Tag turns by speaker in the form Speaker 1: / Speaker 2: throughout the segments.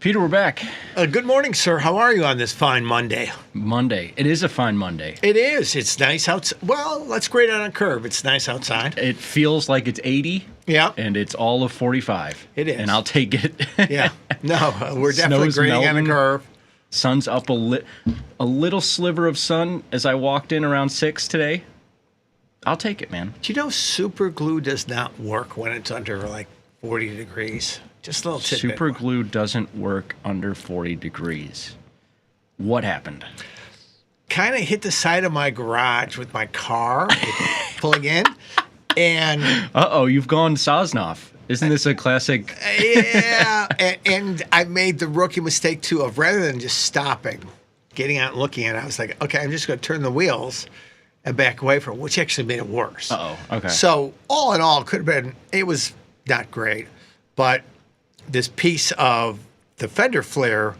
Speaker 1: Peter, we're back.
Speaker 2: Good morning, sir. How are you on this fine Monday?
Speaker 1: Monday. It is a fine Monday.
Speaker 2: It is. It's nice outside. Well, let's grade on a curve. It's nice outside.
Speaker 1: It feels like it's 80.
Speaker 2: Yeah.
Speaker 1: And it's all of 45.
Speaker 2: It is.
Speaker 1: And I'll take it.
Speaker 2: Yeah. No, we're definitely grading on a curve.
Speaker 1: Sun's up a little sliver of sun as I walked in around 6 today. I'll take it, man.
Speaker 2: Do you know super glue does not work when it's under like 40 degrees? Just a little tidbit.
Speaker 1: Super glue doesn't work under 40 degrees. What happened?
Speaker 2: Kind of hit the side of my garage with my car pulling in. And
Speaker 1: Uh-oh, you've gone Sosnoff. Isn't this a classic?
Speaker 2: Yeah. and I made the rookie mistake, too, of rather than just stopping, getting out and looking at it, I was like, okay, I'm just going to turn the wheels and back away from it, which actually made it worse.
Speaker 1: Uh-oh, okay.
Speaker 2: So all in all, it was not great. But this piece of the fender flare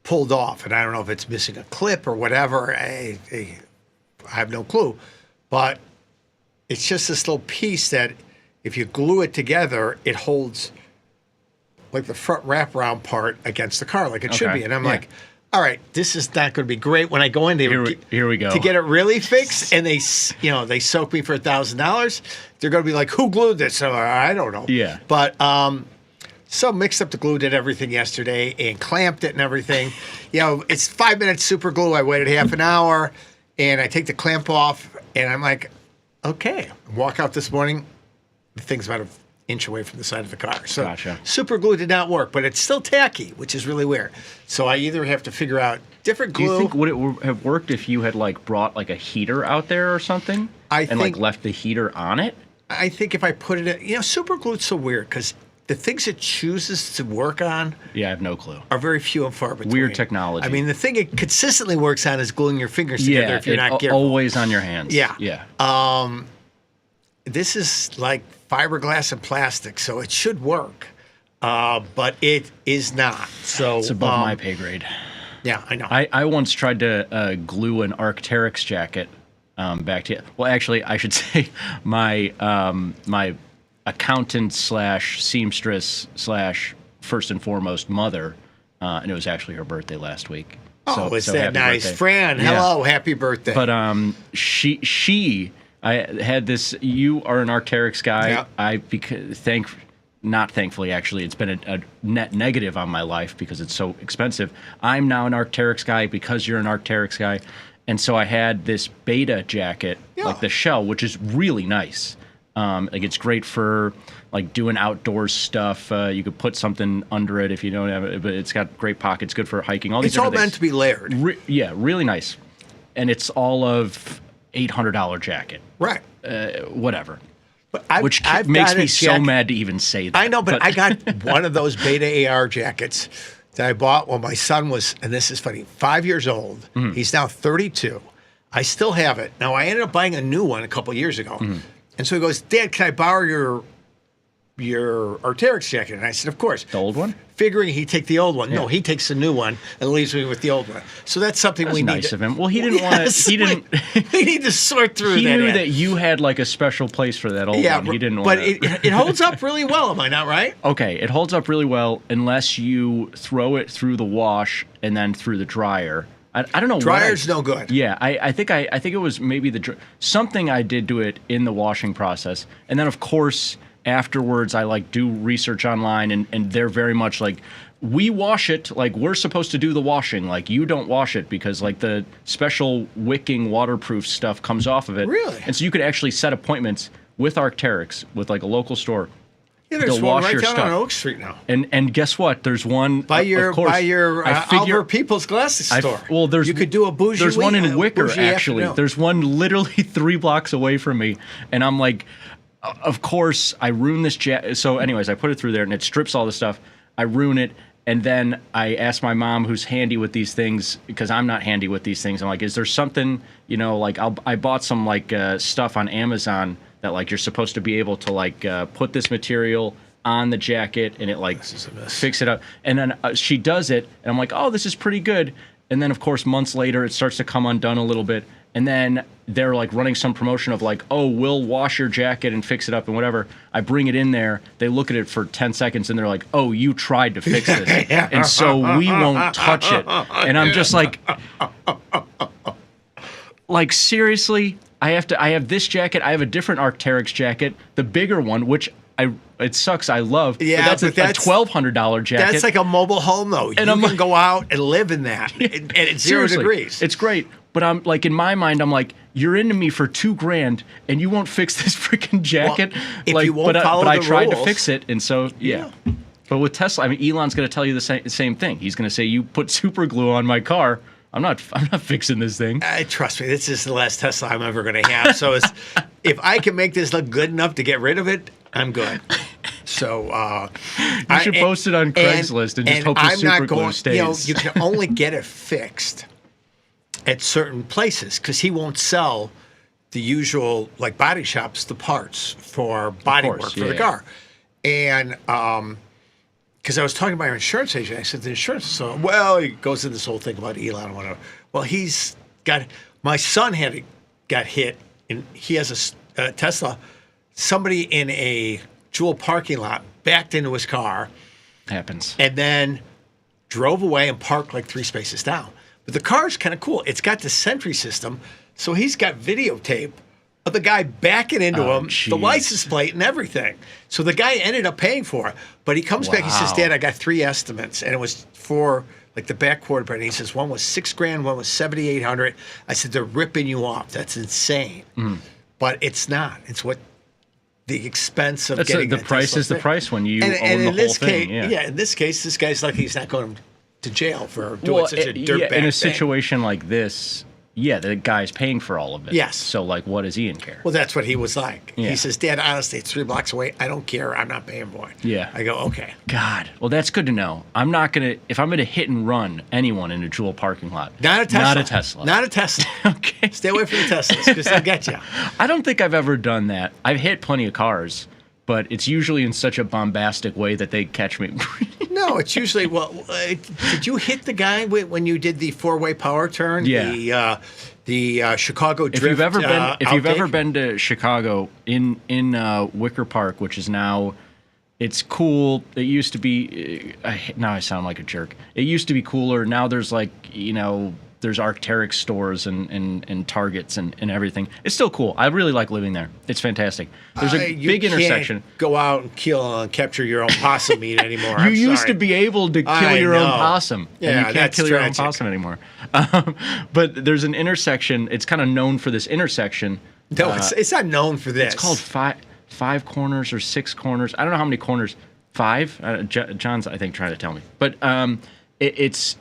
Speaker 2: pulled off, and I don't know if it's missing a clip or whatever. I have no clue. But it's just this little piece that if you glue it together, it holds like the front wraparound part against the car like it should be. And I'm like, all right, this is not going to be great when I go in there.
Speaker 1: Here we go.
Speaker 2: To get it really fixed, and they soak me for $1,000. They're going to be like, who glued this? So I don't know.
Speaker 1: Yeah.
Speaker 2: But so mixed up the glue, did everything yesterday, and clamped it and everything. It's 5 minutes super glue. I waited half an hour, and I take the clamp off, and I'm like, okay. Walk out this morning, the thing's about an inch away from the side of the car. So
Speaker 1: Gotcha.
Speaker 2: super glue did not work, but it's still tacky, which is really weird. So I either have to figure out different glue.
Speaker 1: Do you think would it have worked if you had brought a heater out there or something and left the heater on it?
Speaker 2: I think if I put it in, super glue is so weird because the things it chooses to work on,
Speaker 1: I have no clue,
Speaker 2: are very few and far between.
Speaker 1: Weird technology.
Speaker 2: I mean, the thing it consistently works on is gluing your fingers together if you're not careful.
Speaker 1: Always on your hands.
Speaker 2: Yeah.
Speaker 1: Yeah.
Speaker 2: This is like fiberglass and plastic, so it should work, but it is not. So
Speaker 1: it's above my pay grade.
Speaker 2: Yeah, I know.
Speaker 1: I once tried to glue an Arc'teryx jacket back to. Well, actually, I should say my my accountant / seamstress / first and foremost mother, and it was actually her birthday last week.
Speaker 2: Oh, is that nice,
Speaker 1: birthday.
Speaker 2: Fran? Hello, happy birthday.
Speaker 1: But I had this. You are an Arc'teryx guy.
Speaker 2: Yeah.
Speaker 1: Not thankfully, actually, it's been a net negative on my life because it's so expensive. I'm now an Arc'teryx guy because you're an Arc'teryx guy, and so I had this beta jacket, like the shell, which is really nice. It's great for doing outdoors stuff. You could put something under it if you don't have it, but it's got great pockets, good for hiking.
Speaker 2: It's all meant to be layered.
Speaker 1: Really nice, and it's all of $800 jacket.
Speaker 2: Right.
Speaker 1: Whatever.
Speaker 2: But
Speaker 1: Which makes me so mad to even say that.
Speaker 2: I know, but I got one of those beta AR jackets that I bought when my son was, and this is funny, 5 years old. Mm-hmm. He's now 32. I still have it. Now, I ended up buying a new one a couple years ago. Mm-hmm. And so he goes, Dad, can I borrow your Arc'teryx jacket? And I said, of course.
Speaker 1: The old one?
Speaker 2: Figuring he'd take the old one. Yeah. No, he takes the new one and leaves me with the old one. So that's something we need.
Speaker 1: Nice of him. Well, he didn't want to. He didn't.
Speaker 2: We need to sort through that.
Speaker 1: He knew that you had a special place for that old one. He didn't want to.
Speaker 2: But it holds up really well. Am I not right?
Speaker 1: Okay, it holds up really well unless you throw it through the wash and then through the dryer. I don't know.
Speaker 2: Dryer's no good.
Speaker 1: Yeah, I think it was maybe something I did to it in the washing process, and then of course afterwards I do research online, and they're very much we wash it we're supposed to do the washing, you don't wash it because the special wicking waterproof stuff comes off of it.
Speaker 2: Really?
Speaker 1: And so you could actually set appointments with Arc'teryx with a local store.
Speaker 2: Yeah, there's one right down on Oak Street now.
Speaker 1: And guess what? There's one
Speaker 2: by your Albert People's Glasses store. You could do a bougie.
Speaker 1: There's one in Wicker actually.
Speaker 2: Afternoon.
Speaker 1: There's one literally 3 blocks away from me, and I'm like, of course I ruin this jacket. So, anyways, I put it through there and it strips all the stuff. I ruin it, and then I ask my mom, who's handy with these things, because I'm not handy with these things. I'm like, is there something I bought some stuff on Amazon that you're supposed to be able to put this material on the jacket and it fix it up. And then she does it and I'm like, oh, this is pretty good. And then of course months later it starts to come undone a little bit. and then they're like running some promotion of like, oh, we'll wash your jacket and fix it up and whatever. I bring it in there. They look at it for 10 seconds and they're like, oh, you tried to fix this. And so we won't touch it. And I'm just like seriously, I have this jacket. I have a different Arc'teryx jacket, the bigger one, which it sucks. I love.
Speaker 2: Yeah,
Speaker 1: but that's a $1,200 jacket.
Speaker 2: That's like a mobile home, though. You can go out and live in that, and it's 0 degrees.
Speaker 1: It's great. But I'm like, in my mind, I'm like, you're into me for $2,000 and you won't fix this freaking jacket.
Speaker 2: Well, if you won't follow
Speaker 1: but I
Speaker 2: the
Speaker 1: tried to
Speaker 2: rules.
Speaker 1: fix it, and so yeah. But with Tesla, I mean, Elon's going to tell you the same thing. He's going to say, you put super glue on my car. I'm not fixing this thing.
Speaker 2: Trust me, this is the last Tesla I'm ever going to have. So if I can make this look good enough to get rid of it, I'm good. So
Speaker 1: you should post it on Craigslist and just hope the super glue stays.
Speaker 2: You can only get it fixed at certain places because he won't sell the usual like body shops the parts for body work for the car. And because I was talking to my insurance agent, I said the insurance. So he goes into this whole thing about Elon and whatever. Well, my son got hit, and he has a Tesla. Somebody in a Jewel parking lot backed into his car.
Speaker 1: Happens.
Speaker 2: And then drove away and parked like 3 spaces down. But the car's kind of cool. It's got the Sentry system, so he's got videotape of the guy backing into him, the license plate and everything. So the guy ended up paying for it. But he comes back, he says, Dad, I got 3 estimates. And it was for like the back quarter part. And he says, one was $6,000, one was $7,800. I said, they're ripping you off. That's insane. But it's not. It's what the expense of getting
Speaker 1: the price is the price when you own the whole thing.
Speaker 2: In this case, this guy's lucky he's not going to jail for doing such a dirtbag
Speaker 1: in a
Speaker 2: thing.
Speaker 1: situation like this, the guy's paying for all of it.
Speaker 2: Yes.
Speaker 1: So, like, what does Ian care?
Speaker 2: Well, that's what he was like.
Speaker 1: Yeah.
Speaker 2: He says, Dad, honestly, it's 3 blocks away. I don't care. I'm not paying for it.
Speaker 1: Yeah.
Speaker 2: I go, okay.
Speaker 1: God. Well, that's good to know. I'm not going to, if I'm going to hit and run anyone in a Jewel parking lot.
Speaker 2: Not a Tesla.
Speaker 1: Not a Tesla.
Speaker 2: Not a Tesla.
Speaker 1: Okay.
Speaker 2: Stay away from the Teslas because they'll get you.
Speaker 1: I don't think I've ever done that. I've hit plenty of cars, but it's usually in such a bombastic way that they catch me.
Speaker 2: No, it's usually, did you hit the guy when you did the 4-way power turn?
Speaker 1: Yeah.
Speaker 2: The Chicago Drift.
Speaker 1: If you've ever been to Chicago in Wicker Park, which is now, it's cool. It used to be. Now I sound like a jerk. It used to be cooler. Now there's like there's Arc'teryx stores and Targets and everything. It's still cool. I really like living there. It's fantastic. There's a big intersection.
Speaker 2: Can't go out and kill and capture your own possum meat anymore.
Speaker 1: You used to be able to kill your own possum.
Speaker 2: Yeah,
Speaker 1: and you can't
Speaker 2: that's
Speaker 1: kill your own
Speaker 2: tragic.
Speaker 1: possum anymore. But there's an intersection. It's kind of known for this intersection.
Speaker 2: No, it's not known for this.
Speaker 1: It's called five corners or 6 corners. I don't know how many corners. 5? John's, I think, trying to tell me. But it's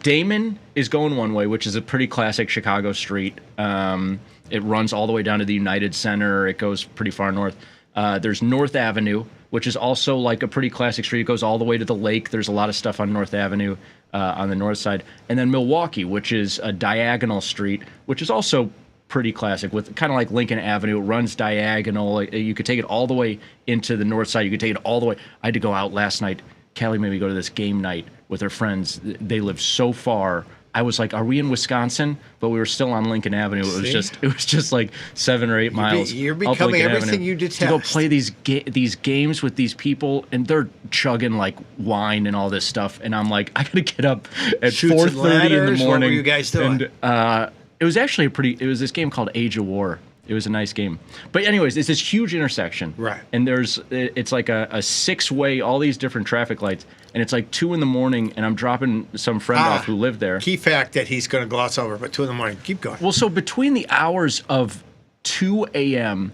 Speaker 1: Damon is going one way, which is a pretty classic Chicago street. It runs all the way down to the United Center. It goes pretty far north. There's North Avenue, which is also like a pretty classic street. It goes all the way to the lake. There's a lot of stuff on North Avenue on the north side. And then Milwaukee, which is a diagonal street, which is also pretty classic, with kind of like Lincoln Avenue. It runs diagonal. You could take it all the way into the north side. You could take it all the way. I had to go out last night. Callie made me go to this game night with her friends. They live so far. I was like, "Are we in Wisconsin?" But we were still on Lincoln Avenue. It was just like 7 or 8 miles.
Speaker 2: You're
Speaker 1: up
Speaker 2: becoming
Speaker 1: Lincoln
Speaker 2: everything
Speaker 1: Avenue
Speaker 2: you detest.
Speaker 1: to go play these games with these people, and they're chugging like wine and all this stuff. And I'm like, I gotta get up at 4:30 in the morning.
Speaker 2: What were you guys doing?
Speaker 1: And it was actually it was this game called Age of War. It was a nice game. But anyways, it's this huge intersection.
Speaker 2: Right.
Speaker 1: And it's like a 6-way, all these different traffic lights. And it's like 2 in the morning, and I'm dropping some friend off who lived there.
Speaker 2: Key fact that he's going to gloss over, but 2 in the morning. Keep going.
Speaker 1: Well, so between the hours of 2 a.m.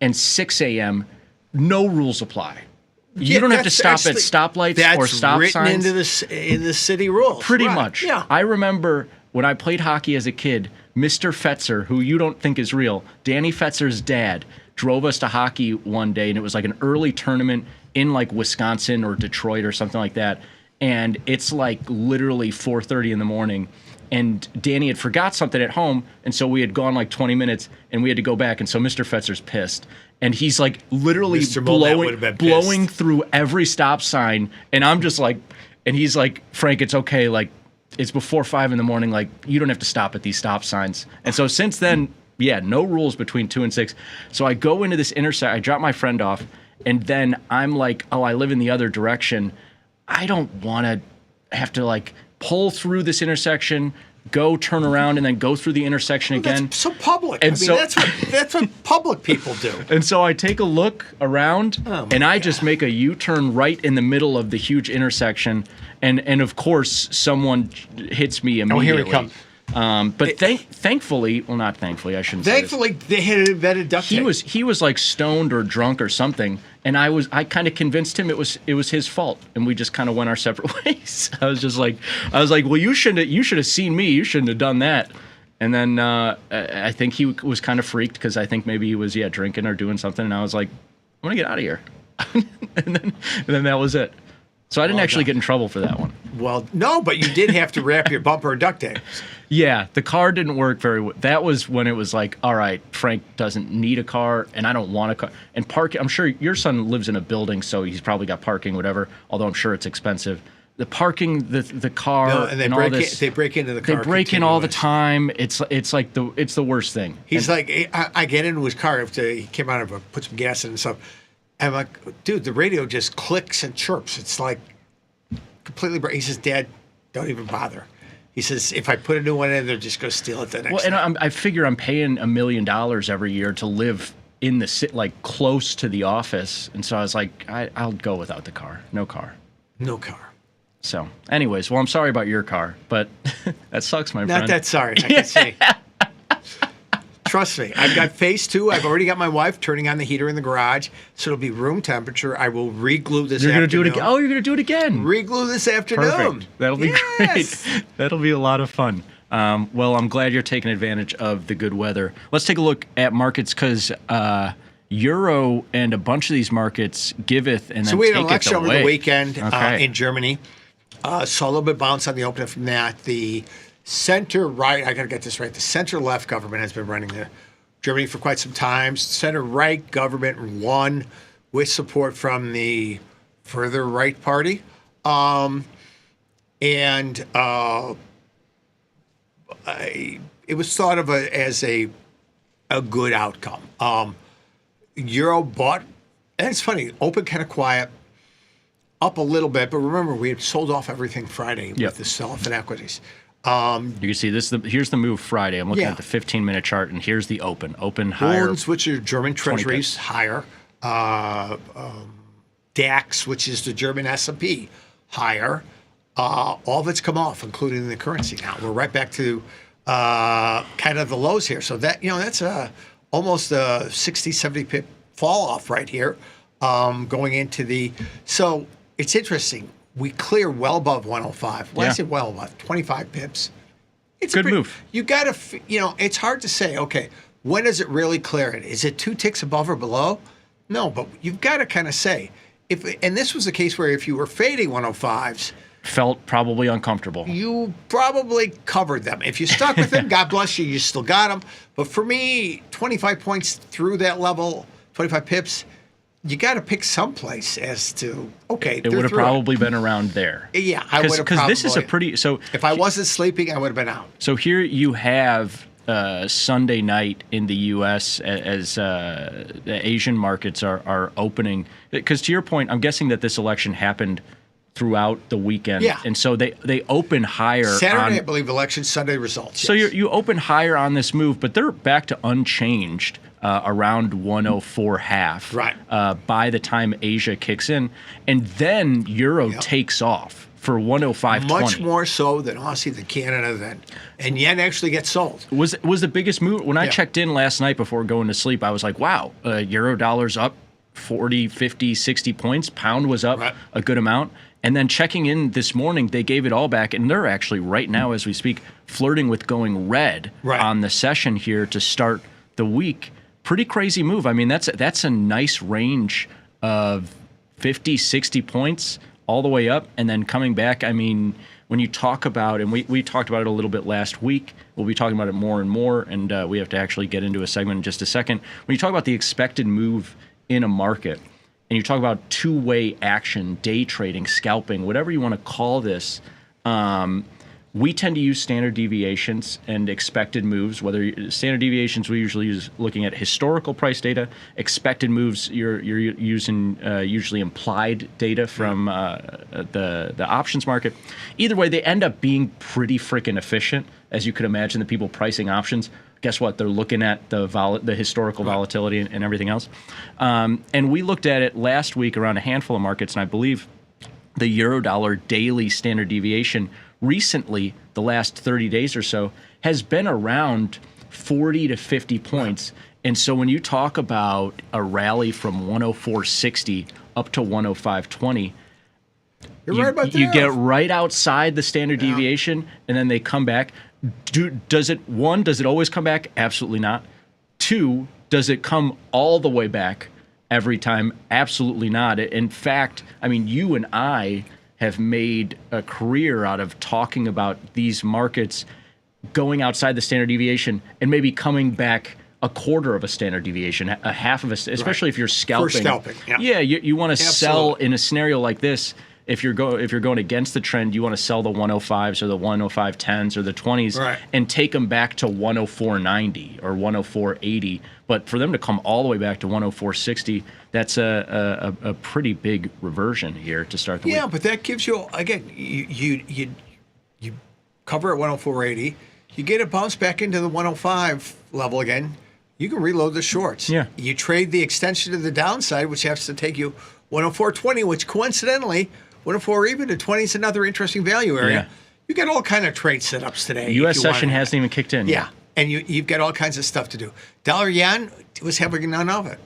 Speaker 1: and 6 a.m., no rules apply. You don't have to stop at stoplights or stop signs.
Speaker 2: That's written into the city rules.
Speaker 1: Pretty
Speaker 2: Right.
Speaker 1: much.
Speaker 2: Yeah.
Speaker 1: I remember when I played hockey as a kid, Mr. Fetzer, who you don't think is real, Danny Fetzer's dad, drove us to hockey one day, and it was like an early tournament in like Wisconsin or Detroit or something like that. And it's like literally 4:30 in the morning. And Danny had forgot something at home, and so we had gone like 20 minutes, and we had to go back. And so Mr. Fetzer's pissed, and he's like literally
Speaker 2: Mr. Molnett would have been pissed.
Speaker 1: blowing through every stop sign, and I'm just like, and he's like, Frank, it's okay, like, it's before 5 a.m. Like, you don't have to stop at these stop signs. And so since then, yeah, no rules between 2 and 6. So I go into this intersection. I drop my friend off, and then I'm like, oh, I live in the other direction. I don't want to have to like pull through this intersection, go turn around, and then go through the intersection again.
Speaker 2: That's so public.
Speaker 1: And
Speaker 2: I mean,
Speaker 1: so,
Speaker 2: that's what public people do.
Speaker 1: And so I take a look around, and I
Speaker 2: God.
Speaker 1: just make a U-turn right in the middle of the huge intersection, and of course someone hits me immediately.
Speaker 2: Oh, here he comes.
Speaker 1: But thankfully, well, not thankfully, I shouldn't say this.
Speaker 2: Thankfully, they had invented duct tape.
Speaker 1: He was like stoned or drunk or something, and I kind of convinced him it was his fault, and we just kind of went our separate ways. I was like, well, you should have seen me. You shouldn't have done that. And then I think he was kind of freaked because I think maybe he was drinking or doing something, and I was like, I'm gonna get out of here. and then that was it. So I didn't actually get in trouble for that one.
Speaker 2: Well, no, but you did have to wrap your bumper in duct tape.
Speaker 1: Yeah, the car didn't work very well. That was when it was like, all right, Frank doesn't need a car, and I don't want a car. And parking, I'm sure your son lives in a building, so he's probably got parking, whatever, although I'm sure it's expensive. The parking, the car,
Speaker 2: No, and
Speaker 1: all this.
Speaker 2: They break into the car.
Speaker 1: They break in all the time. It's like it's the worst thing.
Speaker 2: He's like, I get into his car after he came out of it, put some gas in and stuff. I'm like, dude, the radio just clicks and chirps. It's like completely. He says, Dad, don't even bother. He says, if I put a new one in, they're just going to steal it the next
Speaker 1: Well, and
Speaker 2: day.
Speaker 1: I figure I'm paying $1 million every year to live in the like close to the office, and so I was like, I'll go without the car. No car.
Speaker 2: No car.
Speaker 1: So, anyways, well, I'm sorry about your car, but that sucks, my friend.
Speaker 2: Not that sorry, I can see. Trust me, I've got phase 2. I've already got my wife turning on the heater in the garage, so it'll be room temperature. I will re-glue this
Speaker 1: You're
Speaker 2: afternoon.
Speaker 1: going to do it again? Oh, you're going to do it again.
Speaker 2: Re-glue this afternoon.
Speaker 1: Perfect. That'll be
Speaker 2: Yes.
Speaker 1: great. That'll be a lot of fun. Well, I'm glad you're taking advantage of the good weather. Let's take a look at markets because Euro and a bunch of these markets giveth and then
Speaker 2: So we had an
Speaker 1: taketh
Speaker 2: election over
Speaker 1: away.
Speaker 2: the weekend
Speaker 1: Okay.
Speaker 2: in Germany. Saw a little bit bounce on the opening from that. The center right, I got to get this right. The center left government has been running Germany for quite some time. Center right government won with support from the further right party, it was thought of as a good outcome. Euro bought, and it's funny, open kind of quiet. Up a little bit, but remember, we had sold off everything Friday with the sell-off in equities.
Speaker 1: You can see this. Here's the move Friday. I'm looking
Speaker 2: Yeah.
Speaker 1: at the 15-minute chart, and here's the open. Open higher.
Speaker 2: Bonds, which are German
Speaker 1: 20
Speaker 2: treasuries,
Speaker 1: pips.
Speaker 2: higher. DAX, which is the German S&P, higher. All of it's come off, including the currency now. We're right back to kind of the lows here. So that's almost a 60, 70 pip fall off right here going into the... So it's interesting. We clear well above 105. When I
Speaker 1: Yeah.
Speaker 2: say well above, 25 pips. It's
Speaker 1: Good move.
Speaker 2: You got to, it's hard to say, okay, when does it really clear it? Is it 2 ticks above or below? No, but you've got to kind of say, and this was the case where if you were fading 105s,
Speaker 1: Felt probably uncomfortable.
Speaker 2: you probably covered them. If you stuck with them, God bless you, you still got them. But for me, 25 points through that level, 25 pips, you got to pick some place as to, okay,
Speaker 1: It would have probably been around there.
Speaker 2: Yeah, I would have probably.
Speaker 1: Because this is a pretty... So
Speaker 2: If I wasn't sleeping, I would have been out.
Speaker 1: So here you have Sunday night in the U.S. as the Asian markets are opening. Because to your point, I'm guessing that this election happened throughout the weekend.
Speaker 2: Yeah.
Speaker 1: And so they open higher
Speaker 2: Saturday, I
Speaker 1: on...
Speaker 2: believe, election, Sunday results.
Speaker 1: So
Speaker 2: yes.
Speaker 1: you open higher on this move, but they're back to unchanged around 104 half
Speaker 2: Right.
Speaker 1: by the time Asia kicks in. And then Euro takes off for 105.20.
Speaker 2: Much more so than Aussie, than Canada, and yen actually gets sold.
Speaker 1: Was the biggest move. When I checked in last night before going to sleep, I was like, wow, Euro dollar's up 40, 50, 60 points. Pound was up a good amount. And then checking in this morning, they gave it all back, and they're actually right now, as we speak, flirting with going red on the session here to start the week. Pretty crazy move. I mean, that's a nice range of 50, 60 points all the way up, and then coming back. I mean, when you talk about, and we talked about it a little bit last week, we'll be talking about it more and more, and we have to actually get into a segment in just a second. When you talk about the expected move in a market, and you talk about two-way action, day trading, scalping, whatever you want to call this, We tend to use standard deviations and expected moves. Whether standard deviations, we usually use looking at historical price data. Expected moves, you're using usually implied data from the options market. Either way, they end up being pretty freaking efficient, as you could imagine. The people pricing options, guess what? They're looking at the historical volatility and everything else. And we looked at it last week around a handful of markets, and I believe the euro-dollar daily standard deviation recently, the last 30 days or so, has been around 40 to 50 points. And so when you talk about a rally from 104.60 up to 105.20, you get right outside the standard deviation, and then they come back. Does it always come back? Absolutely not. Two, does it come all the way back every time? Absolutely not. In fact, I mean, you and I have made a career out of talking about these markets going outside the standard deviation and maybe coming back a quarter of a standard deviation, a half of a, especially if you're scalping.
Speaker 2: For scalping,
Speaker 1: you want to sell in a scenario like this. If you're going against the trend, you want to sell the 105s or the 105.10s or the 20s and take them back to 104.90 or 104.80. But for them to come all the way back to 104.60, that's a pretty big reversion here to start the week.
Speaker 2: Yeah, but that gives you, again, you cover at 104.80, you get a bounce back into the 105 level again, you can reload the shorts.
Speaker 1: Yeah.
Speaker 2: You trade the extension to the downside, which has to take you 104.20, which coincidentally, 104 even to 20 is another interesting value area.
Speaker 1: Yeah.
Speaker 2: You got all kind of trade setups today.
Speaker 1: U.S. session hasn't even kicked in.
Speaker 2: Yeah, and you've got all kinds of stuff to do. Dollar yen was having none of it.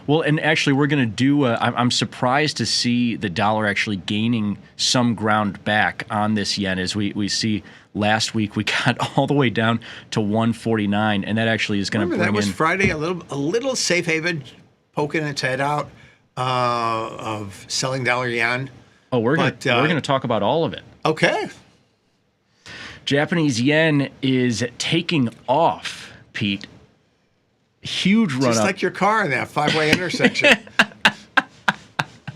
Speaker 1: Well, and actually, we're going to do. I'm surprised to see the dollar actually gaining some ground back on this yen. As we see last week, we got all the way down to 149, and that actually is going to bring in.
Speaker 2: That was Friday, a little safe haven poking its head out of selling dollar yen.
Speaker 1: Oh, we're going to talk about all of it.
Speaker 2: Okay.
Speaker 1: Japanese yen is taking off, Pete. Huge run up.
Speaker 2: Just like your car in that five-way intersection.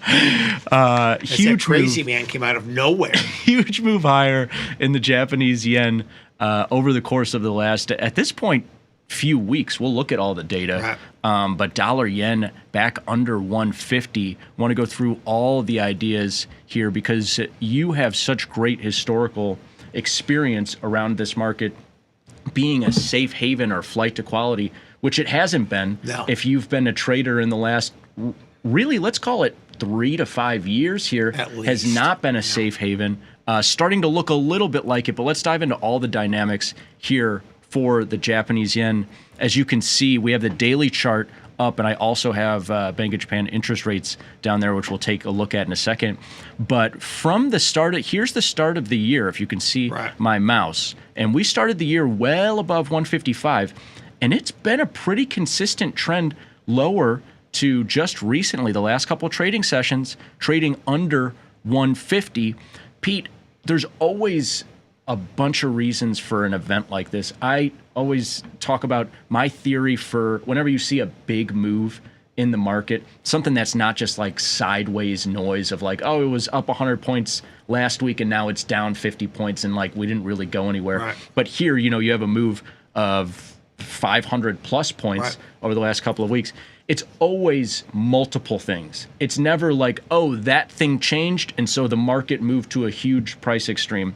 Speaker 1: Huge
Speaker 2: that crazy
Speaker 1: move.
Speaker 2: Man came out of nowhere.
Speaker 1: Huge move higher in the Japanese yen over the course of the last, at this point, few weeks. We'll look at all the data. Right. But dollar yen back under 150. Want to go through all the ideas here because you have such great historical experience around this market being a safe haven or flight to quality, which it hasn't been.
Speaker 2: No.
Speaker 1: If you've been a trader in the last, really, let's call it 3 to 5 years here, has not been a safe haven. Starting to look a little bit like it, but let's dive into all the dynamics here for the Japanese yen. As you can see, we have the daily chart up, and I also have Bank of Japan interest rates down there, which we'll take a look at in a second. But from the start, here's the start of the year, if you can see my mouse. And we started the year well above 155, and it's been a pretty consistent trend lower to just recently, the last couple of trading sessions, trading under 150. Pete, there's always a bunch of reasons for an event like this. I always talk about my theory for whenever you see a big move in the market, something that's not just like sideways noise of like, oh, it was up 100 points last week and now it's down 50 points and like we didn't really go anywhere. Right. But here, you have a move of 500 plus points over the last couple of weeks. It's always multiple things. It's never like, oh, that thing changed and so the market moved to a huge price extreme.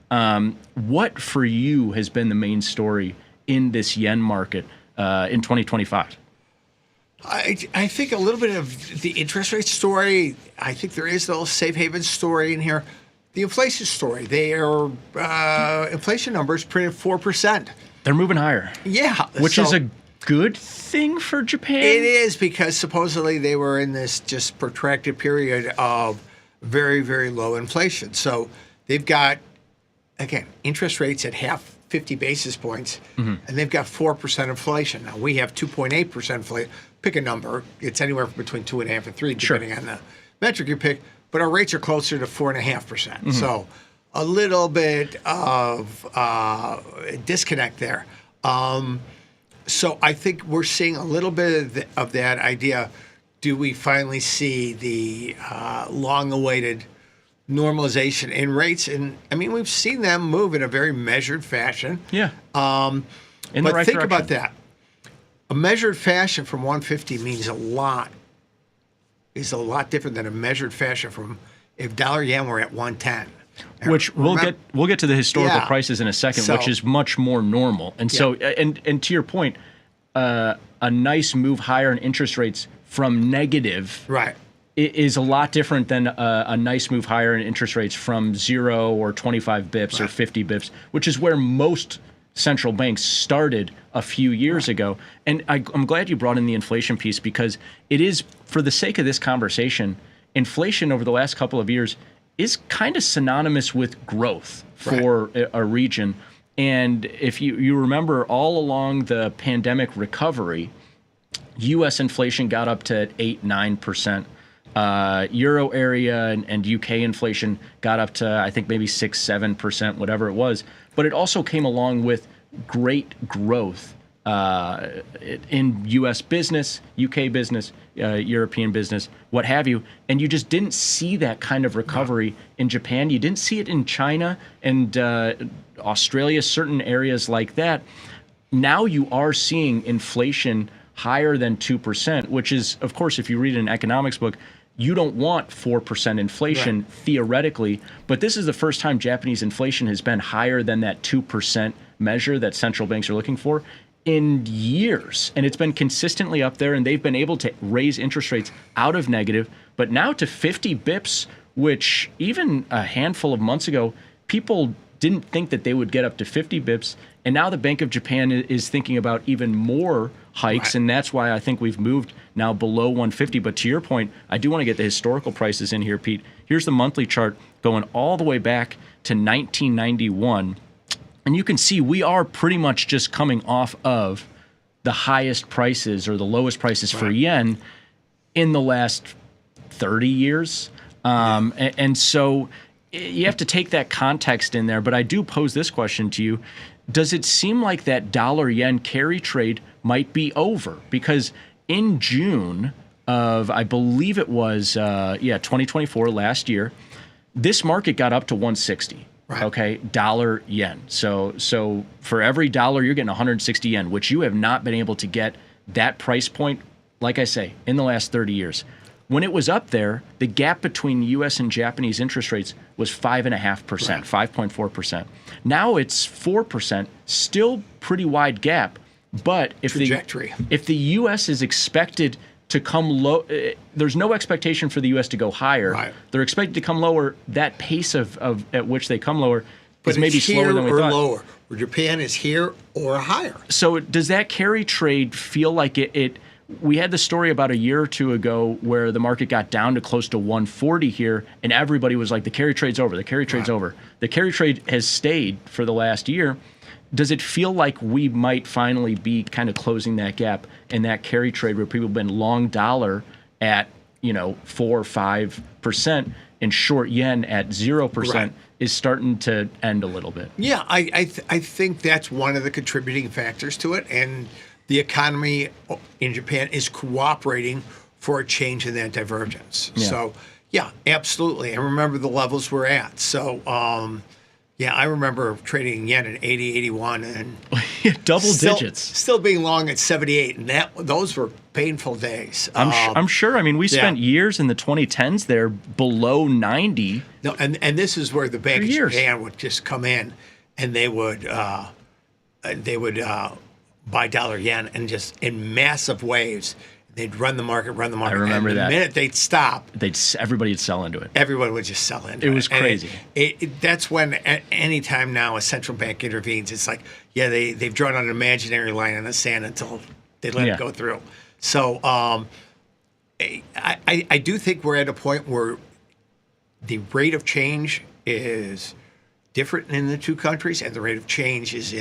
Speaker 1: What for you has been the main story in this yen market in 2025?
Speaker 2: I think a little bit of the interest rate story. I think there is a little safe haven story in here. The inflation story. They are inflation numbers printed 4%.
Speaker 1: They're moving higher.
Speaker 2: Yeah,
Speaker 1: which is a good thing for Japan.
Speaker 2: It is because supposedly they were in this just protracted period of very, very low inflation. So they've got, again, interest rates at half 50 basis points, and they've got 4% inflation. Now, we have 2.8% inflation. Pick a number. It's anywhere between 2.5 and 3, depending on the metric you pick. But our rates are closer to 4.5%. So a little bit of disconnect there. So I think we're seeing a little bit of that idea. Do we finally see the long-awaited normalization in rates, and I mean we've seen them move in a very measured fashion.
Speaker 1: Yeah. In the
Speaker 2: But
Speaker 1: right
Speaker 2: think
Speaker 1: direction.
Speaker 2: about that. A measured fashion from 150 means a lot. Is a lot different than a measured fashion from if dollar yen were at 110.
Speaker 1: Which we'll get to the historical
Speaker 2: Yeah.
Speaker 1: prices in a second,
Speaker 2: So-
Speaker 1: which is much more normal. And so, and to your point, a nice move higher in interest rates from negative
Speaker 2: Right.
Speaker 1: is a lot different than a nice move higher in interest rates from 0 or 25 bips or
Speaker 2: Right.
Speaker 1: 50 bips, which is where most central banks started a few years ago. And I'm glad you brought in the inflation piece, because it is, for the sake of this conversation, inflation over the last couple of years is kind of synonymous with growth for a region. And if you remember, all along the pandemic recovery, U.S. inflation got up to 8-9%. Euro area and UK inflation got up to, I think, maybe 6-7%, whatever it was. But it also came along with great growth in U.S. business, UK business, European business, what have you. And you just didn't see that kind of recovery in Japan. You didn't see it in China and Australia, certain areas like that. Now you are seeing inflation higher than 2%, which is, of course, if you read an economics book, you don't want 4% inflation theoretically, but this is the first time Japanese inflation has been higher than that 2% measure that central banks are looking for in years. And it's been consistently up there, and they've been able to raise interest rates out of negative, but now to 50 bips, which even a handful of months ago, people didn't think that they would get up to 50 bips. And now the Bank of Japan is thinking about even more hikes, and that's why I think we've moved now below 150. But to your point, I do want to get the historical prices in here, Pete. Here's the monthly chart going all the way back to 1991. And you can see we are pretty much just coming off of the highest prices or the lowest prices for yen in the last 30 years. And so you have to take that context in there. But I do pose this question to you. Does it seem like that dollar yen carry trade might be over? Because in June of, I believe it was, 2024, last year, this market got up to 160. Right. Okay, dollar yen. So for every dollar, you're getting 160 yen, which you have not been able to get that price point, like I say, in the last 30 years. When it was up there, the gap between U.S. and Japanese interest rates was 5.5%, 5.4%. Now it's 4%, still pretty wide gap. But if the U.S. is expected to come low, there's no expectation for the U.S. to go higher. Right. They're expected to come lower. That pace of at which they come lower is maybe slower than we thought.
Speaker 2: Lower. Where Japan is here or higher.
Speaker 1: So does that carry trade feel like it? We had the story about a year or two ago where the market got down to close to 140 here, and everybody was like, the carry trade's over, the carry trade's over. The carry trade has stayed for the last year. Does it feel like we might finally be kind of closing that gap in that carry trade where people have been long dollar at 4 or 5% and short yen at 0% is starting to end a little bit?
Speaker 2: Yeah, I think that's one of the contributing factors to it, and the economy in Japan is cooperating for a change in that divergence. Yeah. So, yeah, absolutely. And remember the levels we're at. So, I remember trading yen at 80, 81, and
Speaker 1: double digits.
Speaker 2: Still being long at 78, and those were painful days.
Speaker 1: I'm sure. I mean, we spent years in the 2010s there below 90.
Speaker 2: No, and this is where the Bank of Japan would just come in, and they would buy dollar yen and just in massive waves. They'd run the market. I
Speaker 1: remember that.
Speaker 2: The minute they'd stop,
Speaker 1: everybody would sell into it.
Speaker 2: Everyone would just sell into it.
Speaker 1: It was crazy.
Speaker 2: That's when, any time now, a central bank intervenes. It's like, they've drawn an imaginary line in the sand until they let it go through. So I do think we're at a point where the rate of change is different in the two countries, and the rate of change is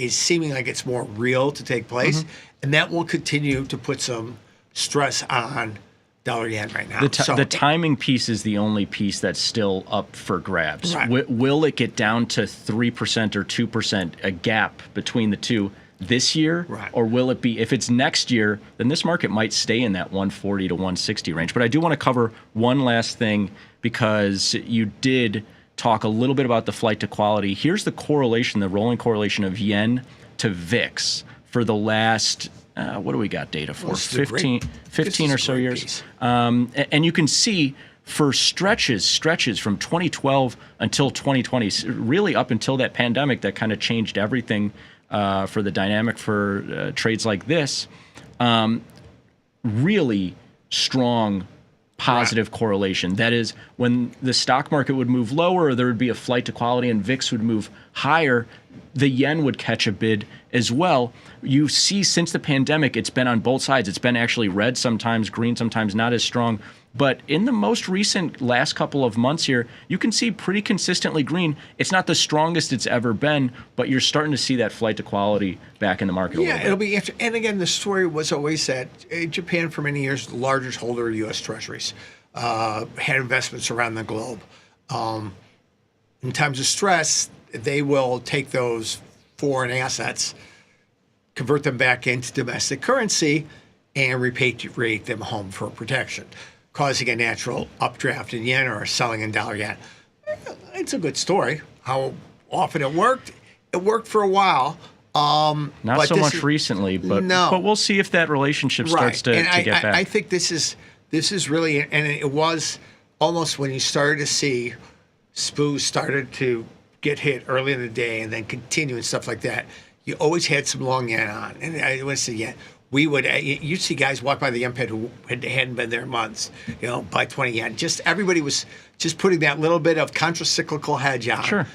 Speaker 2: seeming like it's more real to take place, and that will continue to put some stress on dollar yen right now.
Speaker 1: The timing piece is the only piece that's still up for grabs.
Speaker 2: Right.
Speaker 1: Will it get down to 3% or 2%, a gap between the two? this year,
Speaker 2: Right.
Speaker 1: or will it be, if it's next year, then this market might stay in that 140 to 160 range. But I do want to cover one last thing, because you did talk a little bit about the flight to quality. Here's the correlation, the rolling correlation of yen to VIX for the last, what do we got data for?
Speaker 2: Well, this is a
Speaker 1: 15 or so
Speaker 2: great
Speaker 1: years.
Speaker 2: piece.
Speaker 1: And you can see for stretches from 2012 until 2020, really up until that pandemic that kind of changed everything for the dynamic for trades like this, really strong positive correlation. That is, when the stock market would move lower, there would be a flight to quality and VIX would move higher, the yen would catch a bid as well. You see, since the pandemic, it's been on both sides. It's been actually red sometimes, green sometimes, not as strong. But in the most recent last couple of months here, you can see pretty consistently green. It's not the strongest it's ever been, but you're starting to see that flight to quality back in the market a little bit.
Speaker 2: It'll be interesting. And again, the story was always that Japan, for many years, the largest holder of U.S. Treasuries, had investments around the globe. In times of stress, they will take those foreign assets, convert them back into domestic currency, and repatriate them home for protection, causing a natural updraft in yen or selling in dollar yen. It's a good story. How often it worked for a while.
Speaker 1: Not so much recently, but we'll see if that relationship starts to get back.
Speaker 2: I think this is really, and it was almost when you started to see SPOOs started to get hit early in the day and then continue and stuff like that. You always had some long yen on, and I want to say yen. We would, you'd see guys walk by the yen pit who hadn't been there in months, buy 20 yen. Just everybody was just putting that little bit of contra-cyclical hedge on.
Speaker 1: Sure.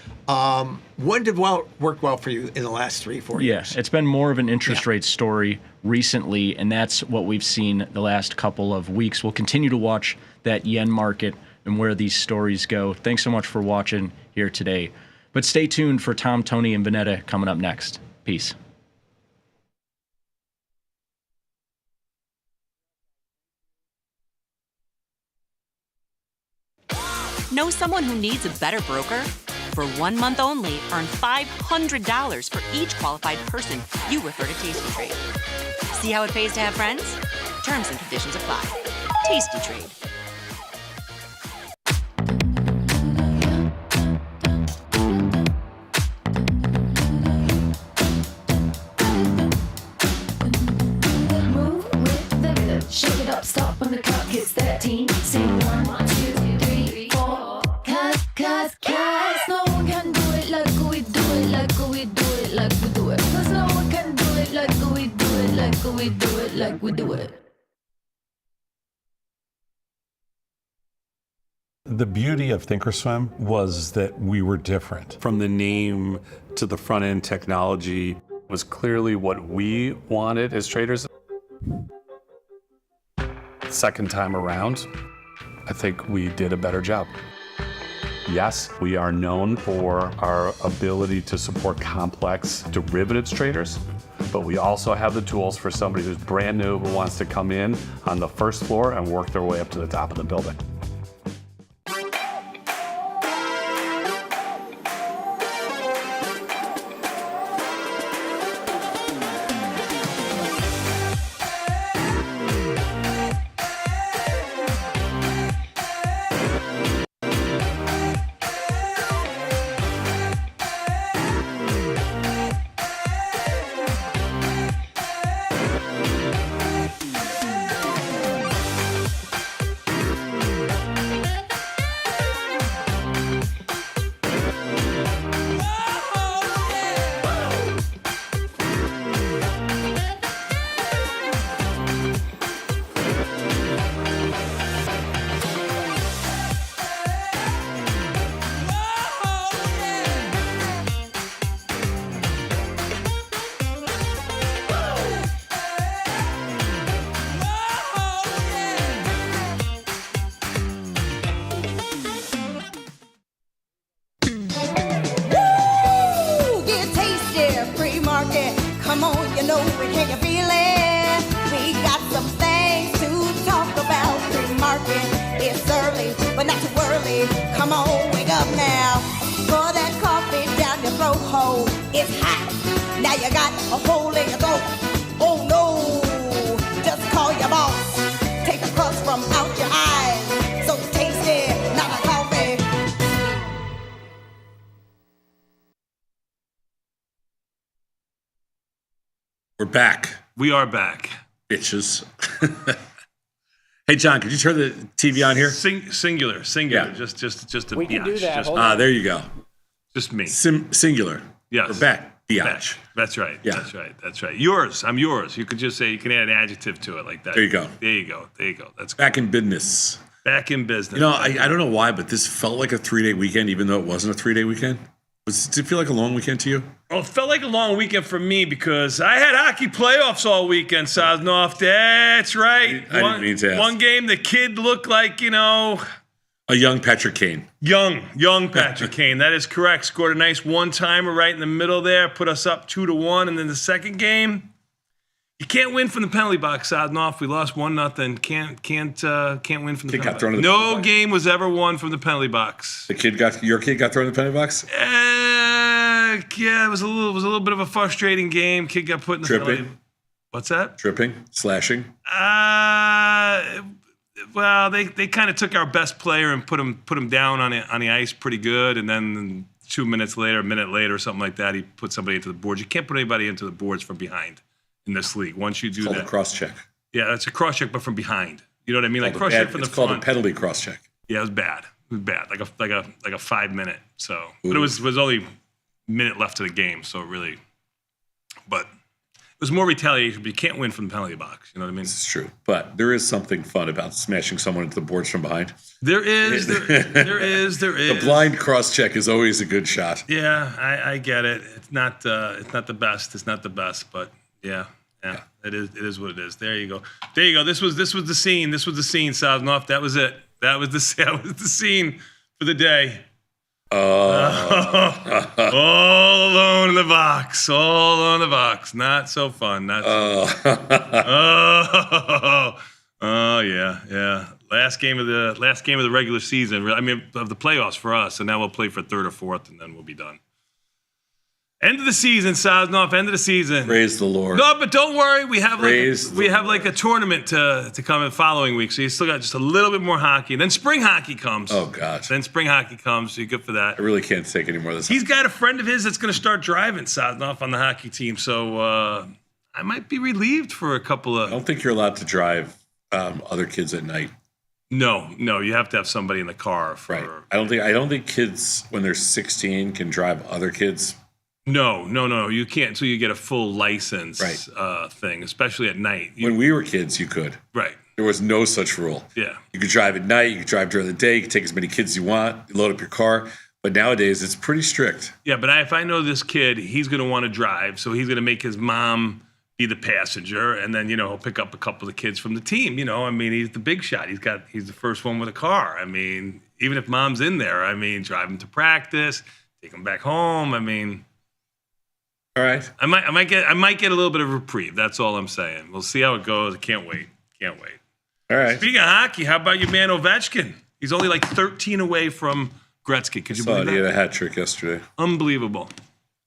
Speaker 2: When did work well for you in the last 3-4 years?
Speaker 1: Yeah, it's been more of an interest rate story recently, and that's what we've seen the last couple of weeks. We'll continue to watch that yen market and where these stories go. Thanks so much for watching here today. But stay tuned for Tom, Tony, and Vanetta coming up next. Peace.
Speaker 3: Know someone who needs a better broker? For 1 month only, earn $500 for each qualified person you refer to Tasty Trade. See how it pays to have friends? Terms and conditions apply. Tasty Trade.
Speaker 4: Move with the rhythm, shake it up, stop when the clock hits 13. Sing 1, 2, 3, 4. Cause no one can do it like we do it, like we do it, like we do it. Cause no one can do it like we do it, like we do it, like we do it.
Speaker 5: The beauty of Thinkorswim was that we were different.
Speaker 6: From the name to the front end technology was clearly what we wanted as traders. Second time around, I think we did a better job. Yes, we are known for our ability to support complex derivatives traders, but we also have the tools for somebody who's brand new who wants to come in on the first floor and work their way up to the top of the building.
Speaker 7: Come on, you know it, can you feel it? We got some things to talk about. Pre-market, it's early, but not too early. Come on, wake up now. Pour that coffee down your throat hole. It's hot. Now Now you got a hole in your throat. Oh no, just call your boss. Take the crust from out your eyes. So tasty, not a coffee.
Speaker 8: We're back,
Speaker 9: We are back.
Speaker 8: bitches. Hey, John, could you turn the TV on here?
Speaker 9: Singular.
Speaker 8: Yeah.
Speaker 9: Just a
Speaker 10: We can do
Speaker 9: biatch.
Speaker 10: that. Hold on.
Speaker 8: There you go.
Speaker 9: Just me.
Speaker 8: Singular.
Speaker 9: Yes.
Speaker 8: We're back. Biatch.
Speaker 9: Back. That's right.
Speaker 8: Yeah.
Speaker 9: That's right. Yours. I'm yours. You could just say, you can add an adjective to it like that.
Speaker 8: There you go.
Speaker 9: There you go. That's
Speaker 8: Back in business.
Speaker 9: back in business.
Speaker 8: You know, I don't know why, but this felt like a 3-day weekend, even though it wasn't a 3-day weekend. Did it feel like a long weekend to you?
Speaker 9: Well, it felt like a long weekend for me because I had hockey playoffs all weekend, Sosnoff. That's right.
Speaker 8: I didn't mean to ask.
Speaker 9: One game, the kid looked like,
Speaker 8: A young Patrick Kane.
Speaker 9: young Patrick Kane. That is correct. Scored a nice one-timer right in the middle there, put us up 2-1. And then the second game, you can't win from the penalty box, Sosnoff. We lost 1-0. Can't win from the
Speaker 8: Kid got
Speaker 9: penalty
Speaker 8: thrown in
Speaker 9: box.
Speaker 8: the penalty
Speaker 9: No
Speaker 8: box.
Speaker 9: game was ever won from the penalty box.
Speaker 8: Your kid got thrown in the penalty box?
Speaker 9: Yeah, it was a little bit of a frustrating game. Kid got put in the
Speaker 8: Tripping?
Speaker 9: penalty. What's that?
Speaker 8: Tripping? Slashing?
Speaker 9: Well, they kind of took our best player and put him down on the ice pretty good, and then 2 minutes later, a minute later, something like that, he put somebody into the boards. You can't put anybody into the boards from behind in this league. Once you do
Speaker 8: Called
Speaker 9: that,
Speaker 8: a cross check.
Speaker 9: yeah, that's a cross check, but from behind. You know what I mean? Like cross check from the
Speaker 8: It's called a
Speaker 9: front.
Speaker 8: penalty cross check.
Speaker 9: Yeah, it was bad. Like a 5 minute. So, but it was only a minute left to the game, so it really. But it was more retaliation. But you can't win from the penalty box. You know what I mean?
Speaker 8: It's true. But there is something fun about smashing someone into the boards from behind.
Speaker 9: There is.
Speaker 8: The blind cross check is always a good shot.
Speaker 9: Yeah, I get it. It's not the best. It's not the best, but yeah. It is what it is. There you go. This was the scene. This was the scene, Sosnoff. That was it. That was the scene for the day. All alone in the box. All alone in the box. Not so fun. Not so oh yeah. Last game of the regular season. I mean, of the playoffs for us. And now we'll play for third or fourth, and then we'll be done. End of the season, Sosnoff. End of the season.
Speaker 8: Praise the Lord.
Speaker 9: No, but don't worry. We have
Speaker 8: Praise
Speaker 9: like a tournament to come in the following week. So you still got just a little bit more hockey. Then spring hockey comes.
Speaker 8: Oh, gosh.
Speaker 9: Then spring hockey comes. So you're good for that.
Speaker 8: I really can't take any more of this.
Speaker 9: He's got a friend of his that's going to start driving Sosnoff on the hockey team. So I might be relieved for a couple
Speaker 8: I
Speaker 9: of.
Speaker 8: don't think you're allowed to drive other kids at night.
Speaker 9: No, you have to have somebody in the car.
Speaker 8: Right. I don't think kids when they're 16 can drive other kids.
Speaker 9: No, you can't. So you get a full license
Speaker 8: Right.
Speaker 9: thing, especially at night.
Speaker 8: When we were kids, you could.
Speaker 9: Right.
Speaker 8: There was no such rule.
Speaker 9: Yeah.
Speaker 8: You could drive at night. You could drive during the day. You could take as many kids as you want. You load up your car. But nowadays, it's pretty strict.
Speaker 9: Yeah, but if I know this kid, he's going to want to drive, so he's going to make his mom be the passenger, and then he'll pick up a couple of kids from the team. I mean, he's the big shot. He's the first one with a car. I mean, even if mom's in there, I mean, drive him to practice, take him back home. I mean.
Speaker 8: All right.
Speaker 9: I might get a little bit of reprieve. That's all I'm saying. We'll see how it goes. I can't wait.
Speaker 8: All right.
Speaker 9: Speaking of hockey, how about your man Ovechkin? He's only like 13 away from Gretzky. Could you believe
Speaker 8: He had
Speaker 9: that?
Speaker 8: a hat trick yesterday.
Speaker 9: Unbelievable.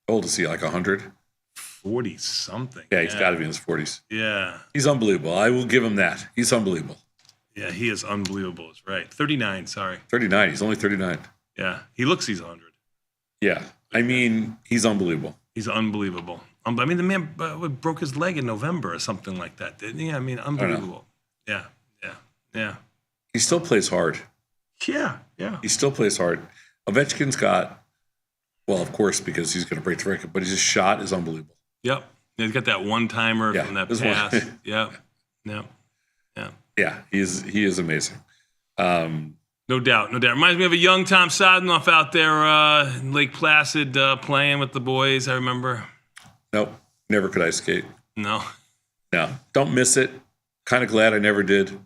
Speaker 8: How old is he? Like 100?
Speaker 9: 40 something.
Speaker 8: Yeah, he's got to be in his 40s.
Speaker 9: Yeah.
Speaker 8: He's unbelievable. I will give him that. He's unbelievable.
Speaker 9: Yeah, he is unbelievable. It's right. 39. Sorry.
Speaker 8: 39. He's only 39.
Speaker 9: Yeah, he looks. He's 100.
Speaker 8: Yeah. I mean, he's unbelievable.
Speaker 9: He's unbelievable. I mean, the man broke his leg in November or something like that, didn't he? I mean, unbelievable. Yeah.
Speaker 8: He still plays hard.
Speaker 9: Yeah.
Speaker 8: He still plays hard. Ovechkin's got, well, of course, because he's going to break the record, but his shot is unbelievable.
Speaker 9: Yep. He's got that one-timer
Speaker 8: Yeah,
Speaker 9: from that
Speaker 8: this
Speaker 9: pass.
Speaker 8: one.
Speaker 9: Yeah.
Speaker 8: Yeah, he is amazing.
Speaker 9: No doubt. Reminds me of a young Tom Sodnoff out there in Lake Placid playing with the boys, I remember.
Speaker 8: Nope, never could I skate.
Speaker 9: No.
Speaker 8: Don't miss it. Kind of glad I never did.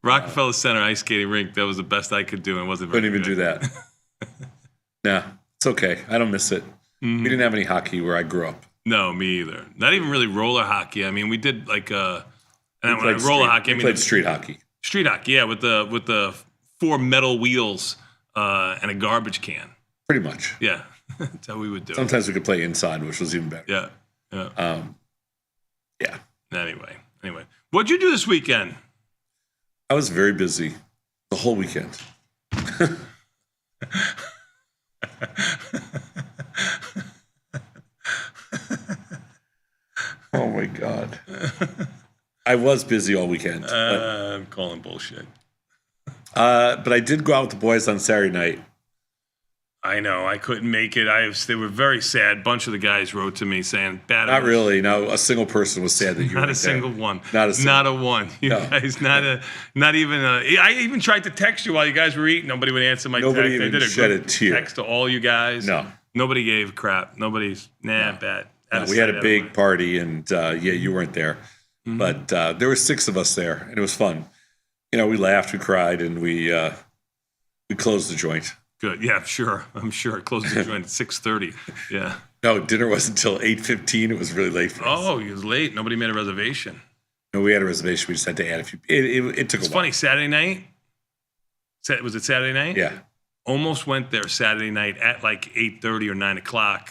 Speaker 9: Rockefeller Center ice skating rink, that was the best I could do, and it wasn't very
Speaker 8: Couldn't even
Speaker 9: good.
Speaker 8: do that. Nah, it's okay. I don't miss it.
Speaker 9: Mm-hmm.
Speaker 8: We didn't have any hockey where I grew up.
Speaker 9: No, me either. Not even really roller hockey. I mean, we did like and when I
Speaker 8: Played
Speaker 9: roller
Speaker 8: street-
Speaker 9: hockey, I
Speaker 8: we
Speaker 9: mean
Speaker 8: played street hockey.
Speaker 9: Street hockey, yeah, with the 4 metal wheels and a garbage can.
Speaker 8: Pretty much.
Speaker 9: Yeah, that's how we would do it.
Speaker 8: Sometimes we could play inside, which was even better.
Speaker 9: Yeah. Yeah.
Speaker 8: Yeah.
Speaker 9: Anyway, what'd you do this weekend?
Speaker 8: I was very busy the whole weekend. Oh my God. I was busy all weekend.
Speaker 9: I'm calling bullshit.
Speaker 8: But I did go out with the boys on Saturday night.
Speaker 9: I know. I couldn't make it. They were very sad. A bunch of the guys wrote to me saying, bad.
Speaker 8: Not really. No, a single person was sad that you
Speaker 9: Not
Speaker 8: weren't
Speaker 9: a single
Speaker 8: there.
Speaker 9: one.
Speaker 8: Not a
Speaker 9: one. You
Speaker 8: No.
Speaker 9: guys, not even a. I even tried to text you while you guys were eating. Nobody would answer my
Speaker 8: Nobody
Speaker 9: text.
Speaker 8: even
Speaker 9: They did a
Speaker 8: shed
Speaker 9: group
Speaker 8: a tear.
Speaker 9: text to all you guys.
Speaker 8: No.
Speaker 9: Nobody gave a crap. Nobody's, bad.
Speaker 8: We had a big party, and you weren't there. But there were 6 of us there, and it was fun. We laughed, we cried, and we closed the joint.
Speaker 9: Good. Yeah, sure. I'm sure. It closed the joint at 6:30. Yeah.
Speaker 8: No, dinner wasn't until 8:15. It was really late for us.
Speaker 9: Oh, he was late. Nobody made a reservation.
Speaker 8: No, we had a reservation. We just had to add a few. It took
Speaker 9: It's
Speaker 8: a while.
Speaker 9: funny. Saturday night. Was it Saturday night?
Speaker 8: Yeah.
Speaker 9: Almost went there Saturday night at like 8:30 or 9 o'clock.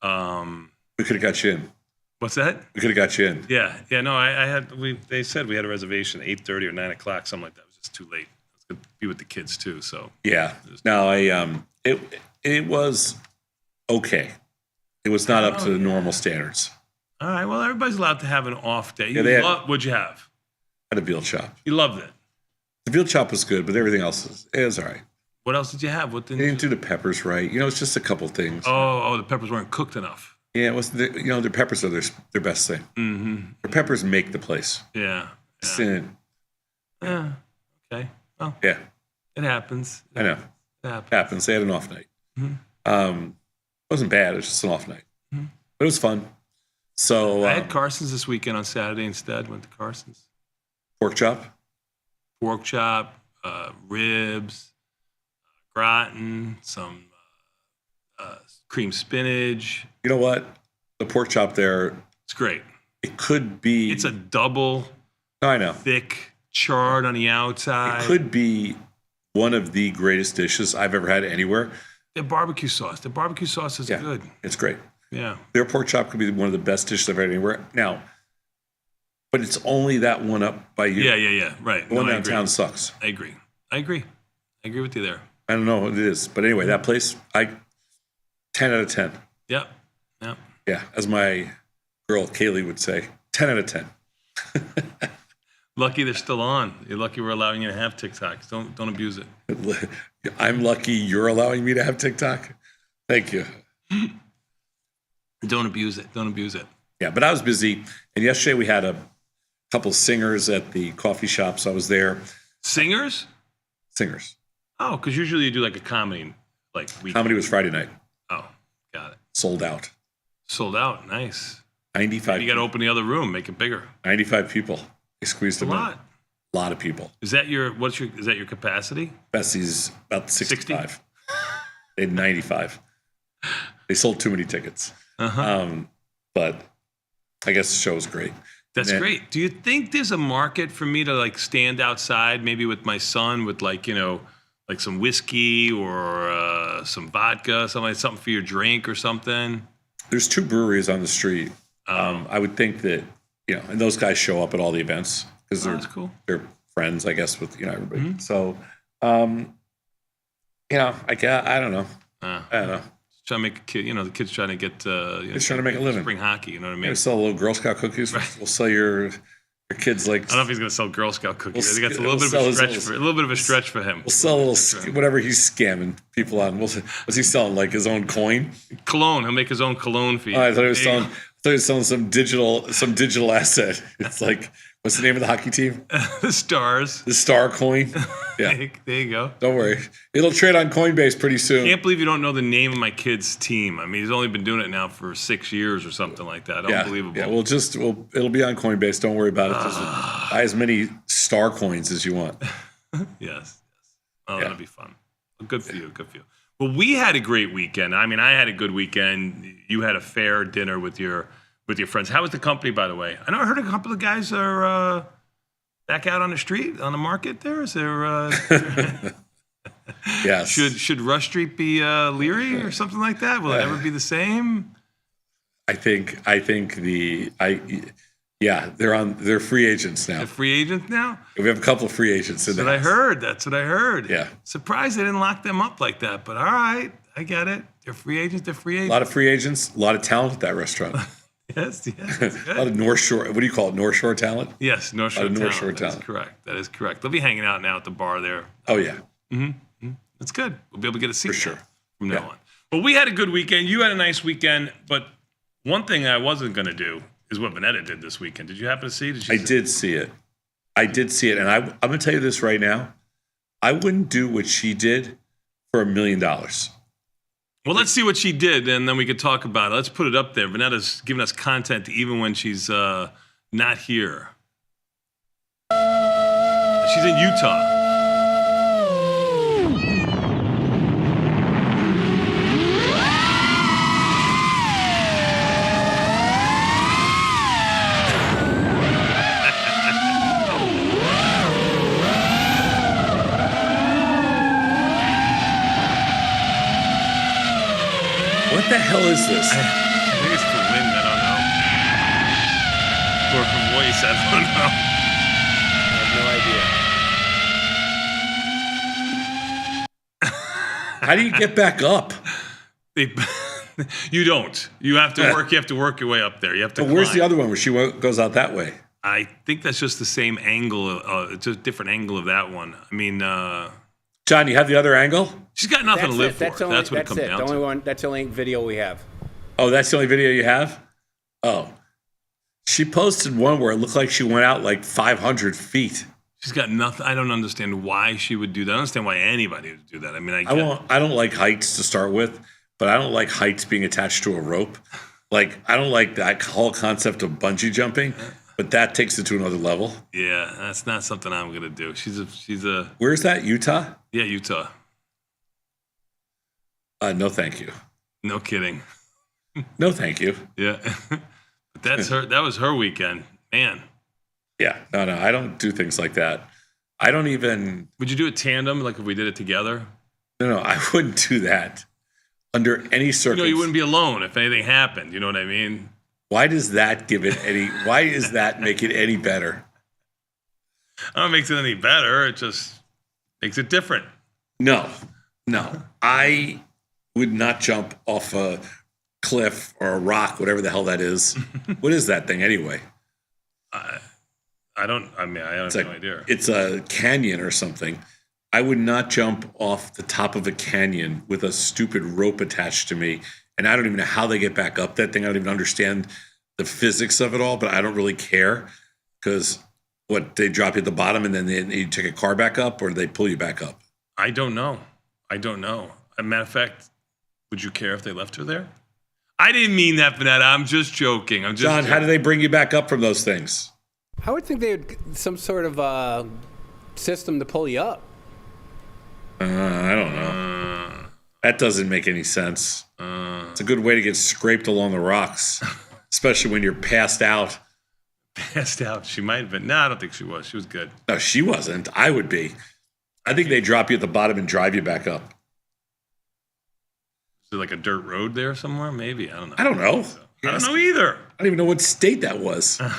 Speaker 8: We could have got you in.
Speaker 9: What's that?
Speaker 8: We could have got you in.
Speaker 9: Yeah. No, I had. They said we had a reservation at 8:30 or 9 o'clock, something like that. It was just too late. I was going to be with the kids too, so.
Speaker 8: Yeah. No, it was okay. It was not up to the normal standards.
Speaker 9: All right. Well, everybody's allowed to have an off day. What'd you have?
Speaker 8: I had a veal chop.
Speaker 9: You loved it.
Speaker 8: The veal chop was good, but everything else was all right.
Speaker 9: What else did you have? What
Speaker 8: They didn't do the peppers right. It's just a couple things.
Speaker 9: Oh, the peppers weren't cooked enough.
Speaker 8: Yeah, it was. Their peppers are their best thing. Mm-hmm. Their peppers make the place.
Speaker 9: Yeah.
Speaker 8: Yeah.
Speaker 9: Okay. Well,
Speaker 8: Yeah.
Speaker 9: it happens.
Speaker 8: I know.
Speaker 9: It
Speaker 8: Happens. They had an off night. It wasn't bad. It was just an off night. But it was fun. So
Speaker 9: I had Carson's this weekend on Saturday instead. Went to Carson's.
Speaker 8: Pork chop.
Speaker 9: Pork chop, ribs, gratin, some cream spinach.
Speaker 8: You know what? The pork chop there.
Speaker 9: It's great.
Speaker 8: It could be.
Speaker 9: It's a double.
Speaker 8: I know.
Speaker 9: Thick, charred on the outside.
Speaker 8: It could be one of the greatest dishes I've ever had anywhere.
Speaker 9: Their barbecue sauce. The barbecue sauce is good.
Speaker 8: It's great.
Speaker 9: Yeah.
Speaker 8: Their pork chop could be one of the best dishes I've had anywhere. Now, but it's only that one up by you.
Speaker 9: Yeah. Right.
Speaker 8: The one downtown sucks.
Speaker 9: I agree with you there.
Speaker 8: I don't know what it is. But anyway, that place, 10 out of 10.
Speaker 9: Yep.
Speaker 8: Yeah. As my girl Kaylee would say, 10 out of 10.
Speaker 9: Lucky they're still on. You're lucky we're allowing you to have TikToks. Don't abuse it.
Speaker 8: I'm lucky you're allowing me to have TikTok. Thank you.
Speaker 9: Don't abuse it.
Speaker 8: Yeah, but I was busy. And yesterday we had a couple singers at the coffee shop. So I was there.
Speaker 9: Singers?
Speaker 8: Singers.
Speaker 9: Oh, because usually you do like a comedy week.
Speaker 8: Comedy was Friday night.
Speaker 9: Oh, got it.
Speaker 8: Sold out.
Speaker 9: Sold out. Nice.
Speaker 8: 95.
Speaker 9: You got to open the other room, make it bigger.
Speaker 8: 95 people. They squeezed them
Speaker 9: a
Speaker 8: in.
Speaker 9: lot.
Speaker 8: A lot of people.
Speaker 9: Is that your capacity?
Speaker 8: Bessie's about 65. They had 95. They sold too many tickets. But I guess the show was great.
Speaker 9: That's great. Do you think there's a market for me to stand outside, maybe with my son, with some whiskey or some vodka, something for your drink or something?
Speaker 8: There's 2 breweries on the street. I would think that, and those guys show up at all the events because
Speaker 9: that's cool.
Speaker 8: They're friends, I guess, with everybody. So, I don't know. I don't know.
Speaker 9: Trying to make a kid, the kid's trying to get.
Speaker 8: He's trying to make a living.
Speaker 9: Spring hockey, you know what I mean?
Speaker 8: We'll sell a little Girl Scout cookies. Right. We'll sell your kids I
Speaker 9: don't know if he's going to sell Girl Scout cookies. I think that's a little bit of a stretch for him.
Speaker 8: We'll sell a little whatever he's scamming people on. What's he selling? Like his own coin?
Speaker 9: Cologne. He'll make his own cologne for you.
Speaker 8: I thought he was selling some digital asset. It's like, what's the name of the hockey team?
Speaker 9: The Stars.
Speaker 8: The Star coin. Yeah.
Speaker 9: There you go.
Speaker 8: Don't worry. It'll trade on Coinbase pretty soon.
Speaker 9: Can't believe you don't know the name of my kid's team. I mean, he's only been doing it now for 6 years or something like that. Unbelievable.
Speaker 8: Yeah, it'll be on Coinbase. Don't worry about it. Just buy as many Star coins as you want.
Speaker 9: Yes. Oh, that'll be fun. Well, good for you. Good for you. Well, we had a great weekend. I mean, I had a good weekend. You had a fair dinner with your friends. How was the company, by the way? I know I heard a couple of guys are back out on the street, on the market there. Is there?
Speaker 8: Yes.
Speaker 9: Should Rush Street be leery or something like that? Will it ever be the same?
Speaker 8: they're free agents now.
Speaker 9: They're free agents now?
Speaker 8: We have a couple of free agents in
Speaker 9: That's
Speaker 8: there.
Speaker 9: That's what I heard.
Speaker 8: Yeah.
Speaker 9: Surprised they didn't lock them up like that, but all right. I get it. They're free agents. They're free agents.
Speaker 8: A lot of free agents, a lot of talent at that restaurant.
Speaker 9: Yes.
Speaker 8: A lot of North Shore. What do you call it? North Shore talent?
Speaker 9: Yes, North Shore
Speaker 8: North
Speaker 9: talent.
Speaker 8: Shore
Speaker 9: That
Speaker 8: talent.
Speaker 9: is correct. That is correct. They'll be hanging out now at the bar there.
Speaker 8: Oh, yeah.
Speaker 9: That's good. We'll be able to get a seat
Speaker 8: For sure.
Speaker 9: from now on. But we had a good weekend. You had a nice weekend. But one thing I wasn't going to do is what Vanetta did this weekend. Did you happen to see?
Speaker 8: I did see it. And I'm going to tell you this right now. I wouldn't do what she did for $1 million.
Speaker 9: Well, let's see what she did, and then we could talk about it. Let's put it up there. Vanetta's giving us content even when she's not here. She's in Utah.
Speaker 8: What the hell is this?
Speaker 9: I think it's the wind. I don't know. Or her voice. I don't know.
Speaker 10: I have no idea.
Speaker 8: How do you get back up?
Speaker 9: You don't. You have to work. You have to work your way up there. You have to.
Speaker 8: But where's
Speaker 9: climb.
Speaker 8: the other one where she goes out that way?
Speaker 9: I think that's just the same angle. It's a different angle of that one. I mean,
Speaker 8: John, you have the other angle?
Speaker 9: she's got nothing to live for.
Speaker 10: That's
Speaker 9: That's what it comes
Speaker 10: it.
Speaker 9: down
Speaker 10: The only
Speaker 9: to.
Speaker 10: one. That's the only video we have.
Speaker 8: Oh, that's the only video you have? Oh. She posted one where it looked like she went out like 500 feet.
Speaker 9: She's got nothing. I don't understand why she would do that. I don't understand why anybody would do that. I mean,
Speaker 8: I don't like heights to start with, but I don't like heights being attached to a rope. Like, I don't like that whole concept of bungee jumping, but that takes it to another level.
Speaker 9: Yeah, that's not something I'm gonna do. She's a.
Speaker 8: Where's that? Utah?
Speaker 9: Yeah, Utah.
Speaker 8: No, thank you.
Speaker 9: No kidding.
Speaker 8: No, thank you.
Speaker 9: Yeah, but that's her. That was her weekend, man.
Speaker 8: Yeah, no, I don't do things like that. I don't even.
Speaker 9: Would you do it tandem, like if we did it together?
Speaker 8: No, I wouldn't do that under any circumstance.
Speaker 9: You wouldn't be alone if anything happened. You know what I mean?
Speaker 8: Why does that give it any? Why does that make it any better?
Speaker 9: I don't know if it makes it any better. It just makes it different.
Speaker 8: No. I would not jump off a cliff or a rock, whatever the hell that is. What is that thing anyway?
Speaker 9: I don't. I mean, I have no idea.
Speaker 8: It's a canyon or something. I would not jump off the top of a canyon with a stupid rope attached to me. And I don't even know how they get back up that thing. I don't even understand the physics of it all, but I don't really care because they drop you at the bottom and then you take a car back up, or do they pull you back up?
Speaker 9: I don't know. As a matter of fact, would you care if they left her there? I didn't mean that, Vanetta. I'm just joking.
Speaker 8: John, how do they bring you back up from those things?
Speaker 10: I would think they would some sort of system to pull you up.
Speaker 8: I don't know. That doesn't make any sense. It's a good way to get scraped along the rocks, especially when you're passed out.
Speaker 9: Passed out. She might have been. No, I don't think she was. She was good.
Speaker 8: No, she wasn't. I would be. I think they drop you at the bottom and drive you back up.
Speaker 9: Is there like a dirt road there somewhere? Maybe. I don't know.
Speaker 8: I don't know.
Speaker 9: I don't know either.
Speaker 8: I don't even know what state that was.
Speaker 9: I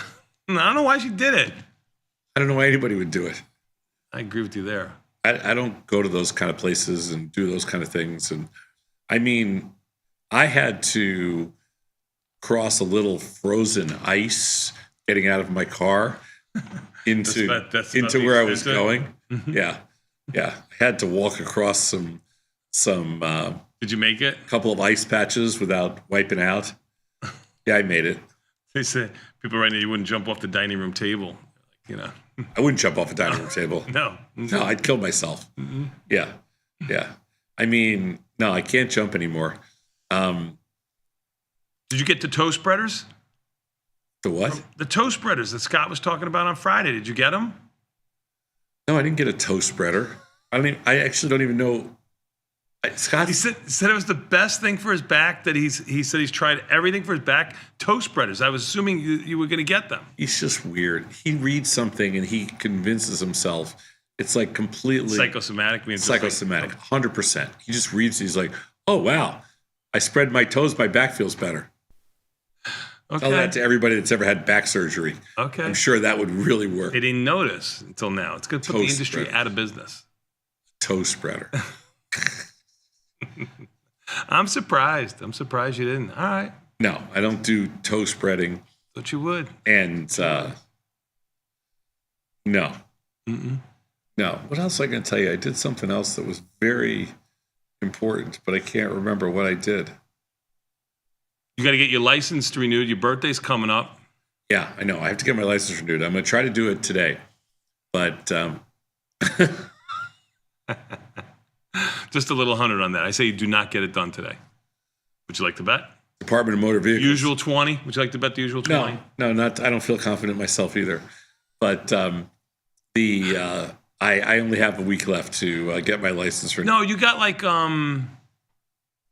Speaker 9: don't know why she did it.
Speaker 8: I don't know why anybody would do it.
Speaker 9: I agree with you there.
Speaker 8: I don't go to those kind of places and do those kind of things. And I mean, I had to cross a little frozen ice getting out of my car into where I was going. Yeah. I had to walk across some.
Speaker 9: Did you make it?
Speaker 8: A couple of ice patches without wiping out. Yeah, I made it.
Speaker 9: They say people right now you wouldn't jump off the dining room table, you know.
Speaker 8: I wouldn't jump off a dining room table.
Speaker 9: No,
Speaker 8: I'd kill myself. Yeah. I mean, no, I can't jump anymore.
Speaker 9: Did you get the toe spreaders?
Speaker 8: The what?
Speaker 9: The toe spreaders that Scott was talking about on Friday. Did you get them?
Speaker 8: No, I didn't get a toe spreader. I actually don't even know. Scott,
Speaker 9: he said it was the best thing for his back. That he said he's tried everything for his back. Toe spreaders. I was assuming you were going to get them.
Speaker 8: He's just weird. He reads something and he convinces himself it's like completely
Speaker 9: psychosomatic.
Speaker 8: Psychosomatic, 100%. He just reads. He's like, oh wow, I spread my toes. My back feels better. Tell that to everybody that's ever had back surgery.
Speaker 9: Okay.
Speaker 8: I'm sure that would really work.
Speaker 9: They didn't notice until now. It's going to put the industry out of business.
Speaker 8: Toe spreader.
Speaker 9: I'm surprised. I'm surprised you didn't. All right.
Speaker 8: No, I don't do toe spreading.
Speaker 9: But you would.
Speaker 8: And no.
Speaker 9: Mm-mm.
Speaker 8: No. What else was I going to tell you? I did something else that was very important, but I can't remember what I did.
Speaker 9: You got to get your license renewed. Your birthday's coming up.
Speaker 8: Yeah, I know. I have to get my license renewed. I'm going to try to do it today. But
Speaker 9: just a little 100 on that. I say you do not get it done today. Would you like to bet?
Speaker 8: Department of Motor Vehicles.
Speaker 9: Usual 20. Would you like to bet the usual 20?
Speaker 8: No, not. I don't feel confident myself either. But I only have a week left to get my license renewed.
Speaker 9: No, you got like I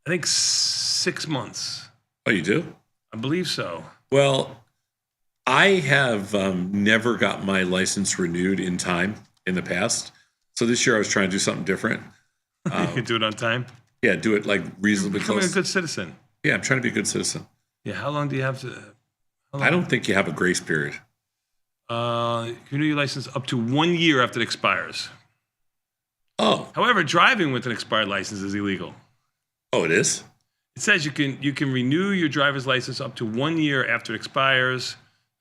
Speaker 9: think 6 months.
Speaker 8: Oh, you do?
Speaker 9: I believe so.
Speaker 8: Well, I have never got my license renewed in time in the past. So this year I was trying to do something different.
Speaker 9: You can do it on time?
Speaker 8: Yeah, do it like reasonably
Speaker 9: Becoming
Speaker 8: close.
Speaker 9: a good citizen.
Speaker 8: Yeah, I'm trying to be a good citizen.
Speaker 9: Yeah, how long do you have to?
Speaker 8: I don't think you have a grace period.
Speaker 9: You renew your license up to 1 year after it expires.
Speaker 8: Oh.
Speaker 9: However, driving with an expired license is illegal.
Speaker 8: Oh, it is?
Speaker 9: It says you can renew your driver's license up to 1 year after it expires.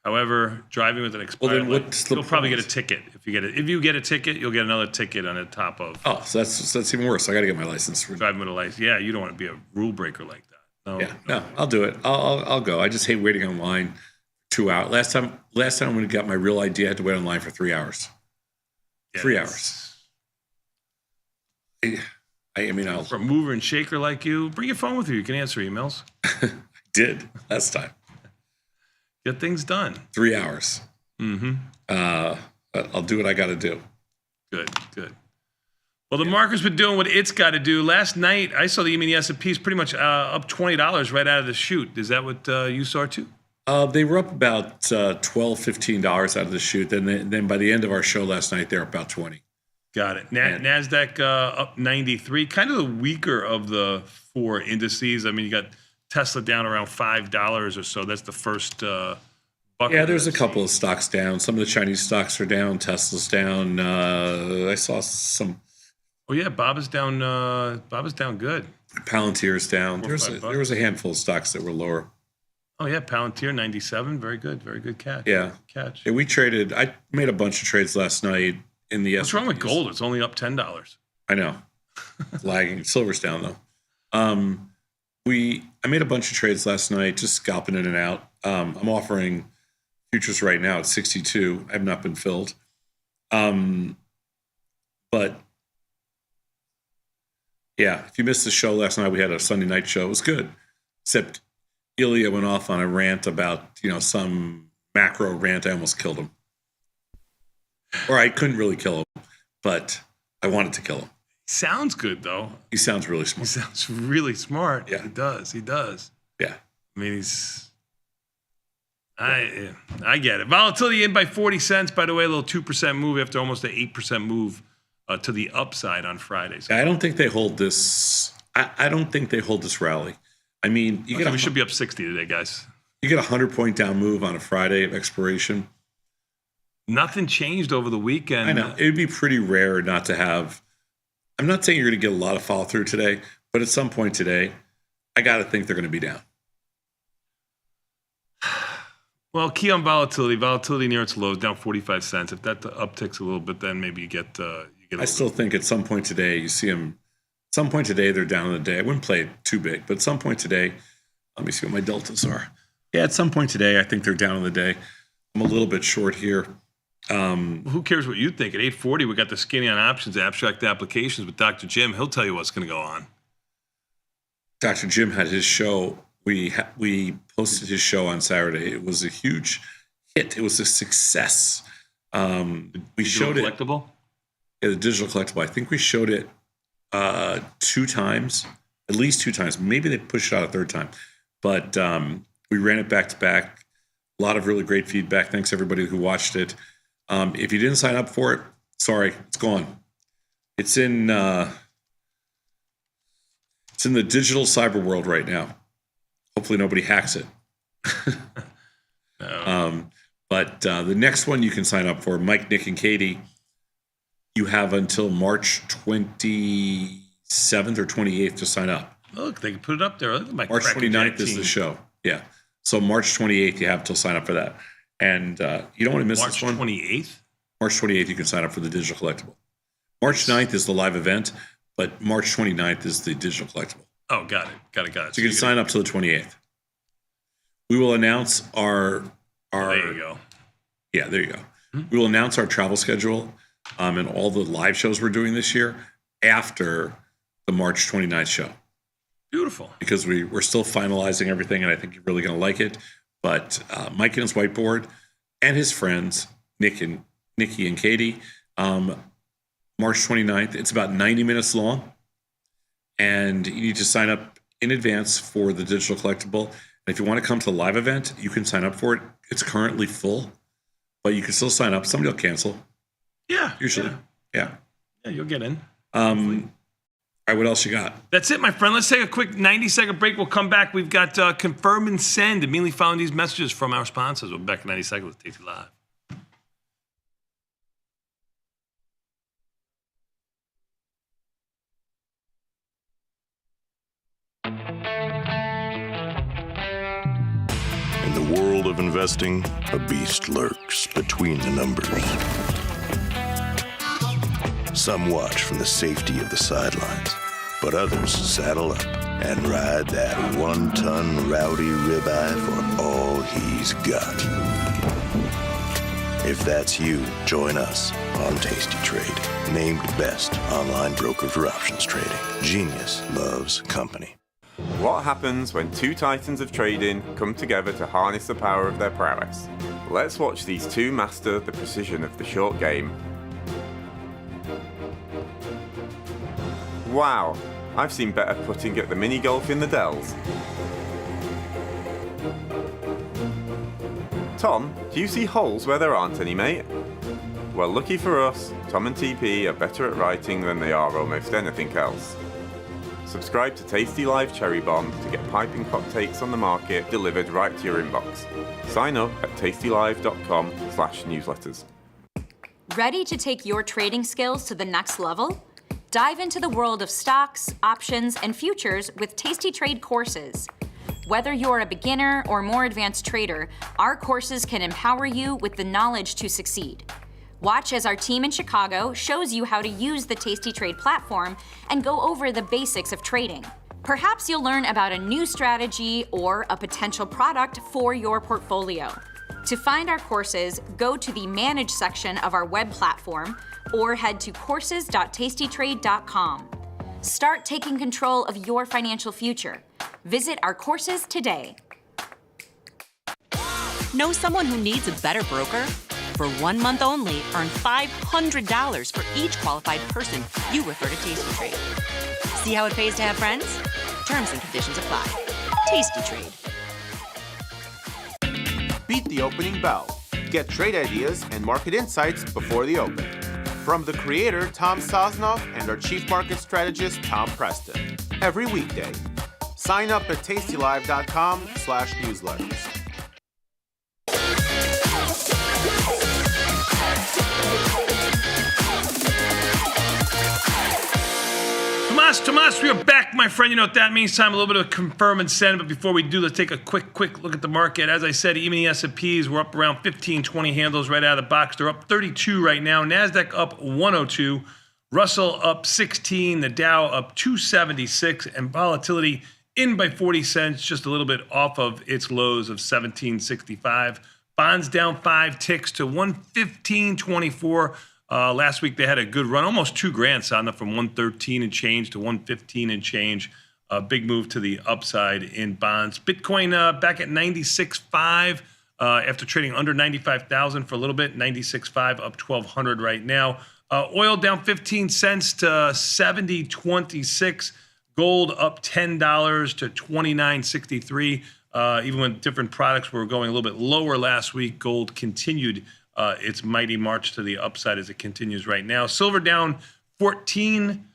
Speaker 9: However, driving with an expired license, you'll probably get a ticket if you get it. If you get a ticket, you'll get another ticket on the top of.
Speaker 8: Oh, so that's even worse. I got to get my license renewed.
Speaker 9: Driving with a license. Yeah, you don't want to be a rule breaker like that. No.
Speaker 8: Yeah, no, I'll do it. I'll go. I just hate waiting online 2 hours. Last time when I got my real ID, I had to wait online for 3 hours.
Speaker 9: Yeah,
Speaker 8: 3 hours. I mean,
Speaker 9: for a mover and shaker like you, bring your phone with you. You can answer emails.
Speaker 8: I did last time.
Speaker 9: Get things done.
Speaker 8: 3 hours.
Speaker 9: Mm-hmm.
Speaker 8: I'll do what I got to do.
Speaker 9: Good. Well, the market's been doing what it's got to do. Last night, I saw the S&P is pretty much up $20 right out of the chute. Is that what you saw too?
Speaker 8: They were up about $12, $15 out of the chute. Then by the end of our show last night, they're about 20.
Speaker 9: Got it. NASDAQ up 93, kind of the weaker of the four indices. I mean, you got Tesla down around $5 or so. That's the first bucket.
Speaker 8: Yeah, there's a couple of stocks down. Some of the Chinese stocks are down. Tesla's down. I saw some.
Speaker 9: Oh yeah, Bob is down. Bob is down good.
Speaker 8: Palantir's down. There was a handful of stocks that were lower.
Speaker 9: Oh yeah, Palantir 97. Very good catch.
Speaker 8: Yeah,
Speaker 9: catch.
Speaker 8: Yeah, we traded. I made a bunch of trades last night in the.
Speaker 9: What's wrong with gold? It's only up $10.
Speaker 8: I know, lagging. Silver's down though. I made a bunch of trades last night, just scalping in and out. I'm offering futures right now at 62. I have not been filled. But yeah, if you missed the show last night, we had a Sunday night show. It was good, except Ilya went off on a rant about some macro rant. I almost killed him, or I couldn't really kill him, but I wanted to kill him.
Speaker 9: Sounds good though.
Speaker 8: He sounds really smart.
Speaker 9: He sounds really smart.
Speaker 8: Yeah,
Speaker 9: he does.
Speaker 8: Yeah.
Speaker 9: I mean, I get it. Volatility in by 40 cents. By the way, a little 2% move after almost an 8% move to the upside on Friday. So
Speaker 8: I don't think they hold this. I don't think they hold this rally. I mean,
Speaker 9: we should be up 60 today, guys.
Speaker 8: You get a 100-point down move on a Friday of expiration.
Speaker 9: Nothing changed over the weekend.
Speaker 8: I know. It would be pretty rare not to have. I'm not saying you're going to get a lot of follow through today, but at some point today, I got to think they're going to be down.
Speaker 9: Well, key on volatility near its lows, down 45 cents. If that upticks a little bit, then maybe you get.
Speaker 8: I still think at some point today, you see them. At some point today, they're down in the day. I wouldn't play it too big, but at some point today, let me see what my deltas are. Yeah, at some point today, I think they're down in the day. I'm a little bit short here.
Speaker 9: Who cares what you think? At 8:40, we got the skinny on options, abstract applications with Dr. Jim. He'll tell you what's going to go on.
Speaker 8: Dr. Jim had his show. We posted his show on Saturday. It was a huge hit. It was a success. We showed it.
Speaker 9: Collectible?
Speaker 8: Yeah, the digital collectible. I think we showed it 2 times, at least 2 times. Maybe they pushed it out a 3rd time, but we ran it back to back. A lot of really great feedback. Thanks everybody who watched it. If you didn't sign up for it, sorry, it's gone. It's in the digital cyber world right now. Hopefully nobody hacks it. But the next one you can sign up for, Mike, Nick, and Katie, you have until March 27th or 28th to sign up.
Speaker 9: Look, they can put it up there. Look at my
Speaker 8: March
Speaker 9: Cracker
Speaker 8: 29th
Speaker 9: Jack
Speaker 8: is
Speaker 9: team.
Speaker 8: the show. Yeah. So March 28th, you have till sign up for that. And you don't want to miss
Speaker 9: March
Speaker 8: this one.
Speaker 9: 28th?
Speaker 8: March 28th, you can sign up for the digital collectible. March 9th is the live event, but March 29th is the digital collectible.
Speaker 9: Oh, got it.
Speaker 8: So you can sign up till the 28th. We will announce our
Speaker 9: there you go.
Speaker 8: Yeah, there you go. We will announce our travel schedule and all the live shows we're doing this year after the March 29th show.
Speaker 9: Beautiful.
Speaker 8: Because we're still finalizing everything, and I think you're really going to like it. But Mike and his whiteboard and his friends, Nikki and Katie, March 29th. It's about 90 minutes long. And you need to sign up in advance for the digital collectible. And if you want to come to the live event, you can sign up for it. It's currently full, but you can still sign up. Somebody will cancel.
Speaker 9: Yeah.
Speaker 8: Usually. Yeah.
Speaker 9: Yeah, you'll get in.
Speaker 8: All right, what else you got?
Speaker 9: That's it, my friend. Let's take a quick 90-second break. We'll come back. We've got confirm and send immediately following these messages from our sponsors. We'll be back in 90 seconds with Tasty Live.
Speaker 11: In the world of investing, a beast lurks between the numbers. Some watch from the safety of the sidelines, but others saddle up and ride that one-ton rowdy ribeye for all he's got. If that's you, join us on Tasty Trade, named best online broker for options trading. Genius loves company.
Speaker 12: What happens when two titans of trading come together to harness the power of their prowess? Let's watch these two master the precision of the short game. Wow, I've seen better putting at the mini golf in the Dells. Tom, do you see holes where there aren't any, mate? Well, lucky for us, Tom and TP are better at writing than they are almost anything else. Subscribe to Tasty Live Cherry Bomb to get piping hot takes on the market delivered right to your inbox. Sign up at tastylive.com/newsletters.
Speaker 13: Ready to take your trading skills to the next level? Dive into the world of stocks, options, and futures with Tasty Trade courses. Whether you're a beginner or more advanced trader, our courses can empower you with the knowledge to succeed. Watch as our team in Chicago shows you how to use the Tasty Trade platform and go over the basics of trading. Perhaps you'll learn about a new strategy or a potential product for your portfolio. To find our courses, go to the Manage section of our web platform or head to courses.tastytrade.com. Start taking control of your financial future. Visit our courses today.
Speaker 3: Know someone who needs a better broker? For 1 month only, earn $500 for each qualified person you refer to Tasty Trade. See how it pays to have friends? Terms and conditions apply. Tasty Trade.
Speaker 14: Beat the opening bell. Get trade ideas and market insights before the open. From the creator, Tom Sosnoff, and our chief market strategist, Tom Preston. Every weekday. Sign up at tastylive.com/newsletters.
Speaker 9: Tomas, we are back, my friend. You know what that means. Time a little bit of confirm and send. But before we do, let's take a quick look at the market. As I said, even the S&Ps were up around 15, 20 handles right out of the box. They're up 32 right now. NASDAQ up 102. Russell up 16. The Dow up 276. And volatility in by 40 cents, just a little bit off of its lows of 1765. Bonds down 5 ticks to 115.24. Last week they had a good run, almost $2,000 on them, from 113 and change to 115 and change. A big move to the upside in bonds. Bitcoin back at 96.5 after trading under 95,000 for a little bit. 96.5 up 1,200 right now. Oil down 15 cents to 70.26. Gold up $10 to 29.63. Even when different products were going a little bit lower last week, gold continued its mighty march to the upside as it continues right now. Silver down 14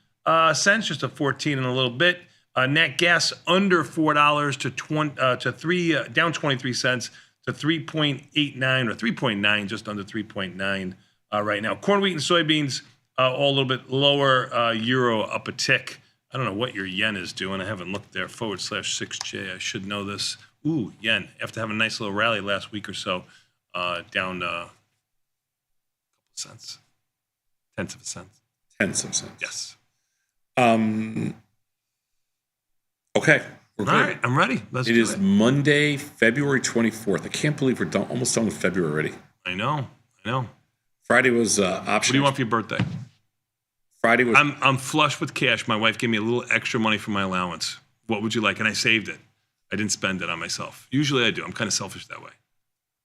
Speaker 9: cents, just a 14 and a little bit. Nat gas under $4 to down 23 cents to 3.89 or 3.9, just under 3.9 right now. Corn, wheat, and soybeans all a little bit lower. Euro up a tick. I don't know what your yen is doing. I haven't looked there. /6J. I should know this. Ooh, yen. After having a nice little rally last week or so, down a couple cents. Tenths of a cent.
Speaker 8: Tenths of cents.
Speaker 9: Yes.
Speaker 8: Okay. We're
Speaker 9: All right, I'm ready. Let's do it.
Speaker 8: It is Monday, February 24th. I can't believe we're almost done with February already.
Speaker 9: I know.
Speaker 8: Friday was option.
Speaker 9: What do you want for your birthday?
Speaker 8: Friday was.
Speaker 9: I'm flush with cash. My wife gave me a little extra money for my allowance. What would you like? And I saved it. I didn't spend it on myself. Usually I do. I'm kind of selfish that way.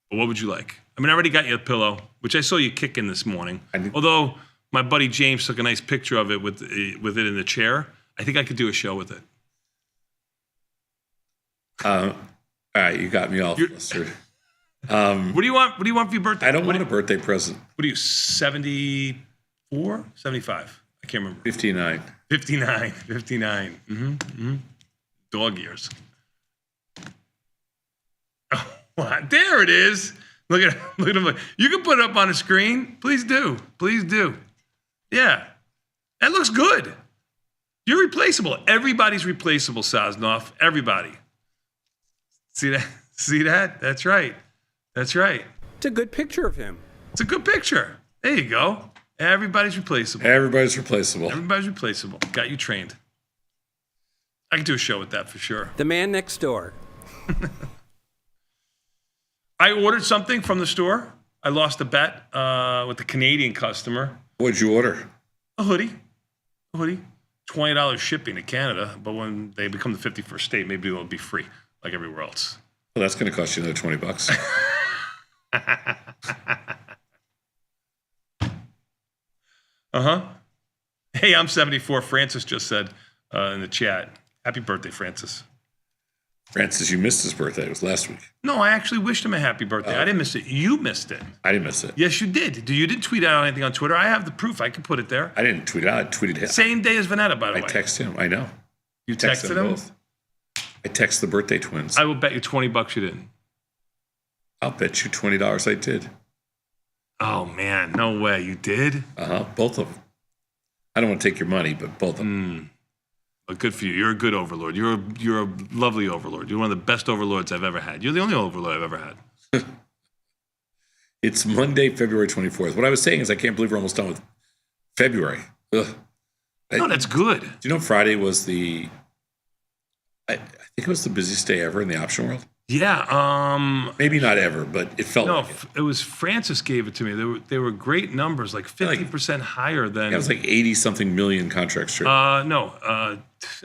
Speaker 9: But what would you like? I mean, I already got you a pillow, which I saw you kicking this morning. Although my buddy James took a nice picture of it with it in the chair. I think I could do a show with it.
Speaker 8: All right, you got me all flustered.
Speaker 9: What do you want? What do you want for your birthday?
Speaker 8: I don't want a birthday present.
Speaker 9: What are you, 74? 75? I can't remember.
Speaker 8: 59.
Speaker 9: 59. Mm-hmm. Dog ears. Oh, what? There it is. Look at him. You can put it up on the screen. Please do. Yeah. That looks good. You're replaceable. Everybody's replaceable, Sosnoff. Everybody. See that? That's right. It's a
Speaker 10: good picture of him.
Speaker 9: It's a good picture. There you go. Everybody's replaceable. Got you trained. I can do a show with that for sure.
Speaker 10: The man next door.
Speaker 9: I ordered something from the store. I lost a bet with a Canadian customer.
Speaker 8: What'd you order?
Speaker 9: A hoodie. $20 shipping to Canada, but when they become the 51st state, maybe it'll be free like everywhere else.
Speaker 8: Well, that's going to cost you another $20.
Speaker 9: Hey, I'm 74. Francis just said in the chat. Happy birthday, Francis.
Speaker 8: Francis, you missed his birthday. It was last week.
Speaker 9: No, I actually wished him a happy birthday. I didn't miss it. You missed it.
Speaker 8: I didn't miss it.
Speaker 9: Yes, you did. You didn't tweet out anything on Twitter. I have the proof. I can put it there.
Speaker 8: I didn't tweet it out. I tweeted him.
Speaker 9: Same day as Vanetta, by the way.
Speaker 8: I texted him. I know.
Speaker 9: You texted him?
Speaker 8: Both. I texted the birthday twins.
Speaker 9: I will bet you $20 you didn't.
Speaker 8: I'll bet you $20 I did.
Speaker 9: Oh, man. No way. You did?
Speaker 8: Both of them. I don't want to take your money, but both of them.
Speaker 9: But good for you. You're a good overlord. You're a lovely overlord. You're one of the best overlords I've ever had. You're the only overlord I've ever had.
Speaker 8: It's Monday, February 24th. What I was saying is I can't believe we're almost done with February. Ugh.
Speaker 9: No, that's good.
Speaker 8: Do you know Friday was I think it was the busiest day ever in the option world?
Speaker 9: Yeah.
Speaker 8: Maybe not ever, but it felt like it.
Speaker 9: It was Francis gave it to me. They were great numbers, like 50% higher than.
Speaker 8: Yeah, it was like 80-something million contracts traded.
Speaker 9: No.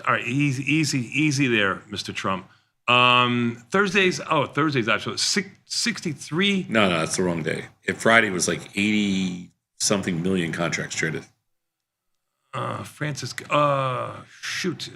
Speaker 9: All right, easy there, Mr. Trump. Thursdays actually 63.
Speaker 8: No, that's the wrong day. Friday was like 80-something million contracts traded.
Speaker 9: Francis, shoot.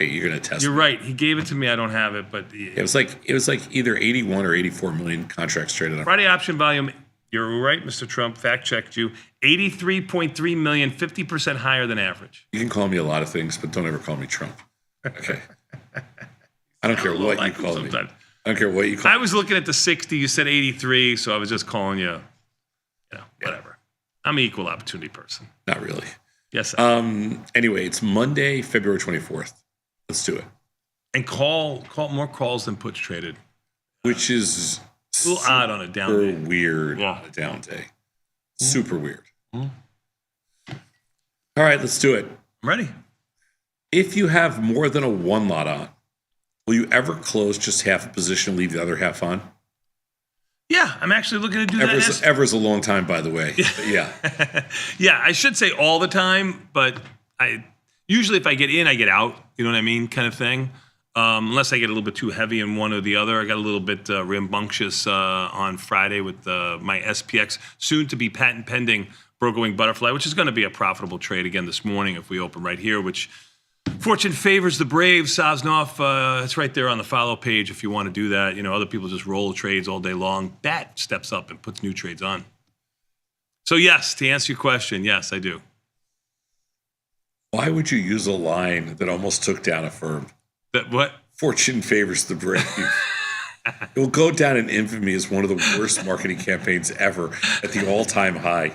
Speaker 8: Okay, you're gonna test.
Speaker 9: You're
Speaker 8: me.
Speaker 9: right. He gave it to me. I don't have it, but
Speaker 8: it was like either 81 or 84 million contracts traded on
Speaker 9: Friday option volume. You're right, Mr. Trump. Fact checked you. 83.3 million, 50% higher than average.
Speaker 8: You can call me a lot of things, but don't ever call me Trump. Okay. I don't care what you call me. I don't care what you call me.
Speaker 9: I was looking at the 60. You said 83, so I was just calling you. Whatever. I'm an equal opportunity person.
Speaker 8: Not really.
Speaker 9: Yes.
Speaker 8: Anyway, it's Monday, February 24th. Let's do it.
Speaker 9: And call more calls than puts traded.
Speaker 8: Which is
Speaker 9: a little odd on a down day.
Speaker 8: Weird on a down day. Super weird. All right, let's do it.
Speaker 9: I'm ready.
Speaker 8: If you have more than a one lot on, will you ever close just half a position and leave the other half on?
Speaker 9: Yeah, I'm actually looking to do that.
Speaker 8: Ever's a long time, by the way. Yeah.
Speaker 9: Yeah, I should say all the time, but usually if I get in, I get out. You know what I mean? Kind of thing. Unless I get a little bit too heavy in one or the other. I got a little bit rambunctious on Friday with my SPX, soon to be patent pending broker wing butterfly, which is going to be a profitable trade again this morning if we open right here, which fortune favors the brave. Sosnoff, it's right there on the follow page if you want to do that. Other people just roll trades all day long. Bat steps up and puts new trades on. So yes, to answer your question, yes, I do.
Speaker 8: Why would you use a line that almost took down a firm?
Speaker 9: That what?
Speaker 8: Fortune favors the brave. It will go down in infamy as one of the worst marketing campaigns ever at the all-time high.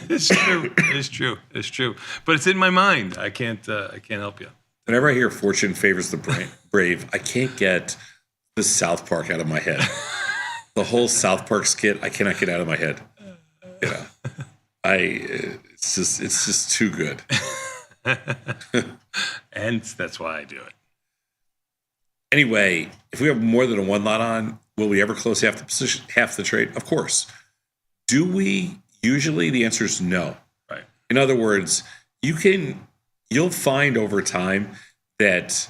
Speaker 9: It's true. It's true. It's true. But it's in my mind. I can't help you.
Speaker 8: Whenever I hear Fortune favors the brave, I can't get the South Park out of my head. The whole South Park skit, I cannot get out of my head. Yeah, it's just too good.
Speaker 9: And that's why I do it.
Speaker 8: Anyway, if we have more than a one lot on, will we ever close half the position, half the trade? Of course. Do we? Usually, the answer is no.
Speaker 9: Right.
Speaker 8: In other words, you'll find over time that,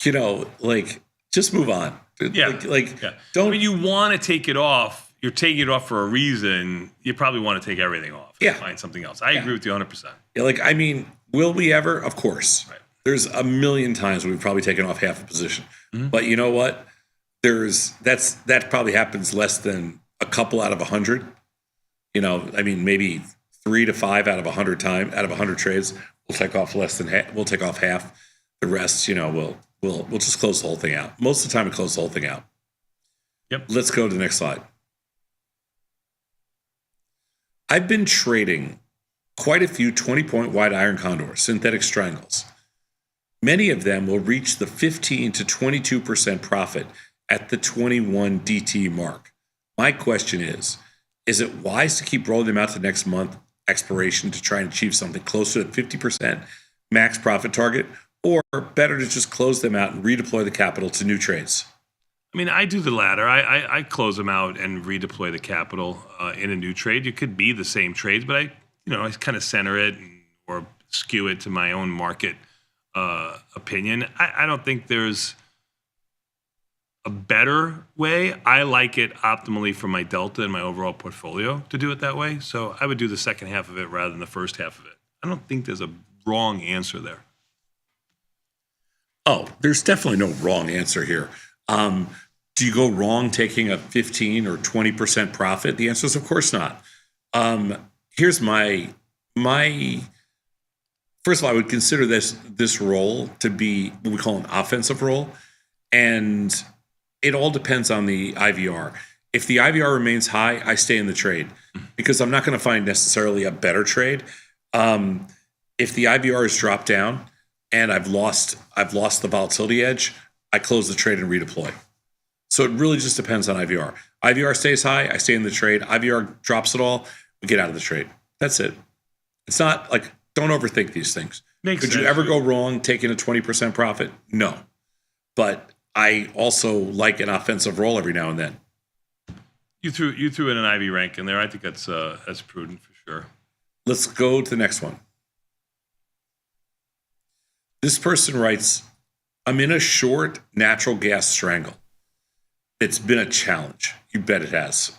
Speaker 8: just move on.
Speaker 9: Yeah.
Speaker 8: Don't.
Speaker 9: When you want to take it off, you're taking it off for a reason. You probably want to take everything off. And find something else. I agree with you 100%.
Speaker 8: Yeah, will we ever? Of course.
Speaker 9: Right.
Speaker 8: There's a million times we've probably taken off half a position.
Speaker 9: Mm-hmm.
Speaker 8: But you know what? That probably happens less than a couple out of 100. Maybe 3 to 5 out of 100 trades, we'll take off less than half. We'll take off half. The rest, we'll just close the whole thing out. Most of the time, we close the whole thing out.
Speaker 9: Yep.
Speaker 8: Let's go to the next slide. I've been trading quite a few 20-point wide iron condors, synthetic strangles. Many of them will reach the 15 to 22% profit at the 21 DT mark. My question is it wise to keep rolling them out to next month expiration to try and achieve something closer to 50% max profit target, or better to just close them out and redeploy the capital to new trades?
Speaker 9: I do the latter. I close them out and redeploy the capital in a new trade. It could be the same trades, but I kind of center it or skew it to my own market opinion. I don't think there's a better way. I like it optimally for my delta and my overall portfolio to do it that way. So I would do the second half of it rather than the first half of it. I don't think there's a wrong answer there.
Speaker 8: Oh, there's definitely no wrong answer here. Do you go wrong taking a 15 or 20% profit? The answer is of course not. Here's my first of all, I would consider this role to be what we call an offensive role, and it all depends on the IVR. If the IVR remains high, I stay in the trade because I'm not going to find necessarily a better trade. If the IVR has dropped down and I've lost the volatility edge, I close the trade and redeploy. So it really just depends on IVR. IVR stays high, I stay in the trade. IVR drops at all, we get out of the trade. That's it. It's not like, don't overthink these things. Could you ever go wrong taking a 20% profit? No. But I also like an offensive roll every now and then.
Speaker 9: You threw in an Ivy rank in there. I think that's prudent for sure.
Speaker 8: Let's go to the next one. This person writes, I'm in a short natural gas strangle. It's been a challenge. You bet it has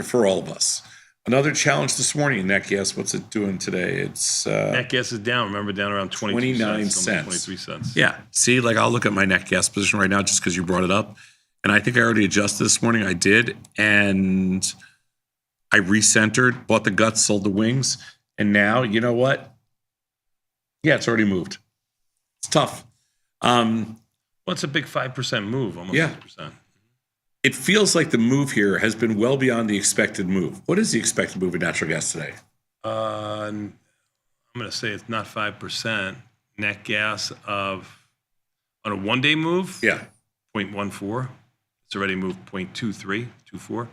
Speaker 8: for all of us. Another challenge this morning in net gas. What's it doing today? It's
Speaker 9: net gas is down. Remember, down around
Speaker 8: 29 cents.
Speaker 9: 23 cents.
Speaker 8: Yeah. See, I'll look at my net gas position right now just because you brought it up. And I think I already adjusted this morning. I did. And I recentered, bought the guts, sold the wings. And now, you know what? Yeah, it's already moved. It's tough.
Speaker 9: Well, it's a big 5% move, almost 6%.
Speaker 8: It feels like the move here has been well beyond the expected move. What is the expected move in natural gas today?
Speaker 9: I'm going to say it's not 5%. Net gas on a one-day move?
Speaker 8: Yeah.
Speaker 9: 0.14. It's already moved 0.23, 24.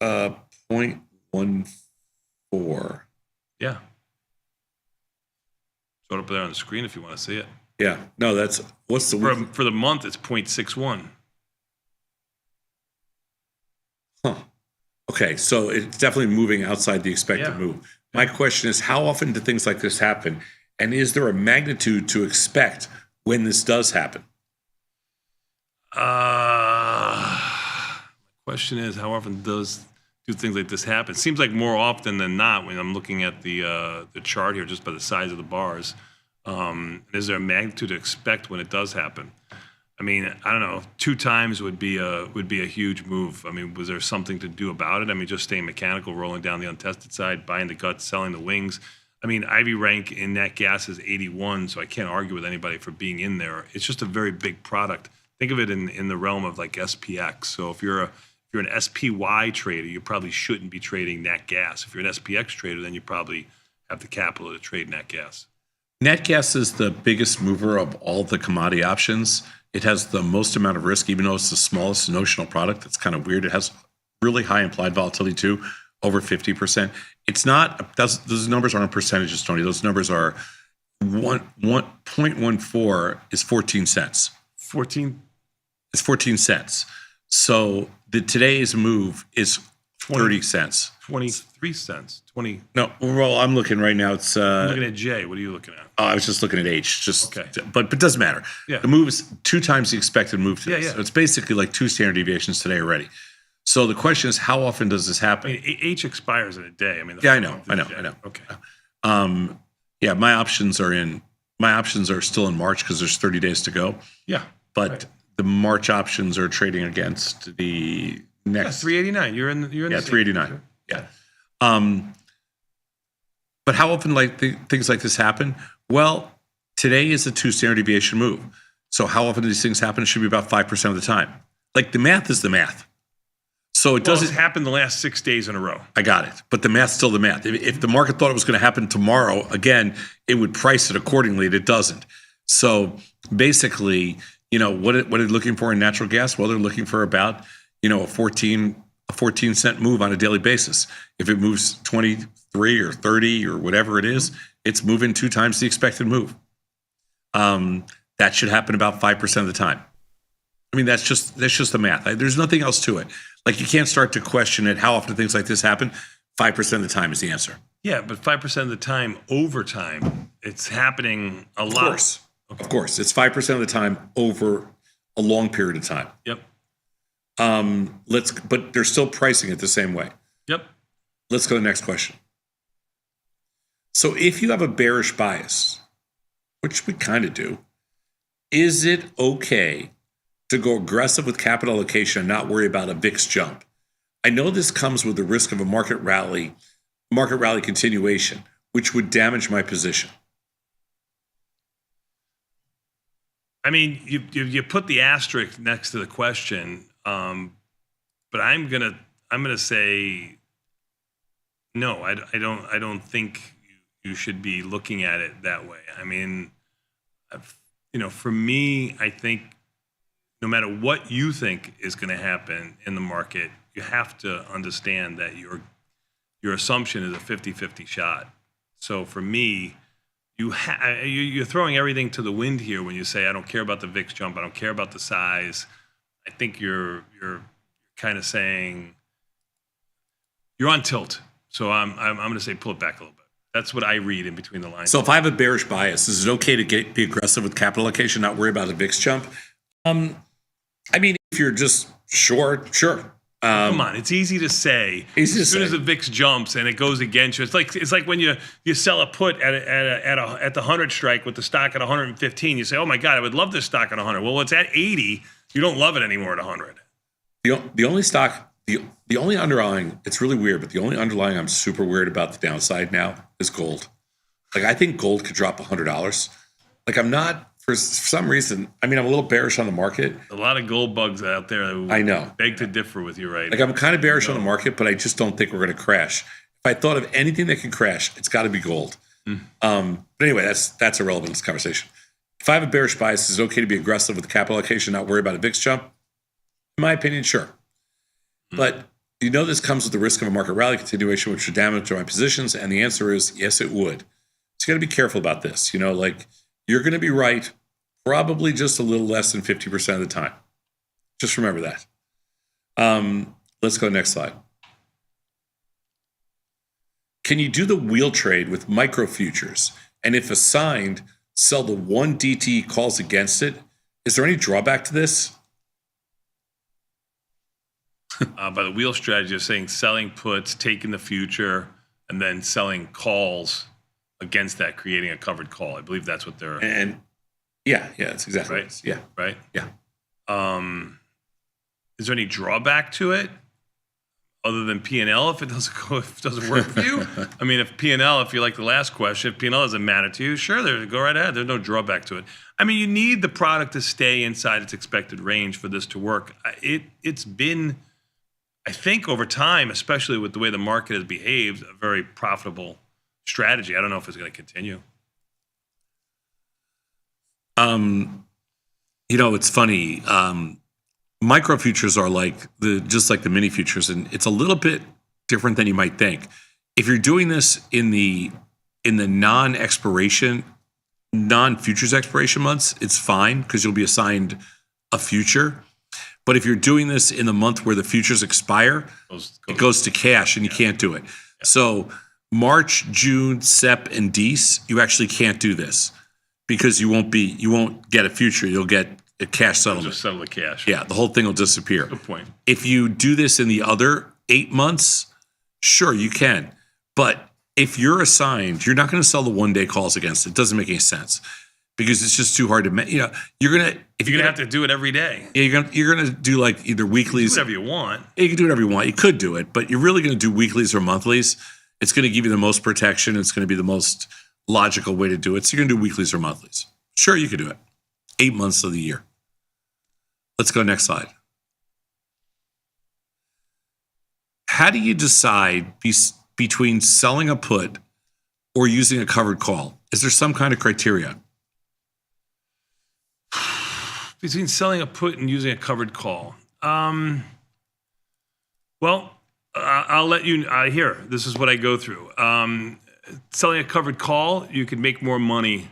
Speaker 8: 0.14.
Speaker 9: Yeah. Show it up there on the screen if you want to see it.
Speaker 8: Yeah. No, what's the
Speaker 9: for the month? It's 0.61.
Speaker 8: Huh. Okay, so it's definitely moving outside the expected move. My question is, how often do things like this happen? And is there a magnitude to expect when this does happen?
Speaker 9: Question is, how often do things like this happen? Seems like more often than not when I'm looking at the chart here, just by the size of the bars. Is there a magnitude to expect when it does happen? I mean, I don't know. 2 times would be a huge move. I mean, was there something to do about it? I mean, just staying mechanical, rolling down the untested side, buying the guts, selling the wings. I mean, Ivy rank in net gas is 81, so I can't argue with anybody for being in there. It's just a very big product. think of it in the realm of like SPX. So if you're an SPY trader, you probably shouldn't be trading nat gas. If you're an SPX trader, then you probably have the capital to trade nat gas.
Speaker 8: Nat gas is the biggest mover of all the commodity options. It has the most amount of risk, even though it's the smallest notional product. That's kind of weird. It has really high implied volatility too, over 50%. It's not, those numbers aren't percentages, Tony. Those numbers are 0.14 is 14 cents.
Speaker 9: 14?
Speaker 8: It's 14 cents. So today's move is 30 cents.
Speaker 9: 23 cents. 20.
Speaker 8: No, well, I'm looking right now. It's
Speaker 9: I'm looking at J. What are you looking at?
Speaker 8: Oh, I was just looking at H.
Speaker 9: Okay.
Speaker 8: But it doesn't matter.
Speaker 9: Yeah.
Speaker 8: The move is 2 times the expected move today.
Speaker 9: Yeah, yeah.
Speaker 8: So it's basically like 2 standard deviations today already. So the question is, how often does this happen?
Speaker 9: I mean, H expires in a day. I mean,
Speaker 8: I know.
Speaker 9: Okay.
Speaker 8: Yeah, my options are still in March because there's 30 days to go.
Speaker 9: Yeah.
Speaker 8: But the March options are trading against the next
Speaker 9: 389. You're in the
Speaker 8: 389. Yeah. But how often things like this happen? Well, today is a 2 standard deviation move. So how often do these things happen? It should be about 5% of the time. Like the math is the math. So it doesn't
Speaker 9: happen the last 6 days in a row.
Speaker 8: I got it. But the math's still the math. If the market thought it was going to happen tomorrow, again, it would price it accordingly, and it doesn't. So basically, what are they looking for in natural gas? Well, they're looking for about, a 14 cent move on a daily basis. If it moves 23 or 30 or whatever it is, it's moving 2 times the expected move. That should happen about 5% of the time. I mean, that's just the math. There's nothing else to it. Like, you can't start to question it. How often things like this happen? 5% of the time is the answer.
Speaker 9: Yeah, but 5% of the time over time, it's happening a lot.
Speaker 8: Of course. Okay. Of course. It's 5% of the time over a long period of time.
Speaker 9: Yep.
Speaker 8: But they're still pricing it the same way.
Speaker 9: Yep.
Speaker 8: Let's go to the next question. So if you have a bearish bias, which we kind of do, is it okay to go aggressive with capital allocation and not worry about a VIX jump? I know this comes with the risk of a market rally continuation, which would damage my position.
Speaker 9: I mean, you put the asterisk next to the question, but I'm gonna say no. I don't think you should be looking at it that way. I mean, for me, I think no matter what you think is going to happen in the market, you have to understand that your assumption is a 50-50 shot. So for me, you're throwing everything to the wind here when you say, I don't care about the VIX jump, I don't care about the size. I think you're kind of saying you're on tilt. So I'm going to say pull it back a little bit. That's what I read in between the lines.
Speaker 8: So if I have a bearish bias, is it okay to be aggressive with capital allocation, not worry about a VIX jump? I mean, if you're just sure.
Speaker 9: Come on, it's easy to say. As soon as the VIX jumps and it goes against you, it's like when you sell a put at the 100 strike with the stock at 115. You say, "Oh my God, I would love this stock at 100." Well, it's at 80. You don't love it anymore at 100.
Speaker 8: The only stock, the only underlying, it's really weird, but the only underlying I'm super worried about the downside now is gold. Like, I think gold could drop $100. Like, I'm not. For some reason, I mean, I'm a little bearish on the market.
Speaker 9: A lot of gold bugs out there.
Speaker 8: I know.
Speaker 9: Beg to differ with you, right?
Speaker 8: Like, I'm kind of bearish on the market, but I just don't think we're going to crash. If I thought of anything that can crash, it's got to be gold. But anyway, that's irrelevant in this conversation. If I have a bearish bias, is it okay to be aggressive with capital allocation, not worry about a VIX jump? In my opinion, sure. But this comes with the risk of a market rally continuation, which would damage my positions. And the answer is yes, it would. So you got to be careful about this. You're going to be right probably just a little less than 50% of the time. Just remember that. Let's go next slide. Can you do the wheel trade with micro futures? And if assigned, sell the 1 DT calls against it? Is there any drawback to this?
Speaker 9: By the wheel strategy, you're saying selling puts, taking the future, and then selling calls against that, creating a covered call. I believe that's what they're.
Speaker 8: And yeah, that's exactly
Speaker 9: right.
Speaker 8: What it is. Yeah,
Speaker 9: right.
Speaker 8: Yeah.
Speaker 9: Is there any drawback to it? other than P&L if it doesn't work for you. I mean, if P&L, if you like the last question, if P&L doesn't matter to you, sure, go right ahead. There's no drawback to it. I mean, you need the product to stay inside its expected range for this to work. It's been, I think, over time, especially with the way the market has behaved, a very profitable strategy. I don't know if it's going to continue.
Speaker 8: It's funny. Micro futures are just like the mini futures, and it's a little bit different than you might think. If you're doing this in the non-futures expiration months, it's fine because you'll be assigned a future. But if you're doing this in the month where the futures expire, it goes to cash, and you can't do it. Yeah. So March, June, Sep, and Dece, you actually can't do this because you won't get a future. You'll get a cash settlement.
Speaker 9: Just settle the cash.
Speaker 8: Yeah, the whole thing will disappear.
Speaker 9: Good point.
Speaker 8: If you do this in the other 8 months, sure, you can. But if you're assigned, you're not going to sell the one-day calls against it. It doesn't make any sense because it's just too hard to. You're gonna
Speaker 9: have to do it every day.
Speaker 8: Yeah, you're gonna do like either weeklies.
Speaker 9: Do whatever you want.
Speaker 8: You can do whatever you want. You could do it, but you're really going to do weeklies or monthlies. It's going to give you the most protection. It's going to be the most logical way to do it. So you're going to do weeklies or monthlies. Sure, you could do it. 8 months of the year. Let's go next slide. How do you decide between selling a put or using a covered call? Is there some kind of criteria?
Speaker 9: Between selling a put and using a covered call. I'll let you here. This is what I go through. Selling a covered call, you could make more money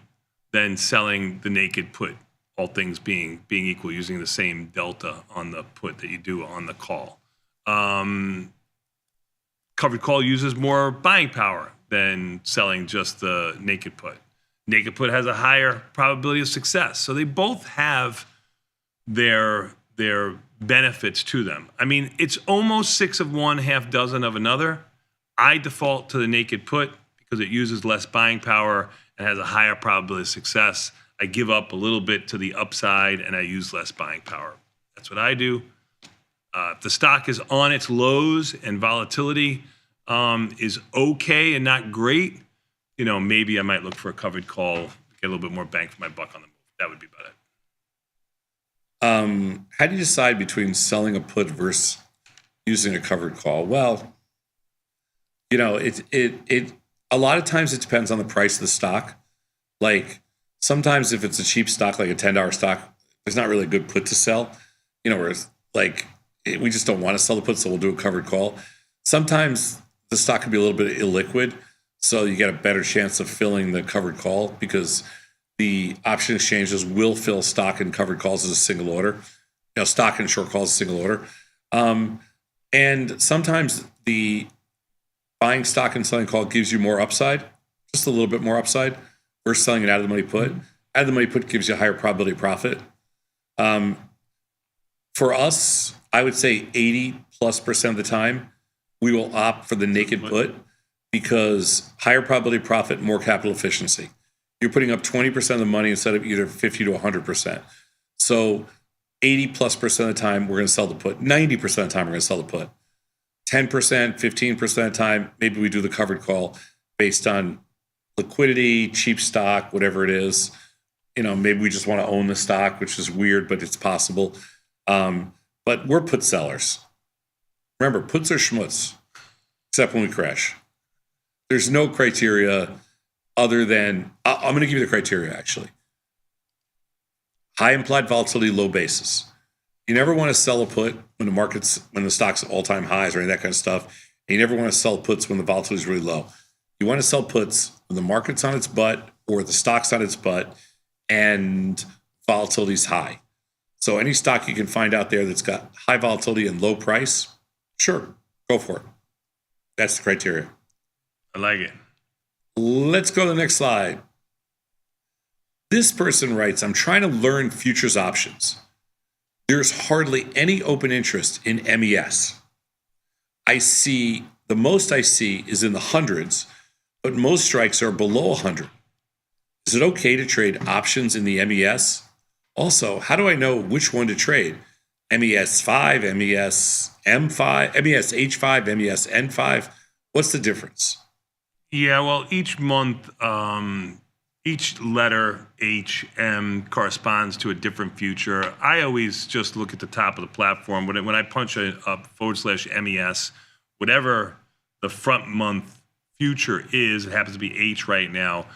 Speaker 9: than selling the naked put, all things being equal, using the same delta on the put that you do on the call. Covered call uses more buying power than selling just the naked put. Naked put has a higher probability of success. So they both have their benefits to them. I mean, it's almost 6 of one, half dozen of another. I default to the naked put because it uses less buying power and has a higher probability of success. I give up a little bit to the upside and I use less buying power. That's what I do. If the stock is on its lows and volatility is okay and not great, maybe I might look for a covered call, get a little bit more bang for my buck on the move. That would be about it.
Speaker 8: How do you decide between selling a put versus using a covered call? Well, it a lot of times it depends on the price of the stock. Like sometimes if it's a cheap stock, like a $10 stock, there's not really a good put to sell. Where it's like we just don't want to sell the put, so we'll do a covered call. Sometimes the stock can be a little bit illiquid, so you get a better chance of filling the covered call because the option exchanges will fill stock and covered calls as a single order. Stock and short calls as a single order. And sometimes the buying stock and selling call gives you more upside, just a little bit more upside, versus selling it out of the money put. Out of the money put gives you a higher probability of profit. For us, I would say 80+% of the time, we will opt for the naked put because higher probability of profit, more capital efficiency. You're putting up 20% of the money instead of either 50 to 100%. So 80+% of the time, we're going to sell the put. 90% of the time, we're going to sell the put. 10%, 15% of the time, maybe we do the covered call based on liquidity, cheap stock, whatever it is. Maybe we just want to own the stock, which is weird, but it's possible. But we're put sellers. Remember, puts are schmutz, except when we crash. There's no criteria other than, I'm going to give you the criteria, actually. High implied volatility, low basis. You never want to sell a put when the stock's at all-time highs or any of that kind of stuff. And you never want to sell puts when the volatility is really low. You want to sell puts when the market's on its butt or the stock's on its butt and volatility is high. So any stock you can find out there that's got high volatility and low price, sure, go for it. That's the criteria.
Speaker 9: I like it.
Speaker 8: Let's go to the next slide. This person writes, I'm trying to learn futures options. There's hardly any open interest in MES. The most I see is in the hundreds, but most strikes are below 100. Is it okay to trade options in the MES? Also, how do I know which one to trade? MES5, MES M5, MES H5, MES N5. What's the difference?
Speaker 9: Yeah, well, each month, each letter H, M corresponds to a different future. I always just look at the top of the platform. When I punch a /MES, whatever the front month future is, it happens to be H right now,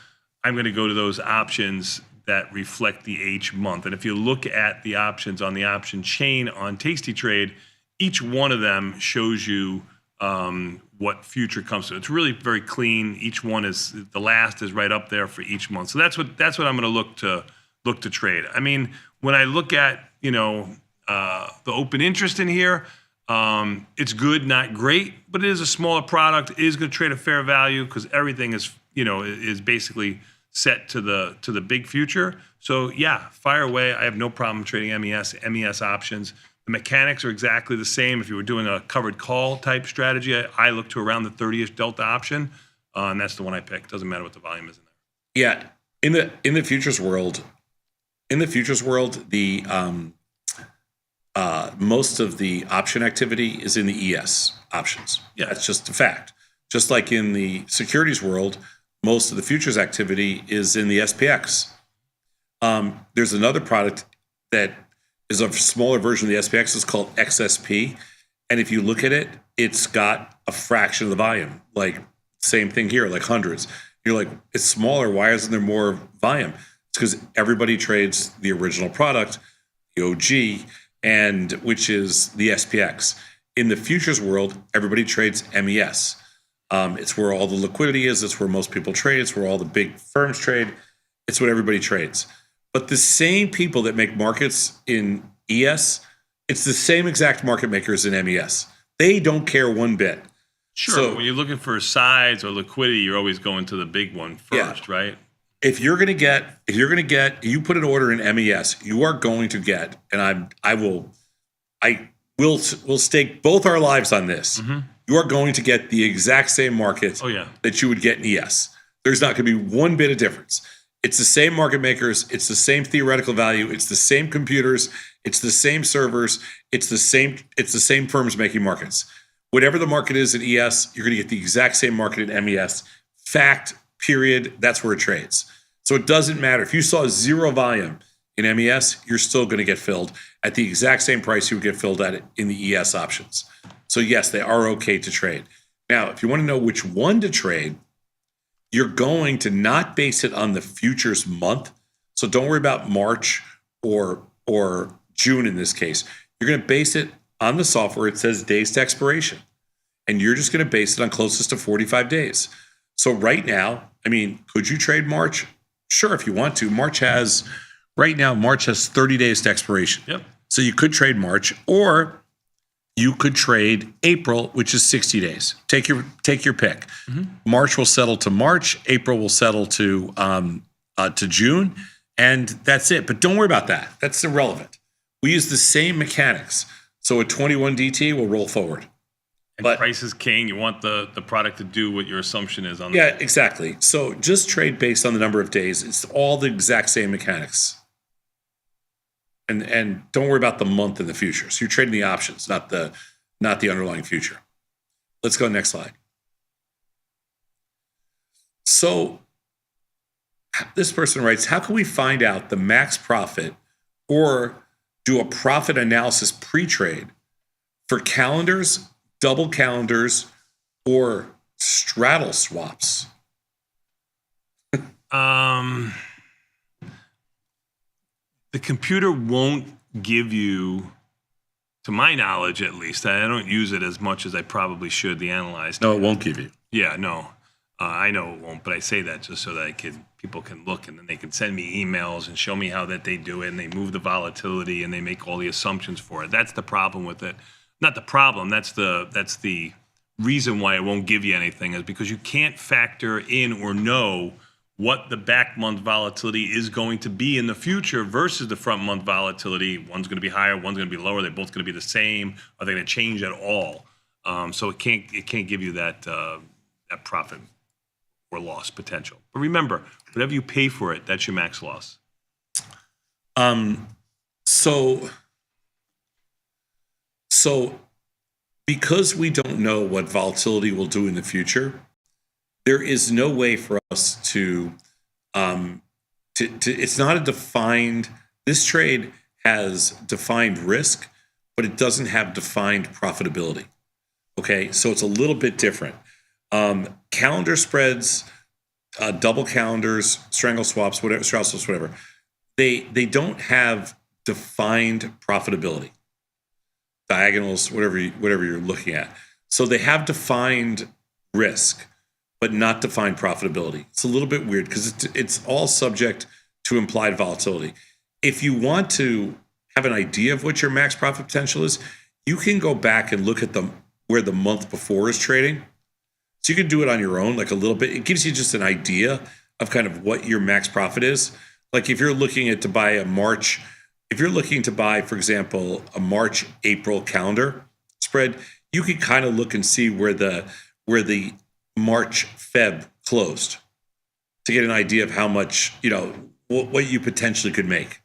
Speaker 9: I'm going to go to those options that reflect the H month. And if you look at the options on the option chain on Tasty Trade, each one of them shows you what future comes to. It's really very clean. Each one is, the last is right up there for each month. So that's what I'm going to look to trade. I mean, when I look at the open interest in here, it's good, not great, but it is a smaller product. It is going to trade a fair value because everything is basically set to the big future. So yeah, fire away. I have no problem trading MES options. The mechanics are exactly the same. If you were doing a covered call type strategy, I look to around the 30-ish delta option, and that's the one I pick. Doesn't matter what the volume is in there.
Speaker 8: Yeah, in the futures world, the most of the option activity is in the ES options.
Speaker 9: Yeah,
Speaker 8: that's just a fact. Just like in the securities world, most of the futures activity is in the SPX. There's another product that is a smaller version of the SPX. It's called XSP. And if you look at it, it's got a fraction of the volume. Like, same thing here, like hundreds. You're like, it's smaller. Why isn't there more volume? It's because everybody trades the original product, the OG, and which is the SPX. In the futures world, everybody trades MES. It's where all the liquidity is. It's where most people trade. It's where all the big firms trade. It's what everybody trades. But the same people that make markets in ES, it's the same exact market makers in MES. They don't care one bit.
Speaker 9: Sure.
Speaker 8: So,
Speaker 9: when you're looking for size or liquidity, you're always going to the big one first, right?
Speaker 8: If you're going to get, you put an order in MES, you are going to get, and we'll stake both our lives on this.
Speaker 9: Mm-hmm.
Speaker 8: You are going to get the exact same markets that you would get in ES. There's not going to be one bit of difference. It's the same market makers. It's the same theoretical value. It's the same computers. It's the same servers. It's the same firms making markets. Whatever the market is in ES, you're going to get the exact same market in MES. Fact, period. That's where it trades. So it doesn't matter. If you saw zero volume in MES, you're still going to get filled at the exact same price you would get filled at it in the ES options. So yes, they are okay to trade. Now, if you want to know which one to trade, you're going to not base it on the futures month. So don't worry about March or June in this case. You're going to base it on the software. It says days to expiration. And you're just going to base it on closest to 45 days. So right now, I mean, could you trade March? Sure, if you want to. March has 30 days to expiration.
Speaker 9: Yep.
Speaker 8: So you could trade March, or you could trade April, which is 60 days. Take your pick.
Speaker 9: Mm-hmm.
Speaker 8: March will settle to March. April will settle to June, and that's it. But don't worry about that. That's irrelevant. We use the same mechanics. So a 21 DT will roll forward.
Speaker 9: And price is king. You want the product to do what your assumption is on the
Speaker 8: Yeah, exactly. So just trade based on the number of days. It's all the exact same mechanics. And don't worry about the month in the future. So you're trading the options, not the underlying future. Let's go next slide. So this person writes, how can we find out the max profit or do a profit analysis pre-trade for calendars, double calendars, or straddle swaps?
Speaker 9: The computer won't give you, to my knowledge at least, I don't use it as much as I probably should, the analyze.
Speaker 8: No, it won't give you.
Speaker 9: Yeah, no. I know it won't, but I say that just so that people can look, and then they can send me emails and show me how that they do it, and they move the volatility and they make all the assumptions for it. That's the problem with it. Not the problem, that's the reason why it won't give you anything, is because you can't factor in or know what the back month volatility is going to be in the future versus the front month volatility. One's going to be higher, one's going to be lower. They're both going to be the same. Are they going to change at all? So it can't give you that profit or loss potential. But remember, whatever you pay for it, that's your max loss.
Speaker 8: So So because we don't know what volatility will do in the future, there is no way for us to it's not a defined, this trade has defined risk, but it doesn't have defined profitability. Okay, so it's a little bit different. Calendar spreads, double calendars, strangle swaps, whatever, straddle swaps, whatever, they don't have defined profitability. Diagonals, whatever you're looking at. So they have defined risk, but not defined profitability. It's a little bit weird because it's all subject to implied volatility. If you want to have an idea of what your max profit potential is, you can go back and look at where the month before is trading. So you can do it on your own, like a little bit. It gives you just an idea of kind of what your max profit is. Like if you're looking at if you're looking to buy, for example, a March-April calendar spread, you can kind of look and see where the March-Feb closed to get an idea of how much, what you potentially could make.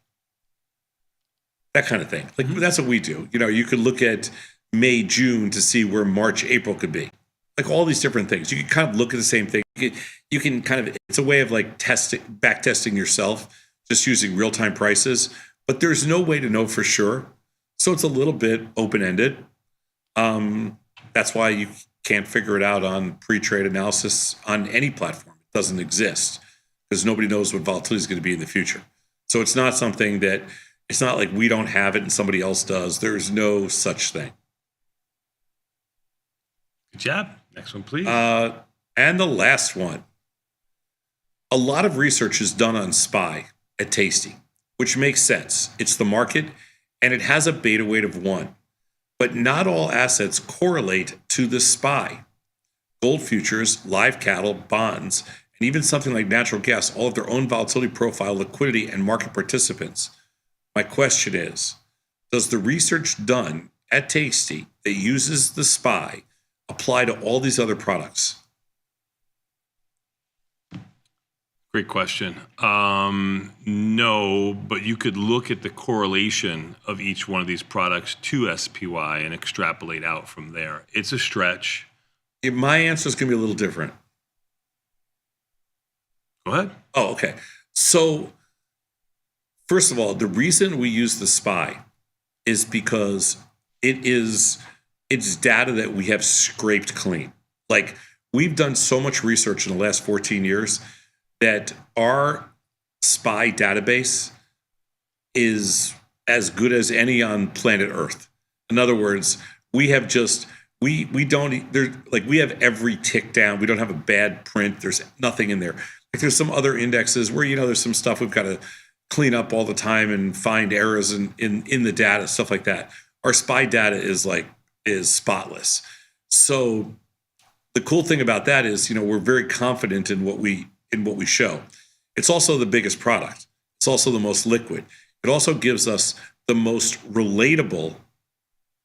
Speaker 8: That kind of thing. Like that's what we do. You could look at May, June to see where March, April could be. Like all these different things. You can kind of look at the same thing. You can kind of, it's a way of like back testing yourself, just using real-time prices. But there's no way to know for sure. So it's a little bit open-ended. That's why you can't figure it out on pre-trade analysis on any platform. It doesn't exist because nobody knows what volatility is going to be in the future. So it's not something that, it's not like we don't have it and somebody else does. There's no such thing.
Speaker 9: Good job. Next one, please.
Speaker 8: And the last one. A lot of research is done on SPY at Tasty, which makes sense. It's the market, and it has a beta weight of 1. But not all assets correlate to the SPY. Gold futures, live cattle, bonds, and even something like natural gas all have their own volatility profile, liquidity, and market participants. My question is, does the research done at Tasty that uses the SPY apply to all these other products?
Speaker 9: Great question. No, but you could look at the correlation of each one of these products to SPY and extrapolate out from there. It's a stretch.
Speaker 8: My answer is going to be a little different.
Speaker 9: Go ahead.
Speaker 8: Oh, okay. So, first of all, the reason we use the SPY is because it's data that we have scraped clean. Like, we've done so much research in the last 14 years that our SPY database is as good as any on planet Earth. In other words, we have just, we have every tick down. We don't have a bad print. There's nothing in there. Like there's some other indexes where, there's some stuff we've got to clean up all the time and find errors in the data, stuff like that. Our SPY data is spotless. So the cool thing about that is, we're very confident in what we show. It's also the biggest product. It's also the most liquid. It also gives us the most relatable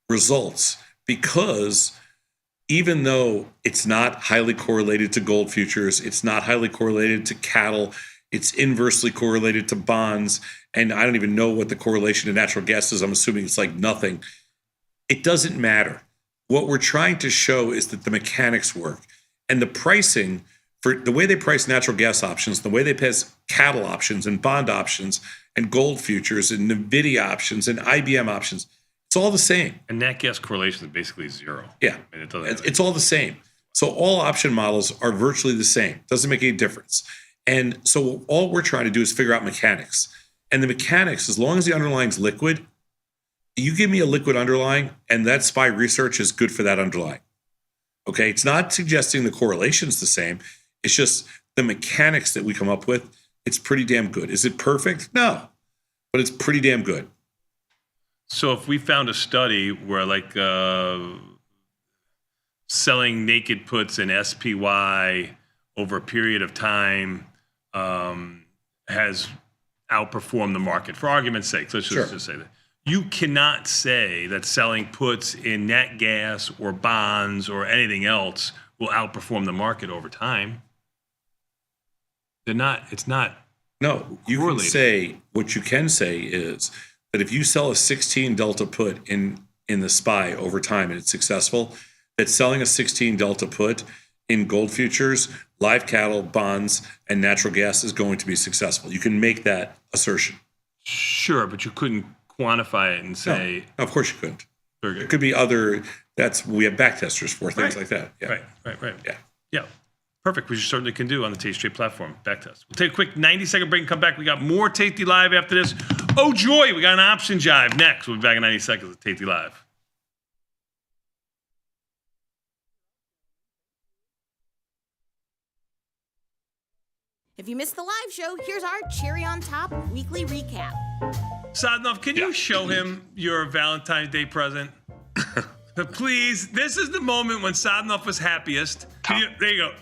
Speaker 8: results because even though it's not highly correlated to gold futures, it's not highly correlated to cattle, it's inversely correlated to bonds, and I don't even know what the correlation to natural gas is. I'm assuming it's like nothing. It doesn't matter. What we're trying to show is that the mechanics work. And the pricing, for the way they price natural gas options, the way they price cattle options and bond options and gold futures and NVIDIA options and IBM options, it's all the same.
Speaker 9: And nat gas correlation is basically zero.
Speaker 8: Yeah,
Speaker 9: I mean,
Speaker 8: it's all the same. So all option models are virtually the same. Doesn't make any difference. And so all we're trying to do is figure out mechanics. And the mechanics, as long as the underlying's liquid, you give me a liquid underlying, and that SPY research is good for that underlying. Okay, it's not suggesting the correlation's the same. It's just the mechanics that we come up with. It's pretty damn good. Is it perfect? No, but it's pretty damn good.
Speaker 9: So if we found a study where selling naked puts in SPY over a period of time has outperformed the market, for argument's sake, let's just say that. You cannot say that selling puts in nat gas or bonds or anything else will outperform the market over time. It's not.
Speaker 8: No, you can say, what you can say is that if you sell a 16 delta put in in the SPY over time and it's successful, that selling a 16 delta put in gold futures, live cattle, bonds, and natural gas is going to be successful. You can make that assertion.
Speaker 9: Sure, but you couldn't quantify it and say.
Speaker 8: No, of course you couldn't.
Speaker 9: Very good.
Speaker 8: It could be other. We have backtesters for things like that. Yeah.
Speaker 9: Right.
Speaker 8: Yeah.
Speaker 9: Yeah. Perfect, which you certainly can do on the Tasty Trade platform. Backtest. We'll take a quick 90-second break and come back. We got more Tasty Live after this. Oh, joy, we got an option jive next. We'll be back in 90 seconds with Tasty Live.
Speaker 15: If you missed the live show, here's our cherry on top weekly recap.
Speaker 9: Sadnov, can you show him your Valentine's Day present? Please, this is the moment when Sadnov was happiest. There you go.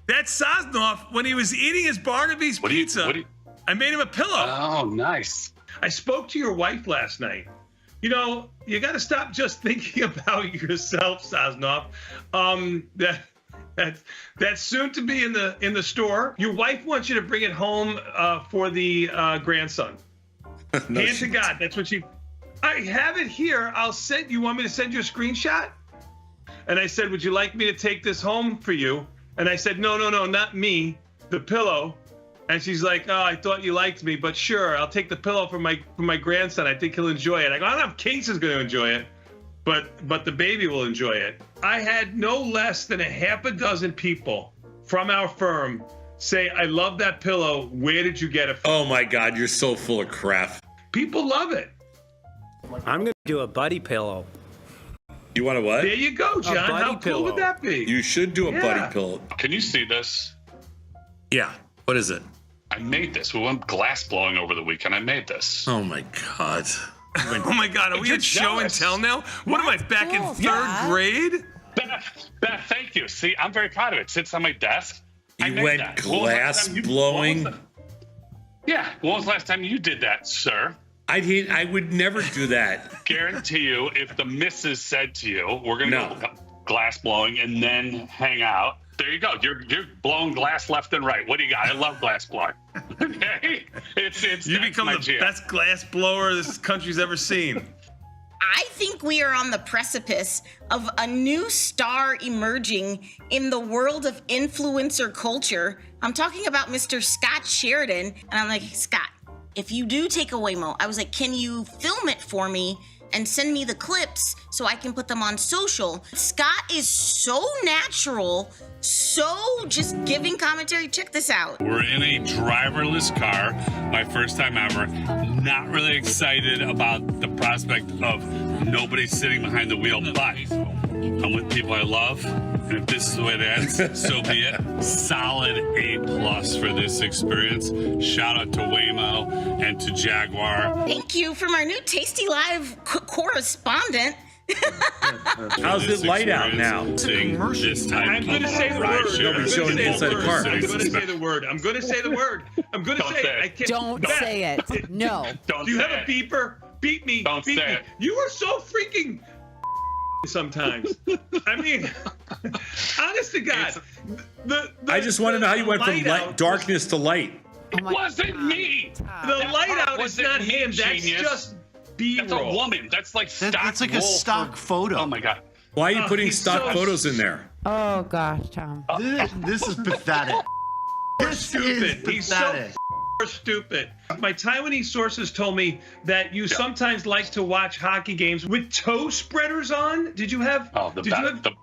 Speaker 9: That's Sadnov when he was eating his Barnaby's pizza. I made him a pillow.
Speaker 6: Oh, nice.
Speaker 9: I spoke to your wife last night. You know, you got to stop just thinking about yourself, Sadnov. That's soon to be in the store. Your wife wants you to bring it home for the grandson. Hand to God, that's what she. I have it here. I'll send. You want me to send you a screenshot? And I said, would you like me to take this home for you? And I said, no, not me, the pillow. And she's like, oh, I thought you liked me, but sure, I'll take the pillow for my grandson. I think he'll enjoy it. I go, I don't know if Case is going to enjoy it, but the baby will enjoy it. I had no less than a half a dozen people from our firm say, I love that pillow. Where did you get it from?
Speaker 8: Oh my God, you're so full of crap.
Speaker 9: People love it.
Speaker 16: I'm going to do a buddy pillow.
Speaker 8: You want a what?
Speaker 9: There you go, John. How cool would that be?
Speaker 8: You should do a buddy pillow.
Speaker 6: Can you see this?
Speaker 8: Yeah. What is it?
Speaker 6: I made this. We went glass blowing over the weekend. I made this.
Speaker 8: Oh my God.
Speaker 9: Oh my God. Are we at show and tell now? What am I, back in third grade?
Speaker 6: Beth, thank you. See, I'm very proud of it. It sits on my desk.
Speaker 8: You went glass blowing?
Speaker 6: Yeah. When was the last time you did that, sir?
Speaker 8: I would never do that.
Speaker 6: Guarantee you, if the missus said to you, we're going to go glass blowing and then hang out. There you go. You're blowing glass left and right. What do you got? I love glass blowing. Okay?
Speaker 9: You become the best glass blower this country's ever seen.
Speaker 15: I think we are on the precipice of a new star emerging in the world of influencer culture. I'm talking about Mr. Scott Sheridan. And I'm like, Scott, if you do take a Waymo, I was like, can you film it for me and send me the clips so I can put them on social? Scott is so natural, so just giving commentary. Check this out.
Speaker 17: We're in a driverless car, my first time ever. Not really excited about the prospect of nobody sitting behind the wheel, but I'm with people I love. And if this is the way it ends, so be it. Solid A+ for this experience. Shout out to Waymo and to Jaguar.
Speaker 15: Thank you from our new Tasty Live correspondent.
Speaker 8: How's it light out now?
Speaker 17: This type
Speaker 9: I'm going to say the word.
Speaker 8: Nobody's showing the inside of the car.
Speaker 9: I'm going to say the word. I'm going to say the word. I'm going to say it. I can't.
Speaker 18: Don't say it. No.
Speaker 9: Do you have a beeper? Beat me.
Speaker 6: Don't
Speaker 9: beat
Speaker 6: say
Speaker 9: me.
Speaker 6: it.
Speaker 9: You are so freaking sometimes. I mean, honest to God.
Speaker 8: I just want to know how you went from darkness to light.
Speaker 6: It wasn't me.
Speaker 9: The light out is not him. That's just B-roll.
Speaker 6: That's a woman. That's like stock.
Speaker 19: That's like a stock photo.
Speaker 6: Oh my God.
Speaker 8: Why are you putting stock photos in there?
Speaker 18: Oh gosh, Tom.
Speaker 19: This is pathetic. This is
Speaker 9: He's so
Speaker 19: pathetic.
Speaker 9: stupid. My Taiwanese sources told me that you sometimes like to watch hockey games with toe spreaders on. Did you have?
Speaker 6: Oh, the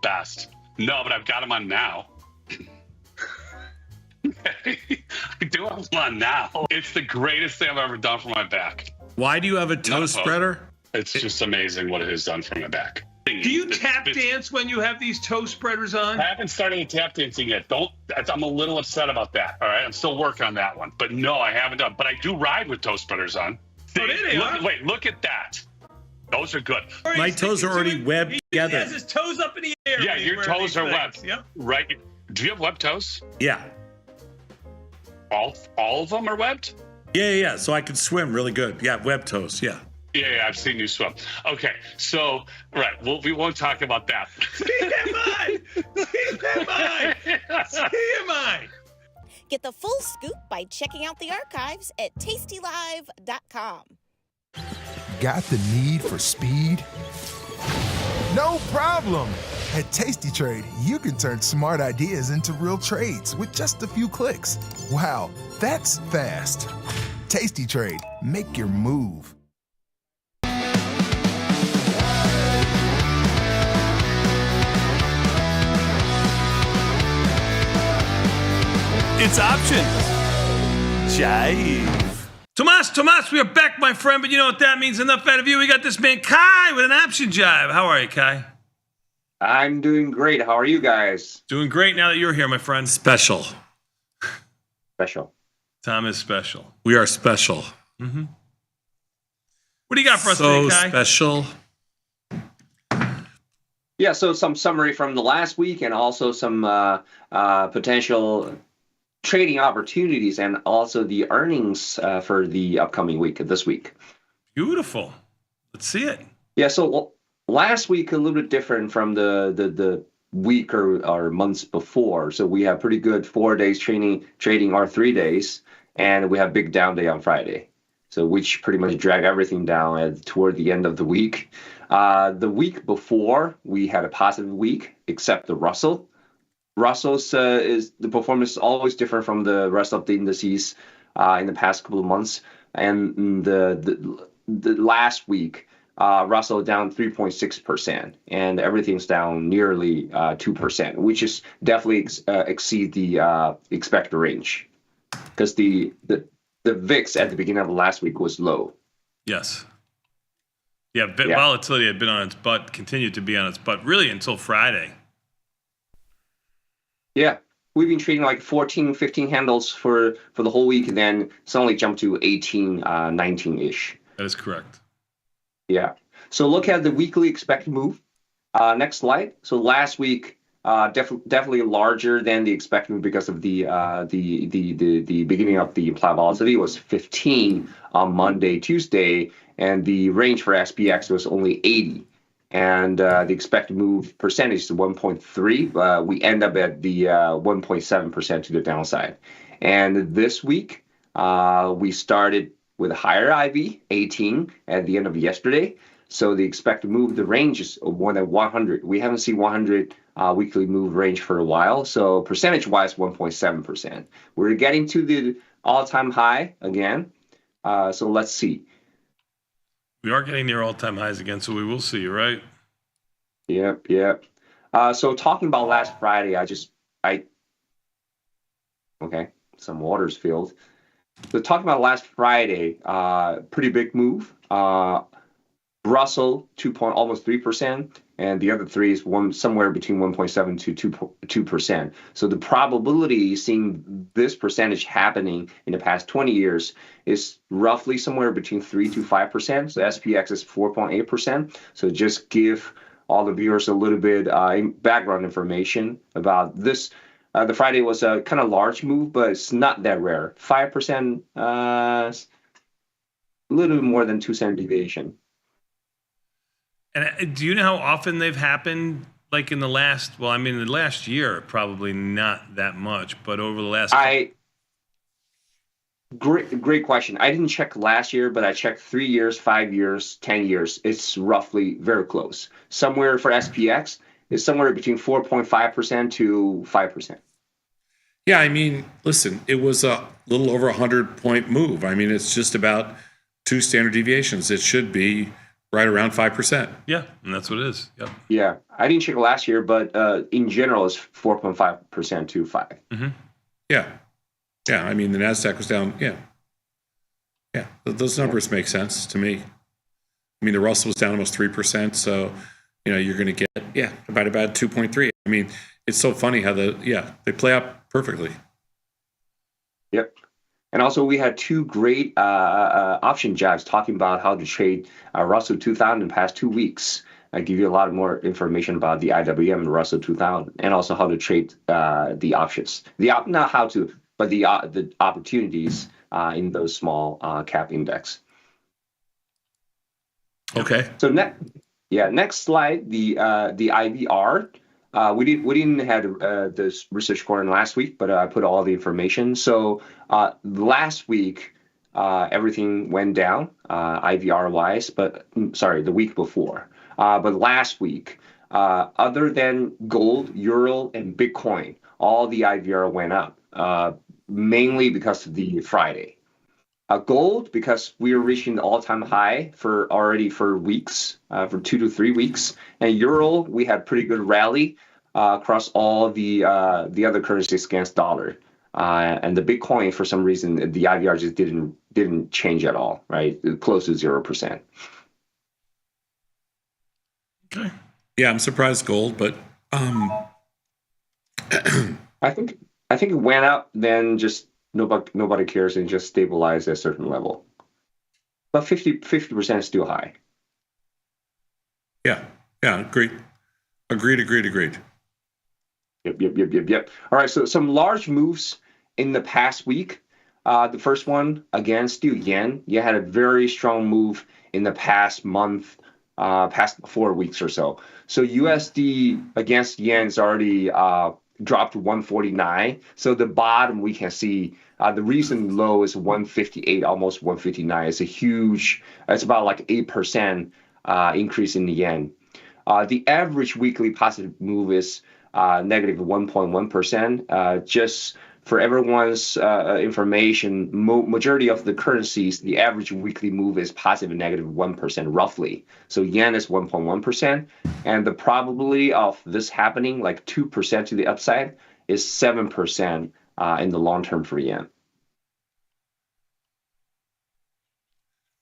Speaker 6: best. No, but I've got them on now. I do have them on now. It's the greatest thing I've ever done for my back.
Speaker 8: Why do you have a toe spreader?
Speaker 6: It's just amazing what it has done for my back.
Speaker 9: Do you tap dance when you have these toe spreaders on?
Speaker 6: I haven't started tap dancing yet. I'm a little upset about that. All right, I'm still working on that one. But no, I haven't done. But I do ride with toe spreaders on.
Speaker 9: Oh, there they are.
Speaker 6: Wait, look at that. Those are good.
Speaker 8: My toes are already webbed together.
Speaker 9: He has his toes up in the air.
Speaker 6: Yeah, your toes are webbed.
Speaker 9: Yep.
Speaker 6: Right. Do you have webbed toes?
Speaker 8: Yeah.
Speaker 6: All of them are webbed?
Speaker 8: Yeah. So I can swim really good. Yeah, webbed toes. Yeah.
Speaker 6: Yeah, I've seen you swim. Okay, so, right, we won't talk about that.
Speaker 9: TMI!
Speaker 15: Get the full scoop by checking out the archives at tastylive.com.
Speaker 20: Got the need for speed? No problem. At Tasty Trade, you can turn smart ideas into real trades with just a few clicks. Wow, that's fast. Tasty Trade, make your move.
Speaker 21: It's options. Jive.
Speaker 9: Tomas, we are back, my friend, but you know what that means. Enough out of you. We got this man, Kai, with an option jive. How are you, Kai?
Speaker 22: I'm doing great. How are you guys?
Speaker 9: Doing great now that you're here, my friend.
Speaker 8: Special.
Speaker 22: Special.
Speaker 9: Tom is special.
Speaker 8: We are special.
Speaker 9: Mm-hmm. What do you got for us
Speaker 8: so
Speaker 9: today, Kai?
Speaker 8: Special.
Speaker 22: Yeah, so some summary from the last week and also some potential trading opportunities and also the earnings for the upcoming week, this week.
Speaker 9: Beautiful. Let's see it.
Speaker 22: Yeah, so last week a little bit different from the week or months before. So we have pretty good 4 days trading or 3 days, and we have big down day on Friday. So which pretty much drag everything down toward the end of the week. The week before, we had a positive week, except the Russell. Russell's the performance is always different from the rest of the indices in the past couple of months. And the last week, Russell down 3.6%, and everything's down nearly 2%, which is definitely exceed the expected range, because the VIX at the beginning of last week was low.
Speaker 9: Yes. Yeah, volatility had been on its butt, continued to be on its butt, really until Friday.
Speaker 22: Yeah, we've been trading like 14, 15 handles for the whole week, and then suddenly jumped to 18, 19-ish.
Speaker 9: That is correct.
Speaker 22: Yeah. So look at the weekly expected move. Next slide. So last week, definitely larger than the expected move because of the beginning of the implied volatility was 15 on Monday, Tuesday, and the range for SPX was only 80. And the expected move percentage is 1.3. We end up at the 1.7% to the downside. And this week, we started with a higher IV, 18, at the end of yesterday. So the expected move, the range is more than 100. We haven't seen 100 weekly move range for a while. So percentage-wise, 1.7%. We're getting to the all-time high again. So let's see.
Speaker 9: We are getting near all-time highs again, so we will see, right?
Speaker 22: Yep. So talking about last Friday, okay, some water's filled. So talking about last Friday, pretty big move. Russell, almost 3%, and the other three is somewhere between 1.7 to 2%. So the probability seeing this percentage happening in the past 20 years is roughly somewhere between 3 to 5%. So SPX is 4.8%. So just give all the viewers a little bit background information about this. The Friday was a kind of large move, but it's not that rare. 5%, a little bit more than 2 standard deviation.
Speaker 9: And do you know how often they've happened? Like in the last, in the last year, probably not that much, but over the last.
Speaker 22: Great question. I didn't check last year, but I checked 3 years, 5 years, 10 years. It's roughly very close. Somewhere for SPX, it's somewhere between 4.5% to 5%.
Speaker 8: Yeah, listen, it was a little over 100-point move. It's just about 2 standard deviations. It should be right around 5%.
Speaker 9: Yeah, and that's what it is. Yep.
Speaker 22: Yeah, I didn't check last year, but in general, it's 4.5% to 5%.
Speaker 9: Mm-hmm.
Speaker 8: Yeah. The NASDAQ was down. Yeah. Those numbers make sense to me. The Russell was down almost 3%. So, you're going to get, about 2.3. It's so funny how they play out perfectly.
Speaker 22: Yep. And also, we had 2 great option jobs talking about how to trade Russell 2000 in the past 2 weeks. I give you a lot more information about the IWM and Russell 2000, and also how to trade the options. Not how to, but the opportunities in those small cap index.
Speaker 8: Okay.
Speaker 22: So next slide, the IVR. We didn't have this research corner last week, but I put all the information. So last week, everything went down IVR wise, but the week before. But last week, other than gold, euro, and Bitcoin, all the IVR went up, mainly because of the Friday. Gold, because we are reaching the all-time high for weeks, for 2 to 3 weeks. And euro, we had pretty good rally across all the other currencies against dollar. And the Bitcoin, for some reason, the IVR just didn't change at all, right? Close to 0%.
Speaker 8: Okay. Yeah, I'm surprised gold, but
Speaker 22: I think it went up, then just nobody cares and just stabilized at a certain level. But 50% is still high.
Speaker 8: Yeah, agreed.
Speaker 22: Yep. All right, so some large moves in the past week. The first one, again, still yen. You had a very strong move in the past month, past 4 weeks or so. So USD against yen is already dropped to 149. So the bottom we can see, the recent low is 158, almost 159. It's about like 8% increase in the yen. The average weekly positive move is negative 1.1%. Just for everyone's information, majority of the currencies, the average weekly move is positive and negative 1% roughly. So yen is 1.1%, and the probability of this happening, like 2% to the upside, is 7% in the long term for yen.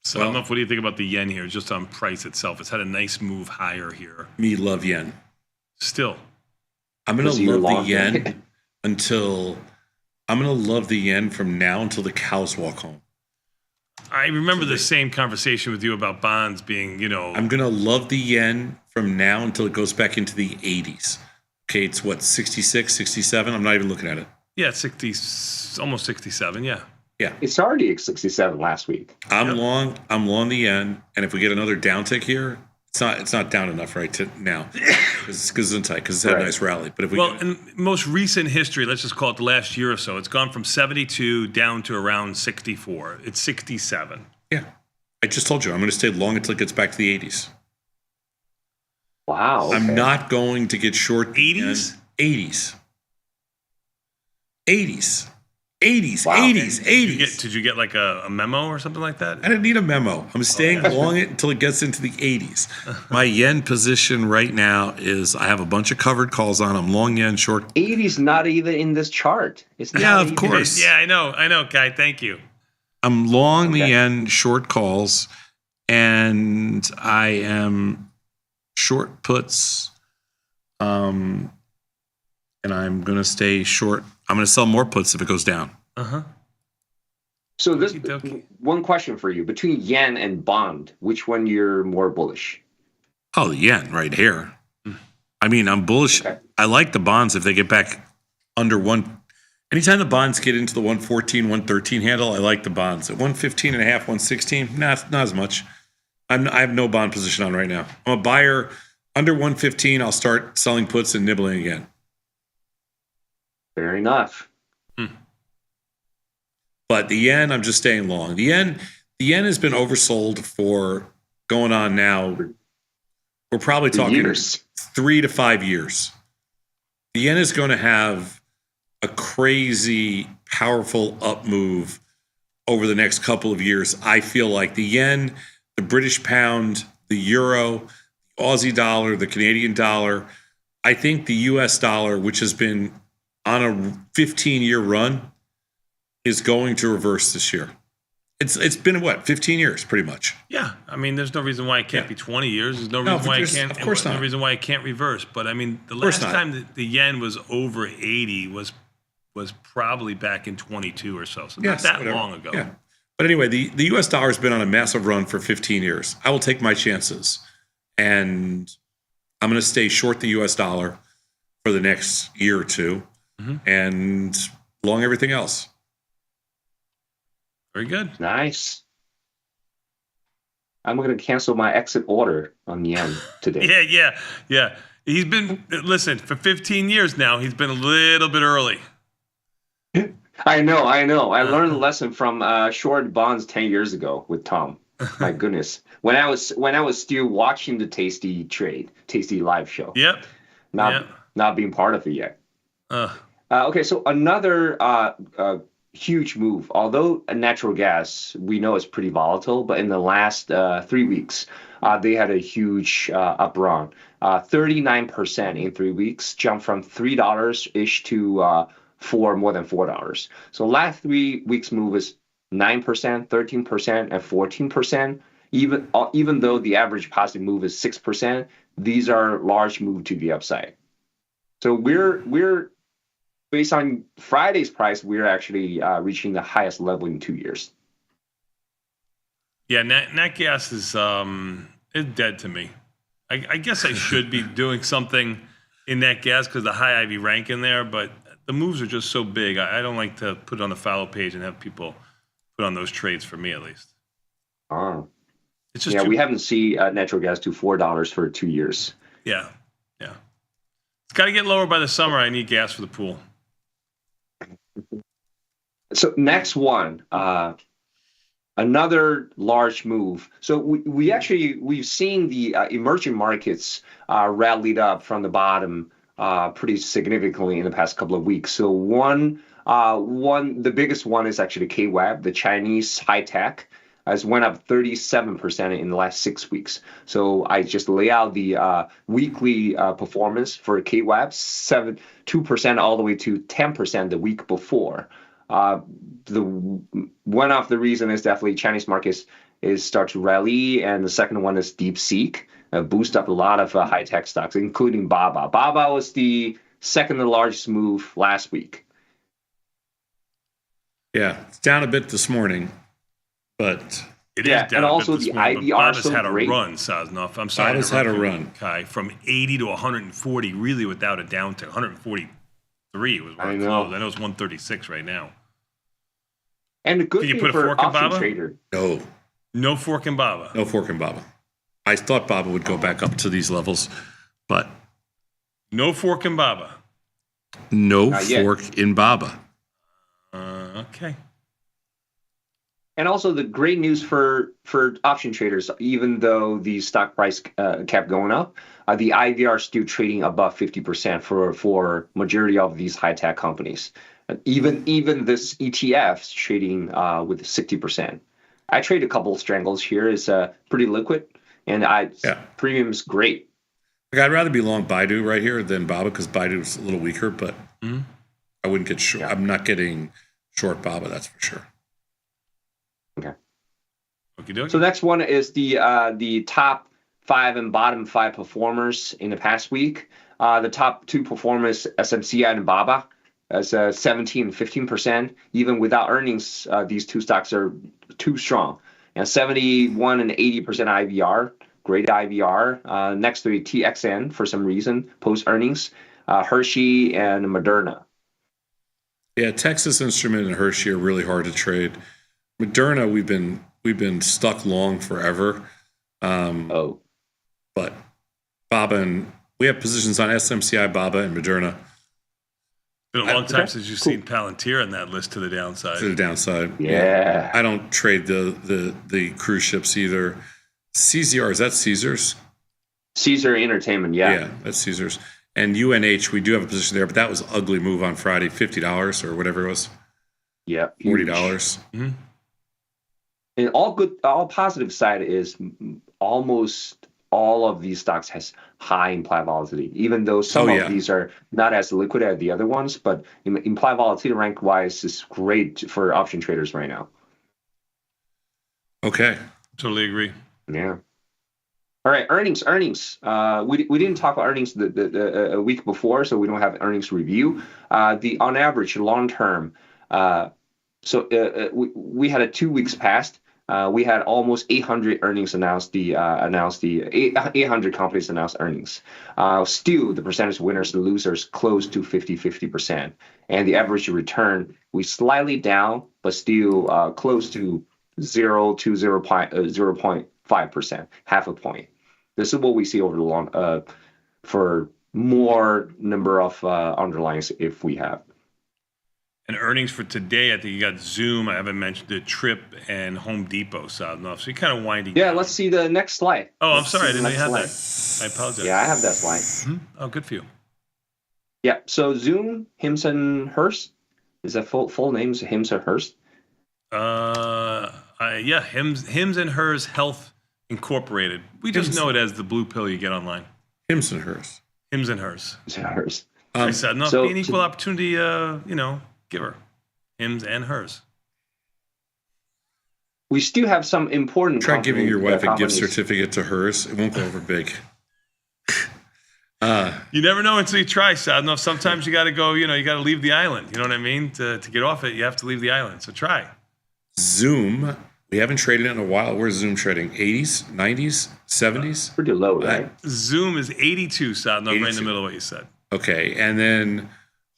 Speaker 9: So, what do you think about the yen here, just on price itself? It's had a nice move higher here.
Speaker 8: Me love yen.
Speaker 9: Still.
Speaker 8: I'm going to love the yen I'm going to love the yen from now until the cows walk home.
Speaker 9: I remember the same conversation with you about bonds being,
Speaker 8: I'm going to love the yen from now until it goes back into the 80s. Okay, it's what, 66, 67? I'm not even looking at it.
Speaker 9: Yeah, 60, almost 67, yeah.
Speaker 8: Yeah.
Speaker 22: It's already at 67 last week.
Speaker 8: I'm long the yen, and if we get another downtick here, it's not down enough now because it's in tight, because it's had a nice rally. But if we
Speaker 9: in most recent history, let's just call it the last year or so, it's gone from 72 down to around 64. It's 67.
Speaker 8: Yeah, I just told you I'm going to stay long until it gets back to the 80s.
Speaker 22: Wow. Okay.
Speaker 8: I'm not going to get short
Speaker 9: 80s.
Speaker 8: 80s. 80s. 80s,
Speaker 22: wow.
Speaker 8: 80s.
Speaker 9: Did you get like a memo or something like that?
Speaker 8: I didn't need a memo. I'm staying long it until it gets into the 80s. My yen position right now is I have a bunch of covered calls on. I'm long yen, short.
Speaker 22: 80's not even in this chart. It's not
Speaker 8: of course.
Speaker 9: Yeah, I know, Guy. Thank you.
Speaker 8: I'm long the yen, short calls, and I am short puts. And I'm going to stay short. I'm going to sell more puts if it goes down.
Speaker 22: So this one question for you: between yen and bond, which one you're more bullish?
Speaker 8: Oh, the yen right here. I mean, I'm bullish. Okay. I like the bonds if they get back under one. Anytime the bonds get into the 114, 113 handle, I like the bonds. At 115 and a half, 116, not as much. I have no bond position on right now. I'm a buyer. Under 115, I'll start selling puts and nibbling again.
Speaker 22: Fair enough.
Speaker 8: But the yen, I'm just staying long. The yen has been oversold for going on now. We're probably talking years. 3 to 5 years. The yen is going to have a crazy, powerful up move over the next couple of years. I feel like the yen, the British pound, the euro, the Aussie dollar, the Canadian dollar. I think the US dollar, which has been on a 15-year run, is going to reverse this year. It's been 15 years pretty much.
Speaker 9: Yeah, I mean, there's no reason why it can't be 20 years. There's no reason why it can't.
Speaker 8: Of course not.
Speaker 9: No reason why it can't reverse. But I mean, the last time the yen was over 80 was probably back in 22 or so. So not that long ago.
Speaker 8: Yeah. But anyway, the US dollar has been on a massive run for 15 years. I will take my chances, and I'm going to stay short the US dollar for the next year or two. And long everything else.
Speaker 9: Very good.
Speaker 22: Nice. I'm going to cancel my exit order on yen today.
Speaker 9: Yeah. He's been, listen, for 15 years now, he's been a little bit early.
Speaker 22: I know. I learned the lesson from short bonds 10 years ago with Tom. My goodness. When I was still watching the Tasty Live show.
Speaker 9: Yep.
Speaker 22: Not being part of it yet.
Speaker 9: Uh,
Speaker 22: Okay, so another huge move. Although natural gas we know is pretty volatile, but in the last 3 weeks, they had a huge up run. 39% in 3 weeks, jumped from $3 ish to more than $4. So last 3 weeks move is 9%, 13%, and 14%. Even though the average positive move is 6%, these are large move to the upside. So we're based on Friday's price, we're actually reaching the highest level in 2 years.
Speaker 9: Yeah, nat gas is dead to me. I guess I should be doing something in nat gas because the high IV rank in there, but the moves are just so big. I don't like to put it on the fallow page and have people put on those trades, for me at least.
Speaker 22: Oh.
Speaker 9: It's just
Speaker 22: we haven't seen natural gas to $4 for 2 years.
Speaker 9: Yeah. It's got to get lower by the summer. I need gas for the pool.
Speaker 22: So next one, another large move. So we've seen the emerging markets rallied up from the bottom pretty significantly in the past couple of weeks. So the biggest one is actually KWAB, the Chinese high tech, has went up 37% in the last 6 weeks. So I just lay out the weekly performance for KWAB, 2% all the way to 10% the week before. One of the reason is definitely Chinese markets is start to rally, and the second one is DeepSeek, boost up a lot of high tech stocks, including Baba. Baba was the second largest move last week.
Speaker 8: Yeah, it's down a bit this morning, but
Speaker 9: it is down
Speaker 22: and
Speaker 9: a
Speaker 22: also
Speaker 9: bit this
Speaker 22: the
Speaker 9: morning,
Speaker 22: IBR
Speaker 9: Baba's
Speaker 22: so
Speaker 9: had a
Speaker 22: great.
Speaker 9: run, Sosnoff. I'm sorry.
Speaker 8: Baba's had a run,
Speaker 9: Kai, from 80 to 140, really without a downturn. 143 was where it closed. I know it's 136 right now.
Speaker 22: And the good
Speaker 9: Can you
Speaker 22: thing
Speaker 9: put a
Speaker 22: for
Speaker 9: fork in
Speaker 22: option
Speaker 9: Baba?
Speaker 22: trader.
Speaker 8: No
Speaker 9: fork in Baba.
Speaker 8: No fork in Baba. I thought Baba would go back up to these levels, but
Speaker 9: no fork in Baba.
Speaker 8: No
Speaker 22: Not yet.
Speaker 8: fork in Baba.
Speaker 9: Okay.
Speaker 22: And also the great news for option traders, even though the stock price kept going up, the IVR is still trading above 50% for majority of these high tech companies. Even this ETF is trading with 60%. I trade a couple of strangles here. It's pretty liquid, and premium's great.
Speaker 8: Like, I'd rather be long Baidu right here than Baba because Baidu's a little weaker, but I wouldn't get short. I'm not getting short Baba, that's for sure.
Speaker 22: Okay.
Speaker 9: Okey-dokey.
Speaker 22: So next one is the top 5 and bottom 5 performers in the past week. The top 2 performers, SMCI and Baba, as 17 and 15%. Even without earnings, these two stocks are too strong. And 71 and 80% IVR, great IVR. Next to TXN for some reason, post earnings, Hershey and Moderna.
Speaker 8: Yeah, Texas Instrument and Hershey are really hard to trade. Moderna, we've been stuck long forever. But Baba and we have positions on SMCI, Baba, and Moderna.
Speaker 9: Been a long time since you've seen Palantir on that list to the downside.
Speaker 8: To the downside.
Speaker 22: Yeah.
Speaker 8: I don't trade the cruise ships either. CZR, is that Caesars?
Speaker 22: Caesar Entertainment,
Speaker 8: Yeah, that's Caesars. And UNH, we do have a position there, but that was an ugly move on Friday, $50 or whatever it was.
Speaker 22: Yeah.
Speaker 8: $40.
Speaker 22: Mm-hmm. And all positive side is almost all of these stocks has high implied volatility, even though some of these are not as liquid as the other ones, but implied volatility rank wise is great for option traders right now.
Speaker 8: Okay.
Speaker 9: Totally agree.
Speaker 22: Yeah. All right, earnings. We didn't talk about earnings a week before, so we don't have earnings review. On average, long term. We had 2 weeks past. We had almost 800 earnings announced. 800 companies announced earnings. Still, the percentage of winners and losers close to 50%, and the average return we slightly down, but still close to 0.5%, half a point. This is what we see over the long for more number of underlines if we have.
Speaker 9: And earnings for today, I think you got Zoom. I haven't mentioned the Trip and Home Depot, so you're kind of winding down.
Speaker 22: Let's see the next slide.
Speaker 9: Oh, I'm sorry. I didn't know you had that. I apologize.
Speaker 22: Yeah, I have that slide.
Speaker 9: Oh, good for you.
Speaker 22: Yeah, so Zoom, Hims and Hers. Is that full names, Hims and Hers?
Speaker 9: Yeah, Hims and Hers Health Incorporated. We just know it as the blue pill you get online.
Speaker 8: Hims and Hers.
Speaker 9: Hims and Hers.
Speaker 22: Hers.
Speaker 9: I said, no, be an equal opportunity, giver. Hims and Hers.
Speaker 22: We still have some important.
Speaker 8: Try giving your wife a gift certificate to Hers. It won't go over big.
Speaker 9: You never know until you try, Sadnov. Sometimes you got to go, you got to leave the island. You know what I mean? To get off it, you have to leave the island. So try.
Speaker 8: Zoom. We haven't traded it in a while. Where's Zoom trading? 80s, 90s, 70s?
Speaker 22: Pretty low, right?
Speaker 9: Zoom is 82, Sadnov, right in the middle of what you said.
Speaker 8: Okay. And then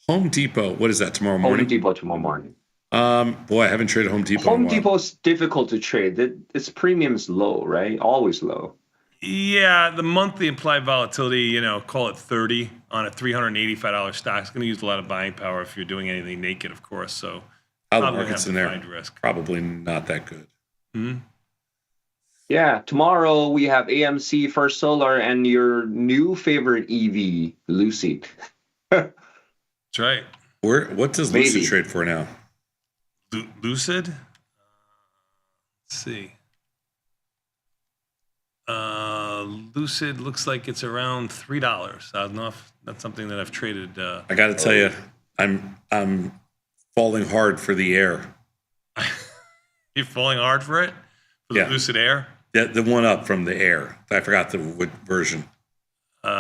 Speaker 8: Home Depot. What is that, tomorrow morning?
Speaker 22: Home Depot tomorrow morning.
Speaker 8: Boy, I haven't traded Home Depot in a
Speaker 22: Home
Speaker 8: while.
Speaker 22: Depot's difficult to trade. Its premium is low, right? Always low.
Speaker 9: Yeah, the monthly implied volatility, call it 30 on a $385 stock. It's going to use a lot of buying power if you're doing anything naked, of course. So
Speaker 8: how the market's in there?
Speaker 9: Risk.
Speaker 8: Probably not that good.
Speaker 9: Mm-hmm.
Speaker 22: Yeah, tomorrow we have AMC, First Solar, and your new favorite EV, Lucid.
Speaker 9: That's right.
Speaker 8: What does Lucid trade for now?
Speaker 9: Lucid? Let's see. Lucid looks like it's around $3. I don't know if that's something that I've traded.
Speaker 8: I got to tell you, I'm falling hard for the Air.
Speaker 9: You're falling hard for it? For the Lucid Air?
Speaker 8: Yeah, the one up from the Air. I forgot what version.
Speaker 22: They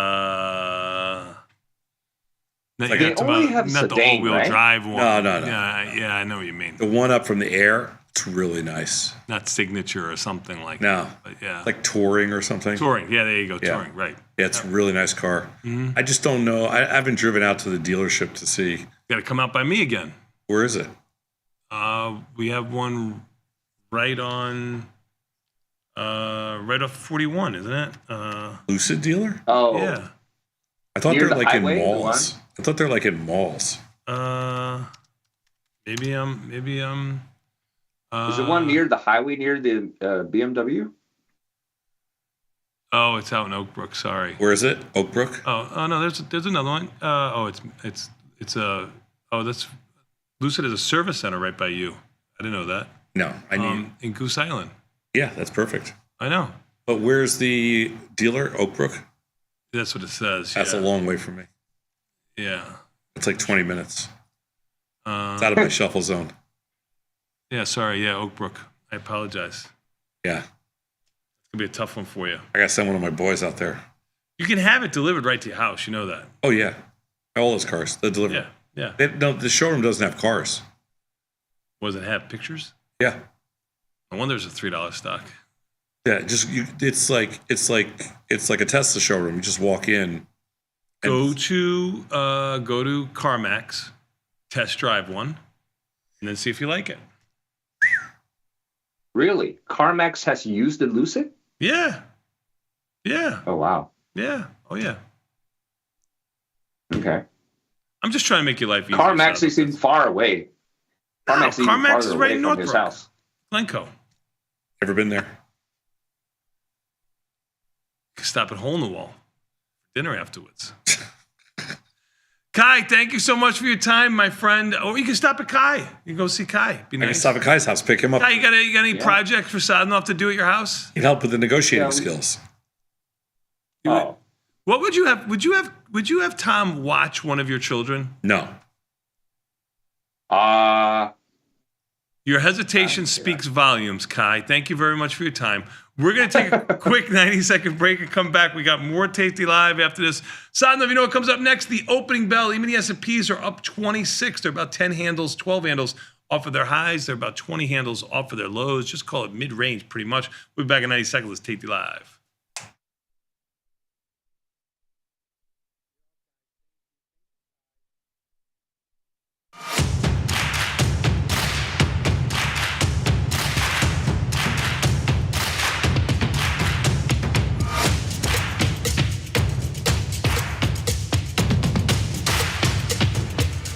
Speaker 22: only have
Speaker 9: not
Speaker 22: sedan,
Speaker 9: the all-wheel
Speaker 22: right?
Speaker 9: drive one.
Speaker 8: No.
Speaker 9: Yeah, I know what you mean.
Speaker 8: The one up from the Air, it's really nice.
Speaker 9: Not Signature or something like
Speaker 8: No.
Speaker 9: that. But yeah.
Speaker 8: Like Touring or something.
Speaker 9: Touring. Yeah, there you go.
Speaker 8: Yeah.
Speaker 9: Touring. Right.
Speaker 8: Yeah, it's a really nice car.
Speaker 9: Mhm.
Speaker 8: I just don't know. I haven't driven out to the dealership to see.
Speaker 9: Got to come out by me again.
Speaker 8: Where is it?
Speaker 9: We have one right on, right off 41, isn't it?
Speaker 8: Lucid dealer?
Speaker 22: Oh.
Speaker 9: Yeah.
Speaker 8: I thought
Speaker 22: Near
Speaker 8: they're
Speaker 22: the
Speaker 8: like in
Speaker 22: highway, the
Speaker 8: malls. I thought they're like in malls.
Speaker 9: Maybe I'm.
Speaker 22: Is the one near the highway near the BMW?
Speaker 9: Oh, it's out in Oak Brook. Sorry.
Speaker 8: Where is it? Oak Brook?
Speaker 9: Oh no, there's another one. That's Lucid is a service center right by you. I didn't know that.
Speaker 8: No, I need.
Speaker 9: In Goose Island.
Speaker 8: Yeah, that's perfect.
Speaker 9: I know.
Speaker 8: But where's the dealer? Oak Brook?
Speaker 9: That's what it says.
Speaker 8: That's a long way from me.
Speaker 9: Yeah.
Speaker 8: It's like 20 minutes. It's out of my shuffle zone.
Speaker 9: Yeah, sorry. Yeah, Oak Brook. I apologize.
Speaker 8: Yeah.
Speaker 9: It's going to be a tough one for you.
Speaker 8: I got to send one of my boys out there.
Speaker 9: You can have it delivered right to your house. You know that.
Speaker 8: Oh, yeah. All those cars. They'll deliver.
Speaker 9: Yeah.
Speaker 8: No, the showroom doesn't have cars.
Speaker 9: Does it have pictures?
Speaker 8: Yeah.
Speaker 9: No wonder there's a $3 stock.
Speaker 8: Yeah, it's like a Tesla showroom. You just walk in.
Speaker 9: Go to CarMax, test drive one, and then see if you like it.
Speaker 22: Really? CarMax has used the Lucid?
Speaker 9: Yeah.
Speaker 22: Oh, wow.
Speaker 9: Yeah. Oh, yeah.
Speaker 22: Okay.
Speaker 9: I'm just trying to make your life easier.
Speaker 22: CarMax is even far away. CarMax is even
Speaker 9: CarMax
Speaker 22: farther
Speaker 9: is right
Speaker 22: away
Speaker 9: in
Speaker 22: from his
Speaker 9: Northbrook.
Speaker 22: house.
Speaker 9: Glencoe.
Speaker 8: Ever been there?
Speaker 9: Stop at Hole in the Wall. Dinner afterwards. Kai, thank you so much for your time, my friend. Or you can stop at Kai. You can go see Kai. Be
Speaker 8: I
Speaker 9: nice.
Speaker 8: can stop at Kai's house, pick him up.
Speaker 9: Kai, you got any project for Sadnov to do at your house?
Speaker 8: He'd help with the negotiating skills.
Speaker 22: Oh.
Speaker 9: What would you have? Would you have Tom watch one of your children?
Speaker 8: No.
Speaker 9: Your hesitation speaks volumes, Kai. Thank you very much for your time. We're going to take a quick 90-second break and come back. We got more Tasty Live after this. Sadnov, you know what comes up next? The opening bell. Even the S&Ps are up 26. They're about 10 handles, 12 handles off of their highs. They're about 20 handles off of their lows. Just call it mid-range pretty much. We'll be back in 90 seconds. Let's Tasty Live.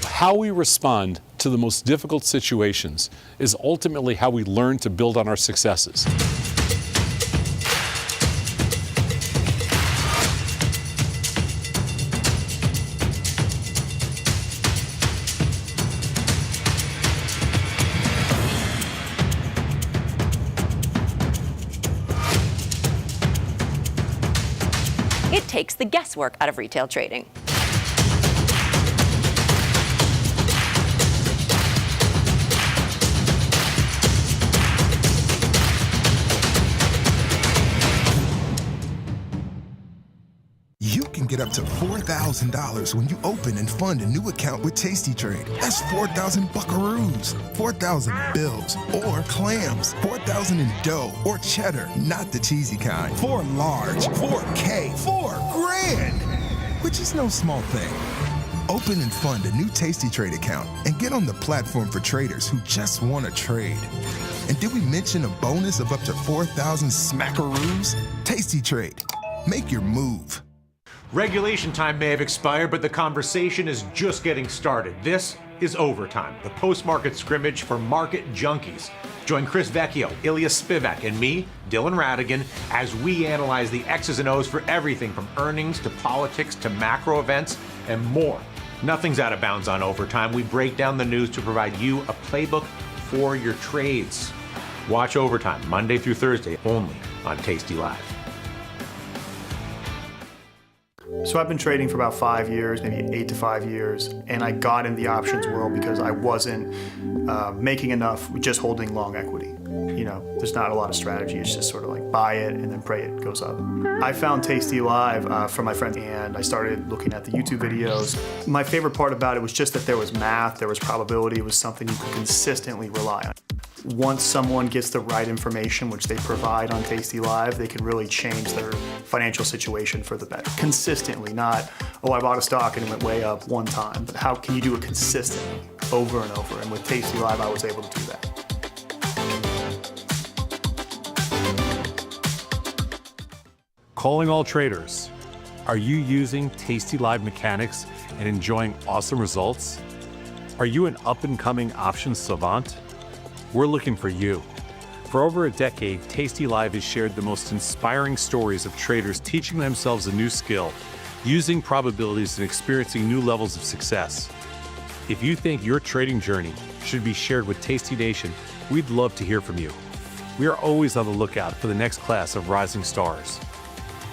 Speaker 1: How we respond
Speaker 5: to the most difficult situations is ultimately how we learn to build on our successes.
Speaker 3: It takes the guesswork out of retail trading.
Speaker 20: You can get up to $4,000 when you open and fund a new account with Tasty Trade. That's 4,000 buckaroos, 4,000 bills, or clams, 4,000 in dough or cheddar, not the cheesy kind. 4 large, 4K, 4 grand, which is no small thing. Open and fund a new Tasty Trade account and get on the platform for traders who just want to trade. And did we mention a bonus of up to 4,000 smackaroos? Tasty Trade. Make your move.
Speaker 1: Regulation time may have expired, but the conversation is just getting started. This is Overtime, the post-market scrimmage for market junkies. Join Chris Vecchio, Ilya Spivak, and me, Dylan Radigan, as we analyze the X's and O's for everything from earnings to politics to macro events and more. Nothing's out of bounds on Overtime. We break down the news to provide you a playbook for your trades. Watch Overtime Monday through Thursday only on Tasty Live.
Speaker 2: So I've been trading for about 5 years, maybe 8 to 5 years, and I got in the options world because I wasn't making enough with just holding long equity. You know, there's not a lot of strategy. It's just sort of like buy it and then pray it goes up. I found Tasty Live from my friend, and I started looking at the YouTube videos. My favorite part about it was just that there was math, there was probability, it was something you could consistently rely on. Once someone gets the right information, which they provide on Tasty Live, they can really change their financial situation for the better. Consistently, not, oh, I bought a stock and it went way up one time, but how can you do it consistently, over and over? And with Tasty Live, I was able to do that.
Speaker 5: Calling all traders. Are you using Tasty Live mechanics and enjoying awesome results? Are you an up-and-coming options savant? We're looking for you. For over a decade, Tasty Live has shared the most inspiring stories of traders teaching themselves a new skill, using probabilities and experiencing new levels of success. If you think your trading journey should be shared with Tasty Nation, we'd love to hear from you. We are always on the lookout for the next class of rising stars.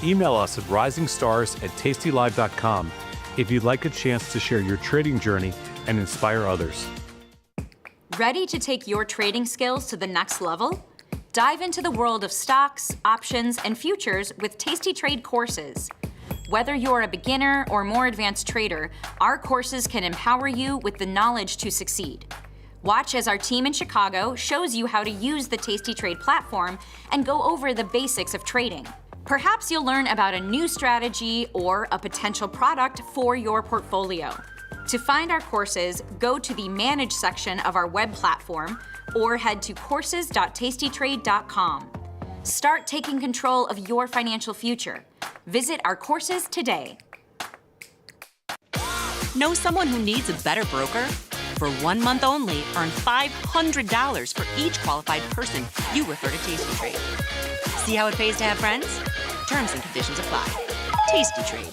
Speaker 5: Email us at risingstars@tastylive.com if you'd like a chance to share your trading journey and inspire others.
Speaker 13: Ready to take your trading skills to the next level? Dive into the world of stocks, options, and futures with Tasty Trade courses. Whether you're a beginner or more advanced trader, our courses can empower you with the knowledge to succeed. Watch as our team in Chicago shows you how to use the Tasty Trade platform and go over the basics of trading. Perhaps you'll learn about a new strategy or a potential product for your portfolio. To find our courses, go to the Manage section of our web platform or head to courses.tastytrade.com. Start taking control of your financial future. Visit our courses today.
Speaker 3: Know someone who needs a better broker? For 1 month only, earn $500 for each qualified person you refer to Tasty Trade. See how it pays to have friends? Terms and conditions apply. Tasty Trade.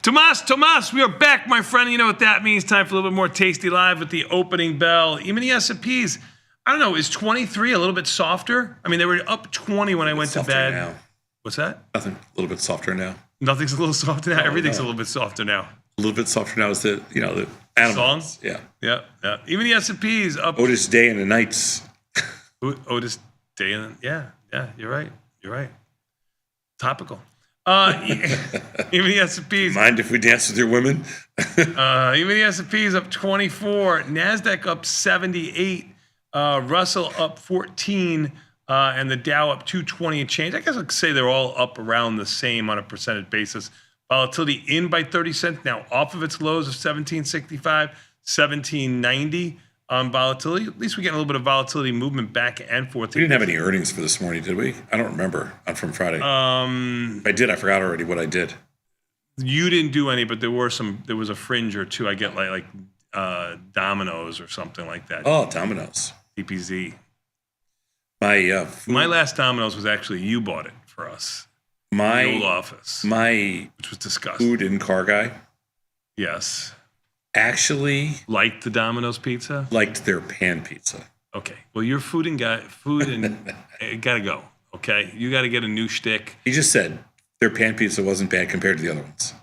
Speaker 9: Tomas, we are back, my friend. You know what that means. Time for a little bit more Tasty Live with the opening bell. Even the S&Ps, I don't know, is 23 a little bit softer? I mean, they were up 20 when I went to bed.
Speaker 8: Now.
Speaker 9: What's that?
Speaker 8: Nothing. A little bit softer now.
Speaker 9: Nothing's a little softer now? Everything's a little bit softer now.
Speaker 8: A little bit softer now is the animals.
Speaker 9: Song?
Speaker 8: Yeah.
Speaker 9: Yeah. Even the S&Ps up.
Speaker 8: Otis Day and the Nights.
Speaker 9: Otis Day and yeah, you're right. Topical. Even the S&Ps.
Speaker 8: Mind if we dance with your women?
Speaker 9: Even the S&Ps up 24. NASDAQ up 78. Russell up 14. And the Dow up 220 and change. I guess I could say they're all up around the same on a percentage basis. Volatility in by 30 cents, now off of its lows of 1765, 1790. on volatility. At least we get a little bit of volatility movement back and forth.
Speaker 8: We didn't have any earnings for this morning, did we? I don't remember. I'm from Friday. If I did, I forgot already what I did.
Speaker 9: You didn't do any, but there was a fringe or two. I get like Domino's or something like that.
Speaker 8: Oh, Domino's.
Speaker 9: DPZ.
Speaker 8: My
Speaker 9: last Domino's was actually you bought it for us.
Speaker 8: My
Speaker 9: the old office.
Speaker 8: Which
Speaker 9: was disgusting.
Speaker 8: Food incur guy.
Speaker 9: Yes.
Speaker 8: Actually
Speaker 9: liked the Domino's pizza.
Speaker 8: Liked their pan pizza.
Speaker 9: Okay. Well, your food and it gotta go. Okay. You got to get a new shtick.
Speaker 8: He just said their pan pizza wasn't bad compared to the other ones.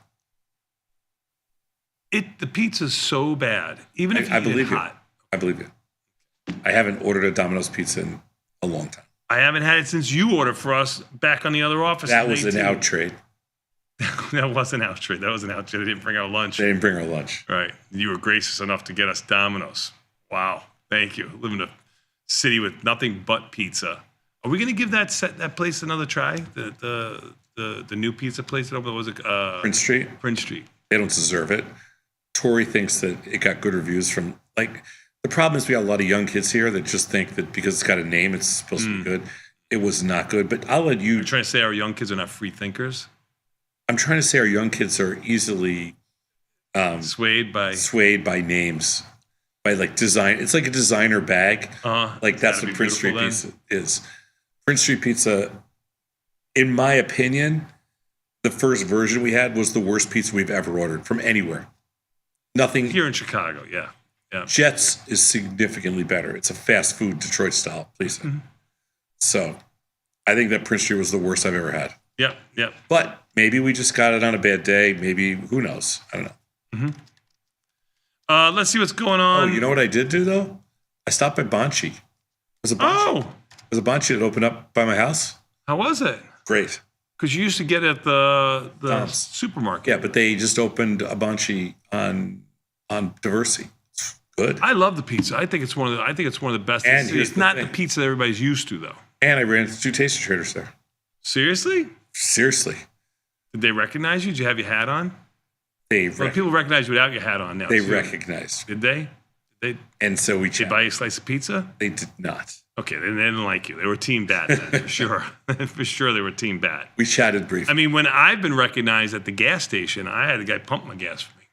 Speaker 9: The pizza's so bad, even if you
Speaker 8: I believe
Speaker 9: eat it hot.
Speaker 8: I believe you. I haven't ordered a Domino's pizza in a long time.
Speaker 9: I haven't had it since you ordered for us back on the other office.
Speaker 8: That was an out trade.
Speaker 9: That was an out trade. That was an out trade. They didn't bring our lunch.
Speaker 8: They didn't bring our lunch.
Speaker 9: Right. You were gracious enough to get us Domino's. Wow. Thank you. Live in a city with nothing but pizza. Are we going to give that place another try? The new pizza place that opened? What was it?
Speaker 8: Prince Street?
Speaker 9: Prince Street.
Speaker 8: They don't deserve it. Tori thinks that it got good reviews from, like, the problem is we got a lot of young kids here that just think that because it's got a name, it's supposed to be good. It was not good, but I'll let you.
Speaker 9: You're trying to say our young kids are not free thinkers?
Speaker 8: I'm trying to say our young kids are easily
Speaker 9: swayed
Speaker 8: by names, by like design. It's like a designer bag. Like that's what Prince Street Pizza is. Prince Street Pizza, in my opinion, the first version we had was the worst pizza we've ever ordered from anywhere. Nothing
Speaker 9: here in Chicago. Yeah.
Speaker 8: Jets is significantly better. It's a fast food Detroit style pizza. So I think that Prince Street was the worst I've ever had.
Speaker 9: Yep.
Speaker 8: But maybe we just got it on a bad day. Maybe, who knows? I don't know.
Speaker 9: Let's see what's going on.
Speaker 8: Oh, you know what I did do, though? I stopped by Banshee. There's a Banshee that opened up by my house.
Speaker 9: How was it?
Speaker 8: Great.
Speaker 9: Because you used to get it at the supermarket.
Speaker 8: Yeah, but they just opened a Banshee on Diversey. It's good.
Speaker 9: I love the pizza. I think it's one of the best.
Speaker 8: And
Speaker 9: it's not the pizza that everybody's used to, though.
Speaker 8: And I ran into 2 Tasty Traders there.
Speaker 9: Seriously?
Speaker 8: Seriously.
Speaker 9: Did they recognize you? Did you have your hat on?
Speaker 8: Well,
Speaker 9: people recognize you without your hat on now.
Speaker 8: They
Speaker 9: too.
Speaker 8: recognized.
Speaker 9: Did they?
Speaker 8: And so we
Speaker 9: Did they buy you a slice of pizza?
Speaker 8: They did not.
Speaker 9: Okay, then they didn't like you. They were team bad then, for sure. For sure they were team bad.
Speaker 8: We chatted briefly.
Speaker 9: I mean, when I've been recognized at the gas station, I had the guy pump my gas for me.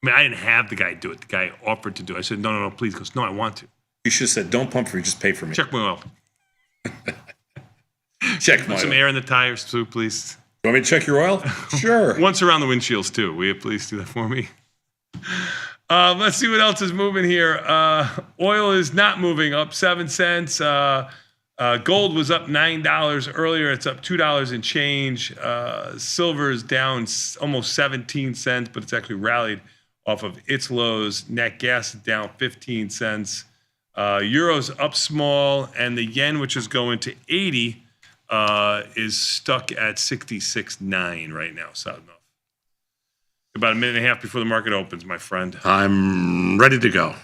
Speaker 9: I mean, I didn't have the guy do it. The guy offered to do it. I said, no, please. He goes, no, I want to.
Speaker 8: You should have said, don't pump for me, just pay for me.
Speaker 9: Check my oil.
Speaker 8: Check my
Speaker 9: Put some
Speaker 8: oil.
Speaker 9: air in the tires, too, please.
Speaker 8: You want me to check your oil? Sure.
Speaker 9: Once around the windshields, too. Will you please do that for me? Let's see what else is moving here. Oil is not moving, up 7 cents. Gold was up $9 earlier. It's up $2 and change. Silver is down almost 17 cents, but it's actually rallied off of its lows. Nat gas is down 15 cents. Euro's up small, and the yen, which is going to 80, is stuck at 66.9 right now. Sadnov. About a minute and a half before the market opens, my friend.
Speaker 8: I'm ready to go.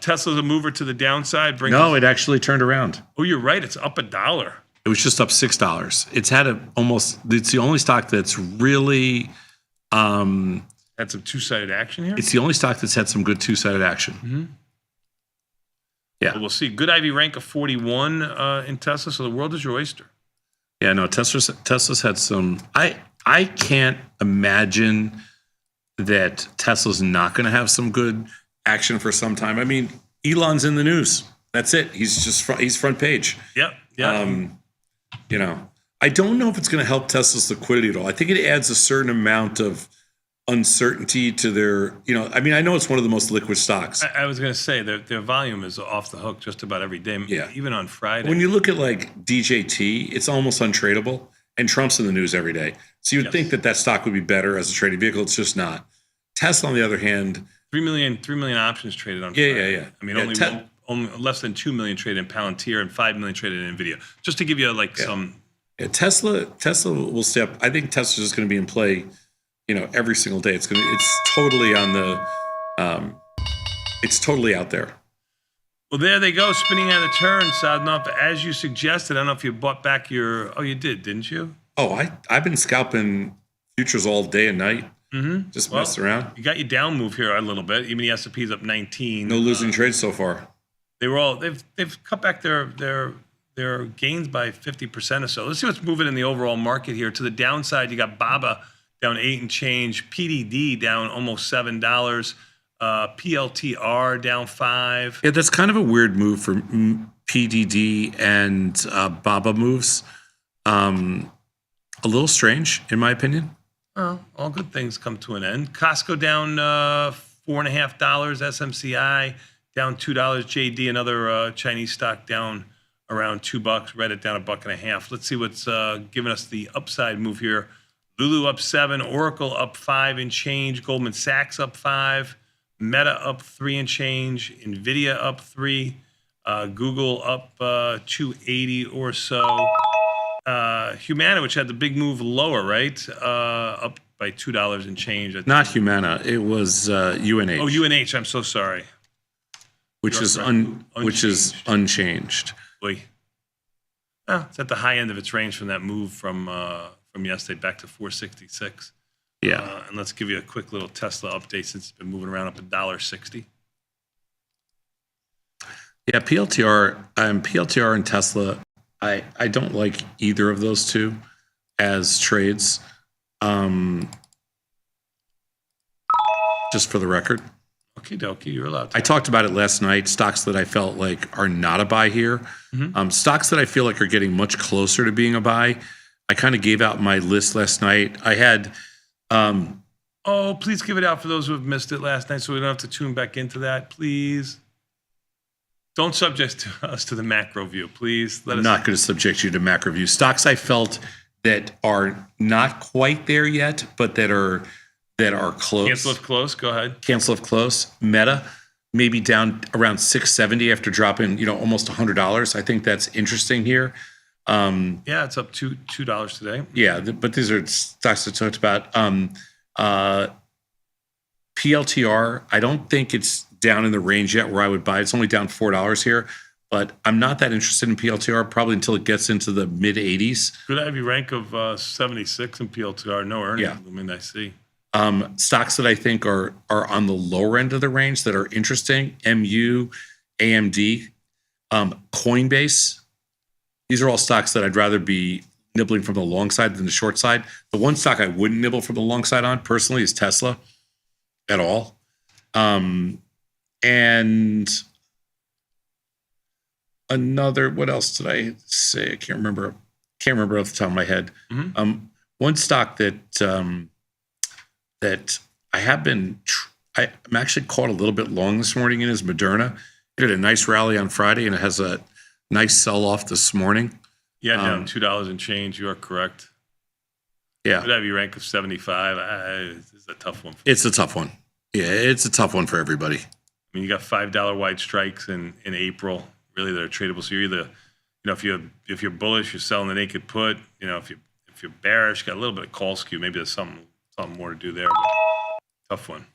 Speaker 9: Tesla's a mover to the downside.
Speaker 8: No, it actually turned around.
Speaker 9: Oh, you're right. It's up $1.
Speaker 8: It was just up $6. It's had it's the only stock that's really
Speaker 9: had some two-sided action here.
Speaker 8: It's the only stock that's had some good two-sided action. Yeah.
Speaker 9: Well, we'll see. Good IV rank of 41 in Tesla, so the world is your oyster.
Speaker 8: Yeah, no, Tesla's had some. I can't imagine that Tesla's not going to have some good action for some time. I mean, Elon's in the news. That's it. He's front page.
Speaker 9: Yep.
Speaker 8: You know, I don't know if it's going to help Tesla's liquidity at all. I think it adds a certain amount of uncertainty to their, I mean, I know it's one of the most liquid stocks.
Speaker 9: I was going to say their volume is off the hook just about every day, even on Friday.
Speaker 8: When you look at like DJT, it's almost untradeable, and Trump's in the news every day. So you would think that stock would be better as a trading vehicle. It's just not. Tesla, on the other hand,
Speaker 9: 3 million options traded on Friday.
Speaker 8: Yeah.
Speaker 9: I mean, only less than 2 million traded in Palantir and 5 million traded in Nvidia. Just to give you some.
Speaker 8: Yeah, Tesla will stay up. I think Tesla's just going to be in play, every single day. It's totally on the, it's totally out there.
Speaker 9: Well, there they go, spinning out of the turn, Sadnov. As you suggested, I don't know if you bought back you did, didn't you?
Speaker 8: Oh, I've been scalping futures all day and night. Just messed around.
Speaker 9: You got your down move here a little bit. Even the S&P's up 19.
Speaker 8: No losing trades so far.
Speaker 9: They've cut back their gains by 50% or so. Let's see what's moving in the overall market here. To the downside, you got BABA down 8 and change, PDD down almost $7, PLTR down 5.
Speaker 8: Yeah, that's kind of a weird move for PDD and BABA moves. A little strange, in my opinion.
Speaker 9: Oh, all good things come to an end. Costco down $4.50, SMCI down $2, JD, another Chinese stock down around $2, Reddit down $1.50. Let's see what's giving us the upside move here. Lulu up 7, Oracle up 5 and change, Goldman Sachs up 5, Meta up 3 and change, Nvidia up 3, Google up 280 or so. Humana, which had the big move lower, right? Up by $2 and change.
Speaker 8: Not Humana. It was UNH.
Speaker 9: Oh, UNH. I'm so sorry.
Speaker 8: Which is unchanged.
Speaker 9: Boy. It's at the high end of its range from that move from yesterday back to 466.
Speaker 8: Yeah.
Speaker 9: And let's give you a quick little Tesla update since it's been moving around up $1.60.
Speaker 8: Yeah, PLTR and Tesla. I don't like either of those two as trades. Just for the record.
Speaker 9: Okie dokie, you're allowed to.
Speaker 8: I talked about it last night. Stocks that I felt like are not a buy here. Stocks that I feel like are getting much closer to being a buy. I kind of gave out my list last night. I had.
Speaker 9: Please give it out for those who have missed it last night so we don't have to tune back into that, please. Don't subject us to the macro view, please.
Speaker 8: I'm not going to subject you to macro view. Stocks I felt that are not quite there yet, but that are close.
Speaker 9: Cancel if close. Go ahead.
Speaker 8: Cancel if close. Meta, maybe down around 670 after dropping, almost $100. I think that's interesting here.
Speaker 9: Yeah, it's up $2 today.
Speaker 8: Yeah, but these are stocks I talked about. PLTR, I don't think it's down in the range yet where I would buy. It's only down $4 here, but I'm not that interested in PLTR probably until it gets into the mid 80s.
Speaker 9: Good heavy rank of 76 in PLTR. No earnings.
Speaker 8: Yeah.
Speaker 9: I mean, I see.
Speaker 8: Stocks that I think are on the lower end of the range that are interesting: MU, AMD, Coinbase. These are all stocks that I'd rather be nibbling from the long side than the short side. The one stock I wouldn't nibble from the long side on personally is Tesla at all. And another, what else did I say? I can't remember off the top of my head. One stock that I have been, I'm actually caught a little bit long this morning in is Moderna. It had a nice rally on Friday and it has a nice sell off this morning.
Speaker 9: Yeah, down $2 and change. You are correct.
Speaker 8: Yeah.
Speaker 9: Good heavy rank of 75. This is a tough one.
Speaker 8: It's a tough one. Yeah, it's a tough one for everybody.
Speaker 9: I mean, you got $5 wide strikes in April. Really, they're tradable. So you're either, if you're bullish, you're selling the naked put. If you're bearish, got a little bit of call skew. Maybe there's something more to do there. But tough one.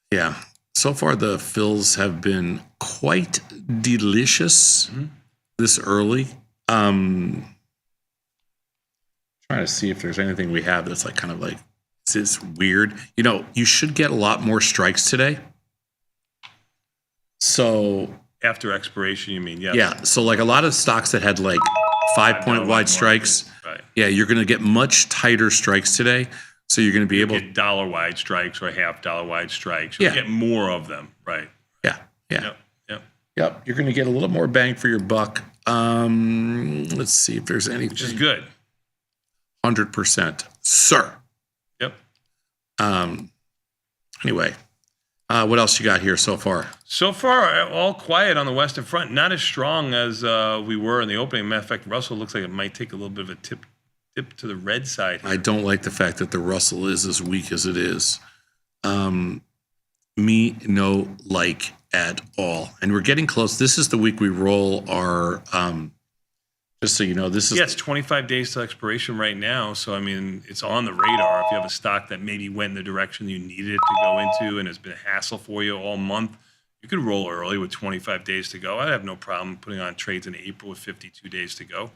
Speaker 8: Yeah. So far, the fills have been quite delicious this early. Trying to see if there's anything we have that's like kind of like this weird. You should get a lot more strikes today. So
Speaker 9: after expiration, you mean? Yes.
Speaker 8: Yeah. So like a lot of stocks that had like 5-point wide strikes.
Speaker 9: Right.
Speaker 8: Yeah, you're going to get much tighter strikes today. So you're going to be able
Speaker 9: to get dollar wide strikes or $half wide strikes. You'll get more of them. Right.
Speaker 8: Yeah.
Speaker 9: Yep.
Speaker 8: You're going to get a little more bang for your buck. Let's see if there's anything.
Speaker 9: Which is good.
Speaker 8: 100%, sir.
Speaker 9: Yep.
Speaker 8: Anyway, what else you got here so far?
Speaker 9: So far, all quiet on the Western Front. Not as strong as we were in the opening. Matter of fact, Russell looks like it might take a little bit of a tip to the red side here.
Speaker 8: I don't like the fact that the Russell is as weak as it is. Me no like at all. And we're getting close. This is the week we roll our just so you know, this is
Speaker 9: it's 25 days to expiration right now. So I mean, it's on the radar. If you have a stock that maybe went in the direction you needed it to go into and has been a hassle for you all month, you could roll early with 25 days to go. I have no problem putting on trades in April with 52 days to go.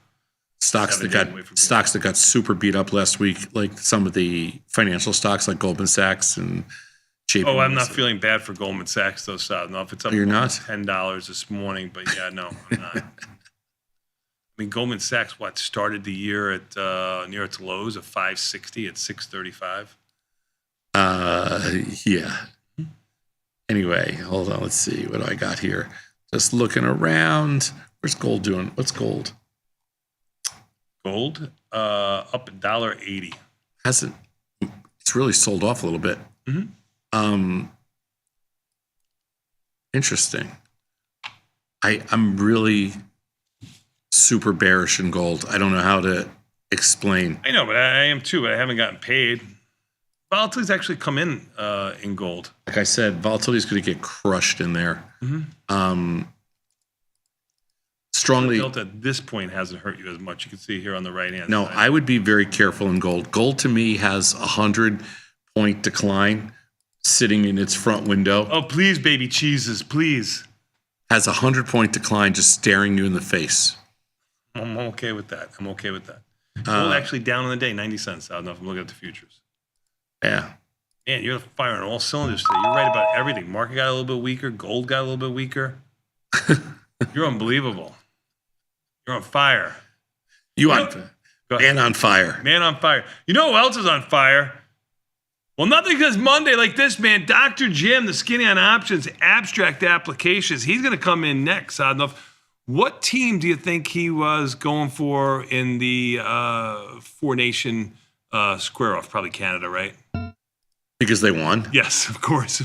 Speaker 8: Stocks that got super beat up last week, like some of the financial stocks like Goldman Sachs and JP.
Speaker 9: Oh, I'm not feeling bad for Goldman Sachs though, Sal. No, if it's up
Speaker 8: You're not?
Speaker 9: $10 this morning, but yeah, no, I'm not. I mean, Goldman Sachs, started the year at near its lows of 560 at 635.
Speaker 8: Yeah. Anyway, hold on. Let's see. What do I got here? Just looking around. Where's gold doing? What's gold?
Speaker 9: Gold up $1.80.
Speaker 8: Hasn't. It's really sold off a little bit. Interesting. I'm really super bearish in gold. I don't know how to explain.
Speaker 9: I know, but I am too, but I haven't gotten paid. Volatility's actually come in gold.
Speaker 8: Like I said, volatility is going to get crushed in there. Strongly.
Speaker 9: Delta at this point hasn't hurt you as much. You can see here on the right hand.
Speaker 8: No,
Speaker 9: side.
Speaker 8: I would be very careful in gold. Gold to me has 100-point decline sitting in its front window.
Speaker 9: Oh, please, baby cheeses, please.
Speaker 8: Has 100-point decline just staring you in the face.
Speaker 9: I'm okay with that. Gold actually down on the day, 90 cents. I don't know if I'm looking at the futures.
Speaker 8: Yeah.
Speaker 9: Man, you're firing on all cylinders today. You're right about everything. Market got a little bit weaker. Gold got a little bit weaker. You're unbelievable. You're on fire.
Speaker 8: Man on fire.
Speaker 9: Man on fire. You know who else is on fire? Well, nothing because Monday like this, man. Dr. Jim, the Skinny on Options, abstract applications. He's going to come in next. I don't know what team do you think he was going for in the four-nation square-off? Probably Canada, right?
Speaker 8: Because they won?
Speaker 9: Yes, of course.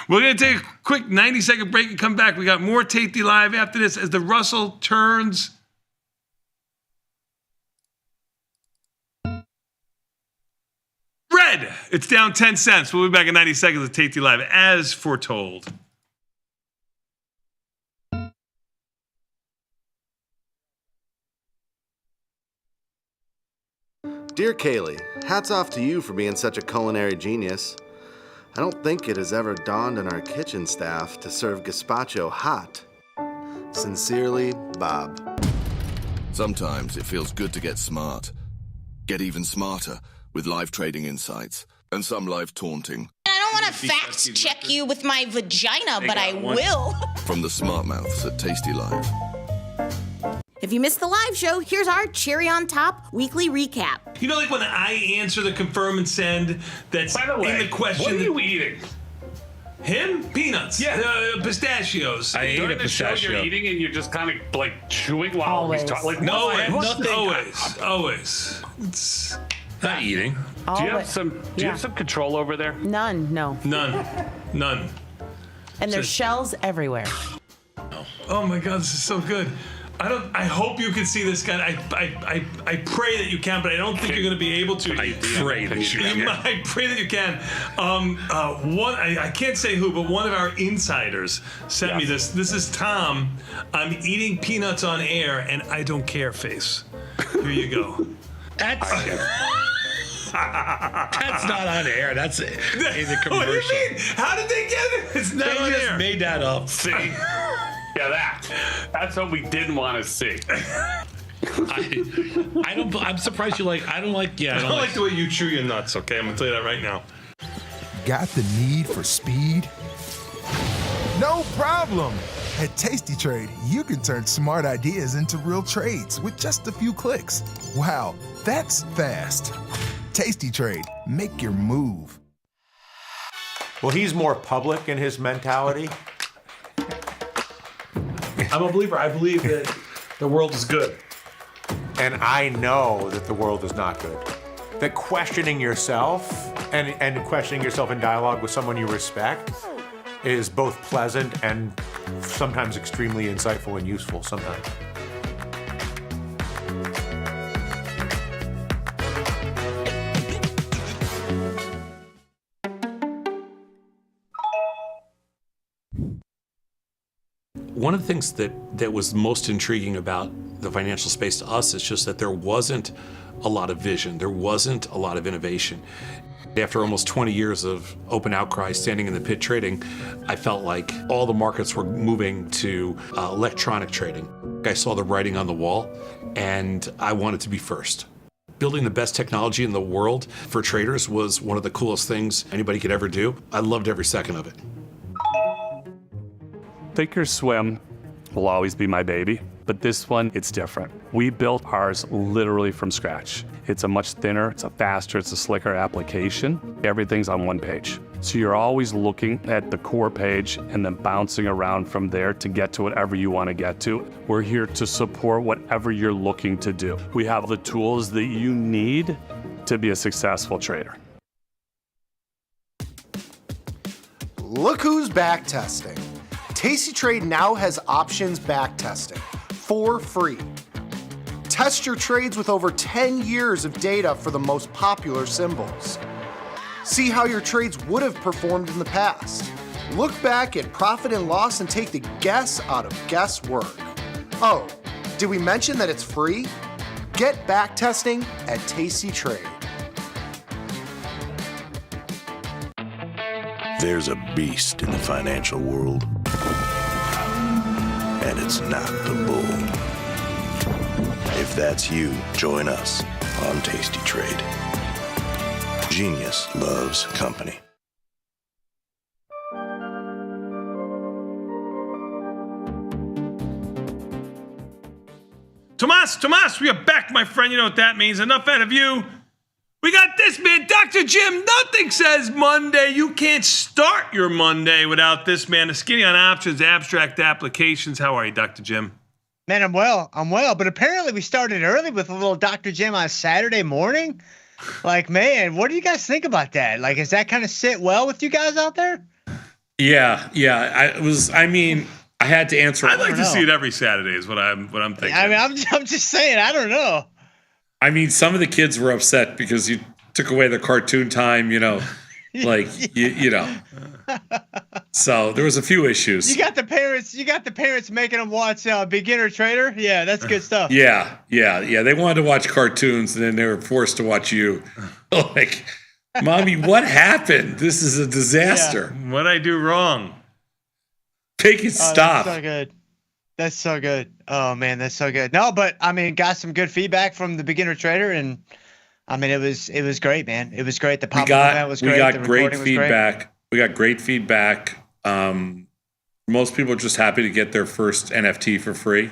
Speaker 9: We're going to take a quick 90-second break and come back. We got more Tasty Live after this as the Russell turns red. It's down 10 cents. We'll be back in 90 seconds with Tasty Live as foretold.
Speaker 4: Dear Kaylee, hats off to you for being such a culinary genius. I don't think it has ever dawned on our kitchen staff to serve gazpacho hot. Sincerely, Bob.
Speaker 7: Sometimes it feels good to get smart. Get even smarter with live trading insights and some live taunting.
Speaker 15: I don't want to fact check you with my vagina, but I will.
Speaker 7: From the smart mouths at Tasty Live.
Speaker 15: If you missed the live show, here's our cherry on top weekly recap.
Speaker 9: You know, like when I answer the confirm and send that's
Speaker 6: By the way,
Speaker 9: in the question.
Speaker 6: what are you eating?
Speaker 9: Him? Peanuts.
Speaker 6: Yeah.
Speaker 9: Pistachios.
Speaker 6: I ate a pistachio. You're eating and you're just kind of like chewing while he's talking. Like,
Speaker 9: No,
Speaker 6: nothing.
Speaker 9: always. It's
Speaker 6: not eating. Do you have some control over there?
Speaker 18: None, no.
Speaker 9: None.
Speaker 18: And there's shells everywhere.
Speaker 9: Oh my God, this is so good. I hope you can see this guy. I pray that you can, but I don't think you're going to be able to.
Speaker 6: I pray that you can.
Speaker 9: I pray that you can. I can't say who, but one of our insiders sent me this. This is Tom. I'm eating peanuts on air, and I don't care face. Here you go.
Speaker 6: That's not on air. That's in the commercial.
Speaker 9: What do you mean? How did they get it? It's not on air.
Speaker 6: They just made that up. See? Yeah, that's what we didn't want to see.
Speaker 23: I'm surprised you like. I don't like
Speaker 9: the way you chew your nuts. Okay, I'm gonna tell you that right now.
Speaker 20: Got the need for speed? No problem. At Tasty Trade, you can turn smart ideas into real trades with just a few clicks. Wow, that's fast. Tasty Trade, make your move.
Speaker 1: Well, he's more public in his mentality.
Speaker 23: I'm a believer. I believe that the world is good.
Speaker 1: And I know that the world is not good. That questioning yourself and questioning yourself in dialogue with someone you respect is both pleasant and sometimes extremely insightful and useful sometimes.
Speaker 5: One of the things that was most intriguing about the financial space to us is just that there wasn't
Speaker 8: a lot of vision. There wasn't a lot of innovation. After almost 20 years of open outcry standing in the pit trading, I felt like all the markets were moving to electronic trading. I saw the writing on the wall, and I wanted to be first. Building the best technology in the world for traders was one of the coolest things anybody could ever do. I loved every second of it.
Speaker 6: Thinkorswim will always be my baby, but this one, it's different. We built ours literally from scratch. It's a much thinner, it's a faster, it's a slicker application. Everything's on one page. So you're always looking at the core page and then bouncing around from there to get to whatever you want to get to. We're here to support whatever you're looking to do. We have the tools that you need to be a successful trader.
Speaker 11: Look who's back testing. tastytrade now has options back testing for free. Test your trades with over 10 years of data for the most popular symbols. See how your trades would have performed in the past. Look back at profit and loss and take the guess out of guesswork. Oh, did we mention that it's free? Get back testing at tastytrade.
Speaker 12: There's a beast in the financial world, and it's not the bull. If that's you, join us on Tasty Trade. Genius loves company.
Speaker 9: Tomas, we are back, my friend. You know what that means. Enough out of you. We got this, man. Dr. Jim, nothing says Monday. You can't start your Monday without this, man. The Skinny on Options, Abstract Applications. How are you, Dr. Jim?
Speaker 14: Man, I'm well, but apparently we started early with a little Dr. Jim on Saturday morning. Like, man, what do you guys think about that? Like, does that kind of sit well with you guys out there?
Speaker 8: Yeah. I had to answer.
Speaker 9: I'd like to see it every Saturday is what I'm thinking.
Speaker 14: I mean, I'm just saying, I don't know.
Speaker 8: I mean, some of the kids were upset because you took away the cartoon time, you know. So there was a few issues.
Speaker 14: You got the parents making them watch Beginner Trader. Yeah, that's good stuff.
Speaker 8: Yeah. They wanted to watch cartoons, and then they were forced to watch you. Like, Mommy, what happened? This is a disaster.
Speaker 9: Yeah. What'd I do wrong?
Speaker 8: Make it stop.
Speaker 14: That's so good. That's so good. Oh man, that's so good. No, but I mean, got some good feedback from the Beginner Trader, and I mean, it was great, man. It was great. The pop-up event was great.
Speaker 8: We got great feedback. We got great feedback. Most people are just happy to get their first NFT for free.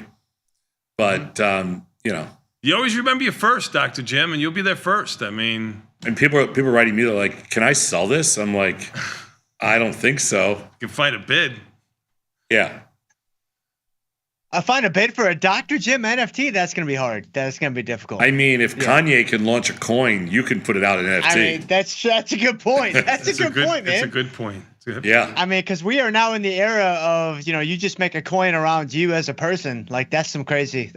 Speaker 8: But,
Speaker 9: You always remember your first, Dr. Jim, and you'll be there first. I mean.
Speaker 8: And people are writing me, they're like, can I sell this? I'm like, I don't think so.
Speaker 9: You can find a bid.
Speaker 8: Yeah.
Speaker 14: I find a bid for a Dr. Jim NFT. That's going to be hard. That's going to be difficult.
Speaker 8: I mean, if Kanye can launch a coin, you can put it out in NFT.
Speaker 14: I mean, that's a good point. That's a good point, man.
Speaker 9: That's a good point.
Speaker 8: Yeah.
Speaker 14: I mean, because we are now in the era of, you just make a coin around you as a person. Like, that's some crazy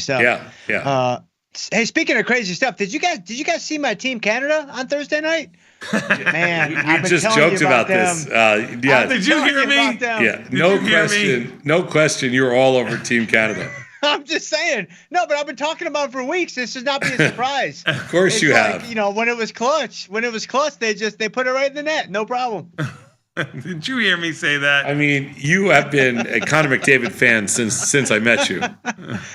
Speaker 14: stuff.
Speaker 8: Yeah.
Speaker 14: Hey, speaking of crazy stuff, did you guys see my Team Canada on Thursday night? Man,
Speaker 8: we just joked about this.
Speaker 9: Did you hear me?
Speaker 8: Yeah. No question. You were all over Team Canada.
Speaker 14: I'm just saying. No, but I've been talking about it for weeks. This should not be a surprise.
Speaker 8: Of course you have.
Speaker 14: When it was clutch, they pput it right in the net. No problem.
Speaker 9: Did you hear me say that?
Speaker 8: I mean, you have been a Connor McDavid fan since I met you.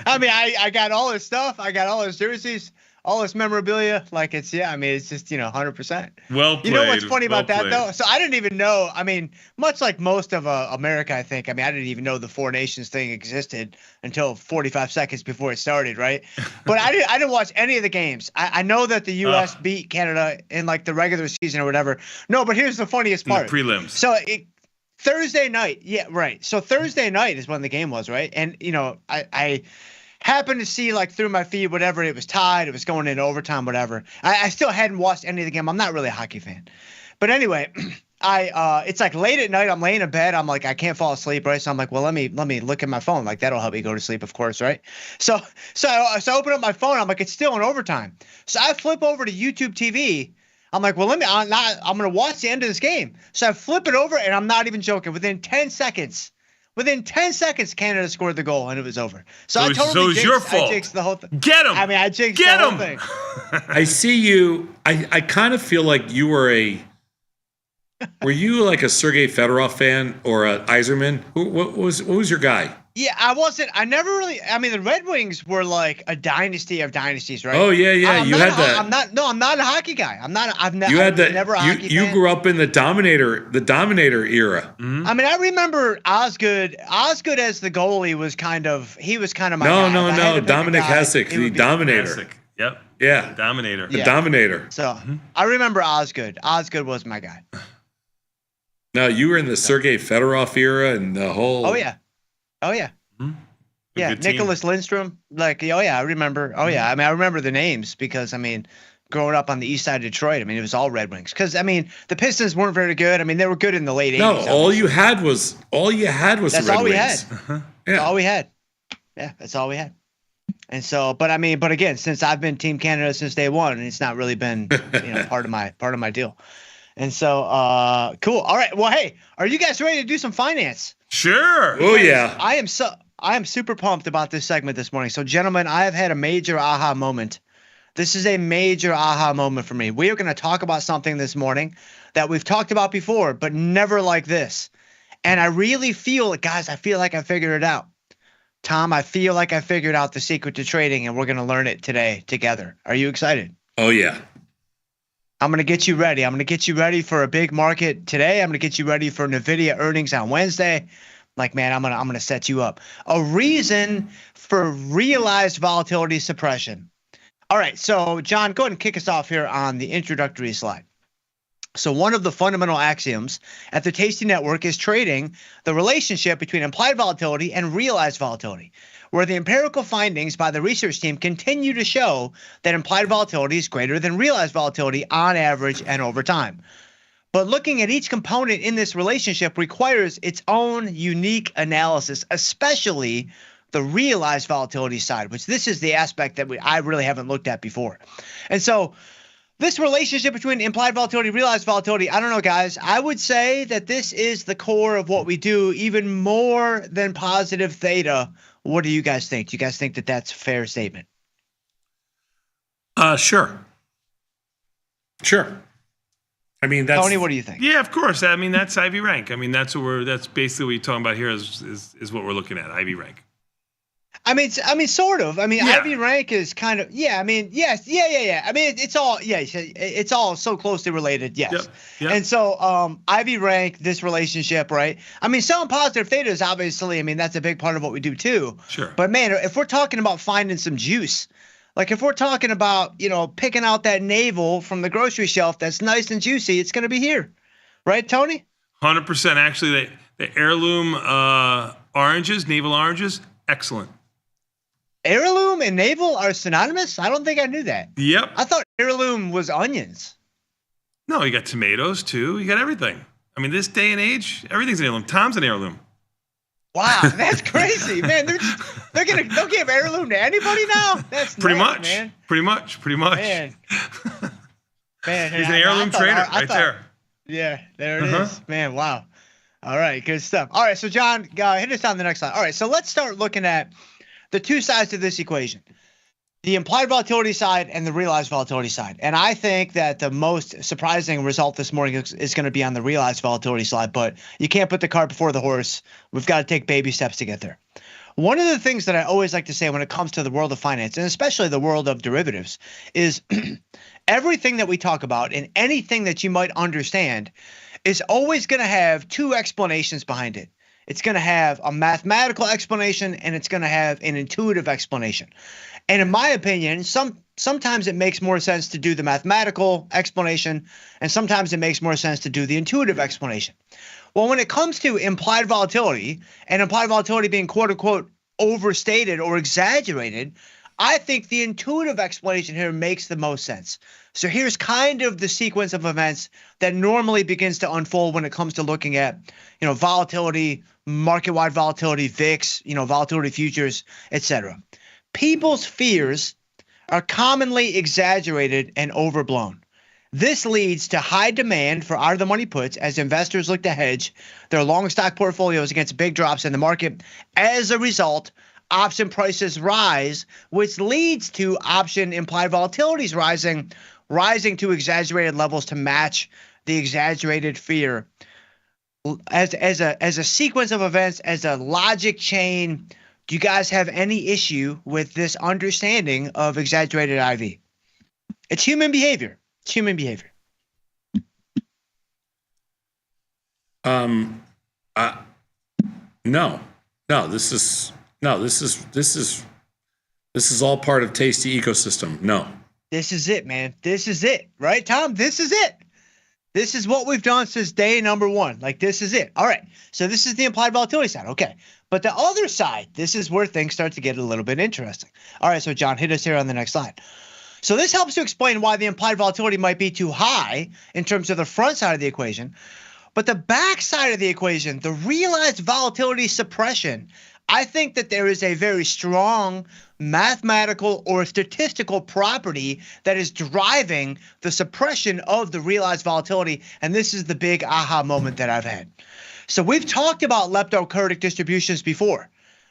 Speaker 14: I mean, I got all his stuff. I got all his jerseys, all his memorabilia. Like, it's just, 100%.
Speaker 9: Well played.
Speaker 14: You know what's funny about that, though? So I didn't even know. I mean, much like most of America, I think. I mean, I didn't even know the Four Nations thing existed until 45 seconds before it started, right? But I didn't watch any of the games. I know that the U.S. beat Canada in, like, the regular season or whatever. No, but here's the funniest part.
Speaker 9: The prelims.
Speaker 14: So Thursday night. Yeah, right. So Thursday night is when the game was, right? And, I happened to see, like, through my feed, whatever, it was tied, it was going into overtime, whatever. I still hadn't watched any of the game. I'm not really a hockey fan. But anyway, it's like late at night, I'm laying in bed, I'm like, I can't fall asleep, right? So I'm like, well, let me look at my phone. Like, that'll help me go to sleep, of course, right? So I open up my phone, I'm like, it's still in overtime. So I flip over to YouTube TV. I'm like, well, I'm going to watch the end of this game. So I flip it over, and I'm not even joking. Within 10 seconds, Within 10 seconds, Canada scored the goal and it was over. So I
Speaker 9: So
Speaker 14: totally
Speaker 9: it's your fault.
Speaker 14: I jinxed the whole thing.
Speaker 9: Get him.
Speaker 14: I mean, I jinxed
Speaker 9: Get
Speaker 14: the whole
Speaker 9: him.
Speaker 14: thing.
Speaker 8: I see you. I kind of feel like you were were you like a Sergei Fedorov fan or a Yzerman? What was your guy?
Speaker 14: Yeah, I never really. I mean, the Red Wings were like a dynasty of dynasties, right?
Speaker 8: Oh yeah.
Speaker 14: I'm not a hockky guy. I'm never a hockey
Speaker 8: You
Speaker 14: fan.
Speaker 8: grew up in the Dominator era.
Speaker 9: Mm-hmm.
Speaker 14: I mean, I remember Osgood. Osgood as the goalie was kind of my
Speaker 8: No,
Speaker 14: guy.
Speaker 8: no,
Speaker 14: If I had
Speaker 8: no.
Speaker 14: to pick a
Speaker 8: Dominic
Speaker 14: guy,
Speaker 8: Hasek,
Speaker 14: it
Speaker 8: the
Speaker 14: would be
Speaker 8: Dominator.
Speaker 9: Classic. Yep.
Speaker 8: Yeah.
Speaker 9: The Dominator.
Speaker 8: The
Speaker 14: Yeah.
Speaker 8: Dominator.
Speaker 14: So I remember Osgood. Osgood was my guy.
Speaker 8: No, you were in the Sergei Fedorov era and the whole.
Speaker 14: Oh yeah. Yeah,
Speaker 9: good team.
Speaker 14: Nicholas Lindstrom. Like, oh yeah, I remember. Oh yeah, I mean, I remember the names because I mean, growing up on the east side of Detroit, I mean, it was all Red Wings. Because I mean, the Pistons weren't very good. I mean, they were good in the late
Speaker 8: No,
Speaker 14: '80s.
Speaker 8: all you had was
Speaker 14: That's
Speaker 8: the Red
Speaker 14: all we
Speaker 8: Wings.
Speaker 14: had. That's all we had. Yeah, that's all we had. And so, but again, since I've been Team Canada since day one, it's not really been part of my deal. And so, cool. All right. Well, hey, are you guys ready to do some finance?
Speaker 9: Sure.
Speaker 8: Oh yeah.
Speaker 14: I am super pumped about this segment this morning. So, gentlemen, I have had a major aha moment. This is a major aha moment for me. We are going to talk about something this morning that we've talked about before, but never like this. And I really feel, guys, I feel like I figured it out. Tom, I feel like I figured out the secret to trading, and we're going to learn it today together. Are you excited?
Speaker 8: Oh yeah.
Speaker 14: I'm going to get you ready. I'm going to get you ready for a big market today. I'm going to get you ready for NVIDIA earnings on Wednesday. Like, man, I'm gonna set you up. A reason for realized volatility suppression. All right, so John, go ahead and kick us off here on the introductory slide. So one of the fundamental axioms at the Tasty Network is trading the relationship between implied volatility and realized volatility, where the empirical findings by the research team continue to show that implied volatility is greater than realized volatility on average and over time. But looking at each component in this relationship requires its own unique analysis, especially the realized volatility side, which this is the aspect that I really haven't looked at before. And so this relationship between implied volatility, realized volatility, I don't know, guys. I would say that this is the core of what we do, even more than positive theta. What do you guys think? Do you guys think that that's a fair statement?
Speaker 8: Sure. I mean, that's
Speaker 14: Tony, what do you think?
Speaker 9: Yeah, of course. I mean, that's Ivy rank. I mean, that's basically what you're talking about here is what we're looking at, Ivy rank.
Speaker 14: I mean, sort of. I mean,
Speaker 9: Yeah.
Speaker 14: Ivy rank is kind of, yeah. I mean, yes, yeah. I mean, it's all so closely related. Yes.
Speaker 9: Yep.
Speaker 14: And so, Ivy rank, this relationship, right? I mean, selling positive theta is obviously, I mean, that's a big part of what we do too.
Speaker 9: Sure.
Speaker 14: But man, if we're talking about finding some juice, like if we're talking about, picking out that navel from the grocery shelf that's nice and juicy, it's going to be here. Right, Tony?
Speaker 9: 100%. Actually, the heirloom oranges, navel oranges, excellent.
Speaker 14: Heirloom and navel are synonymous? I don't think I knew that.
Speaker 9: Yep.
Speaker 14: I thought heirloom was onions.
Speaker 9: No, you got tomatoes too. You got everything. I mean, this day and age, everything's an heirloom. Tom's an heirloom.
Speaker 14: Wow, that's crazy, man. They'll give heirloom to anybody now. That's
Speaker 9: Pretty
Speaker 14: nuts,
Speaker 9: much.
Speaker 14: man.
Speaker 9: Pretty much.
Speaker 14: Man,
Speaker 9: He's an heirloom trader there.
Speaker 14: Yeah, there it is. Man, wow. All right, good stuff. All right, so John, hit us on the next slide. All right, so let's start looking at the two sides of this equation. The implied volatility side and the realized volatility side. And I think that the most surprising result this morning is going to be on the realized volatility side, but you can't put the cart before the horse. We've got to take baby steps to get there. One of the things that I always like to say when it comes to the world of finance, and especially the world of derivatives, is everything that we talk about and anything that you might understand is always going to have two explanations behind it. It's going to have a mathematical explanation and it's going to have an intuitive explanation. And in my opinion, sometimes it makes more sense to do the mathematical explanation, and sometimes it makes more sense to do the intuitive explanation. Well, when it comes to implied volatility, and implied volatility being quote unquote overstated or exaggerated, I think the intuitive explanation here makes the most sense. So here's kind of the sequence of events that normally begins to unfold when it comes to looking at, volatility, market-wide volatility, VIX, volatility futures, etc. People's fears are commonly exaggerated and overblown. This leads to high demand for out-of-the-money puts as investors look to hedge their long stock portfolios against big drops in the market. As a result, option prices rise, which leads to option implied volatilities rising to exaggerated levels to match the exaggerated fear. As a sequence of events, as a logic chain, do you guys have any issue with this understanding of exaggerated IV? It's human behavior. It's human behavior.
Speaker 8: No. This is all part of Tasty ecosystem. No.
Speaker 14: This is it, man. This is it, right, Tom? This is it. This is what we've done since day number one. Like, this is it. All right. So this is the implied volatility side. Okay. But the other side, this is where things start to get a little bit interesting. All right. So, John, hit us here on the next slide. So this helps to explain why the implied volatility might be too high in terms of the front side of the equation. But the back side of the equation, the realized volatility suppression, I think that there is a very strong mathematical or statistical property that is driving the suppression of the realized volatility. And this is the big aha moment that I've had. So we've talked about leptokurtic distributions before,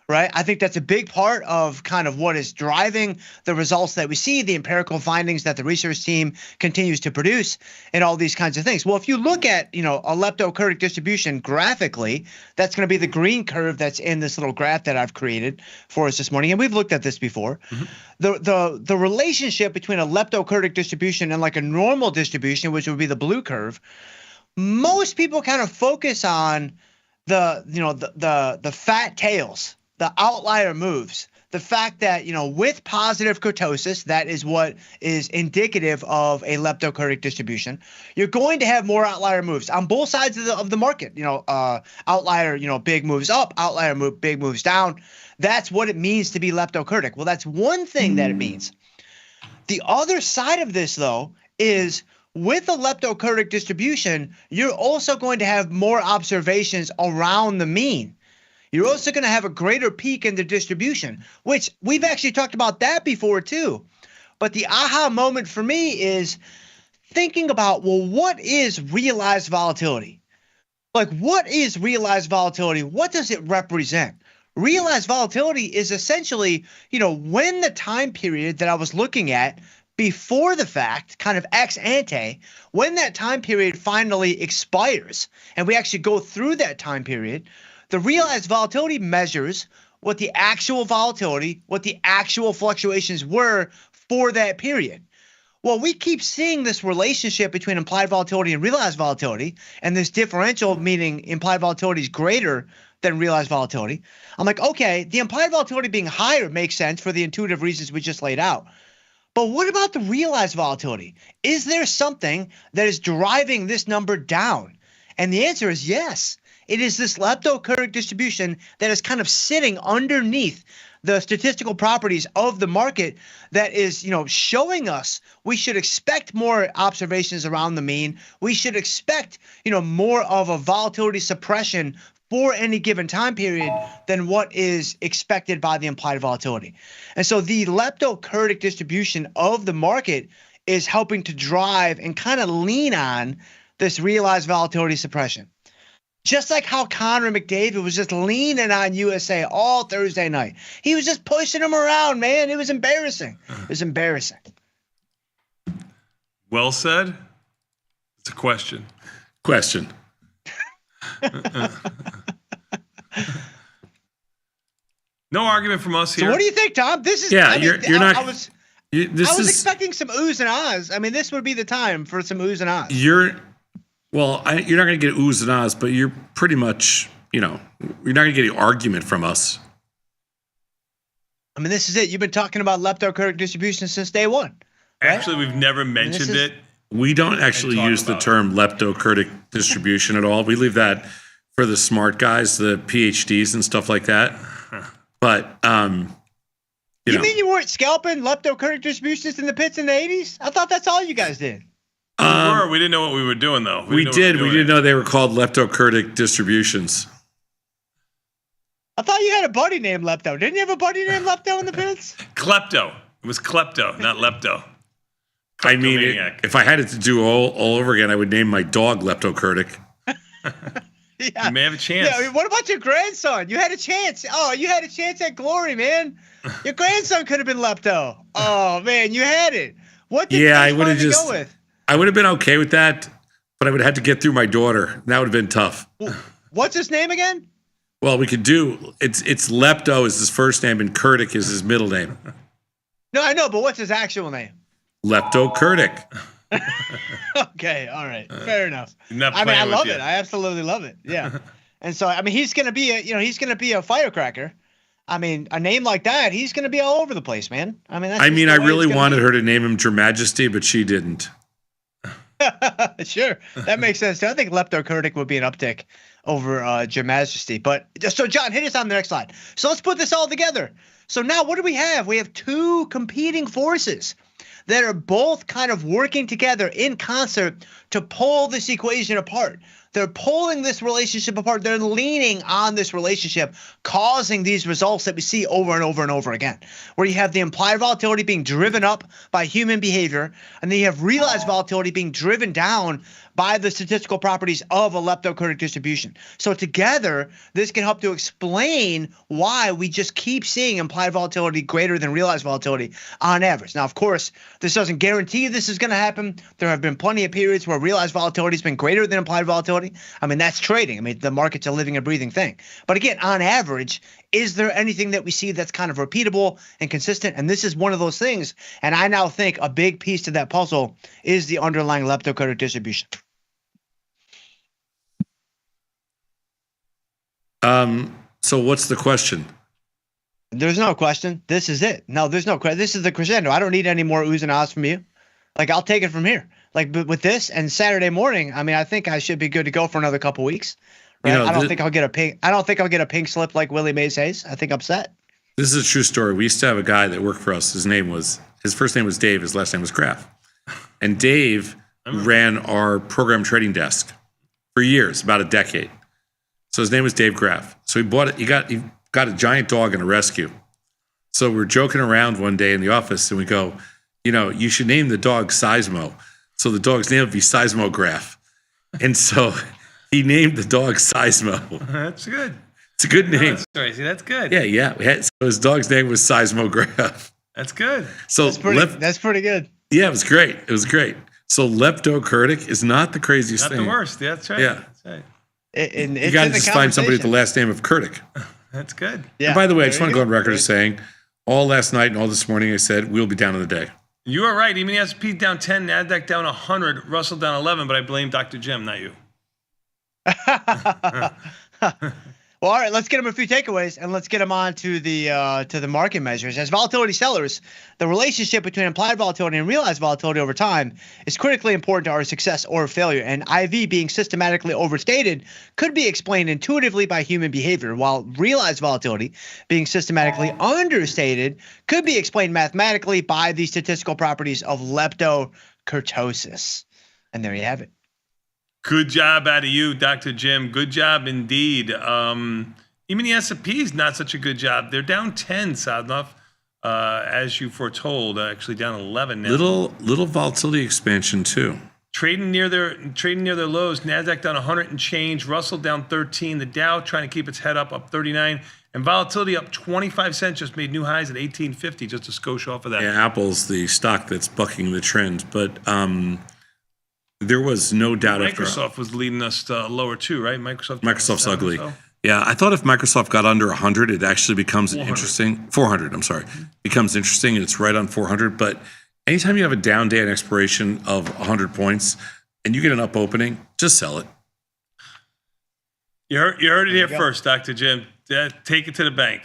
Speaker 14: right? I think that's a big part of kind of what is driving the results that we see, the empirical findings that the research team continues to produce, and all these kinds of things. Well, if you look at, a leptokurtic distribution graphically, that's going to be the green curve that's in this little graph that I've created for us this morning, and we've looked at this before. Mm-hmm. The relationship between a leptokurtic distribution and like a normal distribution, which would be the blue curve, most people kind of focus on the fat tails, the outlier moves, the fact that, with positive kurtosis, that is what is indicative of a leptokurtic distribution, you're going to have more outlier moves on both sides of the market. Outlier, big moves up, outlier big moves down. That's what it means to be leptokurtic. Well, that's one thing that it means. The other side of this, though, is with a leptokurtic distribution, you're also going to have more observations around the mean. You're also going to have a greater peak in the distribution, which we've actually talked about that before too. But the aha moment for me is thinking about, well, what is realized volatility? Like, what is realized volatility? What does it represent? Realized volatility is essentially, when the time period that I was looking at before the fact, kind of ex ante, when that time period finally expires and we actually go through that time period, the realized volatility measures what the actual volatility, what the actual fluctuations were for that period. Well, we keep seeing this relationship between implied volatility and realized volatility, and this differential, meaning implied volatility is greater than realized volatility. I'm like, okay, the implied volatility being higher makes sense for the intuitive reasons we just laid out. But what about the realized volatility? Is there something that is driving this number down? And the answer is yes. It is this leptokurtic distribution that is kind of sitting underneath the statistical properties of the market that is, showing us we should expect more observations around the mean. We should expect, more of a volatility suppression for any given time period than what is expected by the implied volatility. And so the leptokurtic distribution of the market is helping to drive and kind of lean on this realized volatility suppression. Just like how Connor McDavid was just leaning on USA all Thursday night. He was just pushing them around, man. It was embarrassing. It was embarrassing.
Speaker 9: Well said. It's a question. No argument from us here.
Speaker 14: So what do you think, Tom? This is
Speaker 8: you're not.
Speaker 14: I was expecting some oohs and ahs. I mean, this would be the time for some oohs and ahs.
Speaker 8: You're not going to get oohs and ahs, but you're pretty much, you're not going to get an argument from us.
Speaker 14: I mean, this is it. You've been talking about leptokurtic distribution since day one.
Speaker 9: Right? Actually, we've never mentioned it.
Speaker 8: We don't actually use the term leptokurtic distribution at all. We leave that for the smart guys, the PhDs and stuff like that. But,
Speaker 14: you mean you weren't scalping leptokurtic distributions in the pits in the 80s? I thought that's all you guys did.
Speaker 9: We didn't know what we were doing, though.
Speaker 8: We didn't know they were called leptokurtic distributions.
Speaker 14: I thought you had a buddy named Lepto. Didn't you have a buddy named Lepto in the pits?
Speaker 9: Klepto. It was klepto, not lepto.
Speaker 8: I mean, if I had it to do all over again, I would name my dog Leptocurtic.
Speaker 14: Yeah.
Speaker 9: You may have a chance.
Speaker 14: Yeah, I mean, what about your grandson? You had a chance. Oh, you had a chance at glory, man. Your grandson could have been Lepto. Oh, man, you had it. What did
Speaker 8: I would have
Speaker 14: go with?
Speaker 8: I would have been okay with that, but I would have had to get through my daughter. That would have been tough.
Speaker 14: What's his name again?
Speaker 8: Well, we could do it's Lepto is his first name and Curtic is his middle name.
Speaker 14: No, I know, but what's his actual name?
Speaker 8: Leptocurtic.
Speaker 14: Okay, all right, fair enough.
Speaker 9: Not
Speaker 14: I mean, I
Speaker 9: playing with
Speaker 14: love
Speaker 9: you.
Speaker 14: it. I absolutely love it. Yeah, and so I mean, he's gonna be a firecracker. I mean, a name like that, he's gonna be all over the place, man. I mean, that's
Speaker 8: I
Speaker 14: just
Speaker 8: mean,
Speaker 14: the
Speaker 8: I
Speaker 14: way
Speaker 8: really
Speaker 14: it's gonna
Speaker 8: wanted
Speaker 14: be.
Speaker 8: her to name him Your Majesty, but she didn't.
Speaker 14: Sure, that makes sense too. I think Leptocurtic would be an uptick over Your Majesty. But so, John, hit us on the next slide. So let's put this all together. So now, what do we have? We have two competing forces that are both kind of working together in concert to pull this equation apart. They're pulling this relationship apart. They're leaning on this relationship, causing these results that we see over and over and over again, where you have the implied volatility being driven up by human behavior, and then you have realized volatility being driven down by the statistical properties of a leptocurtic distribution. So together, this can help to explain why we just keep seeing implied volatility greater than realized volatility on average. Now, of course, this doesn't guarantee this is going to happen. There have been plenty of periods where realized volatility has been greater than implied volatility. I mean, that's trading. I mean, the market's a living and breathing thing. But again, on average, is there anything that we see that's kind of repeatable and consistent? And this is one of those things. And I now think a big piece to that puzzle is the underlying leptocurtic distribution.
Speaker 8: So what's the question?
Speaker 14: There's no question. This is it. No, there's no question. This is the crescendo. I don't need any more oohs and ahs from you. Like, I'll take it from here. Like, but with this and Saturday morning, I mean, I think I should be good to go for another couple weeks. Right? I don't think I'll get a pink slip like Willie Mays Hayes. I think I'm set.
Speaker 8: This is a true story. We used to have a guy that worked for us. His first name was Dave. His last name was Graf. And Dave ran our program trading desk for years, about a decade. So his name was Dave Graf. So he got a giant dog and a rescue. So we're joking around one day in the office and we go, you should name the dog Seismo. So the dog's name would be Seismograph. And so he named the dog Seismo.
Speaker 9: That's good.
Speaker 8: It's a good name.
Speaker 9: See, that's good.
Speaker 8: Yeah. So his dog's name was Seismograph.
Speaker 9: That's good.
Speaker 8: So
Speaker 14: that's pretty good.
Speaker 8: Yeah, it was great. So leptocurtic is not the craziest thing.
Speaker 9: Not the worst. Yeah, that's right.
Speaker 8: Yeah.
Speaker 9: That's right.
Speaker 8: You got to just find somebody with the last name of Curtic.
Speaker 9: That's good.
Speaker 8: Yeah. And by the way, I just want to go on record as saying, all last night and all this morning, I said we'll be down in the day.
Speaker 9: You are right. Even the S&P down 10, NASDAQ down 100, Russell down 11, but I blame Dr. Jim, not you.
Speaker 14: Well, all right, let's get them a few takeaways, and let's get them on to the market measures. As volatility sellers, the relationship between implied volatility and realized volatility over time is critically important to our success or failure, and IV being systematically overstated could be explained intuitively by human behavior, while realized volatility being systematically understated could be explained mathematically by the statistical properties of leptokurtosis. And there you have it.
Speaker 9: Good job out of you, Dr. Jim. Good job indeed. Even the S&P is not such a good job. They're down 10, Sadnov, as you foretold. Actually, down 11 now.
Speaker 8: Little volatility expansion too.
Speaker 9: Trading near their lows. Nasdaq down 100 and change. Russell down 13. The Dow trying to keep its head up 39. And volatility up 25 cents. Just made new highs at 1850. Just a skosh off of that.
Speaker 8: Yeah, Apple's the stock that's bucking the trend, but. There was no doubt.
Speaker 9: Microsoft was leading us to lower too, right?
Speaker 8: Microsoft's ugly. So. Yeah, I thought if Microsoft got under 100, it actually becomes 400. Interesting. 400, I'm sorry. Becomes interesting, and it's right on 400. But anytime you have a down day and expiration of 100 points, and you get an up opening, just sell it.
Speaker 9: You heard it here first, Dr. Jim. Take it to the bank.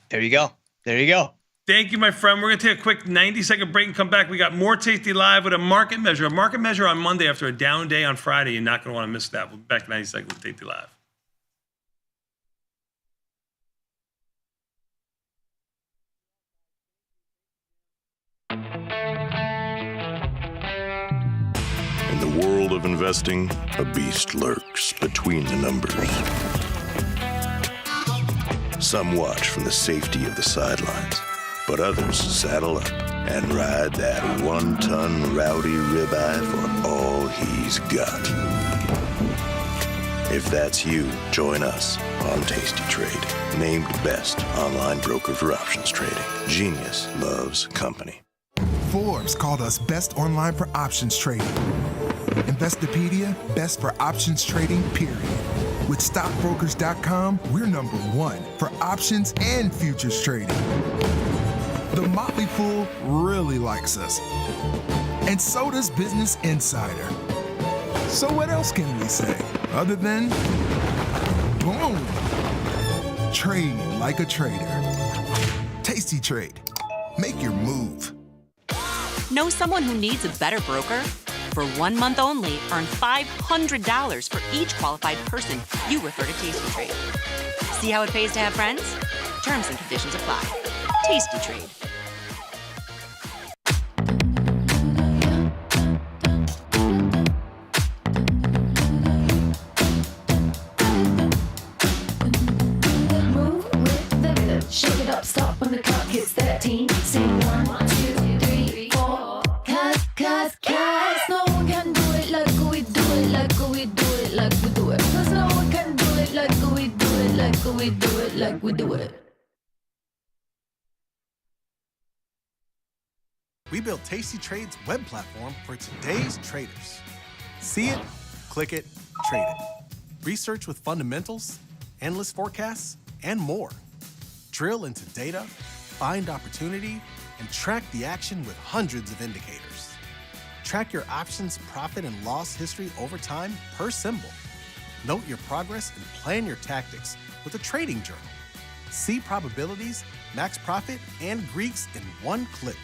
Speaker 14: There you go.
Speaker 9: Thank you, my friend. We're going to take a quick 90-second break and come back. We got more Tasty Live with a market measure. A market measure on Monday after a down day on Friday. You're not going to want to miss that. We'll be back in 90 seconds with Tasty Live.
Speaker 12: In the world of investing, a beast lurks between the numbers. Some watch from the safety of the sidelines. but others saddle up and ride that 1-ton rowdy ribeye for all he's got. If that's you, join us on Tasty Trade, named best online broker for options trading. Genius loves company.
Speaker 20: Forbes called us best online for options trading. Investopedia, best for options trading, period. With stockbrokers.com, we're number one for options and futures trading. The Motley Fool really likes us. And so does Business Insider. So what else can we say other than boom? Trade like a trader. Tasty Trade. Make your move.
Speaker 3: Know someone who needs a better broker? For 1 month only, earn $500 for each qualified person you refer to Tasty Trade. See how it pays to have friends? Terms and conditions apply. Tasty Trade.
Speaker 10: Move with the rhythm. Shake it up, stop when the clock hits 13. Sing 1, 2, 3, 4. Cause no one can do it like we do it, like we do it, like we do it. Cause no one can do it like we do it, like we do it, like we do it.
Speaker 16: We built Tasty Trade's web platform for today's traders. See it, click it, trade it. Research with fundamentals, endless forecasts, and more. Drill into data, find opportunity, and track the action with hundreds of indicators. Track your options profit and loss history over time per symbol. Note your progress and plan your tactics with a trading journal. See probabilities, max profit, and Greeks in one click.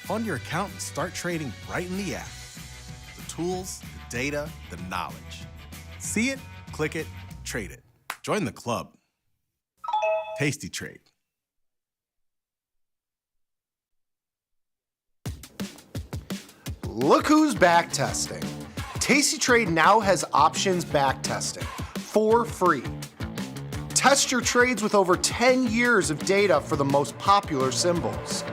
Speaker 16: Fund your account and start trading right in the app. The tools, the data, the knowledge. See it, click it, trade it. Join the club. Tasty Trade.
Speaker 11: Look who's back testing. Tasty Trade now has options back testing for free. Test your trades with over 10 years of data for the most popular symbols.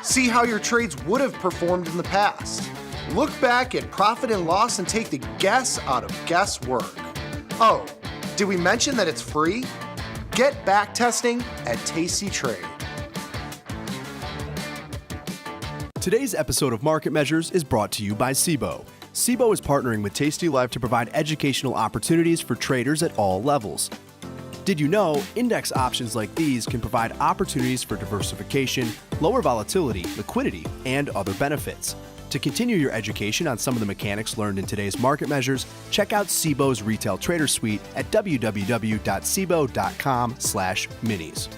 Speaker 11: See how your trades would have performed in the past. Look back at profit and loss and take the guess out of guesswork. Oh, did we mention that it's free? Get back testing at Tasty Trade.
Speaker 17: Today's episode of Market Measures is brought to you by SIBO. SIBO is partnering with tastylive to provide educational opportunities for traders at all levels. Did you know index options like these can provide opportunities for diversification, lower volatility, liquidity, and other benefits? To continue your education on some of the mechanics learned in today's Market Measures, check out SIBO's Retail Trader Suite at www.sibo.com/minis.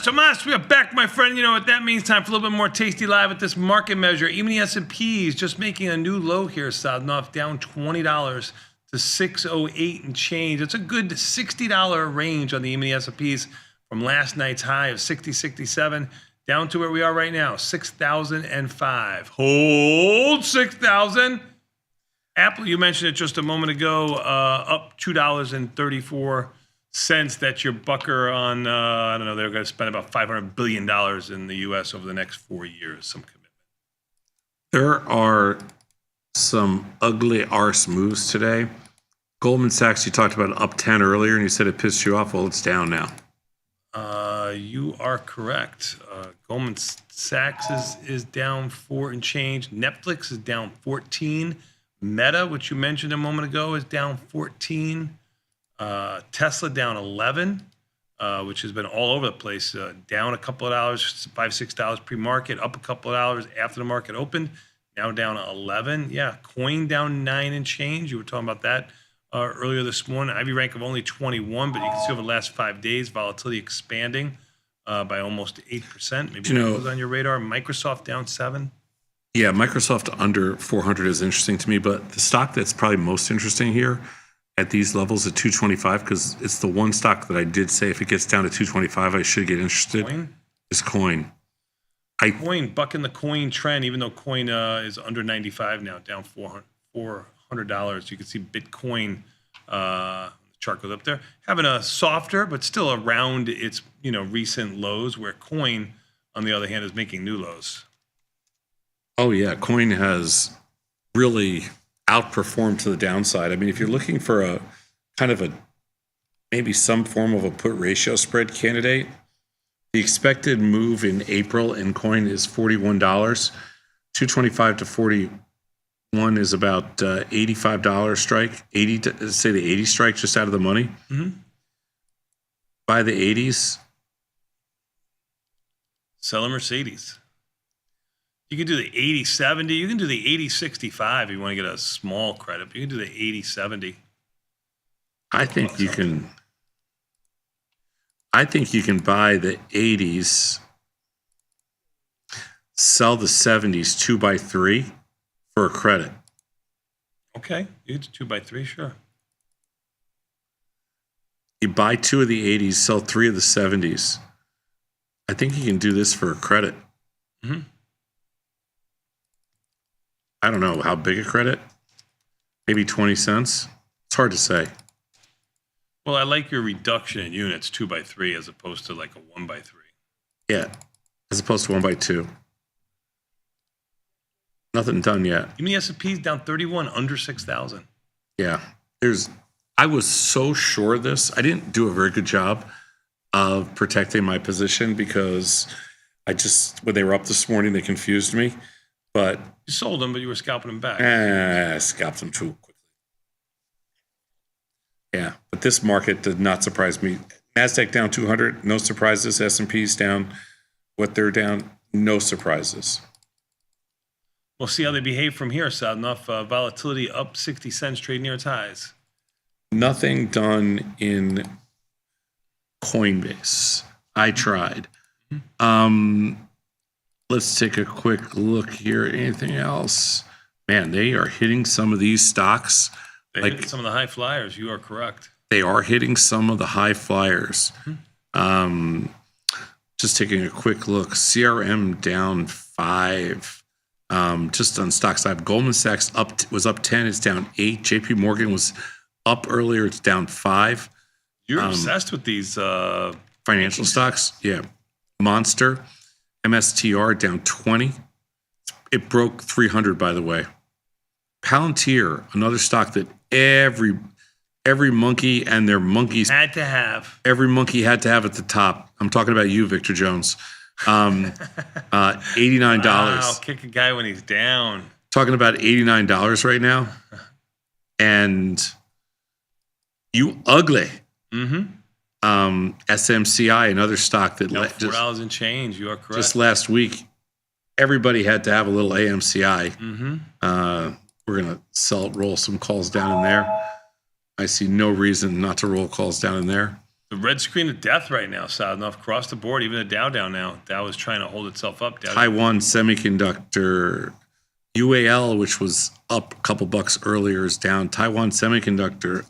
Speaker 9: Tomas, we are back, my friend. You know what that means? Time for a little bit more Tasty Live at this market measure. Even the S&P is just making a new low here, starting off down $20 to 608 and change. It's a good $60 range on the even the S&Ps from last night's high of 60.67 down to where we are right now, 6,005. Hold 6,000. Apple, you mentioned it just a moment ago, up $2.34. That's your bucker on, I don't know, they're going to spend about $500 billion in the U.S. over the next 4 years, some commitment.
Speaker 8: There are some ugly arse moves today. Goldman Sachs, you talked about up 10 earlier, and you said it pissed you off. Well, it's down now.
Speaker 9: You are correct. Goldman Sachs is down 4 and change. Netflix is down 14. Meta, which you mentioned a moment ago, is down 14. Tesla down 11, which has been all over the place. Down a couple of dollars, $5, $6 pre-market, up a couple of dollars after the market opened. Now down 11. Yeah, coin down 9 and change. You were talking about that earlier this morning. IV rank of only 21, but you can see over the last 5 days, volatility expanding by almost 8%. Maybe that goes on your radar. Microsoft down 7.
Speaker 8: Yeah, Microsoft under 400 is interesting to me, but the stock that's probably most interesting here at these levels at 225, because it's the one stock that I did say if it gets down to 225, I should get interested.
Speaker 9: Coin?
Speaker 8: Is Coin.
Speaker 9: Coin bucking the coin trend, even though coin is under 95 now, down $400. You can see Bitcoin chart goes up there, having a softer but still around its recent lows. Where coin, on the other hand, is making new lows.
Speaker 8: Oh yeah, coin has really outperformed to the downside. I mean, if you're looking for a kind of maybe some form of a put ratio spread candidate, the expected move in April in coin is $41. 225 to 41 is about $85 strike. 80 to, say the 80 strike just out of the money.
Speaker 9: Mm-hmm.
Speaker 8: By the 80s,
Speaker 9: sell a Mercedes. You can do the 80-70. You can do the 80-65 if you want to get a small credit. But you can do the 80-70.
Speaker 8: I think you can buy the 80s, sell the 70s 2x3 for a credit.
Speaker 9: Okay, you get 2x3, sure.
Speaker 8: You buy 2 of the 80s, sell 3 of the 70s. I think you can do this for a credit.
Speaker 9: Mm-hmm.
Speaker 8: I don't know how big a credit. Maybe 20 cents. It's hard to say.
Speaker 9: Well, I like your reduction in units 2x3 as opposed to like a 1x3.
Speaker 8: Yeah, as opposed to 1x2. Nothing done yet.
Speaker 9: Even the S&P's down 31, under 6,000.
Speaker 8: Yeah, I was so sure of this. I didn't do a very good job of protecting my position because when they were up this morning, they confused me. But
Speaker 9: you sold them, but you were scalping them back.
Speaker 8: Scalped them too quickly. Yeah, but this market did not surprise me. NASDAQ down 200, no surprises. S&P's down what they're down, no surprises.
Speaker 9: We'll see how they behave from here, sad enough. Volatility up 60 cents, trade near its highs.
Speaker 8: Nothing done in Coinbase. I tried. Let's take a quick look here. Anything else? Man, they are hitting some of these stocks.
Speaker 9: They hit some of the high flyers. You are correct.
Speaker 8: They are hitting some of the high flyers. Just taking a quick look. CRM down 5. Just on stocks. I have Goldman Sachs was up 10. It's down 8. JP Morgan was up earlier. It's down 5.
Speaker 9: You're obsessed with these
Speaker 8: financial stocks. Yeah. Monster. MSTR down 20. It broke 300, by the way. Palantir, another stock that every monkey and their monkeys
Speaker 9: had to have.
Speaker 8: Every monkey had to have at the top. I'm talking about you, Victor Jones. $89.
Speaker 9: Wow, kick a guy when he's down.
Speaker 8: Talking about $89 right now. And you ugly.
Speaker 9: Mm-hmm.
Speaker 8: SMCI, another stock that
Speaker 9: $4 and change. You are correct.
Speaker 8: Just last week, everybody had to have a little AMCI.
Speaker 9: Mm-hmm.
Speaker 8: We're going to roll some calls down in there. I see no reason not to roll calls down in there.
Speaker 9: The red screen of death right now, sad enough, across the board. Even the Dow down now. Dow is trying to hold itself up.
Speaker 8: Taiwan Semiconductor, UAL, which was up a couple bucks earlier, is down. Taiwan Semiconductor,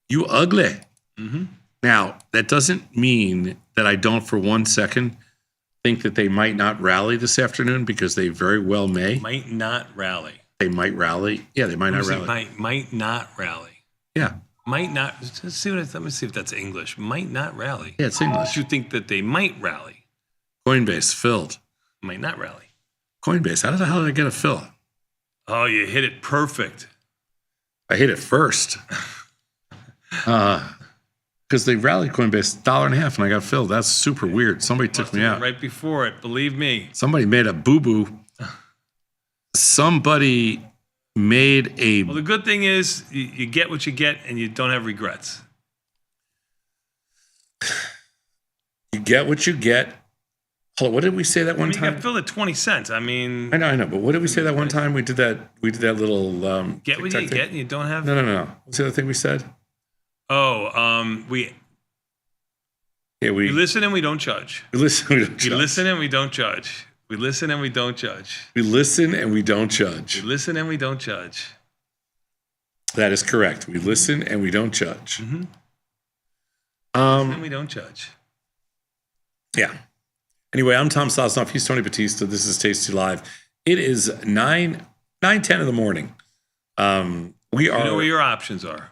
Speaker 8: you ugly.
Speaker 9: Mm-hmm.
Speaker 8: Now, that doesn't mean that I don't for 1 second think that they might not rally this afternoon, because they very well may.
Speaker 9: Might not rally.
Speaker 8: They might rally. Yeah, they might not rally.
Speaker 9: Might not rally.
Speaker 8: Yeah.
Speaker 9: Might not. Let me see if that's English. Might not rally.
Speaker 8: Yeah, it's English.
Speaker 9: You think that they might rally?
Speaker 8: Coinbase filled.
Speaker 9: Might not rally.
Speaker 8: Coinbase. How the hell did I get a fill?
Speaker 9: Oh, you hit it perfect.
Speaker 8: I hit it first. Because they rallied Coinbase $1.50 and I got filled. That's super weird. Somebody took me out.
Speaker 9: Right before it, believe me.
Speaker 8: Somebody made a boo-boo. Somebody made a...
Speaker 9: Well, the good thing is you get what you get and you don't have regrets.
Speaker 8: You get what you get. Hold on, what did we say that one time?
Speaker 9: You got filled at 20 cents. I mean...
Speaker 8: I know. But what did we say that one time? We did that little...
Speaker 9: get what you get and you don't have...
Speaker 8: No. What's the other thing we said?
Speaker 9: We
Speaker 8: we
Speaker 9: listen and we don't judge.
Speaker 8: We listen and we don't judge.
Speaker 9: We listen and we don't judge. We listen and we don't judge.
Speaker 8: We listen and we don't judge.
Speaker 9: We listen and we don't judge.
Speaker 8: That is correct. We listen and we don't judge.
Speaker 9: Mm-hmm. Listen and we don't judge.
Speaker 8: Yeah. Anyway, I'm Tom Sosnoff. He's Tony Batista. This is Tasty Live. It is 9:10 in the morning. We are.
Speaker 9: You know where your options are.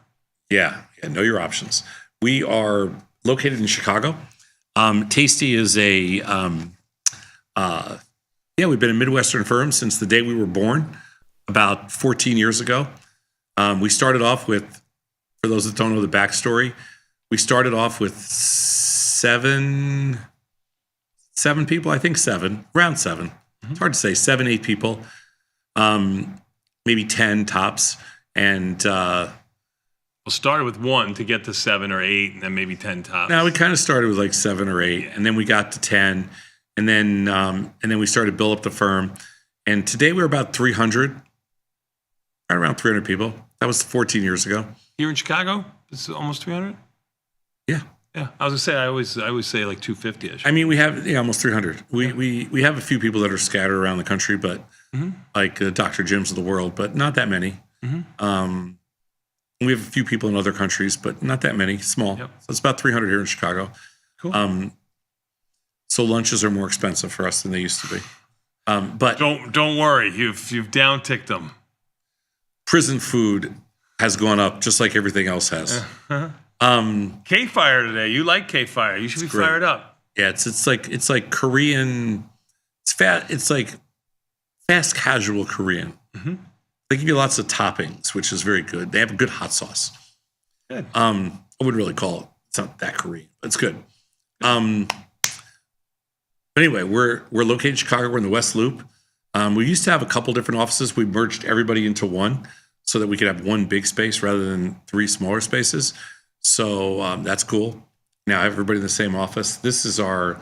Speaker 8: Yeah, know your options. We are located in Chicago. Tasty is a we've been a Midwestern firm since the day we were born, about 14 years ago. We started off with, for those that don't know the backstory, we started off with seven people, I think around seven. It's hard to say, 7, 8 people, maybe 10 tops. And
Speaker 9: we'll start with 1 to get to 7 or 8, and then maybe 10 tops.
Speaker 8: now we kind of started with like 7 or 8, and then we got to 10, and then we started to build up the firm. And today we're about 300, right around 300 people. That was 14 years ago.
Speaker 9: Here in Chicago, it's almost 300.
Speaker 8: Yeah.
Speaker 9: Yeah, I was gonna say I always say like 250ish.
Speaker 8: I mean, we have almost 300. We have a few people that are scattered around the country, but like Dr. Jims of the world, but not that many. We have a few people in other countries, but not that many. Small.
Speaker 9: Yep.
Speaker 8: So it's about 300 here in Chicago.
Speaker 9: Cool.
Speaker 8: So lunches are more expensive for us than they used to be. But
Speaker 9: don't worry, you've downticked them.
Speaker 8: Prison food has gone up just like everything else has.
Speaker 9: K-Fire today. You like K-Fire. You should be
Speaker 8: great.
Speaker 9: fired up.
Speaker 8: Yeah, it's like Korean. It's fat. It's like fast casual Korean. They give you lots of toppings, which is very good. They have a good hot sauce.
Speaker 9: Good.
Speaker 8: I wouldn't really call it. It's not that Korean, but it's good. But anyway, we're located in Chicago. We're in the West Loop. We used to have a couple different offices. We merged everybody into one so that we could have one big space rather than 3 smaller spaces. So that's cool. Now everybody in the same office. This is our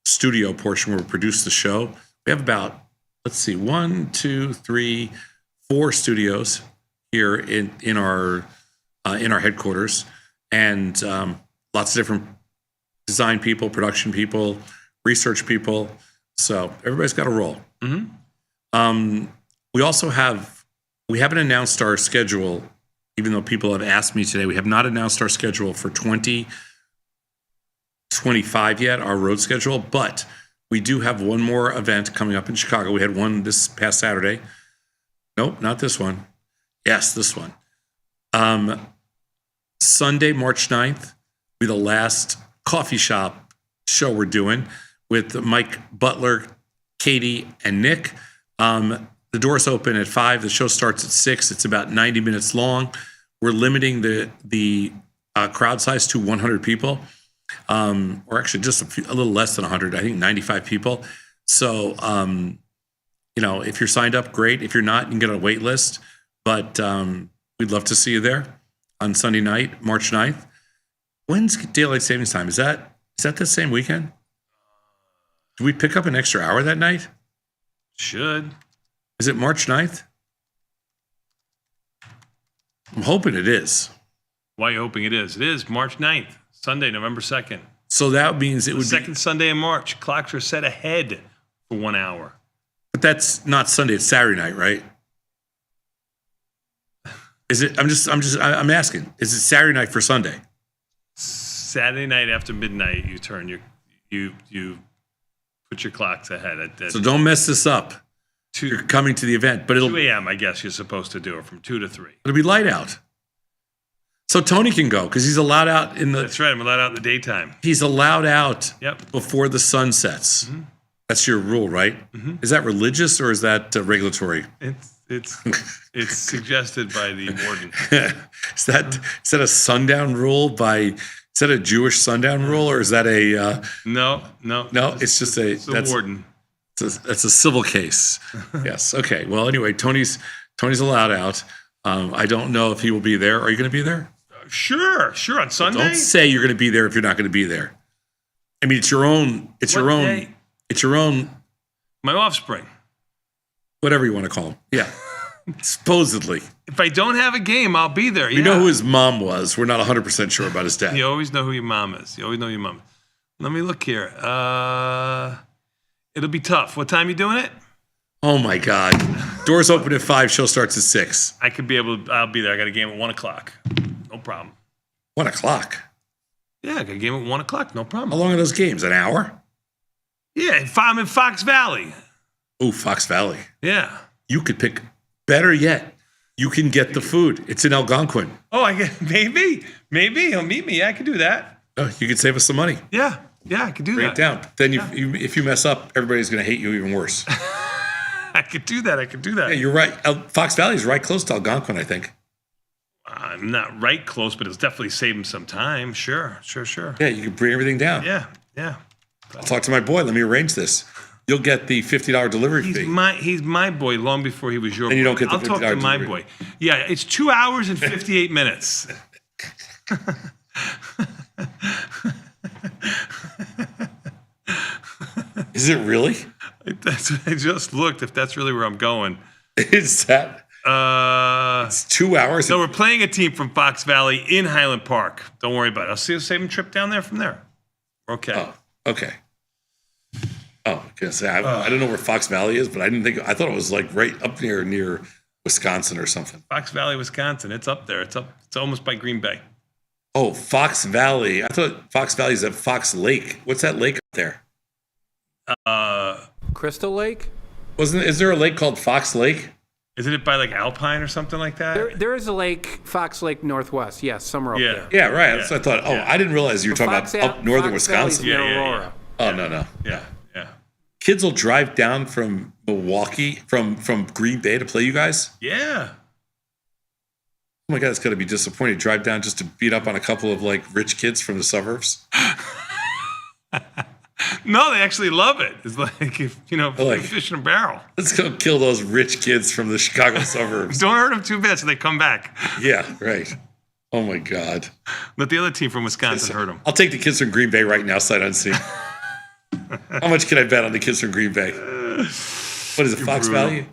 Speaker 8: studio portion where we produce the show. We have about, 1, 2, 3, 4 studios here in our headquarters, and lots of different design people, production people, research people. So everybody's got a role. We haven't announced our schedule. Even though people have asked me today, we have not announced our schedule for 2025 yet, our road schedule, but we do have one more event coming up in Chicago. We had one this past Saturday. Nope, not this one. Yes, this one. Sunday, March 9th, will be the last coffee shop show we're doing with Mike Butler, Katie, and Nick. The doors open at 5. The show starts at 6. It's about 90 minutes long. We're limiting the crowd size to 100 people, or actually just a little less than 100. I think 95 people. So, if you're signed up, great. If you're not, you can get on a wait list. But we'd love to see you there on Sunday night, March 9th. When's daylight savings time? Is that the same weekend? Do we pick up an extra hour that night?
Speaker 9: Should.
Speaker 8: Is it March 9th? I'm hoping it is.
Speaker 9: Why are you hoping it is? It is March 9th, Sunday, November 2nd.
Speaker 8: So that means it would be
Speaker 9: second Sunday in March. Clocks are set ahead for 1 hour.
Speaker 8: But that's not Sunday, it's Saturday night, right? Is it? I'm asking. Is it Saturday night for Sunday?
Speaker 9: Saturday night after midnight, you turn you put your clocks ahead.
Speaker 8: So don't mess this up. You're coming to the event, but it'll
Speaker 9: 2 a.m. I guess you're supposed to do it from 2 to 3.
Speaker 8: It'll be light out. So Tony can go because he's allowed out in the.
Speaker 9: That's right. I'm allowed out in the daytime.
Speaker 8: He's allowed out
Speaker 9: Yep.
Speaker 8: before the sun sets. That's your rule, right? Is that religious or is that regulatory?
Speaker 9: It's suggested by the warden.
Speaker 8: Is that a sundown rule by? Is that a Jewish sundown rule or is that a?
Speaker 9: No.
Speaker 8: It's just a.
Speaker 9: It's the warden.
Speaker 8: That's a civil case. Yes. Okay. Well, anyway, Tony's allowed out. I don't know if he will be there. Are you going to be there?
Speaker 9: Sure. On Sunday.
Speaker 8: Don't say you're going to be there if you're not going to be there. I mean, it's your own. It's
Speaker 9: What
Speaker 8: your own.
Speaker 9: day?
Speaker 8: It's your own.
Speaker 9: My offspring.
Speaker 8: Whatever you want to call him. Yeah. Supposedly.
Speaker 9: If I don't have a game, I'll be there.
Speaker 8: We know who his mom was. We're not 100% sure about his dad.
Speaker 9: You always know who your mom is. Let me look here. It'll be tough. What time you doing it?
Speaker 8: Oh my God. Doors open at 5. Show starts at 6.
Speaker 9: I'll be there. I got a game at 1 o'clock. No problem.
Speaker 8: 1 o'clock.
Speaker 9: Yeah, I got a game at 1 o'clock. No problem.
Speaker 8: How long are those games? An hour?
Speaker 9: Yeah, if I'm in Fox Valley.
Speaker 8: Oh, Fox Valley.
Speaker 9: Yeah.
Speaker 8: You could pick, better yet, you can get the food. It's in Algonquin.
Speaker 9: Oh, I get maybe he'll meet me. Yeah, I could do that.
Speaker 8: Oh, you could save us some money.
Speaker 9: Yeah, I could do
Speaker 8: Bring
Speaker 9: that.
Speaker 8: it down. Then if you mess up, everybody's going to hate you even worse.
Speaker 9: I could do that.
Speaker 8: Yeah, you're right. Fox Valley is right close to Algonquin, I think.
Speaker 9: I'm not right close, but it'll definitely save him some time. Sure.
Speaker 8: Yeah, you can bring everything down.
Speaker 9: Yeah.
Speaker 8: I'll talk to my boy. Let me arrange this. You'll get the $50 delivery fee.
Speaker 9: He's my boy long before he was your boy.
Speaker 8: And you don't get the
Speaker 9: I'll talk to
Speaker 8: $50
Speaker 9: my
Speaker 8: delivery.
Speaker 9: boy. Yeah, it's 2 hours and 58 minutes.
Speaker 8: Is it really?
Speaker 9: I just looked if that's really where I'm going.
Speaker 8: Is that? It's 2 hours.
Speaker 9: No, we're playing a team from Fox Valley in Highland Park. Don't worry about it. I'll see a saving trip down there from there. Okay.
Speaker 8: Oh, okay. Oh, because I don't know where Fox Valley is, but I thought it was like right up near Wisconsin or something.
Speaker 9: Fox Valley, Wisconsin. It's up there. It's almost by Green Bay.
Speaker 8: Oh, Fox Valley. I thought Fox Valley is at Fox Lake. What's that lake up there?
Speaker 19: Crystal Lake?
Speaker 8: Is there a lake called Fox Lake?
Speaker 9: Isn't it by like Alpine or something like that?
Speaker 19: There is a lake, Fox Lake Northwest. Yes, somewhere up there.
Speaker 8: Yeah, right. That's what I thought. Oh, I didn't realize you were talking about up northern
Speaker 19: Fox Valley's
Speaker 8: Wisconsin.
Speaker 19: near Aurora.
Speaker 8: Oh, no.
Speaker 9: Yeah.
Speaker 8: Kids will drive down from Milwaukee, from Green Bay to play you guys?
Speaker 9: Yeah.
Speaker 8: Oh my God, it's got to be disappointing. Drive down just to beat up on a couple of like rich kids from the suburbs.
Speaker 9: No, they actually love it. It's like, fish in a barrel.
Speaker 8: Let's go kill those rich kids from the Chicago suburbs.
Speaker 9: Don't hurt them too bad so they come back.
Speaker 8: Yeah, right. Oh my God.
Speaker 9: Let the other team from Wisconsin hurt them.
Speaker 8: I'll take the kids from Green Bay right now, sight unseen. How much can I bet on the kids from Green Bay? What is it, Fox Valley?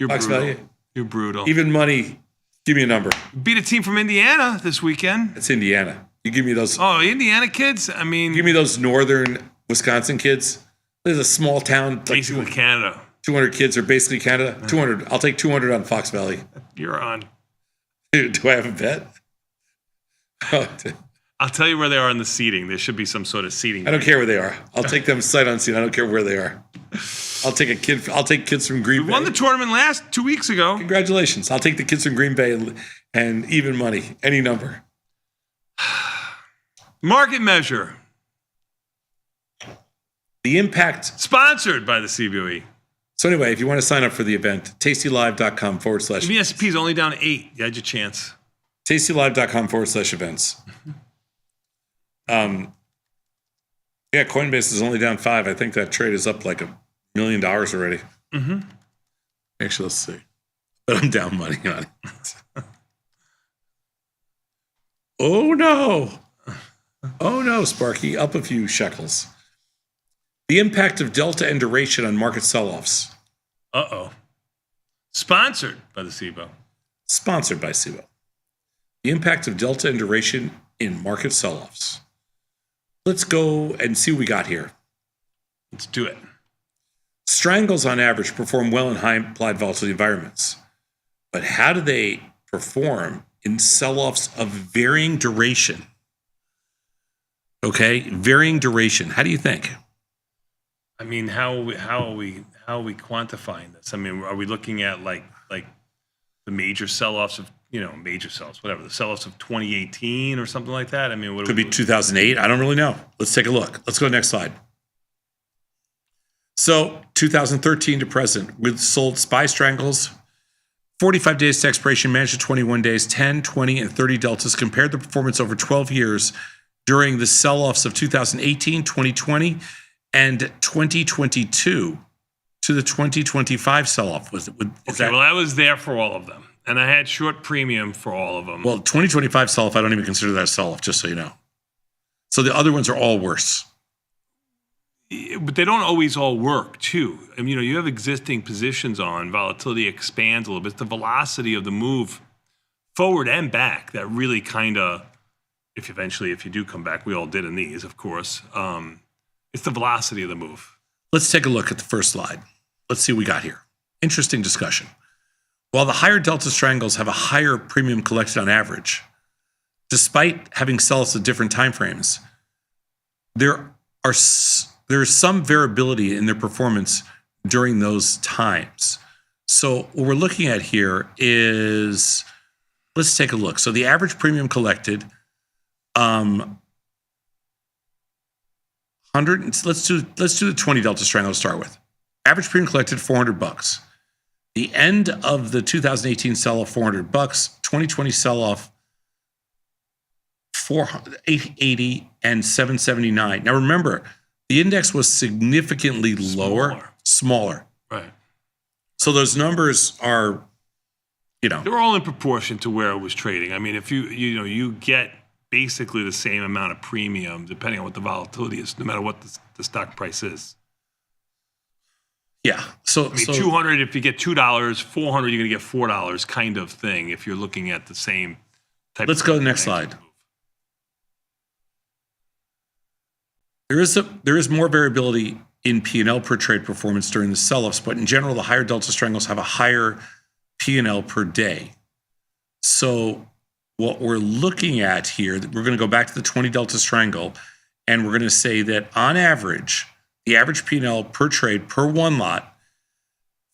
Speaker 8: Fox Valley?
Speaker 9: You're brutal.
Speaker 8: Even money. Give me a number.
Speaker 9: Beat a team from Indiana this weekend.
Speaker 8: It's Indiana. You give me those.
Speaker 9: Oh, Indiana kids? I mean.
Speaker 8: Give me those northern Wisconsin kids. There's a small town.
Speaker 9: Basically Canada.
Speaker 8: 200 kids are basically Canada. 200. I'll take 200 on Fox Valley.
Speaker 9: You're on.
Speaker 8: Do I have a bet? Oh,
Speaker 9: I'll tell you where they are in the seating. There should be some sort of seating.
Speaker 8: I don't care where they are. I'll take them sight unseen. I don't care where they are. I'll take kids from Green Bay.
Speaker 9: We won the tournament 2 weeks ago.
Speaker 8: Congratulations. I'll take the kids from Green Bay and even money, any number.
Speaker 9: Market measure.
Speaker 8: The impact.
Speaker 9: Sponsored by the CBOE.
Speaker 8: So anyway, if you want to sign up for the event, tastylive.com/.
Speaker 9: The S&P is only down 8. You had your chance.
Speaker 8: tastylive.com/events. Yeah, Coinbase is only down 5. I think that trade is up like $1 million already.
Speaker 9: Mm-hmm.
Speaker 8: Actually, let's see. But I'm down money on it. Oh no, Sparky, up a few shekels. The impact of delta and duration on market sell-offs.
Speaker 9: Uh-oh. Sponsored by the CBO.
Speaker 8: Sponsored by CBO. The impact of delta and duration in market sell-offs. Let's go and see what we got here.
Speaker 9: Let's do it.
Speaker 8: Strangles on average perform well in high implied volatility environments. But how do they perform in sell-offs of varying duration? Okay, varying duration. How do you think?
Speaker 9: I mean, how are we quantifying this? I mean, are we looking at like the major sell-offs of the sell-offs of 2018 or something like that? I mean, what
Speaker 8: could be 2008. I don't really know. Let's take a look. Let's go next slide. So 2013 to present, with sold SPY strangles, 45 days to expiration, managed at 21 days, 10, 20, and 30 deltas. Compared the performance over 12 years during the sell-offs of 2018, 2020, and 2022 to the 2025 sell-off.
Speaker 9: Well, I was there for all of them, and I had short premium for all of them.
Speaker 8: Well, 2025 sell-off, I don't even consider that a sell-off, just so you know. So the other ones are all worse.
Speaker 9: But they don't always all work, too. I mean, you have existing positions on, volatility expands a little bit. It's the velocity of the move forward and back that really kind of, if you do come back, we all did in these, of course, it's the velocity of the move.
Speaker 8: Let's take a look at the first slide. Let's see what we got here. Interesting discussion. While the higher delta strangles have a higher premium collected on average, despite having sell-offs at different timeframes, there are there's some variability in their performance during those times. So what we're looking at here is, let's take a look. So the average premium collected, let's do the 20 Delta Strangle to start with. Average premium collected $400. The end of the 2018 sell-off $400. 2020 sell-off $880 and $779. Now remember, the index was significantly smaller.
Speaker 9: Right.
Speaker 8: So those numbers are,
Speaker 9: they're all in proportion to where it was trading. I mean, if you get basically the same amount of premium depending on what the volatility is, no matter what the stock price is.
Speaker 8: Yeah. So
Speaker 9: 200, if you get $2, 400, you're going to get $4 kind of thing if you're looking at the same type.
Speaker 8: Let's go to the next slide. There is more variability in P&L per trade performance during the sell-offs, but in general, the higher Delta Strangles have a higher P&L per day. So what we're looking at here, we're going to go back to the 20 Delta Strangle, and we're going to say that on average, the average P&L per trade per one lot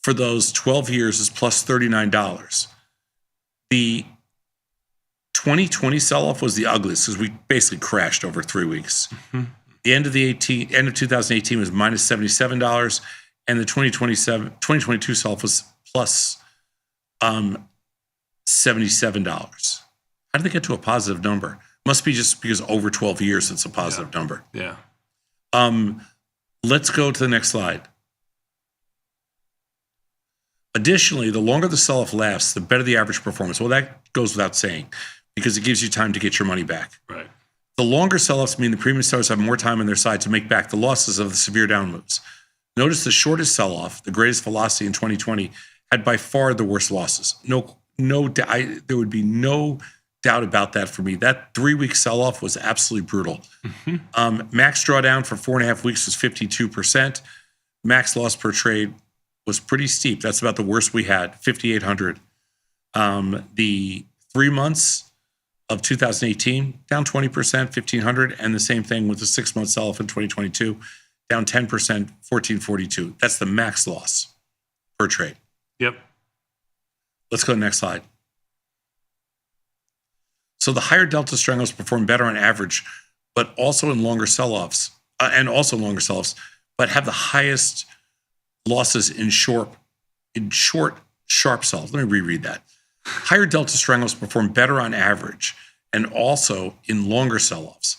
Speaker 8: for those 12 years is plus $39. The 2020 sell-off was the ugliest because we basically crashed over 3 weeks.
Speaker 9: Mm-hmm.
Speaker 8: The end of 2018 was minus $77, and the 2022 sell-off was plus $77. How did they get to a positive number? Must be just because over 12 years it's a positive number.
Speaker 9: Yeah.
Speaker 8: Let's go to the next slide. Additionally, the longer the sell-off lasts, the better the average performance. Well, that goes without saying because it gives you time to get your money back.
Speaker 9: Right.
Speaker 8: The longer sell-offs mean the premium sellers have more time on their side to make back the losses of the severe down moves. Notice the shortest sell-off, the greatest velocity in 2020, had by far the worst losses. There would be no doubt about that for me. That 3-week sell-off was absolutely brutal.
Speaker 9: Mm-hmm.
Speaker 8: Max drawdown for 4.5 weeks was 52%. Max loss per trade was pretty steep. That's about the worst we had, 5,800. The 3 months of 2018, down 20%, 1,500, and the same thing with the 6-month sell-off in 2022, down 10%, 1,442. That's the max loss per trade.
Speaker 9: Yep.
Speaker 8: Let's go to the next slide. So the higher Delta Strangles perform better on average, but also in longer sell-offs, but have the highest losses in short, sharp sell-offs. Let me reread that. Higher Delta Strangles perform better on average and also in longer sell-offs,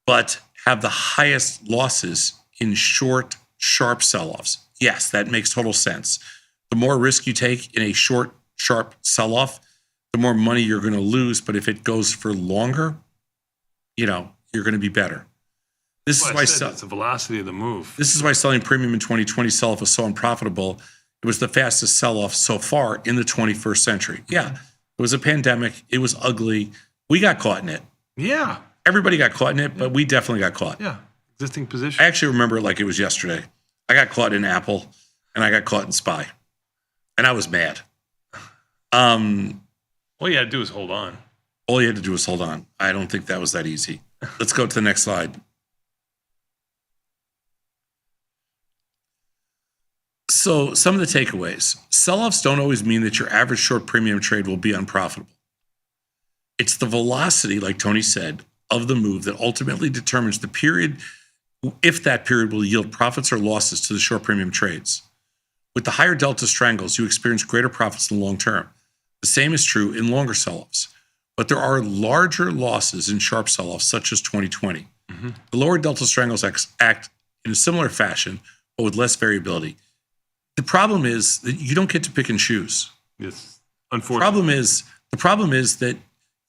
Speaker 8: but have the highest losses in short, sharp sell-offs. Yes, that makes total sense. The more risk you take in a short, sharp sell-off, the more money you're going to lose. But if it goes for longer, you're going to be better. This is why
Speaker 9: it's the velocity of the move.
Speaker 8: This is why selling premium in 2020 sell-off was so unprofitable. It was the fastest sell-off so far in the 21st century. Yeah, it was a pandemic. It was ugly. We got caught in it.
Speaker 9: Yeah.
Speaker 8: Everybody got caught in it, but we definitely got caught.
Speaker 9: Yeah. Existing position.
Speaker 8: I actually remember it like it was yesterday. I got caught in Apple, and I got caught in SPY. And I was mad.
Speaker 9: All you had to do was hold on.
Speaker 8: All you had to do was hold on. I don't think that was that easy. Let's go to the next slide. So some of the takeaways. Sell-offs don't always mean that your average short premium trade will be unprofitable. It's the velocity, like Tony said, of the move that ultimately determines the period, if that period will yield profits or losses to the short premium trades. With the higher Delta Strangles, you experience greater profits in the long term. The same is true in longer sell-offs. But there are larger losses in sharp sell-offs, such as 2020.
Speaker 9: Mm-hmm.
Speaker 8: The lower Delta Strangles act in a similar fashion, but with less variability. The problem is that you don't get to pick and choose.
Speaker 9: Yes, unfortunately.
Speaker 8: The problem is that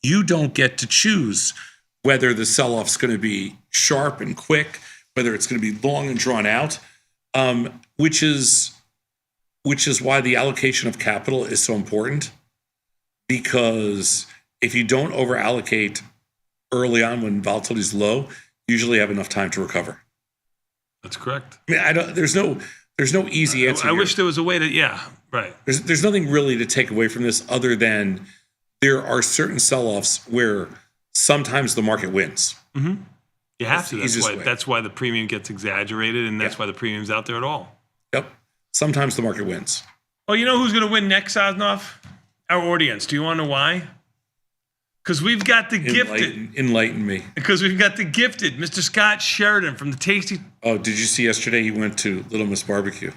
Speaker 8: you don't get to choose whether the sell-off's going to be sharp and quick, whether it's going to be long and drawn out, which is why the allocation of capital is so important. Because if you don't over allocate early on when volatility is low, you usually have enough time to recover.
Speaker 9: That's correct.
Speaker 8: I mean, there's no easy answer.
Speaker 9: I wish there was a way to, right.
Speaker 8: There's nothing really to take away from this other than there are certain sell-offs where sometimes the market wins.
Speaker 9: Mm-hmm. You have
Speaker 8: That's
Speaker 9: to.
Speaker 8: the easiest way.
Speaker 9: That's why the premium gets exaggerated, and that's why the premium's out there at all.
Speaker 8: Yep. Sometimes the market wins.
Speaker 9: Oh, you know who's going to win next, Osnoff? Our audience. Do you want to know why? Because we've got the gifted.
Speaker 8: Enlighten me.
Speaker 9: Because we've got the gifted, Mr. Scott Sheridan from the Tasty.
Speaker 8: Oh, did you see yesterday he went to Little Miss Barbecue?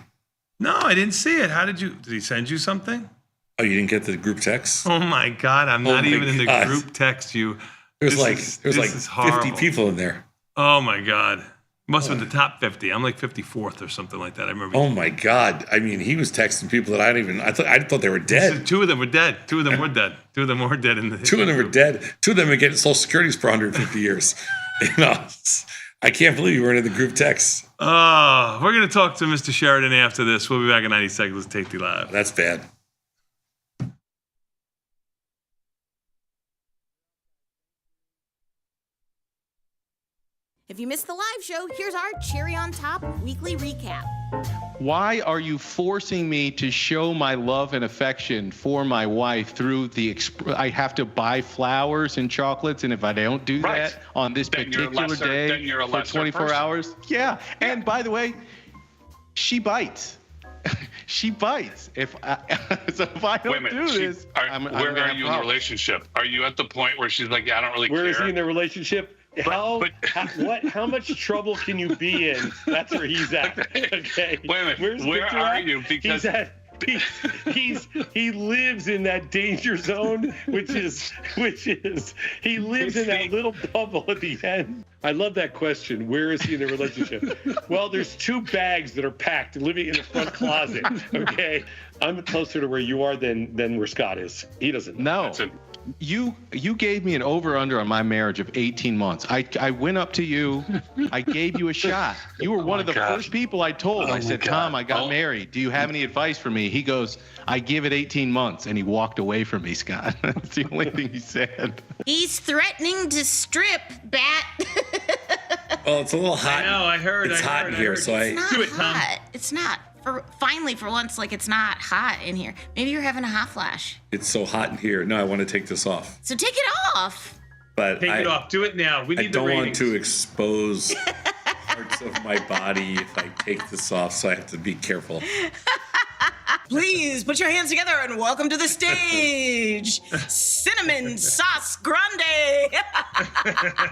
Speaker 9: No, I didn't see it. How did you? Did he send you something?
Speaker 8: Oh, you didn't get the group text?
Speaker 9: Oh my God, I'm not even in the group text.
Speaker 8: There's like 50 people in there.
Speaker 9: Oh my God. Must have been the top 50. I'm like 54th or something like that. I remember.
Speaker 8: Oh my God. I mean, he was texting people that I thought they were dead.
Speaker 9: Two of them were dead. Two of them were dead. Two of them were dead in the.
Speaker 8: Two of them were dead. Two of them are getting Social Securities for 150 years. I can't believe you weren't in the group text.
Speaker 9: We're going to talk to Mr. Sheridan after this. We'll be back in 90 seconds. Let's take the live.
Speaker 8: That's bad.
Speaker 15: If you missed the live show, here's our cherry on top weekly recap.
Speaker 2: Why are you forcing me to show my love and affection for my wife through I have to buy flowers and chocolates, and if I don't do that on this particular day for 24 hours? Yeah. And by the way, she bites. She bites. So if I don't do this,
Speaker 6: where are you in the relationship? Are you at the point where she's like, I don't really care?
Speaker 21: Where is he in the relationship? How much trouble can you be in? That's where he's at. Okay.
Speaker 6: Wait a minute. Where are you? Because
Speaker 21: he lives in that danger zone, which is he lives in that little bubble at the end. I love that question. Where is he in the relationship? Well, there's 2 bags that are packed living in the front closet. Okay. I'm closer to where you are than where Scott is. He doesn't know.
Speaker 2: You gave me an over-under on my marriage of 18 months. I went up to you. I gave you a shot. You were one of the first people I told. I said, Tom, I got married. Do you have any advice for me? He goes, I give it 18 months. And he walked away from me, Scott. That's the only thing he said.
Speaker 15: He's threatening to strip, Bat.
Speaker 8: Well, it's a little hot.
Speaker 9: I know, I heard.
Speaker 8: It's hot in here, so
Speaker 15: It's not hot. It's not. Finally, for once, it's not hot in here. Maybe you're having a hot flash.
Speaker 8: It's so hot in here. No, I want to take this off.
Speaker 15: So take it off.
Speaker 8: But
Speaker 9: take it off. Do it now. We need the ratings.
Speaker 8: I don't want to expose parts of my body if I take this off, so I have to be careful.
Speaker 15: Please put your hands together and welcome to the stage, Cinnamon Sauce Grande.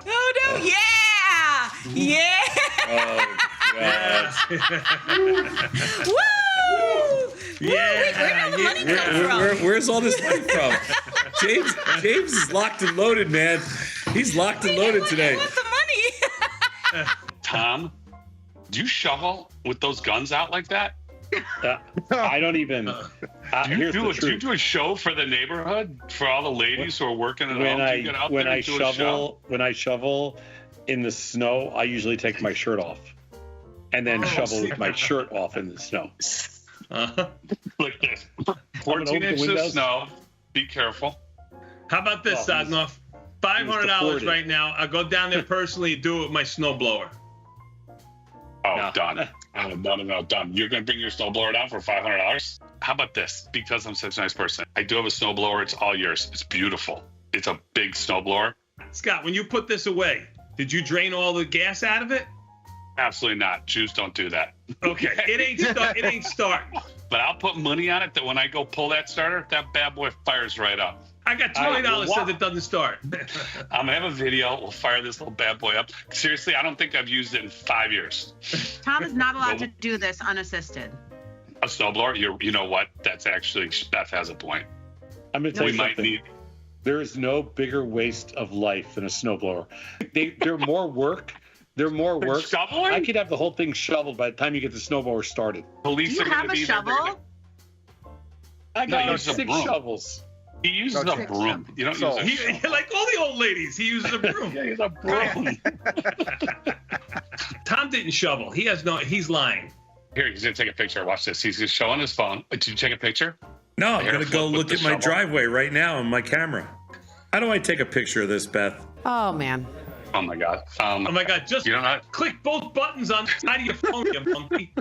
Speaker 15: Oh no! Yeah! Yeah!
Speaker 8: Oh God!
Speaker 15: Woo!
Speaker 8: Yeah!
Speaker 15: Where did all the money come from?
Speaker 8: Where's all this money from? James is locked and loaded, man. He's locked and loaded today.
Speaker 15: With the money.
Speaker 6: Tom, do you shovel with those guns out like that?
Speaker 21: I don't even.
Speaker 6: Do you do a show for the neighborhood for all the ladies who are working at home?
Speaker 21: When I shovel in the snow, I usually take my shirt off, and then shovel with my shirt off in the snow.
Speaker 6: Like this. 14 inches of snow. Be careful.
Speaker 9: How about this, Sadnov? $500 right now. I'll go down there personally and do it with my snowblower.
Speaker 6: Oh, done. No, done. You're going to bring your snowblower down for $500? How about this? Because I'm such a nice person, I do have a snowblower. It's all yours. It's beautiful. It's a big snowblower.
Speaker 9: Scott, when you put this away, did you drain all the gas out of it?
Speaker 6: Absolutely not. Jews don't do that.
Speaker 9: Okay, it ain't starting.
Speaker 6: But I'll put money on it that when I go pull that starter, that bad boy fires right up.
Speaker 9: I got $20 says it doesn't start.
Speaker 6: I'm gonna have a video. We'll fire this little bad boy up. Seriously, I don't think I've used it in 5 years.
Speaker 22: Tom is not allowed to do this unassisted.
Speaker 6: A snowblower? You know what? That's actually, Beth has a point.
Speaker 21: I'm gonna tell you something. There is no bigger waste of life than a snowblower. They're more work. They're more work.
Speaker 6: Shoveling?
Speaker 21: I could have the whole thing shoveled by the time you get the snowblower started.
Speaker 6: Police
Speaker 22: Do you have a shovel?
Speaker 21: I got 6 shovels.
Speaker 6: He uses a broom. You don't use a shovel.
Speaker 9: Like all the old ladies, he uses a broom.
Speaker 21: Yeah, he's a broom.
Speaker 9: Tom didn't shovel. He's lying.
Speaker 6: Here, he's going to take a picture. Watch this. He's just showing his phone. Did you take a picture?
Speaker 8: No, I'm going to go look at my driveway right now on my camera. How do I take a picture of this, Beth?
Speaker 18: Oh, man.
Speaker 6: Oh, my God.
Speaker 9: Just click both buttons on the side of your phone, you monkey.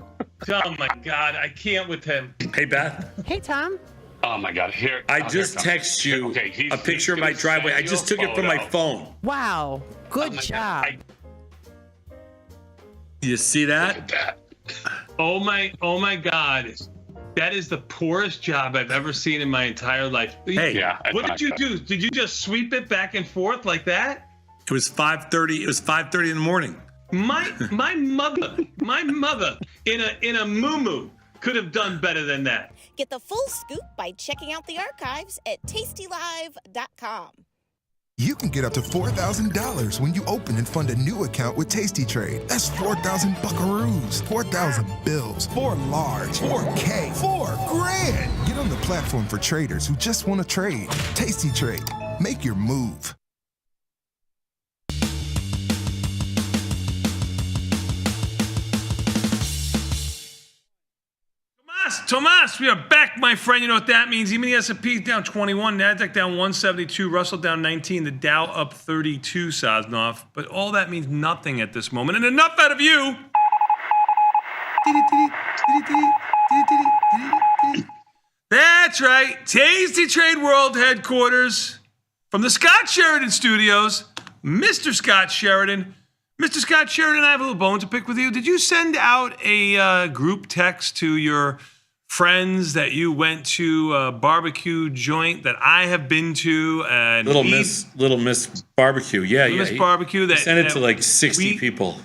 Speaker 9: Oh, my God. I can't with him.
Speaker 8: Hey, Beth.
Speaker 18: Hey, Tom.
Speaker 6: Oh, my God. Here.
Speaker 8: I just texted you a picture of my driveway. I just took it from my phone.
Speaker 18: Wow. Good job.
Speaker 8: You see that?
Speaker 21: Look at that. Oh my God. That is the poorest job I've ever seen in my entire life.
Speaker 8: Hey,
Speaker 21: yeah. What did you do? Did you just sweep it back and forth like that?
Speaker 8: It was 5:30. It was 5:30 in the morning.
Speaker 21: My mother in a muumuu could have done better than that.
Speaker 4: Get the full scoop by checking out the archives at tastylive.com.
Speaker 20: You can get up to $4,000 when you open and fund a new account with Tasty Trade. That's 4,000 buckaroos, 4,000 bills, 4 large, 4K, 4 grand. Get on the platform for traders who just want to trade. Tasty Trade. Make your move.
Speaker 9: Tomas, we are back, my friend. You know what that means. Even the S&P is down 21, NASDAQ down 172, Russell down 19, the Dow up 32, Sosnoff. But all that means nothing at this moment. And enough out of you. That's right. Tasty Trade World Headquarters from the Scott Sheridan Studios. Mr. Scott Sheridan. Mr. Scott Sheridan, I have a little bone to pick with you. Did you send out a group text to your friends that you went to a barbecue joint that I have been to? And
Speaker 8: Little Miss Barbecue. Yeah,
Speaker 9: Little Miss Barbecue.
Speaker 8: He sent it to like 60 people.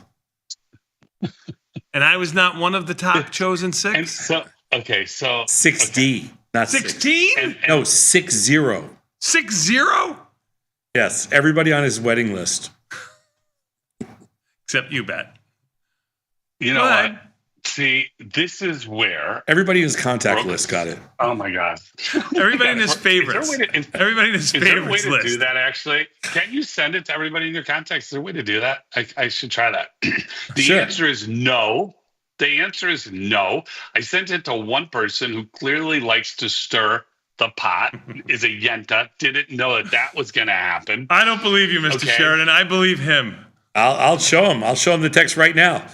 Speaker 9: And I was not one of the top chosen 6?
Speaker 7: And so
Speaker 8: 60, not
Speaker 9: 16?
Speaker 8: No, 60.
Speaker 9: 60?
Speaker 8: Yes, everybody on his wedding list.
Speaker 9: Except you, Bet.
Speaker 7: You know what? See, this is where
Speaker 8: everybody in his contact list got it.
Speaker 7: Oh my God!
Speaker 9: Everybody in his favorites. Everybody in his favorites
Speaker 7: Is there a way to
Speaker 9: list.
Speaker 7: do that? Actually, can you send it to everybody in your contacts? Is there a way to do that? I should try that. The answer is no. The answer is no. I sent it to one person who clearly likes to stir the pot. Is a yenta. Didn't know that was going to happen.
Speaker 9: I don't believe you, Mr. Sheridan. I believe him.
Speaker 8: I'll show him. I'll show him the text right now.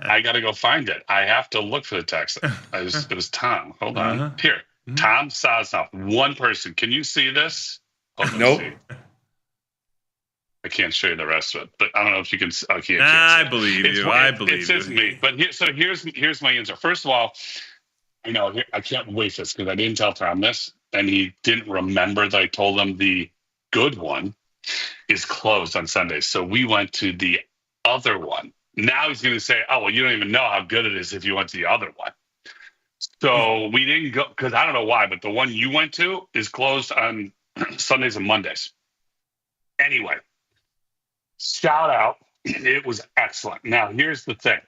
Speaker 7: I got to go find it. I have to look for the text. It was Tom. Hold on. Here. Tom Sosnoff. One person. Can you see this?
Speaker 8: Nope.
Speaker 7: I can't show you the rest of it, but I don't know if you can. Okay,
Speaker 9: I believe you. I believe
Speaker 7: it says
Speaker 9: you.
Speaker 7: me. But here's my answer. First of all, I can't wait for this because I didn't tell Tom this, and he didn't remember that I told him the good one is closed on Sundays. So we went to the other one. Now he's going to say, oh, well, you don't even know how good it is if you went to the other one. So we didn't go because I don't know why, but the one you went to is closed on Sundays and Mondays. Anyway, shout out. It was excellent. Now, here's the thing.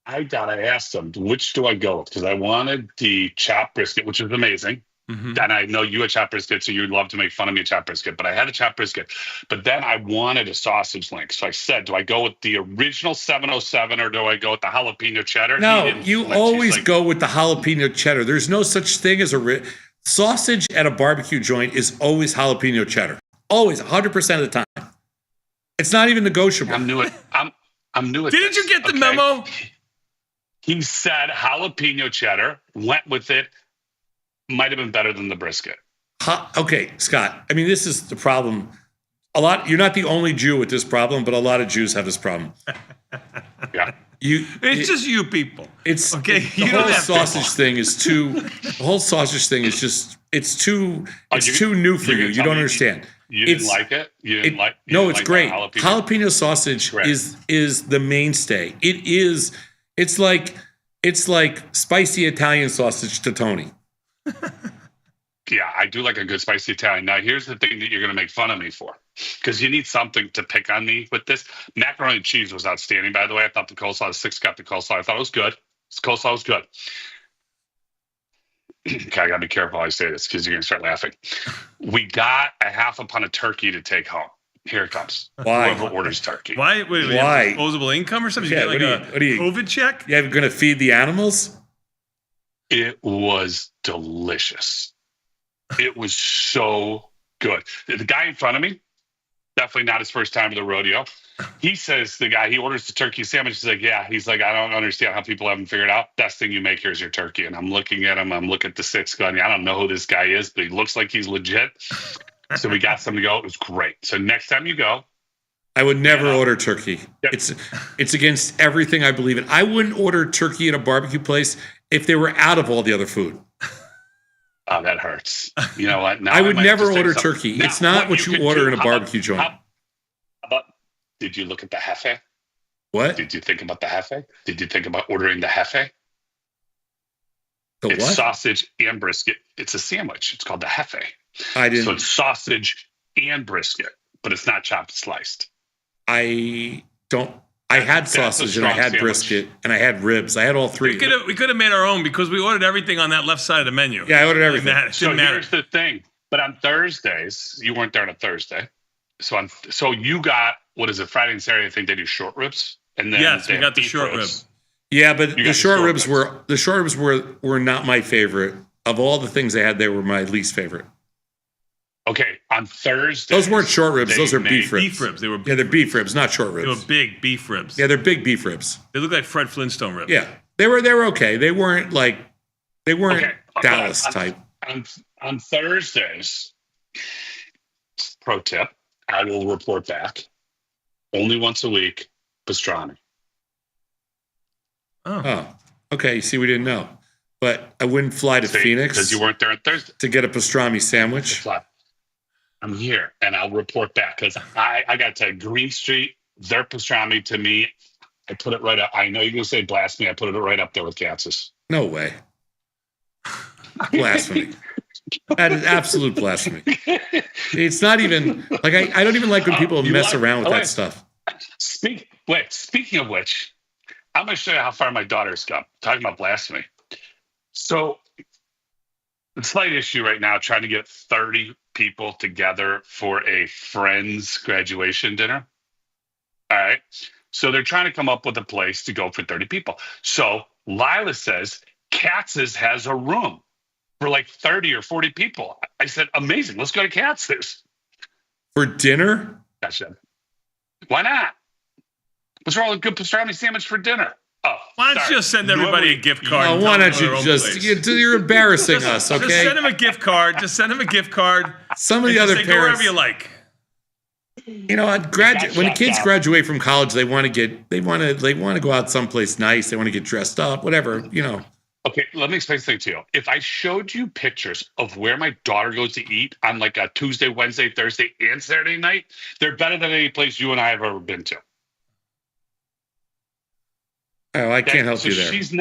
Speaker 7: I asked him, which do I go with? Because I wanted the chopped brisket, which is amazing. And I know you had chopped brisket, so you'd love to make fun of me at chopped brisket. But I had a chopped brisket. But then I wanted a sausage link. So I said, do I go with the original 707 or do I go with the jalapeno cheddar?
Speaker 8: No, you always go with the jalapeno cheddar. There's no such thing as sausage at a barbecue joint is always jalapeno cheddar. Always, 100% of the time. It's not even negotiable.
Speaker 7: I'm new at
Speaker 9: Didn't you get the memo?
Speaker 7: He said jalapeno cheddar, went with it. Might have been better than the brisket.
Speaker 8: Okay, Scott. I mean, this is the problem. You're not the only Jew with this problem, but a lot of Jews have this problem.
Speaker 7: Yeah.
Speaker 9: It's just you people.
Speaker 8: It's
Speaker 9: okay.
Speaker 8: The whole sausage thing is too. The whole sausage thing is just. It's too. It's too new for you. You don't understand.
Speaker 7: You didn't like it? You didn't like?
Speaker 8: No, it's great.
Speaker 7: Jalapeno
Speaker 8: sausage is the mainstay. It is. It's like spicy Italian sausage to Tony.
Speaker 7: Yeah, I do like a good spicy Italian. Now, here's the thing that you're going to make fun of me for, because you need something to pick on me with this. Macaroni and cheese was outstanding, by the way. I thought the coleslaw, 6 got the coleslaw. I thought it was good. The coleslaw was good. Okay, I got to be careful how I say this because you're going to start laughing. We got a half a pound of turkey to take home. Here it comes.
Speaker 8: Why?
Speaker 7: Whoever orders turkey.
Speaker 9: Why? Wait,
Speaker 8: Why?
Speaker 9: Disposable income or something?
Speaker 8: Yeah,
Speaker 9: you get like a COVID check?
Speaker 8: Yeah, you're going to feed the animals?
Speaker 7: It was delicious. It was so good. The guy in front of me, definitely not his first time to the rodeo. He says, he orders the turkey sandwich. He's like, yeah. He's like, I don't understand how people haven't figured out. Best thing you make here is your turkey. And I'm looking at him. I'm looking at the 6 going, I don't know who this guy is, but he looks like he's legit. So we got some to go. It was great. So next time you go,
Speaker 8: I would never order turkey. Yep. It's against everything I believe in. I wouldn't order turkey at a barbecue place if they were out of all the other food.
Speaker 7: Oh, that hurts. You know what? Now
Speaker 8: I would
Speaker 7: might
Speaker 8: never
Speaker 7: just say
Speaker 8: order
Speaker 7: something.
Speaker 8: turkey.
Speaker 7: Now,
Speaker 8: It's not what you order in a barbecue joint.
Speaker 7: How about, did you look at the hefe?
Speaker 8: What?
Speaker 7: Did you think about the hefe? Did you think about ordering the hefe?
Speaker 8: The
Speaker 7: It's
Speaker 8: what?
Speaker 7: sausage and brisket. It's a sandwich. It's called the hefe.
Speaker 8: I didn't.
Speaker 7: So it's sausage and brisket, but it's not chopped and sliced.
Speaker 8: I don't. I had sausage and I had
Speaker 7: sandwich.
Speaker 8: brisket and I had ribs. I had all three.
Speaker 9: We could have made our own because we ordered everything on that left side of the menu.
Speaker 8: Yeah, I ordered everything.
Speaker 7: So here's the thing. But on Thursdays, you weren't there on a Thursday. So you got, what is it, Friday and Saturday, I think they do short ribs. And then
Speaker 9: yes,
Speaker 7: they
Speaker 9: we got the
Speaker 7: beef
Speaker 9: short
Speaker 7: ribs.
Speaker 9: rib.
Speaker 8: Yeah, but the short ribs
Speaker 7: ribs.
Speaker 8: were not my favorite. Of all the things they had, they were my least favorite.
Speaker 7: Okay, on Thursday.
Speaker 8: Those weren't short ribs. Those are
Speaker 7: made
Speaker 8: beef ribs.
Speaker 9: Beef ribs. They were.
Speaker 8: Yeah, they're beef ribs, not short
Speaker 9: They
Speaker 8: ribs.
Speaker 9: were big beef ribs.
Speaker 8: Yeah, they're big beef ribs.
Speaker 9: They look like Fred Flintstone ribs.
Speaker 8: Yeah, they were okay. They weren't Dallas type.
Speaker 7: On Thursdays, pro tip, I will report back. Only once a week, pastrami.
Speaker 8: Oh, okay. See, we didn't know. But I wouldn't fly to Phoenix.
Speaker 7: Because you weren't there on Thursday.
Speaker 8: To get a pastrami sandwich.
Speaker 7: I'm here, and I'll report back. Because I got to Green Street, their pastrami to me, I put it right up. I know you're going to say blasphemy. I put it right up there with Katz's.
Speaker 8: No way. Blasphemy. That is absolute blasphemy. It's not even, like, I don't even like when people mess around with that stuff.
Speaker 7: Speaking of which, I'm going to show you how far my daughter's come. Talking about blasphemy. So, the slight issue right now, trying to get 30 people together for a friend's graduation dinner. All right. So, they're trying to come up with a place to go for 30 people. So, Lila says, Katz's has a room for like 30 or 40 people. I said, amazing. Let's go to Katz's.
Speaker 8: For dinner?
Speaker 7: I said, why not? What's wrong with a good pastrami sandwich for dinner? Oh,
Speaker 9: why don't you just send everybody a gift card?
Speaker 8: Oh, why don't you just, you're embarrassing us, okay?
Speaker 9: Just send them a gift card. Just send them a gift card.
Speaker 8: Some of the other
Speaker 9: parents.
Speaker 8: parents.
Speaker 9: Go wherever you like.
Speaker 8: You know, when the kids graduate from college, they want to go out someplace nice. They want to get dressed up, whatever, you know.
Speaker 7: Okay, let me explain something to you. If I showed you pictures of where my daughter goes to eat on like a Tuesday, Wednesday, Thursday, and Saturday night, they're better than any place you and I have ever been to.
Speaker 8: Oh, I can't help you there.
Speaker 7: She's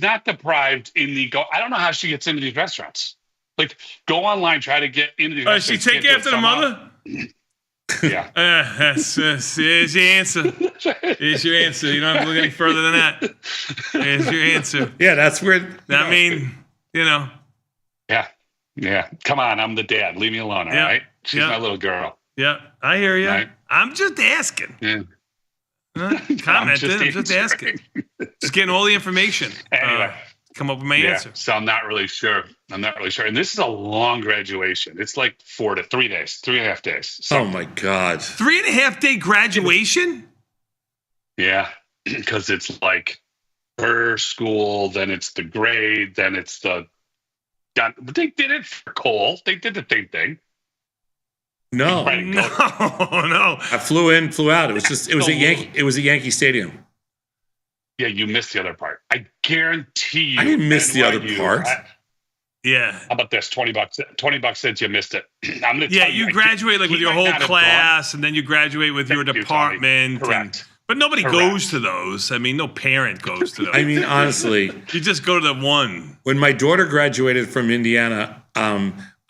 Speaker 7: not deprived in the go. I don't know how she gets into these restaurants. Like, go online, try to get into these restaurants.
Speaker 9: Does she take after the mother?
Speaker 7: Yeah.
Speaker 9: Here's your answer. Here's your answer. You don't have to look any further than that. Here's your answer.
Speaker 8: Yeah, that's where.
Speaker 9: I mean, you know.
Speaker 7: Yeah. Come on, I'm the dad. Leave me alone, all right? She's my little girl.
Speaker 9: Yeah, I hear you.
Speaker 7: Right?
Speaker 9: I'm just asking.
Speaker 7: Yeah.
Speaker 9: Commenting. I'm just asking. Just getting all the information.
Speaker 7: Anyway.
Speaker 9: Come up with my answer.
Speaker 7: So I'm not really sure. And this is a long graduation. It's like 3 days, 3.5 days. So,
Speaker 8: oh my God.
Speaker 9: 3.5 day graduation?
Speaker 7: Yeah. Because it's like her school, then it's the grade, then it's the. But they did it for Cole. They did the same thing.
Speaker 8: No.
Speaker 9: No.
Speaker 8: I flew in, flew out. It was a Yankee Stadium.
Speaker 7: Yeah, you missed the other part. I guarantee you.
Speaker 8: I didn't miss the other part.
Speaker 9: Yeah.
Speaker 7: How about this? $20 since you missed it. I'm gonna tell
Speaker 9: you graduate like with your whole class, and then you graduate with your department.
Speaker 7: Correct.
Speaker 9: But nobody goes to those. I mean, no parent goes to those.
Speaker 8: I mean, honestly.
Speaker 9: You just go to the one.
Speaker 8: When my daughter graduated from Indiana,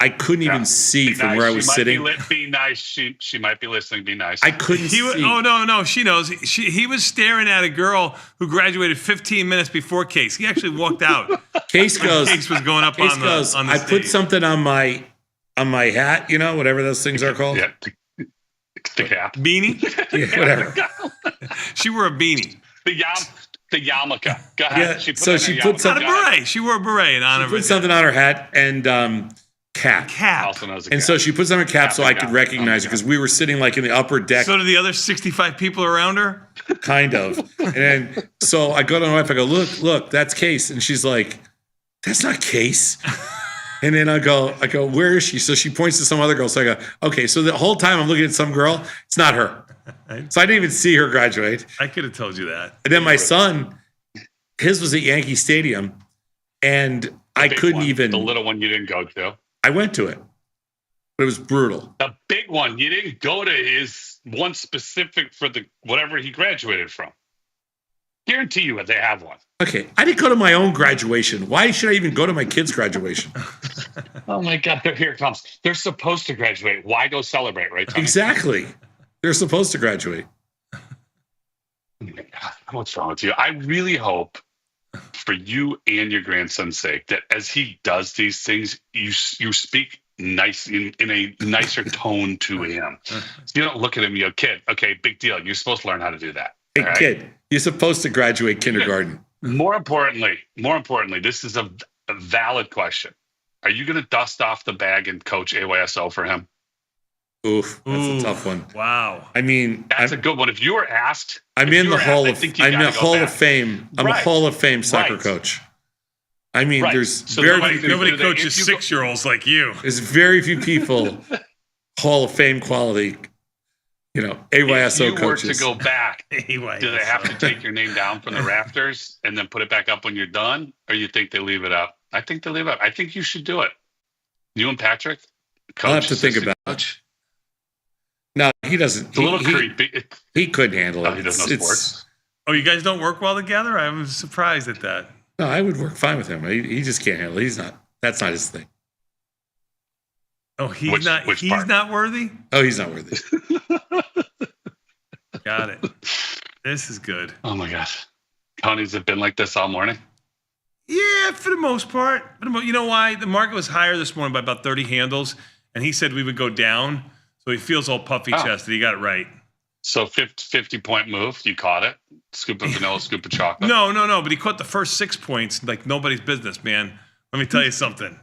Speaker 8: I couldn't even see from where I was sitting.
Speaker 7: Be nice. She might be listening. Be nice.
Speaker 8: I couldn't see.
Speaker 9: Oh, no. She knows. He was staring at a girl who graduated 15 minutes before Case. He actually walked out.
Speaker 8: Case goes.
Speaker 9: Case was going up on the stage.
Speaker 8: I put something on my hat, you know, whatever those things are called.
Speaker 7: Yeah. The cap.
Speaker 9: Beanie?
Speaker 8: Yeah, whatever.
Speaker 9: She wore a beanie.
Speaker 7: The yarmulke. Go ahead.
Speaker 8: Yeah,
Speaker 7: She
Speaker 8: put
Speaker 9: Not a beret. She wore a beret in honor of it.
Speaker 8: Put something on her hat and cap.
Speaker 7: Also knows a
Speaker 8: and
Speaker 7: cap.
Speaker 8: so she puts on her cap so I could recognize her because we were sitting like in the upper deck.
Speaker 9: So do the other 65 people around her?
Speaker 8: Kind of. And then, so I go to my wife, I go, look, that's Case. And she's like, that's not Case. And then I go, where is she? So she points to some other girl. So I go, okay. So the whole time I'm looking at some girl, it's not her. So I didn't even see her graduate.
Speaker 9: I could have told you that.
Speaker 8: And then my son, his was at Yankee Stadium, and I couldn't even.
Speaker 7: The little one you didn't go to.
Speaker 8: I went to it, but it was brutal.
Speaker 7: The big one you didn't go to is one specific for the whatever he graduated from. Guarantee you they have one.
Speaker 8: Okay, I didn't go to my own graduation. Why should I even go to my kid's graduation?
Speaker 7: Oh my God! Here it comes. They're supposed to graduate. Why go celebrate, right, Tony?
Speaker 8: Exactly. They're supposed to graduate.
Speaker 7: Oh my God, what's wrong with you? I really hope, for you and your grandson's sake, that as he does these things, you speak nice in a nicer tone to him. So you don't look at him, you go, kid. Okay, big deal. You're supposed to learn how to do that.
Speaker 8: Hey,
Speaker 7: right?
Speaker 8: kid, you're supposed to graduate kindergarten.
Speaker 7: More importantly, this is a valid question. Are you going to dust off the bag and coach AYSO for him?
Speaker 8: Oof, that's a tough one.
Speaker 9: Wow.
Speaker 8: I mean,
Speaker 7: that's a good one. If you were asked,
Speaker 8: I'm in the Hall of Fame. I'm a Hall of Fame soccer
Speaker 7: Right.
Speaker 8: coach. I mean, there's
Speaker 9: So
Speaker 8: very
Speaker 9: nobody coaches 6-year-olds like you.
Speaker 8: There's very few people Hall of Fame quality. AYSO
Speaker 7: if you
Speaker 8: coaches.
Speaker 7: were to go back, do they have to take your name down from the rafters and then put it back up when you're done, or you think they leave it up? I think they leave it up. I think you should do it. You and Patrick, coach,
Speaker 8: I'll have to think about
Speaker 7: coach.
Speaker 8: it. No, he doesn't.
Speaker 7: It's a little creepy.
Speaker 8: He couldn't handle it.
Speaker 7: He doesn't know sports.
Speaker 9: Oh, you guys don't work well together? I was surprised at that.
Speaker 8: No, I would work fine with him. He just can't handle it. That's not his thing.
Speaker 9: Oh, he's not worthy?
Speaker 8: Oh, he's not worthy.
Speaker 9: Got it. This is good.
Speaker 7: Oh my gosh. Tony's have been like this all morning?
Speaker 9: Yeah, for the most part. You know why? The market was higher this morning by about 30 handles, and he said we would go down. So he feels all puffy chested. He got it right.
Speaker 7: So 50-point move. You caught it. Scoop of vanilla, scoop of chocolate.
Speaker 9: No. But he caught the first 6 points like nobody's business, man. Let me tell you something.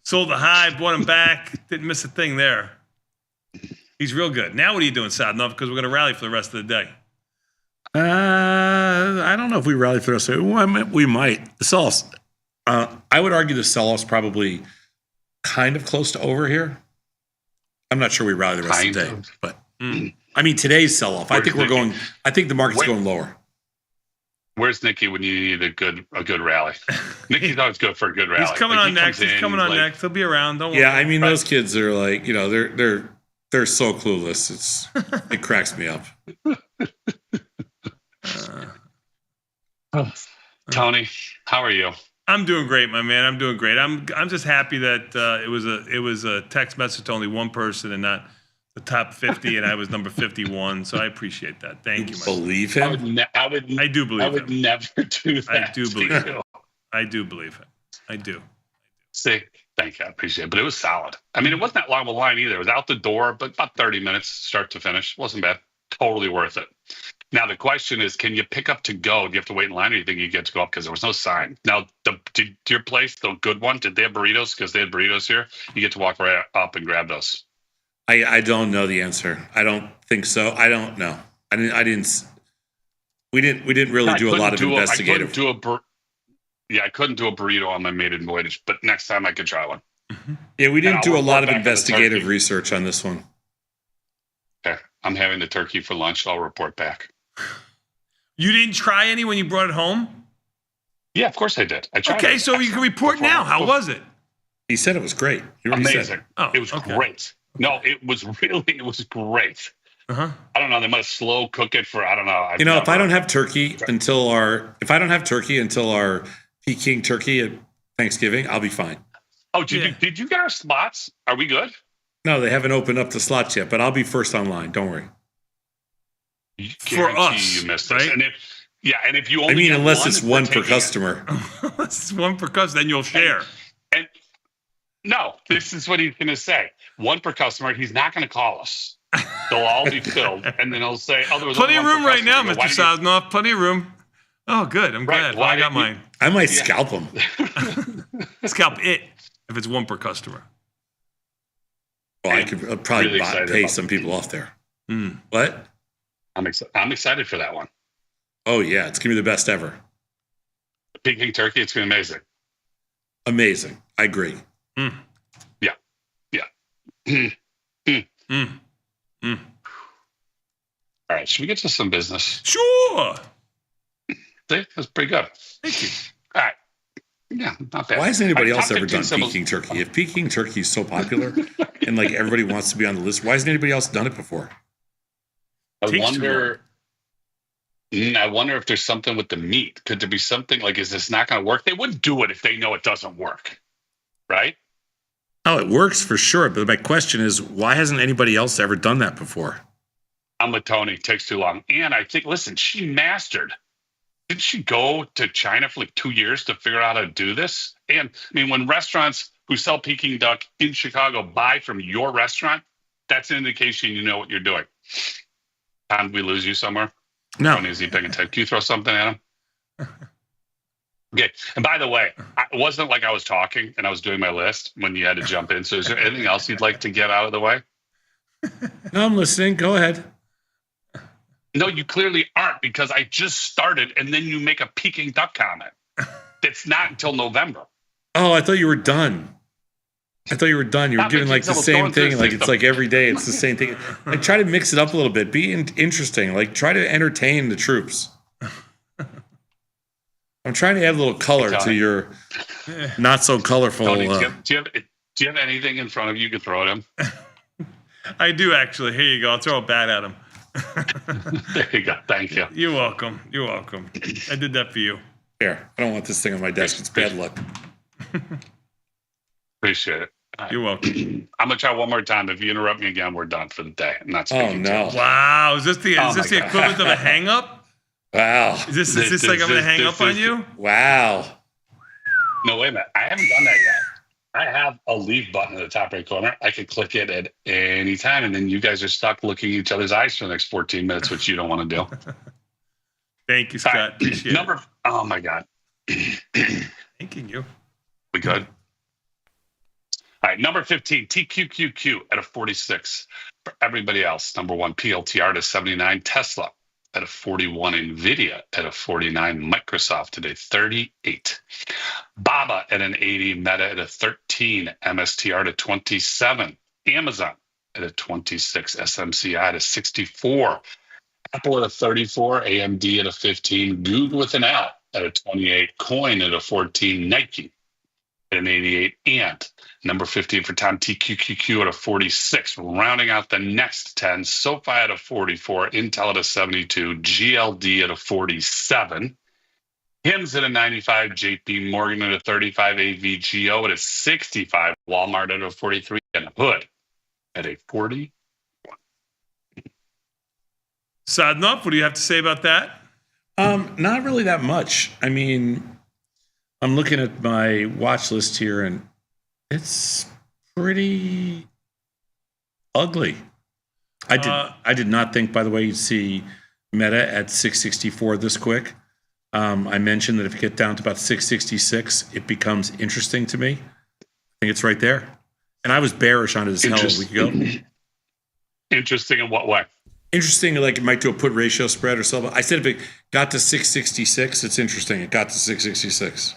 Speaker 9: Sold the high, bought him back. Didn't miss a thing there. He's real good. Now what are you doing, Sadnov? Because we're going to rally for the rest of the day.
Speaker 8: I don't know if we rally for the rest of it. We might. The sell-offs. I would argue the sell-offs probably kind of close to over here. I'm not sure we rally the rest of the day, but I mean today's sell-off. I think the market's going lower.
Speaker 7: Where's Nikki when you need a good rally? Nikki's always good for a good rally.
Speaker 9: He's coming on next. Next. He'll be around. Don't worry.
Speaker 8: Yeah, I mean those kids are like, they're so clueless. It cracks me up.
Speaker 7: Tony, how are you?
Speaker 9: I'm doing great, my man. I'm doing great. I'm just happy that it was a text message to only one person and not the top 50, and I was number 51. So I appreciate that. Thank you.
Speaker 8: Believe him?
Speaker 9: I do believe.
Speaker 7: I would never do that.
Speaker 9: I do believe it. I do believe it. I do.
Speaker 7: See, thank you. I appreciate it. But it was solid. I mean, it wasn't that long of a line either. It was out the door, but about 30 minutes, start to finish. Wasn't bad. Totally worth it. Now, the question is, can you pick up to go? Do you have to wait in line, or do you think you get to go up because there was no sign? Now, did your place, the good one, did they have burritos? Because they had burritos here. You get to walk right up and grab those.
Speaker 8: I don't know the answer. I don't think so. I don't know. We didn't really do a lot of investigative.
Speaker 7: I couldn't do a burrito on my maiden voyage, but next time I could try one.
Speaker 8: Yeah, we didn't do a lot of investigative research on this one.
Speaker 7: Okay, I'm having the turkey for lunch. I'll report back.
Speaker 9: You didn't try any when you brought it home?
Speaker 7: Yeah, of course I did. I tried.
Speaker 9: Okay, so you can report now. How was it?
Speaker 8: He said it was great.
Speaker 7: Amazing. It was great. No, it was great.
Speaker 9: Uh-huh.
Speaker 7: I don't know. They might slow cook it for, I don't know.
Speaker 8: If I don't have turkey until our Peking turkey at Thanksgiving, I'll be fine.
Speaker 7: Oh, did you get our slots? Are we good?
Speaker 8: No, they haven't opened up the slots yet, but I'll be first online. Don't worry.
Speaker 9: For us,
Speaker 7: you missed
Speaker 9: right?
Speaker 7: this. And if you only
Speaker 8: unless it's one per customer.
Speaker 9: Unless it's one per customer, then you'll share.
Speaker 7: And no, this is what he's going to say. One per customer. He's not going to call us. They'll all be filled, and then he'll say, "Oh, there was
Speaker 9: plenty of room right now,
Speaker 7: Mr.
Speaker 9: Mr. Sadnov. Plenty of room." Oh, good. I'm glad. I got mine.
Speaker 8: I might scalp them.
Speaker 9: Scalp it if it's one per customer.
Speaker 8: Well, I could probably pay some people off there. What?
Speaker 7: I'm excited for that one.
Speaker 8: Oh yeah, it's gonna be the best ever.
Speaker 7: The Peking turkey. It's gonna be amazing.
Speaker 8: Amazing. I agree.
Speaker 7: Yeah. Yeah. All right. Should we get to some business?
Speaker 9: Sure.
Speaker 7: See, that's pretty good.
Speaker 9: Thank you.
Speaker 7: All right. Yeah, not bad.
Speaker 8: Why hasn't anybody
Speaker 7: All right,
Speaker 8: else
Speaker 7: top
Speaker 8: ever
Speaker 7: 15
Speaker 8: done
Speaker 7: symbols.
Speaker 8: Peking turkey? If Peking turkey is so popular and like everybody wants to be on the list, why hasn't anybody else done it before?
Speaker 7: I wonder if there's something with the meat. Could there be something like, is this not going to work? They wouldn't do it if they know it doesn't work, right?
Speaker 8: Oh, it works for sure. But my question is, why hasn't anybody else ever done that before?
Speaker 7: I'm with Tony. It takes too long. And I think, listen, she mastered. Didn't she go to China for like 2 years to figure out how to do this? And I mean, when restaurants who sell Peking duck in Chicago buy from your restaurant, that's an indication you know what you're doing. Tom, did we lose you somewhere?
Speaker 8: No.
Speaker 7: Tony, is he paying attention? Can you throw something at him? Okay. And by the way, it wasn't like I was talking and I was doing my list when you had to jump in. So is there anything else you'd like to get out of the way?
Speaker 8: No, I'm listening. Go ahead.
Speaker 7: No, you clearly aren't, because I just started and then you make a Peking duck comment. It's not until November.
Speaker 8: Oh, I thought you were done. You were giving like the same thing. Like it's like every day it's the same thing. Like try to mix it up a little bit. Be interesting. Like try to entertain the troops. I'm trying to add a little color to your not so colorful.
Speaker 7: Tony, do you have anything in front of you can throw at him?
Speaker 9: I do, actually. Here you go. I'll throw a bat at him.
Speaker 7: There you go. Thank you.
Speaker 9: You're welcome. I did that for you.
Speaker 8: Here, I don't want this thing on my desk. It's bad luck.
Speaker 7: Appreciate it. Right.
Speaker 9: You're welcome.
Speaker 7: I'm gonna try one more time. If you interrupt me again, we're done for the day. I'm not speaking to you.
Speaker 9: Wow. Is this the equivalent of a hang up?
Speaker 8: Wow.
Speaker 9: Is this like I'm gonna hang up on you?
Speaker 8: Wow.
Speaker 7: No, wait a minute. I haven't done that yet. I have a leave button in the top right corner. I can click it at any time, and then you guys are stuck looking at each other's eyes for the next 14 minutes, which you don't want to do.
Speaker 9: Thank you, Scott.
Speaker 7: Right.
Speaker 9: Appreciate it.
Speaker 7: Oh my God.
Speaker 9: Thanking you.
Speaker 7: We good? All right, number 15, TQQQ at a 46. For everybody else, number 1, PLTR at a 79. Tesla at a 41. NVIDIA at a 49. Microsoft at a 38. Baba at an 80. Meta at a 13. MSTR at a 27. Amazon at a 26. SMCI at a 64. Apple at a 34. AMD at a 15. Google with an L at a 28. Coin at a 14. Nike at an 88. And number 15 for Tom, TQQQ at a 46. Rounding out the next 10, SoFi at a 44. Intel at a 72. GLD at a 47. HIMS at a 95. JP Morgan at a 35. AVGO at a 65. Walmart at a 43. And Hood at a 40.
Speaker 9: Sadnov, what do you have to say about that?
Speaker 8: Not really that much. I mean, I'm looking at my watch list here, and it's pretty ugly. I did not think, by the way, you'd see Meta at 664 this quick. I mentioned that if you get down to about 666, it becomes interesting to me. I think it's right there. And I was bearish on it as hell a week ago.
Speaker 7: Interesting in what way?
Speaker 8: Interesting, like it might do a put ratio spread or something. I said if it got to 666, it's interesting. It got to 666.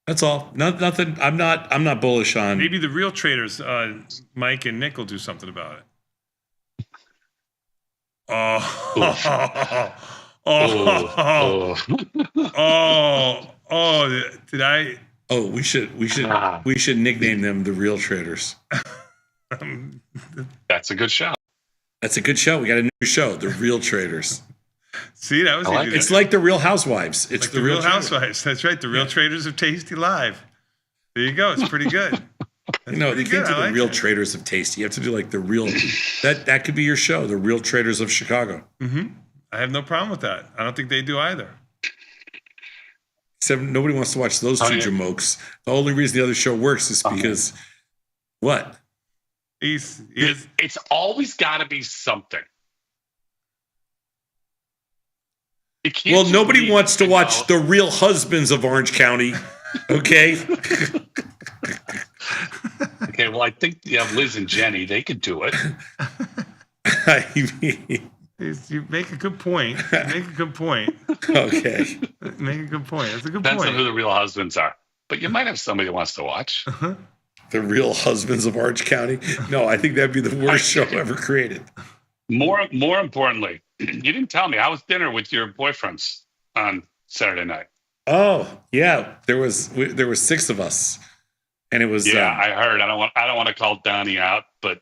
Speaker 8: That's all. Nothing. I'm not bullish on.
Speaker 9: Maybe the real traders, Mike and Nick, will do something about it. Did I?
Speaker 8: Oh, we should nickname them the real traders.
Speaker 7: That's a good show.
Speaker 8: That's a good show. We got a new show, The Real Traders.
Speaker 9: See, that was easy.
Speaker 8: It's like The Real Housewives. It's
Speaker 9: like the Real Housewives. That's right. The Real Traders of Tasty Live. There you go. It's pretty good.
Speaker 8: You know, they can't do The Real Traders of Tasty. You have to do like the real. That could be your show, The Real Traders of Chicago.
Speaker 9: Mm-hmm. I have no problem with that. I don't think they do either.
Speaker 8: Except nobody wants to watch those two jamokes. The only reason the other show works is because what?
Speaker 7: It's always got to be something.
Speaker 8: Well, nobody wants to watch The Real Husbands of Orange County, okay?
Speaker 7: Okay, well, I think you have Liz and Jenny. They could do it.
Speaker 8: I mean,
Speaker 9: you make a good point.
Speaker 8: Okay.
Speaker 9: Make a good point. That's a good
Speaker 7: Depends
Speaker 9: point.
Speaker 7: on who the real husbands are. but you might have somebody who wants to watch.
Speaker 8: The Real Husbands of Orange County. No, I think that'd be the worst show ever created.
Speaker 7: More importantly, you didn't tell me, how was dinner with your boyfriends on Saturday night?
Speaker 8: Oh yeah, there was 6 of us, and it was.
Speaker 7: Yeah, I heard. I don't want to call Donnie out, but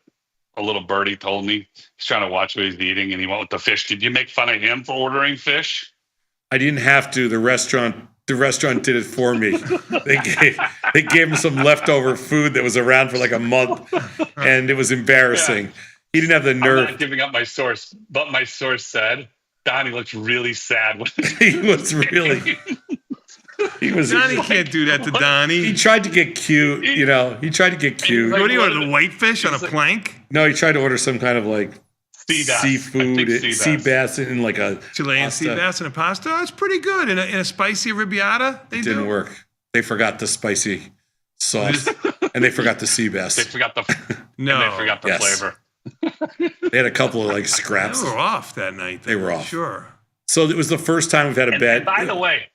Speaker 7: a little birdie told me he's trying to watch what he's eating, and he went with the fish. Did you make fun of him for ordering fish?
Speaker 8: I didn't have to. The restaurant did it for me. They gave him some leftover food that was around for like a month, and it was embarrassing. Yeah. He didn't have the nerve.
Speaker 7: I'm not giving up my source, but my source said Donnie looks really sad.
Speaker 8: He was really.
Speaker 9: Donnie can't do that to Donnie.
Speaker 8: He tried to get cute, He tried to get cute.
Speaker 9: What do you order? The whitefish on a plank?
Speaker 8: No, he tried to order some kind of like seafood, sea bass in like a
Speaker 9: Chilean
Speaker 8: pasta.
Speaker 9: sea bass and a pasta. Oh, it's pretty good in a spicy arrabbiata.
Speaker 8: It didn't work. They forgot the spicy sauce, and they forgot the sea bass.
Speaker 7: They forgot the flavor.
Speaker 8: They had a couple of like scraps.
Speaker 9: They were off that night.
Speaker 8: They were off.
Speaker 9: Sure.
Speaker 8: So it was the first time we've had a bad.
Speaker 7: And by the way,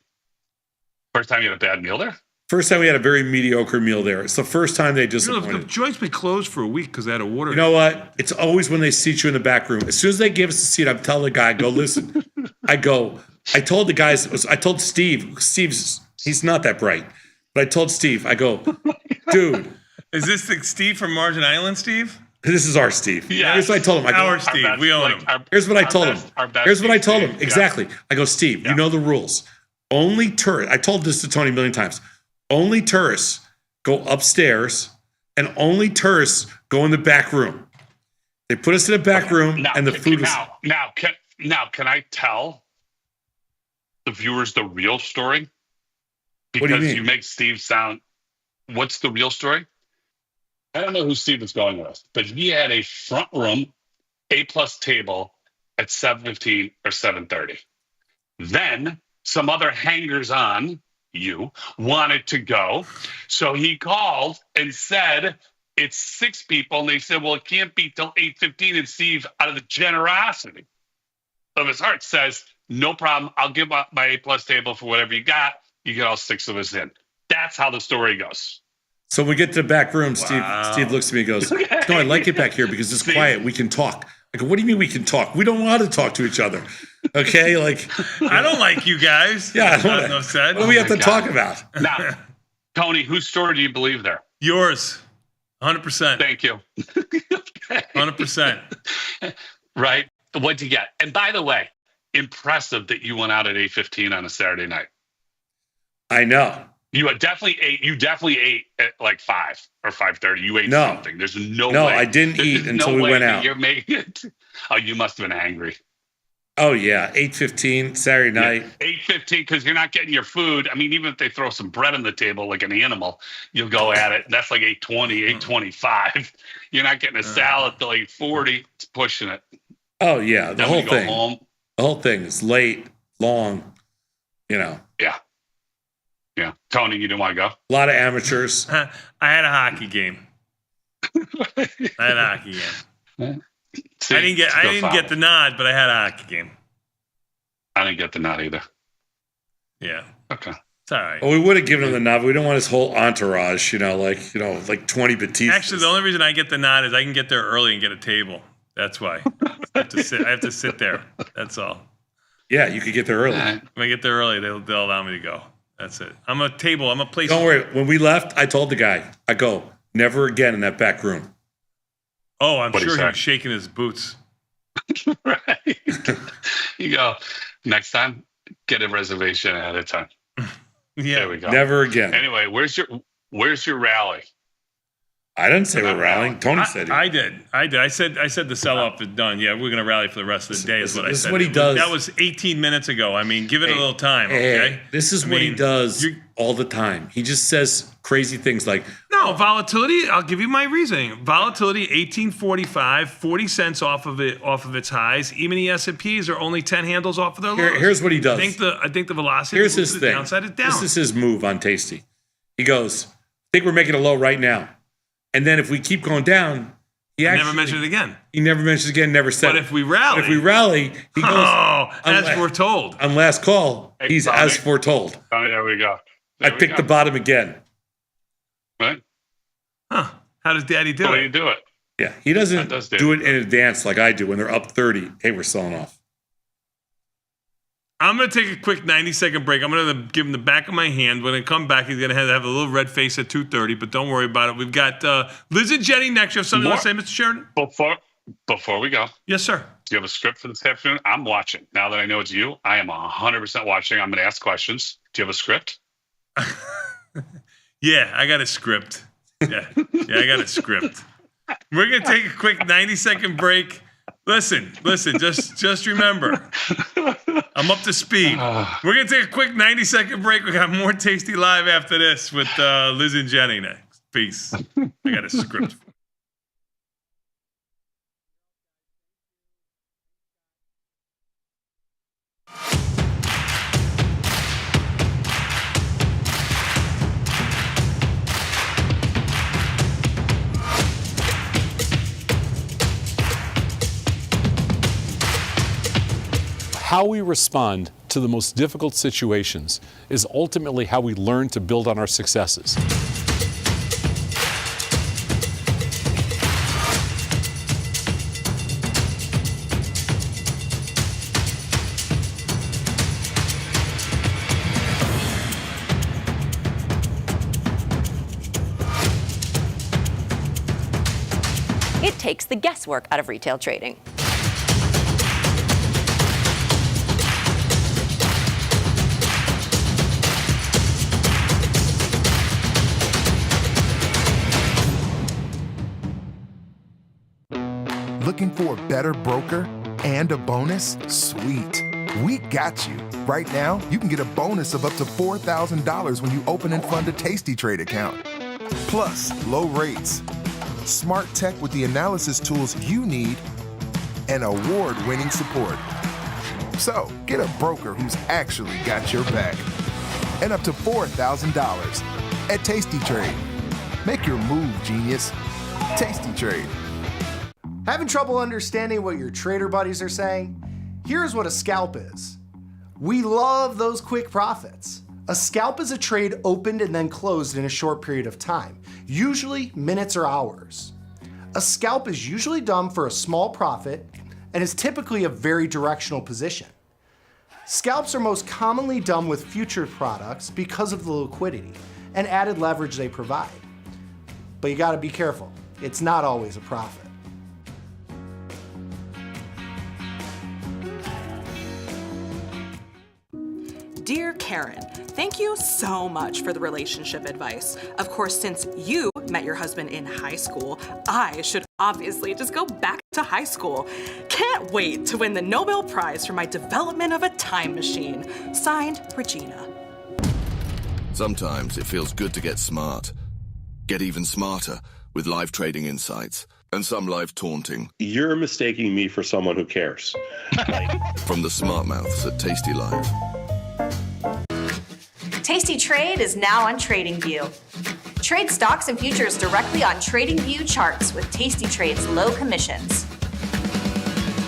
Speaker 7: first time you had a bad meal there?
Speaker 8: First time we had a very mediocre meal there. It's the first time they disappointed.
Speaker 9: The joint's been closed for a week because they had a water.
Speaker 8: You know what? It's always when they seat you in the back room. As soon as they give us a seat, I'm telling the guy, go listen. I told the guys, I told Steve's, he's not that bright. But I told Steve, I go, dude.
Speaker 9: Is this the Steve from Margin Island, Steve?
Speaker 8: This is our Steve.
Speaker 7: Yeah.
Speaker 8: Here's what I told him.
Speaker 9: Our Steve. We own him.
Speaker 8: Here's what I told him. Exactly. I go, Steve, you know the rules. Only tourists, I told this to Tony a million times, only tourists go upstairs and only tourists go in the back room. They put us in the back room and the food was...
Speaker 7: Now, can I tell the viewers the real story? Because
Speaker 8: what do you mean?
Speaker 7: You make Steve sound... What's the real story? I don't know who Steve was going with, but he had a front room A+ table at 7:15 or 7:30. Then some other hangers-on, wanted to go. So he called and said, it's 6 people. And they said, well, it can't be till 8:15. And Steve, out of the generosity of his heart, says, no problem. I'll give up my A+ table for whatever you got. You get all 6 of us in. That's how the story goes.
Speaker 8: So when we get to the back room, Steve looks at me and goes, no, I like it back here because it's quiet. We can talk. I go, what do you mean we can talk? We don't want to talk to each other. Okay? Like,
Speaker 9: I don't like you guys.
Speaker 8: Yeah.
Speaker 9: What
Speaker 8: do we have to talk about?
Speaker 7: Now, Tony, whose story do you believe there?
Speaker 9: Yours. 100%.
Speaker 7: Thank you.
Speaker 9: 100%.
Speaker 7: Right? What'd you get? And by the way, impressive that you went out at 8:15 on a Saturday night.
Speaker 8: I know.
Speaker 7: You definitely ate at like 5 or 5:30. You ate something. There's no way.
Speaker 8: No, I didn't eat until we went out.
Speaker 7: You're making it. Oh, you must have been angry.
Speaker 8: Oh, yeah. 8:15 Saturday night.
Speaker 7: 8:15 because you're not getting your food. I mean, even if they throw some bread on the table like an animal, you'll go at it. That's like 8:20, 8:25. You're not getting a salad till 8:40. It's pushing it.
Speaker 8: Oh, yeah. The whole thing.
Speaker 7: Home.
Speaker 8: The whole thing is late, long,
Speaker 7: Yeah. Yeah. Tony, you didn't want to go?
Speaker 8: A lot of amateurs.
Speaker 9: I had a hockey game. See, I didn't get the nod, but I had a hockey game.
Speaker 7: I didn't get the nod either.
Speaker 9: Yeah.
Speaker 7: Okay.
Speaker 9: It's all right.
Speaker 8: Well, we would have given him the nod. But we don't want his whole entourage, like 20 Batistas.
Speaker 9: Actually, the only reason I get the nod is I can get there early and get a table. That's why. I have to sit there. That's all.
Speaker 8: Yeah, you could get there early.
Speaker 9: When I get there early, they'll allow me to go. That's it. I'm a place.
Speaker 8: Don't worry. When we left, I told the guy, I go, never again in that back room.
Speaker 9: Oh, I'm sure he was shaking his boots.
Speaker 7: Right. You go, next time, get a reservation ahead of time.
Speaker 9: Yeah.
Speaker 7: There we go.
Speaker 8: Never again.
Speaker 7: Anyway, where's your rally?
Speaker 8: I didn't say we're rallying. Tony said it.
Speaker 9: I did. I said the sell-off is done. Yeah, we're going to rally for the rest of the day is what I said.
Speaker 8: This is what he does.
Speaker 9: That was 18 minutes ago. I mean, give it a little time, okay?
Speaker 8: This is what he does all the time. He just says crazy things like...
Speaker 9: No, volatility, I'll give you my reasoning. Volatility, 1845, 40 cents off of its highs. Even the S&Ps are only 10 handles off of their lows.
Speaker 8: Here's what he does.
Speaker 9: I think the velocity
Speaker 8: Here's his
Speaker 9: to
Speaker 8: thing.
Speaker 9: the downside is down.
Speaker 8: This is his move on Tasty. He goes, I think we're making a low right now. And then if we keep going down, he
Speaker 9: never mentioned it again.
Speaker 8: He never mentions it again, never said it.
Speaker 9: But if we rally,
Speaker 8: he goes,
Speaker 9: as foretold.
Speaker 8: On last call, he's as foretold.
Speaker 7: Oh, there we go.
Speaker 8: I picked the bottom again.
Speaker 7: Right?
Speaker 9: Huh. How does Daddy do
Speaker 7: The way
Speaker 9: it?
Speaker 7: you do it.
Speaker 8: Yeah, he doesn't
Speaker 7: That does
Speaker 8: do it in advance like I do when they're up 30. Hey, we're selling off.
Speaker 9: I'm going to take a quick 90-second break. I'm going to give him the back of my hand. When I come back, he's going to have a little red face at 2:30, but don't worry about it. We've got Liz and Jenny next. You have something to say, Mr. Sheridan?
Speaker 7: Before we go.
Speaker 9: Yes, sir.
Speaker 7: Do you have a script for this afternoon? I'm watching. Now that I know it's you, I am 100% watching. I'm going to ask questions. Do you have a script?
Speaker 9: Yeah, I got a script. Yeah, I got a script. We're going to take a quick 90-second break. Listen, just remember, I'm up to speed. We're going to take a quick 90-second break. We got more Tasty Live after this with Liz and Jenny next. Peace. I got a script.
Speaker 5: How we respond to the most difficult situations is ultimately how we learn to build on our successes.
Speaker 3: It takes the guesswork out of retail trading.
Speaker 20: Looking for a better broker and a bonus? Sweet. We got you. Right now, you can get a bonus of up to $4,000 when you open and fund a Tasty Trade account. Plus, low rates, smart tech with the analysis tools you need, and award-winning support. So, get a broker who's actually got your back. And up to $4,000 at Tasty Trade. Make your move, genius. Tasty Trade.
Speaker 11: Having trouble understanding what your trader buddies are saying? Here's what a scalp is. We love those quick profits. A scalp is a trade opened and then closed in a short period of time, usually minutes or hours. A scalp is usually done for a small profit and is typically a very directional position. Scalps are most commonly done with future products because of the liquidity and added leverage they provide. But you gotta be careful. It's not always a profit.
Speaker 1: Dear Karen, thank you so much for the relationship advice. Of course, since you met your husband in high school, I should obviously just go back to high school. Can't wait to win the Nobel Prize for my development of a time machine. Signed, Regina.
Speaker 13: Sometimes it feels good to get smart. Get even smarter with live trading insights and some live taunting.
Speaker 21: You're mistaking me for someone who cares.
Speaker 13: From the smart mouths at Tasty Live.
Speaker 23: Tasty Trade is now on TradingView. Trade stocks and futures directly on TradingView charts with Tasty Trade's low commissions.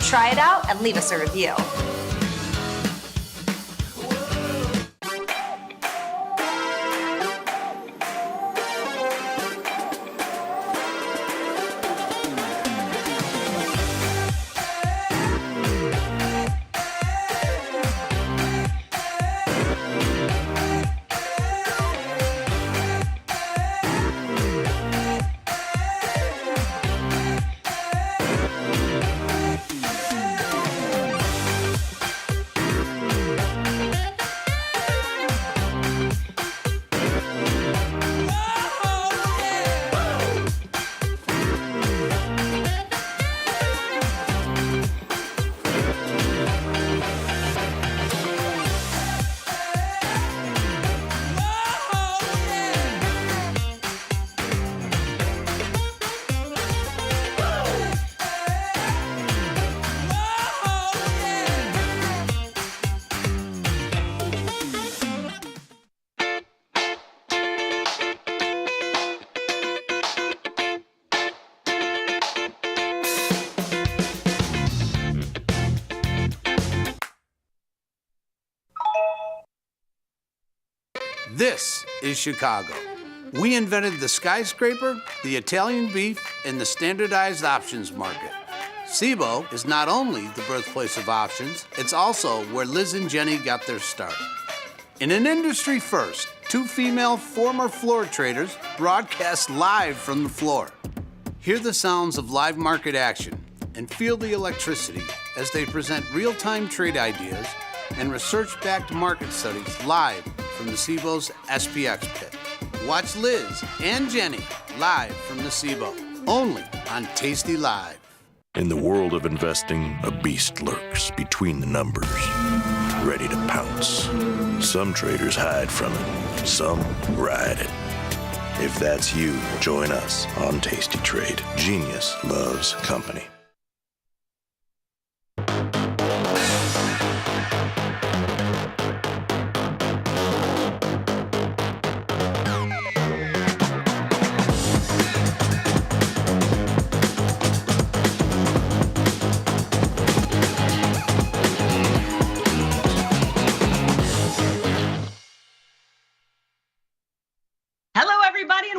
Speaker 23: Try it out and leave us a review.
Speaker 10: This is Chicago. We invented the skyscraper, the Italian beef, and the standardized options market. SIBO is not only the birthplace of options, it's also where Liz and Jenny got their start. In an industry first, 2 female former floor traders broadcast live from the floor. Hear the sounds of live market action and feel the electricity as they present real-time trade ideas and research-backed market studies live from the SIBO's SPX pit. Watch Liz and Jenny live from the SIBO, only on Tasty Live.
Speaker 12: In the world of investing, a beast lurks between the numbers, ready to pounce. Some traders hide from it, some ride it. If that's you, join us on Tasty Trade. Genius loves company.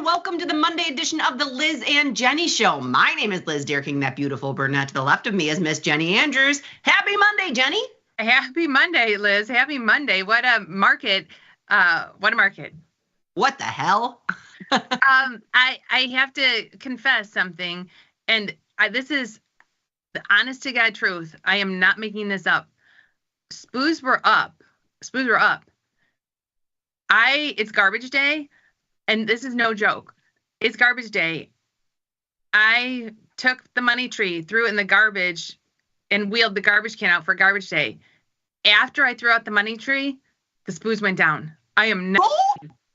Speaker 14: Welcome to the Monday edition of the Liz and Jenny Show. My name is Liz Deerking, that beautiful brunette. To the left of me is Miss Jenny Andrews. Happy Monday, Jenny.
Speaker 22: Happy Monday, Liz. Happy Monday. What a market. What a market.
Speaker 14: What the hell?
Speaker 22: I have to confess something, and this is the honest to God truth. I am not making this up. SPOOs were up. SPOOs were up. It's garbage day. And this is no joke. It's garbage day. I took the money tree, threw it in the garbage, and wheeled the garbage can out for garbage day. After I threw out the money tree, the SPOOs went down. I'm not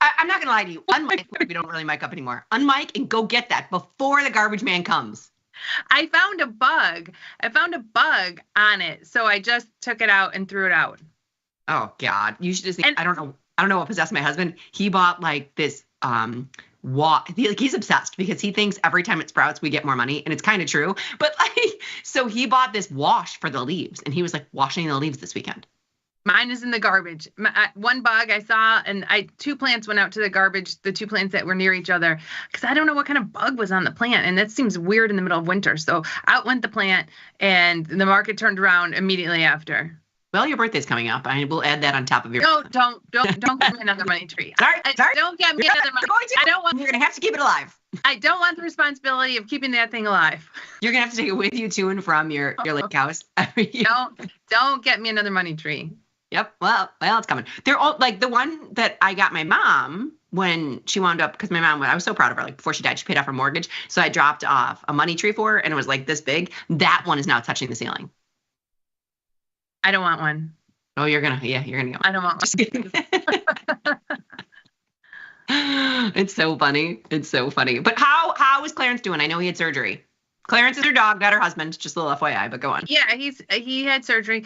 Speaker 14: going to lie to you. Unmic, we don't really mic up anymore. Unmic and go get that before the garbage man comes.
Speaker 22: I found a bug on it. So I just took it out and threw it out.
Speaker 14: Oh, God. You should just think, I don't know what possessed my husband. He bought like this he's obsessed because he thinks every time it sprouts we get more money, and it's kind of true, but so he bought this wash for the leaves, and he was like washing the leaves this weekend.
Speaker 22: Mine is in the garbage. One bug I saw, and 2 plants went out to the garbage, the 2 plants that were near each other, because I don't know what kind of bug was on the plant, and that seems weird in the middle of winter. So out went the plant, and the market turned around immediately after.
Speaker 14: Well, your birthday's coming up. I will add that on top of your.
Speaker 22: No, don't get me another money tree.
Speaker 14: Sorry.
Speaker 22: Don't get me another money.
Speaker 14: I don't want. You're gonna have to keep it alive.
Speaker 22: I don't want the responsibility of keeping that thing alive.
Speaker 14: You're gonna have to take it with you to and from your lake house every year.
Speaker 22: Don't get me another money tree.
Speaker 14: Yep. Well, it's coming. They're all like the one that I got my mom when she wound up, because my mom, I was so proud of her. Like before she died, she paid off her mortgage, so I dropped off a money tree for her, and it was like this big. That one is now touching the ceiling.
Speaker 22: I don't want one.
Speaker 14: Oh, you're gonna get one.
Speaker 22: I don't want one.
Speaker 14: Just kidding. It's so funny. It's so funny. But how is Clarence doing? I know he had surgery. Clarence is her dog, not her husband. Just a little FYI, but go on.
Speaker 22: Yeah, he had surgery.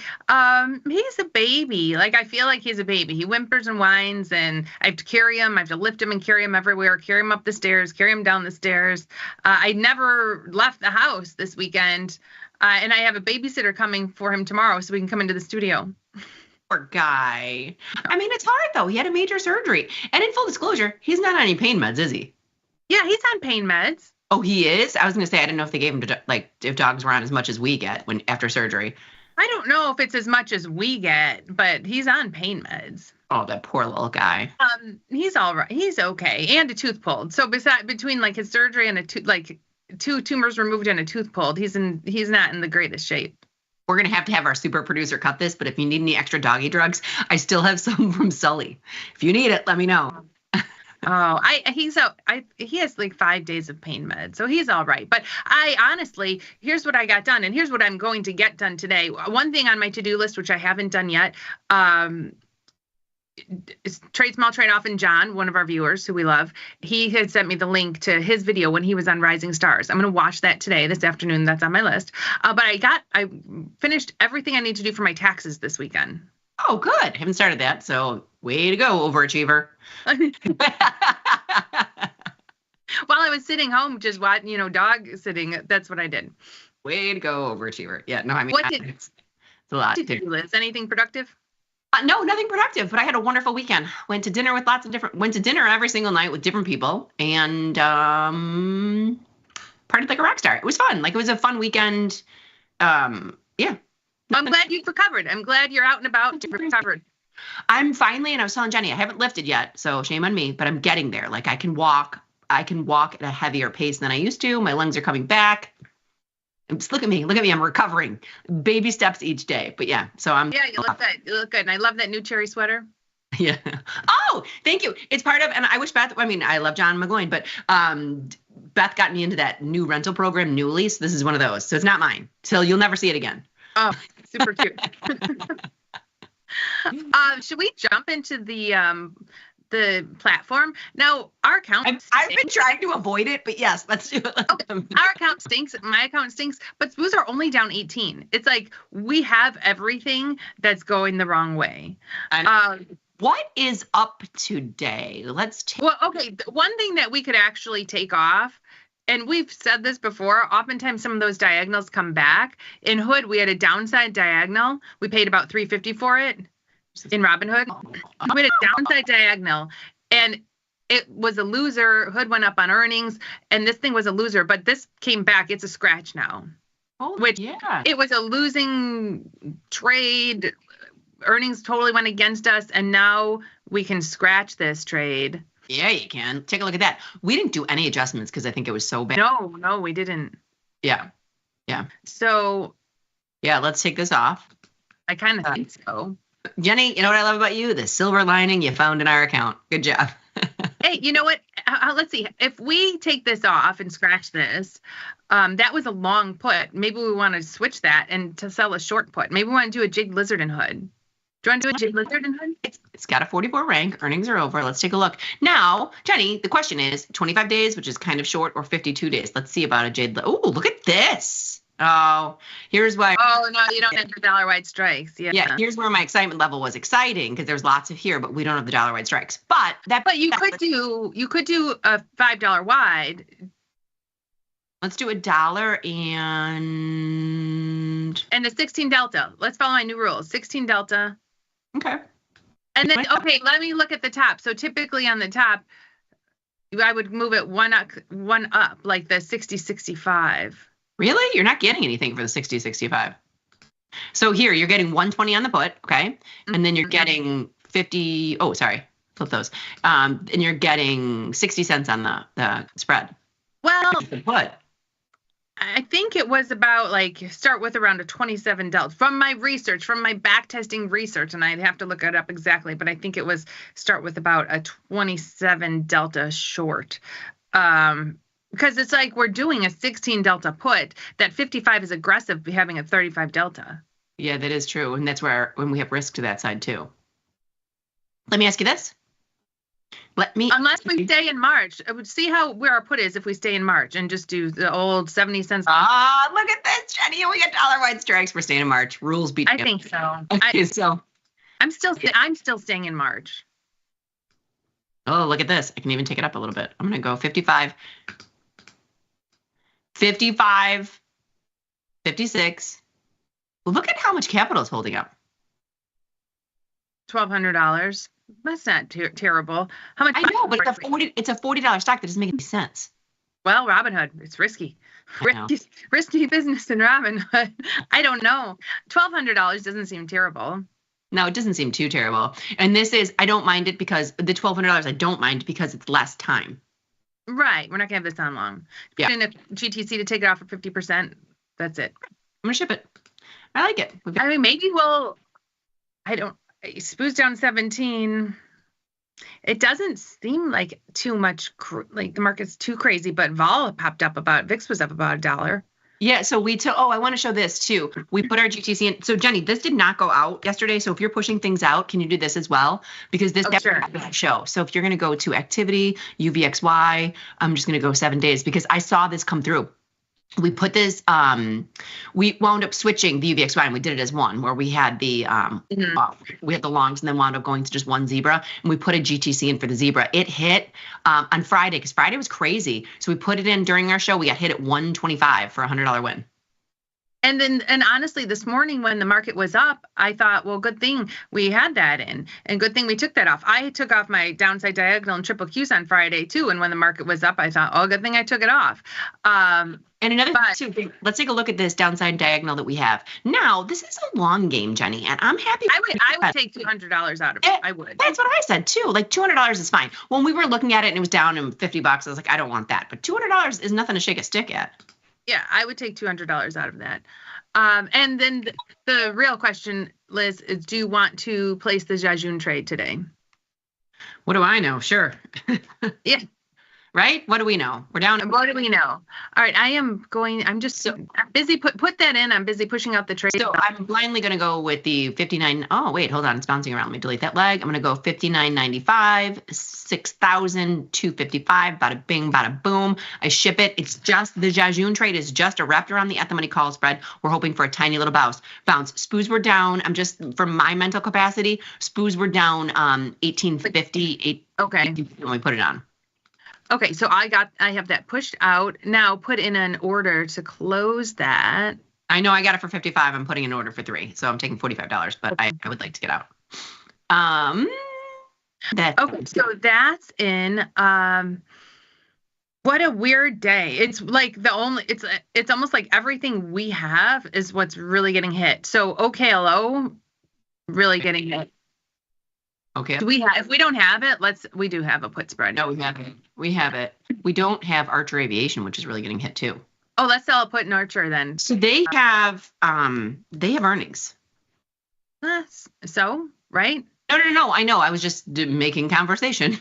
Speaker 22: He's a baby. Like I feel like he's a baby. He whimpers and whines, and I have to carry him. I have to lift him and carry him everywhere. Carry him up the stairs. Carry him down the stairs. I never left the house this weekend, and I have a babysitter coming for him tomorrow, so we can come into the studio.
Speaker 14: Poor guy. I mean, it's hard though. He had a major surgery, and in full disclosure, he's not on any pain meds, is he?
Speaker 22: Yeah, he's on pain meds.
Speaker 14: Oh, he is? I was going to say, I didn't know if they gave him to, like, if dogs were on as much as we get after surgery.
Speaker 22: I don't know if it's as much as we get, but he's on pain meds.
Speaker 14: Oh, that poor little guy.
Speaker 22: He's all right. He's okay. And a tooth pulled. So between like his surgery and 2 tumors removed and a tooth pulled, he's not in the greatest shape.
Speaker 14: We're going to have our super producer cut this, but if you need any extra doggy drugs, I still have some from Sully. If you need it, let me know.
Speaker 22: Oh, he has like 5 days of pain meds, so he's all right. But I honestly, here's what I got done, and here's what I'm going to get done today. One thing on my to-do list, which I haven't done yet, is Trade Small, Trade Often. John, one of our viewers who we love, he had sent me the link to his video when he was on Rising Stars. I'm going to watch that today, this afternoon. That's on my list. But I finished everything I need to do for my taxes this weekend.
Speaker 14: Oh, good. Haven't started that, so way to go, overachiever.
Speaker 22: While I was sitting home, just watching, dog sitting, that's what I did.
Speaker 14: Way to go, overachiever. Yeah, no, I mean, it's a lot.
Speaker 22: What did you do, Liz? Anything productive?
Speaker 14: No, nothing productive, but I had a wonderful weekend. Went to dinner every single night with different people, and partied like a rock star. It was fun. Like, it was a fun weekend. Yeah.
Speaker 22: I'm glad you've recovered. I'm glad you're out and about. You've recovered.
Speaker 14: I'm finally, and I was telling Jenny, I haven't lifted yet, so shame on me, but I'm getting there. Like, I can walk at a heavier pace than I used to. My lungs are coming back. Just look at me. I'm recovering. Baby steps each day. But yeah, so I'm.
Speaker 22: Yeah, you look good. You look good. And I love that new cherry sweater.
Speaker 14: Yeah. Oh, thank you. It's part of, and I wish Beth, I love John McGloin, but Beth got me into that new rental program, Newly. So this is one of those. So it's not mine. So you'll never see it again.
Speaker 22: Oh, super cute. Should we jump into the platform? Now, our account
Speaker 14: I've been trying to avoid it, but yes, let's do it.
Speaker 22: Our account stinks. My account stinks, but Spoos are only down 18. It's like we have everything that's going the wrong way.
Speaker 14: What is up today?
Speaker 22: Well, okay. One thing that we could actually take off, and we've said this before, oftentimes some of those diagonals come back. In Hood, we had a downside diagonal. We paid about $350 for it in Robinhood. We had a downside diagonal, and it was a loser. Hood went up on earnings, and this thing was a loser, but this came back. It's a scratch now.
Speaker 14: Oh,
Speaker 22: which
Speaker 14: yeah.
Speaker 22: It was a losing trade. Earnings totally went against us, and now we can scratch this trade.
Speaker 14: Yeah, you can. Take a look at that. We didn't do any adjustments because I think it was so bad.
Speaker 22: No, we didn't.
Speaker 14: Yeah.
Speaker 22: So.
Speaker 14: Yeah, let's take this off.
Speaker 22: I kind of think so.
Speaker 14: Jenny, you know what I love about you? The silver lining you found in our account. Good job.
Speaker 22: Hey, you know what? Let's see. If we take this off and scratch this, that was a long put. Maybe we want to switch that and to sell a short put. Maybe we want to do a Jade Lizard and Hood. Do you want to do a Jade Lizard and Hood?
Speaker 14: It's got a 44 rank. Earnings are over. Let's take a look. Now, Jenny, the question is 25 days, which is kind of short, or 52 days. Let's see about a Jade. Oh, look at this. Oh, here's why.
Speaker 22: Oh, no, you don't have the dollar wide strikes.
Speaker 14: Yeah, here's where my excitement level was exciting because there's lots of here, but we don't have the dollar wide strikes. But
Speaker 22: you could do a $5 wide.
Speaker 14: Let's do $1 and
Speaker 22: a 16 delta. Let's follow my new rules. 16 delta.
Speaker 14: Okay.
Speaker 22: And then let me look at the top. So typically on the top, I would move it one up, like the 60-65.
Speaker 14: Really? You're not getting anything for the 60-65. So here, you're getting 120 on the put, okay? And then you're getting 50, oh, sorry, flip those. And you're getting 60 cents on the spread.
Speaker 22: Well,
Speaker 14: what?
Speaker 22: I think it was about start with around a 27 delta from my research, from my back testing research, and I'd have to look it up exactly, but I think it was start with about a 27 delta short. Because it's like we're doing a 16 delta put, that 55 is aggressive having a 35 delta.
Speaker 14: Yeah, that is true. And that's when we have risk to that side too. Let me ask you this.
Speaker 22: Unless we stay in March, I would see where our put is if we stay in March and just do the old 70 cents.
Speaker 14: Look at this, Jenny. We got dollar wide strikes. We're staying in March. Rules beat.
Speaker 22: I think so.
Speaker 14: Okay, so
Speaker 22: I'm still staying in March.
Speaker 14: Oh, look at this. I can even take it up a little bit. I'm going to go 55, 56. Well, look at how much capital is holding up.
Speaker 22: $1,200. That's not terrible. How much?
Speaker 14: I know, but it's a $40 stock. That doesn't make any sense.
Speaker 22: Well, Robinhood, it's risky. Risky business in Robinhood. I don't know. $1,200 doesn't seem terrible.
Speaker 14: No, it doesn't seem too terrible. And I don't mind it because the $1,200, I don't mind because it's less time.
Speaker 22: Right. We're not going to have this on long.
Speaker 14: Yeah.
Speaker 22: And if GTC to take it off for 50%, that's it.
Speaker 14: I'm going to ship it. I like it.
Speaker 22: Maybe Spoos down 17. It doesn't seem like too much, like the market's too crazy, but vol popped up VIX was up about $1.
Speaker 14: Yeah, so I want to show this too. We put our GTC in. So Jenny, this did not go out yesterday. So if you're pushing things out, can you do this as well? Because this definitely has to show. So if you're going to go to activity, UVXY, I'm just going to go 7 days because I saw this come through. We put this, we wound up switching the UVXY and we did it as one where we had the longs and then wound up going to just one zebra and we put a GTC in for the zebra. It hit on Friday because Friday was crazy. So we put it in during our show. We got hit at 125 for a $100 win.
Speaker 22: And honestly, this morning when the market was up, I thought, well, good thing we had that in, and good thing we took that off. I took off my downside diagonal and triple Qs on Friday too, and when the market was up, I thought, oh, good thing I took it off.
Speaker 14: And another thing too, let's take a look at this downside diagonal that we have. Now, this is a long game, Jenny, and I'm happy.
Speaker 22: I would take $200 out of it. I would.
Speaker 14: That's what I said too. Like $200 is fine. When we were looking at it and it was down in $50, I was like, I don't want that. But $200 is nothing to shake a stick at.
Speaker 22: Yeah, I would take $200 out of that. And then the real question, Liz, is do you want to place the Jajun trade today?
Speaker 14: What do I know? Sure.
Speaker 22: Yeah.
Speaker 14: Right? What do we know? We're down.
Speaker 22: What do we know? All right. I'm just I'm busy. Put that in. I'm busy pushing out the trade.
Speaker 14: So I'm blindly going to go with the 59. Oh, wait, hold on. It's bouncing around. Let me delete that leg. I'm going to go 59.95, 6,000, 255. Bada bing, bada boom. I ship it. It's just the Jajun trade is just a wrapped around the at the money call spread. We're hoping for a tiny little bounce. Spoos were down. I'm just from my mental capacity. Spoos were down 1850.
Speaker 22: Okay.
Speaker 14: When we put it on.
Speaker 22: Okay, so I have that pushed out. Now put in an order to close that.
Speaker 14: I know I got it for 55. I'm putting an order for 3. So I'm taking $45, but I would like to get out.
Speaker 22: Okay, so that's in. What a weird day. It's like it's almost like everything we have is what's really getting hit. So OKLO really getting hit.
Speaker 14: Okay.
Speaker 22: If we don't have it, we do have a put spread.
Speaker 14: No, we have it. We have it. We don't have Archer Aviation, which is really getting hit too.
Speaker 22: Oh, let's sell a put in Archer then.
Speaker 14: So they have earnings.
Speaker 22: So, right?
Speaker 14: No. I know. I was just making conversation.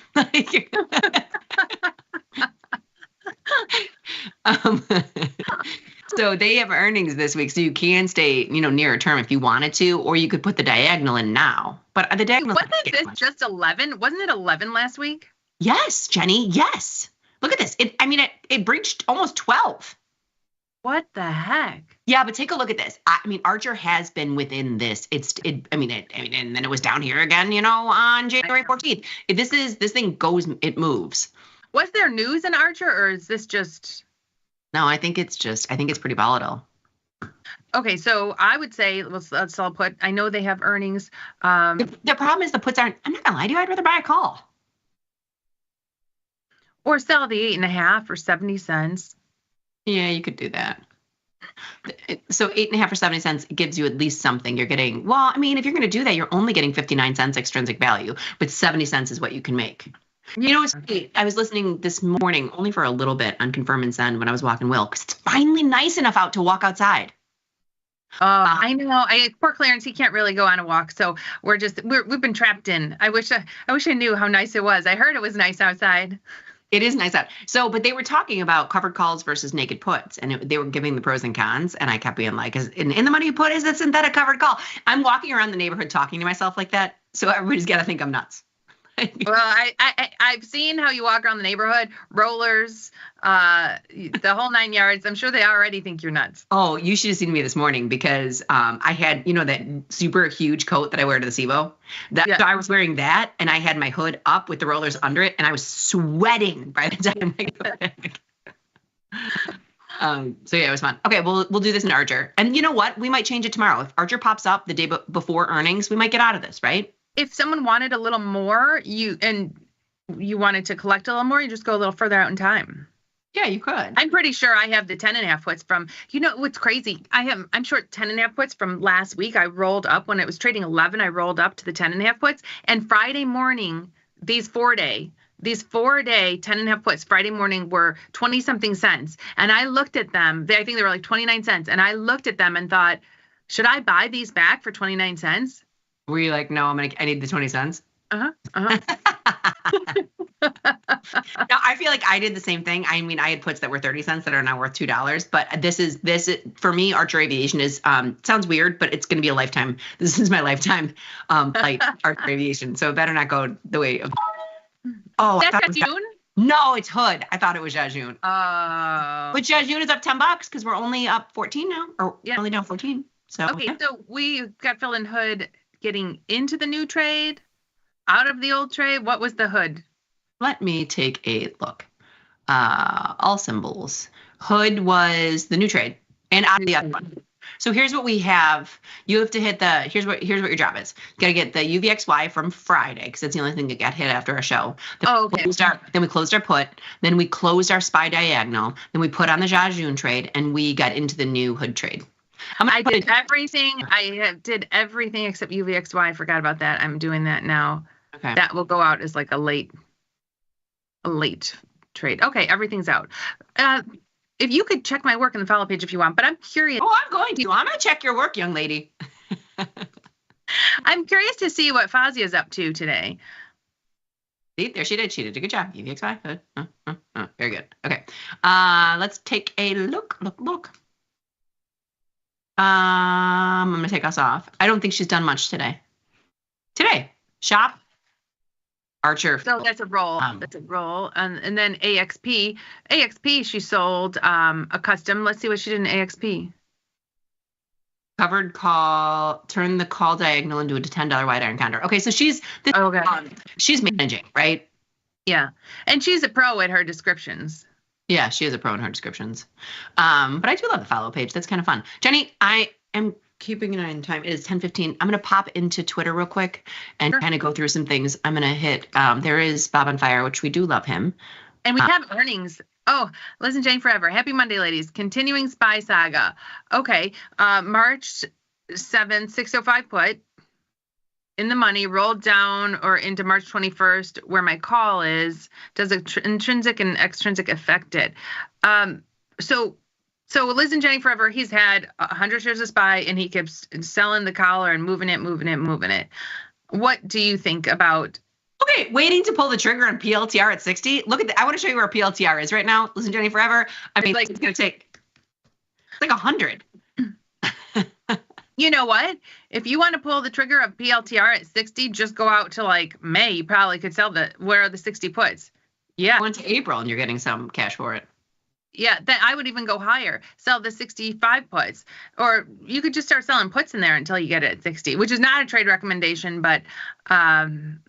Speaker 14: So they have earnings this week, so you can stay, nearer term if you wanted to, or you could put the diagonal in now. But the diagonal
Speaker 22: wasn't this just 11? Wasn't it 11 last week?
Speaker 14: Yes, Jenny. Yes. Look at this. It breached almost 12.
Speaker 22: What the heck?
Speaker 14: Yeah, but take a look at this. Archer has been within this. And then it was down here again, on January 14th. This thing goes, it moves.
Speaker 22: Was there news in Archer, or is this just?
Speaker 14: No, I think it's pretty volatile.
Speaker 22: Okay, so I would say let's sell put. I know they have earnings.
Speaker 14: The problem is the puts aren't. I'm not gonna lie to you. I'd rather buy a call.
Speaker 22: Or sell the 8.5 for 70 cents.
Speaker 14: Yeah, you could do that. So 8.5 for 70 cents gives you at least something. You're getting. Well, if you're gonna do that, you're only getting 59 cents extrinsic value, but 70 cents is what you can make. It's great. I was listening this morning only for a little bit on Confirm and Send when I was walking Will, because it's finally nice enough out to walk outside.
Speaker 22: I know. Poor Clarence, he can't really go on a walk, so we've been trapped in. I wish I knew how nice it was. I heard it was nice outside.
Speaker 14: It is nice out. So, but they were talking about covered calls versus naked puts, and they were giving the pros and cons, and I kept being like, in the money you put is a synthetic covered call. I'm walking around the neighborhood talking to myself like that, so everybody's got to think I'm nuts.
Speaker 22: Well, I've seen how you walk around the neighborhood, rollers, the whole 9 yards. I'm sure they already think you're nuts.
Speaker 14: Oh, you should have seen me this morning because I had, that super huge coat that I wear to the SIBO. So I was wearing that, and I had my hood up with the rollers under it, and I was sweating by the time I got back. So yeah, it was fun. Okay, we'll do this in Archer. And you know what? We might change it tomorrow. If Archer pops up the day before earnings, we might get out of this, right?
Speaker 22: If someone wanted a little more, you wanted to collect a little more, you just go a little further out in time.
Speaker 14: Yeah, you could.
Speaker 22: I'm pretty sure I have the 10.5 puts from, what's crazy? I'm short 10.5 puts from last week. I rolled up when it was trading 11. I rolled up to the 10.5 puts, and Friday morning, these 4-day 10.5 puts Friday morning were 20 something cents. And I looked at them. I think they were like 29 cents. And I looked at them and thought, should I buy these back for 29 cents?
Speaker 14: Were you like, no, I need the 20 cents?
Speaker 22: No,
Speaker 14: I feel like I did the same thing. I mean, I had puts that were 30 cents that are now worth $2. But this is for me, Archer Aviation is sounds weird, but it's going to be a lifetime. This is my lifetime flight, Archer Aviation. So it better not go the way of. Oh,
Speaker 22: that's Jajun?
Speaker 14: No, it's Hood. I thought it was Jajun.
Speaker 22: Oh.
Speaker 14: But Jajun is up $10 because we're only up 14 now, or only down 14. So
Speaker 22: okay, so we got Phil and Hood getting into the new trade, out of the old trade. What was the Hood?
Speaker 14: Let me take a look. All symbols. Hood was the new trade and out of the other one. So here's what we have. You have to hit here's what your job is. You got to get the UVXY from Friday because it's the only thing that got hit after our show.
Speaker 22: Okay.
Speaker 14: Then we closed our put. Then we closed our SPY diagonal. Then we put on the Jajun trade, and we got into the new hood trade.
Speaker 22: I did everything. I did everything except UVXY. I forgot about that. I'm doing that now.
Speaker 14: Okay.
Speaker 22: That will go out as like a late trade. Okay, everything's out. If you could check my work in the follow page if you want, but I'm curious.
Speaker 14: Oh, I'm going to check your work, young lady.
Speaker 22: I'm curious to see what Fozzie is up to today.
Speaker 14: See, there she did. She did a good job. UVXY, good. Very good. Okay. Let's take a look. I'm going to take us off. I don't think she's done much today. Shop. Archer.
Speaker 22: So that's a roll. And then AXP. AXP, she sold a custom. Let's see what she did in AXP.
Speaker 14: Covered call, turn the call diagonal into a $10 wide iron counter. Okay, so she's managing, right?
Speaker 22: Yeah. And she's a pro at her descriptions.
Speaker 14: Yeah, she is a pro in her descriptions. But I do love the follow page. That's kind of fun. Jenny, I am keeping an eye on time. It is 10:15. I'm going to pop into Twitter real quick and kind of go through some things. I'm going to hit, there is Bob on Fire, which we do love him.
Speaker 22: And we have earnings. Oh, listen, Jane Forever. Happy Monday, ladies. Continuing Spy Saga. Okay. March 7th, 605 put in the money, rolled down or into March 21st, where my call is. Does intrinsic and extrinsic affect it? So Liz and Jenny Forever, he's had 100 shares of SPY and he keeps selling the collar and moving it. What do you think about?
Speaker 14: Okay, waiting to pull the trigger on PLTR at 60. Look at I want to show you where PLTR is right now. Liz and Jenny Forever. I mean, it's going to take like 100.
Speaker 22: You know what? If you want to pull the trigger of PLTR at 60, just go out to like May. You probably could sell where are the 60 puts? Yeah.
Speaker 14: Went to April and you're getting some cash for it.
Speaker 22: Yeah, then I would even go higher. Sell the 65 puts. Or you could just start selling puts in there until you get it at 60, which is not a trade recommendation, but
Speaker 14: nothing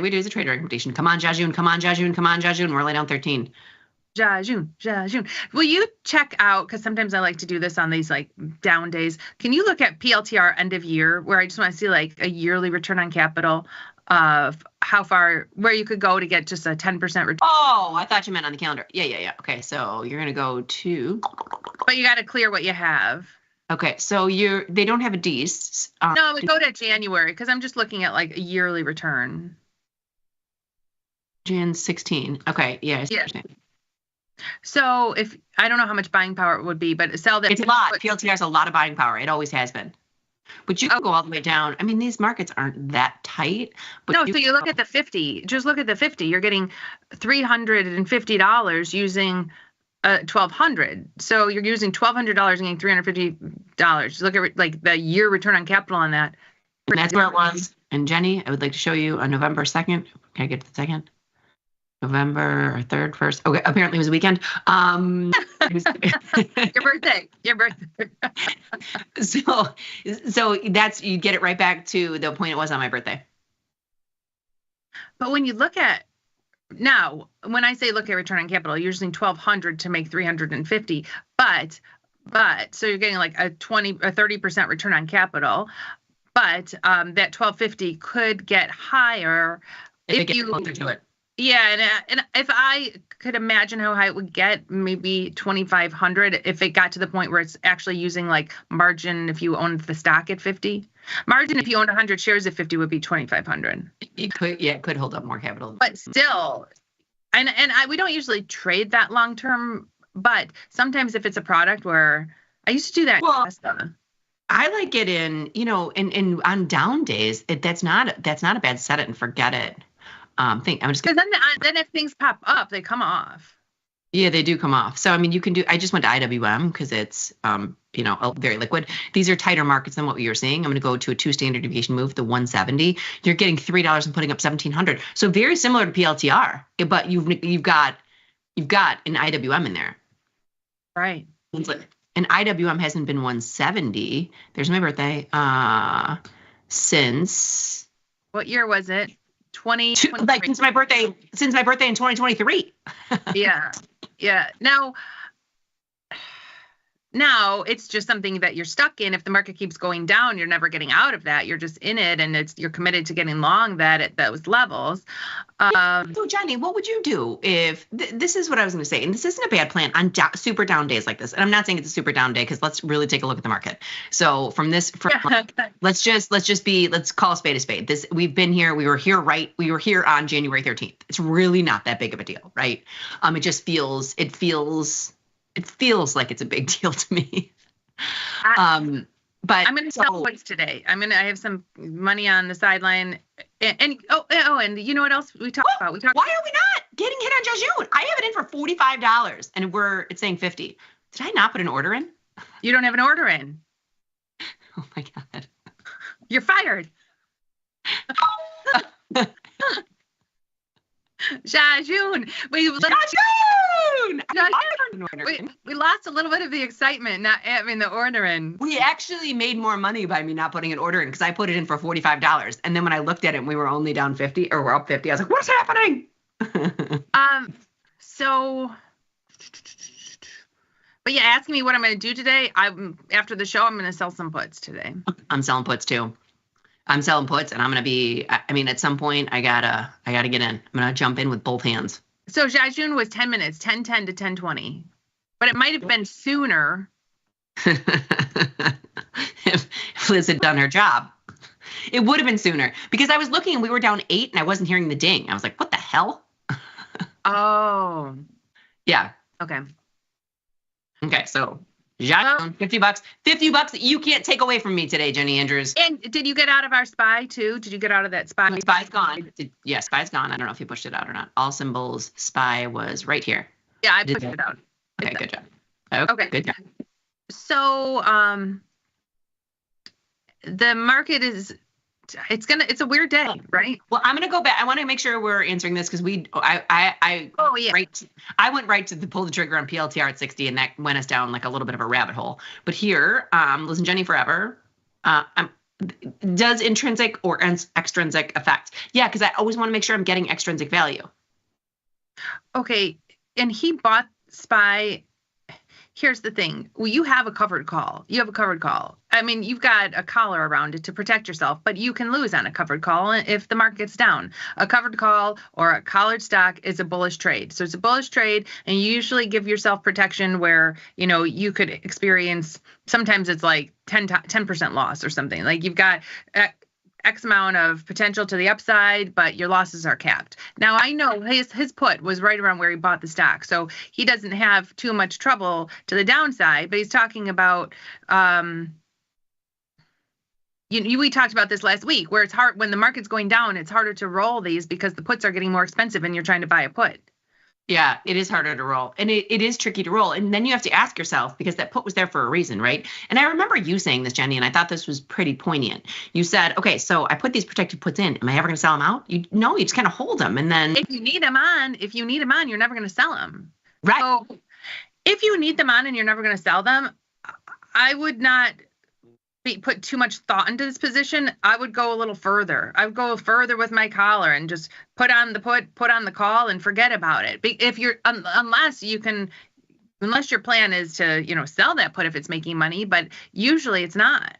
Speaker 14: we do is a trade recommendation. Come on, Jajun. We're lay down 13.
Speaker 22: Jajun. Will you check out, because sometimes I like to do this on these like down days. Can you look at PLTR end of year, where I just want to see like a yearly return on capital of how far, where you could go to get just a 10% return?
Speaker 14: Oh, I thought you meant on the calendar. Yeah. Okay, so you're going to go to.
Speaker 22: But you got to clear what you have.
Speaker 14: Okay, so they don't have a D's.
Speaker 22: No, we go to January, because I'm just looking at like a yearly return.
Speaker 14: Jan 16. Okay, yeah.
Speaker 22: So if I don't know how much buying power it would be, but sell that.
Speaker 14: It's a lot. PLTR has a lot of buying power. It always has been. But you can go all the way down. I mean, these markets aren't that tight. But
Speaker 22: no, so you look at the 50. Just look at the 50. You're getting $350 using $1,200. So you're using $1,200 and getting $350. Look at like the year return on capital on that.
Speaker 14: And that's where it was. And Jenny, I would like to show you on November 2nd. Can I get to the 2nd? November or 3rd, 1st. Okay, apparently it was a weekend.
Speaker 22: Your birthday.
Speaker 14: So that's, you get it right back to the point it was on my birthday.
Speaker 22: But when you look at now, when I say look at return on capital, you're using 1,200 to make 350. But so you're getting like a 30% return on capital. But that 1,250 could get higher if you
Speaker 14: closer to it.
Speaker 22: Yeah, and if I could imagine how high it would get, maybe 2,500 if it got to the point where it's actually using like margin if you owned the stock at 50. Margin if you owned 100 shares at 50 would be 2,500.
Speaker 14: It could hold up more capital.
Speaker 22: But still, and we don't usually trade that long term, but sometimes if it's a product where I used to do that.
Speaker 14: Well, I like it in, in on down days. That's not a bad set it and forget it. Thing. I'm just
Speaker 22: because then if things pop up, they come off.
Speaker 14: Yeah, they do come off. So I mean, you can do. I just went to IWM because it's very liquid. These are tighter markets than what we were seeing. I'm going to go to a 2 standard deviation move, the 170. You're getting $3 and putting up 1,700. So very similar to PLTR, but you've got an IWM in there,
Speaker 22: right?
Speaker 14: And IWM hasn't been 170. There's my birthday. Since
Speaker 22: what year was it?
Speaker 14: Since my birthday in 2023.
Speaker 22: Yeah. Now Now it's just something that you're stuck in. If the market keeps going down, you're never getting out of that. You're just in it, and you're committed to getting long that at those levels.
Speaker 14: So Jenny, what would you do if this is what I was going to say, and this isn't a bad plan on super down days like this. And I'm not saying it's a super down day because let's really take a look at the market. So let's call a spade a spade. We've been here. We were here on January 13th. It's really not that big of a deal, right? It feels like it's a big deal to me.
Speaker 22: But I'm going to sell puts today. I have some money on the sideline, and you know what else we talked about? Why
Speaker 14: are we not getting hit on Jejune? I have it in for $45, and it's saying 50. Did I not put an order in?
Speaker 22: You don't have an order in.
Speaker 14: Oh my God.
Speaker 22: You're fired. Jejune. We lost a little bit of the excitement not having the order in.
Speaker 14: We actually made more money by me not putting an order in because I put it in for $45. And then when I looked at it and we were only down 50 or we're up 50, I was like, what's happening?
Speaker 22: But yeah, asking me what I'm going to do today, after the show, I'm going to sell some puts today.
Speaker 14: I'm selling puts too. I'm selling puts, and I'm going to be, at some point, I gotta get in. I'm going to jump in with both hands.
Speaker 22: So Jejune was 10 minutes, 10:10 to 10:20. But it might have been sooner.
Speaker 14: if Liz had done her job. It would have been sooner. Because I was looking, and we were down 8, and I wasn't hearing the ding. I was like, what the hell?
Speaker 22: Oh.
Speaker 14: Yeah.
Speaker 22: Okay,
Speaker 14: so Jejune, $50. $50 that you can't take away from me today, Jenny Andrews.
Speaker 22: And did you get out of our SPY too? Did you get out of that SPY?
Speaker 14: SPY's gone. SPY's gone. I don't know if you pushed it out or not. All symbols, SPY was right here.
Speaker 22: Yeah, I pushed it out.
Speaker 14: Okay, good job.
Speaker 22: Okay,
Speaker 14: good job.
Speaker 22: So the market is, it's a weird day, right?
Speaker 14: Well, I'm gonna go back. I want to make sure we're answering this because I went right to pull the trigger on PLTR at 60, and that went us down like a little bit of a rabbit hole. But here, listen, Jenny forever. Does intrinsic or extrinsic affect? Yeah, because I always want to make sure I'm getting extrinsic value.
Speaker 22: Okay, and he bought SPY. Here's the thing. Well, you have a covered call. You've got a collar around it to protect yourself, but you can lose on a covered call if the market gets down. A covered call or a collared stock is a bullish trade. So it's a bullish trade, and you usually give yourself protection where, you could experience, sometimes it's like 10% loss or something. Like you've got X amount of potential to the upside, but your losses are capped. Now, I know his put was right around where he bought the stock, so he doesn't have too much trouble to the downside, but he's talking about, we talked about this last week, where it's hard, when the market's going down, it's harder to roll these because the puts are getting more expensive and you're trying to buy a put.
Speaker 14: Yeah, it is harder to roll, and it is tricky to roll. And then you have to ask yourself, because that put was there for a reason, right? And I remember you saying this, Jenny, and I thought this was pretty poignant. You said, okay, so I put these protected puts in. Am I ever going to sell them out? You just kind of hold them, and then
Speaker 22: if you need them on, you're never going to sell them.
Speaker 14: Right.
Speaker 22: So if you need them on and you're never going to sell them, I would not put too much thought into this position. I would go a little further. I would go further with my collar and just put on the put on the call and forget about it. If you're unless your plan is to sell that put if it's making money, but usually it's not.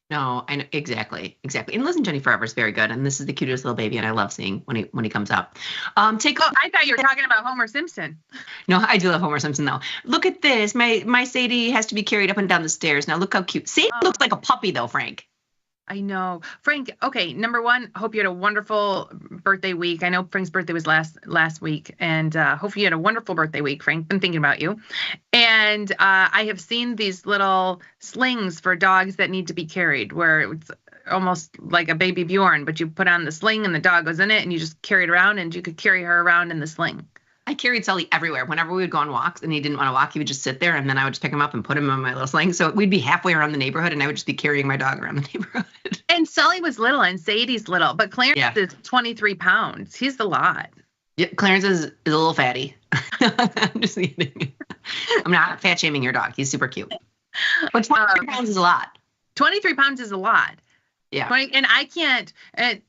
Speaker 14: No, I know exactly. And listen, Jenny Forever is very good, and this is the cutest little baby, and I love seeing when he comes up.
Speaker 22: I thought you were talking about Homer Simpson.
Speaker 14: No, I do love Homer Simpson though. Look at this. My Sadie has to be carried up and down the stairs. Now look how cute. Sadie looks like a puppy though, Frank.
Speaker 22: I know. Frank, okay, number one, hope you had a wonderful birthday week. I know Frank's birthday was last week, and hope you had a wonderful birthday week, Frank. Been thinking about you. And I have seen these little slings for dogs that need to be carried, where it's almost like a baby Bjorn, but you put on the sling and the dog goes in it, and you just carry it around, and you could carry her around in the sling.
Speaker 14: I carried Sully everywhere. Whenever we would go on walks and he didn't want to walk, he would just sit there, and then I would just pick him up and put him in my little sling. So we'd be halfway around the neighborhood, and I would just be carrying my dog around the neighborhood.
Speaker 22: And Sully was little, and Sadie's little, but Clarence is 23 pounds. He's a lot.
Speaker 14: Yeah, Clarence is a little fatty. I'm just kidding. I'm not fat shaming your dog. He's super cute. But 23 pounds is a lot.
Speaker 22: 23 pounds is a lot.
Speaker 14: Yeah.
Speaker 22: And I can't, my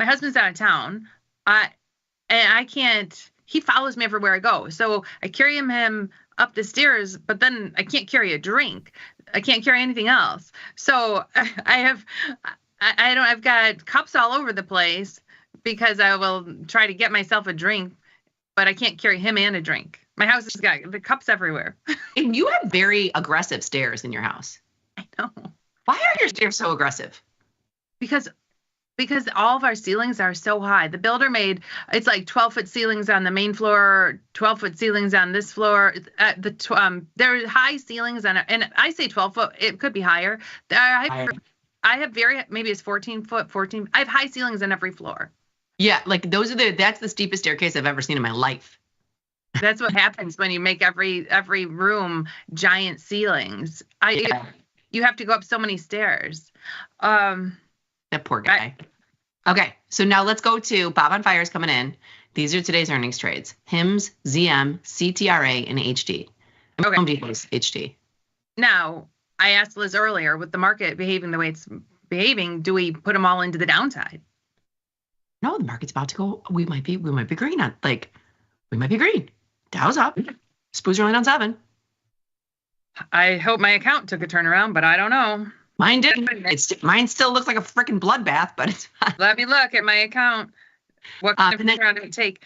Speaker 22: husband's out of town. And I can't, he follows me everywhere I go. So I carry him up the stairs, but then I can't carry a drink. I can't carry anything else. So I've got cups all over the place because I will try to get myself a drink, but I can't carry him and a drink. My house has got the cups everywhere.
Speaker 14: And you have very aggressive stairs in your house.
Speaker 22: I know.
Speaker 14: Why are your stairs so aggressive?
Speaker 22: Because all of our ceilings are so high. The builder made, it's like 12-foot ceilings on the main floor, 12-foot ceilings on this floor. There are high ceilings on it, and I say 12-foot. It could be higher. I have maybe it's 14-foot, 14. I have high ceilings on every floor.
Speaker 14: Yeah, like that's the steepest staircase I've ever seen in my life.
Speaker 22: That's what happens when you make every room giant ceilings. You have to go up so many stairs.
Speaker 14: That poor guy. Okay, so now let's go to Bob on Fire is coming in. These are today's earnings trades. HIMS, ZM, CTRA, and HD.
Speaker 22: Okay.
Speaker 14: Home Depot's HD.
Speaker 22: Now, I asked Liz earlier, with the market behaving the way it's behaving, do we put them all into the downside?
Speaker 14: No, the market's about to go. We might be green on we might be green. Dow's up. SPOO's only down 7.
Speaker 22: I hope my account took a turnaround, but I don't know.
Speaker 14: Mine didn't. Mine still looks like a freaking bloodbath, but it's fine.
Speaker 22: Let me look at my account. What kind of turnaround did it take?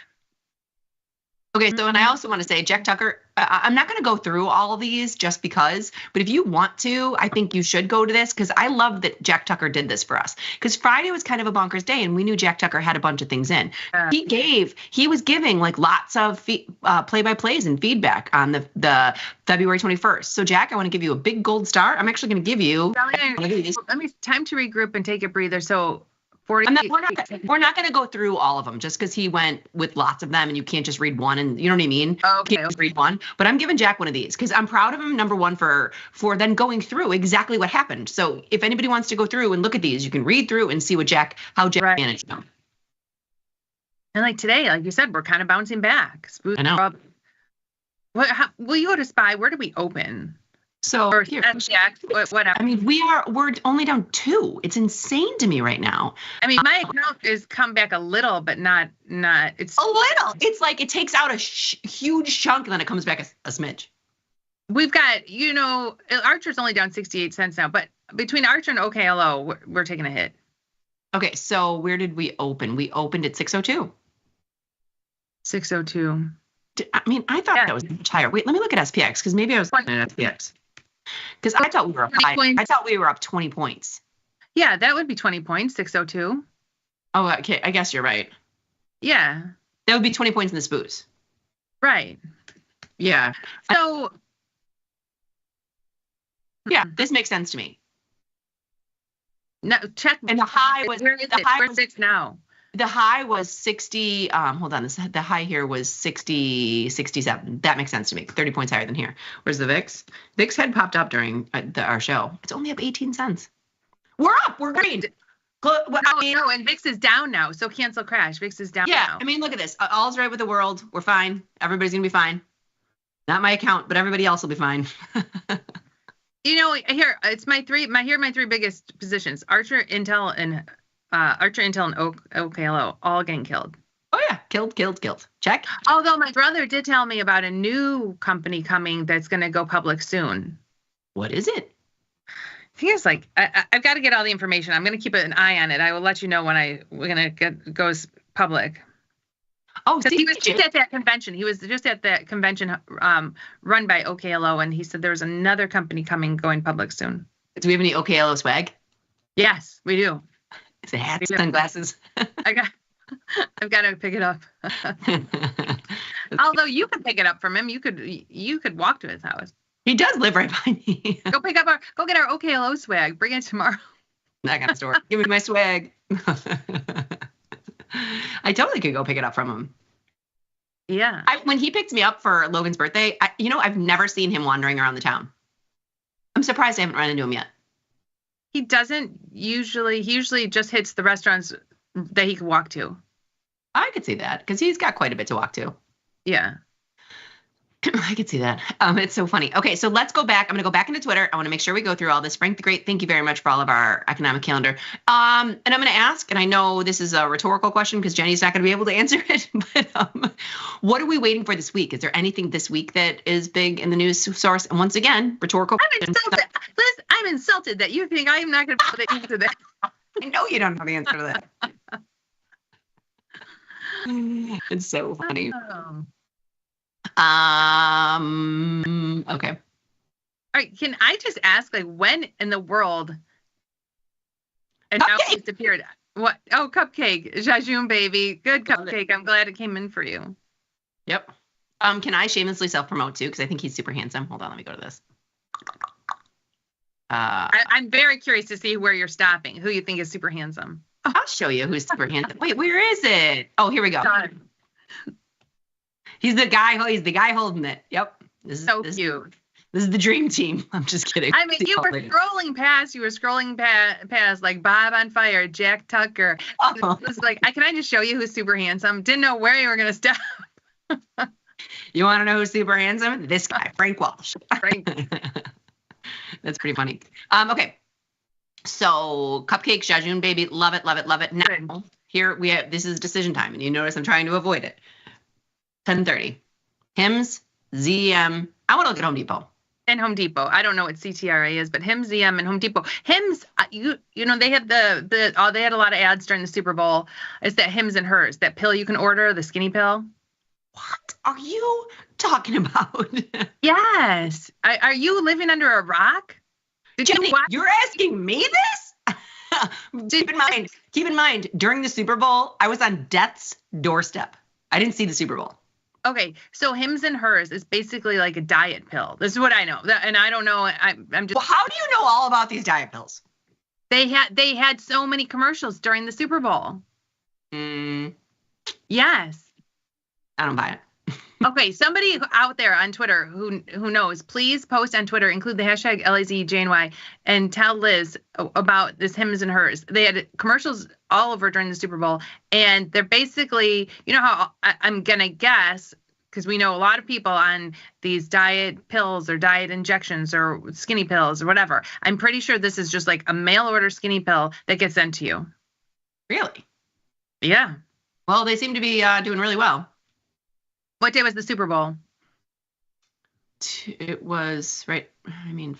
Speaker 14: Okay, so and I also want to say, Jack Tucker, I'm not going to go through all of these just because, but if you want to, I think you should go to this because I love that Jack Tucker did this for us. Because Friday was kind of a bonkers day and we knew Jack Tucker had a bunch of things in. He was giving like lots of play-by-plays and feedback on the February 21st. So Jack, I want to give you a big gold star. I'm actually going to give you.
Speaker 22: Time to regroup and take a breather. So 40.
Speaker 14: We're not going to go through all of them just because he went with lots of them and you can't just read one and you know what I mean?
Speaker 22: Okay.
Speaker 14: You can't just read one. But I'm giving Jack one of these because I'm proud of him, number one, for then going through exactly what happened. So if anybody wants to go through and look at these, you can read through and see how Jack managed them.
Speaker 22: And like today, like you said, we're kind of bouncing back.
Speaker 14: I know.
Speaker 22: Will you go to SPY? Where do we open?
Speaker 14: So
Speaker 22: or
Speaker 14: here,
Speaker 22: whatever.
Speaker 14: I mean, we're only down 2. It's insane to me right now.
Speaker 22: I mean, my account has come back a little, but not. It's
Speaker 14: a little. It's like it takes out a huge chunk and then it comes back a smidge.
Speaker 22: We've got, Archer's only down 68 cents now, but between Archer and OKLO, we're taking a hit.
Speaker 14: Okay, so where did we open? We opened at 602.
Speaker 22: 602.
Speaker 14: I mean, I thought that was much higher. Wait, let me look at SPX because maybe I was looking at SPX. Because I thought we were up high. I thought we were up 20 points.
Speaker 22: Yeah, that would be 20 points, 602.
Speaker 14: Oh, okay. I guess you're right.
Speaker 22: Yeah.
Speaker 14: That would be 20 points in the SPOOs.
Speaker 22: Right.
Speaker 14: Yeah.
Speaker 22: So.
Speaker 14: Yeah, this makes sense to me.
Speaker 22: No, check.
Speaker 14: And the high was.
Speaker 22: Where's it now?
Speaker 14: The high was 60. Hold on. The high here was 60, 67. That makes sense to me. 30 points higher than here. Where's the VIX? VIX had popped up during our show. It's only up 18 cents. We're up. We're green.
Speaker 22: No, and VIX is down now. So cancel crash. VIX is down now.
Speaker 14: I mean, look at this. All's right with the world. We're fine. Everybody's going to be fine. Not my account, but everybody else will be fine.
Speaker 22: Here, it's my three biggest positions. Archer, Intel, and OKLO all getting killed.
Speaker 14: Oh yeah, killed. Check.
Speaker 22: Although my brother did tell me about a new company coming that's going to go public soon.
Speaker 14: What is it?
Speaker 22: I think it's like I've got to get all the information. I'm going to keep an eye on it. I will let you know when we're going to goes public.
Speaker 14: Oh,
Speaker 22: he was just at that convention. He was just at that convention run by OKLO, and he said there was another company going public soon.
Speaker 14: Do we have any OKLO swag?
Speaker 22: Yes, we do.
Speaker 14: Is it hats, sunglasses?
Speaker 22: I've got to pick it up. Although you could pick it up from him, you could walk to his house.
Speaker 14: He does live right behind me.
Speaker 22: Go get our OKLO swag. Bring it tomorrow.
Speaker 14: That kind of store. Give me my swag. I totally could go pick it up from him.
Speaker 22: Yeah.
Speaker 14: When he picked me up for Logan's birthday, I've never seen him wandering around the town. I'm surprised I haven't run into him yet.
Speaker 22: He doesn't usually. He usually just hits the restaurants that he can walk to.
Speaker 14: I could see that because he's got quite a bit to walk to.
Speaker 22: Yeah.
Speaker 14: I could see that. It's so funny. Okay, so let's go back. I'm going to go back into Twitter. I want to make sure we go through all this. Frank the Great, thank you very much for all of our economic calendar. And I'm going to ask, and I know this is a rhetorical question because Jenny's not going to be able to answer it, but what are we waiting for this week? Is there anything this week that is big in the news source? And once again, rhetorical question.
Speaker 22: Insulted. Liz, I'm insulted that you think I'm not going to be able to answer that.
Speaker 14: I know you don't know the answer to that. It's so funny. Okay.
Speaker 22: All right. Can I just ask, like, when in the world? And now it's disappeared. What? Oh, Cupcake, Jajun baby, good Cupcake. I'm glad it came in for you.
Speaker 14: Yep. Can I shamelessly self-promote too? Because I think he's super handsome. Hold on, let me go to this.
Speaker 22: I'm very curious to see where you're stopping. Who you think is super handsome?
Speaker 14: Oh, I'll show you who's super handsome. Wait, where is it? Oh, here we go. He's the guy holding it. Yep. This is
Speaker 22: cute.
Speaker 14: This is the dream team. I'm just kidding.
Speaker 22: I mean, you were scrolling past like Bob on Fire, Jack Tucker. It was like, can I just show you who's super handsome? Didn't know where you were going to stop.
Speaker 14: You want to know who's super handsome? This guy, Frank Walsh. That's pretty funny. Okay. So Cupcake, Jajun baby, love it, love it, love it. Now, here we have, this is decision time, and you notice I'm trying to avoid it. 10:30. Hims, ZM. I want to look at Home Depot.
Speaker 22: And Home Depot. I don't know what CTRA is, but Hims, ZM, and Home Depot. Hims, you know, they had they had a lot of ads during the Super Bowl. It's that Hims and Hers, that pill you can order, the skinny pill.
Speaker 14: What are you talking about?
Speaker 22: Yes. Are you living under a rock?
Speaker 14: Jenny, you're asking me this? Keep in mind, during the Super Bowl, I was on death's doorstep. I didn't see the Super Bowl.
Speaker 22: Okay, so Hims and Hers is basically like a diet pill. This is what I know, and I don't know. I'm just.
Speaker 14: Well, how do you know all about these diet pills?
Speaker 22: They had so many commercials during the Super Bowl. Yes.
Speaker 14: I don't buy it.
Speaker 22: Okay, somebody out there on Twitter who knows, please post on Twitter, include the hashtag LAZJNY, and tell Liz about this Hims and Hers. They had commercials all over during the Super Bowl, and they're basically, you know how I'm going to guess, because we know a lot of people on these diet pills or diet injections or skinny pills or whatever. I'm pretty sure this is just like a mail order skinny pill that gets sent to you.
Speaker 14: Really?
Speaker 22: Yeah.
Speaker 14: Well, they seem to be doing really well.
Speaker 22: What day was the Super Bowl?
Speaker 14: It was right. I mean,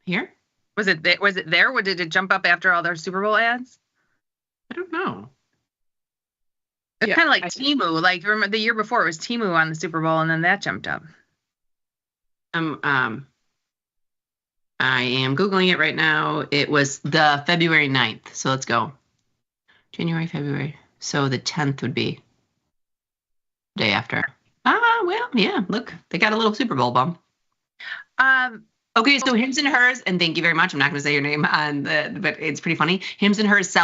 Speaker 14: here.
Speaker 22: Was it there? Or did it jump up after all their Super Bowl ads?
Speaker 14: I don't know.
Speaker 22: It's kind of like Temu. Like, remember the year before it was Temu on the Super Bowl, and then that jumped up.
Speaker 14: I am Googling it right now. It was the February 9th. So let's go. January, February. So the 10th would be day after. Well, yeah, look, they got a little Super Bowl bump. Okay, so Hims and Hers, and thank you very much. I'm not going to say your name but it's pretty funny. Hims and Hers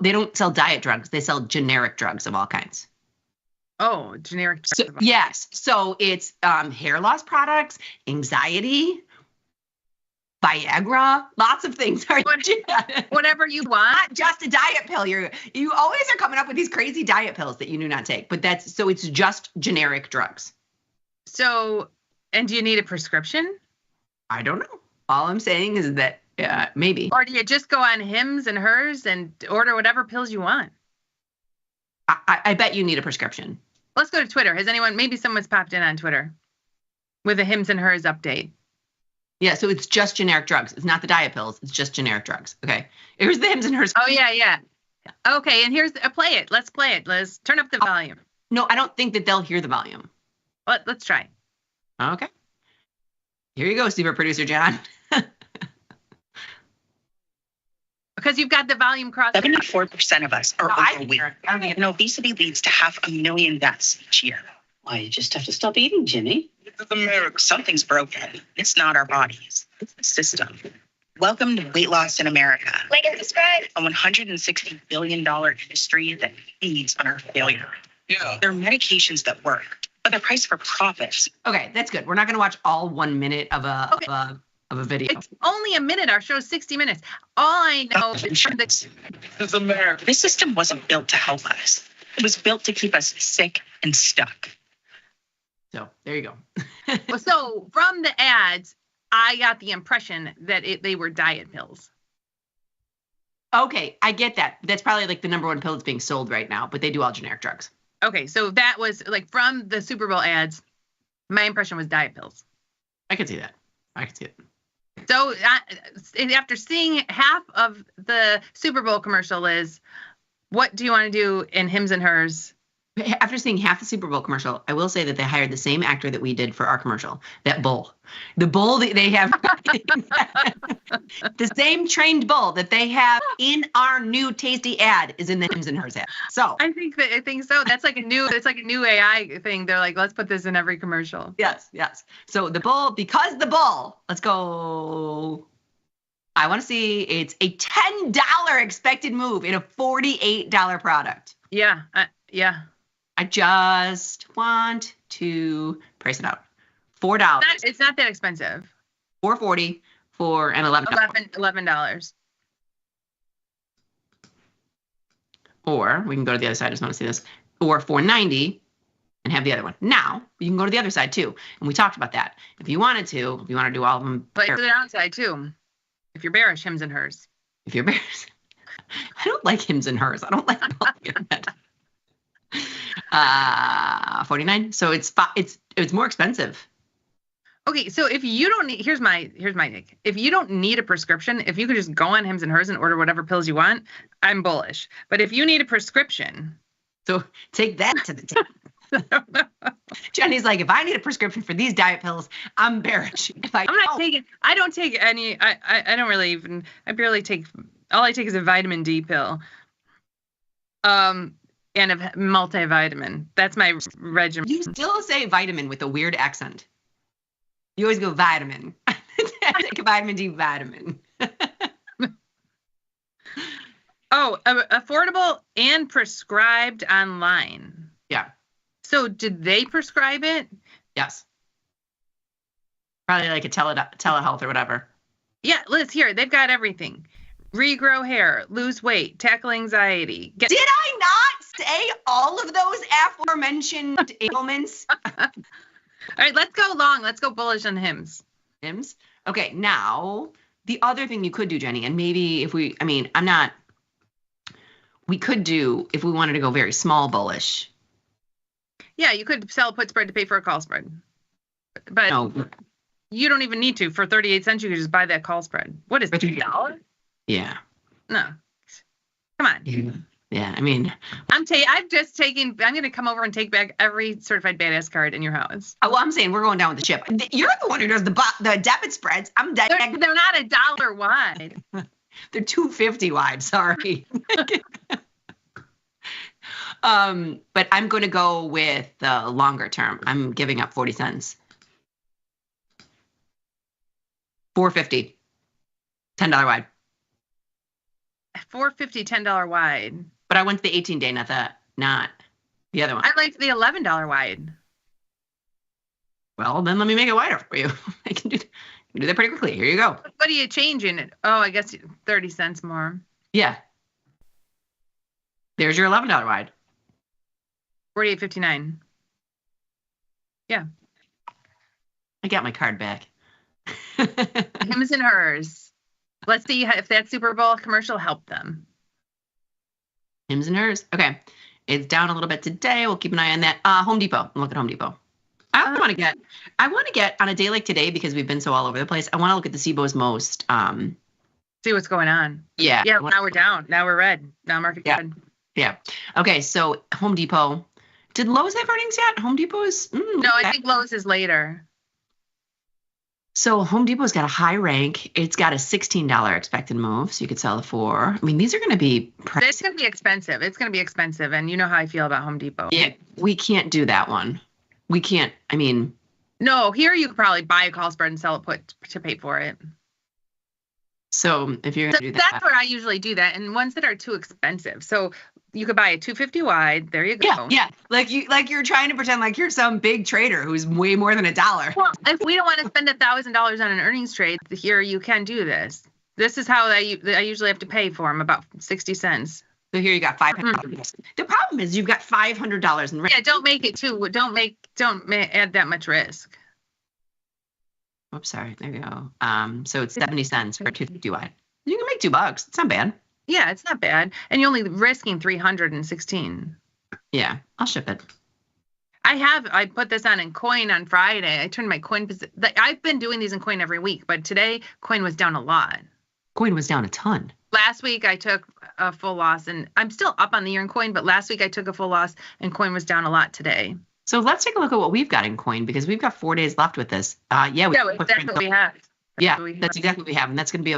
Speaker 14: they don't sell diet drugs. They sell generic drugs of all kinds.
Speaker 22: Oh, generic drugs.
Speaker 14: So, yes. So it's hair loss products, anxiety, Viagra, lots of things.
Speaker 22: Whatever you want.
Speaker 14: Not just a diet pill. You always are coming up with these crazy diet pills that you do not take. But it's just generic drugs.
Speaker 22: So, and do you need a prescription?
Speaker 14: I don't know. All I'm saying is that maybe.
Speaker 22: Or do you just go on Hims and Hers and order whatever pills you want?
Speaker 14: I bet you need a prescription.
Speaker 22: Let's go to Twitter. Maybe someone's popped in on Twitter with a Hims and Hers update.
Speaker 14: Yeah, so it's just generic drugs. It's not the diet pills. It's just generic drugs. Okay. Here's the Hims and Hers.
Speaker 22: Oh, yeah. Okay, and play it. Let's play it, Liz. Turn up the volume.
Speaker 14: No, I don't think that they'll hear the volume.
Speaker 22: Let's try.
Speaker 14: Okay. Here you go, super producer John.
Speaker 22: Because you've got the volume crossed.
Speaker 16: 74% of us are overweight. And obesity leads to 500,000 deaths each year. Why, you just have to stop eating, Jimmy. Something's broken. It's not our bodies. It's the system. Welcome to Weight Loss in America.
Speaker 23: Like and subscribe.
Speaker 16: A $160 billion industry that feeds on our failure. Yeah. There are medications that work, but they're priced for profits.
Speaker 14: Okay, that's good. We're not going to watch all 1 minute of a video.
Speaker 22: It's only a minute. Our show's 60 minutes. All I know is
Speaker 16: America. This system wasn't built to help us. It was built to keep us sick and stuck.
Speaker 14: So there you go.
Speaker 22: Well, so from the ads, I got the impression that they were diet pills.
Speaker 14: Okay, I get that. That's probably like the number one pill that's being sold right now, but they do all generic drugs.
Speaker 22: Okay, so that was like from the Super Bowl ads, my impression was diet pills.
Speaker 14: I could see that. I could see it.
Speaker 22: So after seeing half of the Super Bowl commercial, Liz, what do you want to do in Hims and Hers?
Speaker 14: After seeing half the Super Bowl commercial, I will say that they hired the same actor that we did for our commercial, that bull. The bull that they have, the same trained bull that they have in our new tasty ad is in the Hims and Hers ad. So
Speaker 22: I think so. That's like it's like a new AI thing. They're like, let's put this in every commercial.
Speaker 14: Yes. So the bull, let's go. I want to see it's a $10 expected move in a $48 product.
Speaker 22: Yeah.
Speaker 14: I just want to price it out. $4.
Speaker 22: It's not that expensive.
Speaker 14: $4.40 for an
Speaker 22: $11.
Speaker 14: Or we can go to the other side. I just want to see this. Or $4.90 and have the other one. Now you can go to the other side too, and we talked about that. If you want to do all of them.
Speaker 22: But to the downside too. If you're bearish, Hims and Hers.
Speaker 14: If you're bearish, I don't like Hims and Hers. I don't like it. 49. So it's more expensive.
Speaker 22: Okay, so if you don't need, here's my take. If you don't need a prescription, if you could just go on Hims and Hers and order whatever pills you want, I'm bullish. But if you need a prescription,
Speaker 14: so take that to the table. Jenny's like, if I need a prescription for these diet pills, I'm bearish.
Speaker 22: I don't take any. I don't really even. I barely take. All I take is a vitamin D pill. And a multivitamin. That's my regimen.
Speaker 14: You still say vitamin with a weird accent. You always go vitamin. Take a vitamin D vitamin.
Speaker 22: Affordable and prescribed online.
Speaker 14: Yeah.
Speaker 22: So did they prescribe it?
Speaker 14: Yes. Probably like a telehealth or whatever.
Speaker 22: Yeah, Liz, here, they've got everything. Regrow hair, lose weight, tackle anxiety.
Speaker 14: Did I not say all of those aforementioned ailments?
Speaker 22: All right, let's go long. Let's go bullish on Hims.
Speaker 14: Hims? Okay, now, the other thing you could do, Jenny, and maybe we could do, if we wanted to go very small bullish.
Speaker 22: Yeah, you could sell a put spread to pay for a call spread. But no. You don't even need to. For 38 cents, you could just buy that call spread. What is it, $3?
Speaker 14: Yeah.
Speaker 22: No. Come on.
Speaker 14: Yeah, I mean.
Speaker 22: I'm going to come over and take back every certified badass card in your house.
Speaker 14: Oh, well, I'm saying we're going down with the chip. You're the one who does the debit spreads.
Speaker 22: They're not $1 wide.
Speaker 14: They're $2.50 wide. Sorry. But I'm going to go with the longer term. I'm giving up 40 cents. $4.50. $10 wide.
Speaker 22: $4.50, $10 wide.
Speaker 14: But I went to the 18-day, not the other one.
Speaker 22: I liked the $11 wide.
Speaker 14: Well, then let me make it wider for you. I can do that pretty quickly. Here you go.
Speaker 22: What are you changing it? Oh, I guess 30 cents more.
Speaker 14: Yeah. There's your $11 wide.
Speaker 22: $48.59. Yeah.
Speaker 14: I got my card back.
Speaker 22: Hims and Hers. Let's see if that Super Bowl commercial helped them.
Speaker 14: Hims and Hers. Okay. It's down a little bit today. We'll keep an eye on that. Home Depot. Look at Home Depot. I want to get on a day like today, because we've been so all over the place. I want to look at the SIBO's most.
Speaker 22: See what's going on.
Speaker 14: Yeah.
Speaker 22: Yeah. Now we're down. Now we're red. Now market red.
Speaker 14: Yeah. Okay. So Home Depot. Did Lowe's have earnings yet? Home Depot's.
Speaker 22: No, I think Lowe's is later.
Speaker 14: So Home Depot's got a high rank. It's got a $16 expected move, so you could sell it for. I mean, these are going to be.
Speaker 22: It's going to be expensive. It's going to be expensive, and you know how I feel about Home Depot.
Speaker 14: Yeah, we can't do that one. We can't. I mean.
Speaker 22: No, here you could probably buy a call spread and sell it put to pay for it.
Speaker 14: So if you're going to do that,
Speaker 22: that's where I usually do that, and ones that are too expensive. So you could buy a $2.50 wide. There you go.
Speaker 14: Yeah. Like you're trying to pretend like you're some big trader who's way more than $1.
Speaker 22: Well, if we don't want to spend $1,000 on an earnings trade, here you can do this. This is how I usually have to pay for them, about 60 cents.
Speaker 14: So here you got $500. The problem is you've got $500 in risk.
Speaker 22: Yeah, don't make it too. Add that much risk.
Speaker 14: Oops, sorry. There you go. So it's 70 cents for 250 wide. You can make $2. It's not bad.
Speaker 22: Yeah, it's not bad. And you're only risking 316.
Speaker 14: Yeah, I'll ship it.
Speaker 22: I put this on in coin on Friday. I turned my coin. I've been doing these in coin every week, but today coin was down a lot.
Speaker 14: Coin was down a ton.
Speaker 22: Last week I took a full loss, and I'm still up on the year in coin, but last week I took a full loss and coin was down a lot today.
Speaker 14: So let's take a look at what we've got in coin because we've got 4 days left with this.
Speaker 22: That's what we have.
Speaker 14: That's exactly what we have, and it's gonna be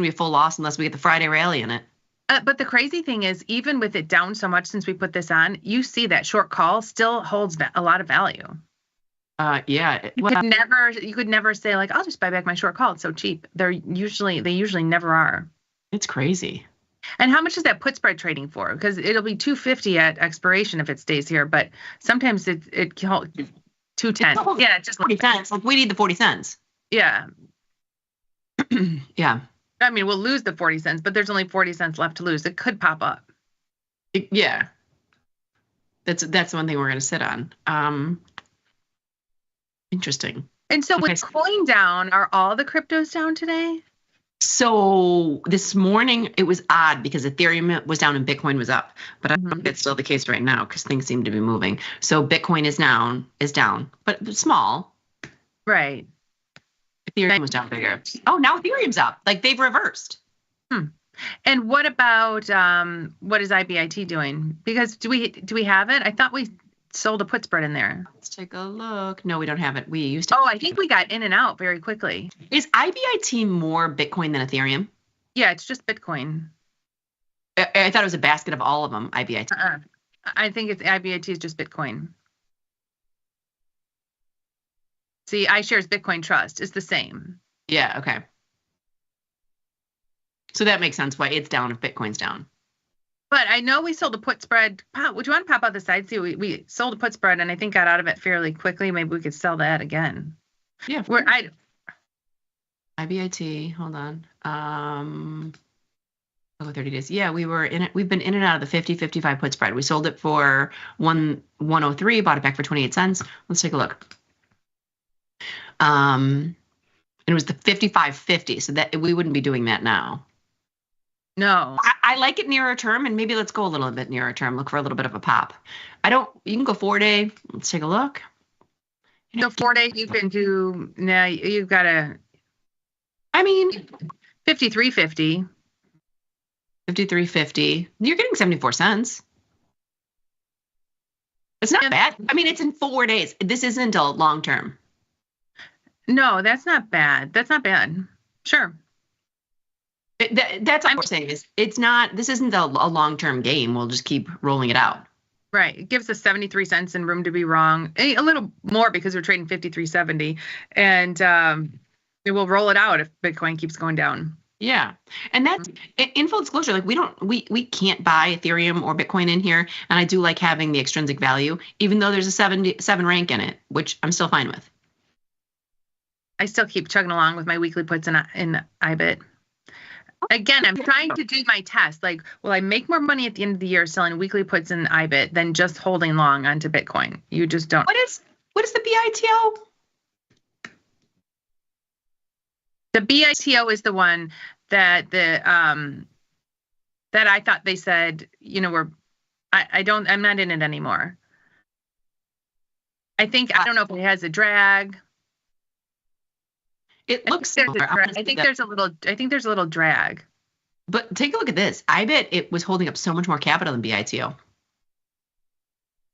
Speaker 14: a full loss unless we get the Friday rally in it.
Speaker 22: But the crazy thing is, even with it down so much since we put this on, you see that short call still holds a lot of value.
Speaker 14: Yeah.
Speaker 22: You could never say like, I'll just buy back my short call. It's so cheap. They usually never are.
Speaker 14: It's crazy.
Speaker 22: And how much is that put spread trading for? Because it'll be $250 at expiration if it stays here, but sometimes it $210. Yeah, just
Speaker 14: 40 cents. Like we need the 40 cents.
Speaker 22: Yeah.
Speaker 14: Yeah.
Speaker 22: I mean, we'll lose the 40 cents, but there's only 40 cents left to lose. It could pop up.
Speaker 14: Yeah. That's the one thing we're going to sit on. Interesting.
Speaker 22: And so with coin down, are all the cryptos down today?
Speaker 14: So this morning it was odd because Ethereum was down and Bitcoin was up, but I don't know if it's still the case right now because things seem to be moving. So Bitcoin is down, but small.
Speaker 22: Right.
Speaker 14: Ethereum was down bigger. Oh, now Ethereum's up. Like they've reversed.
Speaker 22: And what about what is IBIT doing? Because do we have it? I thought we sold a put spread in there.
Speaker 14: Let's take a look. No, we don't have it. We used to.
Speaker 22: Oh, I think we got in and out very quickly.
Speaker 14: Is IBIT more Bitcoin than Ethereum?
Speaker 22: Yeah, it's just Bitcoin.
Speaker 14: I thought it was a basket of all of them, IBIT.
Speaker 22: I think IBIT is just Bitcoin. See, iShares Bitcoin Trust is the same.
Speaker 14: Yeah, okay. So that makes sense why it's down if Bitcoin's down.
Speaker 22: But I know we sold a put spread. Would you want to pop out the side? See, we sold a put spread and I think got out of it fairly quickly. Maybe we could sell that again.
Speaker 14: Yeah. IBIT, hold on. 30 days. Yeah, we were in it. We've been in and out of the 50-55 put spread. We sold it for 103, bought it back for 28 cents. Let's take a look. And it was the 55.50, so that we wouldn't be doing that now.
Speaker 22: No.
Speaker 14: I like it nearer term, and maybe let's go a little bit nearer term. Look for a little bit of a pop. You can go 4 day. Let's take a look.
Speaker 22: So 4 day you can do, now you've got a, 53.50.
Speaker 14: 53.50. You're getting 74 cents. It's not bad. It's in 4 days. This isn't a long term.
Speaker 22: No, that's not bad. That's not bad. Sure.
Speaker 14: That's all I'm saying is this isn't a long-term game. We'll just keep rolling it out.
Speaker 22: Right. It gives us 73 cents and room to be wrong. A little more because we're trading 53.70 and it will roll it out if Bitcoin keeps going down.
Speaker 14: Yeah. And that's in full disclosure, like we can't buy Ethereum or Bitcoin in here. And I do like having the extrinsic value, even though there's a 7 rank in it, which I'm still fine with.
Speaker 22: I still keep chugging along with my weekly puts in IBIT. Again, I'm trying to do my test. Like, will I make more money at the end of the year selling weekly puts in IBIT than just holding long onto Bitcoin? You just don't.
Speaker 14: What is the BITO?
Speaker 22: The BITO is the one that that I thought they said, I'm not in it anymore. I don't know if it has a drag.
Speaker 14: It looks similar.
Speaker 22: I think there's a little drag.
Speaker 14: But take a look at this. IBIT, it was holding up so much more capital than BITO.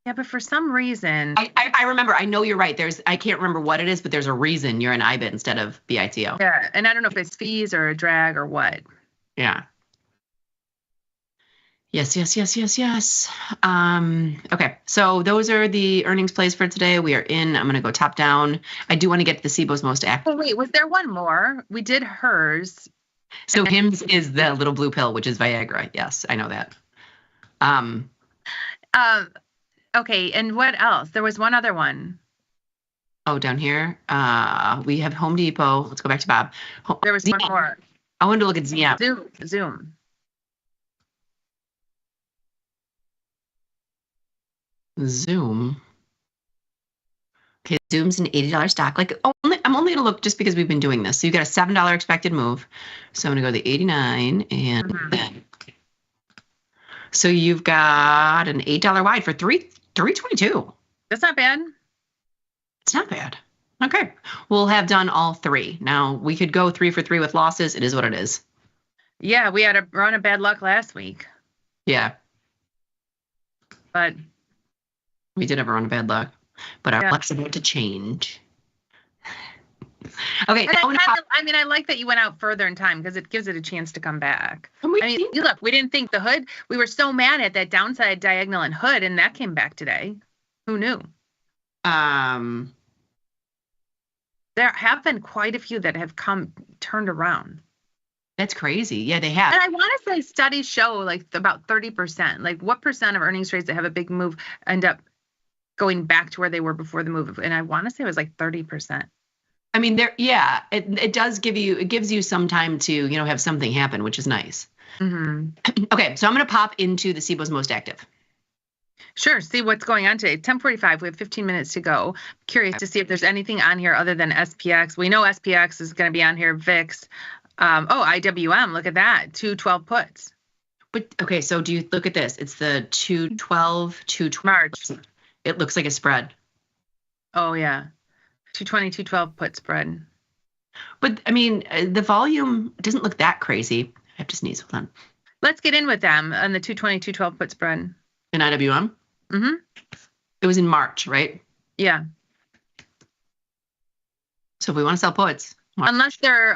Speaker 22: Yeah, but for some reason,
Speaker 14: I remember. I know you're right. I can't remember what it is, but there's a reason you're in IBIT instead of BITO.
Speaker 22: Yeah, and I don't know if it's fees or a drag or what.
Speaker 14: Yeah. Yes. Okay, so those are the earnings plays for today. We are in. I'm going to go top down. I do want to get to the SIBO's most active.
Speaker 22: Oh, wait, was there one more? We did hers.
Speaker 14: So HIMS is the little blue pill, which is Viagra. Yes, I know that.
Speaker 22: Okay, and what else? There was one other one.
Speaker 14: Oh, down here. We have Home Depot. Let's go back to Bob.
Speaker 22: There was one more.
Speaker 14: I wanted to look at ZM.
Speaker 22: Zoom.
Speaker 14: Zoom. Okay, Zoom's an $80 stock. Like, I'm only gonna look just because we've been doing this. So you got a $7 expected move. So I'm gonna go the 89 and then. So you've got an $8 wide for 322.
Speaker 22: That's not bad.
Speaker 14: It's not bad. Okay, we'll have done all three. Now we could go 3 for 3 with losses. It is what it is.
Speaker 22: Yeah, we had a run of bad luck last week.
Speaker 14: Yeah,
Speaker 22: but
Speaker 14: we did have a run of bad luck. But our luck's about to change. Okay.
Speaker 22: I like that you went out further in time because it gives it a chance to come back. Look, we didn't think the hood. We were so mad at that downside diagonal and hood, and that came back today. Who knew? There have been quite a few that have turned around.
Speaker 14: That's crazy. Yeah, they have.
Speaker 22: And I want to say studies show like about 30%. Like what percent of earnings trades that have a big move end up going back to where they were before the move? And I want to say it was like 30%.
Speaker 14: I mean, it does gives you some time to, have something happen, which is nice.
Speaker 22: Mm-hmm.
Speaker 14: Okay, so I'm going to pop into the SIBO's most active.
Speaker 22: Sure. See what's going on today. 10:45. We have 15 minutes to go. Curious to see if there's anything on here other than SPX. We know SPX is going to be on here. VIX. IWM. Look at that. 212 puts.
Speaker 14: But okay, so do you look at this? It's the 212, 212.
Speaker 22: March.
Speaker 14: It looks like a spread.
Speaker 22: Oh yeah. 220, 212 put spread.
Speaker 14: But I mean, the volume doesn't look that crazy. I have to sneeze. Hold on.
Speaker 22: Let's get in with them on the 220, 212 put spread.
Speaker 14: In IWM?
Speaker 22: Mm-hmm.
Speaker 14: It was in March, right?
Speaker 22: Yeah.
Speaker 14: So if we want to sell puts.
Speaker 22: Unless they're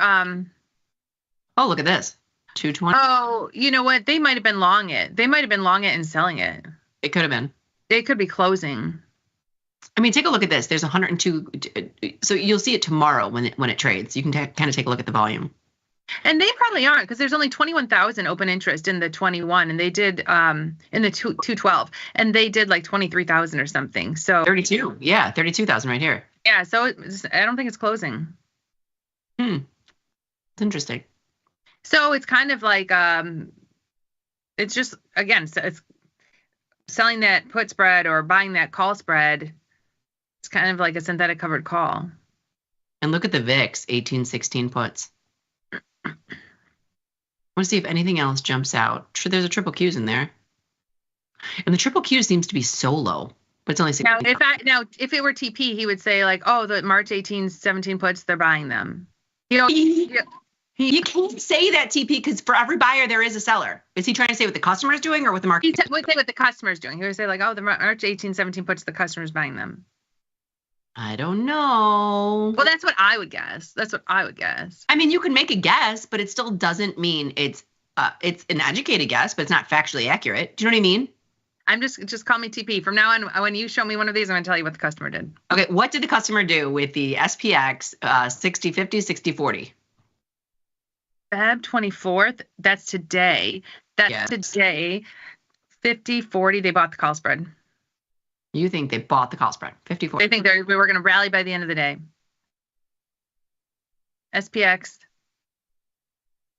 Speaker 14: oh, look at this. 220.
Speaker 22: Oh, you know what? They might have been long it. They might have been long it and selling it.
Speaker 14: It could have been.
Speaker 22: They could be closing.
Speaker 14: I mean, take a look at this. There's 102. So you'll see it tomorrow when it trades. You can kind of take a look at the volume.
Speaker 22: And they probably aren't because there's only 21,000 open interest in the 21, and they did in the 212, and they did like 23,000 or something. So
Speaker 14: 32, yeah, 32,000 right here.
Speaker 22: Yeah, so I don't think it's closing.
Speaker 14: It's interesting.
Speaker 22: So it's kind of like it's just again, so it's selling that put spread or buying that call spread. It's kind of like a synthetic covered call.
Speaker 14: And look at the VIX, 1816 puts. I want to see if anything else jumps out. Sure, there's a triple Q's in there. And the triple Q seems to be so low, but it's only 60.
Speaker 22: If it were TP, he would say like, oh, the March 18, 17 puts, they're buying them. You
Speaker 14: can't say that, TP, because for every buyer, there is a seller. Is he trying to say what the customer is doing or what the market?
Speaker 22: He would say what the customer is doing. He would say like, oh, the March 18, 17 puts, the customer's buying them.
Speaker 14: I don't know.
Speaker 22: Well, that's what I would guess.
Speaker 14: I mean, you can make a guess, but it still doesn't mean it's an educated guess, but it's not factually accurate. Do you know what I mean?
Speaker 22: I'm just call me TP. From now on, when you show me one of these, I'm going to tell you what the customer did.
Speaker 14: Okay, what did the customer do with the SPX 60/50, 60/40?
Speaker 22: Feb 24th, that's today. Today. 50/40, they bought the call spread.
Speaker 14: You think they bought the call spread? 50/40.
Speaker 22: They think we were going to rally by the end of the day. SPX.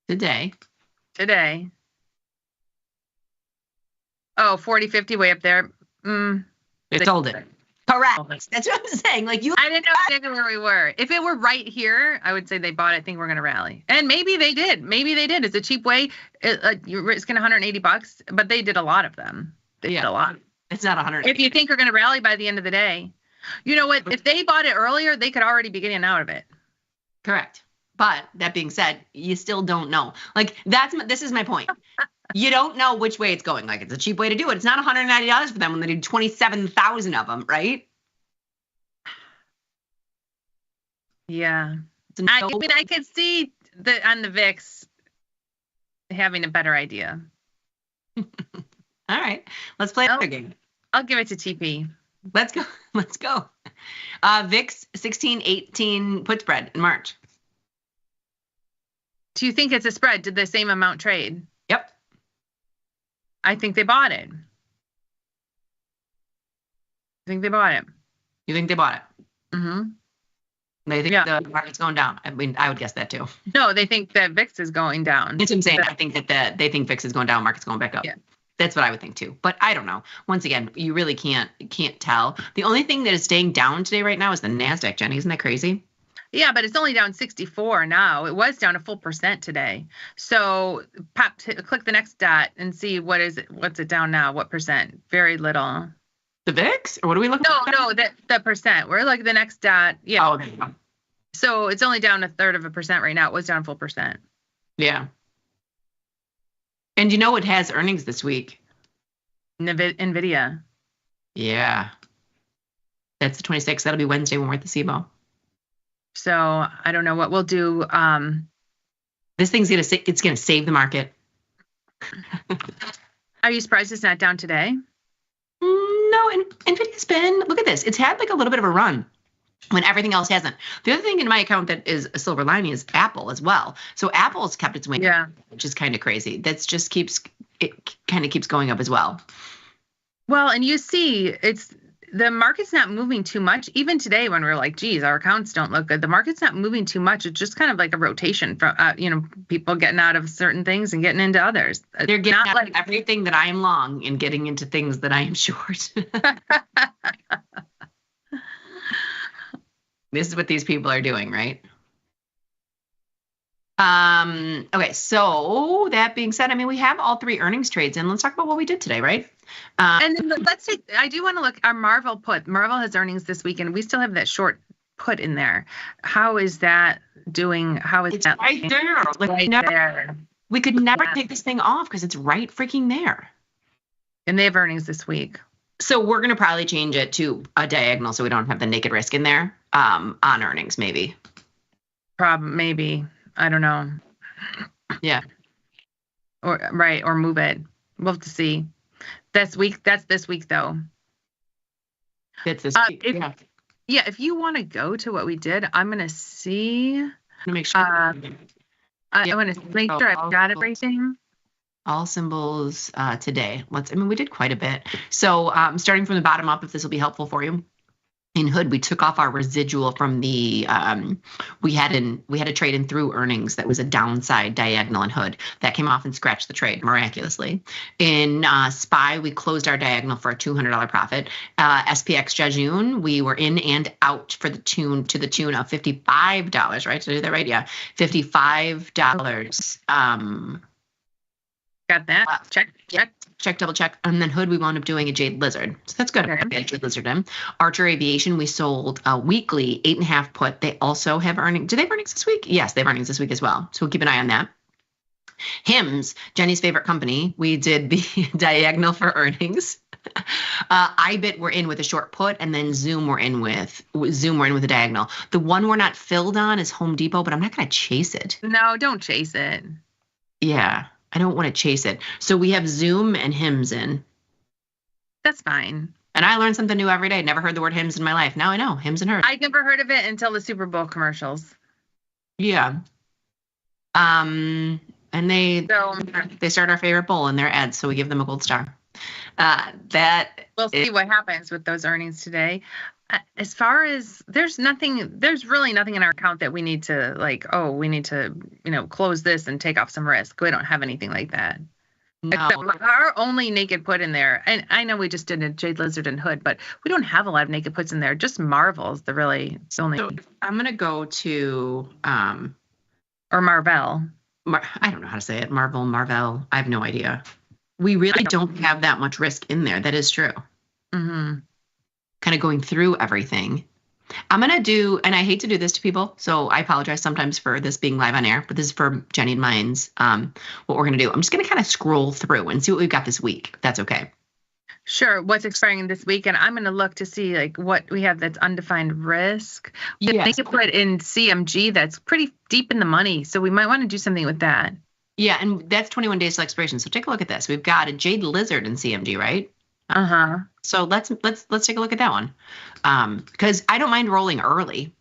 Speaker 14: Today.
Speaker 22: Oh, 40/50 way up there.
Speaker 14: They sold it. Correct. That's what I'm saying. Like
Speaker 22: I didn't know exactly where we were. If it were right here, I would say they bought it. I think we're going to rally. And maybe they did. It's a cheap way. You're risking $180, but they did a lot of them. They did a lot.
Speaker 14: It's not 100.
Speaker 22: If you think we're going to rally by the end of the day, you know what? If they bought it earlier, they could already be getting out of it.
Speaker 14: Correct. But that being said, you still don't know. Like this is my point. You don't know which way it's going. Like it's a cheap way to do it. It's not $190 for them when they do 27,000 of them, right?
Speaker 22: Yeah. I could see on the VIX having a better idea.
Speaker 14: All right. Let's play another game.
Speaker 22: I'll give it to TP.
Speaker 14: Let's go. VIX 16-18 put spread in March.
Speaker 22: Do you think it's a spread? Did the same amount trade?
Speaker 14: Yep.
Speaker 22: I think they bought it. I think they bought it.
Speaker 14: You think they bought it?
Speaker 22: Mm-hmm.
Speaker 14: They think the market's going down. I mean, I would guess that too.
Speaker 22: No, they think that VIX is going down.
Speaker 14: That's what I'm saying. I think that they think VIX is going down, market's going back up.
Speaker 22: Yeah.
Speaker 14: That's what I would think too. But I don't know. Once again, you really can't tell. The only thing that is staying down today right now is the NASDAQ, Jenny. Isn't that crazy?
Speaker 22: Yeah, but it's only down 64 now. It was down a full percent today. So click the next dot and see what's it down now? What percent? Very little.
Speaker 14: The VIX? Or what are we looking at?
Speaker 22: No, the percent. We're like the next dot. Yeah.
Speaker 14: Oh, there you go.
Speaker 22: So it's only down 1/3% right now. It was down a full percent.
Speaker 14: Yeah. And you know it has earnings this week?
Speaker 22: NVIDIA.
Speaker 14: Yeah. That's the 26th. That'll be Wednesday when we're at the SIBO.
Speaker 22: So I don't know what we'll do.
Speaker 14: This thing's gonna save the market.
Speaker 22: Are you surprised it's not down today?
Speaker 14: No, and NVIDIA's been, look at this. It's had like a little bit of a run when everything else hasn't. The other thing in my account that is a silver lining is Apple as well. So Apple's kept its wing, which is kind of crazy. That's just kind of keeps going up as well.
Speaker 22: Well, and you see, the market's not moving too much. Even today, when we're like, geez, our accounts don't look good, the market's not moving too much. It's just kind of like a rotation from, people getting out of certain things and getting into others.
Speaker 14: They're getting out of everything that I am long and getting into things that I am short. This is what these people are doing, right? Okay, so that being said, I mean, we have all 3 earnings trades in. Let's talk about what we did today, right?
Speaker 22: And then let's say, I do want to look our Marvel put. Marvel has earnings this week, and we still have that short put in there. How is that doing? How is that?
Speaker 14: Right there. Like we could never take this thing off because it's right freaking there.
Speaker 22: And they have earnings this week.
Speaker 14: So we're going to probably change it to a diagonal so we don't have the naked risk in there on earnings, maybe.
Speaker 22: Maybe. I don't know.
Speaker 14: Yeah.
Speaker 22: Or move it. We'll have to see. That's this week though.
Speaker 14: It's this week.
Speaker 22: If you want to go to what we did, I'm gonna see.
Speaker 14: I'm gonna make sure.
Speaker 22: I want to make sure I've got everything.
Speaker 14: All symbols today. We did quite a bit. So starting from the bottom up, if this will be helpful for you. In Hood, we took off our residual from the we had a trade in through earnings that was a downside diagonal in Hood that came off and scratched the trade miraculously. In SPY, we closed our diagonal for a $200 profit. SPX Jejun, we were in and out to the tune of $55. Right? Did I do that right? Yeah, $55.
Speaker 22: Got that?
Speaker 14: Check, double check. And then Hood, we wound up doing a Jade Lizard. So that's good. Okay. Jade Lizard in. Archer Aviation, we sold a weekly 8.5 put. They also have earnings. Do they have earnings this week? Yes, they have earnings this week as well. So we'll keep an eye on that. Hims, Jenny's favorite company. We did the diagonal for earnings. IBIT we're in with a short put, and then Zoom we're in with a diagonal. The one we're not filled on is Home Depot, but I'm not going to chase it.
Speaker 22: No, don't chase it.
Speaker 14: Yeah. I don't want to chase it. So we have Zoom and Hims in.
Speaker 22: That's fine.
Speaker 14: And I learn something new every day. Never heard the word Hims in my life. Now I know Hims and Hers.
Speaker 22: I never heard of it until the Super Bowl commercials.
Speaker 14: Yeah. And they start our favorite bowl in their ads, so we give them a gold star.
Speaker 22: We'll see what happens with those earnings today. As far as there's really nothing in our account that we need to close this and take off some risk. We don't have anything like that.
Speaker 14: No.
Speaker 22: Except our only naked put in there, and I know we just did a Jade Lizard and Hood, but we don't have a lot of naked puts in there. Just Marvel's the only. So
Speaker 14: I'm gonna go to
Speaker 22: or Marvel.
Speaker 14: I don't know how to say it. Marvel. I have no idea. We really don't have that much risk in there. That is true.
Speaker 22: Mm-hmm.
Speaker 14: Kind of going through everything. I'm going to do, and I hate to do this to people, so I apologize sometimes for this being live on air, but this is for Jenny and mine's, what we're going to do. I'm just going to kind of scroll through and see what we've got this week, if that's okay.
Speaker 22: Sure. What's expiring this week? And I'm going to look to see like what we have that's undefined risk. I think it put in CMG that's pretty deep in the money, so we might want to do something with that.
Speaker 14: Yeah, and that's 21 days till expiration. So take a look at this. We've got a Jade Lizard in CMG, right?
Speaker 22: Uh-huh.
Speaker 14: So let's take a look at that one. Because I don't mind rolling early.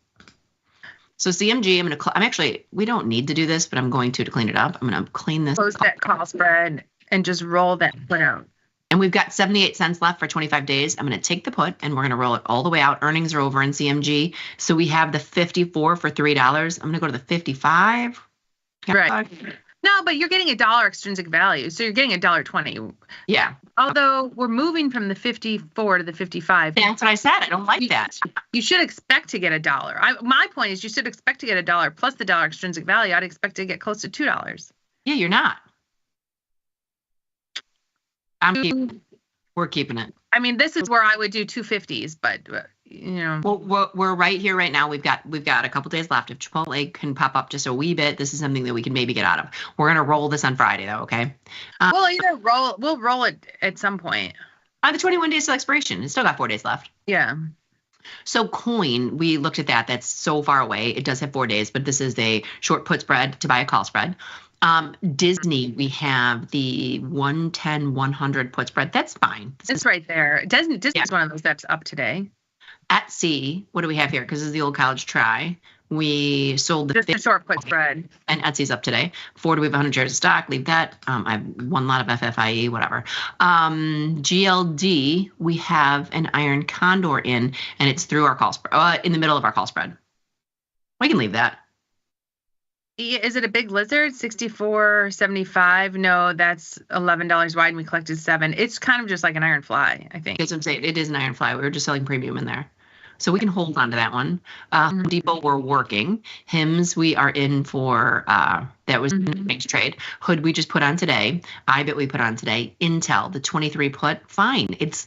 Speaker 14: So CMG, we don't need to do this, but I'm going to clean it up. I'm going to clean this.
Speaker 22: Close that call spread and just roll that put out.
Speaker 14: And we've got 78 cents left for 25 days. I'm going to take the put and we're going to roll it all the way out. Earnings are over in CMG. So we have the 54 for $3. I'm going to go to the 55.
Speaker 22: Right. No, but you're getting $1 extrinsic value, so you're getting $1.20.
Speaker 14: Yeah.
Speaker 22: Although we're moving from the 54 to the 55.
Speaker 14: That's what I said. I don't like that.
Speaker 22: You should expect to get $1. My point is you should expect to get $1 plus the $1 extrinsic value. I'd expect to get close to $2.
Speaker 14: Yeah, you're not. We're keeping it.
Speaker 22: I mean, this is where I would do 250s, but
Speaker 14: Well, we're right here right now. We've got a couple days left. If Chipotle can pop up just a wee bit, this is something that we can maybe get out of. We're gonna roll this on Friday though, okay?
Speaker 22: We'll roll it at some point.
Speaker 14: The 21 days till expiration. It's still got 4 days left.
Speaker 22: Yeah.
Speaker 14: So coin, we looked at that. That's so far away. It does have 4 days, but this is a short put spread to buy a call spread. Disney, we have the 110, 100 put spread. That's fine.
Speaker 22: It's right there. Disney's one of those that's up today.
Speaker 14: Etsy, what do we have here? Because this is the old college try. We sold the
Speaker 22: just a short put spread.
Speaker 14: And Etsy's up today. Ford, we have 100 shares of stock. Leave that. I have one lot of FFIE, whatever. GLD, we have an iron condor in, and it's through our call spread, in the middle of our call spread. We can leave that.
Speaker 22: Is it a big lizard? 64.75? No, that's $11 wide, and we collected $7. It's kind of just like an iron fly, I think.
Speaker 14: That's what I'm saying. It is an iron fly. We were just selling premium in there. So we can hold on to that one. Home Depot, we're working. Hims, we are in for, that was next trade. Hood, we just put on today. IBIT, we put on today. Intel, the 23 put, fine. It's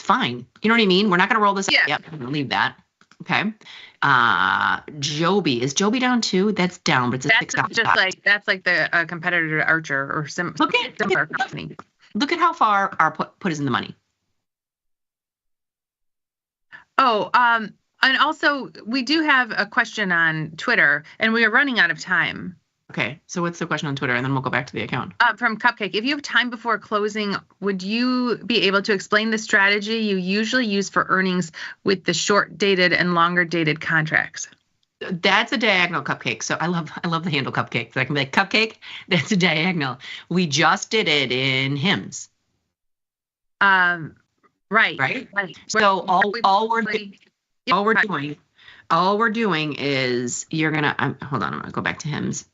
Speaker 14: fine. You know what I mean? We're not going to roll this out. Yep, I'm going to leave that. Okay. Joby, is Joby down too? That's down, but it's a $6.
Speaker 22: That's like the competitor to Archer or similar company.
Speaker 14: Look at how far our put is in the money.
Speaker 22: Oh, and also we do have a question on Twitter, and we are running out of time.
Speaker 14: Okay, so what's the question on Twitter, and then we'll go back to the account.
Speaker 22: From Cupcake, if you have time before closing, would you be able to explain the strategy you usually use for earnings with the short-dated and longer-dated contracts?
Speaker 14: That's a diagonal Cupcake. So I love the handle Cupcake. So I can be like, Cupcake, that's a diagonal. We just did it in Hims.
Speaker 22: Right.
Speaker 14: So all we're doing is you're gonna hold on. I'm gonna go back to Hims.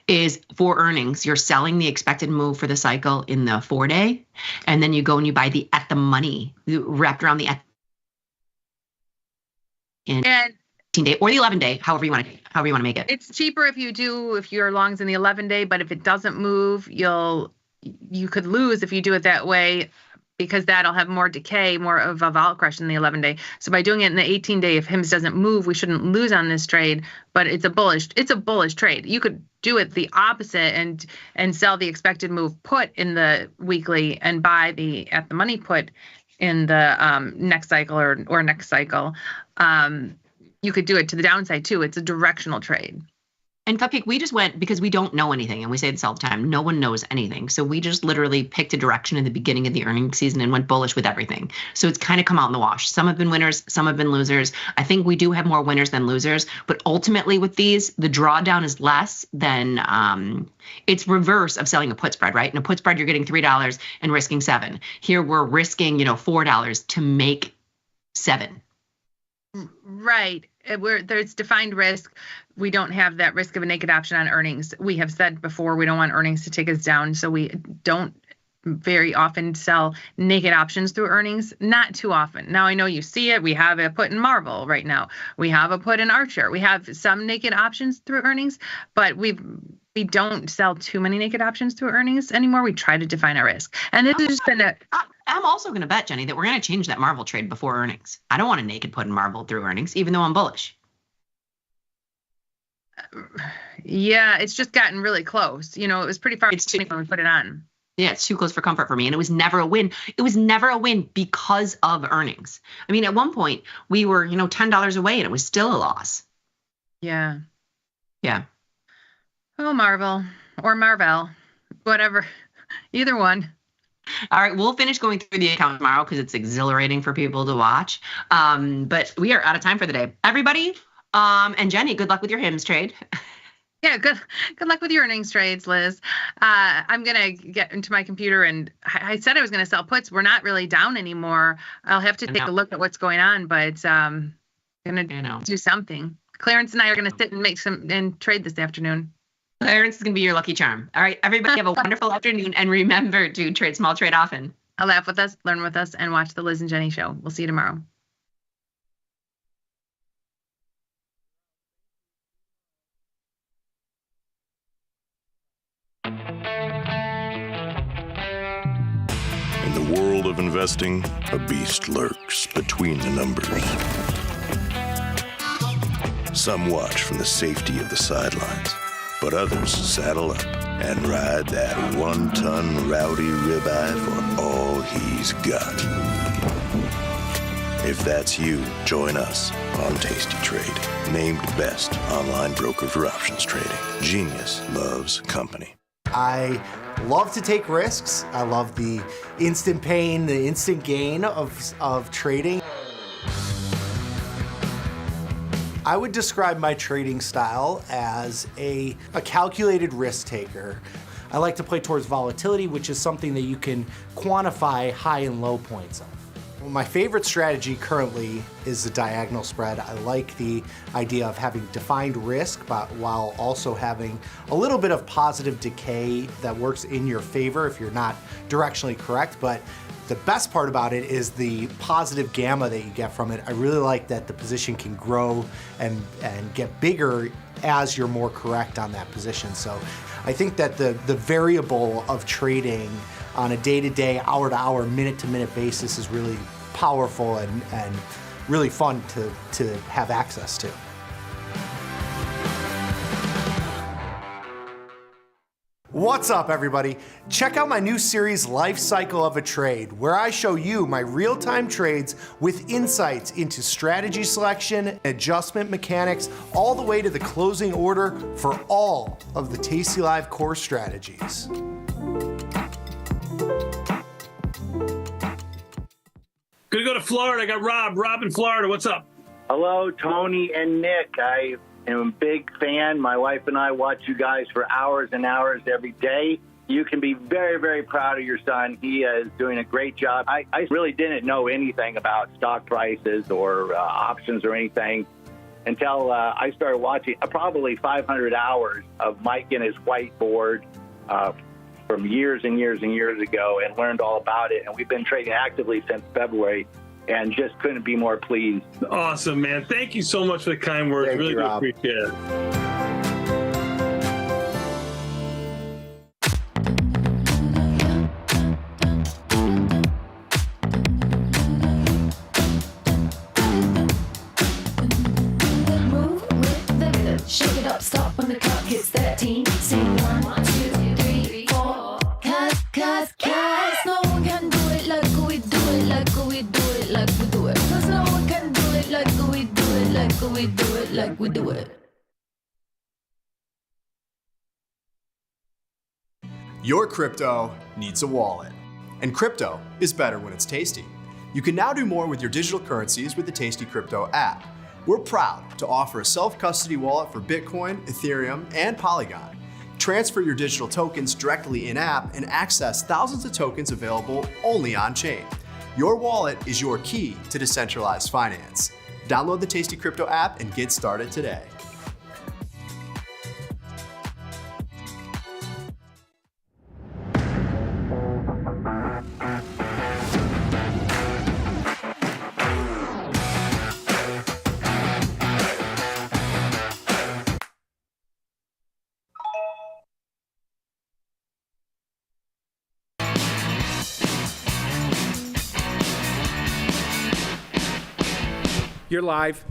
Speaker 14: Is for earnings, you're selling the expected move for the cycle in the 4-day, and then you go and you buy the at the money wrapped around the in 18-day or the 11-day, however you want to make it.
Speaker 22: It's cheaper if your longs in the 11-day, but if it doesn't move, you could lose if you do it that way, because that'll have more decay, more of a vol crush in the 11-day. So by doing it in the 18-day, if Hims doesn't move, we shouldn't lose on this trade, but it's a bullish trade. You could do it the opposite and sell the expected move put in the weekly and buy the at the money put in the next cycle or next cycle. You could do it to the downside too. It's a directional trade.
Speaker 14: And Cupcake, we just went because we don't know anything, and we say this all the time. No one knows anything. So we just literally picked a direction in the beginning of the earnings season and went bullish with everything. So it's kind of come out in the wash. Some have been winners, some have been losers. I think we do have more winners than losers, but ultimately with these, the drawdown is less than it's reverse of selling a put spread, right? In a put spread, you're getting $3 and risking $7. Here we're risking, $4 to make $7.
Speaker 22: Right. There's defined risk. We don't have that risk of a naked option on earnings. We have said before we don't want earnings to take us down, so we don't very often sell naked options through earnings. Not too often. Now I know you see it. We have a put in Marvel right now. We have a put in Archer. We have some naked options through earnings, but we don't sell too many naked options through earnings anymore. We try to define our risk. And this has just been
Speaker 14: I'm also going to bet, Jenny, that we're going to change that Marvel trade before earnings. I don't want a naked put in Marvel through earnings, even though I'm bullish.
Speaker 22: Yeah, it's just gotten really close. It was pretty far when we put it on.
Speaker 14: Yeah, it's too close for comfort for me. And it was never a win. It was never a win because of earnings. I mean, at one point, we were, $10 away, and it was still a loss.
Speaker 22: Yeah.
Speaker 14: Yeah.
Speaker 22: Oh, Marvel or Marvel, whatever. Either one.
Speaker 14: All right, we'll finish going through the account tomorrow because it's exhilarating for people to watch. But we are out of time for the day. Everybody, and Jenny, good luck with your Hims trade.
Speaker 22: Yeah, good luck with your earnings trades, Liz. I'm going to get into my computer, and I said I was going to sell puts. We're not really down anymore. I'll have to take a look at what's going on, but I'm going to do something. Clarence and I are going to sit and make some and trade this afternoon.
Speaker 14: Clarence is going to be your lucky charm. All right, everybody have a wonderful afternoon. And remember to trade small, trade often.
Speaker 22: Laugh with us, learn with us, and watch the Liz and Jenny show. We'll see you tomorrow.
Speaker 12: In the world of investing, a beast lurks between the numbers. Some watch from the safety of the sidelines, but others saddle up and ride that 1-ton rowdy ribeye for all he's got. If that's you, join us on Tasty Trade, named best online broker for options trading. Genius loves company.
Speaker 11: I love to take risks. I love the instant pain, the instant gain of trading. I would describe my trading style as a calculated risk taker. I like to play towards volatility, which is something that you can quantify high and low points of. Well, my favorite strategy currently is the diagonal spread. I like the idea of having defined risk, but while also having a little bit of positive decay that works in your favor if you're not directionally correct. But the best part about it is the positive gamma that you get from it. I really like that the position can grow and get bigger as you're more correct on that position. So I think that the variable of trading on a day-to-day, hour-to-hour, minute-to-minute basis is really powerful and really fun to have access to. What's up, everybody? Check out my new series, Life Cycle of a Trade, where I show you my real-time trades with insights into strategy selection, adjustment mechanics, all the way to the closing order for all of the tastylive core strategies.
Speaker 9: Gonna go to Florida. I got Rob. Rob in Florida. What's up?
Speaker 2: Hello, Tony and Nick. I am a big fan. My wife and I watch you guys for hours and hours every day. You can be very, very proud of your son. He is doing a great job. I really didn't know anything about stock prices or options or anything until I started watching probably 500 hours of Mike and his whiteboard from years and years and years ago, and learned all about it. And we've been trading actively since February and just couldn't be more pleased.
Speaker 9: Awesome, man. Thank you so much for the kind words.
Speaker 2: Thank
Speaker 9: Really
Speaker 2: you,
Speaker 9: do
Speaker 2: Rob.
Speaker 9: appreciate it.
Speaker 17: Shake it up, stop when the clock hits 13. Sing 1, 2, 3, 4. Cause no one can do it like we do it, like we do it, like we do it. Cause no one can do it like we do it, like we do it, like we do it.
Speaker 19: Your crypto needs a wallet. And crypto is better when it's tasty. You can now do more with your digital currencies with the Tasty Crypto app. We're proud to offer a self-custody wallet for Bitcoin, Ethereum, and Polygon. Transfer your digital tokens directly in-app and access thousands of tokens available only on-chain. Your wallet is your key to decentralized finance. Download the Tasty Crypto app and get started today.
Speaker 24: You're live.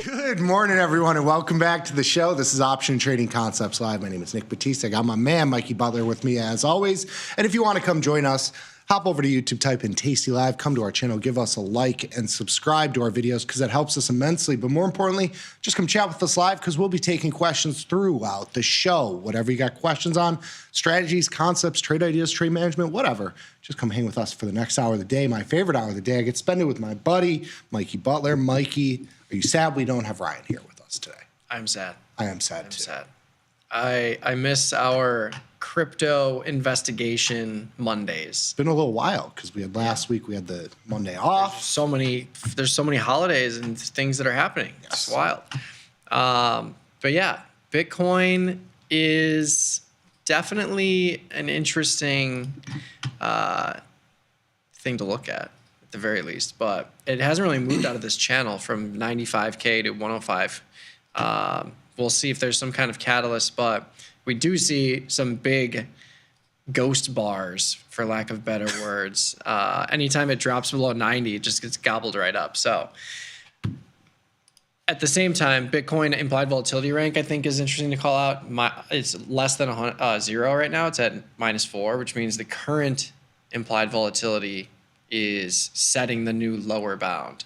Speaker 11: Good morning, everyone, and welcome back to the show. This is Option Trading Concepts Live. My name is Nick Batista. I got my man, Mikey Butler, with me as always. And if you want to come join us, hop over to YouTube, type in Tasty Live, come to our channel, give us a like, and subscribe to our videos because that helps us immensely. But more importantly, just come chat with us live because we'll be taking questions throughout the show. Whatever you got questions on, strategies, concepts, trade ideas, trade management, whatever, just come hang with us for the next hour of the day. My favorite hour of the day. I get to spend it with my buddy, Mikey Butler. Mikey, are you sad we don't have Ryan here with us today?
Speaker 25: I'm sad.
Speaker 11: I am sad too.
Speaker 25: Sad. I miss our crypto investigation Mondays.
Speaker 11: It's been a little while because we had last week, we had the Monday off.
Speaker 25: There's so many holidays and things that are happening. Yes. It's wild. But yeah, Bitcoin is definitely an interesting thing to look at the very least. But it hasn't really moved out of this channel from 95K to 105. We'll see if there's some kind of catalyst, but we do see some big ghost bars, for lack of better words. Anytime it drops below 90, it just gets gobbled right up. So at the same time, Bitcoin implied volatility rank, I think, is interesting to call out. It's less than 0 right now. It's at -4, which means the current implied volatility is setting the new lower bound.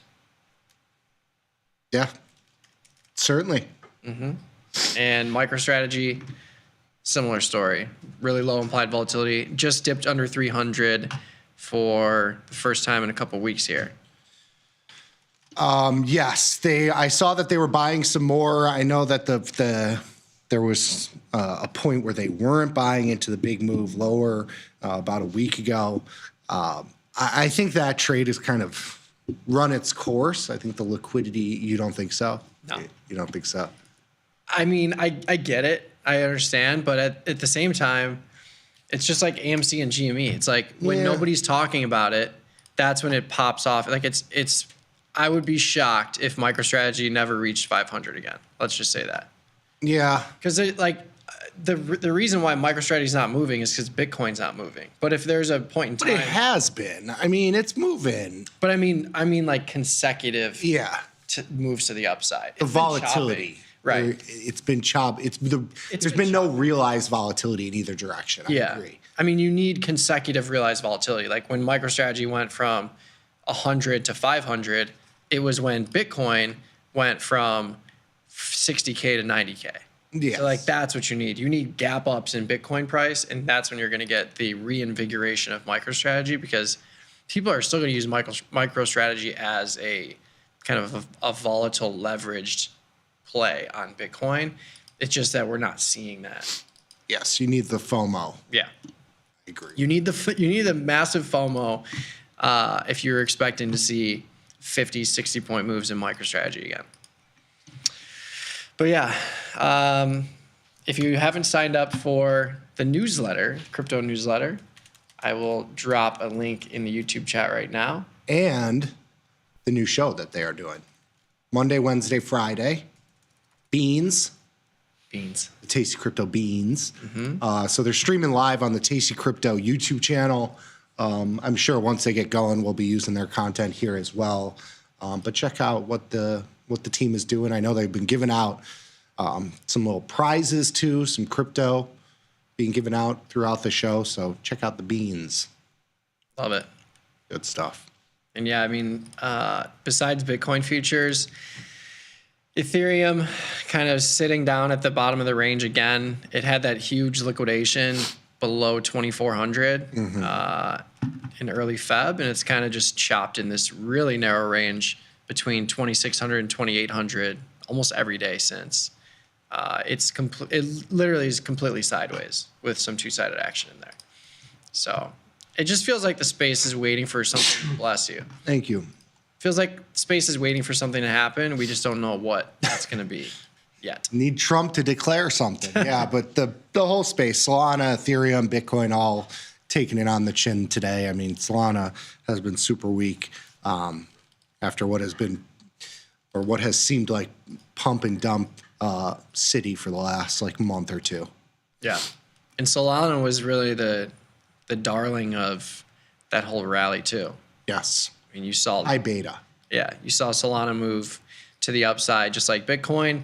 Speaker 11: Yeah, certainly.
Speaker 25: And MicroStrategy, similar story. Really low implied volatility. Just dipped under 300 for the first time in a couple weeks here.
Speaker 11: Yes, I saw that they were buying some more. I know that there was a point where they weren't buying into the big move lower about a week ago. I think that trade has kind of run its course. I think the liquidity. You don't think so?
Speaker 25: No,
Speaker 11: you don't think so.
Speaker 25: I mean, I get it. I understand, but at the same time, it's just like AMC and GME. It's like when nobody's talking about it, that's when it pops off. Like it's. I would be shocked if MicroStrategy never reached 500 again. Let's just say that.
Speaker 11: Yeah.
Speaker 25: Because the reason why MicroStrategy is not moving is because Bitcoin's not moving. But if there's a point in time,
Speaker 11: but it has been. I mean, it's moving.
Speaker 25: But I mean like consecutive.
Speaker 11: Yeah.
Speaker 25: Moves to the upside.
Speaker 11: The volatility.
Speaker 25: Right.
Speaker 11: It's been choppy. There's been no realized volatility in either direction. I agree.
Speaker 25: I mean, you need consecutive realized volatility. Like when MicroStrategy went from 100 to 500, it was when Bitcoin went from 60K to 90K.
Speaker 11: Yeah.
Speaker 25: So like that's what you need. You need gap ups in Bitcoin price, and that's when you're going to get the reinvigoration of MicroStrategy, because people are still going to use MicroStrategy as a kind of a volatile leveraged play on Bitcoin. It's just that we're not seeing that.
Speaker 11: Yes, you need the FOMO.
Speaker 25: Yeah,
Speaker 11: I agree.
Speaker 25: You need the massive FOMO if you're expecting to see 50, 60 point moves in MicroStrategy again. But yeah, if you haven't signed up for the newsletter, crypto newsletter, I will drop a link in the YouTube chat right now.
Speaker 11: And the new show that they are doing. Monday, Wednesday, Friday. Beans. The Tasty Crypto Beans. So they're streaming live on the Tasty Crypto YouTube channel. I'm sure once they get going, we'll be using their content here as well. But check out what the team is doing. I know they've been giving out some little prizes too, some crypto being given out throughout the show. So check out the Beans.
Speaker 25: Love it.
Speaker 11: Good stuff.
Speaker 25: And yeah, I mean, besides Bitcoin futures, Ethereum kind of sitting down at the bottom of the range again. It had that huge liquidation below 2,400 in early Feb, and it's kind of just chopped in this really narrow range between 2,600 and 2,800 almost every day since. It literally is completely sideways with some two-sided action in there. So it just feels like the space is waiting for something. Bless you.
Speaker 11: Thank you.
Speaker 25: Feels like space is waiting for something to happen. We just don't know what that's going to be yet.
Speaker 11: Need Trump to declare something. Yeah, but the whole space, Solana, Ethereum, Bitcoin, all taking it on the chin today. I mean, Solana has been super weak after what has seemed like pump and dump city for the last month or two.
Speaker 25: Yeah. And Solana was really the darling of that whole rally too.
Speaker 11: Yes.
Speaker 25: I mean, you saw
Speaker 11: high beta.
Speaker 25: Yeah, you saw Solana move to the upside just like Bitcoin.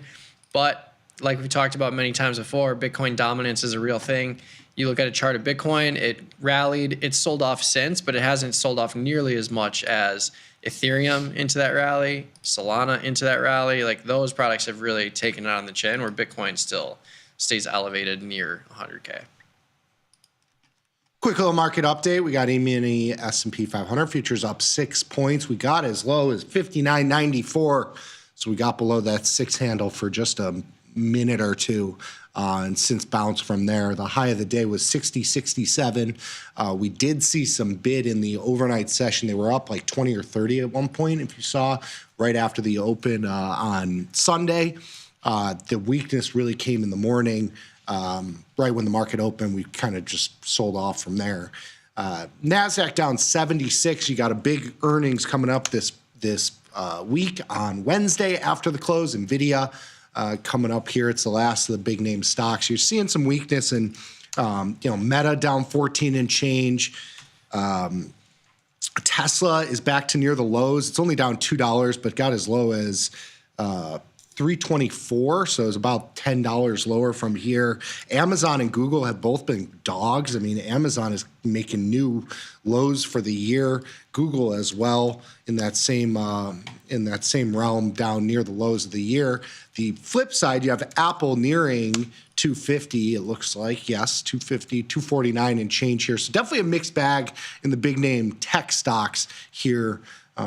Speaker 25: But like we talked about many times before, Bitcoin dominance is a real thing. You look at a chart of Bitcoin, it rallied, it's sold off since, but it hasn't sold off nearly as much as Ethereum into that rally, Solana into that rally. Like those products have really taken it on the chin, where Bitcoin still stays elevated near 100K.
Speaker 11: Quick little market update. We got E-mini S&P 500 futures up 6 points. We got as low as 59.94. So we got below that 6 handle for just a minute or two. And since bounced from there, the high of the day was 60.67. We did see some bid in the overnight session. They were up like 20 or 30 at one point, if you saw, right after the open on Sunday. The weakness really came in the morning. Right when the market opened, we kind of just sold off from there. NASDAQ down 76. You got a big earnings coming up this week on Wednesday after the close. NVIDIA coming up here. It's the last of the big name stocks. You're seeing some weakness in, Meta down 14 and change. Tesla is back to near the lows. It's only down $2, but got as low as $324, so it's about $10 lower from here. Amazon and Google have both been dogs. I mean, Amazon is making new lows for the year. Google as well in that same realm, down near the lows of the year. The flip side, you have Apple nearing 250. It looks like, yes, 250, 249 and change here. So definitely a mixed bag in the big name tech stocks here.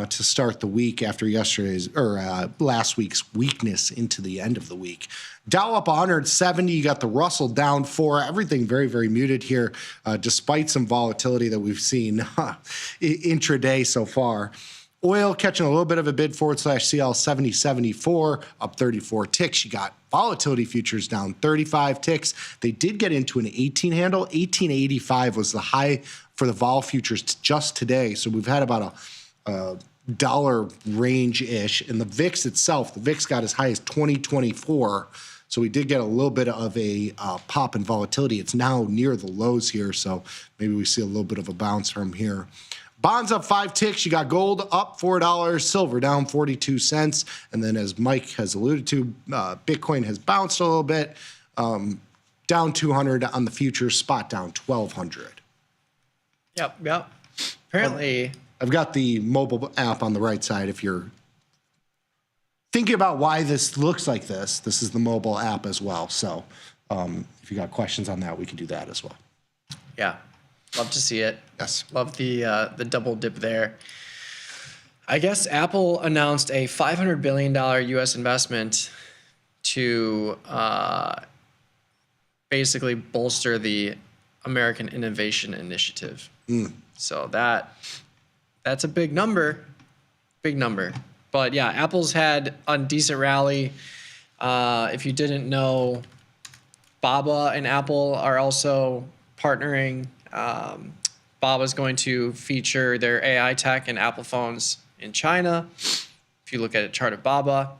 Speaker 11: To start the week after last week's weakness into the end of the week. Dow up 170. You got the Russell down 4. Everything very, very muted here, despite some volatility that we've seen intraday so far. Oil catching a little bit of a bid / CL 70.74, up 34 ticks. You got volatility futures down 35 ticks. They did get into an 18 handle. 1885 was the high for the vol futures just today. So we've had about a dollar range-ish. And the VIX itself, the VIX got as high as 2024. So we did get a little bit of a pop in volatility. It's now near the lows here, so maybe we see a little bit of a bounce from here. Bonds up 5 ticks. You got gold up $4, silver down 42 cents. And then as Mike has alluded to, Bitcoin has bounced a little bit, down 200 on the futures, spot down 1,200.
Speaker 25: Yep. Apparently...
Speaker 11: I've got the mobile app on the right side. If you're thinking about why this looks like this is the mobile app as well. So if you got questions on that, we can do that as well.
Speaker 25: Yeah, love to see it.
Speaker 11: Yes.
Speaker 25: Love the double dip there. I guess Apple announced a $500 billion U.S. investment to basically bolster the American Innovation Initiative. So that's a big number. But yeah, Apple's had a decent rally. If you didn't know, Baba and Apple are also partnering. Baba's going to feature their AI tech in Apple phones in China. If you look at a chart of Baba,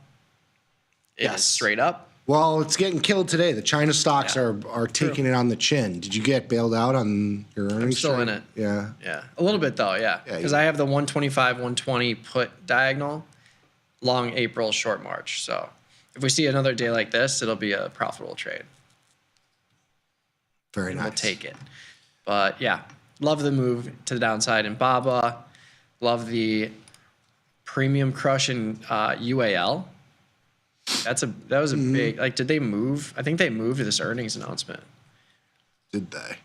Speaker 25: it's straight up.
Speaker 11: Well, it's getting killed today. The China stocks are taking it on the chin. Did you get bailed out on your earnings?
Speaker 25: I'm still in it.
Speaker 11: Yeah.
Speaker 25: A little bit though, yeah. Because I have the 125, 120 put diagonal, long April, short March. So if we see another day like this, it'll be a profitable trade.
Speaker 11: Very nice.
Speaker 25: We'll take it. But yeah, love the move to the downside in Baba. Love the premium crush in UAL. That was a big, did they move? I think they moved this earnings announcement.
Speaker 11: Did they?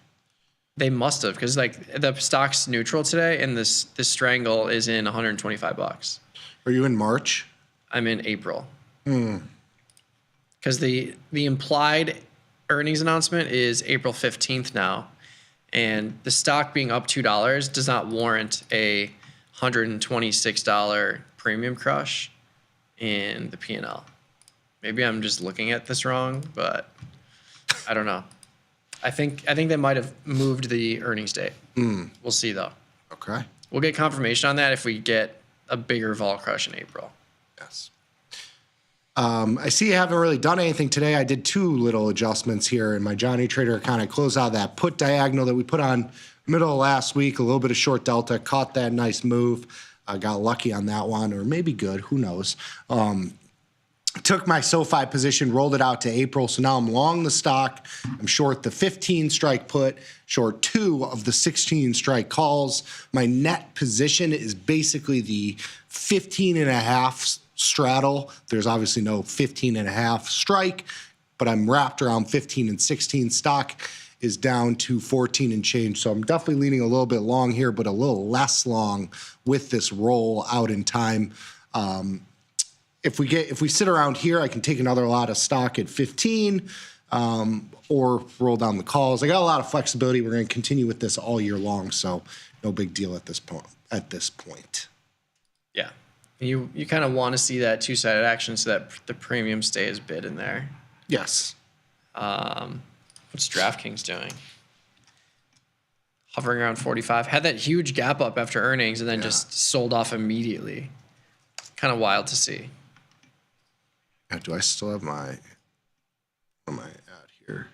Speaker 25: They must have, because the stock's neutral today, and this strangle is in $125.
Speaker 11: Are you in March?
Speaker 25: I'm in April. Because the implied earnings announcement is April 15th now, and the stock being up $2 does not warrant a $126 premium crush in the P&L. Maybe I'm just looking at this wrong, but I don't know. I think they might have moved the earnings date. We'll see though.
Speaker 11: Okay.
Speaker 25: We'll get confirmation on that if we get a bigger vol crush in April.
Speaker 11: Yes. I see you haven't really done anything today. I did 2 little adjustments here in my Johnny Trader account. I closed out that put diagonal that we put on middle of last week, a little bit of short delta, caught that nice move. I got lucky on that one, or maybe good, who knows. Took my SoFi position, rolled it out to April, so now I'm long the stock. I'm short the 15 strike put, short 2 of the 16 strike calls. My net position is basically the 15.5 straddle. There's obviously no 15.5 strike, but I'm wrapped around 15 and 16. Stock is down to 14 and change, so I'm definitely leaning a little bit long here, but a little less long with this roll out in time. If we sit around here, I can take another lot of stock at 15 or roll down the calls. I got a lot of flexibility. We're going to continue with this all year long, so no big deal at this point.
Speaker 25: Yeah. You kind of want to see that two-sided action so that the premium stays bid in there.
Speaker 11: Yes.
Speaker 25: What's DraftKings doing? Hovering around 45. Had that huge gap up after earnings and then just sold off immediately. Kind of wild to see.
Speaker 11: Do I still have my... What am I at here?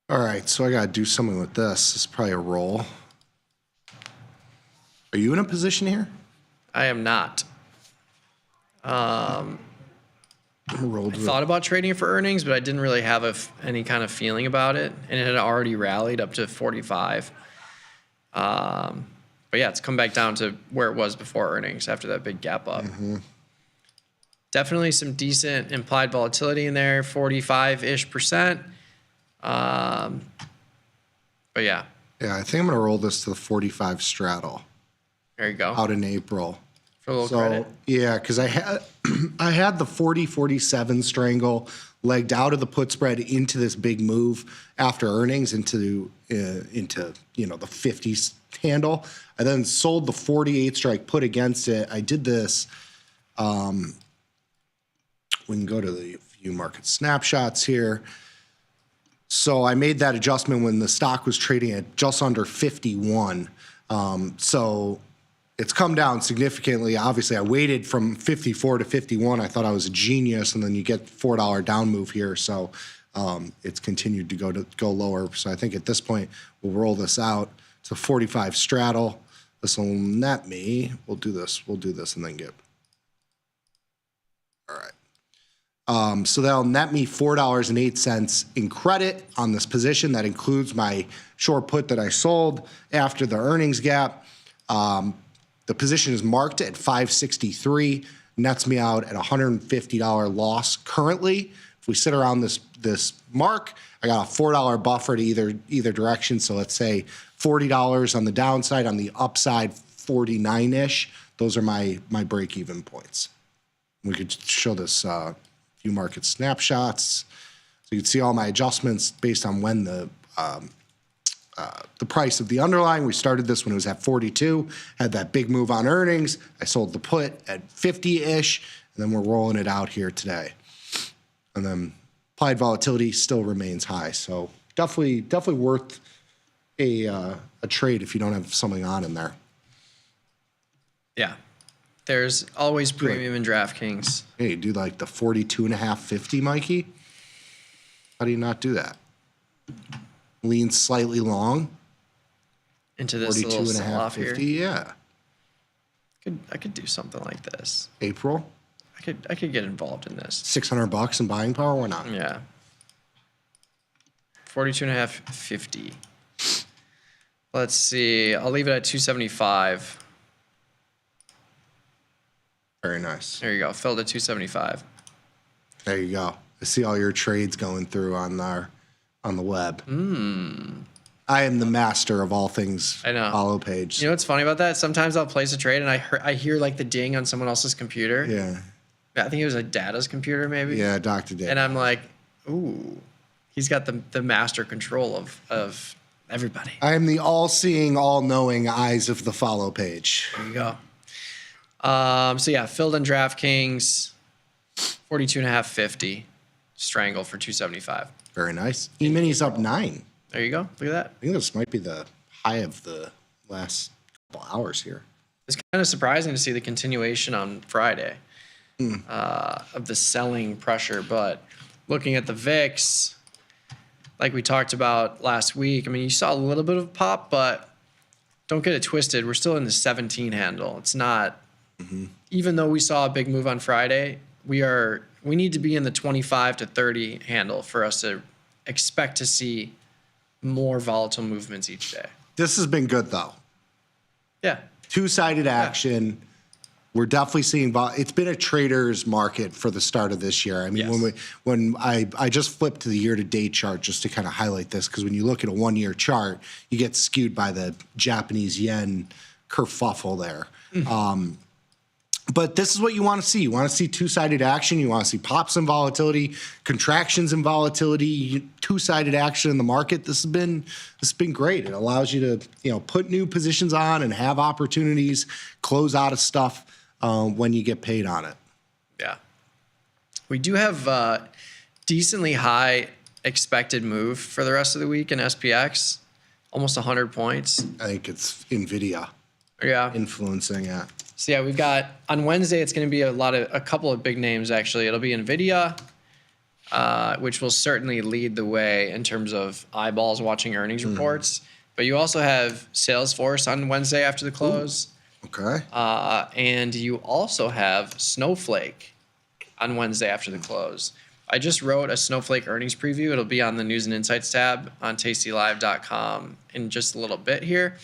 Speaker 11: All right, so I got to do something with this. This is probably a roll. Are you in a position here?
Speaker 25: I am not. I
Speaker 11: rolled
Speaker 25: thought about trading it for earnings, but I didn't really have any kind of feeling about it, and it had already rallied up to 45. But yeah, it's come back down to where it was before earnings after that big gap up. Definitely some decent implied volatility in there, 45-ish%. But yeah.
Speaker 11: Yeah, I think I'm going to roll this to the 45 straddle.
Speaker 25: There you go.
Speaker 11: Out in April.
Speaker 25: For a little credit.
Speaker 11: Yeah, because I had the 40-47 strangle legged out of the put spread into this big move after earnings into the 50s handle. I then sold the 48 strike put against it. I did this. We can go to the view market snapshots here. So I made that adjustment when the stock was trading at just under 51. So it's come down significantly. Obviously, I waited from 54 to 51. I thought I was a genius, and then you get $4 down move here. So it's continued to go lower. So I think at this point, we'll roll this out to 45 straddle. This will net me. We'll do this, and then get. All right. So that'll net me $4.08 in credit on this position. That includes my short put that I sold after the earnings gap. The position is marked at 563, nets me out at $150 loss currently. If we sit around this mark, I got a $4 buffer to either direction. So let's say $40 on the downside, on the upside 49-ish. Those are my break-even points. We could show this view market snapshots. So you can see all my adjustments based on when the price of the underlying. We started this when it was at 42, had that big move on earnings. I sold the put at 50-ish, and then we're rolling it out here today. And then applied volatility still remains high. So definitely worth a trade if you don't have something on in there.
Speaker 25: Yeah. There's always premium in DraftKings.
Speaker 11: Hey, do like the 42.5, 50, Mikey? How do you not do that? Lean slightly long.
Speaker 25: Into this little sell-off here.
Speaker 11: 50, yeah.
Speaker 25: I could do something like this.
Speaker 11: April?
Speaker 25: I could get involved in this.
Speaker 11: $600 in buying power? Why not?
Speaker 25: Yeah. 42.5, 50. Let's see. I'll leave it at 275.
Speaker 11: Very nice.
Speaker 25: There you go. Filled at 275.
Speaker 11: There you go. I see all your trades going through on the web. I am the master of all things follow page.
Speaker 25: You know what's funny about that? Sometimes I'll place a trade and I hear like the ding on someone else's computer.
Speaker 11: Yeah.
Speaker 25: I think it was like Data's computer maybe.
Speaker 11: Yeah, Dr. Data.
Speaker 25: And I'm like, ooh, he's got the master control of everybody.
Speaker 11: I am the all-seeing, all-knowing eyes of the follow page.
Speaker 25: There you go. So yeah, filled in DraftKings, 42.5, 50. Strangle for 275.
Speaker 11: Very nice. E-mini's up 9.
Speaker 25: There you go. Look at that.
Speaker 11: I think this might be the high of the last couple hours here.
Speaker 25: It's kind of surprising to see the continuation on Friday of the selling pressure. But looking at the VIX, like we talked about last week, I mean, you saw a little bit of pop, but don't get it twisted. We're still in the 17 handle. It's not, even though we saw a big move on Friday, we need to be in the 25 to 30 handle for us to expect to see more volatile movements each day.
Speaker 11: This has been good, though.
Speaker 25: Yeah.
Speaker 11: Two-sided action. Yeah. We're definitely seeing it's been a trader's market for the start of this year. I mean, when I just flipped to the year-to-date chart just to kind of highlight this, because when you look at a one-year chart, you get skewed by the Japanese yen kerfuffle there. But this is what you want to see. You want to see two-sided action. You want to see pops and volatility, contractions and volatility, two-sided action in the market. This has been great. It allows you to put new positions on and have opportunities, close out of stuff when you get paid on it.
Speaker 25: Yeah, we do have decently high expected move for the rest of the week in SPX, almost 100 points.
Speaker 11: I think it's NVIDIA.
Speaker 25: Yeah,
Speaker 11: influencing it.
Speaker 25: So yeah, we've got on Wednesday. It's going to be a couple of big names actually. It'll be NVIDIA, which will certainly lead the way in terms of eyeballs watching earnings reports. But you also have Salesforce on Wednesday after the close.
Speaker 11: Ooh, okay.
Speaker 25: And you also have Snowflake on Wednesday after the close. I just wrote a Snowflake earnings preview. It'll be on the News and Insights tab on tastylive.com in just a little bit here.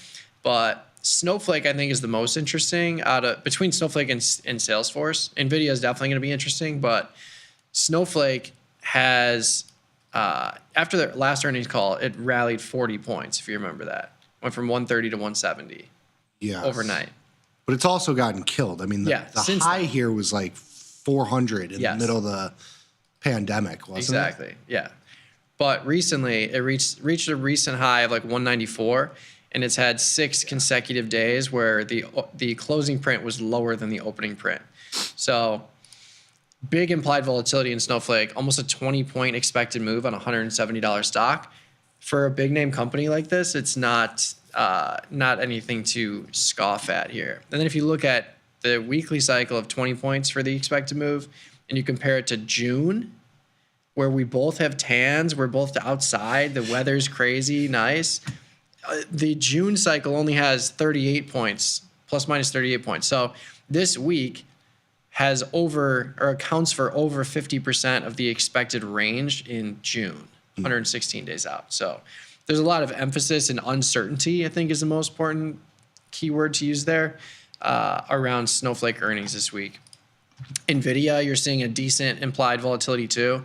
Speaker 25: But Snowflake, I think, is the most interesting between Snowflake and Salesforce. NVIDIA is definitely going to be interesting, but Snowflake has, after their last earnings call, it rallied 40 points, if you remember that. Went from 130 to 170 overnight.
Speaker 11: But it's also gotten killed. I mean, the high here was like 400 in the middle of the pandemic, wasn't it?
Speaker 25: Exactly, yeah. But recently, it reached a recent high of like 194, and it's had 6 consecutive days where the closing print was lower than the opening print. So big implied volatility in Snowflake, almost a 20-point expected move on a $170 stock. For a big name company like this, it's not anything to scoff at here. And then if you look at the weekly cycle of 20 points for the expected move, and you compare it to June, where we both have tans, we're both outside, the weather's crazy, nice. The June cycle only has 38 points, plus minus 38 points. So this week has accounts for over 50% of the expected range in June, 116 days out. So there's a lot of emphasis and uncertainty, I think, is the most important keyword to use there around Snowflake earnings this week. NVIDIA, you're seeing a decent implied volatility too.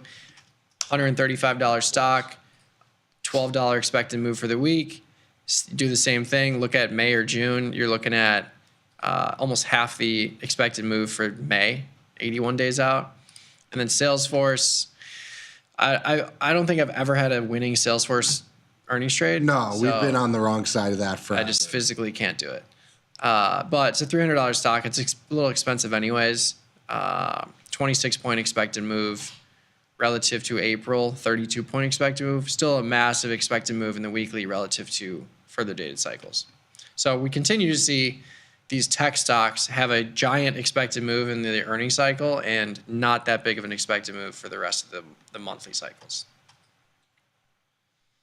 Speaker 25: $135 stock, $12 expected move for the week. Do the same thing. Look at May or June. You're looking at almost half the expected move for May, 81 days out. And then Salesforce, I don't think I've ever had a winning Salesforce earnings trade.
Speaker 11: No, we've been on the wrong side of that forever.
Speaker 25: I just physically can't do it. But it's a $300 stock. It's a little expensive anyways. 26-point expected move relative to April, 32-point expected move. Still a massive expected move in the weekly relative to further dated cycles. So we continue to see these tech stocks have a giant expected move in the earnings cycle and not that big of an expected move for the rest of the monthly cycles.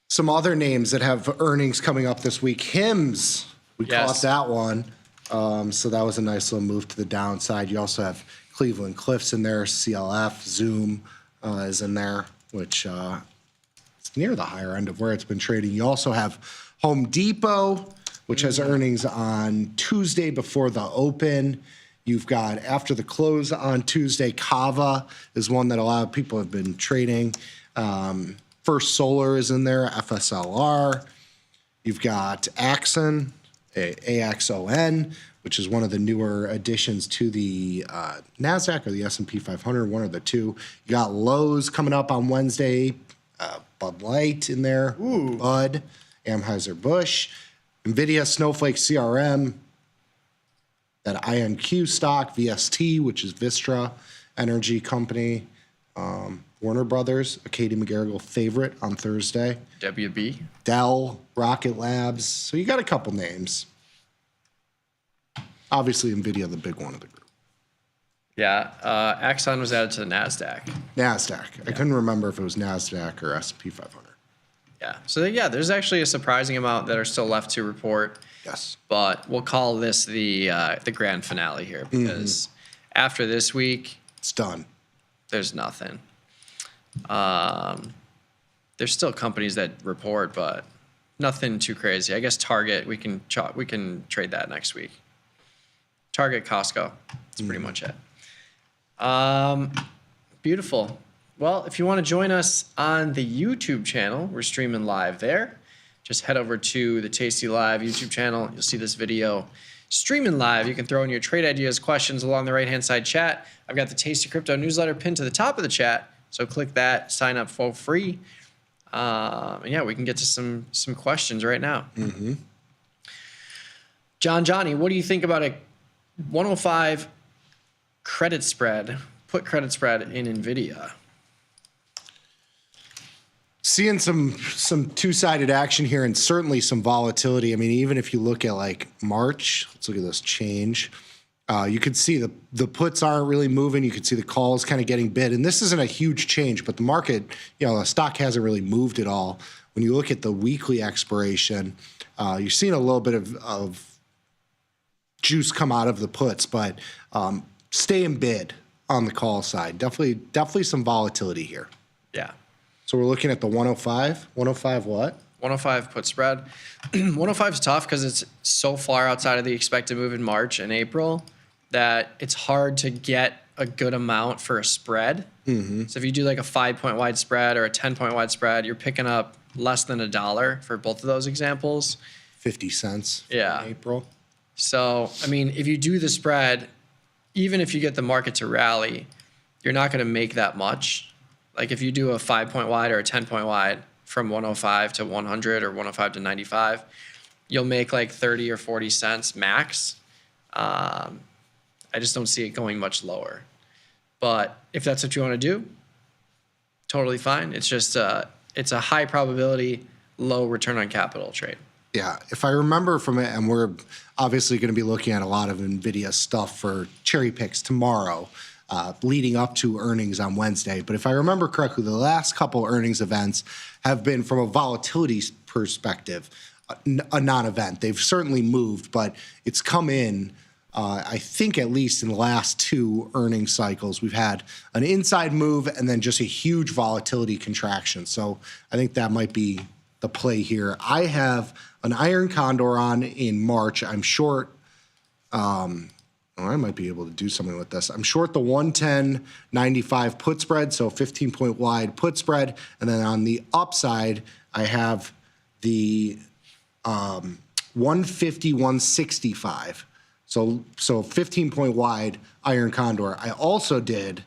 Speaker 11: Some other names that have earnings coming up this week. Hims, we caught that one. So that was a nice little move to the downside. You also have Cleveland Cliffs in there, CLF, Zoom is in there, which is near the higher end of where it's been trading. You also have Home Depot, which has earnings on Tuesday before the open. You've got after the close on Tuesday, Kava is one that a lot of people have been trading. First Solar is in there, FSLR. You've got Axon, AXON, which is one of the newer additions to the NASDAQ or the S&P 500, one of the two. You got Lowe's coming up on Wednesday, Bud Light in there, Bud, Anheuser-Busch, NVIDIA, Snowflake, CRM, that INQ stock, VST, which is Vistra Energy Company, Warner Brothers, a Katie McGarrigle favorite on Thursday.
Speaker 25: WB.
Speaker 11: Dell, Rocket Labs. So you got a couple names. Obviously, NVIDIA, the big one of the group.
Speaker 25: Yeah, Axon was added to the NASDAQ.
Speaker 11: NASDAQ. I couldn't remember if it was NASDAQ or S&P 500.
Speaker 25: Yeah, so yeah, there's actually a surprising amount that are still left to report.
Speaker 11: Yes.
Speaker 25: But we'll call this the grand finale here because after this week,
Speaker 11: it's done.
Speaker 25: There's nothing. There's still companies that report, but nothing too crazy. I guess Target, we can trade that next week. Target, Costco, that's pretty much it. Beautiful. Well, if you want to join us on the YouTube channel, we're streaming live there. just head over to the Tasty Live YouTube channel. You'll see this video streaming live. You can throw in your trade ideas, questions along the right-hand side chat. I've got the Tasty Crypto newsletter pinned to the top of the chat, so click that, sign up for free. And yeah, we can get to some questions right now.
Speaker 11: Mm-hmm.
Speaker 25: Johnny, what do you think about a 105 credit spread, put credit spread in NVIDIA?
Speaker 11: Seeing some two-sided action here and certainly some volatility. I mean, even if you look at like March, let's look at this change. You could see the puts aren't really moving. You could see the calls kind of getting bid. And this isn't a huge change, but the market, the stock hasn't really moved at all. When you look at the weekly expiration, you're seeing a little bit of juice come out of the puts, but stay in bid on the call side. Definitely some volatility here.
Speaker 25: Yeah.
Speaker 11: So we're looking at the 105. 105 what?
Speaker 25: 105 put spread. 105 is tough because it's so far outside of the expected move in March and April that it's hard to get a good amount for a spread.
Speaker 11: Mm-hmm.
Speaker 25: So if you do like a 5-point wide spread or a 10-point wide spread, you're picking up less than $1 for both of those examples.
Speaker 11: 50 cents
Speaker 25: yeah.
Speaker 11: in April.
Speaker 25: So, I mean, if you do the spread, even if you get the market to rally, you're not going to make that much. Like if you do a 5-point wide or a 10-point wide from 105 to 100 or 105 to 95, you'll make like 30 or 40 cents max. I just don't see it going much lower. But if that's what you want to do, totally fine. It's just it's a high probability, low return on capital trade.
Speaker 11: Yeah, if I remember from it, and we're obviously going to be looking at a lot of NVIDIA stuff for cherry picks tomorrow, leading up to earnings on Wednesday. But if I remember correctly, the last couple earnings events have been, from a volatility perspective, a non-event. They've certainly moved, but it's come in, I think at least in the last two earnings cycles, we've had an inside move and then just a huge volatility contraction. So I think that might be the play here. I have an iron condor on in March. I'm short. I might be able to do something with this. I'm short the 110.95 put spread, so 15-point wide put spread. And then on the upside, I have the 150.165. So 15-point wide iron condor. I also did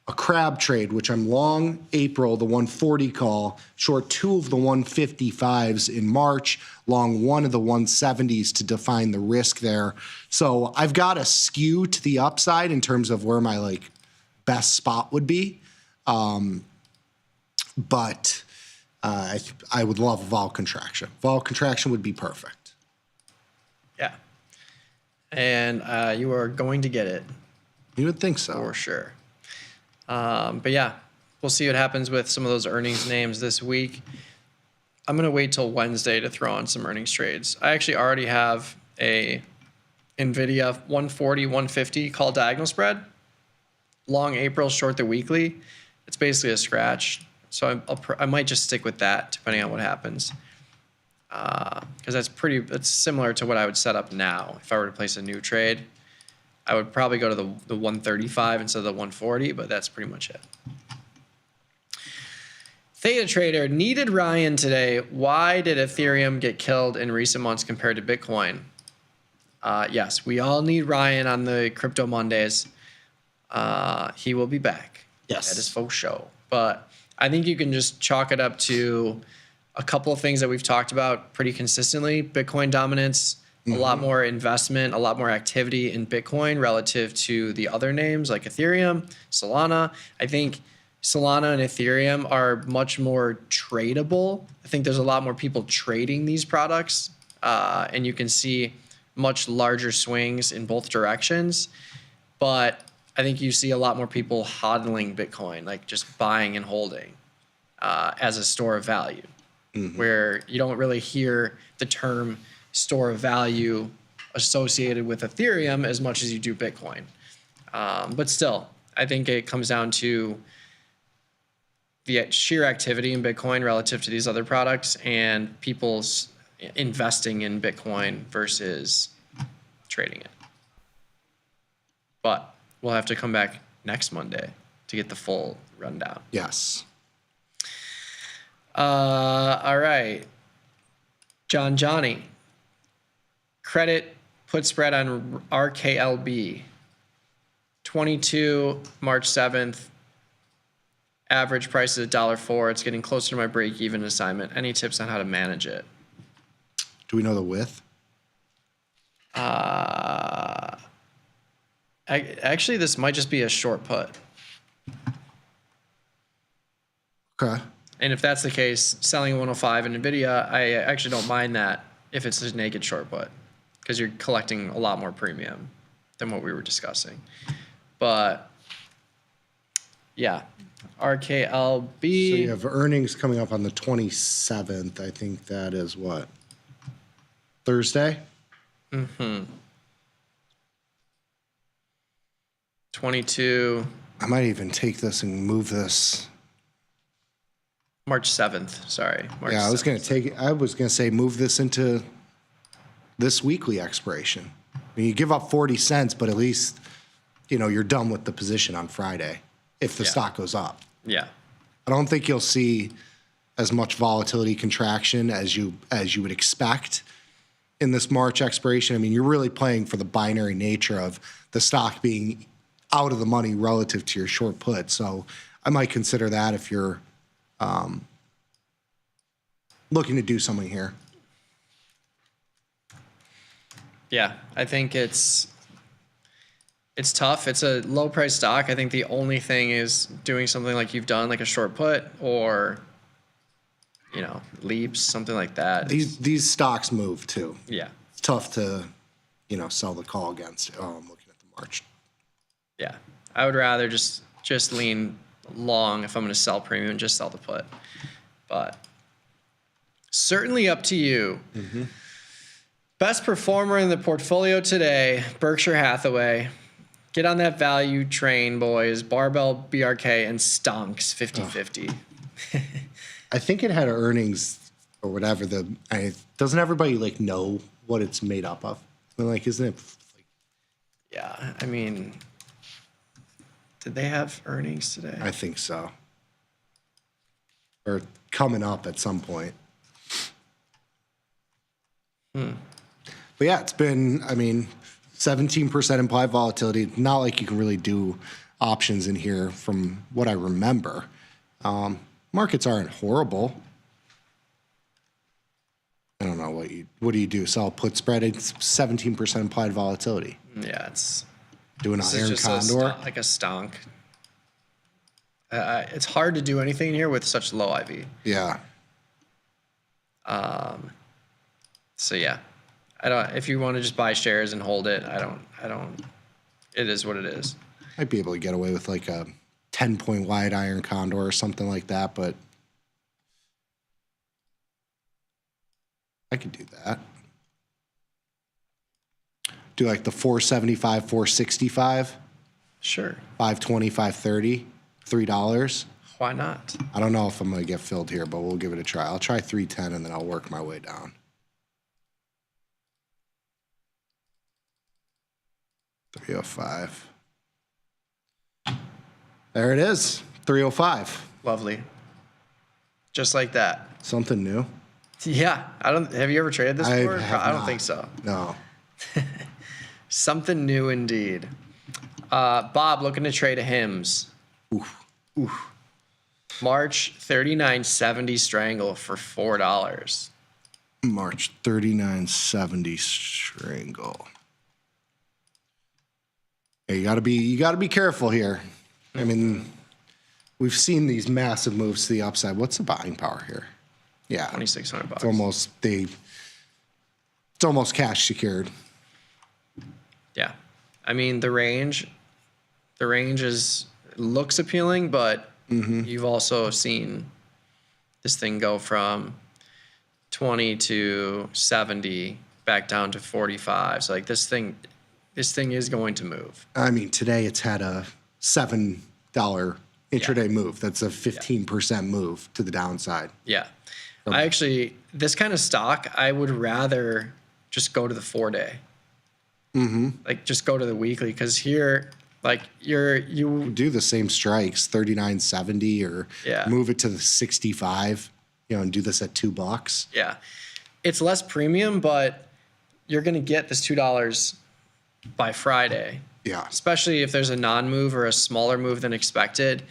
Speaker 11: a crab trade, which I'm long April, the 140 call, short 2 of the 155s in March, long 1 of the 170s to define the risk there. So I've got a skew to the upside in terms of where my best spot would be. But I would love a vol contraction. Vol contraction would be perfect.
Speaker 25: Yeah. And you are going to get it.
Speaker 11: You would think so.
Speaker 25: For sure. But yeah, we'll see what happens with some of those earnings names this week. I'm going to wait till Wednesday to throw on some earnings trades. I actually already have a NVIDIA 140, 150 call diagonal spread. Long April, short the weekly. It's basically a scratch. So I might just stick with that depending on what happens. Because that's similar to what I would set up now if I were to place a new trade. I would probably go to the 135 instead of the 140, but that's pretty much it. Theta Trader needed Ryan today. Why did Ethereum get killed in recent months compared to Bitcoin? Yes, we all need Ryan on the Crypto Mondays. He will be back.
Speaker 11: Yes.
Speaker 25: At his faux show. But I think you can just chalk it up to a couple of things that we've talked about pretty consistently. Bitcoin dominance, a lot more investment, a lot more activity in Bitcoin relative to the other names like Ethereum, Solana. I think Solana and Ethereum are much more tradable. I think there's a lot more people trading these products, and you can see much larger swings in both directions. But I think you see a lot more people hodling Bitcoin, like just buying and holding as a store of value, where you don't really hear the term store of value associated with Ethereum as much as you do Bitcoin. But still, I think it comes down to the sheer activity in Bitcoin relative to these other products and people's investing in Bitcoin versus trading it. But we'll have to come back next Monday to get the full rundown.
Speaker 11: Yes.
Speaker 25: All right. Johnny. Credit put spread on RKLB. 22 March 7th. Average price is $1.04. It's getting closer to my break-even assignment. Any tips on how to manage it?
Speaker 11: Do we know the width?
Speaker 25: Actually, this might just be a short put.
Speaker 11: Okay.
Speaker 25: And if that's the case, selling a 105 in NVIDIA, I actually don't mind that if it's a naked short put, because you're collecting a lot more premium than what we were discussing. But yeah, RKLB.
Speaker 11: So you have earnings coming up on the 27th. I think that is what? Thursday?
Speaker 25: Mm-hmm. 22.
Speaker 11: I might even take this and move this.
Speaker 25: March 7th. Sorry. March
Speaker 11: Yeah, I was
Speaker 25: 7th.
Speaker 11: going to take it. I was going to say move this into this weekly expiration. I mean, you give up 40 cents, but at least, you're done with the position on Friday if the stock goes up.
Speaker 25: Yeah.
Speaker 11: I don't think you'll see as much volatility contraction as you would expect in this March expiration. I mean, you're really playing for the binary nature of the stock being out of the money relative to your short put. So I might consider that if you're looking to do something here.
Speaker 25: Yeah, I think it's tough. It's a low price stock. I think the only thing is doing something like you've done, like a short put or, leaps, something like that.
Speaker 11: These stocks move too.
Speaker 25: Yeah.
Speaker 11: It's tough to, sell the call against. Oh, I'm looking at the March.
Speaker 25: Yeah. I would rather just lean long if I'm going to sell premium, just sell the put. But certainly up to you.
Speaker 11: Mm-hmm.
Speaker 25: Best performer in the portfolio today, Berkshire Hathaway. Get on that value train, boys. Barbell, BRK, and Stonks 50-50.
Speaker 11: I think it had earnings or whatever. Doesn't everybody know what it's made up of? I mean, isn't it?
Speaker 25: Yeah, I mean, did they have earnings today?
Speaker 11: I think so. Or coming up at some point. But yeah, it's been, 17% implied volatility. Not like you can really do options in here from what I remember. Markets aren't horrible. I don't know what do you do? Sell put spread? It's 17% implied volatility.
Speaker 25: Yeah, it's
Speaker 11: doing an iron condor.
Speaker 25: Like a stonk. It's hard to do anything here with such low IV.
Speaker 11: Yeah.
Speaker 25: So yeah, I don't. If you want to just buy shares and hold it, I don't. It is what it is.
Speaker 11: Might be able to get away with like a 10-point wide iron condor or something like that, but I could do that. Do like the 475, 465.
Speaker 25: Sure.
Speaker 11: 520, 530, $3.
Speaker 25: Why not?
Speaker 11: I don't know if I'm going to get filled here, but we'll give it a try. I'll try 310 and then I'll work my way down. $305. There it is. $305.
Speaker 25: Lovely. Just like that.
Speaker 11: Something new.
Speaker 25: Yeah. Have you ever traded this before? I don't
Speaker 11: not.
Speaker 25: think so.
Speaker 11: No.
Speaker 25: Something new indeed. Bob looking to trade a hymns.
Speaker 11: Oof.
Speaker 25: March 3970 strangle for $4.
Speaker 11: March 3970 strangle. Hey, you gotta be careful here. I mean, we've seen these massive moves to the upside. What's the buying power here? Yeah,
Speaker 25: $2,600.
Speaker 11: It's almost cash secured.
Speaker 25: Yeah, I mean the range looks appealing, but you've also seen this thing go from 20 to 70 back down to 45. So like this thing is going to move.
Speaker 11: I mean, today it's had a $7 intraday move. That's a 15% move to the downside.
Speaker 25: Yeah. This kind of stock, I would rather just go to the 4-day. Like just go to the weekly, because here, like you
Speaker 11: do the same strikes, 39.70, or move it to the 65, and do this at $2.
Speaker 25: Yeah. it's less premium, but you're going to get this $2 by Friday.
Speaker 11: Yeah.
Speaker 25: Especially if there's a non-move or a smaller move than expected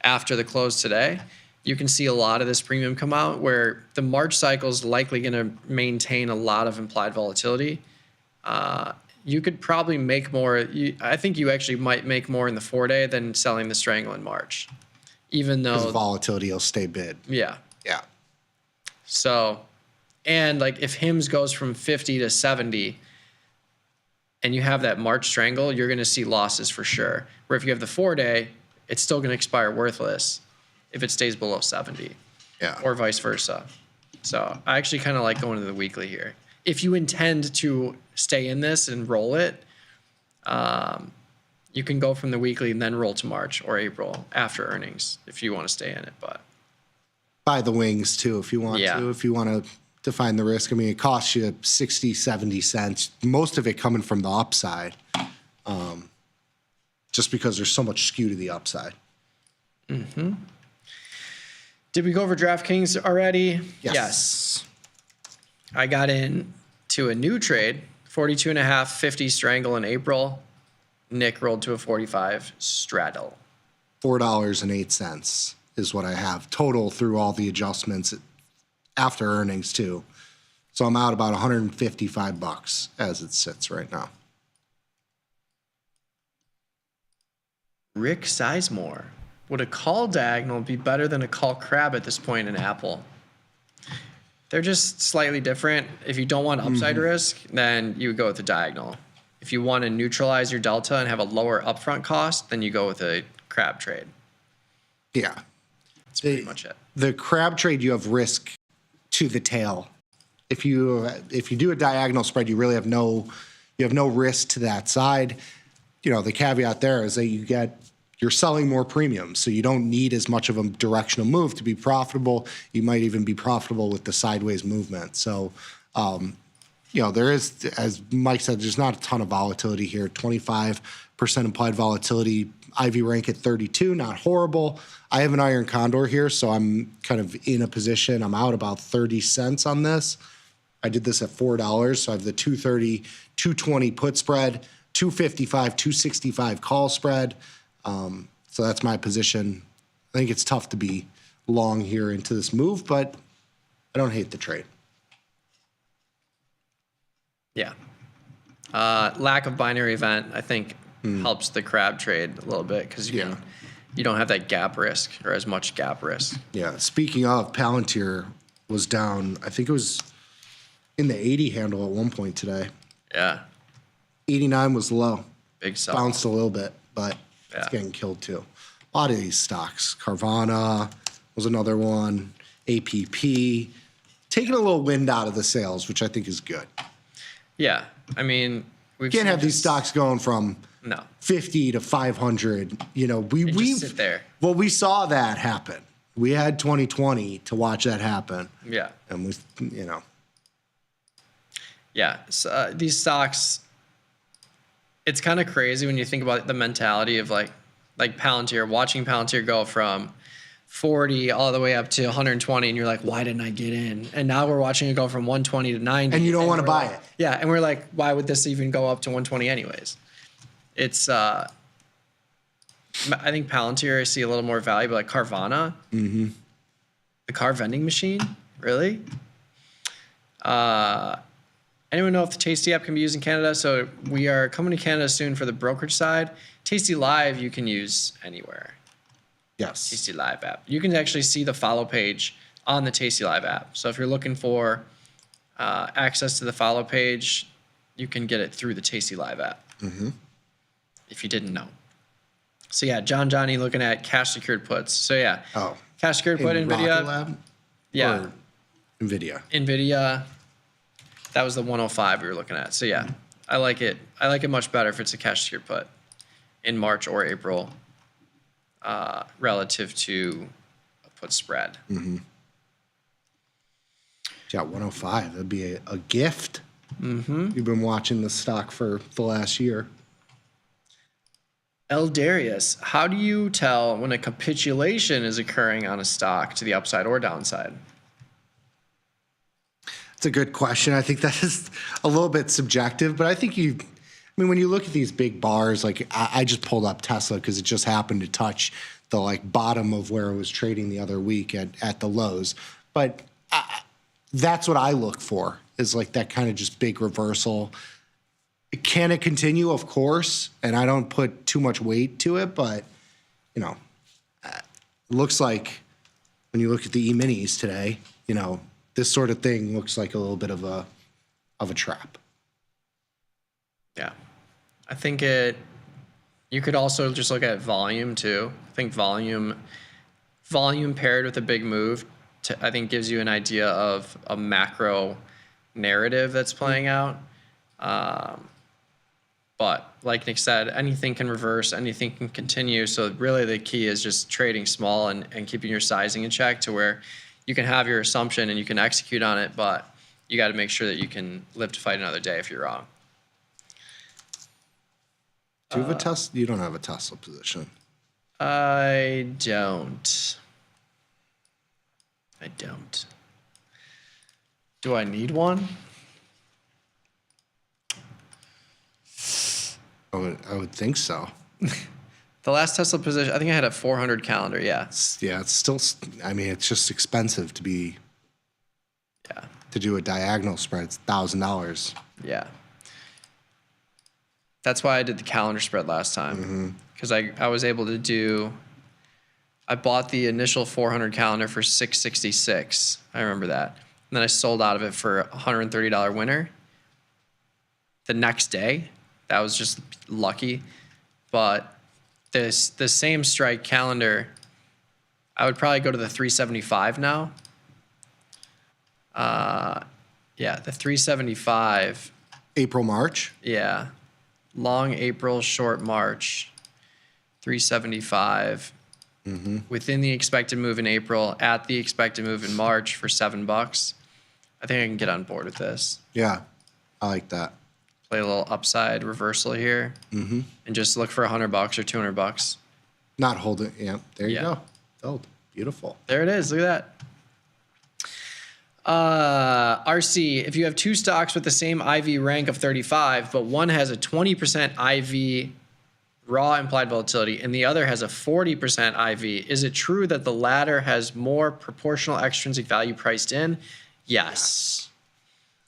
Speaker 25: after the close today. You can see a lot of this premium come out where the March cycle is likely going to maintain a lot of implied volatility. You could probably make more. I think you actually might make more in the 4-day than selling the strangle in March, even though
Speaker 11: Because volatility will stay bid.
Speaker 25: Yeah.
Speaker 11: Yeah.
Speaker 25: So, and like if HIMS goes from 50 to 70 and you have that March strangle, you're going to see losses for sure. Where if you have the 4-day, it's still going to expire worthless if it stays below 70.
Speaker 11: Yeah.
Speaker 25: Or vice versa. So I actually kind of like going to the weekly here. If you intend to stay in this and roll it, you can go from the weekly and then roll to March or April after earnings if you want to stay in it. But
Speaker 11: Buy the wings too if you want
Speaker 25: Yeah.
Speaker 11: to. If you want to define the risk. I mean, it costs you 60, 70 cents. Most of it coming from the upside. Just because there's so much skew to the upside.
Speaker 25: Mm-hmm. Did we go over DraftKings already?
Speaker 11: Yes.
Speaker 25: I got in to a new trade, 42.5, 50 strangle in April. Nick rolled to a 45 straddle.
Speaker 11: $4.08 is what I have total through all the adjustments after earnings too. So I'm out about $155 as it sits right now.
Speaker 25: Rick Sizemore. Would a call diagonal be better than a call crab at this point in Apple? They're just slightly different. If you don't want upside risk, then you would go with the diagonal. If you want to neutralize your delta and have a lower upfront cost, then you go with a crab trade.
Speaker 11: Yeah.
Speaker 25: That's pretty much it.
Speaker 11: The crab trade, you have risk to the tail. If you do a diagonal spread, you really have no risk to that side. You know, the caveat there is that you're selling more premium, so you don't need as much of a directional move to be profitable. You might even be profitable with the sideways movement. So, there is, as Mike said, there's not a ton of volatility here. 25% implied volatility. IV rank at 32, not horrible. I have an iron condor here, so I'm kind of in a position. I'm out about 30 cents on this. I did this at $4, so I have the 230, 220 put spread, 255, 265 call spread. So that's my position. I think it's tough to be long here into this move, but I don't hate the trade.
Speaker 25: Yeah. Lack of binary event, I think, helps the crab trade a little bit because you don't have that gap risk or as much gap risk.
Speaker 11: Yeah. Speaking of, Palantir was down, I think it was in the 80 handle at one point today.
Speaker 25: Yeah.
Speaker 11: 89 was low.
Speaker 25: Big sell.
Speaker 11: Bounced a little bit, but it's getting killed too. A lot of these stocks. Carvana was another one. APP. Taking a little wind out of the sails, which I think is good.
Speaker 25: Yeah. I mean,
Speaker 11: we can't have these stocks going from 50 to 500. You know, we
Speaker 25: sit there.
Speaker 11: Well, we saw that happen. We had 2020 to watch that happen.
Speaker 25: Yeah.
Speaker 11: And we,
Speaker 25: Yeah. So, these stocks, it's kind of crazy when you think about the mentality of like Palantir, watching Palantir go from 40 all the way up to 120, and you're like, why didn't I get in? And now we're watching it go from 120 to 90.
Speaker 11: And you don't want to buy it.
Speaker 25: Yeah, and we're like, why would this even go up to 120 anyways? It's, I think Palantir, I see a little more value, but like Carvana, the car vending machine, really? Anyone know if the Tasty app can be used in Canada? So we are coming to Canada soon for the brokerage side. Tasty Live you can use anywhere.
Speaker 11: Yes.
Speaker 25: Tasty Live app. You can actually see the follow page on the Tasty Live app. So if you're looking for access to the follow page, you can get it through the Tasty Live app. If you didn't know. So yeah, Johnny looking at cash secured puts. So yeah.
Speaker 11: Oh.
Speaker 25: Cash secured put NVIDIA.
Speaker 11: Rocket Lab?
Speaker 25: Yeah.
Speaker 11: Or NVIDIA.
Speaker 25: NVIDIA. That was the 105 we were looking at. So yeah, I like it. I like it much better if it's a cash secured put in March or April relative to a put spread.
Speaker 11: Yeah, 105. That'd be a gift. You've been watching the stock for the last year.
Speaker 25: L. Darius, how do you tell when a capitulation is occurring on a stock to the upside or downside?
Speaker 11: It's a good question. I think that is a little bit subjective, but I think when you look at these big bars, like I just pulled up Tesla because it just happened to touch the like bottom of where it was trading the other week at the lows. But that's what I look for, is like that kind of just big reversal. Can it continue? Of course. And I don't put too much weight to it, but it looks like when you look at the E-minis today, this sort of thing looks like a little bit of a trap.
Speaker 25: Yeah. I think you could also just look at volume too. I think volume paired with a big move, I think gives you an idea of a macro narrative that's playing out. But like Nick said, anything can reverse, anything can continue. So really the key is just trading small and keeping your sizing in check to where you can have your assumption and you can execute on it, but you got to make sure that you can live to fight another day if you're wrong.
Speaker 11: Do you have a Tesla? You don't have a Tesla position.
Speaker 25: I don't. Do I need one?
Speaker 11: I would think so.
Speaker 25: The last Tesla position, I think I had a 400 calendar. Yeah.
Speaker 11: Yeah, it's still. I mean, it's just expensive to be.
Speaker 25: Yeah.
Speaker 11: To do a diagonal spread, it's $1,000.
Speaker 25: Yeah. That's why I did the calendar spread last time, because I was able to do. I bought the initial 400 calendar for $666. I remember that, and then I sold out of it for $130 winner. The next day, that was just lucky, but the same strike calendar, I would probably go to the 375 now. Yeah, the 375.
Speaker 11: April, March?
Speaker 25: Yeah. Long April, short March. 375. Within the expected move in April, at the expected move in March for $7. I think I can get on board with this.
Speaker 11: Yeah, I like that.
Speaker 25: Play a little upside reversal here, and just look for $100 or $200.
Speaker 11: Not hold it. Yeah, there you go. Oh, beautiful.
Speaker 25: There it is. Look at that. RC, if you have two stocks with the same IV rank of 35, but one has a 20% IV raw implied volatility and the other has a 40% IV, is it true that the latter has more proportional extrinsic value priced in? Yes.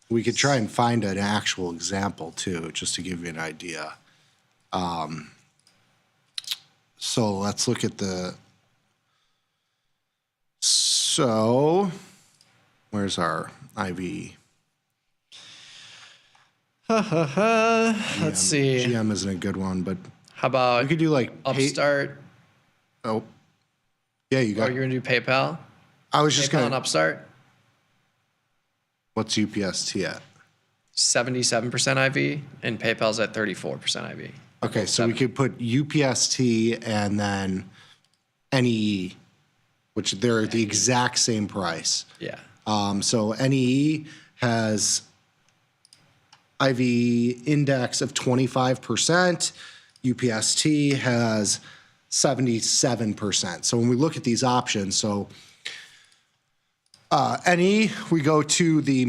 Speaker 11: We could try and find an actual example too, just to give you an idea. So let's look at where's our IV?
Speaker 25: Let's see.
Speaker 11: GM isn't a good one, but
Speaker 25: how about
Speaker 11: we could do like
Speaker 25: Upstart?
Speaker 11: Oh, yeah, you got.
Speaker 25: Oh, you're gonna do PayPal?
Speaker 11: I was just
Speaker 25: PayPal
Speaker 11: gonna.
Speaker 25: and Upstart.
Speaker 11: What's UPST at?
Speaker 25: 77% IV, and PayPal's at 34% IV.
Speaker 11: Okay, so we could put UPST and then NEE, which they're the exact same price.
Speaker 25: Yeah.
Speaker 11: So NEE has IV index of 25%. UPST has 77%. So when we look at these options, so NE, we go to the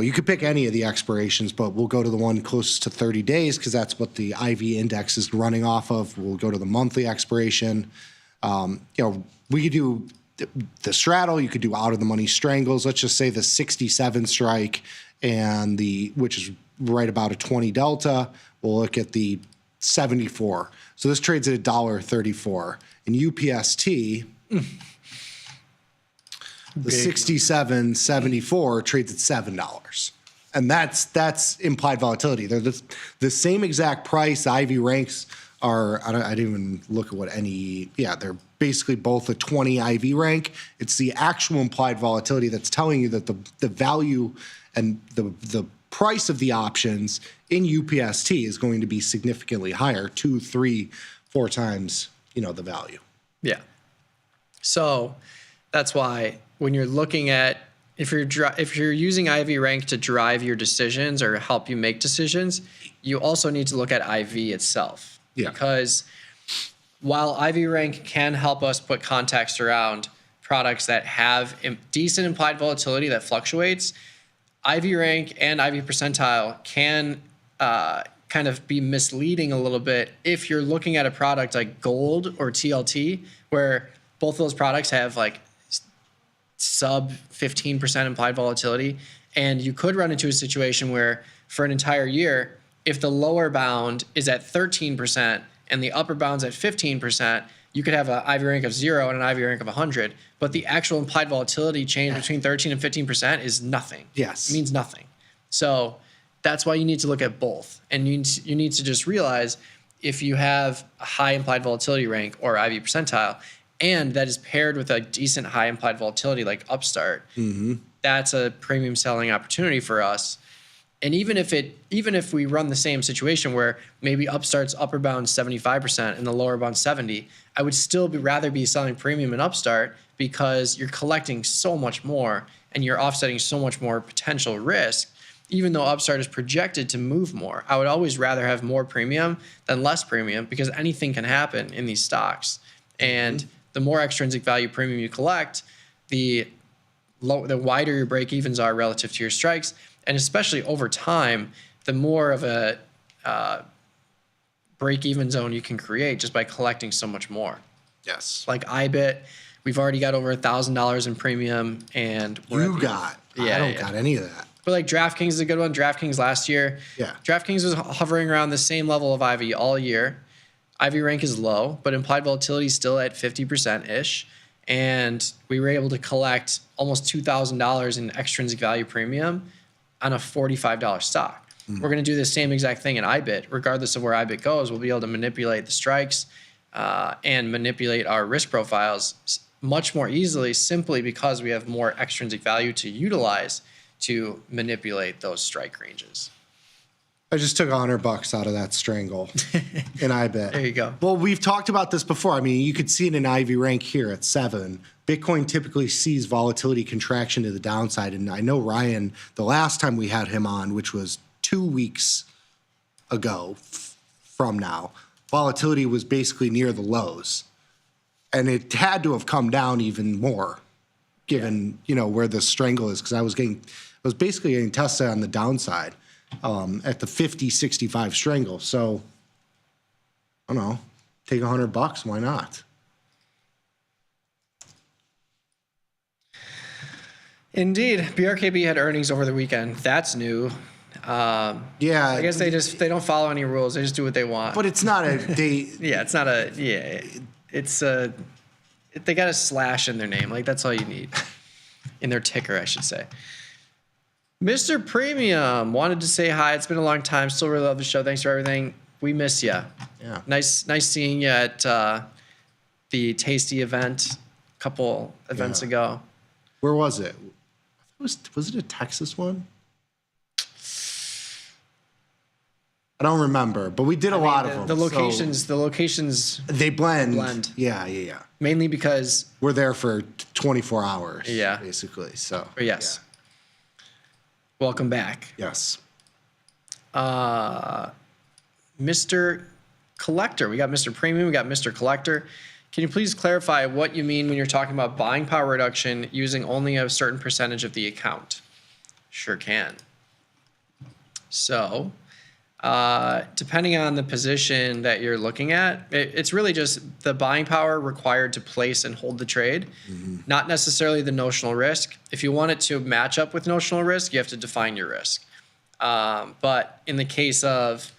Speaker 11: you could pick any of the expirations, but we'll go to the one closest to 30 days because that's what the IV index is running off of. We'll go to the monthly expiration. We could do the straddle. You could do out of the money strangles. Let's just say the 67 strike and which is right about a 20 delta. We'll look at the 74. So this trades at $1.34. In UPST, the 67.74 trades at $7. And that's implied volatility. They're the same exact price. The IV ranks are, I didn't even look at what any, they're basically both a 20 IV rank. It's the actual implied volatility that's telling you that the value and the price of the options in UPST is going to be significantly higher, 2, 3, 4 times, the value.
Speaker 25: Yeah. So that's why when you're looking at, if you're using IV rank to drive your decisions or help you make decisions, you also need to look at IV itself.
Speaker 11: Yeah.
Speaker 25: Because while IV rank can help us put context around products that have decent implied volatility that fluctuates, IV rank and IV percentile can kind of be misleading a little bit if you're looking at a product like gold or TLT, where both of those products have like sub 15% implied volatility. And you could run into a situation where for an entire year, if the lower bound is at 13% and the upper bound's at 15%, you could have an IV rank of 0 and an IV rank of 100, but the actual implied volatility change between 13 and 15% is nothing.
Speaker 11: Yes.
Speaker 25: It means nothing. So that's why you need to look at both. And you need to just realize if you have a high implied volatility rank or IV percentile, and that is paired with a decent high implied volatility like Upstart, that's a premium selling opportunity for us. And even if we run the same situation where maybe Upstart's upper bound 75% and the lower bound 70, I would still rather be selling premium in Upstart because you're collecting so much more and you're offsetting so much more potential risk. Even though Upstart is projected to move more, I would always rather have more premium than less premium because anything can happen in these stocks. And the more extrinsic value premium you collect, the wider your break evens are relative to your strikes. And especially over time, the more of a break-even zone you can create just by collecting so much more.
Speaker 11: Yes.
Speaker 25: Like iBit, we've already got over $1,000 in premium, and I don't
Speaker 11: got any of that.
Speaker 25: But like DraftKings is a good one. DraftKings last year, DraftKings was hovering around the same level of IV all year. IV rank is low, but implied volatility is still at 50%-ish. And we were able to collect almost $2,000 in extrinsic value premium on a $45 stock. We're going to do the same exact thing in iBit. Regardless of where iBit goes, we'll be able to manipulate the strikes and manipulate our risk profiles much more easily simply because we have more extrinsic value to utilize to manipulate those strike ranges.
Speaker 11: I just took $100 out of that strangle in iBit.
Speaker 25: There you go.
Speaker 11: Well, we've talked about this before. I mean, you could see it in IV rank here at 7. Bitcoin typically sees volatility contraction to the downside. And I know Ryan, the last time we had him on, which was 2 weeks ago from now, volatility was basically near the lows. And it had to have come down even more given, where the strangle is. Because I was basically getting tested on the downside. At the 50-65 strangle. So, I don't know, take $100. Why not?
Speaker 25: Indeed. BRKB had earnings over the weekend. That's new. I guess they don't follow any rules. They just do what they want.
Speaker 11: But it's not a
Speaker 25: they got a slash in their name. Like, that's all you need. In their ticker, I should say. Mr. Premium wanted to say hi. It's been a long time. Still really love the show. Thanks for everything. We miss you.
Speaker 11: Yeah.
Speaker 25: Nice seeing you at the Tasty event a couple events ago.
Speaker 11: Where was it? Was it a Texas one? I don't remember, but we did a lot of them.
Speaker 25: The locations.
Speaker 11: They blend. Yeah.
Speaker 25: Mainly because
Speaker 11: we're there for 24 hours.
Speaker 25: Yeah.
Speaker 11: Basically. So.
Speaker 25: Yes. Yeah. Welcome back.
Speaker 11: Yes.
Speaker 25: Mr. Collector. We got Mr. Premium. We got Mr. Collector. Can you please clarify what you mean when you're talking about buying power reduction using only a certain percentage of the account? Sure can. So, depending on the position that you're looking at, it's really just the buying power required to place and hold the trade, not necessarily the notional risk. If you want it to match up with notional risk, you have to define your risk. But in the case of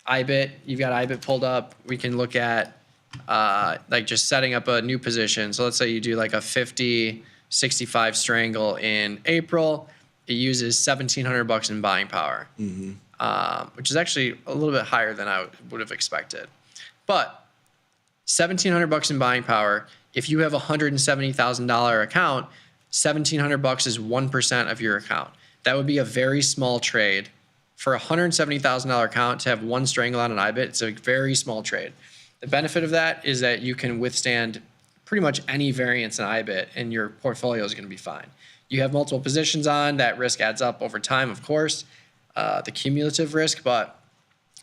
Speaker 25: iBit, you've got iBit pulled up. We can look at like just setting up a new position. So let's say you do like a 50-65 strangle in April. It uses $1,700 in buying power. Which is actually a little bit higher than I would have expected. But $1,700 in buying power, if you have a $170,000 account, $1,700 is 1% of your account. That would be a very small trade. For a $170,000 account to have one strangle on an iBit, it's a very small trade. The benefit of that is that you can withstand pretty much any variance in iBit and your portfolio is going to be fine. You have multiple positions on, that risk adds up over time, of course. The cumulative risk, but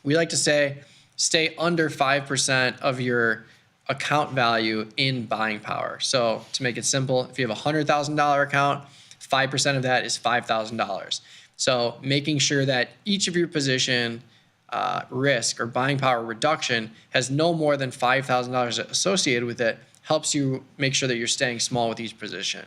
Speaker 25: we like to say stay under 5% of your account value in buying power. So to make it simple, if you have a $100,000 account, 5% of that is $5,000. So making sure that each of your position risk or buying power reduction has no more than $5,000 associated with it helps you make sure that you're staying small with each position.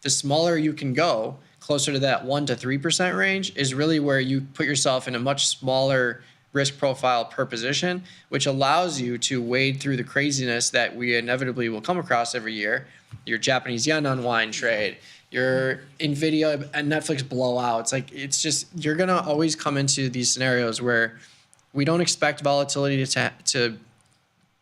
Speaker 25: The smaller you can go, closer to that 1% to 3% range, is really where you put yourself in a much smaller risk profile per position, which allows you to wade through the craziness that we inevitably will come across every year. Your Japanese yen unwind trade, your NVIDIA and Netflix blowouts. Like, it's just, you're going to always come into these scenarios where we don't expect volatility to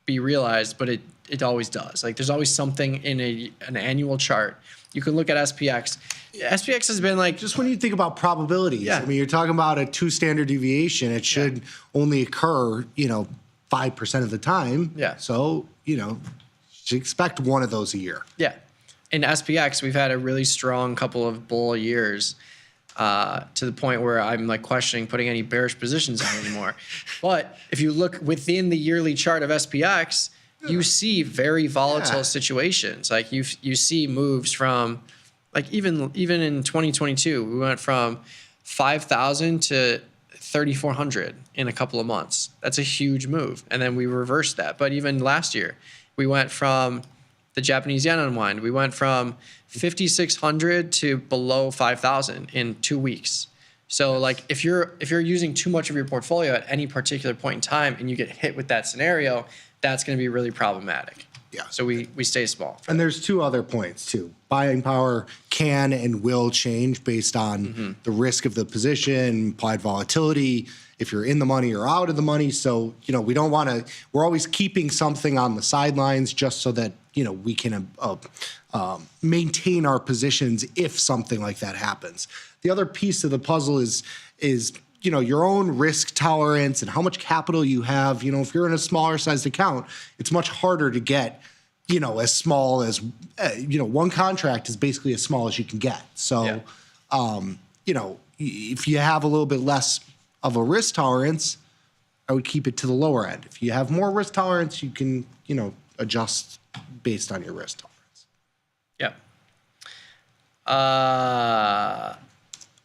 Speaker 25: be realized, but it always does. Like, there's always something in an annual chart. You can look at SPX. SPX has been like,
Speaker 11: just when you think about probabilities, I mean, you're talking about a 2 standard deviation. It should only occur, 5% of the time.
Speaker 25: Yeah.
Speaker 11: So, you should expect one of those a year.
Speaker 25: Yeah. In SPX, we've had a really strong couple of bull years to the point where I'm like questioning putting any bearish positions on anymore. But if you look within the yearly chart of SPX, you see very volatile situations. Like you see moves from, like even in 2022, we went from 5,000 to 3,400 in a couple of months. That's a huge move. And then we reversed that. But even last year, we went from the Japanese yen unwind. We went from 5,600 to below 5,000 in 2 weeks. So like if you're using too much of your portfolio at any particular point in time and you get hit with that scenario, that's going to be really problematic.
Speaker 11: Yeah.
Speaker 25: So we stay small.
Speaker 11: And there's 2 other points too. Buying power can and will change based on the risk of the position, implied volatility, if you're in the money or out of the money. So, we don't want to, we're always keeping something on the sidelines just so that, we can maintain our positions if something like that happens. The other piece of the puzzle is your own risk tolerance and how much capital you have. If you're in a smaller sized account, it's much harder to get, as small as, one contract is basically as small as you can get. So, if you have a little bit less of a risk tolerance, I would keep it to the lower end. If you have more risk tolerance, you can, adjust based on your risk tolerance.
Speaker 25: Yeah.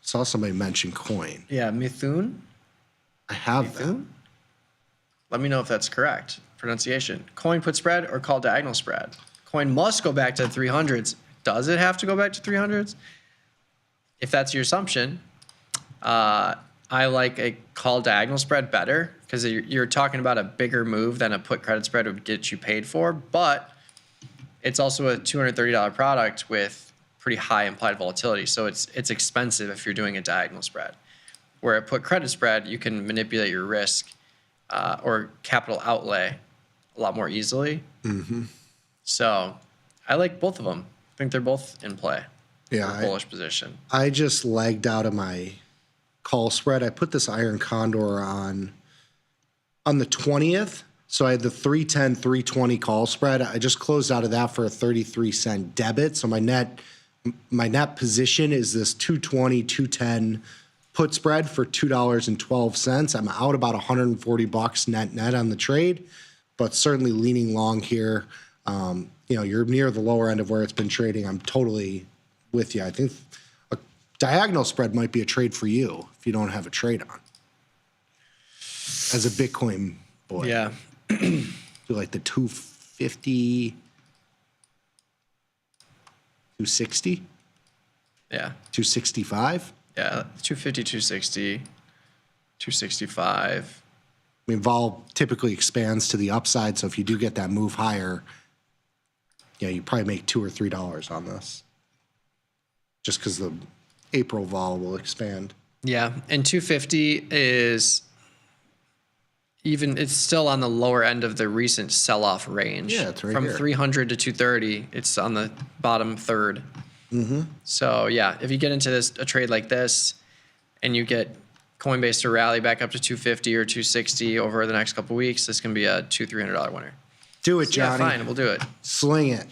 Speaker 11: Saw somebody mention coin.
Speaker 25: Yeah, Mithun.
Speaker 11: I have that.
Speaker 25: Let me know if that's correct pronunciation. Coin put spread or call diagonal spread? Coin must go back to the 300s. Does it have to go back to 300s? If that's your assumption, I like a call diagonal spread better because you're talking about a bigger move than a put credit spread would get you paid for, but it's also a $230 product with pretty high implied volatility. So it's expensive if you're doing a diagonal spread. Where a put credit spread, you can manipulate your risk or capital outlay a lot more easily.
Speaker 11: Mm-hmm.
Speaker 25: So I like both of them. I think they're both in play.
Speaker 11: Yeah.
Speaker 25: Bullish position.
Speaker 11: I just lagged out of my call spread. I put this iron condor on the 20th. So I had the 310, 320 call spread. I just closed out of that for a 33-cent debit. So my net position is this 220, 210 put spread for $2.12. I'm out about $140 net on the trade, but certainly leaning long here. You're near the lower end of where it's been trading. I'm totally with you. I think a diagonal spread might be a trade for you if you don't have a trade on. As a Bitcoin boy.
Speaker 25: Yeah.
Speaker 11: Do like the 250, 260?
Speaker 25: Yeah.
Speaker 11: 265?
Speaker 25: Yeah, 250, 260, 265.
Speaker 11: I mean, vol typically expands to the upside, so if you do get that move higher, you probably make $2 or $3 on this. Just because the April vol will expand.
Speaker 25: Yeah, and 250 is it's still on the lower end of the recent sell-off range.
Speaker 11: Yeah, it's right
Speaker 25: From
Speaker 11: here.
Speaker 25: 300 to 230, it's on the bottom third.
Speaker 11: Mm-hmm.
Speaker 25: So yeah, if you get into a trade like this and you get Coinbase to rally back up to 250 or 260 over the next couple of weeks, this can be a $200-$300 winner.
Speaker 11: Do it, Johnny.
Speaker 25: Yeah, fine, we'll do it.
Speaker 11: Sling it.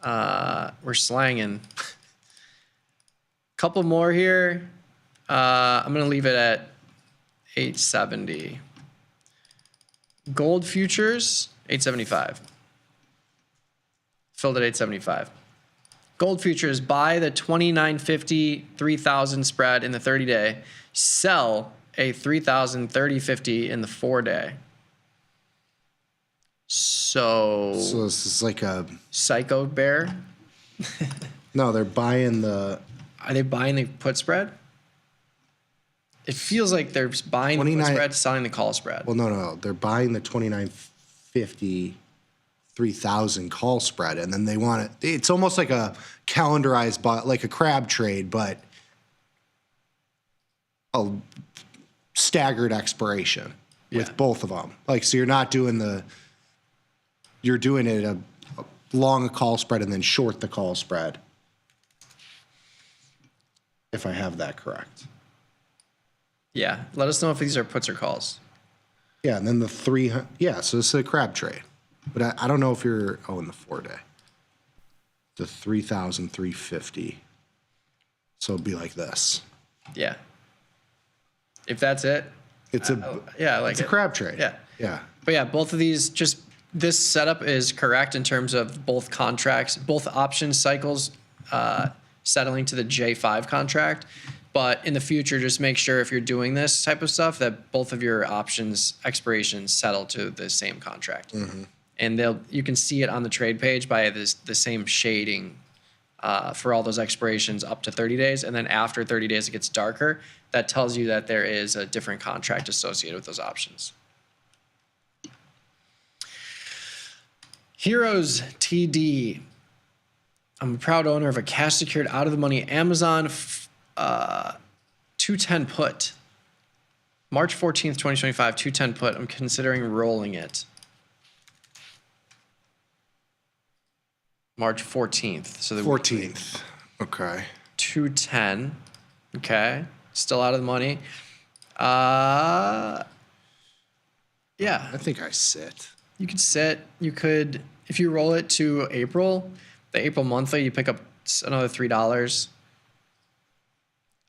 Speaker 25: We're slanging. Couple more here. I'm going to leave it at 870. Gold futures, 875. Filled at 875. Gold futures, buy the 2950 3000 spread in the 30-day, sell a 3000 3050 in the 4-day. So
Speaker 11: this is like a
Speaker 25: psycho bear.
Speaker 11: No, they're buying the.
Speaker 25: Are they buying the put spread? It feels like they're buying the put spread, selling the call spread.
Speaker 11: Well, no. They're buying the 2950 3000 call spread, and then they want it. It's almost like a calendarized, like a crab trade, but a staggered expiration with both of them. Like, so you're not doing you're doing it a long call spread and then short the call spread. If I have that correct.
Speaker 25: Yeah. Let us know if these are puts or calls.
Speaker 11: Yeah, and then the 300. Yeah, so it's a crab trade. But I don't know if you're, in the 4-day. The 3,350. So it'd be like this.
Speaker 25: Yeah. If that's it.
Speaker 11: It's
Speaker 25: it's
Speaker 11: a crab trade.
Speaker 25: Yeah.
Speaker 11: Yeah.
Speaker 25: But yeah, both of these, just this setup is correct in terms of both contracts, both option cycles settling to the J5 contract. But in the future, just make sure if you're doing this type of stuff that both of your options expirations settle to the same contract.
Speaker 11: Mm-hmm.
Speaker 25: And you can see it on the trade page by the same shading for all those expirations up to 30 days. And then after 30 days, it gets darker. That tells you that there is a different contract associated with those options. Heroes TD. I'm a proud owner of a cash secured out of the money Amazon 210 put. March 14th, 2025, 210 put. I'm considering rolling it. March 14th. So the
Speaker 11: 14th. Okay.
Speaker 25: 210. Okay. Still out of the money. Yeah.
Speaker 11: I think I sit.
Speaker 25: You could sit. You could, if you roll it to April, the April monthly, you pick up another $3.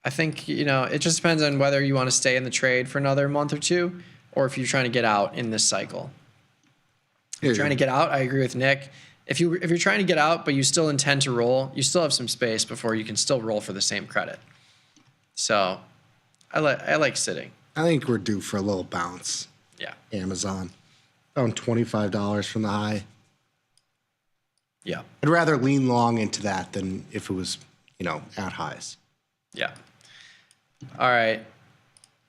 Speaker 25: I think, it just depends on whether you want to stay in the trade for another month or two, or if you're trying to get out in this cycle. If you're trying to get out, I agree with Nick. If you're trying to get out, but you still intend to roll, you still have some space before you can still roll for the same credit. So I like sitting.
Speaker 11: I think we're due for a little bounce.
Speaker 25: Yeah.
Speaker 11: Amazon. Around $25 from the high.
Speaker 25: Yeah.
Speaker 11: I'd rather lean long into that than if it was, at highs.
Speaker 25: Yeah. All right.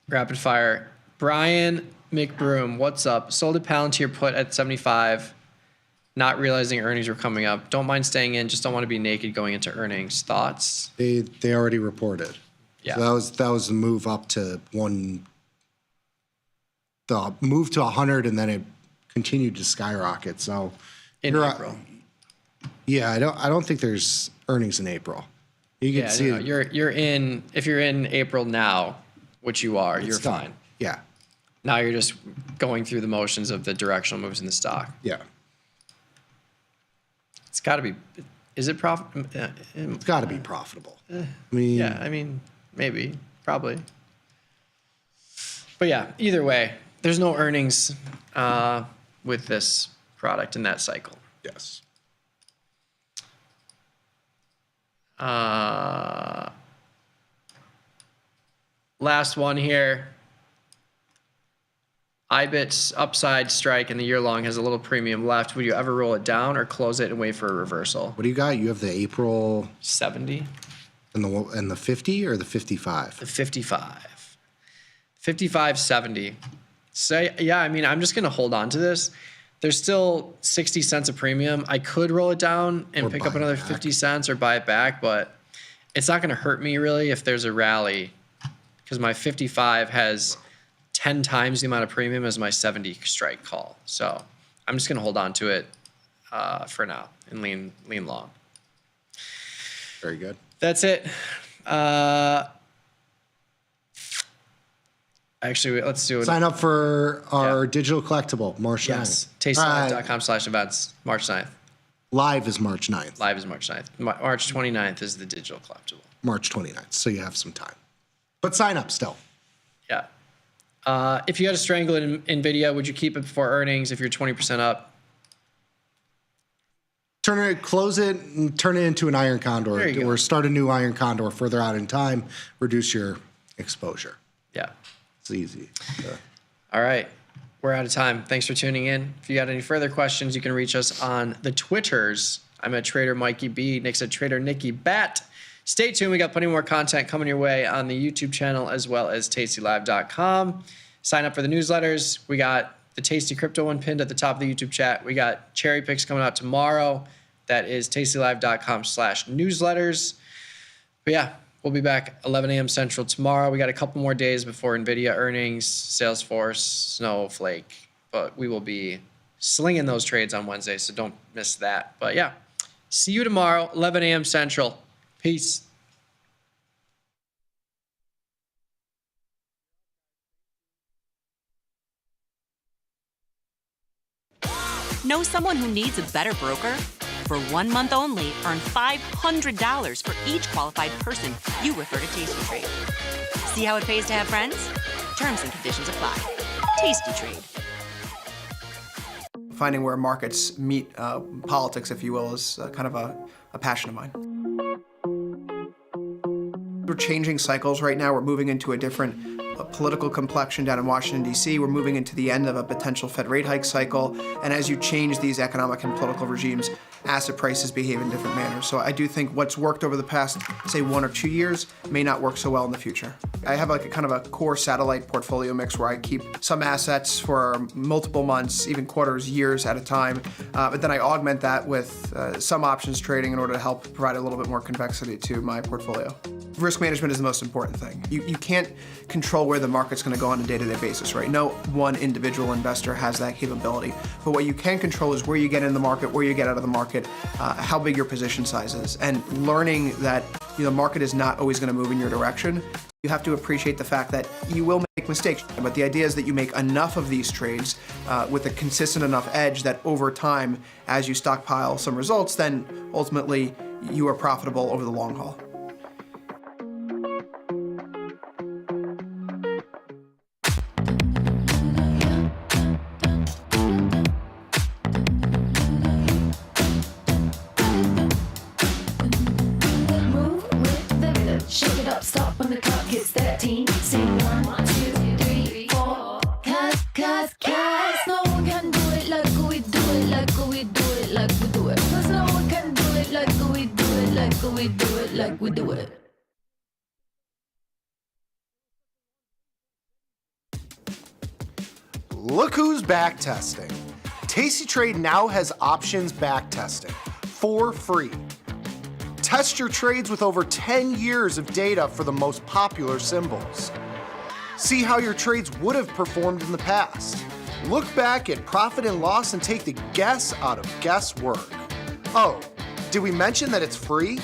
Speaker 25: Rapid fire. Brian McBroom, what's up? Sold a Palantir put at 75. Not realizing earnings were coming up. Don't mind staying in. Just don't want to be naked going into earnings. Thoughts?
Speaker 11: They already reported.
Speaker 25: Yeah.
Speaker 11: So that was the move up to the move to 100, and then it continued to skyrocket. So
Speaker 25: in April.
Speaker 11: Yeah, I don't think there's earnings in April. You can see
Speaker 25: you're in, if you're in April now, which you are, you're
Speaker 11: done.
Speaker 25: fine.
Speaker 11: Yeah.
Speaker 25: Now you're just going through the motions of the directional moves in the stock.
Speaker 11: Yeah.
Speaker 25: It's got to be. Is it profitable?
Speaker 11: It's got to be profitable.
Speaker 25: Maybe, probably. But yeah, either way, there's no earnings with this product in that cycle.
Speaker 11: Yes.
Speaker 25: Last one here. IBIT's upside strike in the year long has a little premium left. Would you ever roll it down or close it and wait for a reversal?
Speaker 11: What do you got? You have the April
Speaker 25: 70
Speaker 11: and the 50 or the 55?
Speaker 25: The 55. 55.70. So yeah, I'm just gonna hold on to this. There's still 60 cents a premium. I could roll it down and pick up another 50 cents or buy it back, but it's not gonna hurt me really if there's a rally, because my 55 has 10 times the amount of premium as my 70 strike call. So I'm just gonna hold on to it for now and lean long.
Speaker 11: Very good.
Speaker 25: That's it. Actually, let's do it.
Speaker 11: Sign up for our digital collectible, March 9th.
Speaker 25: Yes, tastylive.com/events, March 9th.
Speaker 11: Live is March 9th.
Speaker 25: Live is March 9th. March 29th is the digital collectible.
Speaker 11: March 29th, so you have some time. But sign up still.
Speaker 25: Yeah. If you had to strangle it in NVIDIA, would you keep it before earnings if you're 20% up?
Speaker 11: Close it and turn it into an iron condor,
Speaker 25: There you go.
Speaker 11: or start a new iron condor further out in time. Reduce your exposure.
Speaker 25: Yeah.
Speaker 11: It's easy.
Speaker 25: All right. We're out of time. Thanks for tuning in. If you got any further questions, you can reach us on the Twitters. I'm at Trader Mikey B. Nick's at Trader Nicky Bat. Stay tuned. We got plenty more content coming your way on the YouTube channel as well as tastylive.com. Sign up for the newsletters. We got the Tasty Crypto one pinned at the top of the YouTube chat. We got cherry picks coming out tomorrow. That is tastylive.com/newsletters. But yeah, we'll be back 11 a.m. Central tomorrow. We got a couple more days before NVIDIA earnings, Salesforce, Snowflake. But we will be slinging those trades on Wednesday, so don't miss that. But yeah, see you tomorrow, 11 a.m. Central. Peace.
Speaker 3: Know someone who needs a better broker? For 1 month only, earn $500 for each qualified person you refer to TastyTrade. See how it pays to have friends? Terms and conditions apply. TastyTrade.
Speaker 4: Finding where markets meet politics, if you will, is kind of a passion of mine. We're changing cycles right now. We're moving into a different political complexion down in Washington, D.C. We're moving into the end of a potential Fed rate hike cycle. And as you change these economic and political regimes, asset prices behave in different manners. So I do think what's worked over the past, say, 1 or 2 years may not work so well in the future. I have like a kind of a core satellite portfolio mix where I keep some assets for multiple months, even quarters, years at a time. But then I augment that with some options trading in order to help provide a little bit more convexity to my portfolio. Risk management is the most important thing. You can't control where the market's going to go on a day-to-day basis, right? No one individual investor has that capability. But what you can control is where you get in the market, where you get out of the market, how big your position size is, and learning that the market is not always going to move in your direction. You have to appreciate the fact that you will make mistakes, but the idea is that you make enough of these trades with a consistent enough edge that over time, as you stockpile some results, then ultimately you are profitable over the long haul.
Speaker 17: Shake it up, stop when the clock hits 13. Sing 1, 2, 3, 4. Cause no one can do it like we do it, like we do it, like we do it. Cause no one can do it like we do it, like we do it, like we do it.
Speaker 11: Look who's back testing. tastytrade now has options back testing for free. Test your trades with over 10 years of data for the most popular symbols. See how your trades would have performed in the past. Look back at profit and loss and take the guess out of guesswork. Oh, did we mention that it's free?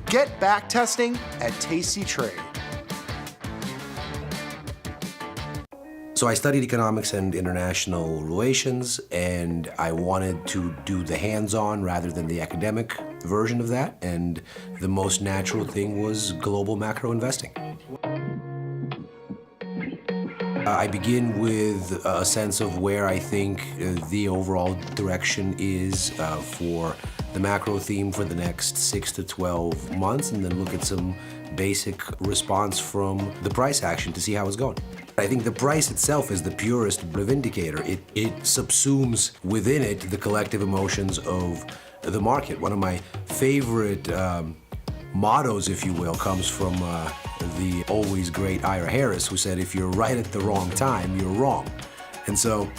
Speaker 11: Get back testing at tastytrade.
Speaker 6: So I studied economics and international relations, and I wanted to do the hands-on rather than the academic version of that, and the most natural thing was global macro investing. I begin with a sense of where I think the overall direction is for the macro theme for the next 6 to 12 months, and then look at some basic response from the price action to see how it's going. I think the price itself is the purest of indicator. It subsumes within it the collective emotions of the market. One of my favorite mottos, if you will, comes from the always great Ira Harris, who said, if you're right at the wrong time, you're wrong. And so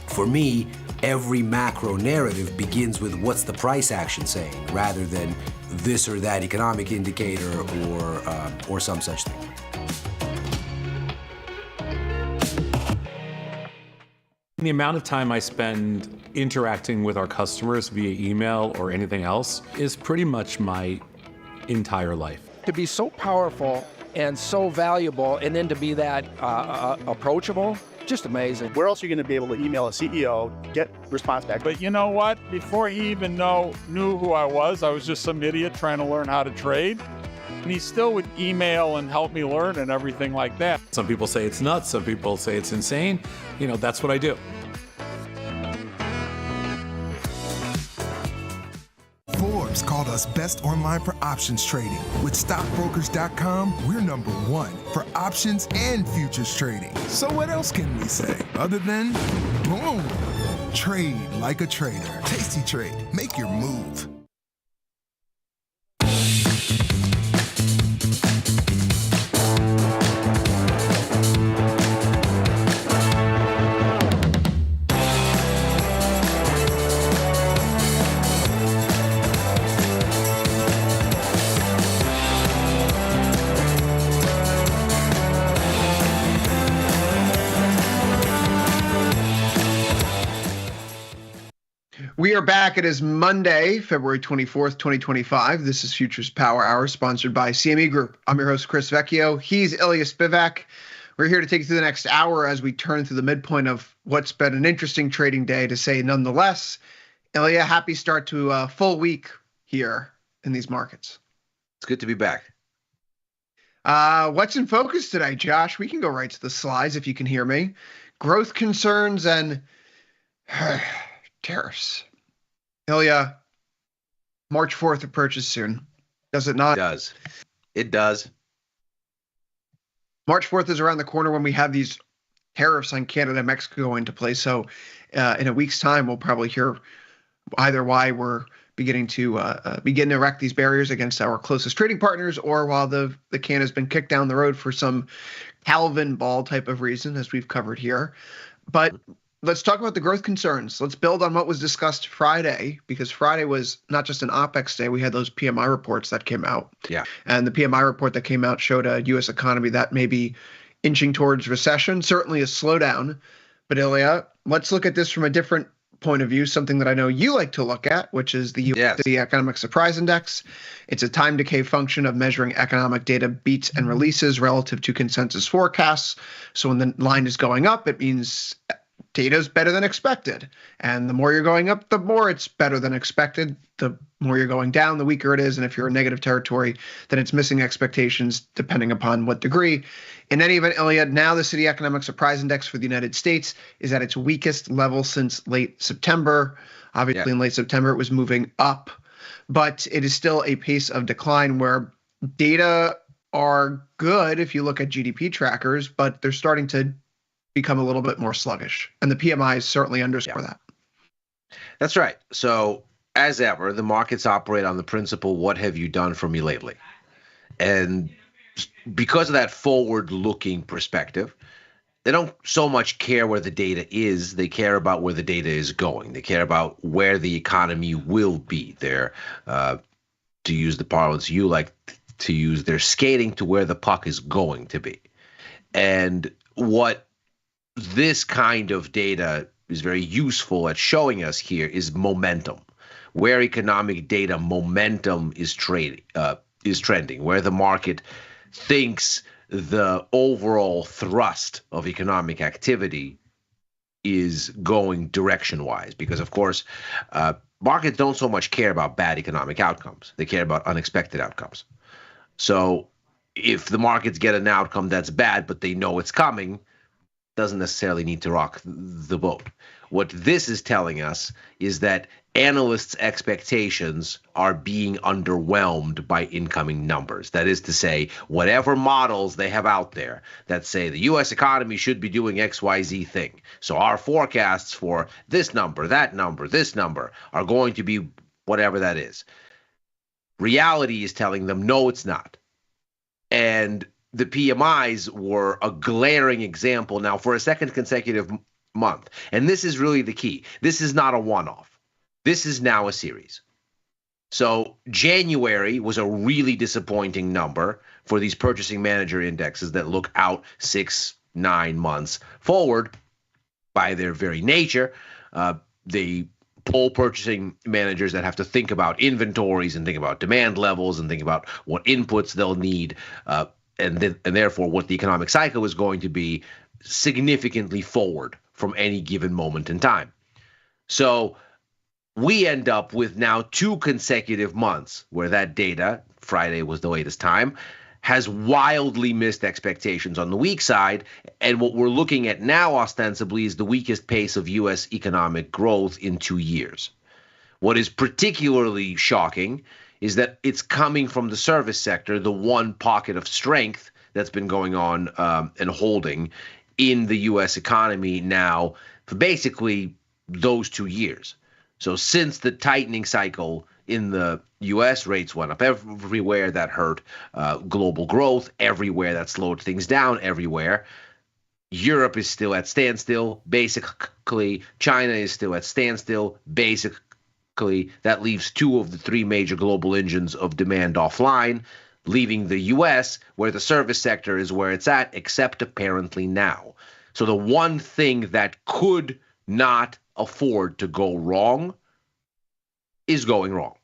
Speaker 6: for me, every macro narrative begins with what's the price action saying, rather than this or that economic indicator or some such thing.
Speaker 5: The amount of time I spend interacting with our customers via email or anything else is pretty much my entire life.
Speaker 8: To be so powerful and so valuable, and then to be that approachable, just amazing.
Speaker 15: Where else are you going to be able to email a CEO, get response back? But you know what? Before he even knew who I was just some idiot trying to learn how to trade. And he still would email and help me learn and everything like that.
Speaker 5: Some people say it's nuts, some people say it's insane. That's what I do.
Speaker 1: America's best online for options trading. With stockbrokers.com, we're number one for options and futures trading. So what else can we say other than boom? Trade like a trader. Tasty Trade. Make your move.
Speaker 4: We are back. It is Monday, February 24th, 2025. This is Futures Power Hour, sponsored by CME Group. I'm your host, Chris Vecchio. He's Ilya Spivak. We're here to take you through the next hour as we turn through the midpoint of what's been an interesting trading day, to say nonetheless. Ilya, happy start to a full week here in these markets.
Speaker 7: It's good to be back.
Speaker 4: What's in focus today, Josh? We can go right to the slides if you can hear me. Growth concerns and tariffs. Ilya, March 4th approaches soon. Does it not?
Speaker 7: It does. It does.
Speaker 4: March 4th is around the corner when we have these tariffs on Canada and Mexico go into place. So in a week's time, we'll probably hear either why we're beginning to erect these barriers against our closest trading partners, or while the can has been kicked down the road for some Calvin ball type of reason, as we've covered here. But let's talk about the growth concerns. Let's build on what was discussed Friday, because Friday was not just an OPEX day. We had those PMI reports that came out.
Speaker 7: Yeah.
Speaker 4: And the PMI report that came out showed a U.S. economy that may be inching towards recession, certainly a slowdown. But Ilya, let's look at this from a different point of view, something that I know you like to look at, which is the U.S. Economic Surprise Index. It's a time decay function of measuring economic data beats and releases relative to consensus forecasts. So when the line is going up, it means data is better than expected. And the more you're going up, the more it's better than expected. The more you're going down, the weaker it is. And if you're in negative territory, then it's missing expectations, depending upon what degree. In any event, Ilya, now the City Economic Surprise Index for the United States is at its weakest level since late September. Obviously, in late September, it was moving up, but it is still a pace of decline where data are good if you look at GDP trackers, but they're starting to become a little bit more sluggish. And the PMIs certainly underscore that.
Speaker 7: That's right. So as ever, the markets operate on the principle, what have you done for me lately? And because of that forward-looking perspective, they don't so much care where the data is. They care about where the data is going. They care about where the economy will be. They're, to use the parlance you like to use, they're skating to where the puck is going to be. And what this kind of data is very useful at showing us here is momentum, where economic data momentum is trending, where the market thinks the overall thrust of economic activity is going direction-wise. Because, of course, markets don't so much care about bad economic outcomes. They care about unexpected outcomes. So if the markets get an outcome that's bad, but they know it's coming, doesn't necessarily need to rock the boat. What this is telling us is that analysts' expectations are being underwhelmed by incoming numbers. That is to say, whatever models they have out there that say the U.S. economy should be doing XYZ thing. So our forecasts for this number, that number, this number are going to be whatever that is. Reality is telling them, no, it's not. And the PMIs were a glaring example now for a second consecutive month. And this is really the key. This is not a one-off. This is now a series. So January was a really disappointing number for these purchasing manager indexes that look out 6-9 months forward. By their very nature, they pull purchasing managers that have to think about inventories and think about demand levels and think about what inputs they'll need, and therefore what the economic cycle is going to be significantly forward from any given moment in time. So we end up with now 2 consecutive months where that data, Friday was the latest time, has wildly missed expectations on the weak side. And what we're looking at now ostensibly is the weakest pace of U.S. economic growth in 2 years. What is particularly shocking is that it's coming from the service sector, the one pocket of strength that's been going on and holding in the U.S. economy now for basically those 2 years. So since the tightening cycle in the U.S., rates went up everywhere. That hurt global growth everywhere. That slowed things down everywhere. Europe is still at standstill, basically. China is still at standstill, basically. That leaves 2 of the 3 major global engines of demand offline, leaving the U.S., where the service sector is where it's at, except apparently now. So the one thing that could not afford to go wrong is going wrong.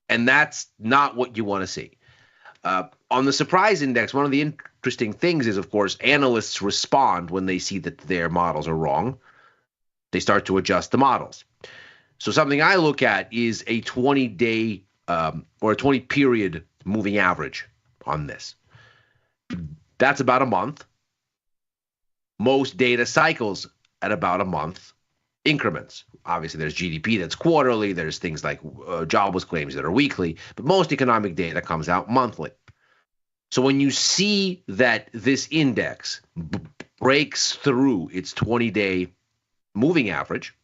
Speaker 7: And that's not what you want to see. On the surprise index, one of the interesting things is, of course, analysts respond when they see that their models are wrong. They start to adjust the models. So something I look at is a 20-day or a 20-period moving average on this. That's about a month. Most data cycles at about a month increments. Obviously, there's GDP that's quarterly. There's things like jobless claims that are weekly. But most economic data comes out monthly. So when you see that this index breaks through its 20-day moving average,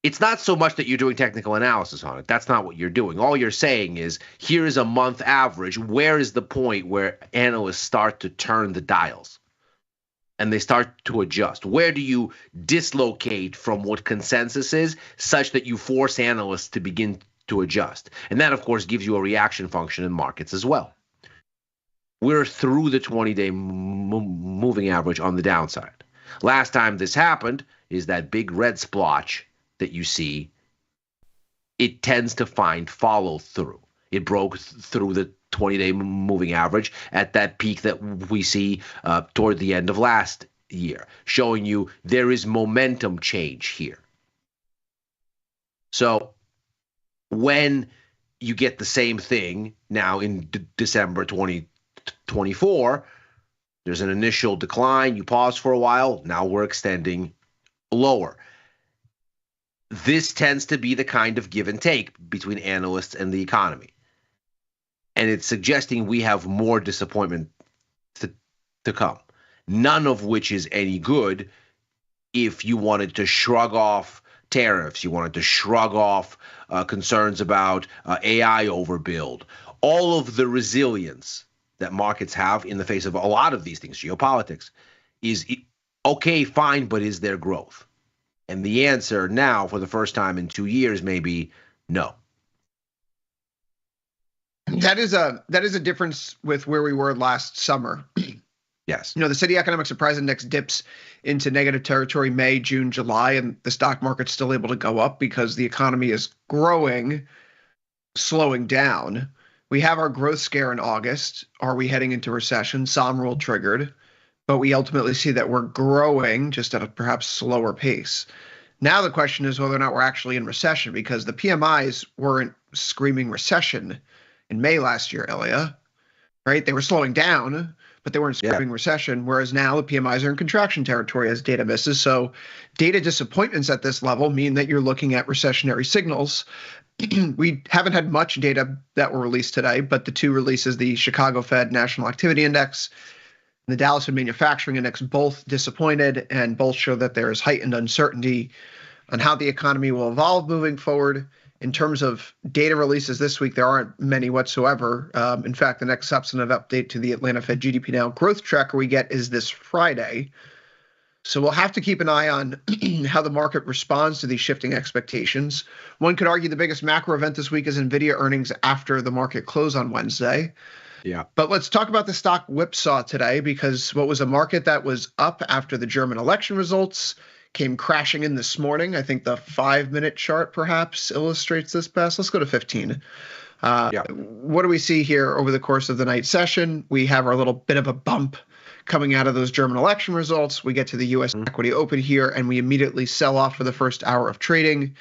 Speaker 7: it's not so much that you're doing technical analysis on it. That's not what you're doing. All you're saying is, here is a month average. Where is the point where analysts start to turn the dials and they start to adjust? Where do you dislocate from what consensus is such that you force analysts to begin to adjust? And that, of course, gives you a reaction function in markets as well. We're through the 20-day moving average on the downside. Last time this happened is that big red splotch that you see. It tends to find follow through. It broke through the 20-day moving average at that peak that we see toward the end of last year, showing you there is momentum change here. So when you get the same thing now in December 2024, there's an initial decline. You pause for a while. Now we're extending lower. This tends to be the kind of give and take between analysts and the economy. And it's suggesting we have more disappointment to come, none of which is any good if you wanted to shrug off tariffs, you wanted to shrug off concerns about AI overbuild, all of the resilience that markets have in the face of a lot of these things, geopolitics, is okay, fine, but is there growth? And the answer now, for the first time in 2 years, may be no.
Speaker 4: That is a difference with where we were last summer.
Speaker 7: Yes.
Speaker 4: You know, the City Economic Surprise Index dips into negative territory May, June, July, and the stock market's still able to go up because the economy is growing, slowing down. We have our growth scare in August. Are we heading into recession? Somm rule triggered. But we ultimately see that we're growing just at a perhaps slower pace. Now the question is whether or not we're actually in recession, because the PMIs weren't screaming recession in May last year, Ilya, right? They were slowing down, but they weren't screaming recession, whereas now the PMIs are in contraction territory as data misses. So data disappointments at this level mean that you're looking at recessionary signals. We haven't had much data that were released today, but the 2 releases, the Chicago Fed National Activity Index, the Dallas Fed Manufacturing Index, both disappointed and both show that there is heightened uncertainty on how the economy will evolve moving forward. In terms of data releases this week, there aren't many whatsoever. In fact, the next substantive update to the Atlanta Fed GDP Now growth tracker we get is this Friday. So we'll have to keep an eye on how the market responds to these shifting expectations. One could argue the biggest macro event this week is NVIDIA earnings after the market close on Wednesday.
Speaker 7: Yeah.
Speaker 4: But let's talk about the stock whipsaw today, because what was a market that was up after the German election results came crashing in this morning. I think the 5-minute chart perhaps illustrates this best. Let's go to 15. What do we see here over the course of the night session? We have our little bit of a bump coming out of those German election results. We get to the U.S. equity open here, and we immediately sell off for the first hour of trading.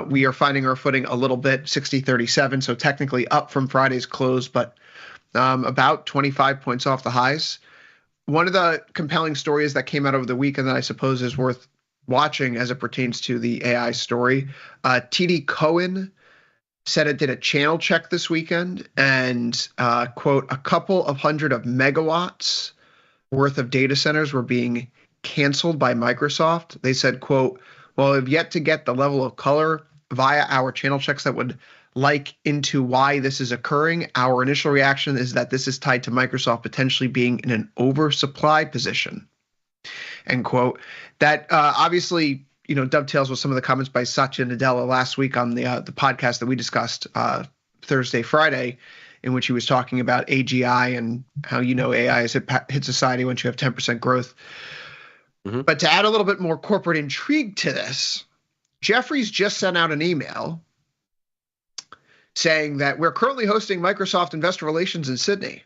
Speaker 4: We are finding our footing a little bit, 60.37, so technically up from Friday's close, but about 25 points off the highs. One of the compelling stories that came out over the weekend that I suppose is worth watching as it pertains to the AI story, TD Cowen said it did a channel check this weekend and, quote, a couple of hundred of megawatts worth of data centers were being canceled by Microsoft. They said, quote, well, we've yet to get the level of color via our channel checks that would like into why this is occurring. Our initial reaction is that this is tied to Microsoft potentially being in an oversupply position, end quote. That obviously, dovetails with some of the comments by Satya Nadella last week on the podcast that we discussed Thursday, Friday, in which he was talking about AGI and how, AI has hit society once you have 10% growth. Mm-hmm. But to add a little bit more corporate intrigue to this, Jefferies just sent out an email saying that we're currently hosting Microsoft Investor Relations in Sydney.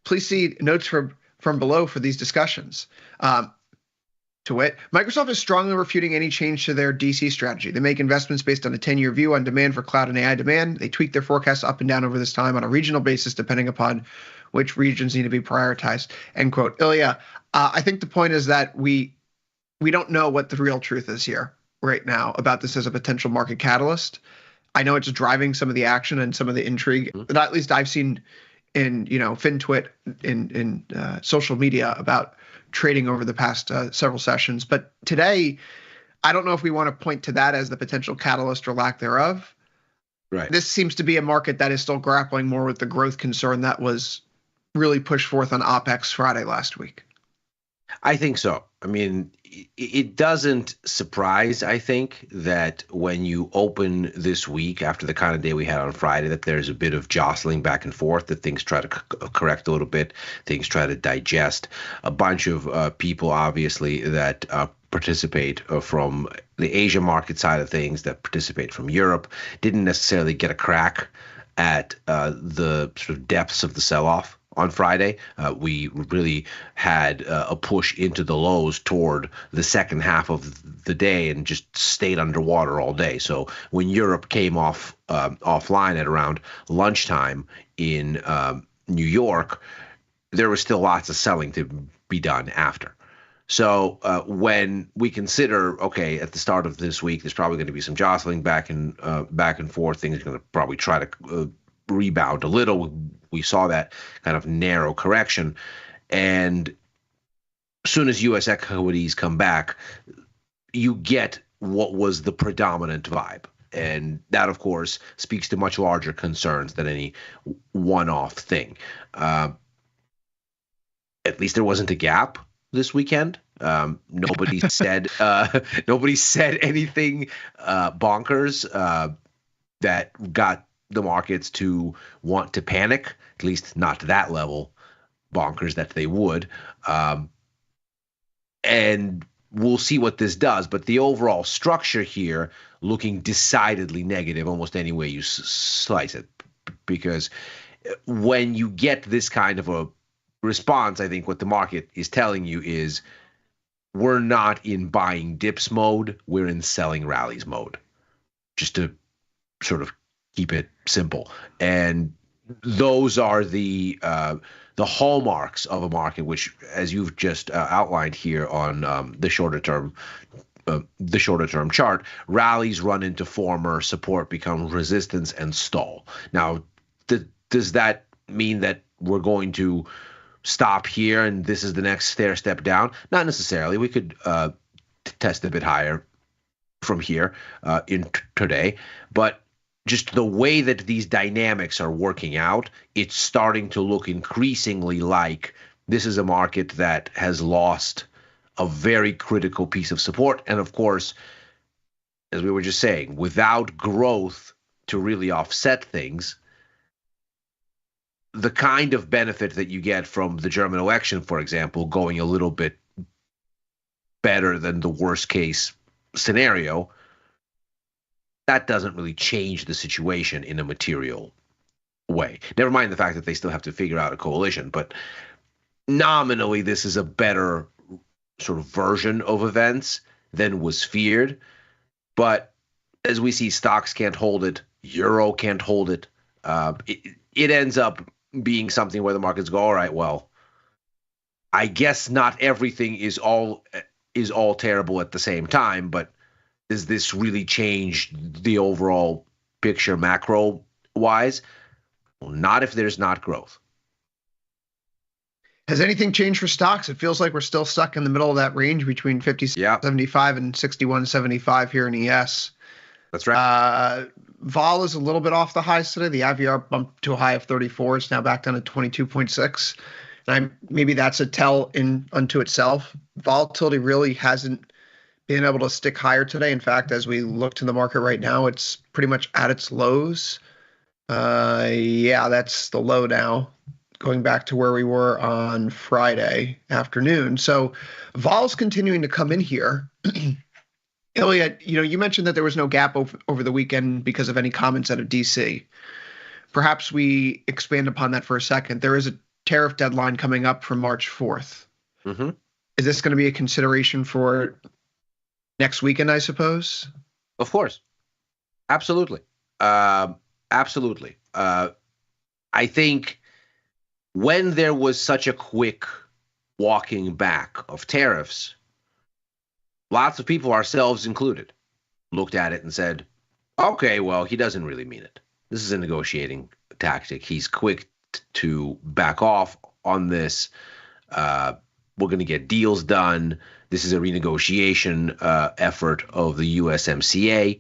Speaker 4: Please see notes from below for these discussions. To wit, Microsoft is strongly refuting any change to their DC strategy. They make investments based on a 10-year view on demand for cloud and AI demand. They tweak their forecasts up and down over this time on a regional basis, depending upon which regions need to be prioritized, end quote. Ilya, I think the point is that we don't know what the real truth is here right now about this as a potential market catalyst. I know it's driving some of the action and some of the intrigue that at least I've seen in, FinTwit, in social media about trading over the past several sessions. But today, I don't know if we want to point to that as the potential catalyst or lack thereof.
Speaker 7: Right.
Speaker 4: This seems to be a market that is still grappling more with the growth concern that was really pushed forth on OPEX Friday last week.
Speaker 7: I think so. I mean, it doesn't surprise, I think, that when you open this week after the kind of day we had on Friday, that there's a bit of jostling back and forth, that things try to correct a little bit, things try to digest. A bunch of people, obviously, that participate from the Asia market side of things, that participate from Europe, didn't necessarily get a crack at the sort of depths of the sell-off on Friday. We really had a push into the lows toward the second half of the day and just stayed underwater all day. So when Europe came offline at around lunchtime in New York, there was still lots of selling to be done after. So when we consider, okay, at the start of this week, there's probably going to be some jostling back and forth. Things are going to probably try to rebound a little. We saw that kind of narrow correction. And as soon as U.S. equities come back, you get what was the predominant vibe. And that, of course, speaks to much larger concerns than any one-off thing. At least there wasn't a gap this weekend. Nobody said anything bonkers that got the markets to want to panic, at least not to that level bonkers that they would. And we'll see what this does. But the overall structure here looking decidedly negative almost any way you slice it. Because when you get this kind of a response, I think what the market is telling you is we're not in buying dips mode, we're in selling rallies mode. Just to sort of keep it simple. And those are the hallmarks of a market, which, as you've just outlined here on the shorter term chart, rallies run into former support, become resistance, and stall. Now, does that mean that we're going to stop here and this is the next stair step down? Not necessarily. We could test a bit higher from here in today, but just the way that these dynamics are working out, it's starting to look increasingly like this is a market that has lost a very critical piece of support. And of course, as we were just saying, without growth to really offset things, the kind of benefit that you get from the German election, for example, going a little bit better than the worst case scenario, that doesn't really change the situation in a material way. Never mind the fact that they still have to figure out a coalition, but nominally this is a better sort of version of events than was feared. But as we see, stocks can't hold it, euro can't hold it. It ends up being something where the markets go, all right, well, I guess not everything is all terrible at the same time, but does this really change the overall picture macro-wise. Well, not if there's not growth.
Speaker 4: Has anything changed for stocks? It feels like we're still stuck in the middle of that range between 50.75 and 61.75 here in ES.
Speaker 7: That's right.
Speaker 4: Vol is a little bit off the highs today. The IVR bumped to a high of 34. It's now back down to 22.6. And maybe that's a tell in unto itself. Volatility really hasn't been able to stick higher today. In fact, as we look to the market right now, it's pretty much at its lows. Yeah, that's the low now, going back to where we were on Friday afternoon. So vol's continuing to come in here. Ilya, you mentioned that there was no gap over the weekend because of any comments out of DC. Perhaps we expand upon that for a second. There is a tariff deadline coming up from March 4th.
Speaker 7: Mm-hmm.
Speaker 4: Is this going to be a consideration for next weekend, I suppose?
Speaker 7: Of course. Absolutely. Absolutely. I think when there was such a quick walking back of tariffs, lots of people, ourselves included, looked at it and said, okay, well, he doesn't really mean it. This is a negotiating tactic. He's quick to back off on this. We're going to get deals done. This is a renegotiation effort of the USMCA.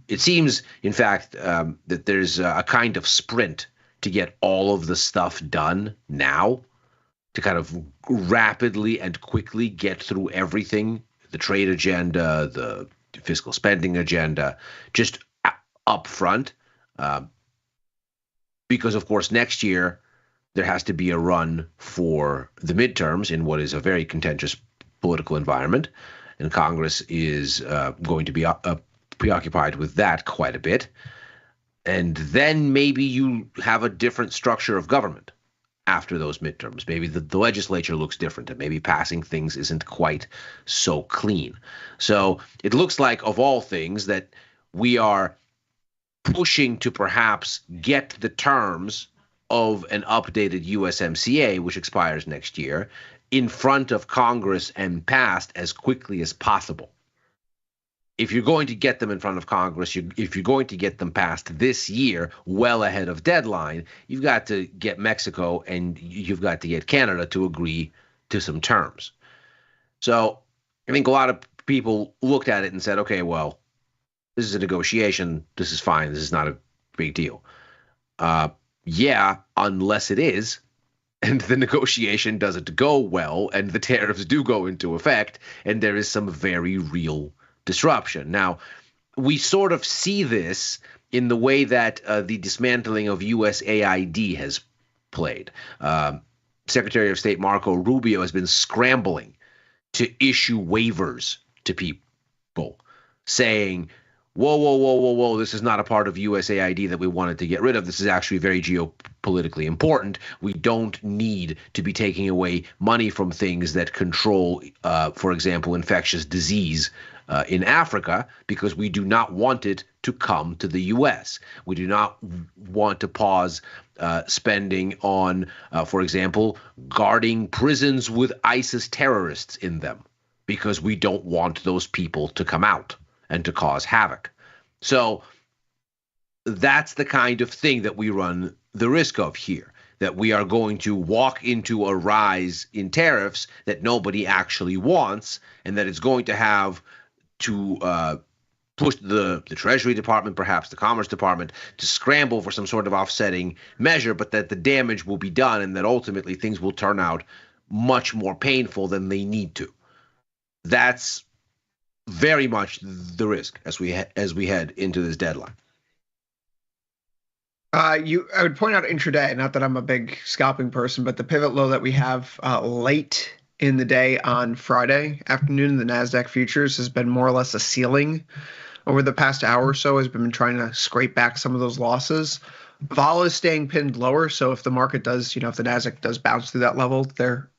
Speaker 7: It seems, in fact, that there's a kind of sprint to get all of the stuff done now, to kind of rapidly and quickly get through everything, the trade agenda, the fiscal spending agenda, just up front. Because, of course, next year there has to be a run for the midterms in what is a very contentious political environment, and Congress is going to be preoccupied with that quite a bit. And then maybe you have a different structure of government after those midterms. Maybe the legislature looks different, and maybe passing things isn't quite so clean. So it looks like, of all things, that we are pushing to perhaps get the terms of an updated USMCA, which expires next year, in front of Congress and passed as quickly as possible. If you're going to get them in front of Congress, if you're going to get them passed this year, well ahead of deadline, you've got to get Mexico and you've got to get Canada to agree to some terms. So I think a lot of people looked at it and said, okay, well, this is a negotiation. This is fine. This is not a big deal. Yeah, unless it is, and the negotiation doesn't go well, and the tariffs do go into effect, and there is some very real disruption. Now, we sort of see this in the way that the dismantling of USAID has played. Secretary of State Marco Rubio has been scrambling to issue waivers to people, saying, whoa, this is not a part of USAID that we wanted to get rid of. This is actually very geopolitically important. We don't need to be taking away money from things that control, for example, infectious disease in Africa, because we do not want it to come to the U.S. We do not want to pause spending on, for example, guarding prisons with ISIS terrorists in them, because we don't want those people to come out and to cause havoc. So that's the kind of thing that we run the risk of here, that we are going to walk into a rise in tariffs that nobody actually wants, and that it's going to have to push the Treasury Department, perhaps the Commerce Department, to scramble for some sort of offsetting measure, but that the damage will be done and that ultimately things will turn out much more painful than they need to. That's very much the risk as we head into this deadline.
Speaker 4: I would point out intraday, not that I'm a big scalping person, but the pivot low that we have late in the day on Friday afternoon, the NASDAQ futures has been more or less a ceiling over the past hour or so, has been trying to scrape back some of those losses. Vol is staying pinned lower, so if the market does, if the NASDAQ does bounce through that level, there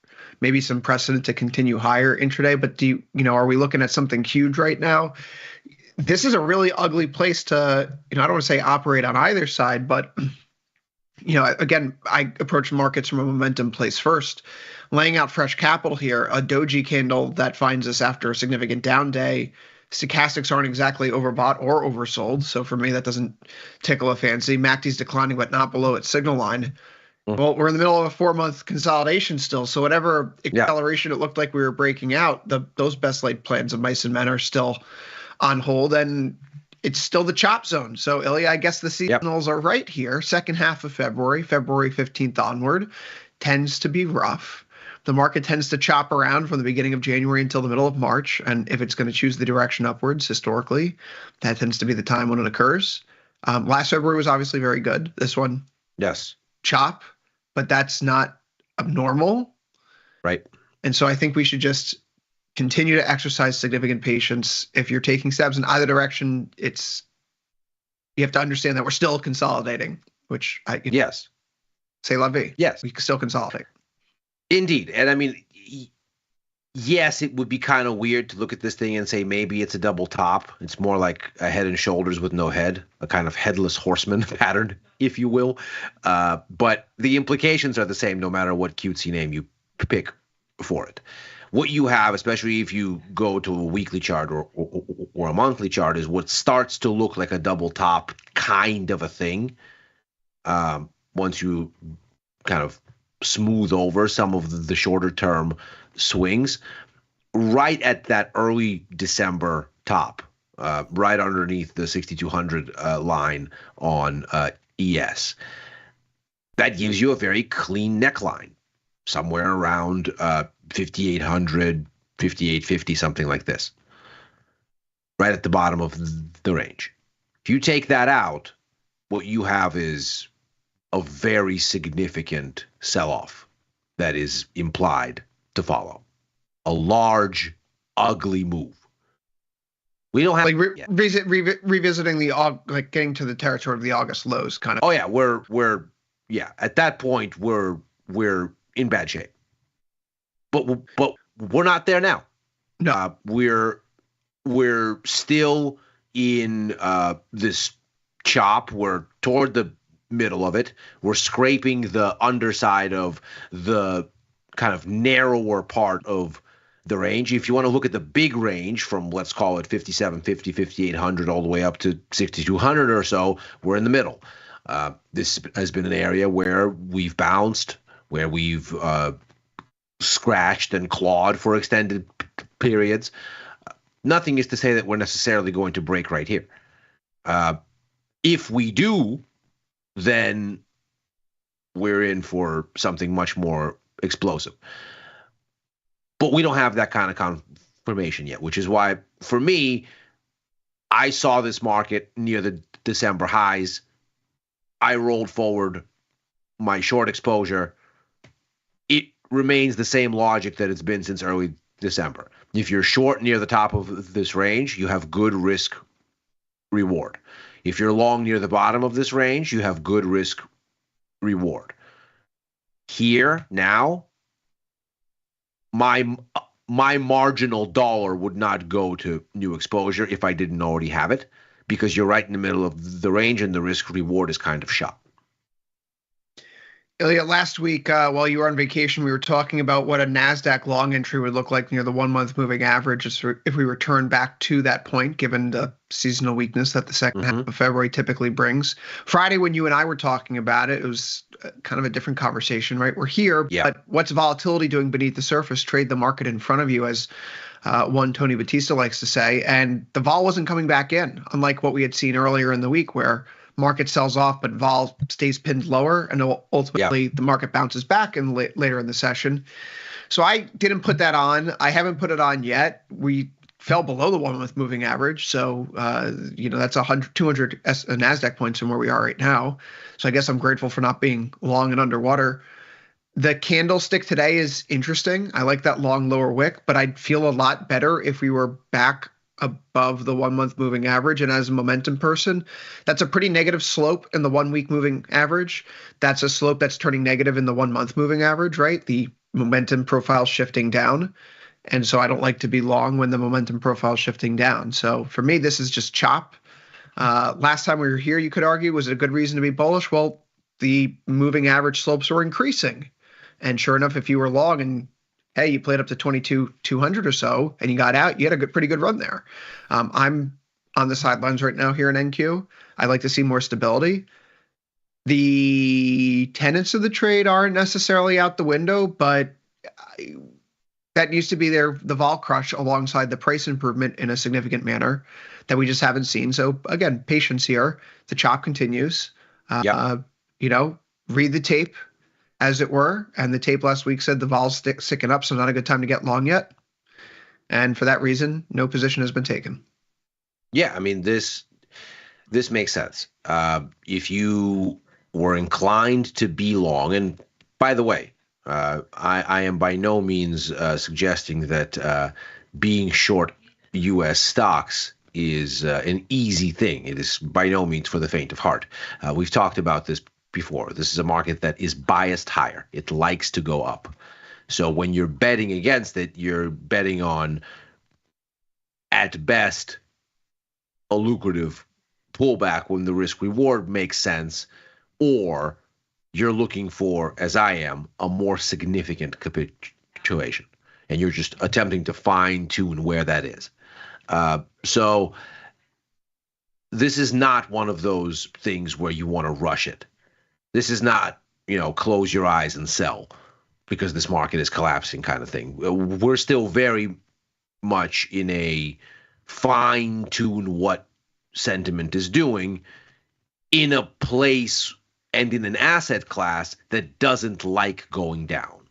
Speaker 4: may be some precedent to continue higher intraday. But are we looking at something huge right now? This is a really ugly place to, I don't want to say operate on either side, but, again, I approach markets from a momentum place first. Laying out fresh capital here, a doji candle that finds us after a significant down day Stochastics aren't exactly overbought or oversold. So for me, that doesn't tickle a fancy. MACD's declining, but not below its signal line. Well, we're in the middle of a 4-month consolidation still. So whatever acceleration it looked like we were breaking out, those best laid plans of mice and men are still on hold, and it's still the chop zone. So Ilya, I guess the signals are right here. Second half of February 15th onward, tends to be rough. The market tends to chop around from the beginning of January until the middle of March. And if it's going to choose the direction upwards, historically, that tends to be the time when it occurs. Last February was obviously very good. This one, chop, but that's not abnormal.
Speaker 7: Right.
Speaker 4: And so I think we should just continue to exercise significant patience. If you're taking steps in either direction, you have to understand that we're still consolidating, which say la vie.
Speaker 7: Yes.
Speaker 4: We can still consolidate.
Speaker 7: Indeed. And I mean, yes, it would be kind of weird to look at this thing and say maybe it's a double top. It's more like a head and shoulders with no head, a kind of headless horseman pattern, if you will. But the implications are the same no matter what cutesy name you pick for it. What you have, especially if you go to a weekly chart or a monthly chart, is what starts to look like a double top kind of a thing. Once you kind of smooth over some of the shorter term swings, right at that early December top, right underneath the 6,200 line on ES. That gives you a very clean neckline, somewhere around 5,800, 5,850, something like this, right at the bottom of the range. If you take that out, what you have is a very significant sell-off that is implied to follow. A large, ugly move. We don't have
Speaker 4: revisiting the getting to the territory of the August lows, kind of.
Speaker 7: Oh yeah, we're at that point we're in bad shape. But we're not there now.
Speaker 4: No,
Speaker 7: we're still in this chop. We're toward the middle of it. We're scraping the underside of the kind of narrower part of the range. If you want to look at the big range from, let's call it 5,750, 5,800 all the way up to 6,200 or so, we're in the middle. This has been an area where we've bounced, where we've scratched and clawed for extended periods. Nothing is to say that we're necessarily going to break right here. If we do, then we're in for something much more explosive. But we don't have that kind of confirmation yet, which is why, for me, I saw this market near the December highs. I rolled forward my short exposure. It remains the same logic that it's been since early December. If you're short near the top of this range, you have good risk reward. If you're long near the bottom of this range, you have good risk reward. Here, now, my marginal dollar would not go to new exposure if I didn't already have it, because you're right in the middle of the range and the risk reward is kind of shot.
Speaker 4: Ilya, last week, while you were on vacation, we were talking about what a NASDAQ long entry would look like near the 1-month moving average if we return back to that point, given the seasonal weakness that the second half of February typically brings. Friday, when you and I were talking about it, it was kind of a different conversation, right? We're here, but what's volatility doing beneath the surface? Trade the market in front of you, as one Tony Batista likes to say. And the vol wasn't coming back in, unlike what we had seen earlier in the week, where market sells off, but vol stays pinned lower, and ultimately the market bounces back later in the session. So I didn't put that on. I haven't put it on yet. We fell below the 1-month moving average, so that's 200 NASDAQ points from where we are right now. So I guess I'm grateful for not being long and underwater. The candlestick today is interesting. I like that long lower wick, but I'd feel a lot better if we were back above the 1-month moving average. And as a momentum person, that's a pretty negative slope in the 1-week moving average. That's a slope that's turning negative in the 1-month moving average, right? The momentum profile shifting down. And so I don't like to be long when the momentum profile is shifting down. So for me, this is just chop. Last time we were here, you could argue, was it a good reason to be bullish? Well, the moving average slopes were increasing. And sure enough, if you were long and hey, you played up to 22,200 or so, and you got out. You had a pretty good run there. I'm on the sidelines right now here in NQ. I like to see more stability. The tenets of the trade aren't necessarily out the window, but that used to be the vol crush alongside the price improvement in a significant manner that we just haven't seen. So again, patience here. The chop continues. Read the tape, as it were. And the tape last week said the vol's sticking up, so not a good time to get long yet. And for that reason, no position has been taken.
Speaker 7: Yeah, I mean, this makes sense. If you were inclined to be long, and by the way, I am by no means suggesting that being short U.S. stocks is an easy thing. It is by no means for the faint of heart. We've talked about this before. This is a market that is biased higher. It likes to go up. So when you're betting against it, you're betting on, at best, a lucrative pullback when the risk reward makes sense, or you're looking for, as I am, a more significant capitulation, and you're just attempting to fine tune where that is. So this is not one of those things where you want to rush it. This is not, close your eyes and sell because this market is collapsing kind of thing. We're still very much in a fine tune what sentiment is doing in a place and in an asset class that doesn't like going down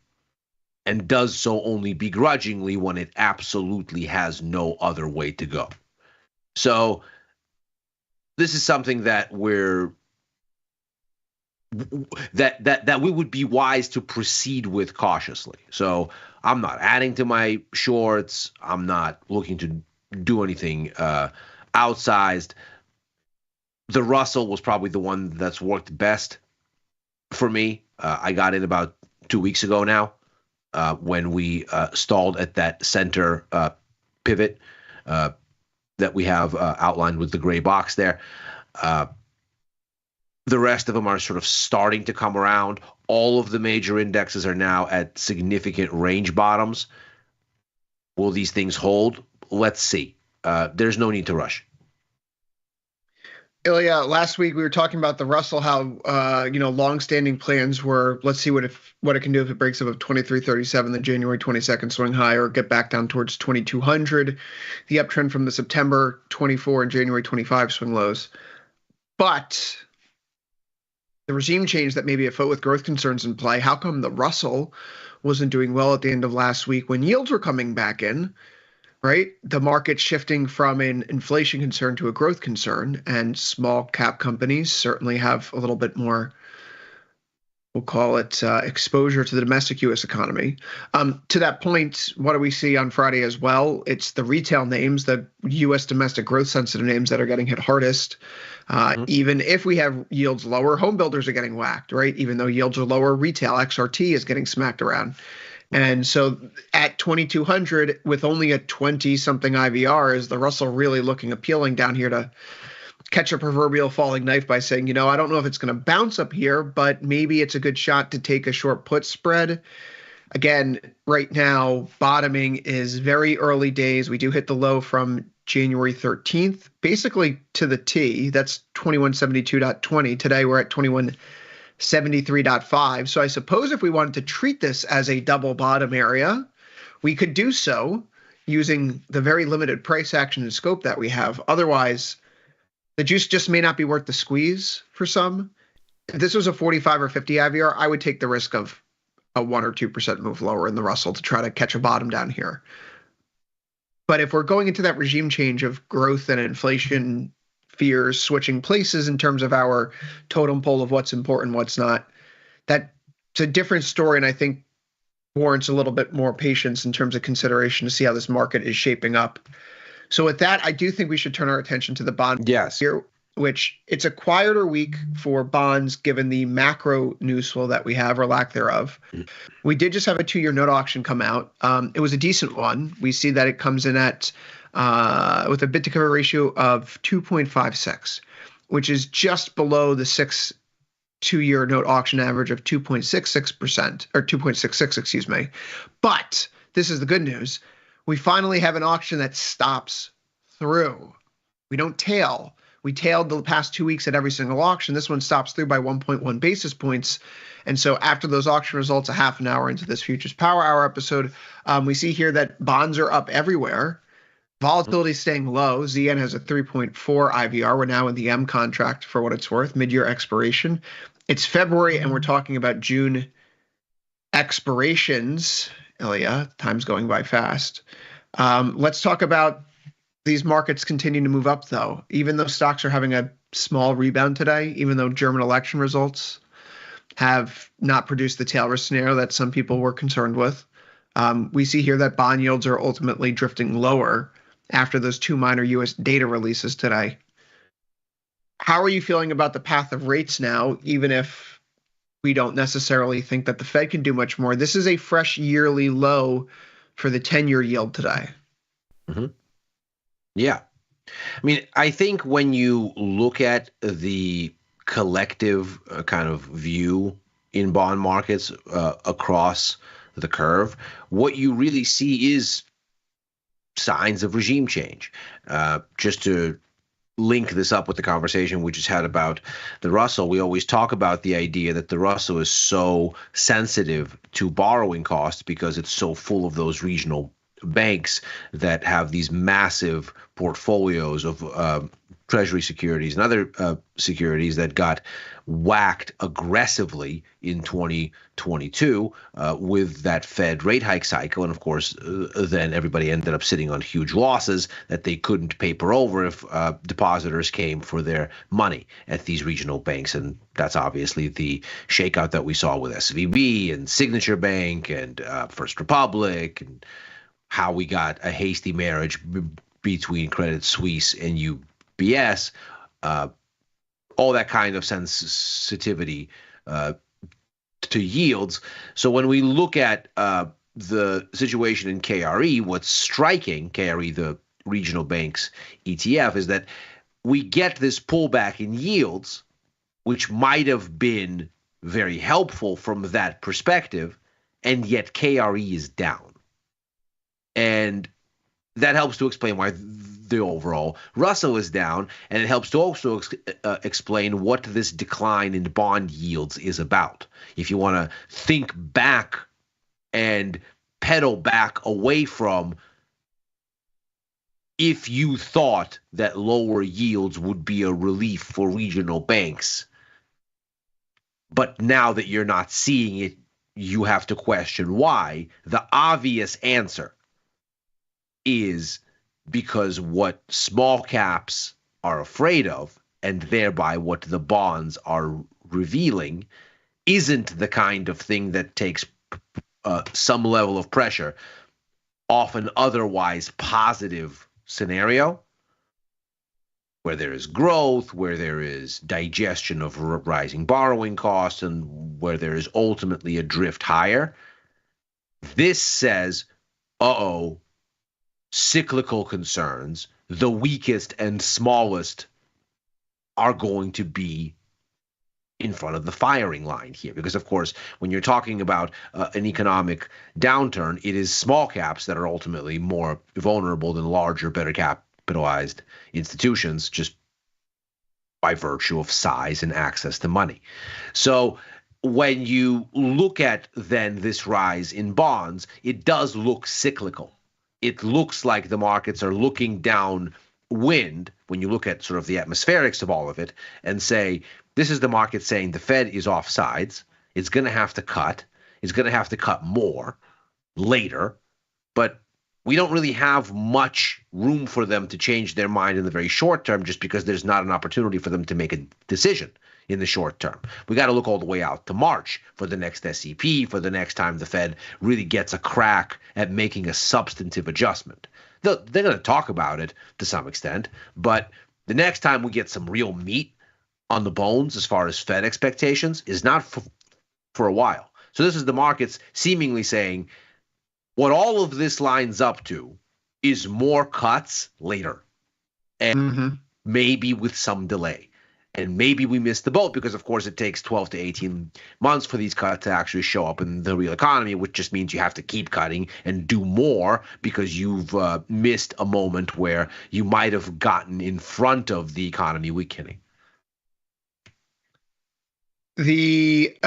Speaker 7: and does so only begrudgingly when it absolutely has no other way to go. So this is something that that we would be wise to proceed with cautiously. So I'm not adding to my shorts. I'm not looking to do anything outsized. The Russell was probably the one that's worked best for me. I got in about 2 weeks ago now when we stalled at that center pivot that we have outlined with the gray box there. The rest of them are sort of starting to come around. All of the major indexes are now at significant range bottoms. Will these things hold? Let's see. There's no need to rush.
Speaker 4: Ilya, last week we were talking about the Russell, how long-standing plans were, let's see what it can do if it breaks above 2337, the January 22nd swing high, or get back down towards 2200, the uptrend from the September 24 and January 25 swing lows. But the regime change that may be afoot with growth concerns in play, how come the Russell wasn't doing well at the end of last week when yields were coming back in? Right? The market shifting from an inflation concern to a growth concern, and small cap companies certainly have a little bit more, we'll call it exposure to the domestic U.S. economy. To that point, what do we see on Friday as well? It's the retail names, the U.S. domestic growth sensitive names that are getting hit hardest. Even if we have yields lower, home builders are getting whacked, right? Even though yields are lower, retail XRT is getting smacked around. And so at 2200 with only a 20-something IVR, is the Russell really looking appealing down here to catch a proverbial falling knife by saying, I don't know if it's going to bounce up here, but maybe it's a good shot to take a short put spread. Again, right now, bottoming is very early days. We do hit the low from January 13th, basically to the T. That's 2172.20. Today we're at 2173.5. So I suppose if we wanted to treat this as a double bottom area, we could do so using the very limited price action and scope that we have. Otherwise, the juice just may not be worth the squeeze for some. If this was a 45 or 50 IVR, I would take the risk of a 1 or 2% move lower in the Russell to try to catch a bottom down here. But if we're going into that regime change of growth and inflation fears switching places in terms of our totem pole of what's important, what's not, that's a different story, and I think warrants a little bit more patience in terms of consideration to see how this market is shaping up. So with that, I do think we should turn our attention to the bond here, which it's a quieter week for bonds given the macro news flow that we have, or lack thereof. We did just have a 2-year note auction come out. It was a decent one. We see that it comes in at with a bid to cover ratio of 2.56, which is just below the 2-year note auction average of 2.66%, or 2.66, excuse me. But this is the good news. We finally have an auction that stops through. We don't tail. We tailed the past 2 weeks at every single auction. This one stops through by 1.1 basis points. And so after those auction results, a half an hour into this Futures Power Hour episode, we see here that bonds are up everywhere. Volatility is staying low. ZN has a 3.4 IVR. We're now in the M contract for what it's worth, mid-year expiration. It's February, and we're talking about June expirations. Ilya, time's going by fast. Let's talk about these markets continue to move up, though. Even though stocks are having a small rebound today, even though German election results have not produced the tail risk scenario that some people were concerned with, we see here that bond yields are ultimately drifting lower after those two minor U.S. data releases today. How are you feeling about the path of rates now, even if we don't necessarily think that the Fed can do much more? This is a fresh yearly low for the 10-year yield today.
Speaker 7: Mm-hmm. Yeah. I mean, I think when you look at the collective kind of view in bond markets across the curve, what you really see is signs of regime change. Just to link this up with the conversation we just had about the Russell, we always talk about the idea that the Russell is so sensitive to borrowing costs because it's so full of those regional banks that have these massive portfolios of treasury securities and other securities that got whacked aggressively in 2022 with that Fed rate hike cycle. And of course, then everybody ended up sitting on huge losses that they couldn't paper over if depositors came for their money at these regional banks. And that's obviously the shakeout that we saw with SVB and Signature Bank and First Republic, and how we got a hasty marriage between Credit Suisse and UBS, all that kind of sensitivity to yields. So when we look at the situation in KRE, what's striking, KRE, the regional banks ETF, is that we get this pullback in yields, which might have been very helpful from that perspective, and yet KRE is down. And that helps to explain why the overall Russell is down, and it helps to also explain what this decline in bond yields is about. If you want to think back and pedal back away from, if you thought that lower yields would be a relief for regional banks, but now that you're not seeing it, you have to question why. The obvious answer is because what small caps are afraid of, and thereby what the bonds are revealing, isn't the kind of thing that takes some level of pressure off an otherwise positive scenario where there is growth, where there is digestion of rising borrowing costs, and where there is ultimately a drift higher. This says, uh-oh, cyclical concerns, the weakest and smallest, are going to be in front of the firing line here. Because, of course, when you're talking about an economic downturn, it is small caps that are ultimately more vulnerable than larger, better capitalized institutions, just by virtue of size and access to money. So when you look at then this rise in bonds, it does look cyclical. It looks like the markets are looking downwind when you look at sort of the atmospherics of all of it and say, this is the market saying the Fed is off sides. It's going to have to cut. It's going to have to cut more later. But we don't really have much room for them to change their mind in the very short term, just because there's not an opportunity for them to make a decision in the short term. We got to look all the way out to March for the next SEP, for the next time the Fed really gets a crack at making a substantive adjustment. They're going to talk about it to some extent, but the next time we get some real meat on the bones as far as Fed expectations is not for a while. So this is the markets seemingly saying what all of this lines up to is more cuts later, and maybe with some delay. And maybe we missed the boat because, of course, it takes 12 to 18 months for these cuts to actually show up in the real economy, which just means you have to keep cutting and do more because you've missed a moment where you might have gotten in front of the economy weakening.
Speaker 4: The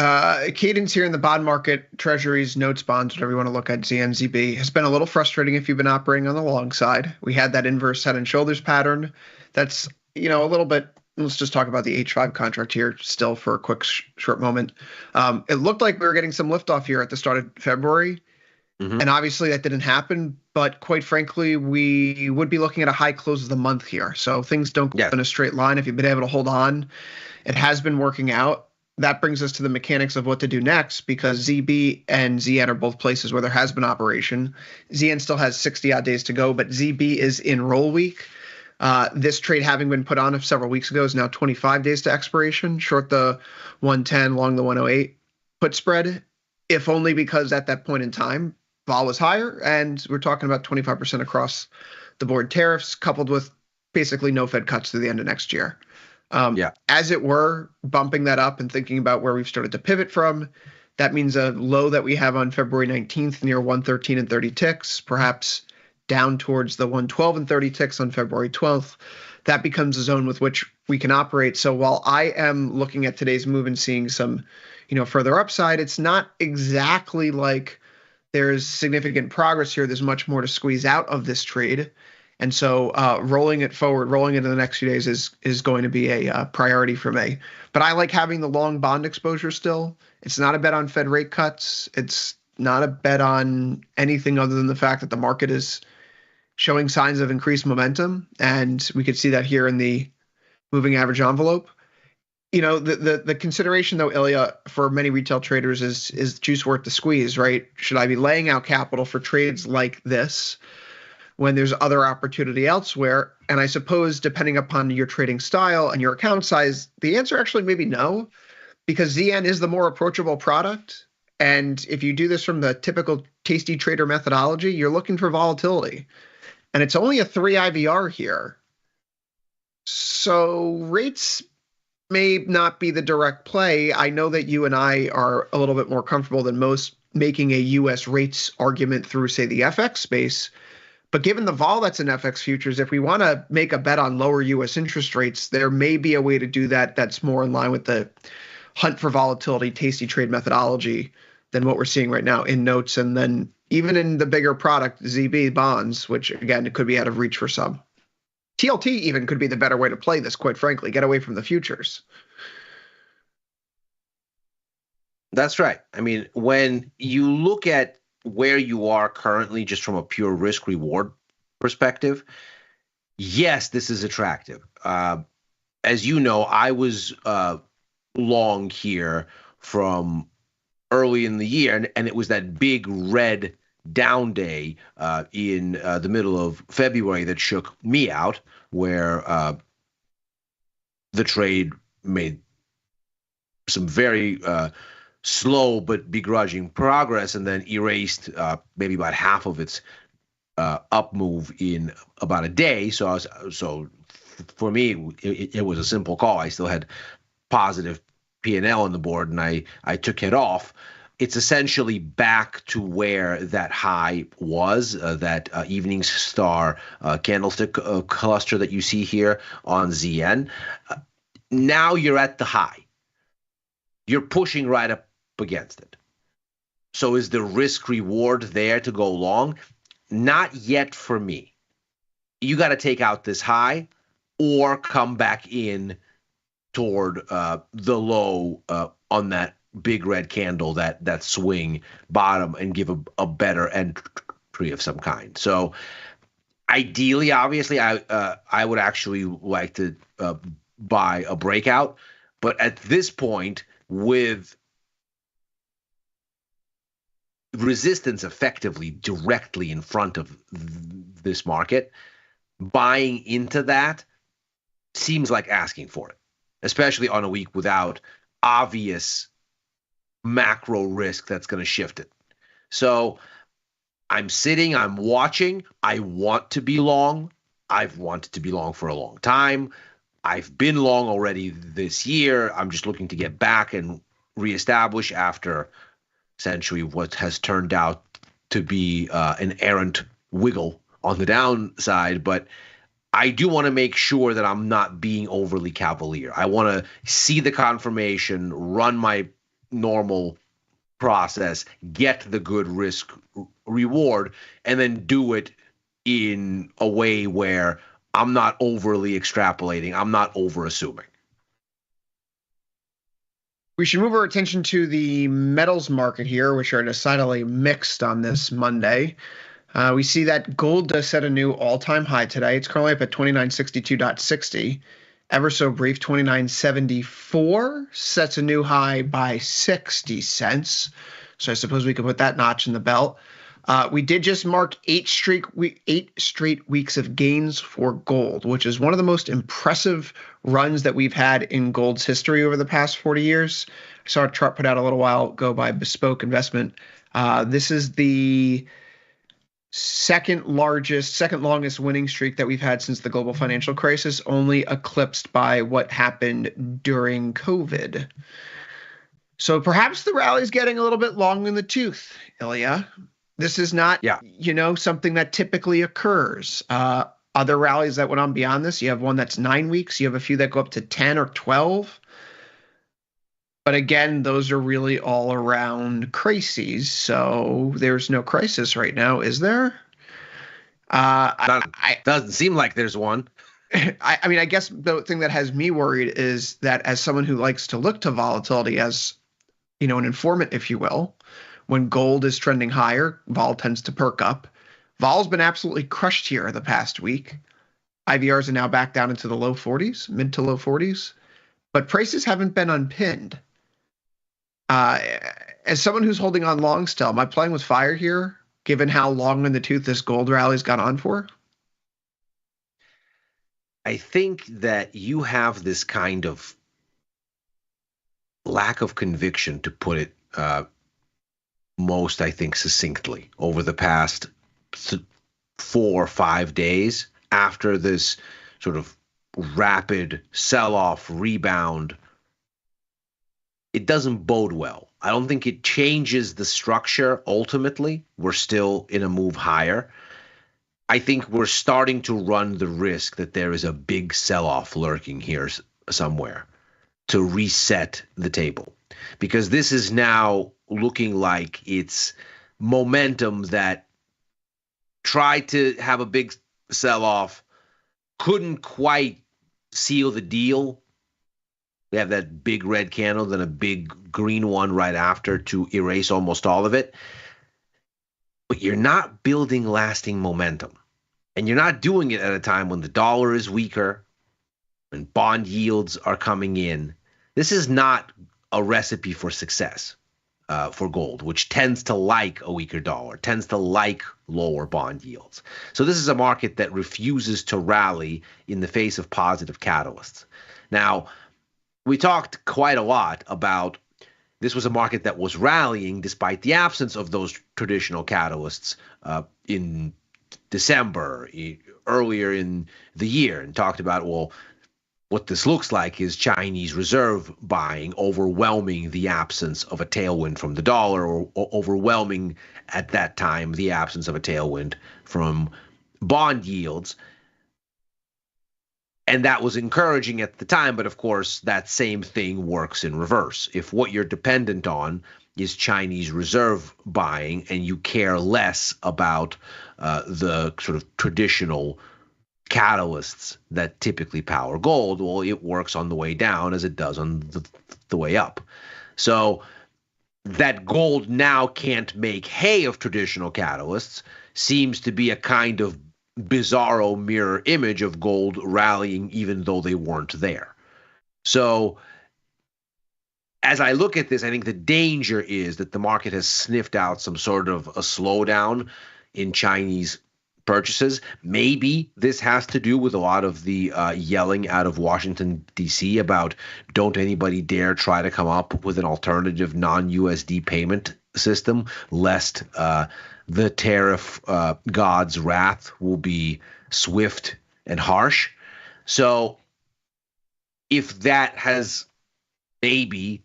Speaker 4: cadence here in the bond market, treasuries, notes, bonds, whatever you want to look at, ZNZB, has been a little frustrating if you've been operating on the long side. We had that inverse head and shoulders pattern. That's, a little bit. Let's just talk about the H5 contract here still for a quick short moment. It looked like we were getting some liftoff here at the start of February. And obviously that didn't happen. But quite frankly, we would be looking at a high close of the month here. So things don't go in a straight line. If you've been able to hold on, it has been working out. That brings us to the mechanics of what to do next, because ZB and ZN are both places where there has been operation. ZN still has 60 odd days to go, but ZB is in roll week. This trade, having been put on several weeks ago, is now 25 days to expiration, short the 110, long the 108 put spread, if only because at that point in time, vol was higher, and we're talking about 25% across the board tariffs, coupled with basically no Fed cuts through the end of next year. As it were, bumping that up and thinking about where we've started to pivot from, that means a low that we have on February 19th near 113 and 30 ticks, perhaps down towards the 112 and 30 ticks on February 12th. That becomes a zone with which we can operate. So while I am looking at today's move and seeing some, further upside, it's not exactly like there's significant progress here. There's much more to squeeze out of this trade. And so rolling it forward, rolling into the next few days is going to be a priority for me. But I like having the long bond exposure still. It's not a bet on Fed rate cuts. It's not a bet on anything other than the fact that the market is showing signs of increased momentum. And we could see that here in the moving average envelope. The consideration, though, Ilya, for many retail traders is juice worth the squeeze, right? Should I be laying out capital for trades like this when there's other opportunity elsewhere? And I suppose depending upon your trading style and your account size, the answer actually may be no, because ZN is the more approachable product. And if you do this from the typical tasty trader methodology, you're looking for volatility. And it's only a 3 IVR here. So rates may not be the direct play. I know that you and I are a little bit more comfortable than most making a U.S. rates argument through, say, the FX space. But given the vol that's in FX futures, if we want to make a bet on lower U.S. interest rates, there may be a way to do that that's more in line with the hunt for volatility, tasty trade methodology than what we're seeing right now in notes. And then even in the bigger product, ZB bonds, which, again, it could be out of reach for some. TLT even could be the better way to play this, quite frankly. Get away from the futures.
Speaker 7: That's right. I mean, when you look at where you are currently, just from a pure risk reward perspective, yes, this is attractive. As you know, I was long here from early in the year, and it was that big red down day in the middle of February that shook me out, where the trade made some very slow but begrudging progress, and then erased maybe about half of its up move in about a day. So for me, it was a simple call. I still had positive P&L on the board, and I took it off. It's essentially back to where that high was, that evening star candlestick cluster that you see here on ZN. Now you're at the high. You're pushing right up against it. So is the risk reward there to go long? Not yet for me. You got to take out this high or come back in toward the low on that big red candle, that swing bottom, and give a better entry of some kind. So ideally, obviously, I would actually like to buy a breakout. But at this point, with resistance effectively directly in front of this market, buying into that seems like asking for it, especially on a week without obvious macro risk that's going to shift it. So I'm sitting, I'm watching. I want to be long. I've wanted to be long for a long time. I've been long already this year. I'm just looking to get back and reestablish after essentially what has turned out to be an errant wiggle on the downside. But I do want to make sure that I'm not being overly cavalier. I want to see the confirmation, run my normal process, get the good risk reward, and then do it in a way where I'm not overly extrapolating. I'm not over assuming.
Speaker 4: We should move our attention to the metals market here, which are decidedly mixed on this Monday. We see that gold does set a new all-time high today. It's currently up at 2962.60. Ever so brief 2974 sets a new high by 60 cents. So I suppose we could put that notch in the belt. We did just mark 8 straight weeks of gains for gold, which is one of the most impressive runs that we've had in gold's history over the past 40 years. I saw a chart put out a little while ago by Bespoke Investment. This is the second longest winning streak that we've had since the global financial crisis, only eclipsed by what happened during COVID. So perhaps the rally is getting a little bit long in the tooth, Ilya. This is not, something that typically occurs. Other rallies that went on beyond this, you have one that's 9 weeks. You have a few that go up to 10 or 12. But again, those are really all around crises. So there's no crisis right now, is there?
Speaker 7: Doesn't seem like there's one.
Speaker 4: I mean, I guess the thing that has me worried is that as someone who likes to look to volatility as, an informant, if you will, when gold is trending higher, vol tends to perk up. Vol's been absolutely crushed here the past week. IVRs are now back down into the low 40s, mid to low 40s. But prices haven't been unpinned. As someone who's holding on long still, am I playing with fire here, given how long in the tooth this gold rally's gone on for?
Speaker 7: I think that you have this kind of lack of conviction, to put it most, I think, succinctly, over the past 4 or 5 days after this sort of rapid sell-off rebound. It doesn't bode well. I don't think it changes the structure ultimately. We're still in a move higher. I think we're starting to run the risk that there is a big sell-off lurking here somewhere to reset the table. Because this is now looking like it's momentum that tried to have a big sell-off, couldn't quite seal the deal. We have that big red candle, then a big green one right after to erase almost all of it. But you're not building lasting momentum. And you're not doing it at a time when the dollar is weaker, when bond yields are coming in. This is not a recipe for success for gold, which tends to like a weaker dollar, tends to like lower bond yields. So this is a market that refuses to rally in the face of positive catalysts. Now, we talked quite a lot about this was a market that was rallying despite the absence of those traditional catalysts in December, earlier in the year, and talked about, well, what this looks like is Chinese reserve buying overwhelming the absence of a tailwind from the dollar, or overwhelming at that time the absence of a tailwind from bond yields. And that was encouraging at the time, but of course, that same thing works in reverse. If what you're dependent on is Chinese reserve buying and you care less about the sort of traditional catalysts that typically power gold, well, it works on the way down as it does on the way up. So that gold now can't make hay of traditional catalysts seems to be a kind of bizarro mirror image of gold rallying even though they weren't there. So as I look at this, I think the danger is that the market has sniffed out some sort of a slowdown in Chinese purchases. Maybe this has to do with a lot of the yelling out of Washington, D.C. about don't anybody dare try to come up with an alternative non-USD payment system, lest the tariff god's wrath will be swift and harsh. So if that has maybe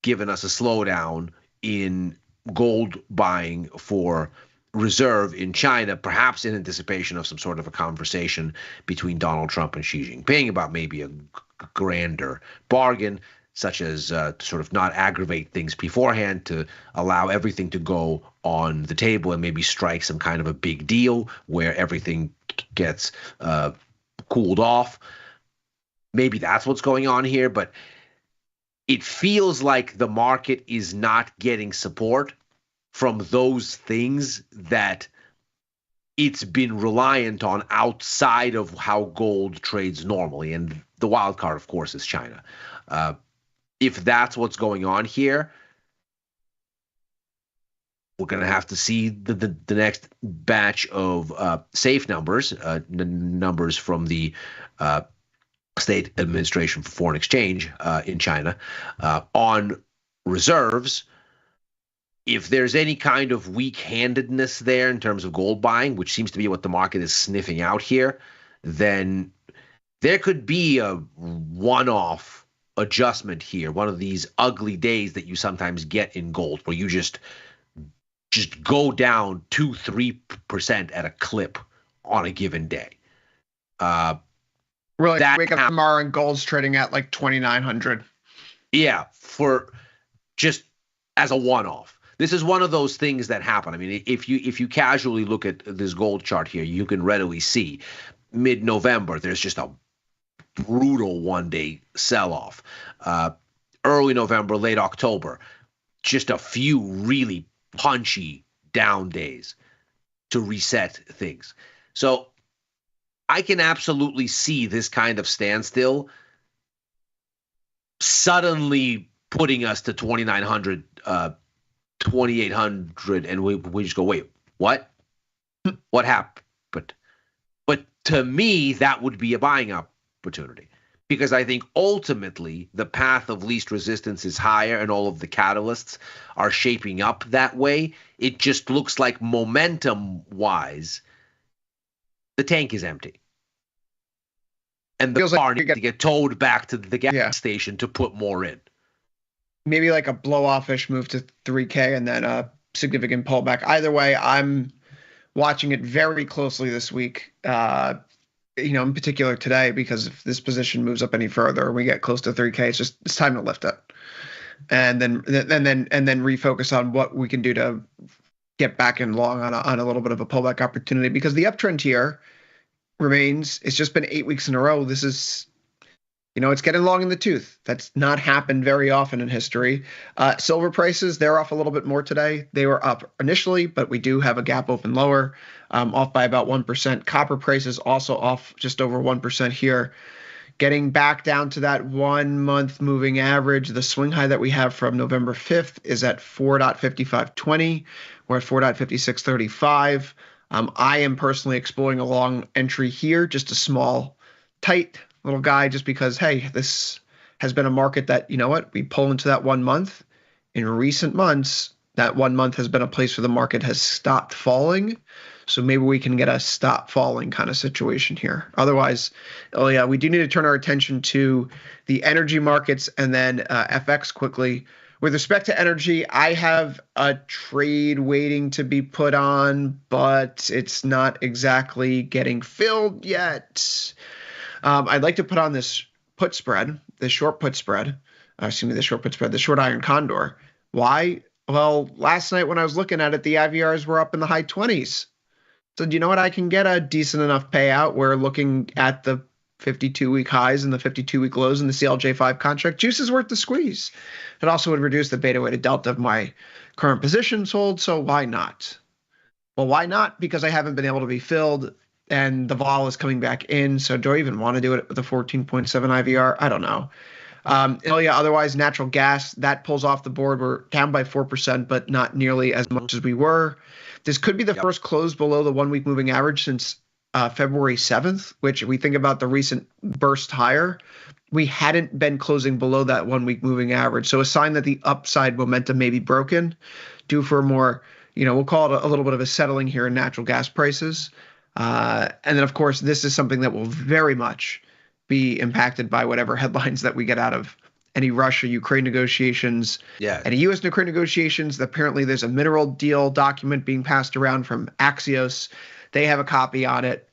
Speaker 7: given us a slowdown in gold buying for reserve in China, perhaps in anticipation of some sort of a conversation between Donald Trump and Xi Jinping about maybe a grander bargain, such as to sort of not aggravate things beforehand, to allow everything to go on the table and maybe strike some kind of a big deal where everything gets cooled off. Maybe that's what's going on here, but it feels like the market is not getting support from those things that it's been reliant on outside of how gold trades normally. And the wild card, of course, is China. If that's what's going on here, we're going to have to see the next batch of safe numbers, numbers from the State Administration for Foreign Exchange in China on reserves. If there's any kind of weak-handedness there in terms of gold buying, which seems to be what the market is sniffing out here, then there could be a one-off adjustment here, one of these ugly days that you sometimes get in gold, where you just go down 2-3% at a clip on a given day.
Speaker 4: Really, wake up tomorrow and gold's trading at like 2,900.
Speaker 7: Yeah, for just as a one-off. This is one of those things that happen. I mean, if you casually look at this gold chart here, you can readily see mid-November, there's just a brutal one-day sell-off. Early November, late October, just a few really punchy down days to reset things. So I can absolutely see this kind of standstill suddenly putting us to 2,900, 2,800, and we just go, wait, what? What happened? But to me, that would be a buying opportunity, because I think ultimately the path of least resistance is higher and all of the catalysts are shaping up that way. It just looks like momentum-wise, the tank is empty. And the car needs to get towed back to the gas station to put more in.
Speaker 4: Maybe like a blow-off-ish move to 3K and then a significant pullback. Either way, I'm watching it very closely this week, in particular today, because if this position moves up any further and we get close to 3K, it's time to lift it. And then refocus on what we can do to get back in long on a little bit of a pullback opportunity, because the uptrend here remains. It's just been 8 weeks in a row. This is, it's getting long in the tooth. That's not happened very often in history. Silver prices, they're off a little bit more today. They were up initially, but we do have a gap open lower, off by about 1%. Copper prices also off just over 1% here. Getting back down to that 1 month moving average, the swing high that we have from November 5th is at 4.5520. We're at 4.5635. I am personally exploring a long entry here, just a small, tight little guy, just because, hey, this has been a market that, we pull into that 1 month. In recent months, that 1 month has been a place where the market has stopped falling. So maybe we can get a stop falling kind of situation here. Otherwise, we do need to turn our attention to the energy markets and then FX quickly. With respect to energy, I have a trade waiting to be put on, but it's not exactly getting filled yet. I'd like to put on this put spread, the short iron condor. Why? Well, last night when I was looking at it, the IVRs were up in the high 20s. So do you know what? I can get a decent enough payout. We're looking at the 52-week highs and the 52-week lows in the CLJ5 contract. Juice is worth the squeeze. It also would reduce the beta weighted delta of my current positions hold, so why not? Well, why not? Because I haven't been able to be filled, and the vol is coming back in, so do I even want to do it with a 14.7 IVR? I don't know. Otherwise, natural gas, that pulls off the board. We're down by 4%, but not nearly as much as we were. This could be the first close below the 1 week moving average since February 7th, which we think about the recent burst higher. We hadn't been closing below that 1 week moving average. So a sign that the upside momentum may be broken, due for a more, we'll call it a little bit of a settling here in natural gas prices. And then, of course, this is something that will very much be impacted by whatever headlines that we get out of any Russia-Ukraine negotiations, any U.S.-Ukraine negotiations. Apparently there's a mineral deal document being passed around from Axios. They have a copy on it.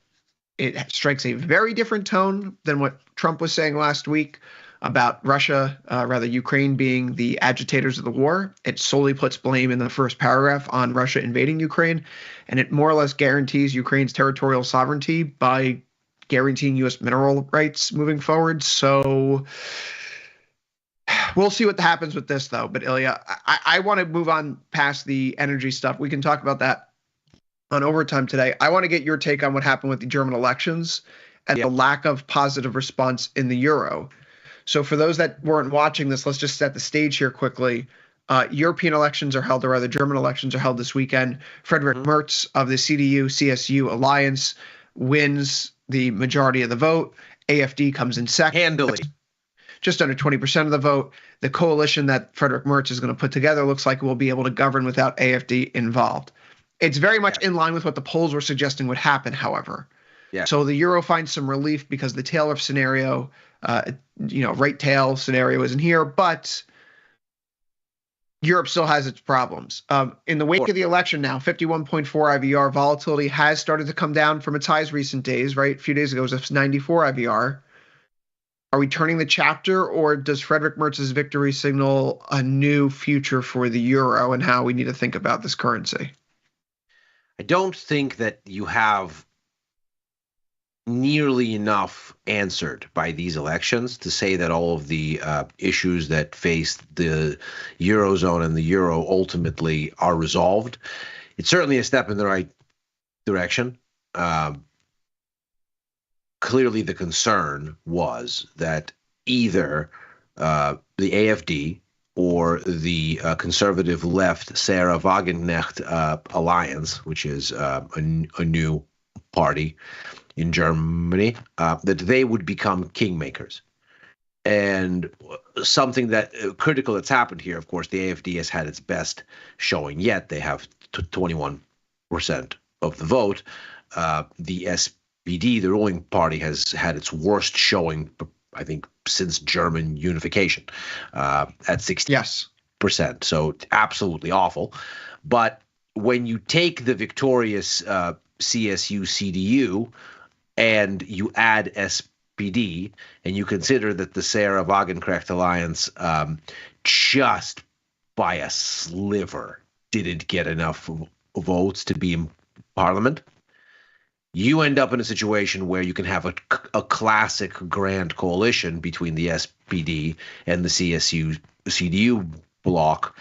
Speaker 4: It strikes a very different tone than what Trump was saying last week about Russia, rather Ukraine being the agitators of the war. It solely puts blame in the first paragraph on Russia invading Ukraine, and it more or less guarantees Ukraine's territorial sovereignty by guaranteeing U.S. mineral rights moving forward. So we'll see what happens with this, though. But Ilya, I want to move on past the energy stuff. We can talk about that on overtime today. I want to get your take on what happened with the German elections and the lack of positive response in the euro. So for those that weren't watching this, let's just set the stage here quickly. European elections are held, or rather German elections are held this weekend. Friedrich Merz of the CDU-CSU alliance wins the majority of the vote. AfD comes in second.
Speaker 7: Handily.
Speaker 4: Just under 20% of the vote. The coalition that Friedrich Merz is going to put together looks like it will be able to govern without AfD involved. It's very much in line with what the polls were suggesting would happen, however. So the euro finds some relief because the tail risk scenario, right tail scenario isn't here, but Europe still has its problems. In the wake of the election now, 51.4 IVR volatility has started to come down from its highs recent days, right? A few days ago it was 94 IVR. Are we turning the chapter, or does Friedrich Merz's victory signal a new future for the euro and how we need to think about this currency?
Speaker 7: I don't think that you have nearly enough answered by these elections to say that all of the issues that face the Eurozone and the euro ultimately are resolved. It's certainly a step in the right direction. Clearly, the concern was that either the AfD or the conservative left Sarah Wagenknecht alliance, which is a new party in Germany, that they would become kingmakers. And something that critical that's happened here, of course, the AfD has had its best showing yet. They have 21% of the vote. The SPD, the ruling party, has had its worst showing, I think, since German unification, at 60%. So absolutely awful. But when you take the victorious CSU-CDU and you add SPD, and you consider that the Sarah Wagenknecht alliance just by a sliver didn't get enough votes to be in parliament, you end up in a situation where you can have a classic grand coalition between the SPD and the CSU-CDU bloc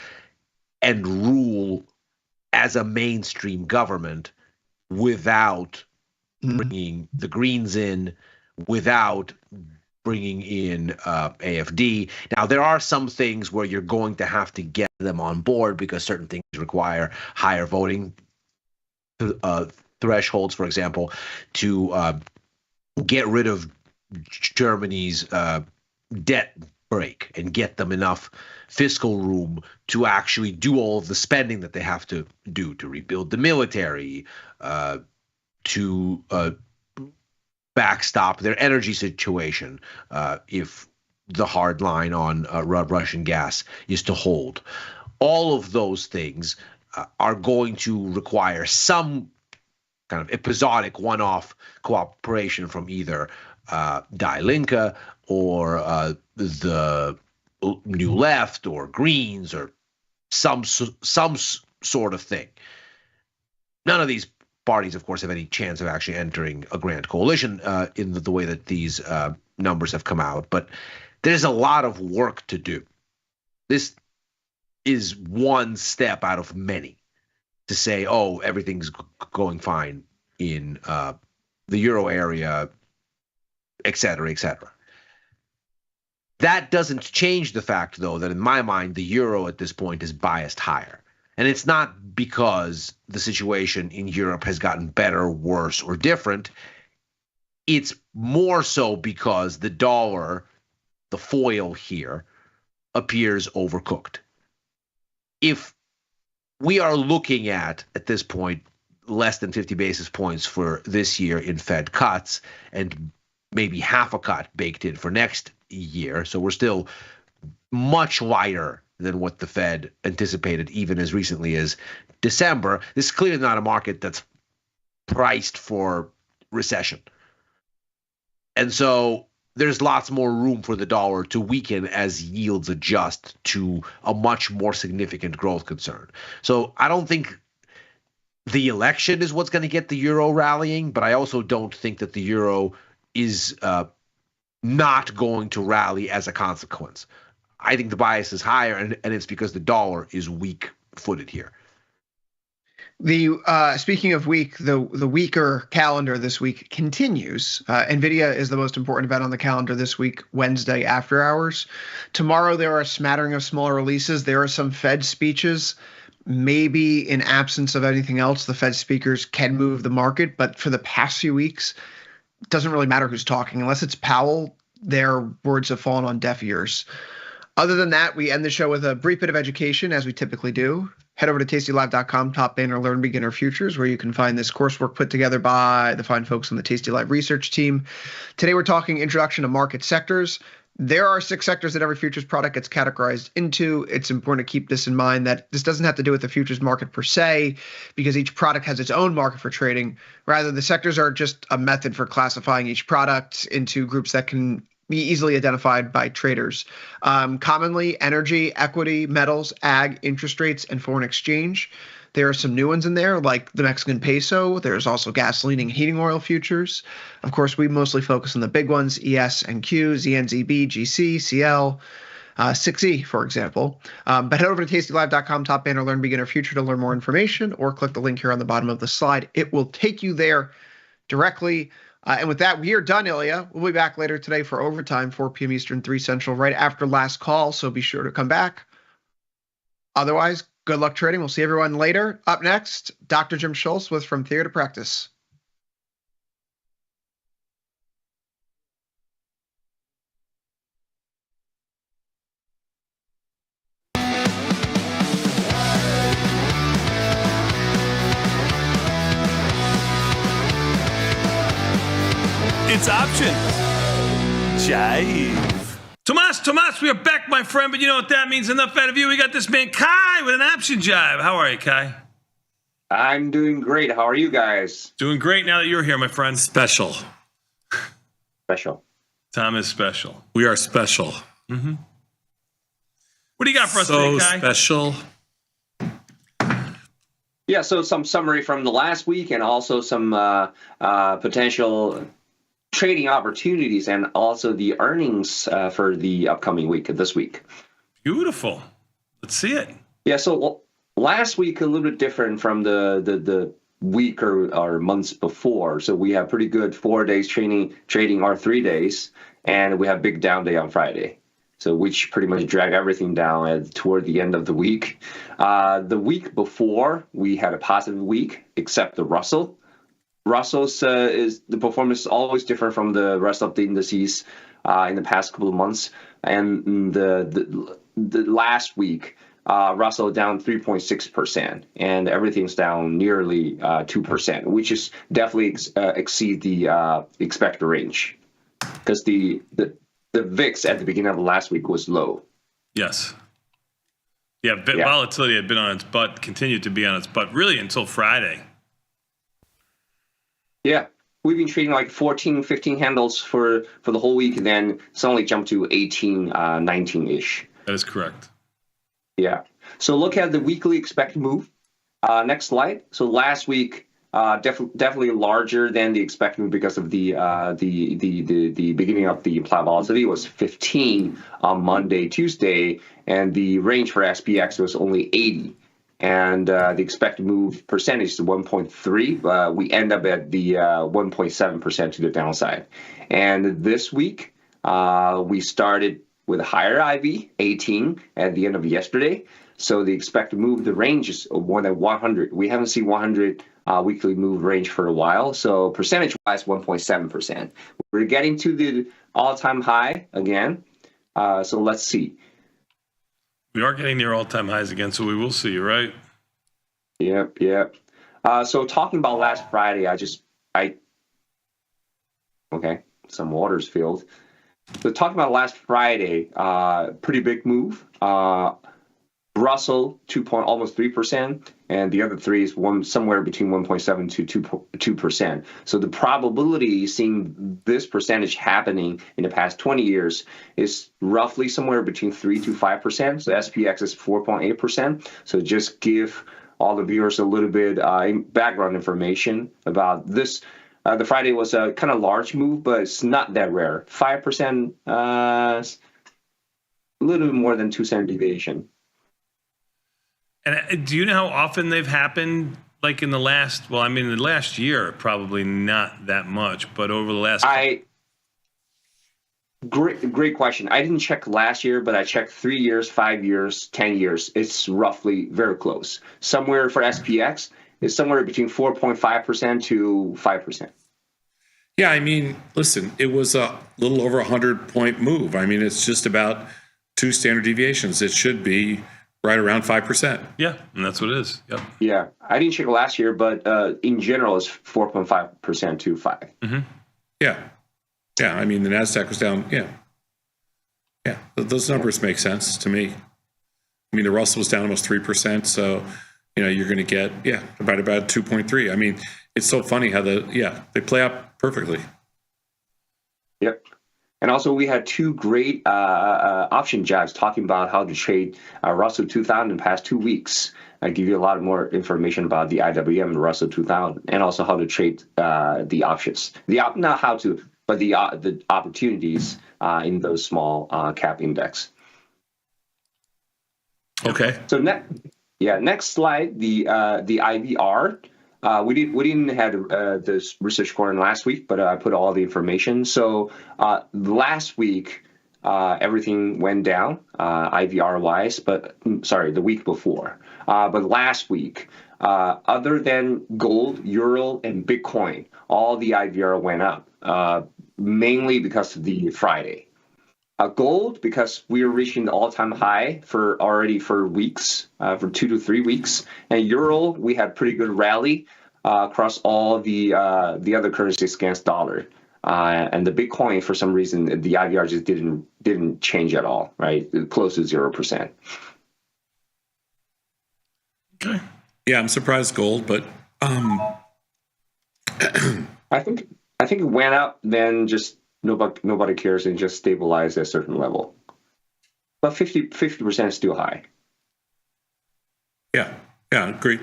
Speaker 7: and rule as a mainstream government without bringing the Greens in, without bringing in AfD. Now, there are some things where you're going to have to get them on board because certain things require higher voting thresholds, for example, to get rid of Germany's debt break and get them enough fiscal room to actually do all of the spending that they have to do to rebuild the military, to backstop their energy situation if the hard line on Russian gas is to hold. All of those things are going to require some kind of episodic one-off cooperation from either Die Linke or the New Left or Greens or some sort of thing. None of these parties, of course, have any chance of actually entering a grand coalition in the way that these numbers have come out. But there's a lot of work to do. This is one step out of many to say, oh, everything's going fine in the euro area, et cetera, et cetera. That doesn't change the fact, though, that in my mind, the euro at this point is biased higher. And it's not because the situation in Europe has gotten better, worse, or different. It's more so because the dollar, the foil here, appears overcooked. If we are looking at this point, less than 50 basis points for this year in Fed cuts and maybe half a cut baked in for next year. So we're still much wider than what the Fed anticipated even as recently as December. This is clearly not a market that's priced for recession. And so there's lots more room for the dollar to weaken as yields adjust to a much more significant growth concern. So I don't think the election is what's going to get the euro rallying, but I also don't think that the euro is not going to rally as a consequence. I think the bias is higher, and it's because the dollar is weak-footed here.
Speaker 4: The speaking of weak, the weaker calendar this week continues. NVIDIA is the most important event on the calendar this week, Wednesday after hours. Tomorrow there are a smattering of smaller releases. There are some Fed speeches. Maybe in absence of anything else, the Fed speakers can move the market. But for the past few weeks, it doesn't really matter who's talking. Unless it's Powell, their words have fallen on deaf ears. Other than that, we end the show with a brief bit of education, as we typically do. Head over to tastylive.com, top banner, Learn Beginner Futures, where you can find this coursework put together by the fine folks on the Tasty Live research team. Today, we're talking introduction to market sectors. There are 6 sectors that every futures product gets categorized into. It's important to keep this in mind that this doesn't have to do with the futures market per se, because each product has its own market for trading. Rather, the sectors are just a method for classifying each product into groups that can be easily identified by traders. Commonly, energy, equity, metals, ag, interest rates, and foreign exchange. There are some new ones in there, like the Mexican peso. There's also gasoline and heating oil futures. Of course, we mostly focus on the big ones, ES and Q, ZNZB, GC, CL, 6E, for example. But head over to tastylive.com, top banner, Learn Beginner Future to learn more information, or click the link here on the bottom of the slide. It will take you there directly. And with that, we are done, Ilya. We'll be back later today for overtime, 4 p.m. Eastern, 3 Central, right after last call, so be sure to come back. Otherwise, good luck trading. We'll see everyone later. Up next, Dr. Jim Schultz with From Theory to Practice.
Speaker 10: It's option jive.
Speaker 9: Tomas, we are back, my friend, but you know what that means. Enough out of you. We got this man, Kai, with an option jive. How are you, Kai?
Speaker 13: I'm doing great. How are you guys?
Speaker 9: Doing great now that you're here, my friend. Special. Tom is special. We are special. Mm-hmm. What do you got for us today, Kai?
Speaker 10: Special.
Speaker 13: Yeah, so some summary from the last week and also some potential trading opportunities and also the earnings for the upcoming week, this week.
Speaker 9: Beautiful. Let's see it.
Speaker 13: Yeah, so last week a little bit different from the week or months before. So we have pretty good 4 days trading our 3 days, and we have big down day on Friday. So which pretty much drag everything down toward the end of the week. The week before, we had a positive week, except the Russell. Russell's the performance is always different from the rest of the indices in the past couple of months. And the last week, Russell down 3.6%, and everything's down nearly 2%, which is definitely exceed the expected range, because the VIX at the beginning of last week was low.
Speaker 9: Yes. Yeah, volatility had been on its butt, continued to be on its butt, really until Friday.
Speaker 13: Yeah, we've been trading like 14, 15 handles for the whole week, and then suddenly jumped to 18, 19-ish.
Speaker 9: That is correct.
Speaker 13: Yeah. So look at the weekly expected move. Next slide. So last week, definitely larger than the expected move because of the beginning of the implied volatility was 15 on Monday, Tuesday, and the range for SPX was only 80. And the expected move percentage is 1.3. We end up at the 1.7% to the downside. And this week, we started with a higher IV, 18, at the end of yesterday. So the expected move, the range is more than 100. We haven't seen 100 weekly move range for a while. So percentage-wise, 1.7%. We're getting to the all-time high again. So let's see.
Speaker 9: We are getting near all-time highs again, so we will see, right?
Speaker 13: Yep. So talking about last Friday, okay. some waters filled. So talking about last Friday, pretty big move. Russell almost 3%, and the other three is somewhere between 1.7 to 2%. So the probability seeing this percentage happening in the past 20 years is roughly somewhere between 3 to 5%. So SPX is 4.8%. So just give all the viewers a little bit background information about this. The Friday was a kind of large move, but it's not that rare. 5%, a little bit more than 2 standard deviation.
Speaker 9: And do you know how often they've happened? Like in the last, well, I mean, in the last year, probably not that much, but over the last.
Speaker 13: Great question. I didn't check last year, but I checked 3 years, 5 years, 10 years. It's roughly very close. Somewhere for SPX, it's somewhere between 4.5% to 5%.
Speaker 16: Yeah, I mean, listen, it was a little over 100-point move. I mean, it's just about 2 standard deviations. It should be right around 5%.
Speaker 9: Yeah, and that's what it is. Yep.
Speaker 13: Yeah, I didn't check last year, but in general, it's 4.5% to 5%.
Speaker 9: Mm-hmm.
Speaker 16: Yeah. Yeah, I mean, the NASDAQ was down. Yeah. Yeah, those numbers make sense to me. I mean, the Russell was down almost 3%. So, you're going to get, about 2.3. I mean, it's so funny how they play out perfectly.
Speaker 13: Yep. And also, we had 2 great option jobs talking about how to trade Russell 2000 in the past 2 weeks. I give you a lot more information about the IWM and Russell 2000, and also how to trade the options. Not how to, but the opportunities in those small cap index.
Speaker 16: Okay.
Speaker 13: So next slide, the IVR. We didn't have this research corner last week, but I put all the information. So last week, everything went down IVR wise, but sorry, the week before. But last week, other than gold, euro, and Bitcoin, all the IVR went up, mainly because of the Friday. Gold, because we are reaching the all-time high for weeks, for 2 to 3 weeks. And euro, we had pretty good rally across all the other currencies against dollar. And the Bitcoin, for some reason, the IVR just didn't change at all, right? Close to 0%.
Speaker 16: Okay. Yeah, I'm surprised gold, but
Speaker 13: I think it went up, then just nobody cares and just stabilized at a certain level. But 50% is still high.
Speaker 16: Yeah, agreed.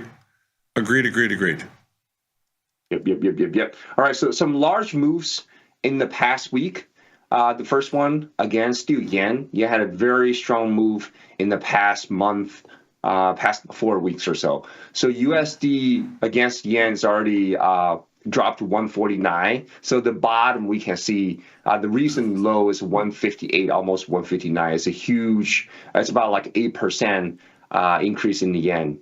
Speaker 13: Yep. All right, so some large moves in the past week. The first one, again, still yen. You had a very strong move in the past month, past 4 weeks or so. So USD against yen is already dropped to 149. So the bottom we can see the recent low is 158, almost 159. It's a huge. It's about like 8% increase in the yen.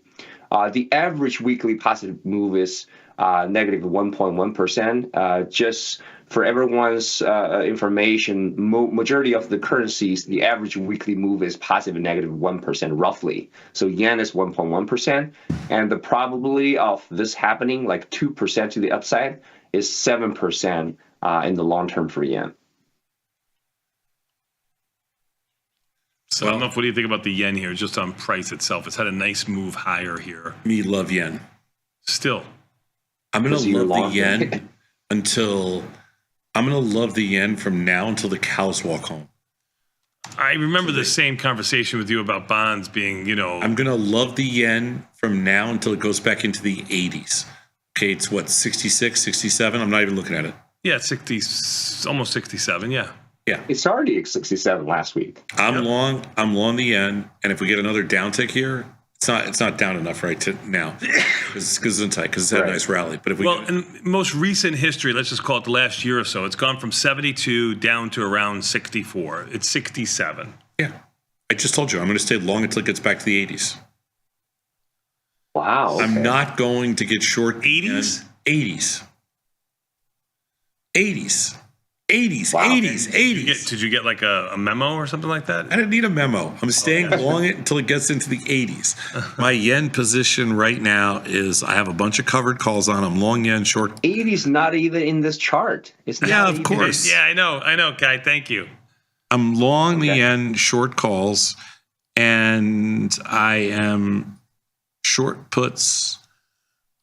Speaker 13: The average weekly positive move is negative 1.1%. Just for everyone's information, majority of the currencies, the average weekly move is positive negative 1% roughly. So yen is 1.1%, and the probability of this happening, like 2% to the upside, is 7% in the long term for yen.
Speaker 9: So I don't know what do you think about the yen here, just on price itself? It's had a nice move higher here.
Speaker 16: Me love yen.
Speaker 9: Still.
Speaker 16: I'm going to love the yen until I'm going to love the yen from now until the cows walk home.
Speaker 9: I remember the same conversation with you about bonds being,
Speaker 16: I'm going to love the yen from now until it goes back into the 80s. Okay, it's what, 66, 67? I'm not even looking at it.
Speaker 9: Yeah, 60, almost 67, yeah.
Speaker 16: Yeah.
Speaker 13: It's already at 67 last week.
Speaker 16: I'm long the yen, and if we get another downtick here, it's not down enough right to now because it's tight because it's had a nice rally. But if we
Speaker 9: in most recent history, let's just call it the last year or so, it's gone from 72 down to around 64. It's 67.
Speaker 16: Yeah, I just told you I'm going to stay long until it gets back to the 80s.
Speaker 13: Wow. Okay.
Speaker 16: I'm not going to get short
Speaker 9: 80s.
Speaker 16: 80s. 80s,
Speaker 13: Wow.
Speaker 16: 80s, 80s.
Speaker 9: Did you get like a memo or something like that?
Speaker 16: I didn't need a memo. I'm staying long it until it gets into the 80s. My yen position right now is I have a bunch of covered calls on. I'm long yen, short.
Speaker 13: 80's not even in this chart. It's not
Speaker 16: Yeah, of
Speaker 13: even-
Speaker 16: course.
Speaker 9: Yeah, I know, Kai. Thank you.
Speaker 16: I'm long the yen, short calls, and I am short puts.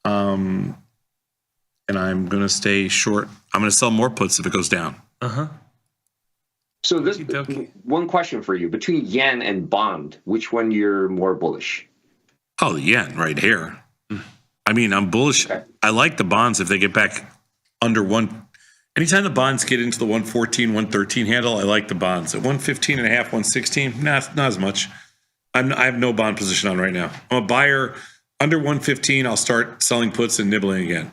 Speaker 16: And I'm going to stay short. I'm going to sell more puts if it goes down.
Speaker 13: So this one question for you: between yen and bond, which one you're more bullish?
Speaker 16: Oh, the yen right here. I mean, I'm bullish. I like the bonds if they get back under one. Anytime the bonds get into the 114, 113 handle, I like the bonds. At 115 and a half, 116, not as much. I have no bond position on right now. I'm a buyer. Under 115, I'll start selling puts and nibbling again.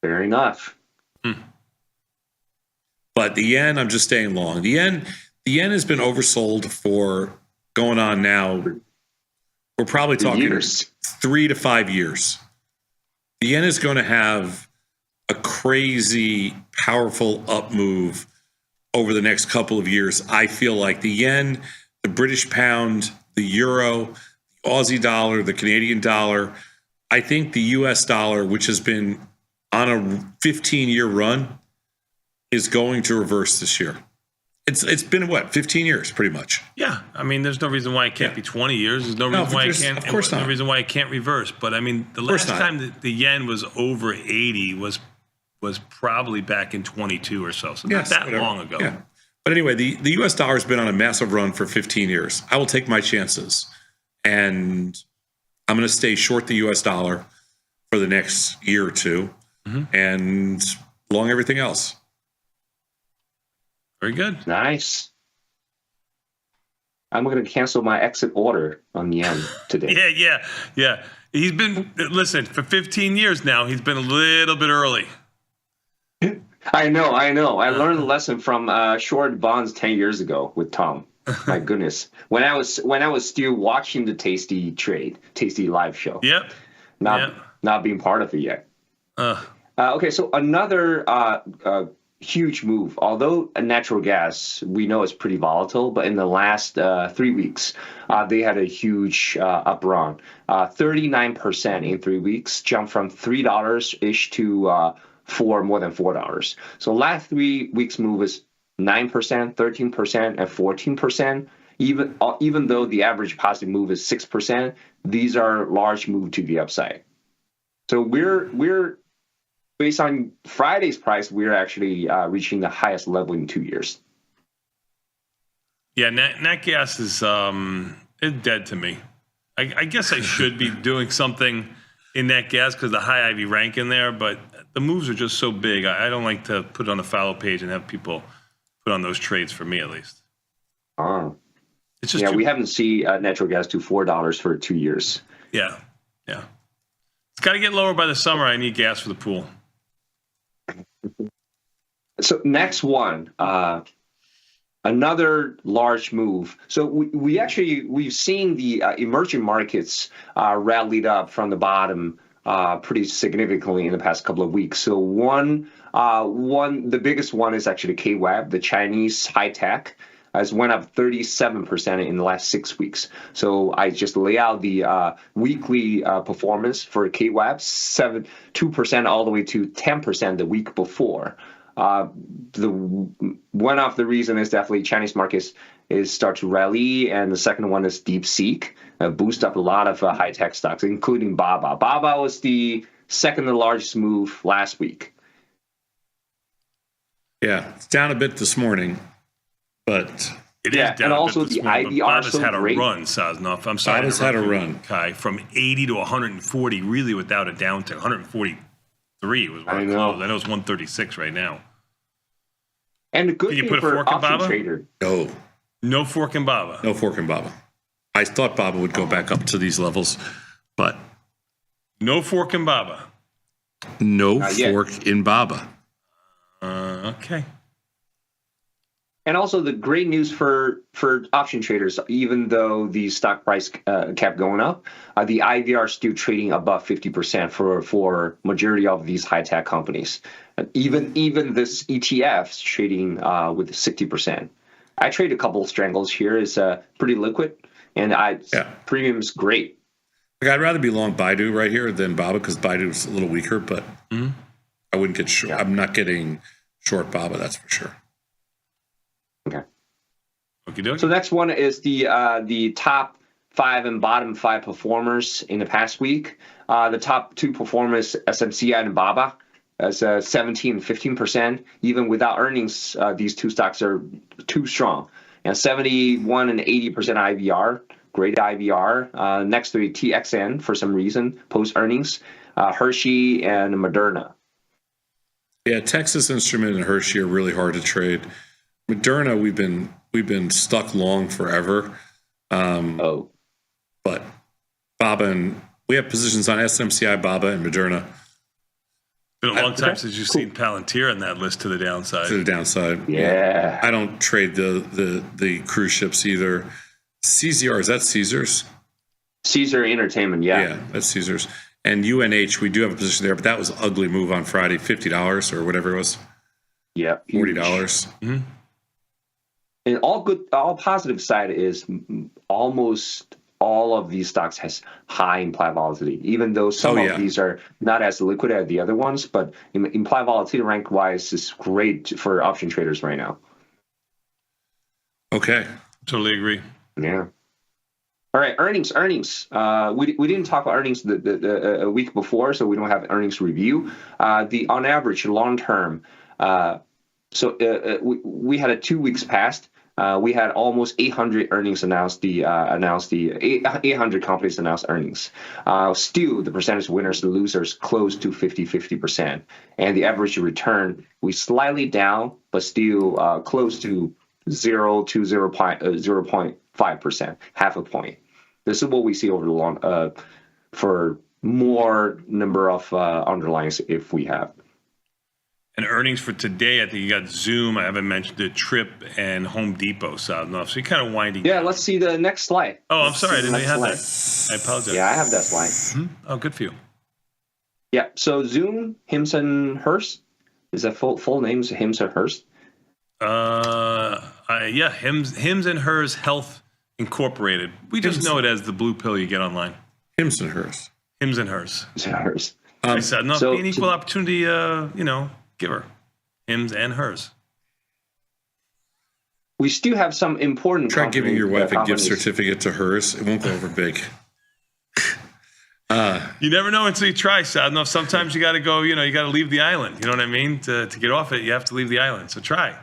Speaker 13: Fair enough.
Speaker 16: But the yen, I'm just staying long. The yen has been oversold for going on now. We're probably talking
Speaker 13: years.
Speaker 16: 3 to 5 years. The yen is going to have a crazy, powerful up move over the next couple of years. I feel like the yen, the British pound, the euro, the Aussie dollar, the Canadian dollar. I think the US dollar, which has been on a 15-year run, is going to reverse this year. It's been, 15 years, pretty much.
Speaker 9: Yeah, I mean, there's no reason why it can't be 20 years. There's no reason why it can't.
Speaker 16: Of course not.
Speaker 9: No reason why it can't reverse. But I mean, the last time that the yen was over 80 was probably back in 22 or so. So not that long ago.
Speaker 16: Yeah. But anyway, the U.S. dollar has been on a massive run for 15 years. I will take my chances, and I'm going to stay short the U.S. dollar for the next year or two, and long everything else.
Speaker 9: Very good.
Speaker 13: Nice. I'm going to cancel my exit order on yen today.
Speaker 9: Yeah. He's been, listen, for 15 years now, he's been a little bit early.
Speaker 13: I know. I learned a lesson from short bonds 10 years ago with Tom. My goodness. When I was still watching the Tasty Live show.
Speaker 9: Yep.
Speaker 13: Not being part of it yet. Okay, so another huge move. Although natural gas, we know it's pretty volatile, but in the last 3 weeks, they had a huge up run. 39% in 3 weeks, jumped from $3-ish to more than $4. So last 3 weeks move is 9%, 13%, and 14%. Even though the average positive move is 6%, these are large move to the upside. So we're based on Friday's price, we're actually reaching the highest level in 2 years.
Speaker 9: Yeah, nat gas is dead to me. I guess I should be doing something in nat gas because the high IV rank in there, but the moves are just so big. I don't like to put it on the fallow page and have people put on those trades, for me at least.
Speaker 13: It's just we haven't seen natural gas to $4 for 2 years.
Speaker 9: Yeah. It's got to get lower by the summer. I need gas for the pool.
Speaker 13: So next one, another large move. So we've seen the emerging markets rallied up from the bottom pretty significantly in the past couple of weeks. So the biggest one is actually KWAB, the Chinese high tech, has went up 37% in the last 6 weeks. So I just lay out the weekly performance for KWAB, 2% all the way to 10% the week before. One of the reasons is definitely Chinese markets is start to rally, and the second one is DeepSeek, boost up a lot of high-tech stocks, including Baba. Baba was the second largest move last week.
Speaker 16: Yeah, it's down a bit this morning, but
Speaker 9: it is down
Speaker 13: and
Speaker 9: a
Speaker 13: also
Speaker 9: bit this
Speaker 13: the
Speaker 9: morning,
Speaker 13: IVR
Speaker 9: Baba's
Speaker 13: so
Speaker 9: had a
Speaker 13: great.
Speaker 9: run, Sosnoff. I'm sorry.
Speaker 16: Baba's had a run,
Speaker 9: Kai, from 80 to 140, really without a downtick. 143 was where it closed. I know it's 136 right now.
Speaker 13: And the good
Speaker 9: Can you
Speaker 13: thing
Speaker 9: put a
Speaker 13: for
Speaker 9: fork in
Speaker 13: option
Speaker 9: Baba?
Speaker 13: trader.
Speaker 9: No fork in Baba.
Speaker 16: No fork in Baba. I thought Baba would go back up to these levels, but
Speaker 9: no fork in Baba.
Speaker 16: No
Speaker 13: Not yet.
Speaker 16: fork in Baba.
Speaker 9: Okay.
Speaker 13: And also the great news for option traders, even though the stock price kept going up, the IVR is still trading above 50% for majority of these high-tech companies. Even this ETF is trading with 60%. I trade a couple of strangles here. It's pretty liquid, and premium's great.
Speaker 16: Like I'd rather be long Baidu right here than Baba because Baidu's a little weaker, but I wouldn't get short. I'm not getting short Baba, that's for sure.
Speaker 13: Okay.
Speaker 9: Okey-dokey.
Speaker 13: So next one is the top 5 and bottom 5 performers in the past week. The top 2 performers, SMCI and Baba, as 17 and 15%. Even without earnings, these 2 stocks are too strong. And 71 and 80% IVR, great IVR. Next to TXN for some reason, post earnings, Hershey and Moderna.
Speaker 16: Yeah, Texas Instrument and Hershey are really hard to trade. Moderna, we've been stuck long forever. But Baba and we have positions on SMCI, Baba, and Moderna.
Speaker 9: Been a long time since you've seen Palantir on that list to the downside.
Speaker 16: To the downside.
Speaker 13: Yeah.
Speaker 16: I don't trade the cruise ships either. CZR, is that Caesars?
Speaker 13: Caesar Entertainment, yeah.
Speaker 16: Yeah, that's Caesars. And UNH, we do have a position there, but that was an ugly move on Friday, $50 or whatever it was.
Speaker 13: Yeah.
Speaker 16: $40.
Speaker 13: Mm-hmm. And all positive side is almost all of these stocks has high implied volatility, even though some of these are not as liquid as the other ones, but implied volatility rank wise is great for option traders right now.
Speaker 9: Okay. Totally agree.
Speaker 13: Yeah. All right, earnings. We didn't talk about earnings a week before, so we don't have earnings review. On average, long term, we had a 2 weeks past. We had almost 800 earnings announced. 800 companies announced earnings. Still, the percentage of winners and losers close to 50%, and the average return we slightly down, but still close to 0 to 0.5%, half a point. This is what we see over the long for more number of underlines if we have.
Speaker 9: And earnings for today, I think you got Zoom. I haven't mentioned the Trip and Home Depot. So you're kind of winding.
Speaker 13: Yeah, let's see the next slide.
Speaker 9: Oh, I'm sorry, I didn't have that. I apologize.
Speaker 13: Yeah, I have that slide.
Speaker 9: Mm-hmm. Oh, good for you.
Speaker 13: Yeah, so Zoom, Hims and Hers. Is that full names Hims and Hers?
Speaker 9: Yeah, Hims and Hers Health Incorporated. We just know it as the blue pill you get online.
Speaker 16: Hims and Hers.
Speaker 9: Hims and Hers.
Speaker 13: I
Speaker 9: said, no, be an equal opportunity, giver. Hims and Hers.
Speaker 13: We still have some important.
Speaker 16: Try giving your wife a gift certificate to Hers. It won't go over big.
Speaker 9: You never know until you try, Sadnov. Sometimes you got to go, you got to leave the island. You know what I mean? To get off it, you have to leave the island. So try.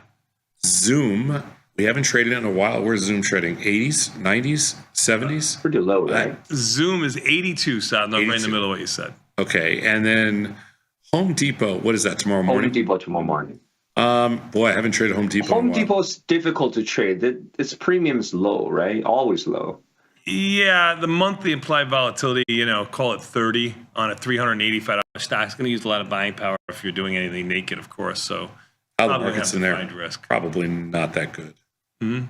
Speaker 16: Zoom, we haven't traded it in a while. Where's Zoom trading? 80s, 90s, 70s?
Speaker 13: Pretty low, right?
Speaker 9: Zoom is 82, Sadnov, right in the middle of what you said.
Speaker 16: Okay, and then Home Depot, what is that, tomorrow morning?
Speaker 13: Home Depot tomorrow morning.
Speaker 16: Boy, I haven't traded Home Depot
Speaker 13: Home Depot is difficult to trade. Its premium is low, right? Always low.
Speaker 9: Yeah, the monthly implied volatility, call it 30 on a $385 stock. It's going to use a lot of buying power if you're doing anything naked, of course. So
Speaker 16: how the market's in there,
Speaker 9: risk.
Speaker 16: Probably not that good.
Speaker 9: Mm-hmm.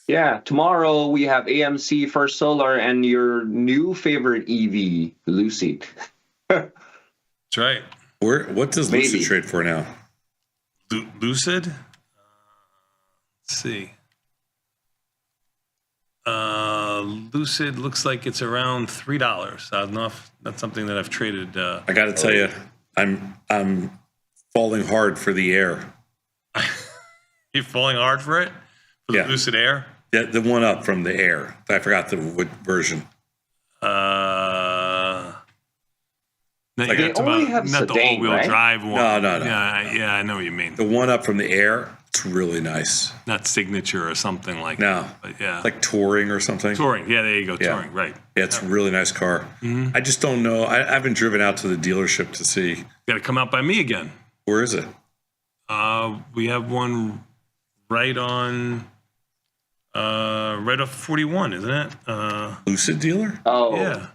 Speaker 13: Yeah, tomorrow we have AMC, First Solar, and your new favorite EV, Lucid.
Speaker 9: That's right.
Speaker 16: What does Lucid trade for now?
Speaker 9: Lucid? Let's see. Lucid looks like it's around $3. I don't know if that's something that I've traded.
Speaker 16: I got to tell you, I'm falling hard for the Air.
Speaker 9: You're falling hard for it? For the Lucid Air?
Speaker 16: Yeah, the one up from the Air. I forgot what version.
Speaker 9: They only have not the all-wheel drive one.
Speaker 16: No.
Speaker 9: Yeah, I know what you mean.
Speaker 16: The one up from the Air, it's really nice.
Speaker 9: Not Signature or something like that. But yeah.
Speaker 16: Like Touring or something.
Speaker 9: Touring, yeah, there you go, Touring, right.
Speaker 16: Yeah, it's a really nice car.
Speaker 9: Mm-hmm.
Speaker 16: I just don't know. I haven't driven out to the dealership to see.
Speaker 9: You got to come out by me again.
Speaker 16: Where is it?
Speaker 9: We have one right on, right off 41, isn't it?
Speaker 16: Lucid dealer?
Speaker 13: Oh.
Speaker 9: Yeah.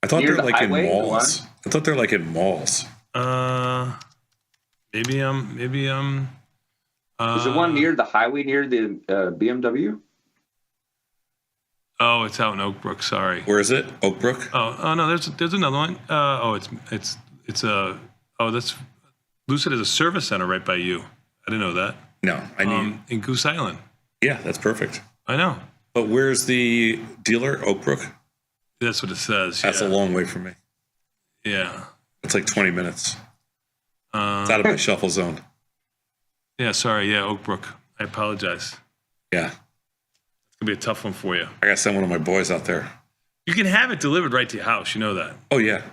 Speaker 16: I thought they're like in malls. I thought they're like in malls.
Speaker 9: Maybe I'm.
Speaker 13: Is the one near the highway near the BMW?
Speaker 9: Oh, it's out in Oak Brook. Sorry.
Speaker 16: Where is it? Oak Brook?
Speaker 9: Oh no, there's another one. That's Lucid is a service center right by you. I didn't know that.
Speaker 16: No, I need
Speaker 9: in Goose Island.
Speaker 16: Yeah, that's perfect.
Speaker 9: I know.
Speaker 16: But where's the dealer? Oakbrook?
Speaker 9: That's what it says.
Speaker 16: That's a long way from me.
Speaker 9: Yeah.
Speaker 16: It's like 20 minutes. It's out of my shuffle zone.
Speaker 9: Yeah, sorry. Yeah, Oakbrook. I apologize.
Speaker 16: Yeah.
Speaker 9: It's going to be a tough one for you.
Speaker 16: I got to send one of my boys out there.
Speaker 9: You can have it delivered right to your house. You know that.
Speaker 16: Oh, yeah.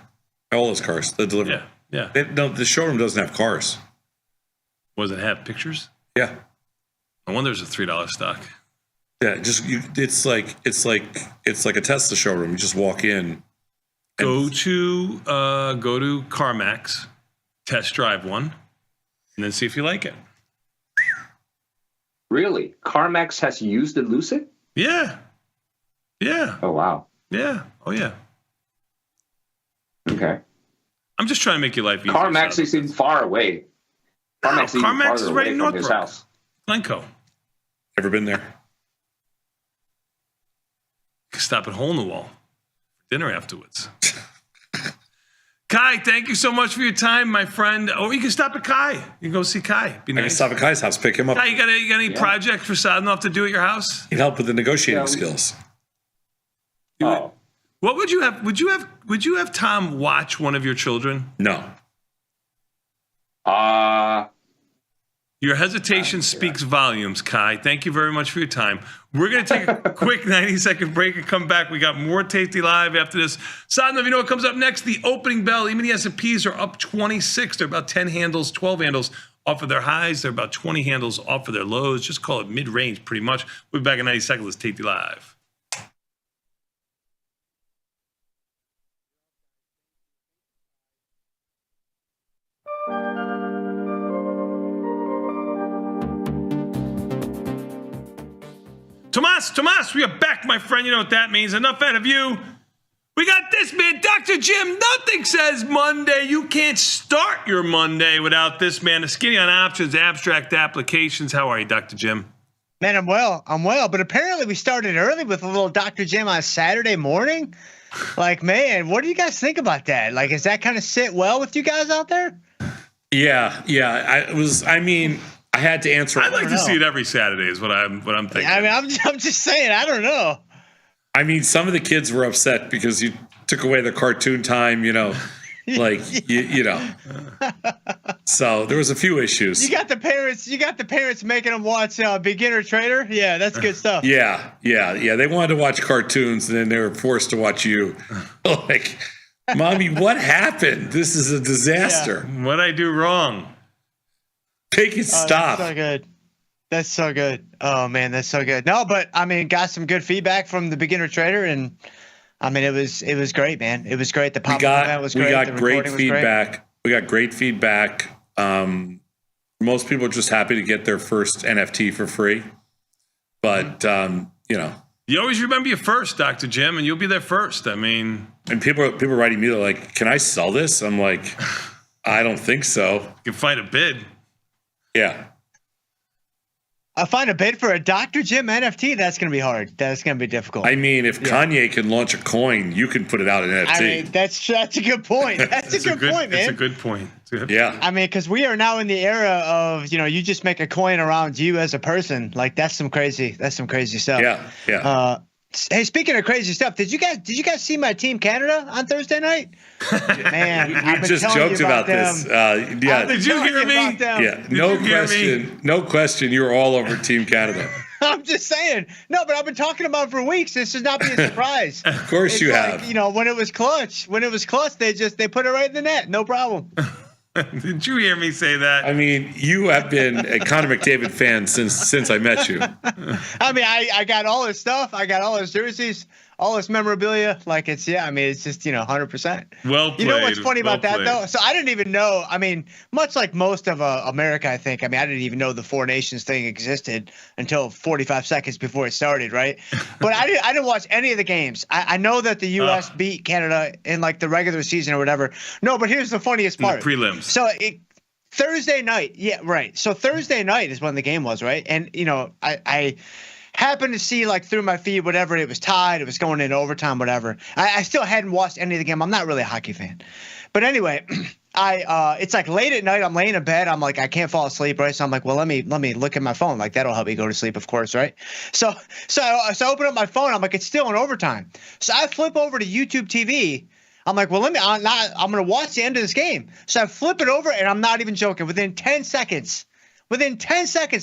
Speaker 16: All those cars. They deliver.
Speaker 9: Yeah.
Speaker 16: No, the showroom doesn't have cars.
Speaker 9: What does it have? Pictures?
Speaker 16: Yeah.
Speaker 9: I wonder there's a $3 stock.
Speaker 16: Yeah, it's like a Tesla showroom. You just walk in.
Speaker 9: Go to CarMax, test drive one, and then see if you like it.
Speaker 13: Really? CarMax has used the Lucid?
Speaker 9: Yeah. Yeah.
Speaker 13: Oh, wow.
Speaker 9: Yeah. Oh, yeah.
Speaker 13: Okay.
Speaker 9: I'm just trying to make your life easier.
Speaker 13: CarMax is even far away.
Speaker 9: CarMax is right in
Speaker 13: from his
Speaker 9: Northbrook.
Speaker 13: house.
Speaker 9: Glencoe.
Speaker 16: Ever been there?
Speaker 9: Stop at Hole in the Wall for dinner afterwards. Kai, thank you so much for your time, my friend. Or you can stop at Kai. You can go see Kai. Be nice.
Speaker 16: I can stop at Kai's house, pick him up.
Speaker 9: Kai, you got any project for Sadanoff to do at your house?
Speaker 16: He'd help with the negotiating skills.
Speaker 13: Oh.
Speaker 9: What would you have? Would you have Tom watch one of your children?
Speaker 16: No.
Speaker 9: Your hesitation speaks volumes, Kai. Thank you very much for your time. We're going to take a quick 90-second break and come back. We got more Tasty Live after this. Sadnov, you know what comes up next? The opening bell. Even the S&Ps are up 26. They're about 10 handles, 12 handles off of their highs. They're about 20 handles off of their lows. Just call it mid-range pretty much. We'll be back in 90 seconds. Let's Tasty Live. Tomas, we are back, my friend. You know what that means. Enough out of you. We got this man, Dr. Jim. Nothing says Monday. You can't start your Monday without this man. The Skinny on Options, Abstract Applications. How are you, Dr. Jim?
Speaker 14: Man, I'm well. But apparently we started early with a little Dr. Jim on Saturday morning. Like, man, what do you guys think about that? Like, does that kind of sit well with you guys out there?
Speaker 16: Yeah. I had to answer.
Speaker 9: I'd like to see it every Saturday is what I'm thinking.
Speaker 14: I mean, I'm just saying, I don't know.
Speaker 16: I mean, some of the kids were upset because you took away the cartoon time, you know. So there was a few issues.
Speaker 14: You got the parents making them watch Beginner Trader. Yeah, that's good stuff.
Speaker 16: Yeah. They wanted to watch cartoons, and then they were forced to watch you. Like, Mommy, what happened? This is a disaster.
Speaker 9: Yeah. What'd I do wrong?
Speaker 16: Take it, stop.
Speaker 14: That's so good. That's so good. Oh man, that's so good. No, but I mean, got some good feedback from the Beginner Trader, and I mean, it was great, man. It was great. The pop-up event was great.
Speaker 16: We got great feedback. We got great feedback. Most people are just happy to get their first NFT for free, but
Speaker 9: you always remember your first, Dr. Jim, and you'll be there first. I mean,
Speaker 16: and people are writing me like, "Can I sell this?" I'm like, "I don't think so."
Speaker 9: You can find a bid.
Speaker 16: Yeah.
Speaker 14: I find a bid for a Dr. Jim NFT. That's going to be hard. That's going to be difficult.
Speaker 16: I mean, if Kanye can launch a coin, you can put it out in NFT.
Speaker 14: I mean, that's a good point. That's a good point, man.
Speaker 9: That's a good point.
Speaker 16: Yeah.
Speaker 14: I mean, because we are now in the era of, you just make a coin around you as a person. Like, that's some crazy stuff.
Speaker 16: Yeah.
Speaker 14: Hey, speaking of crazy stuff, did you guys see my Team Canada on Thursday night? Man,
Speaker 16: we just joked about this.
Speaker 9: Did you hear me?
Speaker 16: Yeah, no question. You were all over Team Canada.
Speaker 14: I'm just saying. No, but I've been talking about it for weeks. This should not be a surprise.
Speaker 16: Of course you have.
Speaker 14: When it was clutch, they put it right in the net. No problem.
Speaker 9: Did you hear me say that?
Speaker 16: I mean, you have been a Connor McDavid fan since I met you.
Speaker 14: I mean, I got all his stuff. I got all his jerseys, all his memorabilia. Like, it's just 100%.
Speaker 9: Well played.
Speaker 14: You know what's funny about that though? So I didn't even know. I mean, much like most of America, I think. I mean, I didn't even know the Four Nations thing existed until 45 seconds before it started, right? But I didn't watch any of the games. I know that the U.S. beat Canada in like the regular season or whatever. No, but here's the funniest part.
Speaker 9: The prelims.
Speaker 14: So Thursday night, yeah, right. So Thursday night is when the game was, right? And I happened to see like through my feed, whatever, it was tied, it was going into overtime, whatever. I still hadn't watched any of the game. I'm not really a hockey fan. But anyway, it's like late at night. I'm laying in bed. I'm like, I can't fall asleep, right? So I'm like, well, let me look at my phone. Like that'll help me go to sleep, of course, right? So I open up my phone. I'm like, it's still in overtime. So I flip over to YouTube TV. I'm like, well, I'm going to watch the end of this game. So I flip it over, and I'm not even joking. Within 10 seconds,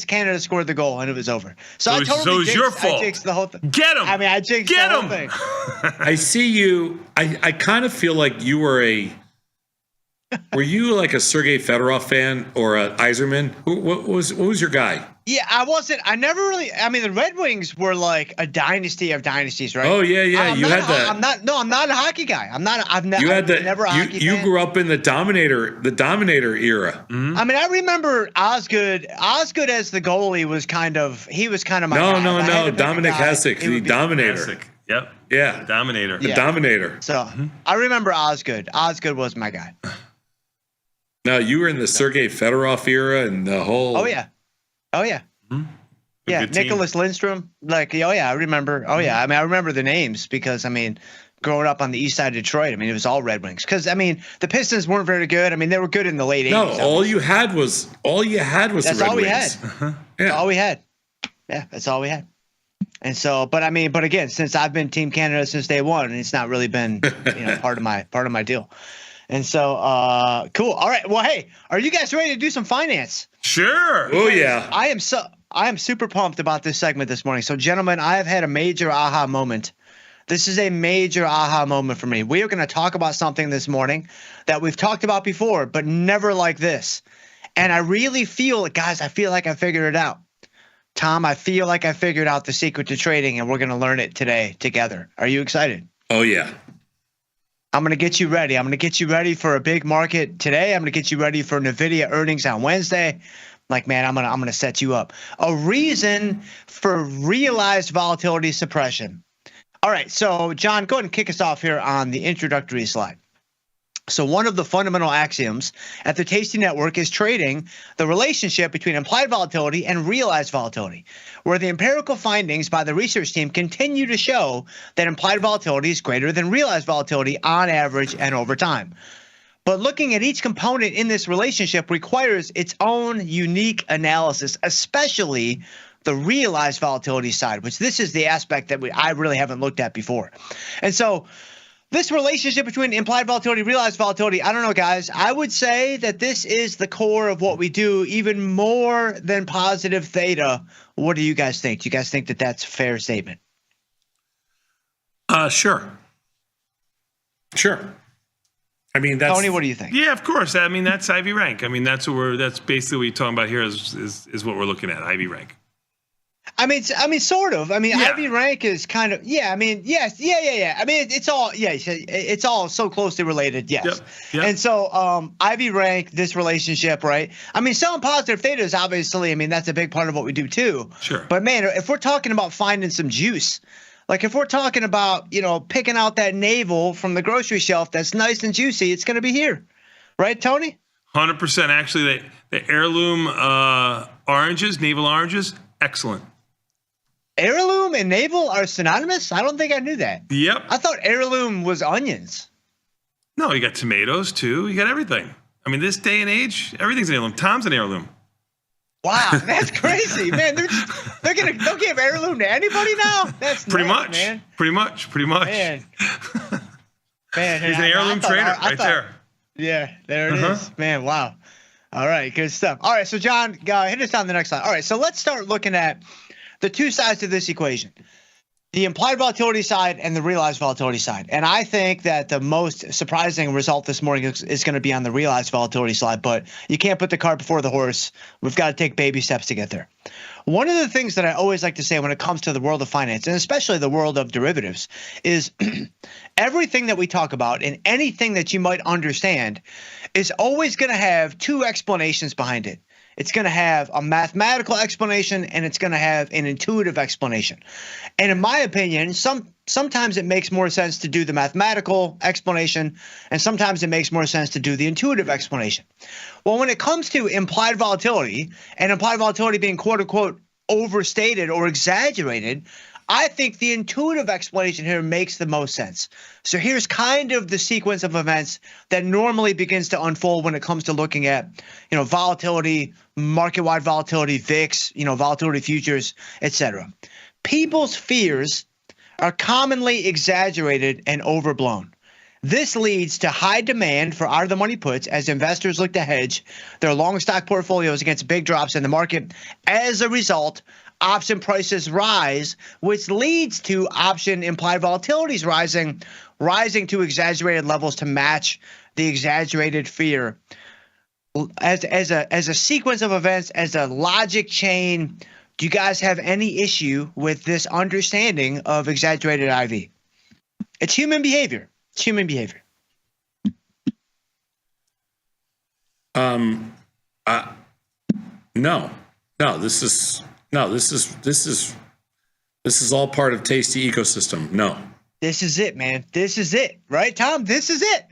Speaker 14: Canada scored the goal, and it was over. So I totally
Speaker 9: it's your fault.
Speaker 14: I jinxed the whole thing.
Speaker 9: Get him.
Speaker 14: I mean, I jinxed the whole thing.
Speaker 16: I see you. I kind of feel like you were were you like a Sergei Fedorov fan or a Yzerman? What was your guy?
Speaker 14: Yeah, I wasn't. I never really. I mean, the Red Wings were like a dynasty of dynasties, right?
Speaker 16: Oh yeah. You had that.
Speaker 14: I'm not a hockey guy.
Speaker 16: You had that.
Speaker 14: Never a hockey
Speaker 16: You
Speaker 14: fan.
Speaker 16: grew up in the Dominator era.
Speaker 9: Mm-hmm.
Speaker 14: I mean, I remember Osgood. Osgood as the goalie was kind of my
Speaker 16: No,
Speaker 14: guy.
Speaker 16: Dominic Hasek, the Dominator.
Speaker 9: Hasek. Yep.
Speaker 16: Yeah,
Speaker 9: The Dominator.
Speaker 16: The Dominator.
Speaker 14: So I remember Osgood. Osgood was my guy.
Speaker 16: No, you were in the Sergei Fedorov era and the whole.
Speaker 14: Oh yeah.
Speaker 9: Mm-hmm.
Speaker 14: Yeah,
Speaker 9: Good team.
Speaker 14: Nicholas Lindstrom. Like, oh yeah, I remember. Oh yeah, I mean, I remember the names because I mean, growing up on the east side of Detroit, I mean, it was all Red Wings. Because I mean, the Pistons weren't very good. I mean, they were good in the late 80s.
Speaker 16: No, all you had was
Speaker 14: That's
Speaker 16: the Red
Speaker 14: all we
Speaker 16: Wings.
Speaker 14: had.
Speaker 16: Yeah.
Speaker 14: That's all we had. Yeah, that's all we had. And so, but again, since I've been Team Canada since day one, it's not really been part of my deal. And so, cool. All right. Well, hey, are you guys ready to do some finance?
Speaker 9: Sure.
Speaker 16: Oh yeah.
Speaker 14: I am super pumped about this segment this morning. So, gentlemen, I have had a major aha moment. This is a major aha moment for me. We are going to talk about something this morning that we've talked about before, but never like this. And I really feel, guys, I feel like I figured it out. Tom, I feel like I figured out the secret to trading, and we're going to learn it today together. Are you excited?
Speaker 16: Oh yeah.
Speaker 14: I'm going to get you ready. I'm going to get you ready for a big market today. I'm going to get you ready for NVIDIA earnings on Wednesday. Like, man, I'm going to set you up. A reason for realized volatility suppression. All right, so John, go ahead and kick us off here on the introductory slide. So one of the fundamental axioms at the Tasty Network is trading the relationship between implied volatility and realized volatility, where the empirical findings by the research team continue to show that implied volatility is greater than realized volatility on average and over time. But looking at each component in this relationship requires its own unique analysis, especially the realized volatility side, which this is the aspect that I really haven't looked at before. And so this relationship between implied volatility, realized volatility, I don't know, guys. I would say that this is the core of what we do, even more than positive theta. What do you guys think? Do you guys think that that's a fair statement?
Speaker 16: Sure. I mean, that's
Speaker 14: Tony, what do you think?
Speaker 9: Yeah, of course. I mean, that's Ivy rank. I mean, that's basically what you're talking about here is what we're looking at, Ivy rank.
Speaker 14: I mean, sort of. I mean,
Speaker 9: Yeah.
Speaker 14: Ivy rank is kind of, I mean, yes, yeah. I mean, it's all so closely related, yes.
Speaker 9: Yep.
Speaker 14: And so, Ivy rank, this relationship, right? I mean, selling positive theta is obviously, I mean, that's a big part of what we do too.
Speaker 9: Sure.
Speaker 14: But man, if we're talking about finding some juice, like if we're talking about, picking out that navel from the grocery shelf that's nice and juicy, it's going to be here, right, Tony?
Speaker 9: 100%. Actually, the heirloom oranges, navel oranges, excellent.
Speaker 14: Heirloom and navel are synonymous? I don't think I knew that.
Speaker 9: Yep.
Speaker 14: I thought heirloom was onions.
Speaker 9: No, you got tomatoes too. You got everything. I mean, this day and age, everything's an heirloom. Tom's an heirloom.
Speaker 14: Wow, that's crazy, man. They'll give heirloom to anybody now. That's
Speaker 9: Pretty
Speaker 14: nuts,
Speaker 9: much.
Speaker 14: man.
Speaker 9: Pretty much.
Speaker 14: Man,
Speaker 9: He's an heirloom trader right there.
Speaker 14: Yeah, there it is. Man, wow. All right, good stuff. All right, so John, hit us on the next slide. All right, so let's start looking at the two sides of this equation, the implied volatility side and the realized volatility side. And I think that the most surprising result this morning is going to be on the realized volatility side, but you can't put the cart before the horse. We've got to take baby steps to get there. One of the things that I always like to say when it comes to the world of finance, and especially the world of derivatives, is everything that we talk about and anything that you might understand is always going to have two explanations behind it. It's going to have a mathematical explanation and it's going to have an intuitive explanation. And in my opinion, sometimes it makes more sense to do the mathematical explanation and sometimes it makes more sense to do the intuitive explanation. Well, when it comes to implied volatility and implied volatility being quote unquote overstated or exaggerated, I think the intuitive explanation here makes the most sense. So here's kind of the sequence of events that normally begins to unfold when it comes to looking at, volatility, market-wide volatility, VIX, volatility futures, etc. People's fears are commonly exaggerated and overblown. This leads to high demand for out-of-the-money puts as investors look to hedge their long stock portfolios against big drops in the market. As a result, option prices rise, which leads to option implied volatilities rising to exaggerated levels to match the exaggerated fear. As a sequence of events, as a logic chain, do you guys have any issue with this understanding of exaggerated IV? It's human behavior. It's human behavior.
Speaker 16: No. This is all part of Tasty ecosystem. No.
Speaker 14: This is it, man. This is it, right, Tom? This is it.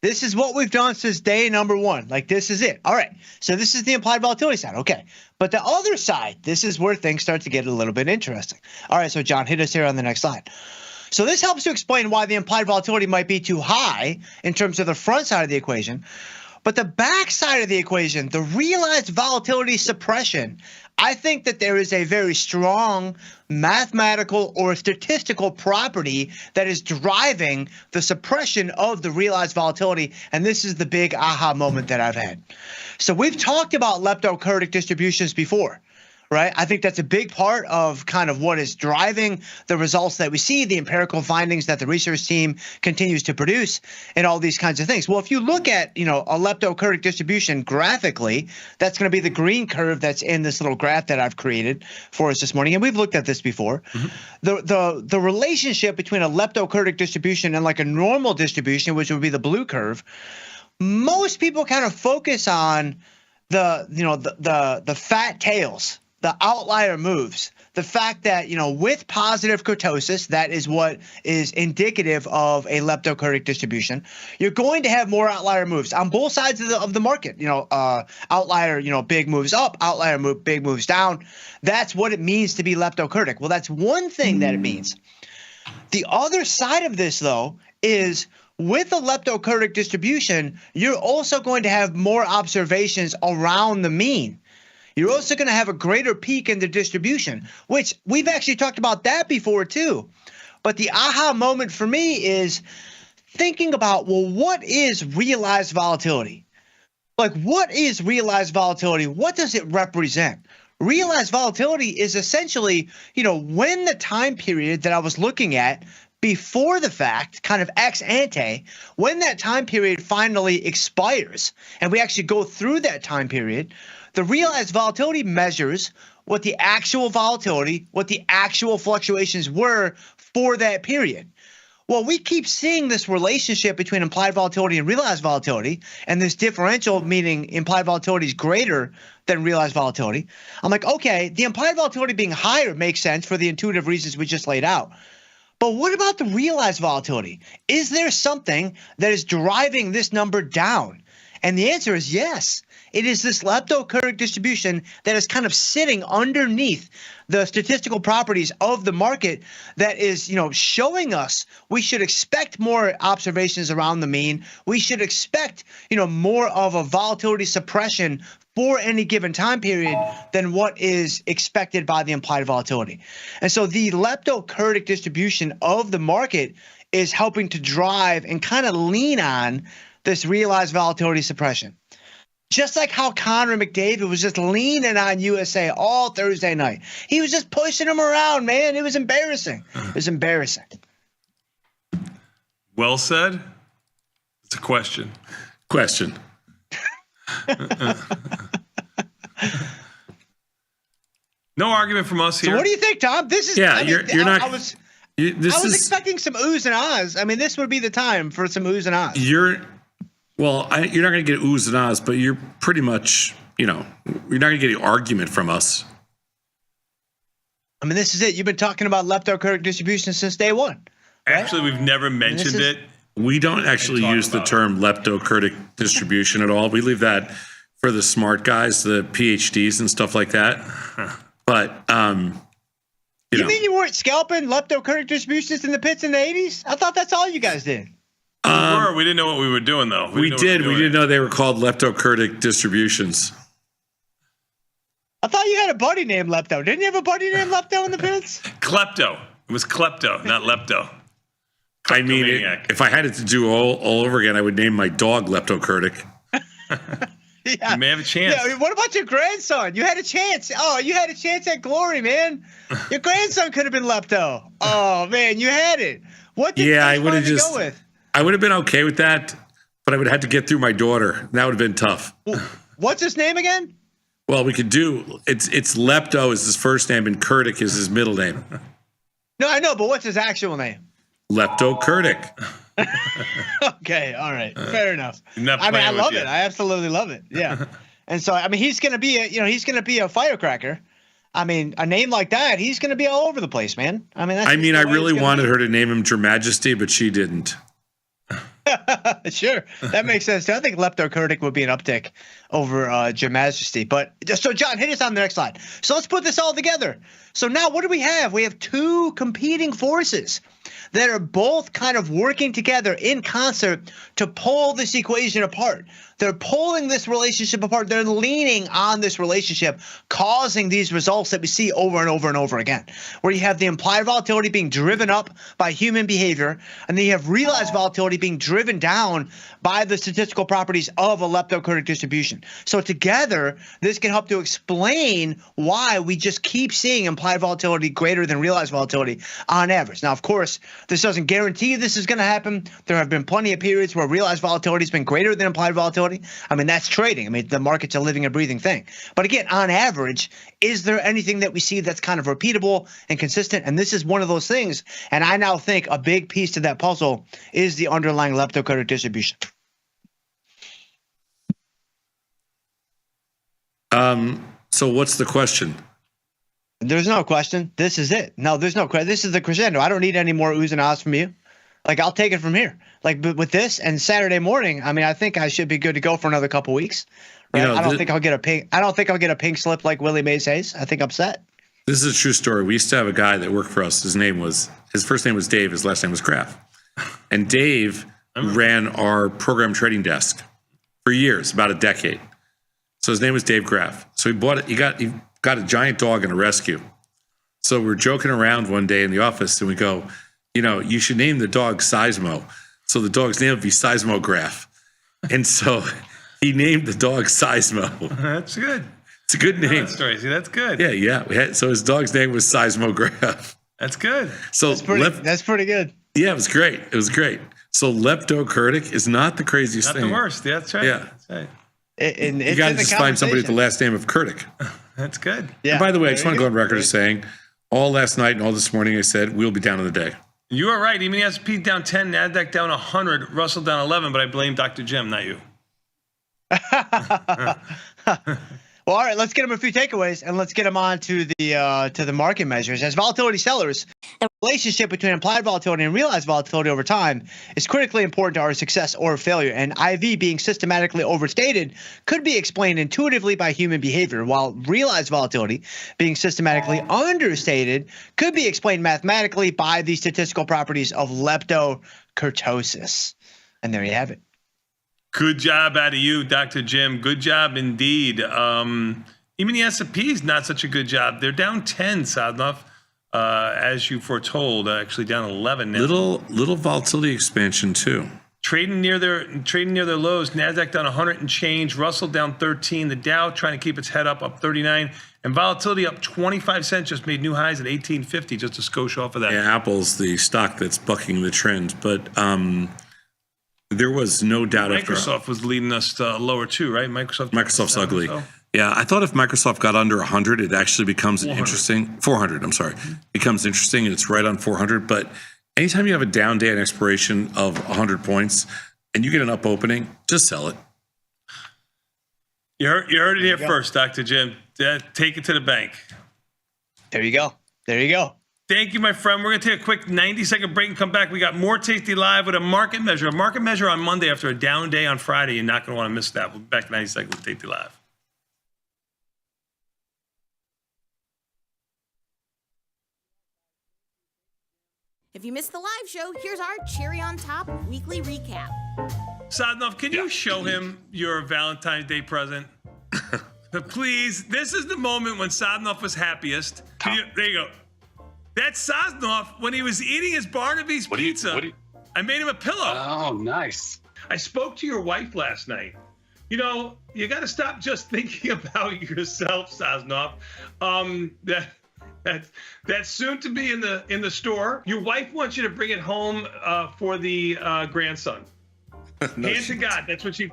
Speaker 14: This is what we've done since day number one. Like, this is it. All right. So this is the implied volatility side. Okay. But the other side, this is where things start to get a little bit interesting. All right. So John, hit us here on the next slide. So this helps to explain why the implied volatility might be too high in terms of the front side of the equation. But the back side of the equation, the realized volatility suppression, I think that there is a very strong mathematical or statistical property that is driving the suppression of the realized volatility. And this is the big aha moment that I've had. So we've talked about leptokurtic distributions before. Right? I think that's a big part of kind of what is driving the results that we see, the empirical findings that the research team continues to produce, and all these kinds of things. Well, if you look at, a leptokurtic distribution graphically, that's going to be the green curve that's in this little graph that I've created for us this morning. And we've looked at this before. Mm-hmm. The relationship between a leptokurtic distribution and like a normal distribution, which would be the blue curve, most people kind of focus on the fat tails, the outlier moves, the fact that, with positive kurtosis, that is what is indicative of a leptokurtic distribution, you're going to have more outlier moves on both sides of the market. Outlier, big moves up, outlier big moves down. That's what it means to be leptokurtic. Well, that's one thing that it means. The other side of this, though, is with a leptokurtic distribution, you're also going to have more observations around the mean. You're also going to have a greater peak in the distribution, which we've actually talked about that before too. But the aha moment for me is thinking about, well, what is realized volatility? Like, what is realized volatility? What does it represent? Realized volatility is essentially, when the time period that I was looking at before the fact, kind of ex ante, when that time period finally expires and we actually go through that time period, the realized volatility measures what the actual volatility, what the actual fluctuations were for that period. Well, we keep seeing this relationship between implied volatility and realized volatility, and this differential, meaning implied volatility is greater than realized volatility. I'm like, okay, the implied volatility being higher makes sense for the intuitive reasons we just laid out. But what about the realized volatility? Is there something that is driving this number down? And the answer is yes. It is this leptokurtic distribution that is kind of sitting underneath the statistical properties of the market that is, showing us we should expect more observations around the mean. We should expect, more of a volatility suppression for any given time period than what is expected by the implied volatility. And so the leptokurtic distribution of the market is helping to drive and kind of lean on this realized volatility suppression. Just like how Connor McDavid was just leaning on USA all Thursday night. He was just pushing them around, man. It was embarrassing. It was embarrassing.
Speaker 16: Well said. It's a question. No argument from us here.
Speaker 14: So what do you think, Tom? This is
Speaker 16: you're not.
Speaker 14: I was expecting some oohs and ahs. I mean, this would be the time for some oohs and ahs.
Speaker 16: You're not going to get oohs and ahs, but you're pretty much, you're not going to get an argument from us.
Speaker 14: I mean, this is it. You've been talking about leptokurtic distribution since day one.
Speaker 16: Right? Actually, we've never mentioned it. We don't actually use the term leptokurtic distribution at all. We leave that for the smart guys, the PhDs and stuff like that. But
Speaker 14: You mean you weren't scalping leptokurtic distributions in the pits in the 80s? I thought that's all you guys did.
Speaker 9: We didn't know what we were doing, though.
Speaker 16: We did. We didn't know they were called leptokurtic distributions.
Speaker 14: I thought you had a buddy named Lepto. Didn't you have a buddy named Lepto in the pits?
Speaker 9: Klepto. It was klepto, not lepto.
Speaker 16: I mean, if I had it to do all over again, I would name my dog leptokurtic.
Speaker 14: Yeah.
Speaker 9: You may have a chance.
Speaker 14: Yeah, what about your grandson? You had a chance. Oh, you had a chance at glory, man. Your grandson could have been Lepto. Oh, man, you had it. What did
Speaker 16: I would have
Speaker 14: go with?
Speaker 16: I would have been okay with that, but I would have had to get through my daughter. That would have been tough.
Speaker 14: What's his name again?
Speaker 16: Well, we could do it's Lepto is his first name and Kurtic is his middle name.
Speaker 14: No, I know, but what's his actual name?
Speaker 16: Leptokurtic.
Speaker 14: Okay, all right, fair enough.
Speaker 9: I'm not
Speaker 14: I mean, I
Speaker 9: playing with
Speaker 14: love
Speaker 9: you.
Speaker 14: it. I absolutely love it. Yeah, and so I mean, he's gonna be a firecracker. I mean, a name like that, he's gonna be all over the place, man. I mean,
Speaker 16: I really wanted her to name him Your Majesty, but she didn't.
Speaker 14: Sure, that makes sense. I think leptokurtic would be an uptick over Your Majesty. But so, John, hit us on the next slide. So let's put this all together. So now, what do we have? We have two competing forces that are both kind of working together in concert to pull this equation apart. They're pulling this relationship apart. They're leaning on this relationship, causing these results that we see over and over and over again, where you have the implied volatility being driven up by human behavior, and then you have realized volatility being driven down by the statistical properties of a leptokurtic distribution. So together, this can help to explain why we just keep seeing implied volatility greater than realized volatility on average. Now, of course, this doesn't guarantee this is going to happen. There have been plenty of periods where realized volatility has been greater than implied volatility. I mean, that's trading. I mean, the market's a living and breathing thing. But again, on average, is there anything that we see that's kind of repeatable and consistent? And this is one of those things. And I now think a big piece to that puzzle is the underlying leptokurtic distribution.
Speaker 16: So what's the question?
Speaker 14: There's no question. This is it. No, there's no question. This is the crescendo. I don't need any more oohs and ahs from you. Like, I'll take it from here. Like, but with this and Saturday morning, I mean, I think I should be good to go for another couple weeks. Right? I don't think I'll get a pink. I don't think I'll get a pink slip like Willie Mays Hayes. I think I'm set.
Speaker 16: This is a true story. We used to have a guy that worked for us. His first name was Dave. His last name was Kraft. And Dave ran our program trading desk for years, about a decade. So his name was Dave Graff. So he bought it. He got a giant dog in a rescue. So we're joking around one day in the office, and we go, you should name the dog Seismo. So the dog's name would be Seismograph. And so he named the dog Seismo.
Speaker 9: That's good.
Speaker 16: It's a good name.
Speaker 9: That story. See, that's good.
Speaker 16: Yeah. So his dog's name was Seismograph.
Speaker 9: That's good.
Speaker 16: So
Speaker 14: that's pretty good.
Speaker 16: Yeah, it was great. So leptokurtic is not the craziest
Speaker 9: Not
Speaker 16: thing.
Speaker 9: the worst. Yeah, that's right.
Speaker 16: Yeah.
Speaker 9: That's right.
Speaker 16: You got to just find somebody with the last name of Kurtic.
Speaker 9: That's good.
Speaker 16: Yeah. And by the way, I just want to go on record as saying, all last night and all this morning, I said we'll be down in the day.
Speaker 9: You are right. Even the S&P down 10, NASDAQ down 100, Russell down 11, but I blame Dr. Jim, not you.
Speaker 14: Well, all right, let's get them a few takeaways, and let's get them on to the market measures. As volatility sellers, the relationship between implied volatility and realized volatility over time is critically important to our success or failure, and IV being systematically overstated could be explained intuitively by human behavior, while realized volatility being systematically understated could be explained mathematically by the statistical properties of leptokurtosis. And there you have it.
Speaker 9: Good job out of you, Dr. Jim. Good job indeed. Even the S&P is not such a good job. They're down 10, Sadlov, as you foretold. Actually, down 11 now.
Speaker 16: Little volatility expansion too.
Speaker 9: Trading near their lows. Nasdaq down 100 and change. Russell down 13. The Dow trying to keep its head up 39. And volatility up 25 cents. Just made new highs at 1850. Just a skosh off of that.
Speaker 16: Yeah, Apple's the stock that's bucking the trend, but. There was no doubt.
Speaker 9: Microsoft was leading us to lower too, right?
Speaker 16: Microsoft's ugly. So. Yeah, I thought if Microsoft got under 100, it actually becomes 400. I'm sorry, becomes interesting, and it's right on 400. But anytime you have a down day and expiration of 100 points, and you get an up opening, just sell it.
Speaker 9: You heard it here first, Dr. Jim. Take it to the bank.
Speaker 14: There you go.
Speaker 9: Thank you, my friend. We're going to take a quick 90-second break and come back. We got more Tasty Live with a market measure. A market measure on Monday after a down day on Friday. You're not going to want to miss that. We'll be back in 90 seconds with Tasty Live.
Speaker 18: If you missed the live show, here's our cherry on top weekly recap.
Speaker 9: Sadnov, can you show him your Valentine's Day present? Please, this is the moment when Sadnov was happiest. There you go. That's Sadnov when he was eating his Barnaby's pizza. I made him a pillow.
Speaker 20: Oh, nice.
Speaker 9: I spoke to your wife last night. You know, you got to stop just thinking about yourself, Sadnov. That's soon to be in the store. Your wife wants you to bring it home for the grandson. Hand to God, that's what she.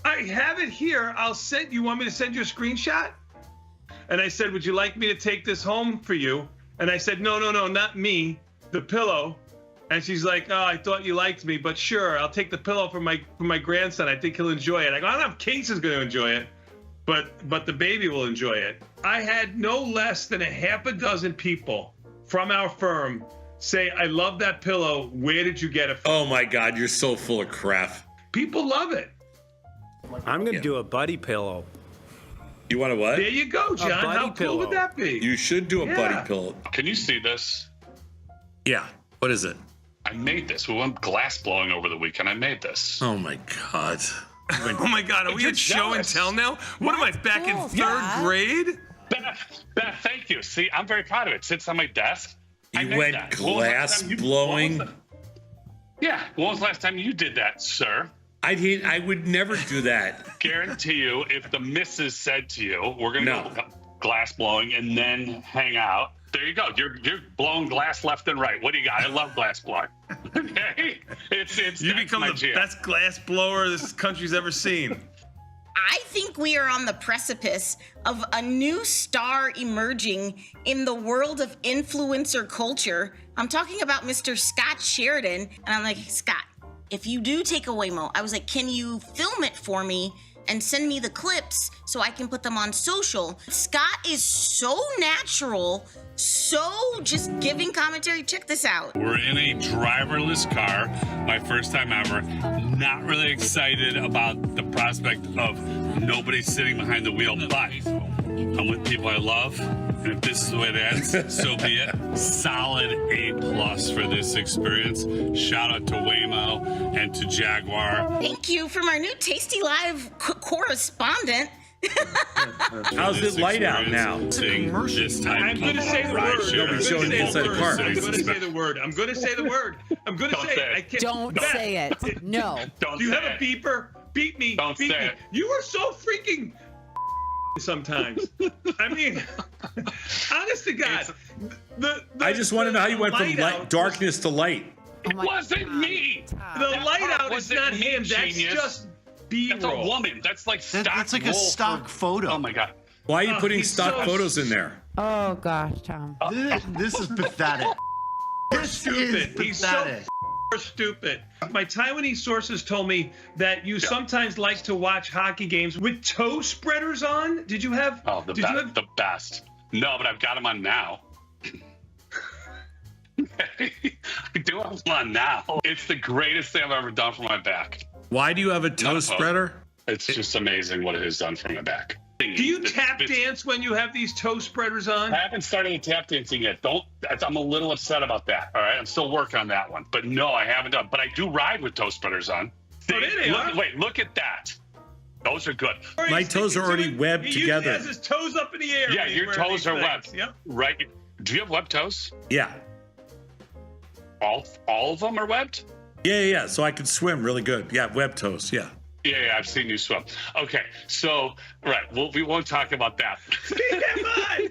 Speaker 9: I have it here. I'll send. You want me to send you a screenshot? And I said, would you like me to take this home for you? And I said, no, not me, the pillow. And she's like, oh, I thought you liked me, but sure, I'll take the pillow for my grandson. I think he'll enjoy it. I go, I don't know if Case is going to enjoy it, but the baby will enjoy it. I had no less than a half a dozen people from our firm say, I love that pillow. Where did you get it from?
Speaker 16: Oh my God, you're so full of crap.
Speaker 9: People love it.
Speaker 21: I'm going to do a buddy pillow.
Speaker 16: You want a what?
Speaker 9: There you go, John. How cool would that be?
Speaker 16: You should do a buddy pillow.
Speaker 20: Can you see this?
Speaker 16: Yeah. What is it?
Speaker 20: I made this. We went glass blowing over the weekend. I made this.
Speaker 16: Oh my God.
Speaker 9: Oh my God, are we at show and tell now? What am I, back in third grade?
Speaker 20: Beth, thank you. See, I'm very proud of it. It sits on my desk.
Speaker 16: You went glass blowing?
Speaker 20: Yeah. When was the last time you did that, sir?
Speaker 16: I would never do that.
Speaker 20: Guarantee you, if the missus said to you, we're going to go glass blowing and then hang out, there you go. You're blowing glass left and right. What do you got? I love glass blowing. Okay?
Speaker 9: You become the best glass blower this country's ever seen.
Speaker 18: I think we are on the precipice of a new star emerging in the world of influencer culture. I'm talking about Mr. Scott Sheridan. And I'm like, Scott, if you do take a Waymo, I was like, can you film it for me and send me the clips so I can put them on social? Scott is so natural, so just giving commentary. Check this out.
Speaker 20: We're in a driverless car, my first time ever. Not really excited about the prospect of nobody sitting behind the wheel, but I'm with people I love. And if this is the way it ends, so be it. Solid A+ for this experience. Shout out to Waymo and to Jaguar.
Speaker 18: Thank you from our new Tasty Live correspondent.
Speaker 16: How's it light out now?
Speaker 20: This time
Speaker 9: I'm going to say the word.
Speaker 16: Nobody's showing the inside the car.
Speaker 9: I'm going to say the word. I'm going to say the word. I'm going to say it. I can't.
Speaker 22: Don't say it. No.
Speaker 20: Don't
Speaker 9: Do you
Speaker 20: say
Speaker 9: have a beeper? Beat me.
Speaker 20: Don't
Speaker 9: beat
Speaker 20: say
Speaker 9: me.
Speaker 20: it.
Speaker 9: You are so freaking sometimes. I mean, honest to God.
Speaker 16: I just want to know how you went from darkness to light.
Speaker 20: It wasn't me.
Speaker 9: The light out is not him. That's just B-roll.
Speaker 20: That's a woman. That's like stock.
Speaker 11: That's like a stock photo.
Speaker 20: Oh my God.
Speaker 16: Why are you putting stock photos in there?
Speaker 22: Oh gosh, Tom.
Speaker 11: This is pathetic.
Speaker 9: He's stupid. He's so stupid. My Taiwanese sources told me that you sometimes like to watch hockey games with toe spreaders on. Did you have?
Speaker 20: Oh, the best. No, but I've got them on now. I do have them on now. It's the greatest thing I've ever done for my back.
Speaker 16: Why do you have a toe spreader?
Speaker 20: It's just amazing what it has done for my back.
Speaker 9: Do you tap dance when you have these toe spreaders on?
Speaker 20: I haven't started tap dancing yet. I'm a little upset about that. All right, I'm still working on that one. But no, I haven't done. But I do ride with toe spreaders on. Wait, look at that. Those are good.
Speaker 16: My toes are already webbed together.
Speaker 9: He has his toes up in the air.
Speaker 20: Yeah, your toes are webbed.
Speaker 9: Yep.
Speaker 20: Right. Do you have webbed toes?
Speaker 16: Yeah.
Speaker 20: All of them are webbed?
Speaker 16: Yeah. So I can swim really good. Yeah, web toes. Yeah.
Speaker 20: Yeah, I've seen you swim. Okay, so, right, we won't talk about that.
Speaker 9: TMI!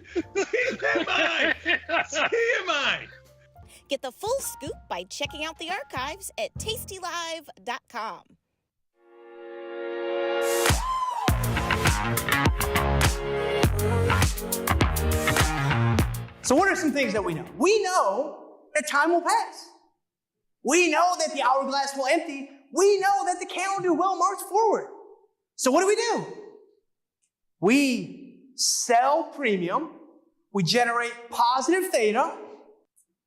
Speaker 18: Get the full scoop by checking out the archives at tastylive.com.
Speaker 23: So what are some things that we know? We know that time will pass. We know that the hourglass will empty. We know that the calendar will march forward. So what do? We sell premium. We generate positive theta.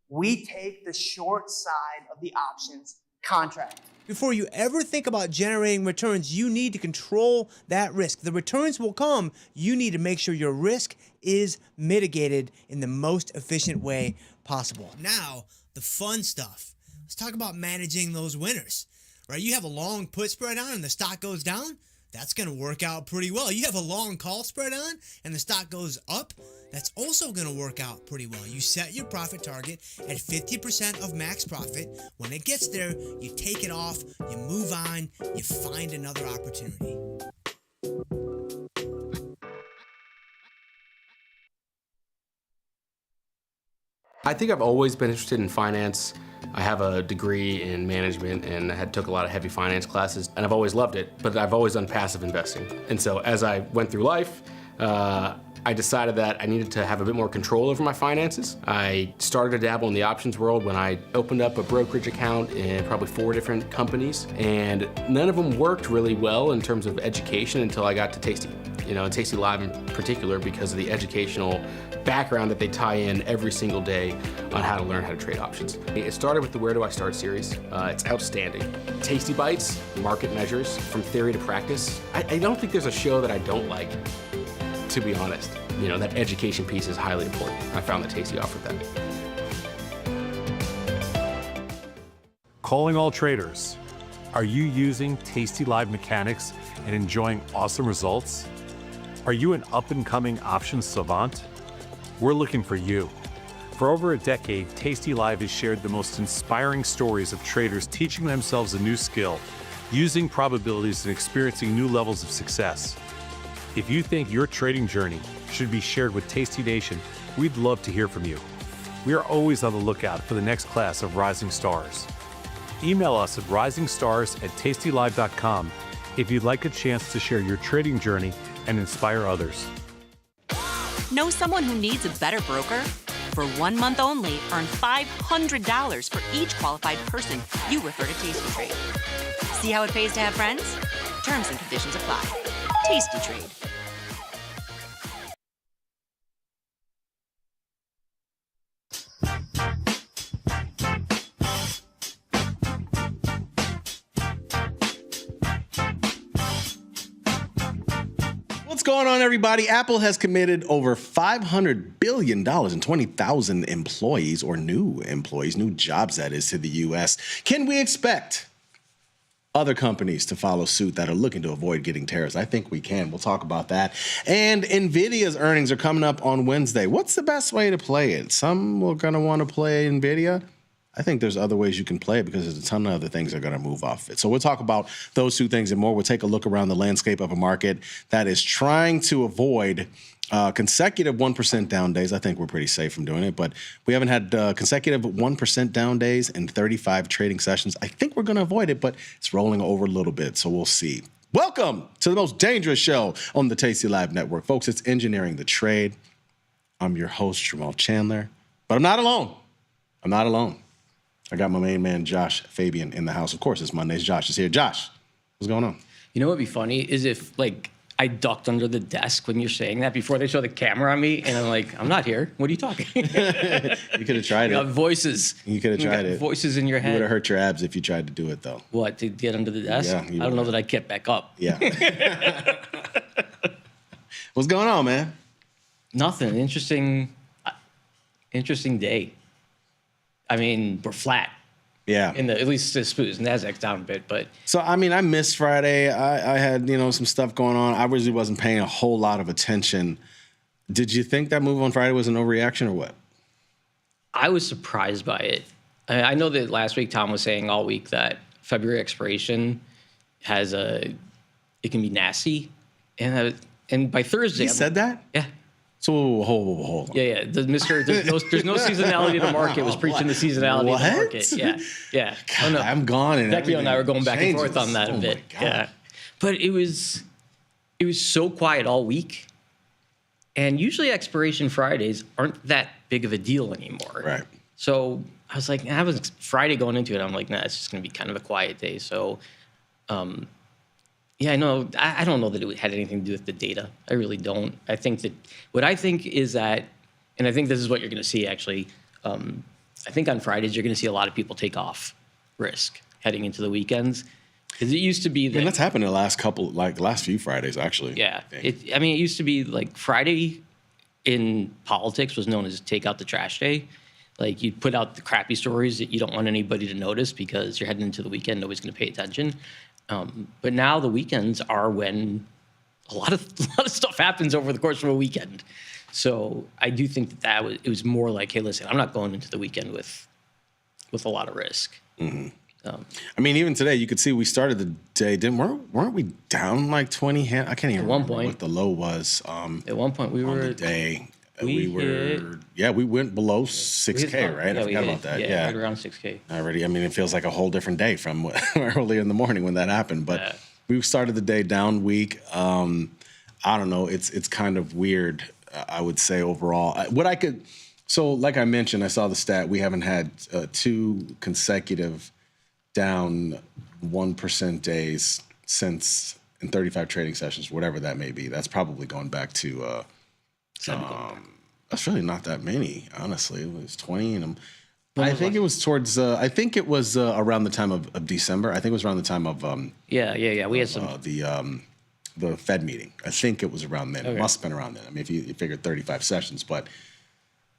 Speaker 23: We take the short side of the options contract. Before you ever think about generating returns, you need to control that risk. The returns will come. You need to make sure your risk is mitigated in the most efficient way possible. Now, the fun stuff. Let's talk about managing those winners, right? You have a long put spread on and the stock goes down. That's going to work out pretty well. You have a long call spread on and the stock goes up. That's also going to work out pretty well. You set your profit target at 50% of max profit. When it gets there, you take it off, you move on, you find another opportunity.
Speaker 2: I think I've always been interested in finance. I have a degree in management and I took a lot of heavy finance classes and I've always loved it, but I've always done passive investing. And so as I went through life, I decided that I needed to have a bit more control over my finances. I started to dabble in the options world when I opened up a brokerage account in probably 4 different companies, and none of them worked really well in terms of education until I got to Tasty. And Tasty Live in particular because of the educational background that they tie in every single day on how to learn how to trade options. It started with the Where Do I Start series. It's outstanding. Tasty Bites, market measures from theory to practice. I don't think there's a show that I don't like, to be honest. That education piece is highly important. I found that Tasty offered that.
Speaker 5: Calling all traders. Are you using Tasty Live mechanics and enjoying awesome results? Are you an up-and-coming options savant? We're looking for you. For over a decade, Tasty Live has shared the most inspiring stories of traders teaching themselves a new skill, using probabilities and experiencing new levels of success. If you think your trading journey should be shared with Tasty Nation, we'd love to hear from you. We are always on the lookout for the next class of rising stars. Email us at risingstars@tastylive.com if you'd like a chance to share your trading journey and inspire others.
Speaker 3: Know someone who needs a better broker? For 1 month only, earn $500 for each qualified person you refer to Tasty Trade. See how it pays to have friends? Terms and conditions apply. Tasty Trade.
Speaker 12: What's going on, everybody? Apple has committed over $500 billion and 20,000 employees, or new employees, new jobs that is, to the U.S. Can we expect other companies to follow suit that are looking to avoid getting tariffs? I think we can. We'll talk about that. And NVIDIA's earnings are coming up on Wednesday. What's the best way to play it? Some are going to want to play NVIDIA. I think there's other ways you can play it because there's a ton of other things that are going to move off it. So we'll talk about those 2 things and more. We'll take a look around the landscape of a market that is trying to avoid consecutive 1% down days. I think we're pretty safe from doing it, but we haven't had consecutive 1% down days in 35 trading sessions. I think we're going to avoid it, but it's rolling over a little bit, so we'll see. Welcome to the most dangerous show on the Tasty Live Network. Folks, it's Engineering the Trade. I'm your host, Jamal Chandler, but I'm not alone. I'm not alone. I got my main man, Josh Fabian, in the house. Of course, it's Mondays. Josh is here. Josh, what's going on?
Speaker 19: You know what would be funny is if, I ducked under the desk when you're saying that before they show the camera on me, and I'm like, I'm not here. What are you talking?
Speaker 12: You could have tried
Speaker 19: you
Speaker 12: it.
Speaker 19: Got voices.
Speaker 12: You could have tried it.
Speaker 19: Voices in your head.
Speaker 12: You would have hurt your abs if you tried to do it, though.
Speaker 19: What, to get under the desk?
Speaker 12: Yeah.
Speaker 19: I don't know that I'd get back up.
Speaker 12: Yeah. What's going on, man?
Speaker 19: Nothing. Interesting day. I mean, we're flat.
Speaker 12: Yeah.
Speaker 19: At least this Nasdaq's down a bit, but.
Speaker 12: So, I mean, I missed Friday. I had, some stuff going on. I really wasn't paying a whole lot of attention. Did you think that move on Friday was an overreaction or what?
Speaker 19: I was surprised by it. I know that last week Tom was saying all week that February expiration it can be nasty. And by Thursday.
Speaker 12: He said that?
Speaker 19: Yeah.
Speaker 12: So hold on.
Speaker 19: Yeah. There's no seasonality to the market. Was preaching the seasonality of the market. Yeah.
Speaker 12: God, no. I'm gone. And
Speaker 19: Becky and I were going back and forth on that a bit. Yeah. But it was so quiet all week. And usually expiration Fridays aren't that big of a deal anymore.
Speaker 12: Right.
Speaker 19: So I was like, I was Friday going into it. I'm like, nah, it's just going to be kind of a quiet day. So, yeah, I know. I don't know that it had anything to do with the data. I really don't. I think that what I think is that, and I think this is what you're going to see actually. I think on Fridays you're going to see a lot of people take off risk heading into the weekends. Because it used to be that.
Speaker 12: And that's happened the last few Fridays actually.
Speaker 19: Yeah, it used to be like Friday in politics was known as take out the trash day. Like you put out the crappy stories that you don't want anybody to notice because you're heading into the weekend, nobody's going to pay attention. But now the weekends are when a lot of stuff happens over the course of a weekend. So I do think that it was more like, hey, listen, I'm not going into the weekend with a lot of risk.
Speaker 12: Mm-hmm. I mean, even today, you could see we started the day. Weren't we down like 20? I can't even remember what the low was.
Speaker 19: At one point, we were
Speaker 12: on the day. We went below 6K, right? I forgot about that.
Speaker 19: Yeah, right around 6K.
Speaker 12: Already, I mean, it feels like a whole different day from earlier in the morning when that happened. But we started the day down weak. I don't know. It's kind of weird, I would say, overall. So like I mentioned, I saw the stat. We haven't had 2 consecutive down 1% days since in 35 trading sessions, whatever that may be. That's probably going back to that's really not that many, honestly. It was 20 and I think it was towards around the time of December. I think it was around the time of
Speaker 19: we had some
Speaker 12: the Fed meeting. I think it was around then. It must have been around then. I mean, if you figured 35 sessions, but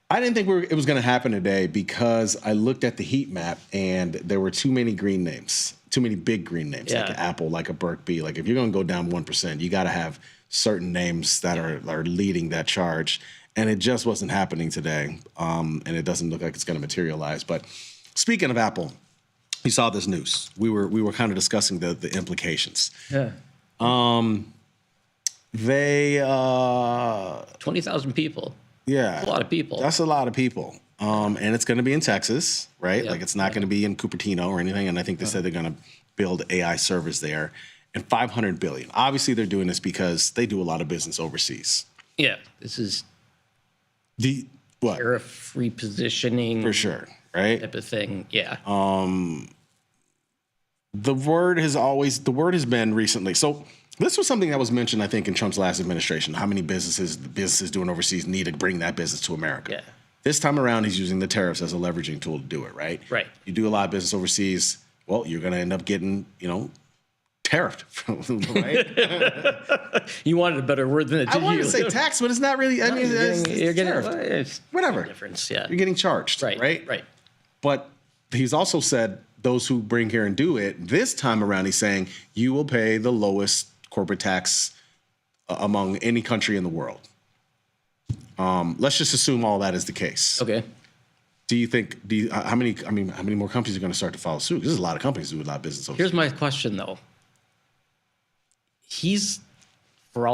Speaker 12: I didn't think it was going to happen today because I looked at the heat map and there were too many green names, too many big green names, like an Apple, like a Berkby. Like if you're going to go down 1%, you got to have certain names that are leading that charge. And it just wasn't happening today. And it doesn't look like it's going to materialize. But speaking of Apple, you saw this news. We were kind of discussing the implications.
Speaker 19: Yeah.
Speaker 12: They
Speaker 19: 20,000 people.
Speaker 12: Yeah.
Speaker 19: That's a lot of people.
Speaker 12: That's a lot of people. And it's going to be in Texas, right? Like it's not going to be in Cupertino or anything. And I think they said they're going to build AI servers there. And $500 billion. Obviously, they're doing this because they do a lot of business overseas.
Speaker 19: Yeah, this is
Speaker 12: what
Speaker 19: tariff repositioning
Speaker 12: for sure, right?
Speaker 19: Type of thing. Yeah.
Speaker 12: The word has been recently. So this was something that was mentioned, I think, in Trump's last administration. How many businesses doing overseas need to bring that business to America? Yeah. This time around, he's using the tariffs as a leveraging tool to do it, right?
Speaker 19: Right.
Speaker 12: You do a lot of business overseas. Well, you're going to end up getting, tariffed, right?
Speaker 19: You wanted a better word than it.
Speaker 12: I wanted to say tax, but it's not really. I mean, you're getting whatever
Speaker 19: difference. Yeah,
Speaker 12: you're getting charged, right?
Speaker 19: Right.
Speaker 12: But he's also said those who bring here and do it. This time around, he's saying you will pay the lowest corporate tax among any country in the world. Let's just assume all that is the case.
Speaker 19: Okay.
Speaker 12: How many more companies are going to start to follow suit? Because there's a lot of companies who do a lot of business overseas.
Speaker 19: Here's my question, though. He's, for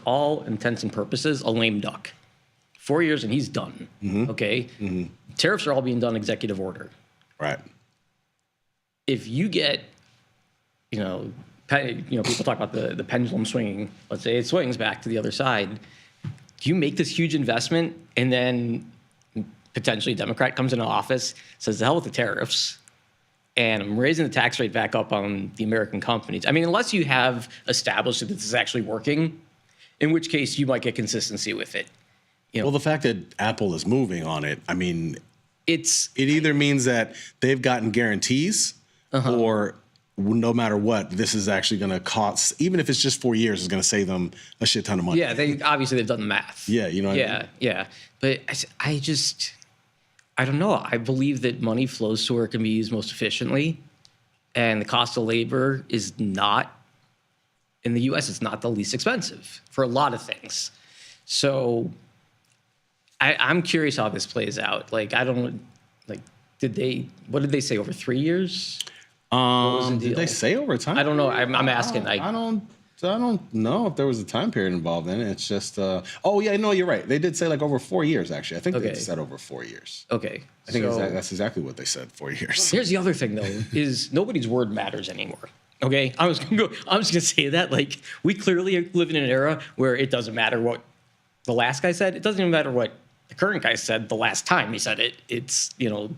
Speaker 19: all intents and purposes, a lame duck. 4 years and he's done. Mm-hmm. Okay. Mm-hmm. Tariffs are all being done executive order.
Speaker 12: Right.
Speaker 19: If you get, people talk about the pendulum swinging. Let's say it swings back to the other side. Do you make this huge investment and then potentially a Democrat comes into office, says the hell with the tariffs, and I'm raising the tax rate back up on the American companies? I mean, unless you have established that this is actually working, in which case you might get consistency with it.
Speaker 12: Well, the fact that Apple is moving on it, I mean, it either means that they've gotten guarantees or no matter what, this is actually going to cost, even if it's just 4 years, it's going to save them a shit ton of money.
Speaker 19: Yeah, they've done the math.
Speaker 12: Yeah, you know what I mean?
Speaker 19: Yeah. But I don't know. I believe that money flows to where it can be used most efficiently. And the cost of labor is not, in the U.S., it's not the least expensive for a lot of things. So I'm curious how this plays out. Like, what did they say, over 3 years?
Speaker 12: Did they say over time?
Speaker 19: I don't know. I'm asking.
Speaker 12: I don't know if there was a time period involved in it. It's just, you're right. They did say like over 4 years, actually. I think they said over 4 years.
Speaker 19: Okay.
Speaker 12: I think that's exactly what they said, 4 years.
Speaker 19: Here's the other thing, though, is nobody's word matters anymore. Okay? I'm just going to say that. Like, we clearly live in an era where it doesn't matter what the last guy said. It doesn't even matter what the current guy said the last time he said it. It's,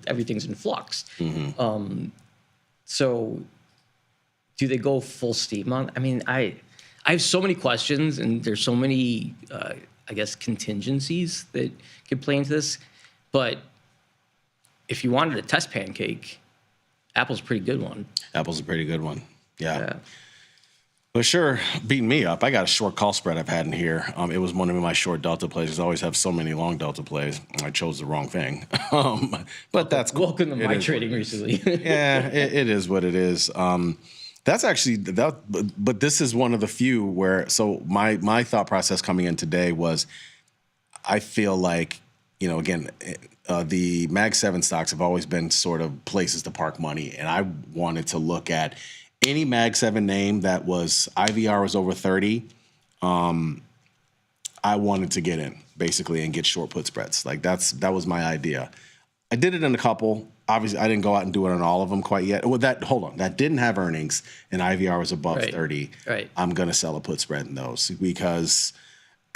Speaker 19: everything's in flux. Mm-hmm. So do they go full steam on? I mean, I have so many questions, and there's so many, contingencies that could play into this. But if you wanted a test pancake, Apple's a pretty good one.
Speaker 12: Apple's a pretty good one. Yeah. But sure, beating me up. I got a short call spread I've had in here. It was one of my short delta plays. I always have so many long delta plays. I chose the wrong thing. But that's cool.
Speaker 19: Welcome to my trading recently.
Speaker 12: Yeah, it is what it is. That's actually but this is one of the few where. So my thought process coming in today was, I feel like, again, the Mag 7 stocks have always been sort of places to park money, and I wanted to look at any Mag 7 name that was IVR was over 30. I wanted to get in basically and get short put spreads. Like that was my idea. I did it in a couple. Obviously, I didn't go out and do it on all of them quite yet. Well, that didn't have earnings and IVR was above 30.
Speaker 19: Right.
Speaker 12: I'm gonna sell a put spread in those because,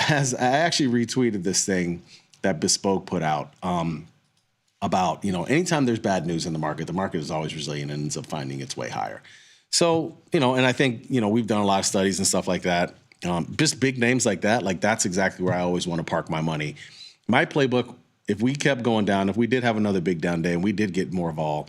Speaker 12: as I actually retweeted this thing that Bespoke put out about anytime there's bad news in the market is always resilient and ends up finding its way higher. So, and I think, we've done a lot of studies and stuff like that. Just big names like that, that's exactly where I always want to park my money. My playbook, if we kept going down, if we did have another big down day and we did get more vol,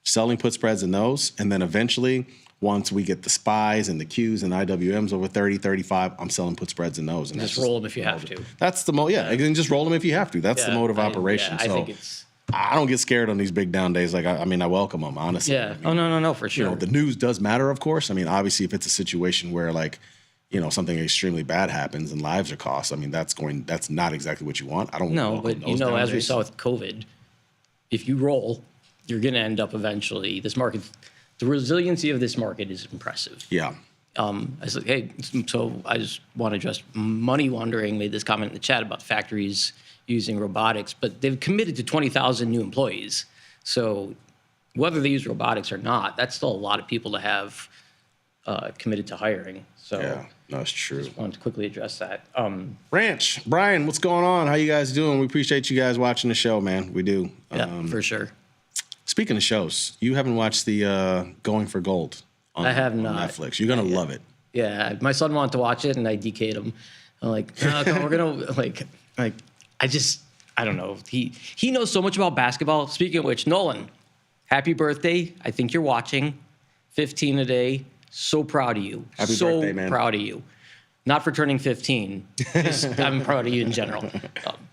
Speaker 12: selling put spreads in those, and then eventually, once we get the SPYs and the Qs and IWMs over 30, 35, I'm selling put spreads in those. And
Speaker 19: just roll them if you have to.
Speaker 12: That's the and just roll them if you have to. That's the mode of operation.
Speaker 19: I think it's...
Speaker 12: I don't get scared on these big down days. I welcome them, honestly.
Speaker 19: Yeah. No, for sure.
Speaker 12: The news does matter, of course. Obviously, if it's a situation where something extremely bad happens and lives are cost, that's not exactly what you want. I don't
Speaker 19: know. But as we saw with COVID, if you roll, you're going to end up eventually. This market, the resiliency of this market is impressive.
Speaker 12: Yeah.
Speaker 19: I said, hey, so I just want to address Money Wondering made this comment in the chat about factories using robotics, but they've committed to 20,000 new employees. So whether they use robotics or not, that's still a lot of people to have committed to hiring. So
Speaker 12: yeah, that's true.
Speaker 19: Just wanted to quickly address that.
Speaker 12: Ranch, Brian, what's going on? How you guys doing? We appreciate you guys watching the show, man. We do.
Speaker 19: Yeah, for sure.
Speaker 12: Speaking of shows, you haven't watched the Going for Gold on Netflix. You're going to love it.
Speaker 19: Yeah, my son wanted to watch it, and I DK'd him. I'm like, no, we're going to, I don't know. He knows so much about basketball. Speaking of which, Nolan, happy birthday. I think you're watching. 15 a day. So proud of you.
Speaker 12: Happy birthday, man.
Speaker 19: So proud of you. Not for turning 15. I'm proud of you in general.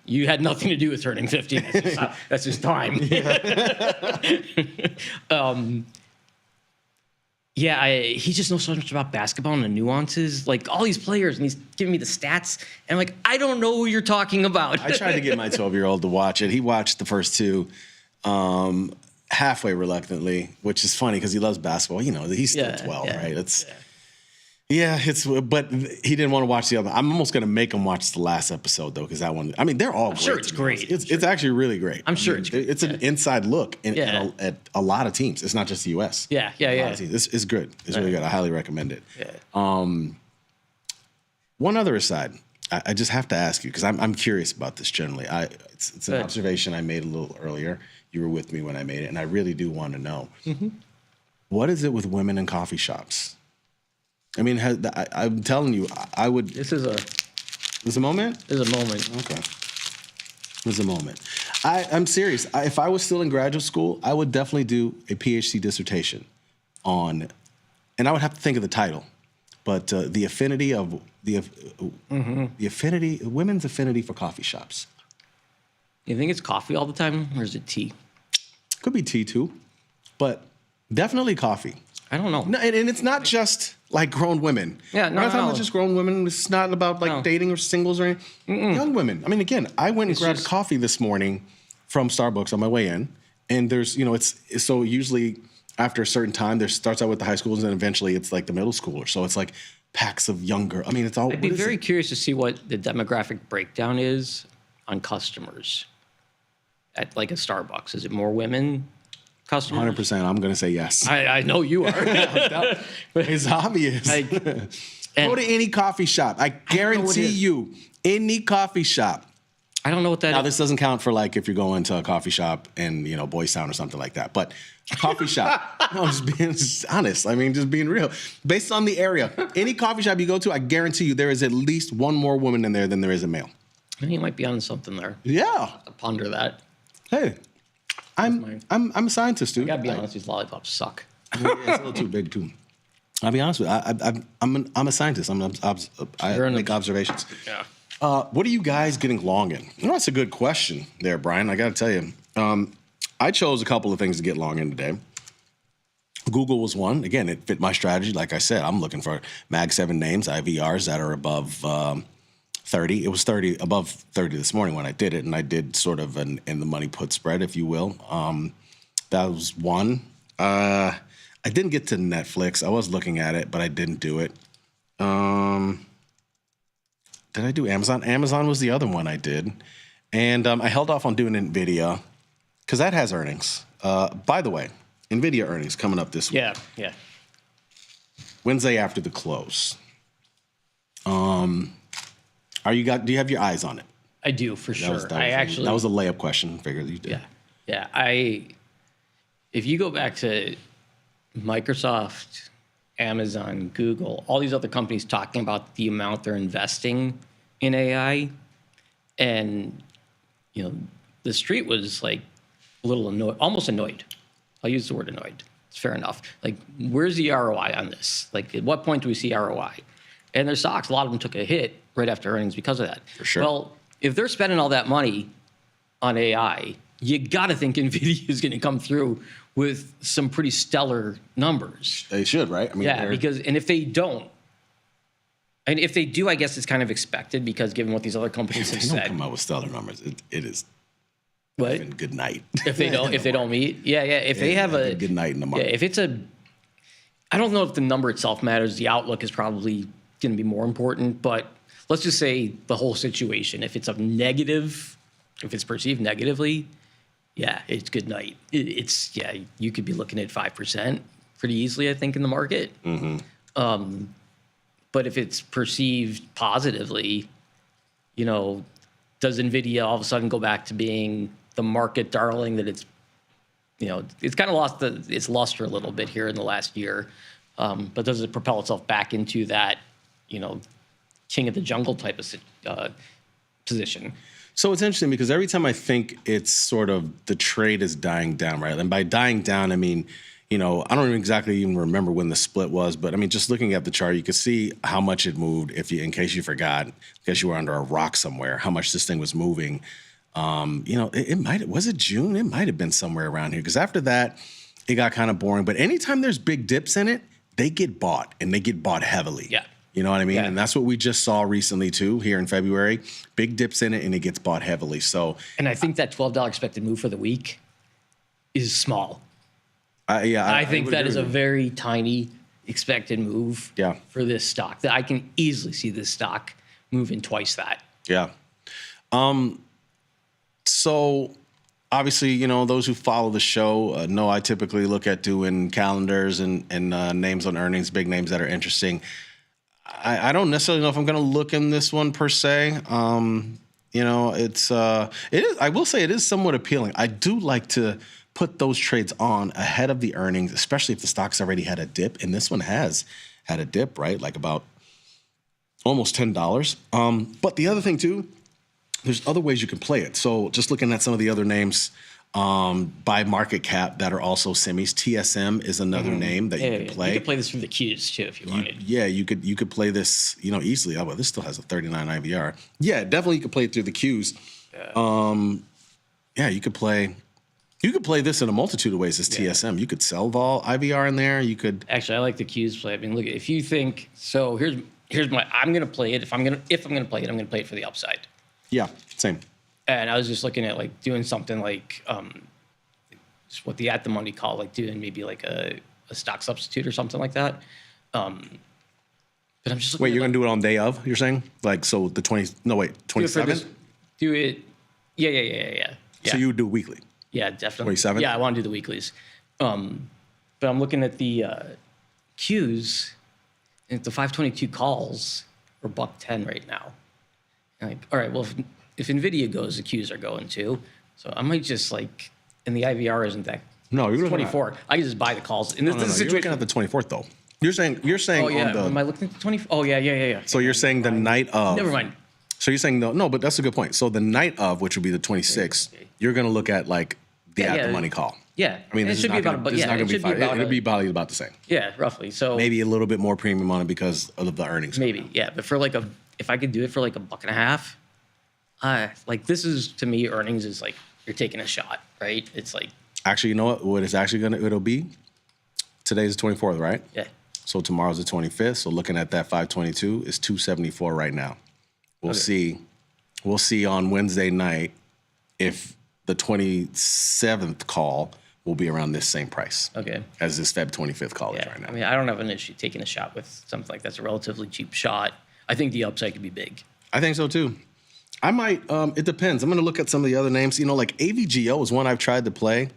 Speaker 19: You had nothing to do with turning 15. That's just time. Yeah, he just knows so much about basketball and the nuances. All these players, and he's giving me the stats. And I'm I don't know who you're talking about.
Speaker 12: I tried to get my 12-year-old to watch it. He watched the first two halfway reluctantly, which is funny because he loves basketball. He's still 12, right? But he didn't want to watch the other. I'm almost going to make him watch the last episode, though, because that one, they're all great.
Speaker 19: Sure, it's great.
Speaker 12: It's actually really great.
Speaker 19: I'm sure it's great.
Speaker 12: It's an inside look at a lot of teams. It's not just the U.S.
Speaker 19: Yeah.
Speaker 12: It's good. It's really good. I highly recommend it.
Speaker 19: Yeah.
Speaker 12: One other aside, I just have to ask you, because I'm curious about this generally. It's an observation I made a little earlier. You were with me when I made it, and I really do want to know.
Speaker 19: Mm-hmm.
Speaker 12: What is it with women in coffee shops? I'm telling you, I would.
Speaker 19: This is a
Speaker 12: moment?
Speaker 19: This is a moment.
Speaker 12: Okay. This is a moment. I'm serious. If I was still in graduate school, I would definitely do a PhD dissertation on, and I would have to think of the title, but the affinity of women's affinity for coffee shops.
Speaker 19: You think it's coffee all the time, or is it tea?
Speaker 12: Could be tea too, but definitely coffee.
Speaker 19: I don't know.
Speaker 12: No, and it's not just grown women.
Speaker 19: Yeah, no.
Speaker 12: Not just grown women. It's not about dating or singles or anything. Young women. Again, I went and grabbed coffee this morning from Starbucks on my way in, and there's, it's so usually after a certain time, there starts out with the high schools, and eventually it's the middle schoolers. So it's packs of younger. It's all.
Speaker 19: I'd be very curious to see what the demographic breakdown is on customers at a Starbucks. Is it more women customers?
Speaker 12: 100%. I'm going to say yes.
Speaker 19: I know you are.
Speaker 12: It's obvious. Go to any coffee shop. I guarantee you, any coffee shop.
Speaker 19: I don't know what that is.
Speaker 12: Now, this doesn't count for if you're going to a coffee shop in, Boys Town or something like that. But a coffee shop, no, just being honest. Just being real. Based on the area, any coffee shop you go to, I guarantee you there is at least one more woman in there than there is a male.
Speaker 19: You might be on something there.
Speaker 12: Yeah.
Speaker 19: I'll have to ponder that.
Speaker 12: Hey, I'm a scientist, dude.
Speaker 19: I gotta be honest, these lollipops suck.
Speaker 12: Yeah, it's a little too big, too. I'll be honest with you. I'm a scientist. I make observations.
Speaker 19: Yeah.
Speaker 12: What are you guys getting long in? That's a good question there, Brian. I got to tell you. I chose a couple of things to get long in today. Google was one. Again, it fit my strategy. Like I said, I'm looking for Mag 7 names, IVRs that are above 30. It was 30 above 30 this morning when I did it, and I did sort of an in the money put spread, if you will. That was one. I didn't get to Netflix. I was looking at it, but I didn't do it. Did I do Amazon? Amazon was the other one I did. And I held off on doing NVIDIA because that has earnings. By the way, NVIDIA earnings coming up this week.
Speaker 19: Yeah.
Speaker 12: Wednesday after the close. Do you have your eyes on it?
Speaker 19: I do, for sure.
Speaker 12: That was a layup question. Figured you did.
Speaker 19: Yeah. If you go back to Microsoft, Amazon, Google, all these other companies talking about the amount they're investing in AI, and the street was like a little annoyed, almost annoyed. I'll use the word annoyed. It's fair enough. Like, where's the ROI on this? Like, at what point do we see ROI? And their stocks, a lot of them took a hit right after earnings because of that.
Speaker 12: For sure.
Speaker 19: Well, if they're spending all that money on AI, you got to think NVIDIA is going to come through with some pretty stellar numbers.
Speaker 12: They should, right? I mean,
Speaker 19: and if they don't, and if they do, I guess it's kind of expected because given what these other companies have
Speaker 12: they
Speaker 19: said.
Speaker 12: don't come out with stellar numbers. It is.
Speaker 19: What?
Speaker 12: Good night.
Speaker 19: If they don't, if they don't meet, If they have a
Speaker 12: good night in the market.
Speaker 19: If it's I don't know if the number itself matters. The outlook is probably going to be more important. But let's just say the whole situation. If it's if it's perceived negatively, it's good night. You could be looking at 5% pretty easily, I think, in the market.
Speaker 12: Mm-hmm.
Speaker 19: But if it's perceived positively, does NVIDIA all of a sudden go back to being the market darling that it's kind of lost its luster a little bit here in the last year. But does it propel itself back into that, king of the jungle type of position?
Speaker 12: So it's interesting because every time I think it's sort of the trade is dying down, right? And by dying down, I mean, I don't exactly even remember when the split was, but I mean, just looking at the chart, you could see how much it moved. In case you forgot, because you were under a rock somewhere, how much this thing was moving. Was it June? It might have been somewhere around here. Because after that, it got kind of boring. But anytime there's big dips in it, they get bought, and they get bought heavily.
Speaker 19: Yeah.
Speaker 12: You know what I mean?
Speaker 19: Yeah.
Speaker 12: And that's what we just saw recently, too, here in February. Big dips in it, and it gets bought heavily. So,
Speaker 19: and I think that $12 expected move for the week is small.
Speaker 12: I
Speaker 19: think that is a very tiny expected move for this stock. That I can easily see this stock moving twice that.
Speaker 12: Yeah. So obviously, those who follow the show know I typically look at doing calendars and names on earnings, big names that are interesting. I don't necessarily know if I'm going to look in this one per se. It is. I will say it is somewhat appealing. I do like to put those trades on ahead of the earnings, especially if the stock's already had a dip. And this one has had a dip, right? Like about almost $10. But the other thing too, there's other ways you can play it. So just looking at some of the other names by market cap that are also semis, TSM is another name that you can play.
Speaker 19: You could play this through the Qs too if you wanted.
Speaker 12: You could play this, easily. Oh, well, this still has a 39 IVR. Yeah, definitely you could play it through the Qs. You could play. You could play this in a multitude of ways as TSM. You could sell vol IVR in there. You could
Speaker 19: actually. I like the Qs play. I mean, look, if you think so, here's my. I'm gonna play it. If I'm gonna play it, I'm gonna play it for the upside.
Speaker 12: Yeah, same.
Speaker 19: And I was just looking at like doing something like just what the at the money call, like doing maybe like a stock substitute or something like that. But I'm just looking.
Speaker 12: Wait, you're gonna do it on day of? You're saying like so the 27th?
Speaker 19: Do it. Yeah.
Speaker 12: So you would do weekly.
Speaker 19: Yeah, definitely.
Speaker 12: 27?
Speaker 19: Yeah, I want to do the weeklies. But I'm looking at the Qs, and the 522 calls are $110 right now. And like, all right, well, if NVIDIA goes, the Qs are going too. So I might just like, and the IVR isn't that.
Speaker 12: No, you're
Speaker 19: 24. I can just buy the calls. And this is
Speaker 12: you're looking at the 24th though. You're saying.
Speaker 19: Oh yeah.
Speaker 12: On the,
Speaker 19: am I looking at the 24th? Oh yeah.
Speaker 12: So you're saying the night of.
Speaker 19: Never mind.
Speaker 12: So you're saying no, but that's a good point. So the night of, which would be the 26th, you're going to look at like the at the money call.
Speaker 19: Yeah,
Speaker 12: I mean,
Speaker 19: it
Speaker 12: this
Speaker 19: should
Speaker 12: is
Speaker 19: be
Speaker 12: not
Speaker 19: about.
Speaker 12: gonna, this is not gonna be
Speaker 19: about.
Speaker 12: it'll be probably about the same.
Speaker 19: Yeah, roughly. So
Speaker 12: Maybe a little bit more premium on it because of the earnings.
Speaker 19: maybe, yeah. But for like if I could do it for like $1.50, like this is to me, earnings is like you're taking a shot, right? It's like
Speaker 12: Actually, you know what? What it's actually it'll be. Today's the 24th, right?
Speaker 19: Yeah.
Speaker 12: So tomorrow's the 25th. So looking at that 522 is 274 right now. We'll see. We'll see on Wednesday night if the 27th call will be around this same price.
Speaker 19: Okay.
Speaker 12: As this Feb 25th call is right now.
Speaker 19: I mean, I don't have an issue taking a shot with something like that's a relatively cheap shot. I think the upside could be big.
Speaker 12: I think so too. I might. It depends. I'm going to look at some of the other names. You know, like AVGO is one I've tried to play.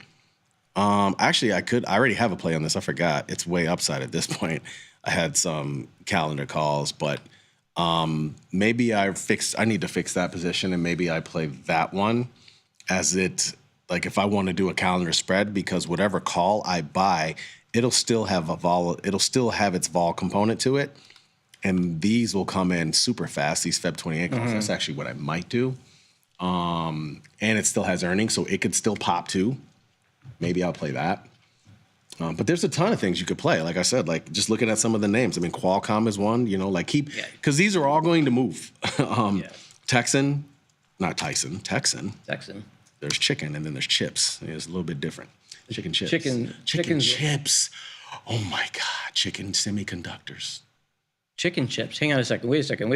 Speaker 12: Actually, I already have a play on this. I forgot. It's way upside at this point. I had some calendar calls, but maybe I need to fix that position, and maybe I play that one as it, like if I want to do a calendar spread, because whatever call I buy, it'll still have its vol component to it. And these will come in super fast, these Feb 28 calls. That's actually what I might do. And it still has earnings, so it could still pop too. Maybe I'll play that. But there's a ton of things you could play. Like I said, like just looking at some of the names. I mean, Qualcomm is one, you know, like because these are all going to move. Texan. There's chicken, and then there's chips. It's a little bit different. Chicken chips. Chicken chips. Oh my God, chicken semiconductors.
Speaker 19: Chicken chips. Hang on a second. Wait a second.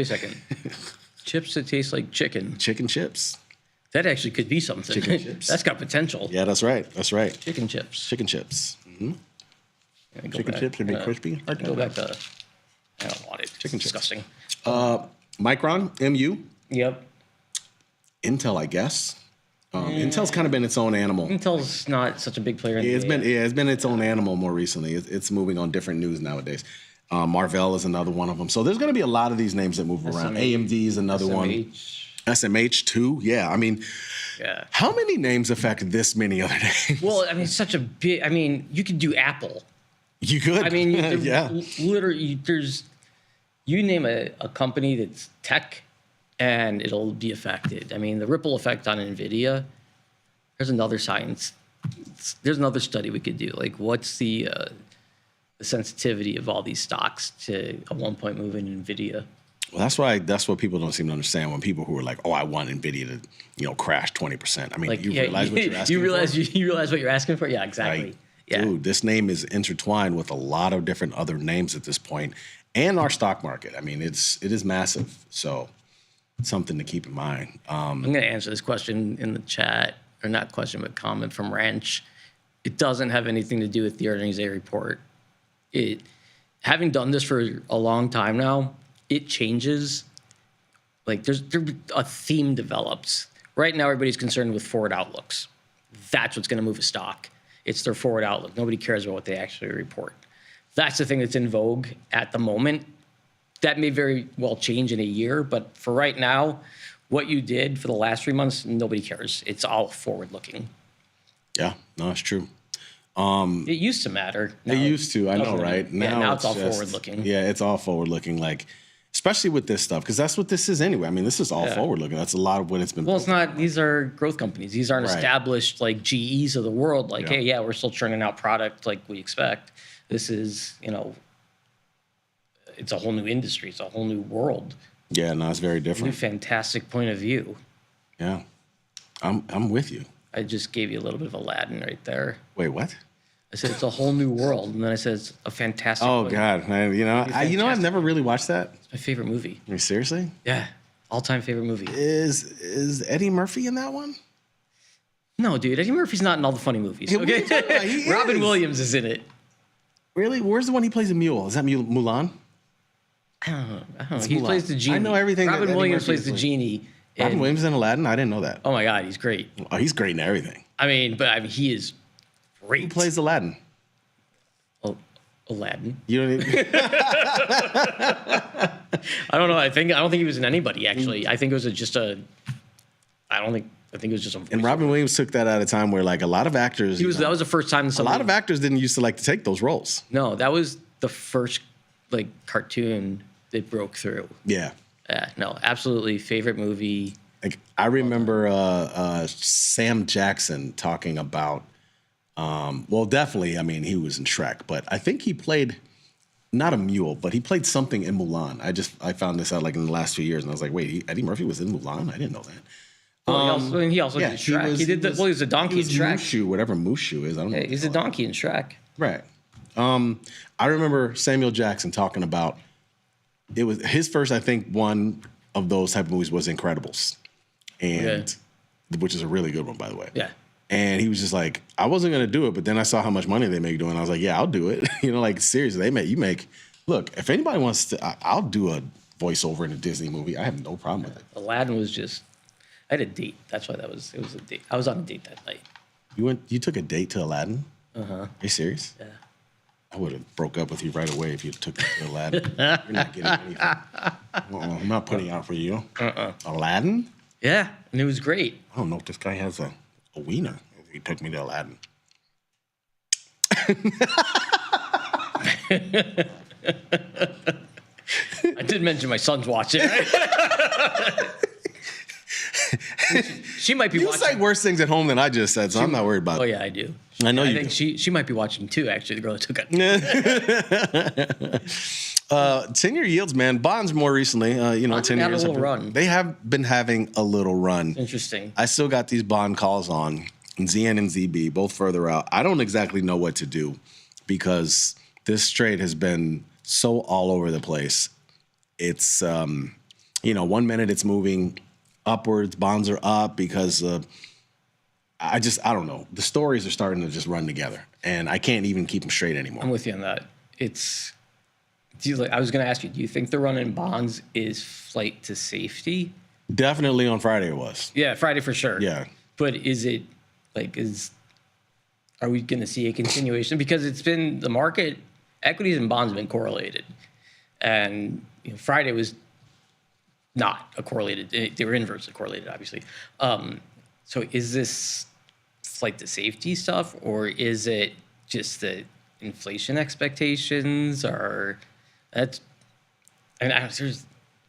Speaker 19: Chips that taste like chicken.
Speaker 12: Chicken chips.
Speaker 19: That actually could be something.
Speaker 12: Chicken chips.
Speaker 19: That's got potential.
Speaker 12: Yeah, that's right.
Speaker 19: Chicken chips.
Speaker 12: Chicken chips. Mm-hmm.
Speaker 19: Chicken
Speaker 12: chips and be crispy.
Speaker 19: Go back to. I don't want it.
Speaker 12: Chicken
Speaker 19: chips. Disgusting.
Speaker 12: Micron, MU.
Speaker 19: Yep.
Speaker 12: Intel, I guess. Intel's kind of been its own animal.
Speaker 19: Intel's not such a big player.
Speaker 12: It's been its own animal more recently. It's moving on different news nowadays. Marvell is another one of them. So there's going to be a lot of these names that move around. AMD is another one. SMH too. Yeah, I mean, how many names affect this many other names?
Speaker 19: Well, I mean, such a big. I mean, you could do Apple.
Speaker 12: You could.
Speaker 19: I mean, literally, you name a company that's tech, and it'll be affected. I mean, the ripple effect on NVIDIA. There's another science. There's another study we could do. Like, what's the sensitivity of all these stocks to a 1 point move in NVIDIA?
Speaker 12: Well, that's what people don't seem to understand when people who are like, oh, I want NVIDIA to, crash 20%. I mean,
Speaker 19: like,
Speaker 12: you realize what you're asking for?
Speaker 19: You realize what you're asking for? Yeah, exactly.
Speaker 12: Right.
Speaker 19: Yeah.
Speaker 12: Dude, this name is intertwined with a lot of different other names at this point, and our stock market. I mean, it is massive. So something to keep in mind.
Speaker 19: I'm going to answer this question in the chat, or not question, but comment from Ranch. It doesn't have anything to do with the earnings day report. Having done this for a long time now, it changes. Like a theme develops. Right now, everybody's concerned with forward outlooks. That's what's going to move a stock. It's their forward outlook. Nobody cares about what they actually report. That's the thing that's in vogue at the moment. That may very well change in a year, but for right now, what you did for the last 3 months, nobody cares. It's all forward looking.
Speaker 12: Yeah, no, it's true.
Speaker 19: It used to matter.
Speaker 12: It used to, I know, right?
Speaker 19: Now it's all forward looking.
Speaker 12: Yeah, it's all forward looking, like, especially with this stuff, because that's what this is anyway. I mean, this is all forward looking. That's a lot of what it's been.
Speaker 19: Well, it's not, these are growth companies. These aren't established like GEs of the world. Like, hey, we're still churning out product like we expect. This is, it's a whole new industry. It's a whole new world.
Speaker 12: Yeah, no, it's very different.
Speaker 19: New fantastic point of view.
Speaker 12: Yeah, I'm with you.
Speaker 19: I just gave you a little bit of Aladdin right there.
Speaker 12: Wait, what?
Speaker 19: I said it's a whole new world, and then I said it's a fantastic.
Speaker 12: Oh God, man, I've never really watched that.
Speaker 19: It's my favorite movie.
Speaker 12: I mean, seriously?
Speaker 19: Yeah, all-time favorite movie.
Speaker 12: Is Eddie Murphy in that one?
Speaker 19: No, dude, Eddie Murphy's not in all the funny movies. Okay, Robin Williams is in it.
Speaker 12: Really? Where's the one he plays a mule? Is that Mulan?
Speaker 19: I don't know. He plays the genie.
Speaker 12: I know everything.
Speaker 19: Robin Williams plays the genie.
Speaker 12: Robin Williams in Aladdin? I didn't know that.
Speaker 19: Oh my God, he's great.
Speaker 12: Oh, he's great in everything.
Speaker 19: I mean, he is great.
Speaker 12: Who plays Aladdin?
Speaker 19: Oh, Aladdin.
Speaker 12: You don't even...
Speaker 19: I don't know. I don't think he was in anybody actually. I think it was just a. I think it was just a.
Speaker 12: And Robin Williams took that at a time where like a lot of actors.
Speaker 19: That was the first time.
Speaker 12: A lot of actors didn't used to like to take those roles.
Speaker 19: No, that was the first like cartoon that broke through.
Speaker 12: Yeah.
Speaker 19: No, absolutely favorite movie.
Speaker 12: Like I remember Sam Jackson talking about Well, definitely. I mean, he was in Shrek, but I think he played not a mule, but he played something in Mulan. I found this out like in the last few years, and I was like, wait, Eddie Murphy was in Mulan? I didn't know that.
Speaker 19: Well, he also did Shrek. He was a donkey in Shrek.
Speaker 12: Mushu, whatever Mushu is. I don't know.
Speaker 19: He's a donkey in Shrek.
Speaker 12: Right. I remember Samuel Jackson talking about it was his first, I think, one of those type of movies was Incredibles, and which is a really good one, by the way.
Speaker 19: Yeah.
Speaker 12: And he was just like, I wasn't gonna do it, but then I saw how much money they make doing it. I was like, yeah, I'll do it. Like seriously, look, if anybody wants to, I'll do a voiceover in a Disney movie. I have no problem with it.
Speaker 19: Aladdin was just, I had a date. That's why it was a date. I was on a date that night.
Speaker 12: You took a date to Aladdin?
Speaker 19: Uh-huh.
Speaker 12: Are you serious?
Speaker 19: Yeah.
Speaker 12: I would have broke up with you right away if you took me to Aladdin. You're not getting anything. I'm not putting out for you. Aladdin?
Speaker 19: Yeah, and it was great.
Speaker 12: I don't know if this guy has a wiener. He took me to Aladdin.
Speaker 19: I did mention my son's watching, right? She might be watching.
Speaker 12: You say worse things at home than I just said, so I'm not worried about it.
Speaker 19: Oh, yeah, I do.
Speaker 12: I know you
Speaker 19: think she might be watching too, actually, the girl that took it.
Speaker 12: 10-year yields, man. Bonds more recently, 10 years. They have been having a little run.
Speaker 19: Interesting.
Speaker 12: I still got these bond calls on ZN and ZB, both further out. I don't exactly know what to do because this trade has been so all over the place. It's, 1 minute it's moving upwards, bonds are up because I don't know. The stories are starting to just run together, and I can't even keep them straight anymore.
Speaker 19: I'm with you on that. I was going to ask you, do you think the run in bonds is flight to safety?
Speaker 12: Definitely on Friday it was.
Speaker 19: Yeah, Friday for sure.
Speaker 12: Yeah.
Speaker 19: But is it are we going to see a continuation? Because it's been the market, equities and bonds have been correlated. And Friday was not a correlated. They were inversely correlated, obviously. So is this flight to safety stuff, or is it just the inflation expectations, or to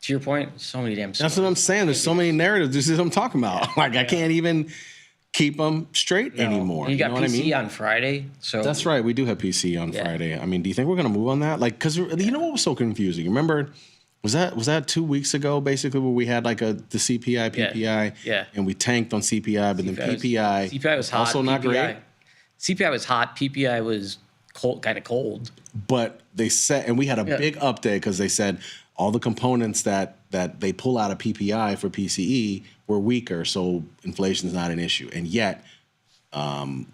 Speaker 19: your point, so many damn.
Speaker 12: That's what I'm saying. There's so many narratives. This is what I'm talking about. I can't even keep them straight anymore.
Speaker 19: You got
Speaker 12: know
Speaker 19: PC
Speaker 12: what I mean?
Speaker 19: on Friday, so
Speaker 12: that's right. We do have PC on Friday. I mean, do you think we're gonna move on that? Like, because you know what was so confusing? Remember, was that 2 weeks ago, basically, where we had like the CPI, PPI, and we tanked on CPI, but then
Speaker 19: CPI was hot.
Speaker 12: Also not great.
Speaker 19: CPI was hot. PPI was kind of cold.
Speaker 12: But they said, and we had a big update because they said all the components that they pull out of PPI for PCE were weaker, so inflation's not an issue. And yet, I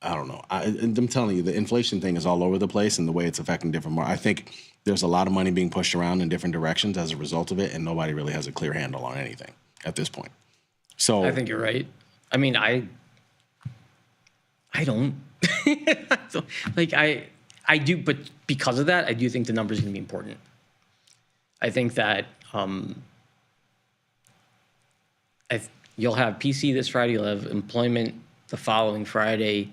Speaker 12: don't know. I'm telling you, the inflation thing is all over the place, and the way it's affecting different markets. I think there's a lot of money being pushed around in different directions as a result of it, and nobody really has a clear handle on anything at this point. So
Speaker 19: I think you're right. I mean, I don't I do, but because of that, I do think the numbers are going to be important. I think that you'll have PC this Friday, you'll have employment the following Friday.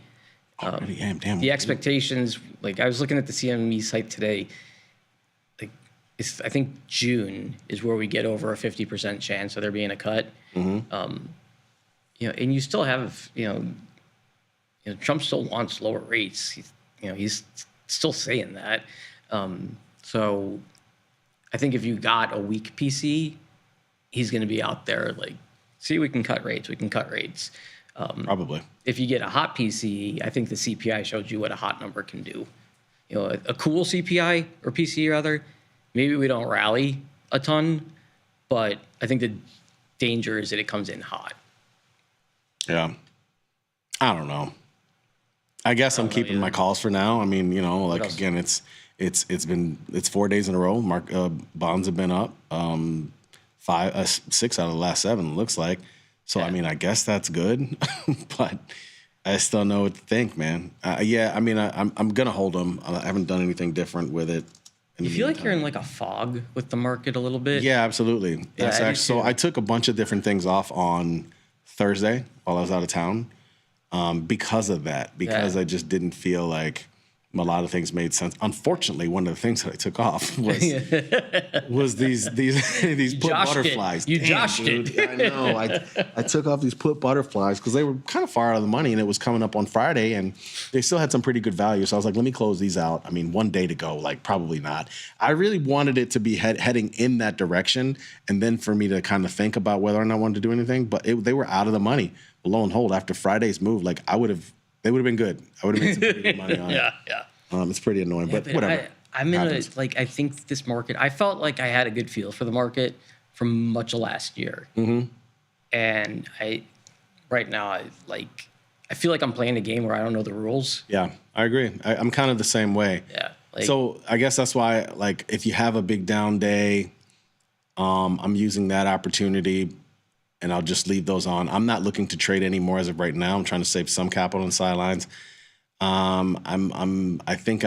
Speaker 19: The expectations, like I was looking at the CME site today, I think June is where we get over a 50% chance of there being a cut. And you still have, Trump still wants lower rates. He's still saying that. So I think if you got a weak PC, he's going to be out there like, see, we can cut rates.
Speaker 12: Probably.
Speaker 19: If you get a hot PC, I think the CPI showed you what a hot number can do. A cool CPI or PC rather, maybe we don't rally a ton, but I think the danger is that it comes in hot.
Speaker 12: Yeah. I don't know. I guess I'm keeping my calls for now. I mean, again, it's 4 days in a row. Bonds have been up 6 out of the last 7, it looks like. So, I mean, I guess that's good, but I still know what to think, man. I'm going to hold them. I haven't done anything different with it.
Speaker 19: You feel like you're in like a fog with the market a little bit?
Speaker 12: Yeah, absolutely. So I took a bunch of different things off on Thursday while I was out of town because of that, because I just didn't feel like a lot of things made sense. Unfortunately, one of the things that I took off was these put butterflies.
Speaker 19: You joshed it.
Speaker 12: I know. I took off these put butterflies because they were kind of far out of the money, and it was coming up on Friday, and they still had some pretty good value. So I was like, let me close these out. I mean, one day to go, like probably not. I really wanted it to be heading in that direction, and then for me to kind of think about whether or not I wanted to do anything. But they were out of the money. But lo and behold, after Friday's move, like they would have been good. I would have made some pretty good money on it.
Speaker 19: Yeah.
Speaker 12: It's pretty annoying, but whatever.
Speaker 19: I'm in I think this market, I felt like I had a good feel for the market for much of last year.
Speaker 12: Mm-hmm.
Speaker 19: And right now, I feel like I'm playing a game where I don't know the rules.
Speaker 12: Yeah, I agree. I'm kind of the same way.
Speaker 19: Yeah.
Speaker 12: So I guess that's why, like, if you have a big down day, I'm using that opportunity and I'll just leave those on. I'm not looking to trade anymore as of right now. I'm trying to save some capital on sidelines. I think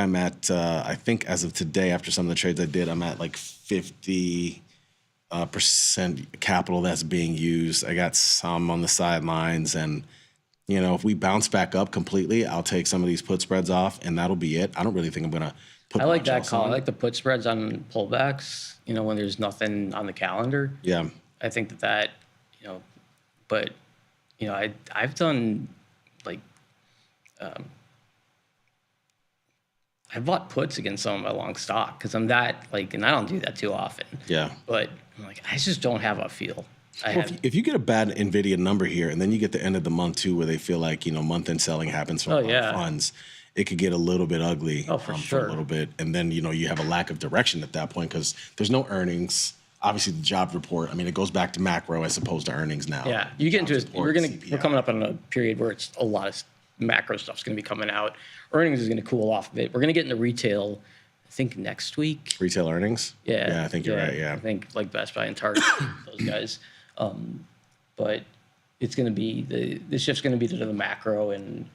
Speaker 12: as of today, after some of the trades I did, I'm at like 50% capital that's being used. I got some on the sidelines, and if we bounce back up completely, I'll take some of these put spreads off, and that'll be it. I don't really think I'm gonna put.
Speaker 19: I like that call. I like the put spreads on pullbacks. When there's nothing on the calendar.
Speaker 12: Yeah.
Speaker 19: I think that but I've done like. I bought puts against some of my long stock because I'm that and I don't do that too often.
Speaker 12: Yeah.
Speaker 19: But I'm like, I just don't have a feel.
Speaker 12: If you get a bad NVIDIA number here, and then you get the end of the month too, where they feel like month-end selling happens from funds, it could get a little bit ugly.
Speaker 19: For sure.
Speaker 12: For a little bit, and then you have a lack of direction at that point because there's no earnings. Obviously, the job report. I mean, it goes back to macro as opposed to earnings now.
Speaker 19: Yeah, you get into we're coming up on a period where it's a lot of macro stuff's going to be coming out. Earnings is going to cool off a bit. We're going to get into retail, I think, next week.
Speaker 12: Retail earnings?
Speaker 19: Yeah.
Speaker 12: I think you're right, yeah.
Speaker 19: I think like Best Buy and Target, those guys. But it's going to be, the shift's going to be to the macro and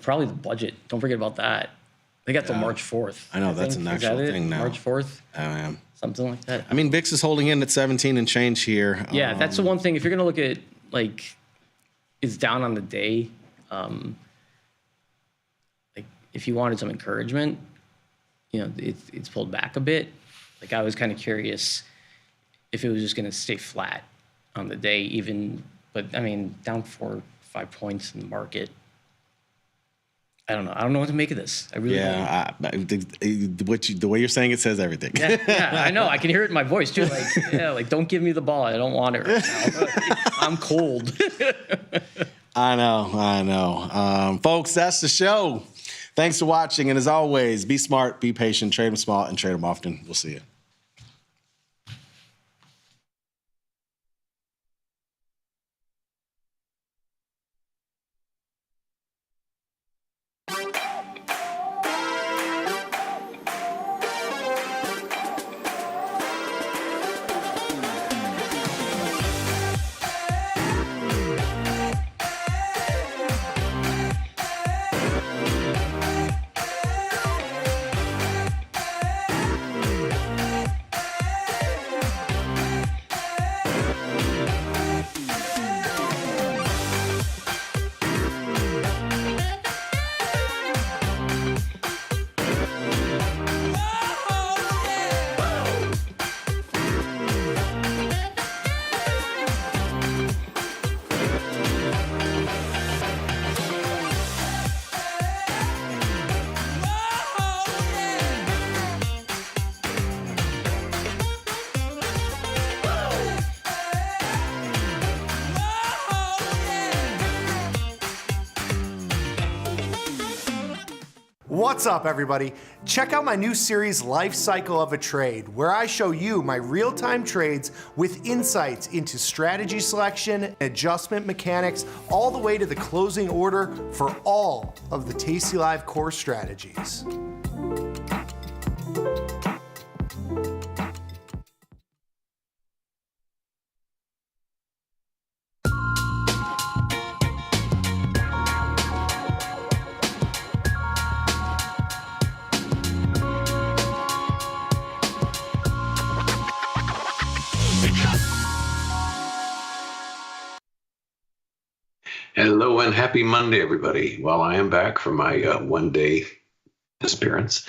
Speaker 19: probably the budget. Don't forget about that. They got till March 4th.
Speaker 12: I know, that's an actual thing now.
Speaker 19: March 4th?
Speaker 12: I am.
Speaker 19: Something like that.
Speaker 12: I mean, VIX is holding in at 17 and change here.
Speaker 19: Yeah, that's the one thing. If you're going to look at, it's down on the day. If you wanted some encouragement, it's pulled back a bit. I was kind of curious if it was just going to stay flat on the day, but I mean, down 4 or 5 points in the market. I don't know. I don't know what to make of this. I really don't.
Speaker 12: The way you're saying it says everything.
Speaker 19: Yeah, I know. I can hear it in my voice too. Don't give me the ball. I don't want it right now. I'm cold.
Speaker 12: I know. Folks, that's the show. Thanks for watching. And as always, be smart, be patient, trade them small, and trade them often. We'll see you.
Speaker 11: What's up, everybody? Check out my new series, Life Cycle of a Trade, where I show you my real-time trades with insights into strategy selection, adjustment mechanics, all the way to the closing order for all of the tastylive core strategies.
Speaker 6: Hello and happy Monday, everybody. Well, I am back from my one-day disappearance,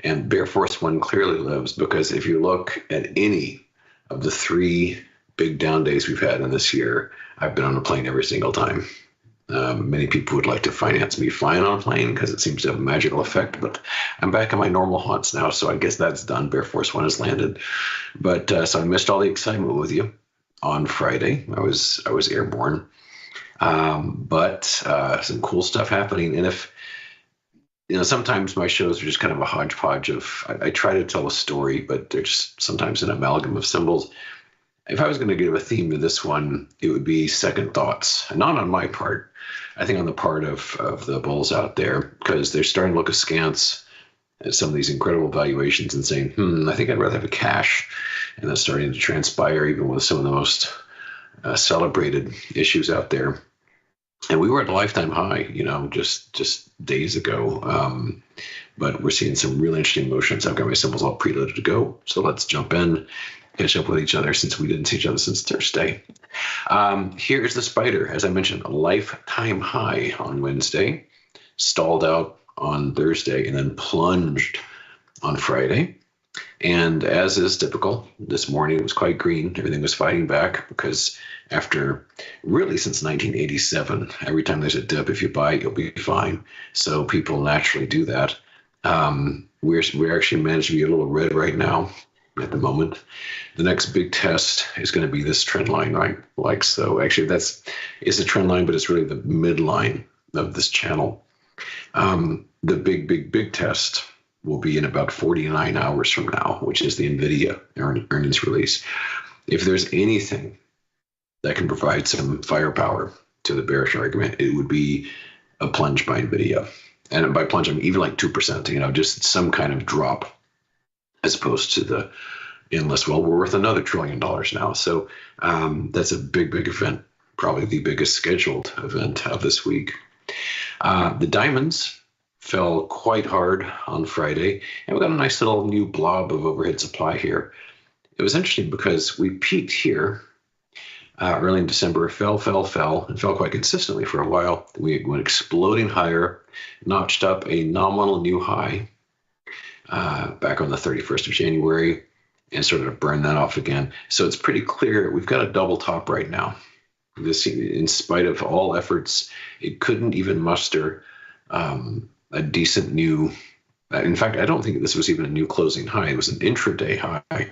Speaker 6: and Bear Force One clearly lives, because if you look at any of the 3 big down days we've had in this year, I've been on a plane every single time. Many people would like to finance me flying on a plane because it seems to have a magical effect, but I'm back in my normal haunts now, so I guess that's done. Bear Force One has landed. But so I missed all the excitement with you on Friday. I was airborne. But some cool stuff happening. And if, sometimes my shows are just kind of a hodgepodge of, I try to tell a story, but they're just sometimes an amalgam of symbols. If I was going to give a theme to this one, it would be second thoughts. And not on my part. I think on the part of the bulls out there, because they're starting to look askance at some of these incredible valuations and saying, I think I'd rather have a cash. And that's starting to transpire even with some of the most celebrated issues out there. And we were at a lifetime high, just days ago. But we're seeing some really interesting motions. I've got my symbols all preloaded to go. So let's jump in, catch up with each other since we didn't see each other since Thursday. Here's the spider. As I mentioned, a lifetime high on Wednesday, stalled out on Thursday, and then plunged on Friday. And as is typical, this morning it was quite green. Everything was fighting back because after really since 1987, every time there's a dip, if you buy it, you'll be fine. So people naturally do that. We're actually managed to be a little red right now at the moment. The next big test is going to be this trend line, right? So actually it's a trend line, but it's really the midline of this channel. The big test will be in about 49 hours from now, which is the NVIDIA earnings release. If there's anything that can provide some firepower to the bearish argument, it would be a plunge by NVIDIA. And by plunge, I mean even like 2%, just some kind of drop, as opposed to the endless, well, we're worth another $1 trillion now. So that's a big event, probably the biggest scheduled event of this week. The diamonds fell quite hard on Friday, and we got a nice little new blob of overhead supply here. It was interesting because we peaked here early in December, fell, and fell quite consistently for a while. We went exploding higher, notched up a nominal new high back on the 31st of January, and sort of burned that off again. So it's pretty clear we've got a double top right now. This, in spite of all efforts, it couldn't even muster a decent new, in fact, I don't think this was even a new closing high. It was an intraday high.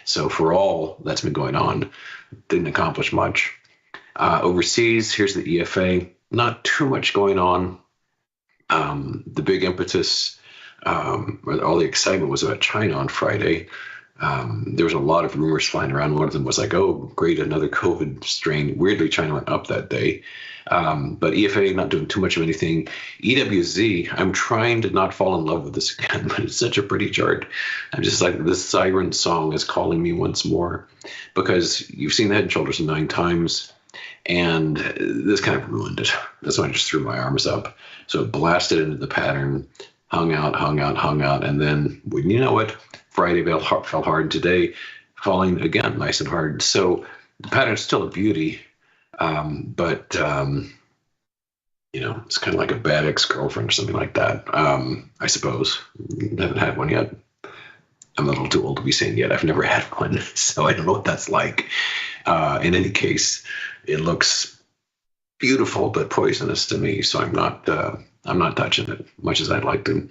Speaker 6: So for all that's been going on, didn't accomplish much. Overseas, here's the EFA. Not too much going on. The big impetus, all the excitement was about China on Friday. There was a lot of rumors flying around. One of them was like, oh, great, another COVID strain. Weirdly, China went up that day. But EFA not doing too much of anything. EWZ, I'm trying to not fall in love with this again, but it's such a pretty chart. I'm just like, this siren song is calling me once more, because you've seen the Head and Shoulders 9 times, and this kind of ruined it. That's why I just threw my arms up. So it blasted into the pattern, hung out, and then, wouldn't you know it, Friday fell hard, and today falling again nice and hard. So the pattern's still a beauty. But it's kind of like a bad ex-girlfriend or something like that. I suppose. Haven't had one yet. I'm a little too old to be saying yet. I've never had one, so I don't know what that's like. In any case, it looks beautiful but poisonous to me, so I'm not touching it much as I'd like to.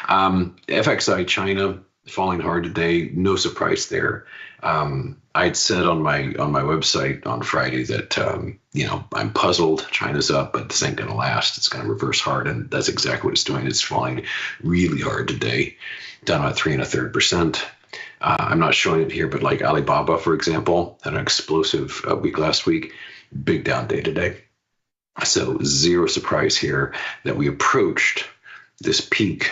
Speaker 6: FXI China falling hard today. No surprise there. I'd said on my website on Friday that I'm puzzled. China's up, but this ain't gonna last. It's gonna reverse hard, and that's exactly what it's doing. It's falling really hard today, down about 3 1/3%. I'm not showing it here, but like Alibaba, for example, had an explosive week last week. Big down day today. So zero surprise here that we approached this peak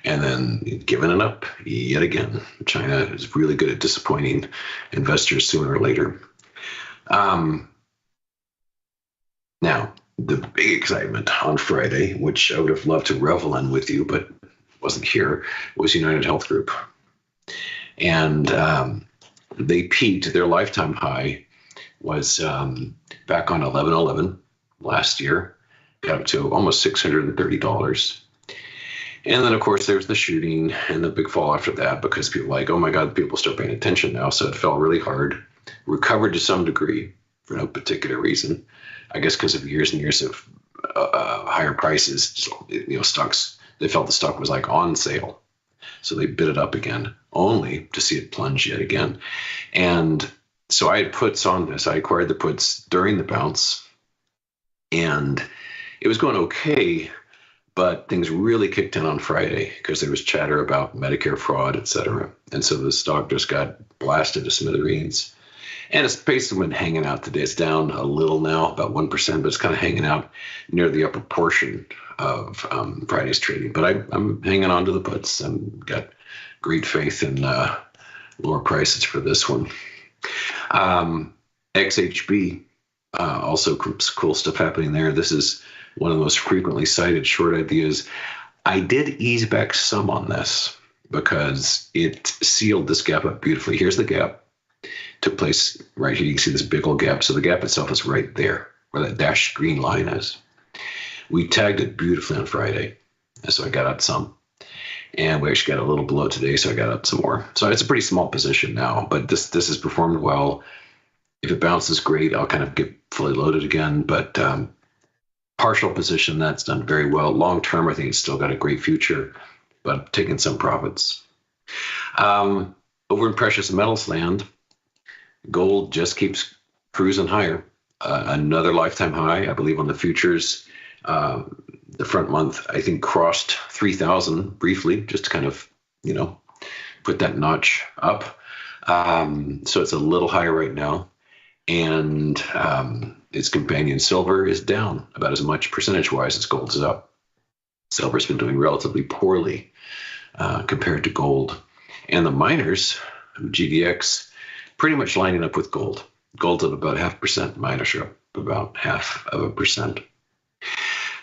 Speaker 6: and then giving it up yet again. China is really good at disappointing investors sooner or later. Now, the big excitement on Friday, which I would have loved to revel in with you, but wasn't here, was United Health Group. And they peaked, their lifetime high was back on 11/11, last year, got up to almost $630. And then, of course, there's the shooting and the big fall after that because people were like, oh my God, people start paying attention now. So it fell really hard, recovered to some degree for no particular reason. I guess because of years and years of higher prices, stocks, they felt the stock was like on sale. So they bid it up again, only to see it plunge yet again. And so I had puts on this. I acquired the puts during the bounce, and it was going okay, but things really kicked in on Friday because there was chatter about Medicare fraud, et cetera. And so the stock just got blasted to smithereens. And it's basically been hanging out today. It's down a little now, about 1%, but it's kind of hanging out near the upper portion of Friday's trading. But I'm hanging on to the puts. I've got great faith in lower prices for this one. XHB, also cool stuff happening there. This is one of the most frequently cited short ideas. I did ease back some on this because it sealed this gap up beautifully. Here's the gap. Took place right here. You can see this big old gap. So the gap itself is right there where that dashed green line is. We tagged it beautifully on Friday. And so I got out some. And we actually got a little below today, so I got up some more. So it's a pretty small position now, but this has performed well. If it bounces great, I'll kind of get fully loaded again. But partial position, that's done very well. Long term, I think it's still got a great future, but I'm taking some profits. Over in precious metals land, gold just keeps cruising higher. Another lifetime high, I believe, on the futures. The front month, I think, crossed 3,000 briefly, just to kind of, put that notch up. So it's a little higher right now. And its companion silver is down about as much percentage-wise as gold is up. Silver's been doing relatively poorly compared to gold. And the miners, GDX, pretty much lining up with gold. Gold's up about 0.5%, miners are up about 0.5%.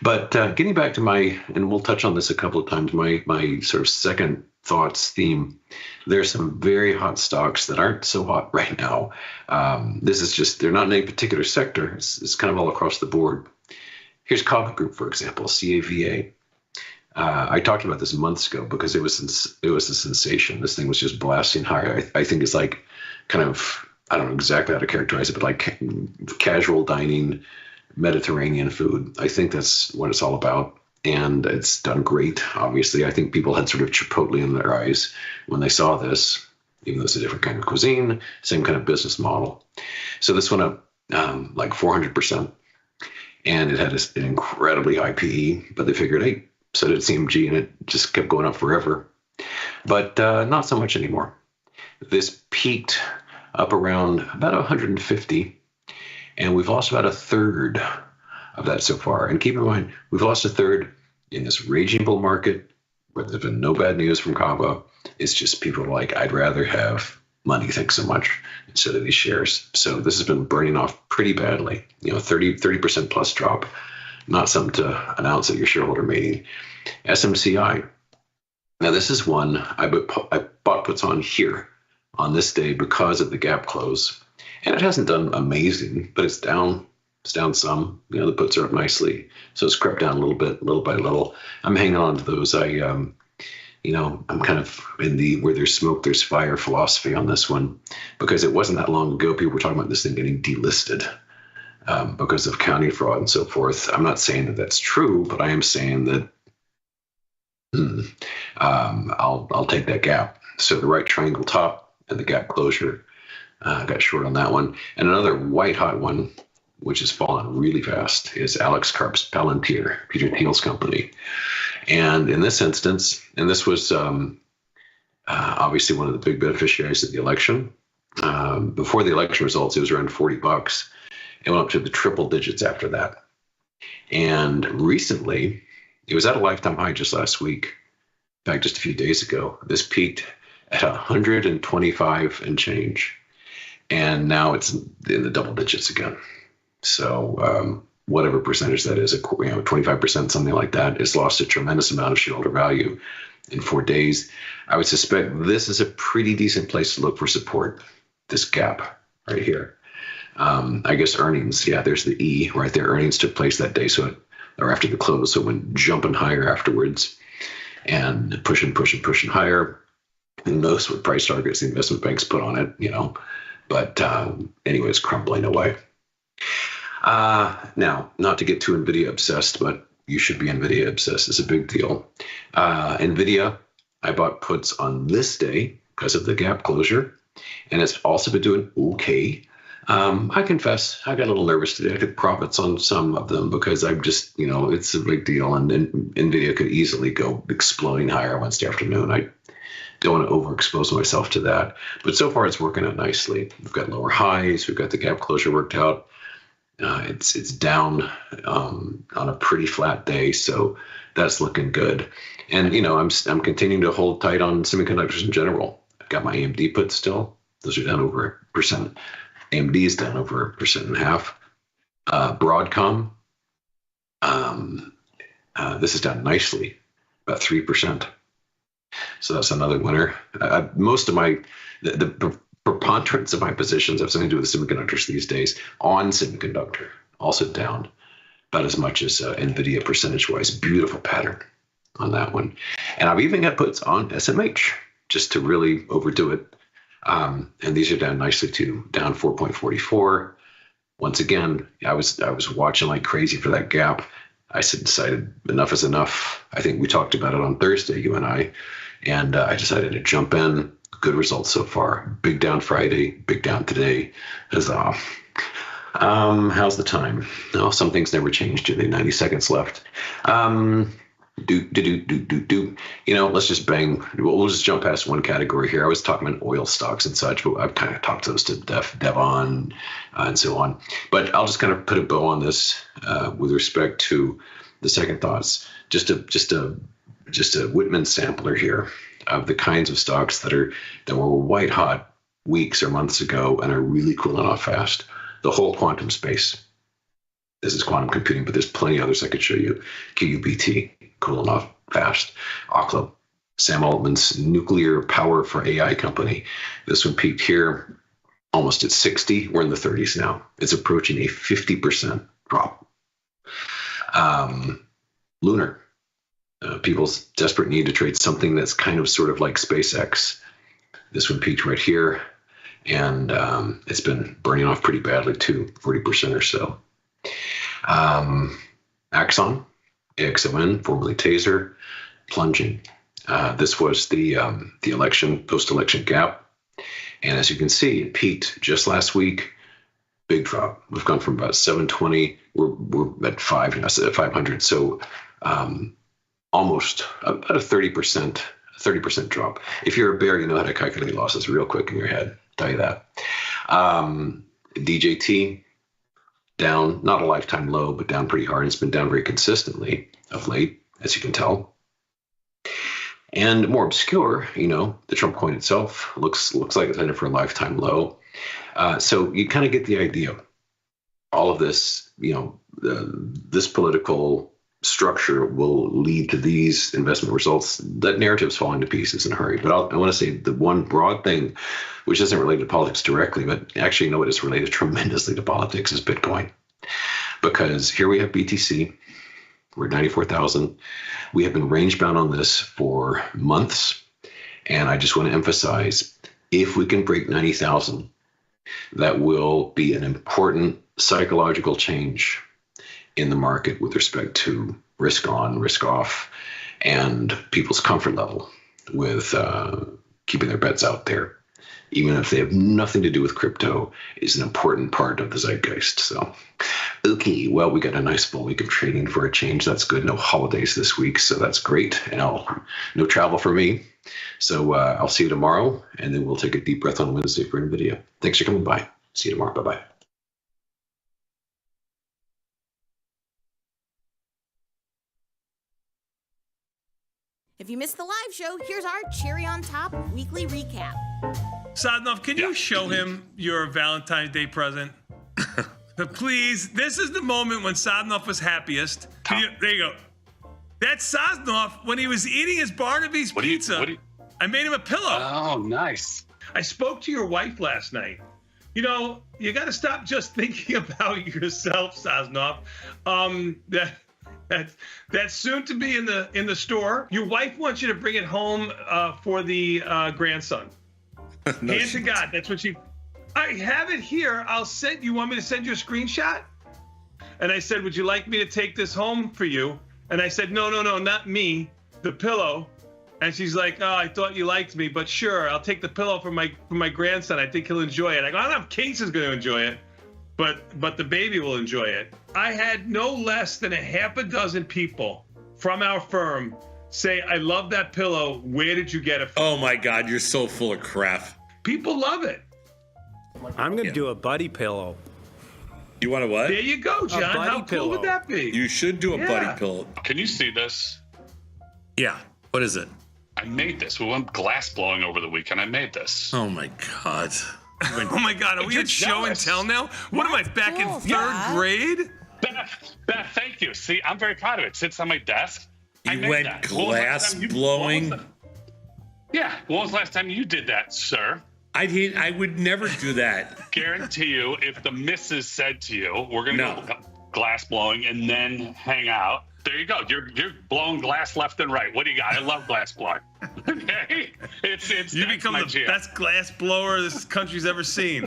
Speaker 6: But getting back to and we'll touch on this a couple of times, my sort of second thoughts theme, there's some very hot stocks that aren't so hot right now. This is just, they're not in any particular sector. It's kind of all across the board. Here's Kava Group, for example, CAVA. I talked about this months ago because it was a sensation. This thing was just blasting higher. I think it's like kind of, I don't know exactly how to characterize it, but like casual dining, Mediterranean food. I think that's what it's all about. And it's done great. Obviously, I think people had sort of Chipotle in their eyes when they saw this, even though it's a different kind of cuisine, same kind of business model. So this went up like 400%. And it had an incredibly high PE, but they figured, hey, so did CMG, and it just kept going up forever. But not so much anymore. This peaked up around about 150, and we've lost about a third of that so far. And keep in mind, we've lost a third in this raging bull market where there's been no bad news from Kava. It's just people are like, I'd rather have money, thanks so much, instead of these shares. So this has been burning off pretty badly. 30% plus drop. Not something to announce at your shareholder meeting. SMCI. Now this is one I bought puts on here on this day because of the gap close. And it hasn't done amazing, but it's down. It's down some. The puts are up nicely. So it's crept down a little bit, little by little. I'm hanging on to those. I'm kind of in the where there's smoke, there's fire philosophy on this one, because it wasn't that long ago people were talking about this thing getting delisted because of county fraud and so forth. I'm not saying that that's true, but I am saying that I'll take that gap. So the right triangle top and the gap closure, got short on that one. And another white hot one, which has fallen really fast, is Alex Karp's Palantir, Peter Thiel's company. And in this instance, and this was obviously one of the big beneficiaries of the election. Before the election results, it was around $40. It went up to the triple digits after that. And recently, it was at a lifetime high just last week. In fact, just a few days ago, this peaked at 125 and change. And now it's in the double digits again. So whatever percentage that is, 25%, something like that, it's lost a tremendous amount of shareholder value in 4 days. I would suspect this is a pretty decent place to look for support, this gap right here. I guess earnings. Yeah, there's the E right there. Earnings took place that day, or after the close, so it went jumping higher afterwards and pushing higher. And those were price targets the investment banks put on it, But anyways, crumbling away. Now, not to get too NVIDIA obsessed, but you should be NVIDIA obsessed. It's a big deal. NVIDIA, I bought puts on this day because of the gap closure, and it's also been doing okay. I confess, I got a little nervous today. I took profits on some of them because I'm just, it's a big deal, and NVIDIA could easily go exploding higher Wednesday afternoon. I don't want to overexpose myself to that, but so far it's working out nicely. We've got lower highs. We've got the gap closure worked out. It's down on a pretty flat day, so that's looking good. And I'm continuing to hold tight on semiconductors in general. I've got my AMD puts still; those are down over 1%. AMD is down over 1.5%. Broadcom, this is down nicely, about 3%. So that's another winner. Most of the preponderance of my positions have something to do with semiconductors these days. On semiconductor, also down about as much as NVIDIA percentage-wise. Beautiful pattern on that one. And I've even got puts on SMH just to really overdo it. And these are down nicely too, down 4.44. Once again, I was watching like crazy for that gap. I decided enough is enough. I think we talked about it on Thursday, you and I decided to jump in. Good results so far. Big down Friday, big down today. Huzzah. How's the time? No, some things never change, do they? 90 seconds left. Let's just bang. We'll just jump past one category here. I was talking about oil stocks and such, but I've kind of talked those to Devon and so on. But I'll just kind of put a bow on this with respect to the second thoughts. Just a Whitman sampler here of the kinds of stocks that were white hot weeks or months ago and are really cooling off fast. The whole quantum space. This is quantum computing, but there's plenty others I could show you. QUBT, cooling off fast. Oklo, Sam Altman's nuclear power for AI company. This one peaked here almost at 60. We're in the 30s now. It's approaching a 50% drop. Lunar. People's desperate need to trade something that's kind of sort of like SpaceX. This one peaked right here, and it's been burning off pretty badly too, 40% or so. Axon, AXON, formerly Taser, plunging. This was the election, post-election gap. And as you can see, it peaked just last week. Big drop. We've gone from about 720, we're at 500. So almost about a 30% drop. If you're a bear, you know how to calculate losses real quick in your head. I'll tell you that. DJT, down, not a lifetime low, but down pretty hard. It's been down very consistently of late, as you can tell. And more obscure, the Trump coin itself looks like it's headed for a lifetime low. So you kind of get the idea. All of this, this political structure will lead to these investment results. That narrative's falling to pieces in a hurry. But I want to say the one broad thing, which isn't related to politics directly, but actually, it is related tremendously to politics, is Bitcoin. Because here we have BTC. We're at 94,000. We have been range bound on this for months. And I just want to emphasize, if we can break 90,000, that will be an important psychological change in the market with respect to risk on, risk off, and people's comfort level with keeping their bets out there, even if they have nothing to do with crypto, is an important part of the zeitgeist. So, okay, well, we got a nice full week of trading for a change. That's good. No holidays this week, so that's great. And no travel for me. So I'll see you tomorrow, and then we'll take a deep breath on Wednesday for NVIDIA. Thanks for coming by. See you tomorrow. Bye-bye.
Speaker 18: If you missed the live show, here's our cherry on top weekly recap.
Speaker 9: Sadnov, can you show him your Valentine's Day present? Please, this is the moment when Sadnov was happiest. There you go. That's Sadnov when he was eating his Barnaby's pizza. I made him a pillow.
Speaker 20: Oh, nice.
Speaker 9: I spoke to your wife last night. You know, you got to stop just thinking about yourself, Sosnoff. That's soon to be in the store. Your wife wants you to bring it home for the grandson.
Speaker 16: No,
Speaker 9: Hand to God, that's what she. I have it here. I'll send. You want me to send you a screenshot? And I said, would you like me to take this home for you? And I said, no, not me, the pillow. And she's like, oh, I thought you liked me, but sure, I'll take the pillow for my grandson. I think he'll enjoy it. I go, I don't know if Casey's going to enjoy it, but the baby will enjoy it. I had no less than a half a dozen people from our firm say, I love that pillow. Where did you get it from?
Speaker 16: Oh my God, you're so full of crap.
Speaker 9: People love it.
Speaker 21: I'm going to do a buddy pillow.
Speaker 16: You want a what?
Speaker 9: There you go, John. How cool would that be?
Speaker 16: You should do a buddy pillow.
Speaker 20: Can you see this?
Speaker 16: Yeah. What is it?
Speaker 20: I made this. We went glass blowing over the weekend. I made this.
Speaker 16: Oh my God.
Speaker 9: Oh my God, are we
Speaker 20: You're
Speaker 9: at show and
Speaker 20: jealous.
Speaker 9: tell now? What am I, back in third grade?
Speaker 20: Beth, thank you. See, I'm very proud of it. It sits on my desk. I
Speaker 16: You
Speaker 20: made
Speaker 16: went
Speaker 20: that. When was the last
Speaker 16: glass
Speaker 20: time you-
Speaker 16: blowing?
Speaker 20: Yeah. When was the last time you did that, sir?
Speaker 16: I would never do that.
Speaker 20: Guarantee you, if the missus said to you, we're going to
Speaker 16: No.
Speaker 20: go glass blowing and then hang out, there you go. You're blowing glass left and right. What do you got? I love glass blowing. Okay?
Speaker 9: You become the best glass blower this country's ever seen.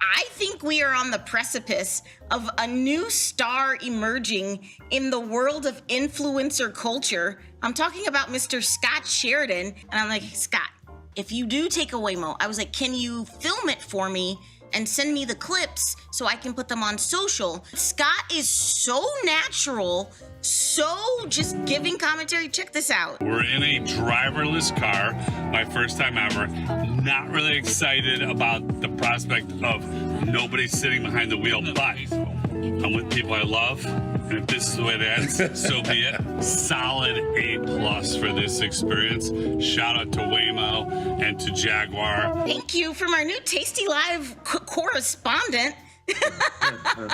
Speaker 18: I think we are on the precipice of a new star emerging in the world of influencer culture. I'm talking about Mr. Scott Sheridan. And I'm like, Scott, if you do take a Waymo, I was like, can you film it for me and send me the clips so I can put them on social? Scott is so natural, so just giving commentary. Check this out.
Speaker 20: We're in a driverless car, my first time ever. Not really excited about the prospect of nobody sitting behind the wheel, but I'm with people I love. And if this is the way it ends, so be it. Solid A+ for this experience. Shout out to Waymo and to Jaguar.
Speaker 18: Thank you from our new Tasty Live correspondent.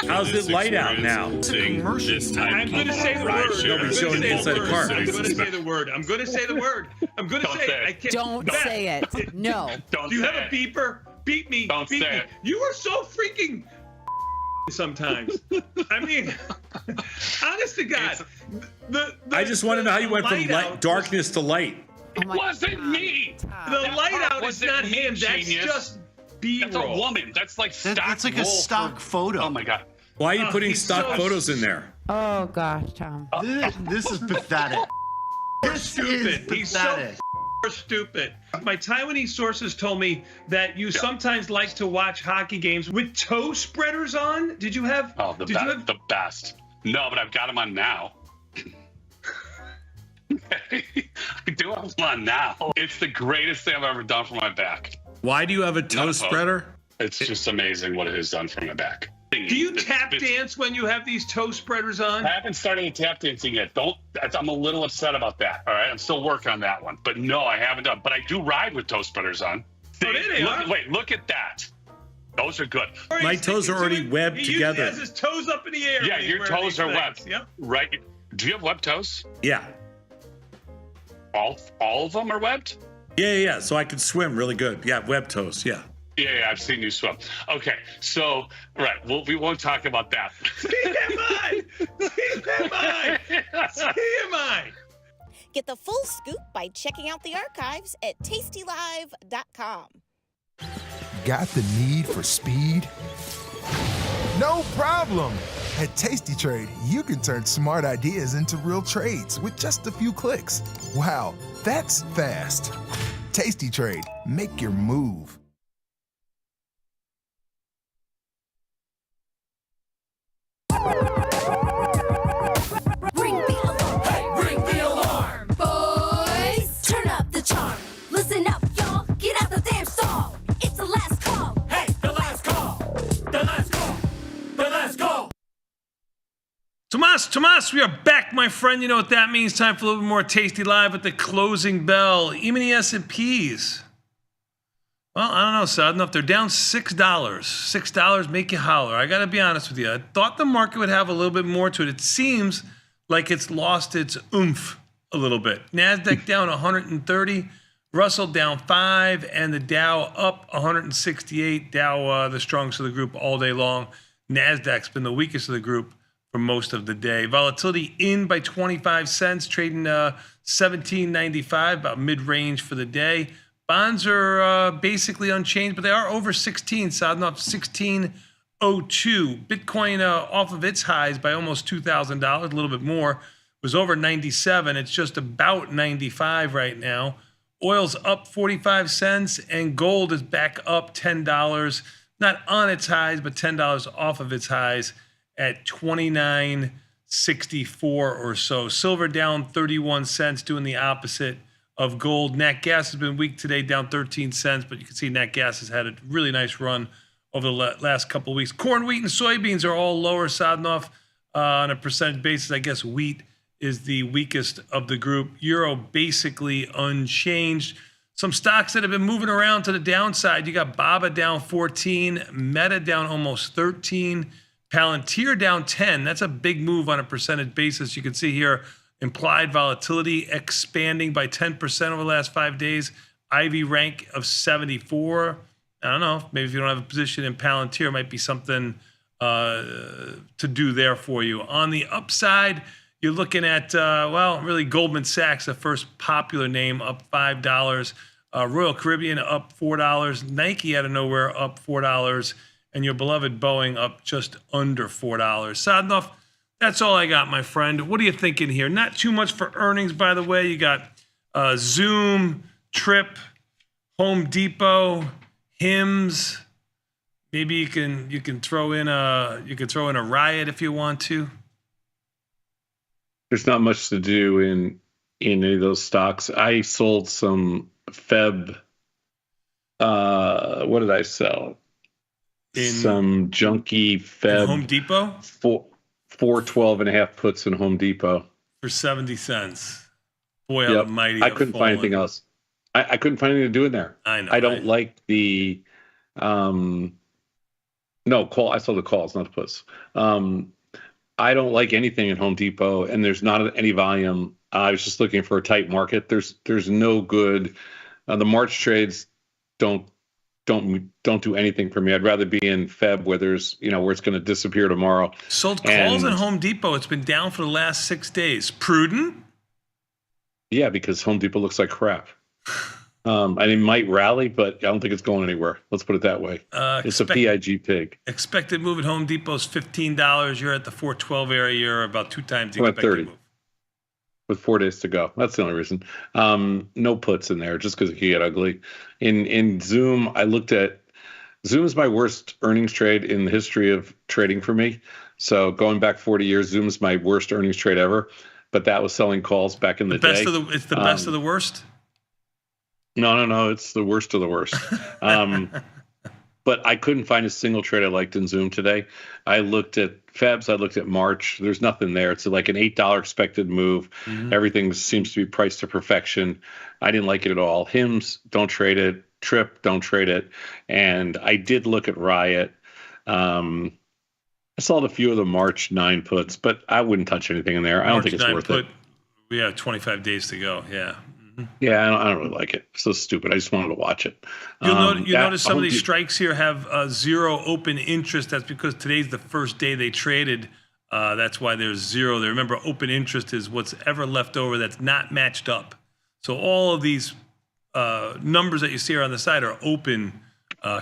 Speaker 16: How's it light out now?
Speaker 20: This type
Speaker 9: I'm going to say the word.
Speaker 16: Nobody's showing the inside of the car.
Speaker 9: I'm going to say the word. I'm going to say the word. I'm going to
Speaker 20: Don't
Speaker 9: say
Speaker 20: say
Speaker 9: it.
Speaker 20: it.
Speaker 9: I can't.
Speaker 22: Don't
Speaker 9: Beth,
Speaker 22: say it. No.
Speaker 20: Don't
Speaker 9: Do you
Speaker 20: say
Speaker 9: have a
Speaker 20: it.
Speaker 9: beeper? Beat me.
Speaker 20: Don't
Speaker 9: beat
Speaker 20: say
Speaker 9: me.
Speaker 20: it.
Speaker 9: You are so freaking sometimes. I mean, honest to God.
Speaker 16: I just want to know how you went from
Speaker 9: light out
Speaker 16: darkness to light.
Speaker 20: It wasn't me.
Speaker 9: The light out is not him. That's just B-roll.
Speaker 20: That's a woman. That's like stock.
Speaker 11: That's like a
Speaker 20: roll
Speaker 11: stock
Speaker 20: for-
Speaker 11: photo.
Speaker 20: Oh my God.
Speaker 16: Why are you putting
Speaker 9: he's
Speaker 16: stock
Speaker 9: so-
Speaker 16: photos in there?
Speaker 22: Oh, gosh, Tom.
Speaker 11: This is pathetic. This
Speaker 9: Stupid.
Speaker 11: is
Speaker 9: He's so
Speaker 11: pathetic.
Speaker 9: stupid. My Taiwanese sources told me that you sometimes like to watch hockey games with toe spreaders on. Did you have?
Speaker 20: Oh, the best. No, but I've got them on now. I do have them on now. It's the greatest thing I've ever done for my back.
Speaker 16: Why do you have a toe spreader?
Speaker 20: It's just amazing what it has done for my back.
Speaker 9: Do you tap dance when you have these toe spreaders on?
Speaker 20: I haven't started the tap dancing yet. I'm a little upset about that. All right, I'm still working on that one. But no, I haven't done. But I do ride with toe spreaders on.
Speaker 9: Oh, there they are.
Speaker 20: Wait, look at that. Those are good.
Speaker 16: My toes are already webbed together.
Speaker 9: He has his toes up in the air.
Speaker 20: Yeah,
Speaker 9: when he's
Speaker 20: your
Speaker 9: wearing
Speaker 20: toes
Speaker 9: these
Speaker 20: are
Speaker 9: things.
Speaker 20: webbed.
Speaker 9: Yep.
Speaker 20: Right. Do you have webbed toes?
Speaker 16: Yeah.
Speaker 20: All of them are webbed?
Speaker 16: Yeah. So I can swim really good. Yeah, web toes. Yeah.
Speaker 20: Yeah, I've seen you swim. Okay, so, right, we won't talk about that.
Speaker 9: TMI.
Speaker 8: Get the full scoop by checking out the archives at tastylive.com.
Speaker 1: Got the need for speed? No problem. At Tasty Trade, you can turn smart ideas into real trades with just a few clicks. Wow, that's fast. Tasty Trade, make your move.
Speaker 15: Ring the alarm. Hey, ring the alarm. Boys, turn up the charm. Listen up, y'all. Get out the damn stall. It's the last call. Hey, the last call. The last call. The last call.
Speaker 9: Tomas, we are back, my friend. You know what that means. Time for a little bit more Tasty Live at the closing bell. E-mini S&Ps. Well, I don't know, so I don't know if they're down $6. $6 make you holler. I got to be honest with you. I thought the market would have a little bit more to it. It seems like it's lost its oomph a little bit. NASDAQ down 130. Russell down 5, and the Dow up 168. Dow, the strongest of the group all day long. NASDAQ's been the weakest of the group for most of the day. Volatility in by 25 cents, trading 17.95, about mid-range for the day. Bonds are basically unchanged, but they are over 16, sounding off 16.02. Bitcoin off of its highs by almost $2,000, a little bit more. It was over 97. It's just about 95 right now. Oil's up 45 cents, and gold is back up $10. Not on its highs, but $10 off of its highs at 29.64 or so. Silver down 31 cents, doing the opposite of gold. Nat gas has been weak today, down 13 cents, but you can see nat gas has had a really nice run over the last couple of weeks. Corn, wheat, and soybeans are all lower, sodding off on a percentage basis. I guess wheat is the weakest of the group. Euro basically unchanged. Some stocks that have been moving around to the downside. You got BABA down 14, Meta down almost 13, Palantir down 10. That's a big move on a percentage basis. You can see here implied volatility expanding by 10% over the last 5 days. IV rank of 74. I don't know. Maybe if you don't have a position in Palantir, it might be something to do there for you. On the upside, you're looking at, really Goldman Sachs, the first popular name, up $5. Royal Caribbean up $4. Nike out of nowhere up $4. And your beloved Boeing up just under $4. Sadnov, that's all I got, my friend. What are you thinking here? Not too much for earnings, by the way. You got Zoom, Trip, Home Depot, Hims. Maybe you can throw in a Riot if you want to.
Speaker 16: There's not much to do in any of those stocks. I sold some Feb. What did I sell? Some junky Feb.
Speaker 9: Home Depot?
Speaker 16: 412.5 puts in Home Depot.
Speaker 9: For 70 cents. Boy almighty.
Speaker 16: I couldn't find anything else. I couldn't find anything to do in there.
Speaker 9: I know.
Speaker 16: I don't like the call. I sold the calls, not the puts. I don't like anything at Home Depot, and there's not any volume. I was just looking for a tight market. There's no good. The March trades don't do anything for me. I'd rather be in Feb where there's where it's going to disappear tomorrow.
Speaker 9: Sold calls at Home Depot. It's been down for the last 6 days. Prudent?
Speaker 16: Yeah, because Home Depot looks like crap. It might rally, but I don't think it's going anywhere. Let's put it that way. It's a PIG pig.
Speaker 9: Expected move at Home Depot is $15. You're at the 412 area. You're about 2 times the expected
Speaker 16: 30.
Speaker 9: move.
Speaker 16: With 4 days to go. That's the only reason. No puts in there just because it can get ugly. In Zoom, I looked at Zoom is my worst earnings trade in the history of trading for me. So going back 40 years, Zoom is my worst earnings trade ever. But that was selling calls back in the day.
Speaker 9: It's the best of the worst?
Speaker 16: No. It's the worst of the worst. But I couldn't find a single trade I liked in Zoom today. I looked at Febs. I looked at March. There's nothing there. It's like an $8 expected move. Mm-hmm. Everything seems to be priced to perfection. I didn't like it at all. Hims, don't trade it. Trip, don't trade it. And I did look at Riot. I saw a few of the March 9 puts, but I wouldn't touch anything in there. I don't think it's worth it.
Speaker 9: We have 25 days to go. Yeah.
Speaker 16: Yeah, I don't really like it. So stupid. I just wanted to watch it.
Speaker 9: You'll notice some of these strikes here have zero open interest. That's because today's the first day they traded. That's why there's zero there. Remember, open interest is what's ever left over that's not matched up. So all of these numbers that you see here on the side are open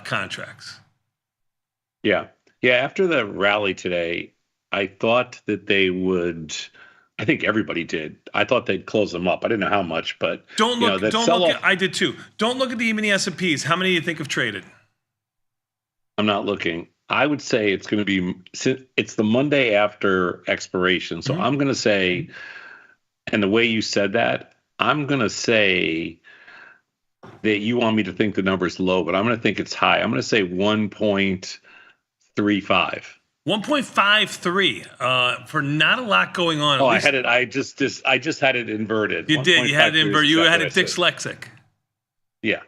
Speaker 9: contracts.
Speaker 16: Yeah. After the rally today, I thought that they would. I think everybody did. I thought they'd close them up. I didn't know how much, but
Speaker 9: don't look. I did too. Don't look at the mini S&Ps. How many do you think have traded?
Speaker 16: I'm not looking. I would say it's going to be. It's the Monday after expiration, so I'm going to say. And the way you said that, I'm going to say that you want me to think the number is low, but I'm going to think it's high. I'm going to say 1.35.
Speaker 9: 1.53 for not a lot going on.
Speaker 16: I had it. I just had it inverted.
Speaker 9: You did. You had it inverted. You had it dyslexic.
Speaker 16: Yeah.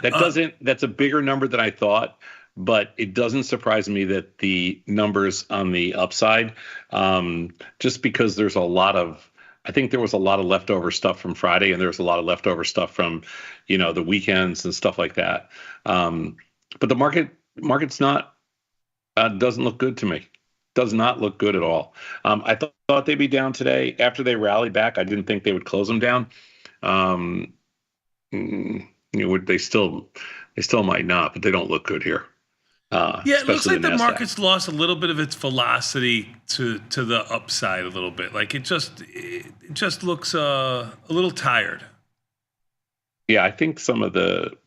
Speaker 16: That's a bigger number than I thought, but it doesn't surprise me that the numbers on the upside, just because there's a lot of I think there was a lot of leftover stuff from Friday, and there was a lot of leftover stuff from, the weekends and stuff like that. But the market's not doesn't look good to me. Does not look good at all. I thought they'd be down today after they rallied back. I didn't think they would close them down. They still might not, but they don't look good here.
Speaker 9: It looks like the
Speaker 16: NASDAQ.
Speaker 9: market's lost a little bit of its velocity to the upside a little bit. Like it just looks a little tired.
Speaker 16: Yeah, I think some of the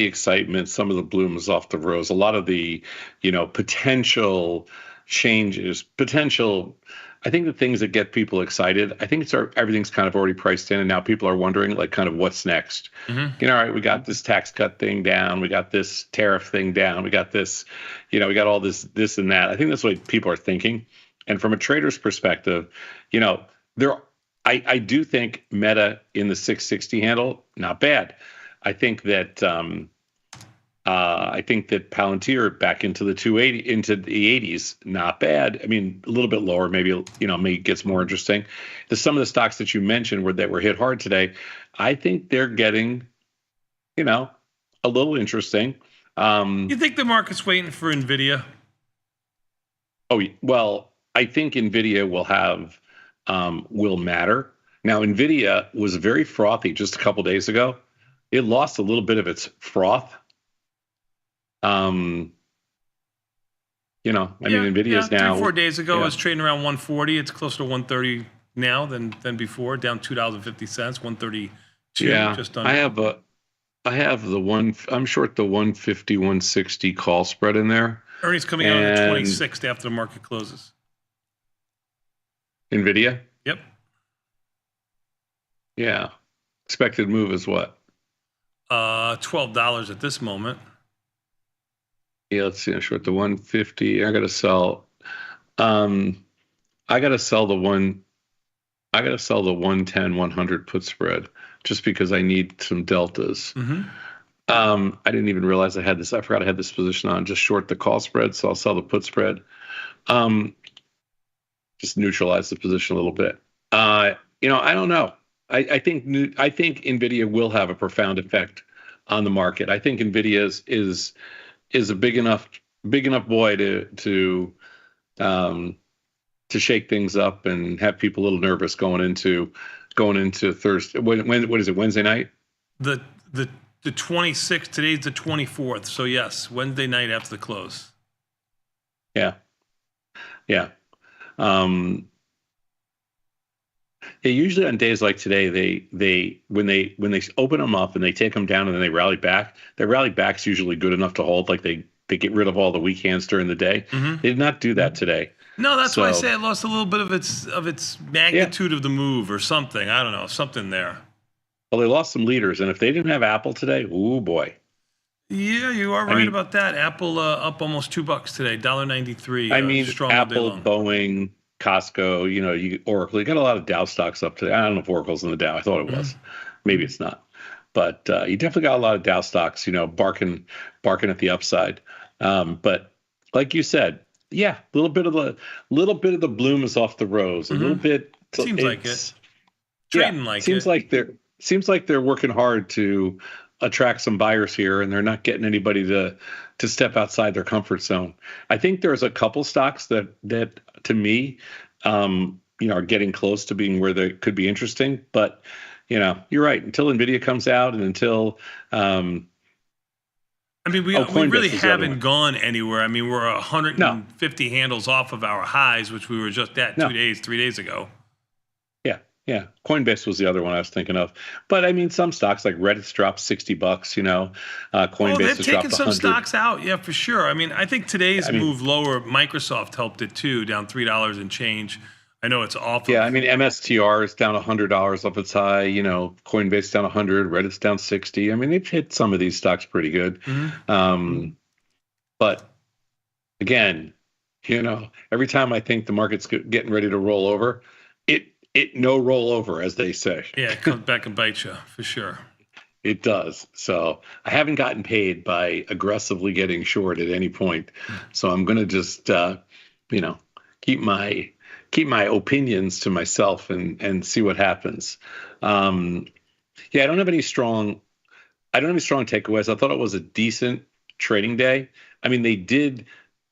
Speaker 16: excitement, some of the blooms off the rose, a lot of the potential changes, I think the things that get people excited, I think everything's kind of already priced in, and now people are wondering like kind of what's next.
Speaker 9: Mm-hmm.
Speaker 16: All right, we got this tax cut thing down, we got this tariff thing down, we got this, we got all this and that. I think that's what people are thinking. And from a trader's perspective, I do think Meta in the 660 handle, not bad. I think that Palantir back into the 280, into the 80s, not bad. I mean, a little bit lower, maybe maybe it gets more interesting. Some of the stocks that you mentioned that were hit hard today, I think they're getting, a little interesting.
Speaker 9: You think the market's waiting for Nvidia?
Speaker 16: Oh well, I think Nvidia will matter. Now, Nvidia was very frothy just a couple days ago. It lost a little bit of its froth. Nvidia is now
Speaker 9: 3-4 days ago it was trading around 140. It's closer to 130 now than before, down $2.50, 132.
Speaker 16: Yeah,
Speaker 9: just under.
Speaker 16: I have the one. I'm short the 150, 160 call spread in there.
Speaker 9: Earnings coming out on the 26th after the market closes.
Speaker 16: Nvidia.
Speaker 9: Yep.
Speaker 16: Yeah. Expected move is what?
Speaker 9: $12 at this moment.
Speaker 16: Yeah, let's see. I'm short the 150. I gotta sell. I gotta sell the 110, 100 put spread just because I need some deltas.
Speaker 9: Mm-hmm.
Speaker 16: I didn't even realize I had this. I forgot I had this position on. Just short the call spread, so I'll sell the put spread. Just neutralize the position a little bit. I don't know. I think Nvidia will have a profound effect on the market. I think Nvidia is a big enough boy to shake things up and have people a little nervous going into Thursday. What is it? Wednesday night?
Speaker 9: The 26th. Today's the 24th. So yes, Wednesday night after the close.
Speaker 16: Yeah. Usually on days like today, they when they open them up and they take them down and then they rally back. Their rally back's usually good enough to hold. Like they get rid of all the weak hands during the day.
Speaker 9: Mm-hmm.
Speaker 16: They did not do that today.
Speaker 9: No, that's why I say it lost a little bit of its magnitude of the move or something. I don't know, something there.
Speaker 16: Well, they lost some leaders, and if they didn't have Apple today, ooh boy.
Speaker 9: Yeah, you are right about that. Apple up almost $2 today, $1.93.
Speaker 16: I mean,
Speaker 9: strong
Speaker 16: Apple, Boeing, Costco, Oracle. You got a lot of Dow stocks up today. I don't know if Oracle's in the Dow. I thought it was. Maybe it's not. But you definitely got a lot of Dow stocks, barking at the upside. But like you said, yeah, a little bit of the bloom is off the rose. A little bit.
Speaker 9: Seems like it. Trading like
Speaker 16: seems
Speaker 9: it.
Speaker 16: Seems like they're working hard to attract some buyers here, and they're not getting anybody to step outside their comfort zone. I think there's a couple stocks that to me, are getting close to being where they could be interesting. But you're right. Until Nvidia comes out, and until
Speaker 9: we really haven't gone anywhere. I mean, we're 150 handles off of our highs, which we were just at 3 days ago.
Speaker 16: Yeah, Coinbase was the other one I was thinking of. But I mean, some stocks like Reddit's dropped $60. Coinbase
Speaker 9: they've
Speaker 16: has
Speaker 9: taken
Speaker 16: dropped
Speaker 9: some
Speaker 16: 100.
Speaker 9: stocks out, yeah, for sure. I mean, I think today's move lower. Microsoft helped it too, down $3 and change. I know it's awful.
Speaker 16: Yeah, I mean, MSTR is down $100 off its high. Coinbase down 100, Reddit's down 60. I mean, they've hit some of these stocks pretty good.
Speaker 9: Mm-hmm.
Speaker 16: But again, every time I think the market's getting ready to roll over, it no roll over, as they say.
Speaker 9: Yeah, it comes back and bites you for sure.
Speaker 16: It does. So I haven't gotten paid by aggressively getting short at any point. So I'm going to just, keep my my opinions to myself and see what happens. Yeah, I don't have any strong takeaways. I thought it was a decent trading day. I mean,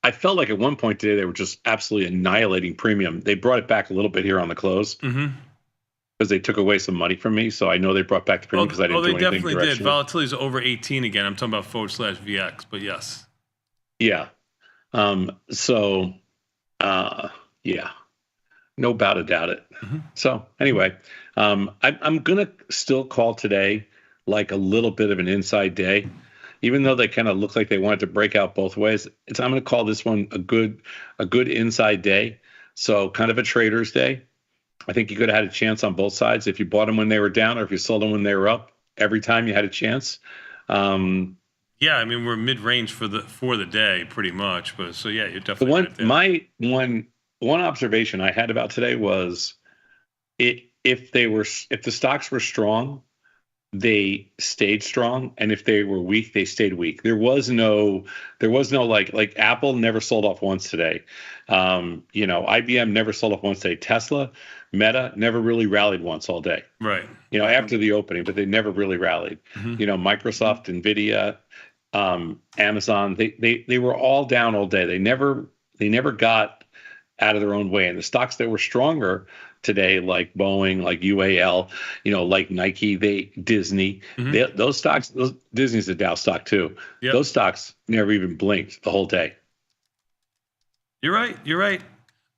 Speaker 16: I felt like at one point today they were just absolutely annihilating premium. They brought it back a little bit here on the close because they took away some money from me. So I know they brought back the premium because I didn't do anything.
Speaker 9: They definitely did.
Speaker 16: directionally.
Speaker 9: Volatility is over 18 again. I'm talking about /VX, but yes.
Speaker 16: Yeah. Yeah, no doubt about it. So anyway, I'm gonna still call today like a little bit of an inside day, even though they kind of look like they wanted to break out both ways. I'm gonna call this one a good inside day. So kind of a trader's day. I think you could have had a chance on both sides if you bought them when they were down or if you sold them when they were up. Every time you had a chance.
Speaker 9: Yeah, I mean we're mid-range for the day pretty much, but so yeah, you're definitely right there.
Speaker 16: My one observation I had about today was if the stocks were strong, they stayed strong, and if they were weak, they stayed weak. There was no like Apple never sold off once today. IBM never sold off once today. Tesla, Meta never really rallied once all day.
Speaker 9: Right.
Speaker 16: After the opening, but they never really rallied. Microsoft, Nvidia, Amazon, they were all down all day. They never got out of their own way. And the stocks that were stronger today, like Boeing, like UAL, like Nike, Disney, those stocks, Disney's a Dow stock too.
Speaker 9: Yep.
Speaker 16: Those stocks never even blinked the whole day.
Speaker 9: You're right.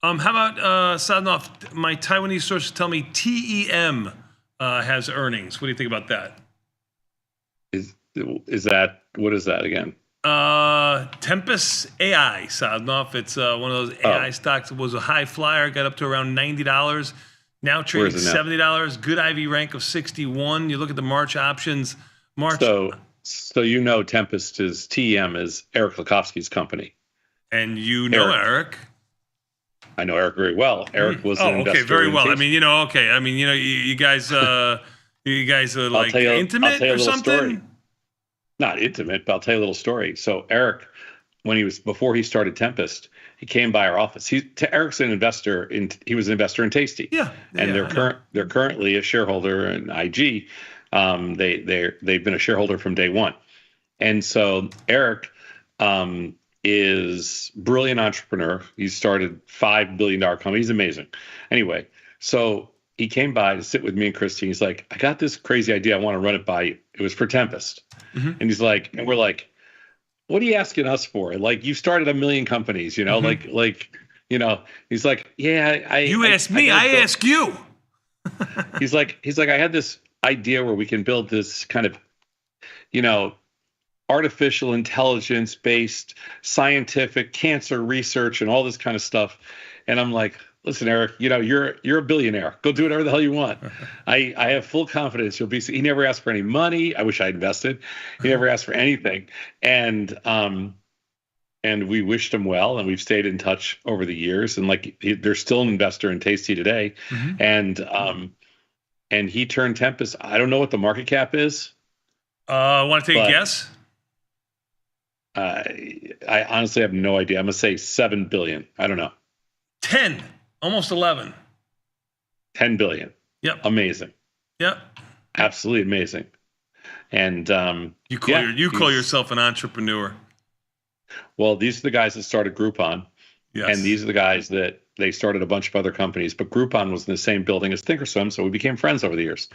Speaker 9: How about Sadnov? My Taiwanese sources tell me TEM has earnings. What do you think about that?
Speaker 16: What is that again?
Speaker 9: Tempest AI, Sadnov. It's one of those AI stocks. It was a high flyer, got up to around $90. Now trading $70. Good IV rank of 61. You look at the March options.
Speaker 16: So Tempest is TEM is Eric Lakofsky's company.
Speaker 9: And Eric.
Speaker 16: I know Eric very well. Eric was an investor.
Speaker 9: Okay, very well.
Speaker 16: Tasty.
Speaker 9: You guys are like intimate or something?
Speaker 16: Story. Not intimate, but I'll tell you a little story. So Eric, before he started Tempest, he came by our office. Eric's an investor he was an investor in Tasty.
Speaker 9: Yeah.
Speaker 16: And they're currently a shareholder in IG. They've been a shareholder from day one. And so Eric is a brilliant entrepreneur. He started $5 billion company. He's amazing. Anyway, so he came by to sit with me and Christine. He's like, I got this crazy idea. I want to run it by you. It was for Tempest. And he's like, and we're like, what are you asking us for? Like, you started a million companies, he's like, yeah,
Speaker 9: you asked me, I ask you.
Speaker 16: he's like, I had this idea where we can build this kind of, artificial intelligence based scientific cancer research and all this kind of stuff. And I'm like, listen, Eric, you're a billionaire. Go do whatever the hell you want. I have full confidence you'll be. He never asked for any money. I wish I invested. He never asked for anything. And we wished him well, and we've stayed in touch over the years. And they're still an investor in Tasty today. And he turned Tempest. I don't know what the market cap is.
Speaker 9: Want to take a guess?
Speaker 16: I honestly have no idea. I'm gonna say 7 billion. I don't know.
Speaker 9: 10, almost 11.
Speaker 16: 10 billion.
Speaker 9: Yep.
Speaker 16: Amazing.
Speaker 9: Yep.
Speaker 16: Absolutely amazing. And
Speaker 9: you call yourself an entrepreneur.
Speaker 16: Well, these are the guys that started Groupon.
Speaker 9: Yes.
Speaker 16: And these are the guys that they started a bunch of other companies. But Groupon was in the same building as Thinkorswim, so we became friends over the years.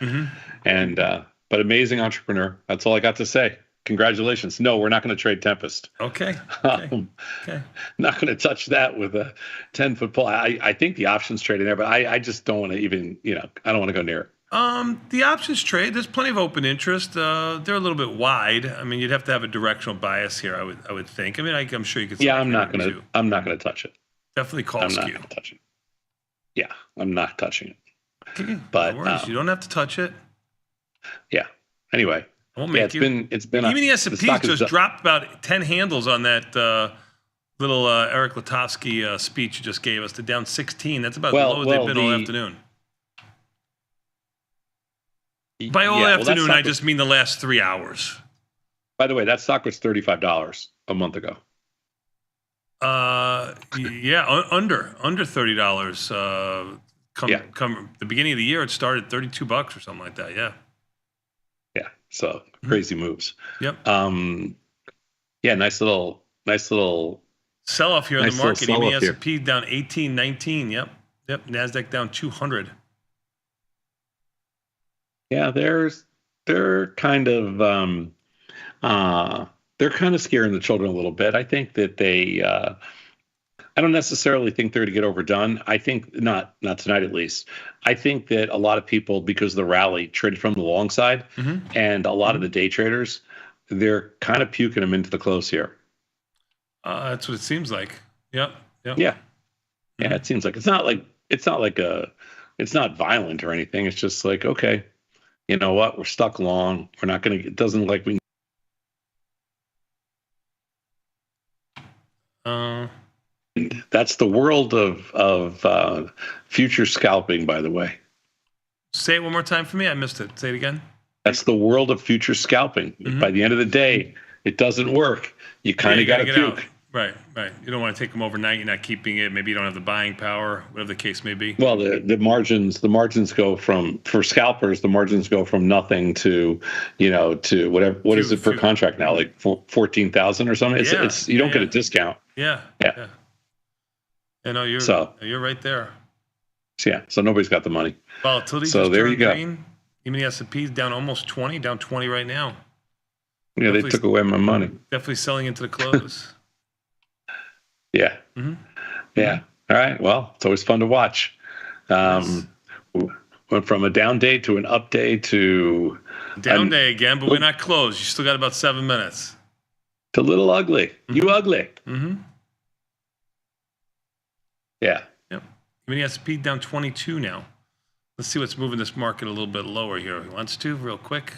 Speaker 16: And but amazing entrepreneur. That's all I got to say. Congratulations. No, we're not going to trade Tempest.
Speaker 9: Okay.
Speaker 16: Not going to touch that with a 10-foot pole. I think the options trade in there, but I just don't want to even, I don't want to go near it.
Speaker 9: The options trade, there's plenty of open interest. They're a little bit wide. I mean, you'd have to have a directional bias here, I would think. I mean, I'm sure you could.
Speaker 16: Yeah, I'm not going to touch it.
Speaker 9: Definitely call
Speaker 16: I'm
Speaker 9: skew.
Speaker 16: not going to touch it. Yeah, I'm not touching it.
Speaker 9: Okay.
Speaker 16: But
Speaker 9: no worries. You don't have to touch it.
Speaker 16: Yeah. Anyway. It's been
Speaker 9: even the S&P just dropped about 10 handles on that little Eric Latovsky speech you just gave us. To down 16. That's about the lowest they've been all afternoon. By all afternoon, I just mean the last 3 hours.
Speaker 16: By the way, that stock was $35 a month ago.
Speaker 9: Under $30. Come the beginning of the year, it started $32 or something like that. Yeah.
Speaker 6: Yeah. So crazy moves.
Speaker 9: Yep.
Speaker 6: Nice little
Speaker 9: sell off here in the market.
Speaker 6: Even
Speaker 9: the S&P down 18, 19. Yep. NASDAQ down 200.
Speaker 6: Yeah, they're kind of scaring the children a little bit. I think that I don't necessarily think they're to get overdone. I think not tonight, at least. I think that a lot of people, because of the rally, traded from the long side, and a lot of the day traders, they're kind of puking them into the close here.
Speaker 9: That's what it seems like. Yep.
Speaker 6: Yeah. It seems like it's not violent or anything. It's just like, okay, you know what? We're stuck long. We're not going to. It doesn't like we. That's the world of future scalping, by the way.
Speaker 9: Say it one more time for me. I missed it. Say it again.
Speaker 6: That's the world of future scalping. By the end of the day, it doesn't work. You kind of got to puke.
Speaker 9: Out. Right. You don't want to take them overnight. You're not keeping it. Maybe you don't have the buying power, whatever the case may be.
Speaker 6: Well, the margins go for scalpers. The margins go from nothing to whatever. What is it per contract now? Like 14,000 or something. It's you don't get a discount.
Speaker 9: Yeah. No, you're right there.
Speaker 6: So nobody's got the money.
Speaker 9: Volatility.
Speaker 6: So there you go.
Speaker 9: Green. Even the S&P is down almost 20, down 20 right now.
Speaker 6: Yeah, definitely, they took away my money.
Speaker 9: Definitely selling into the close.
Speaker 6: Yeah. Yeah. All right. Well, it's always fun to watch. Went from a down day to an up day to
Speaker 9: down day again, but we're not closed. You still got about 7 minutes.
Speaker 6: It's a little ugly. You ugly. Yeah.
Speaker 9: Yep. Even the S&P down 22 now. Let's see what's moving this market a little bit lower here. Who wants to real quick?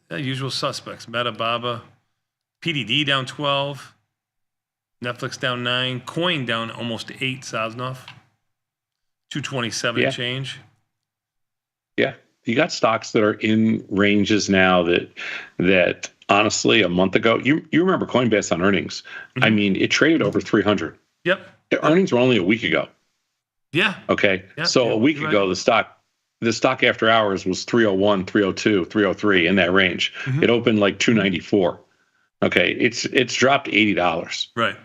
Speaker 9: Usual suspects. Meta, Baba, PDD down 12. Netflix down 9. Coin down almost 8. Sazonov. 227 change.
Speaker 6: Yeah. You got stocks that are in ranges now that honestly, a month ago, you remember Coinbase on earnings. I mean, it traded over 300.
Speaker 9: Yep.
Speaker 6: The earnings were only a week ago.
Speaker 9: Yeah.
Speaker 6: Okay. So a week ago, the stock after hours was 301, 302, 303 in that range. It opened like 294. Okay. It's dropped $80.
Speaker 9: Right.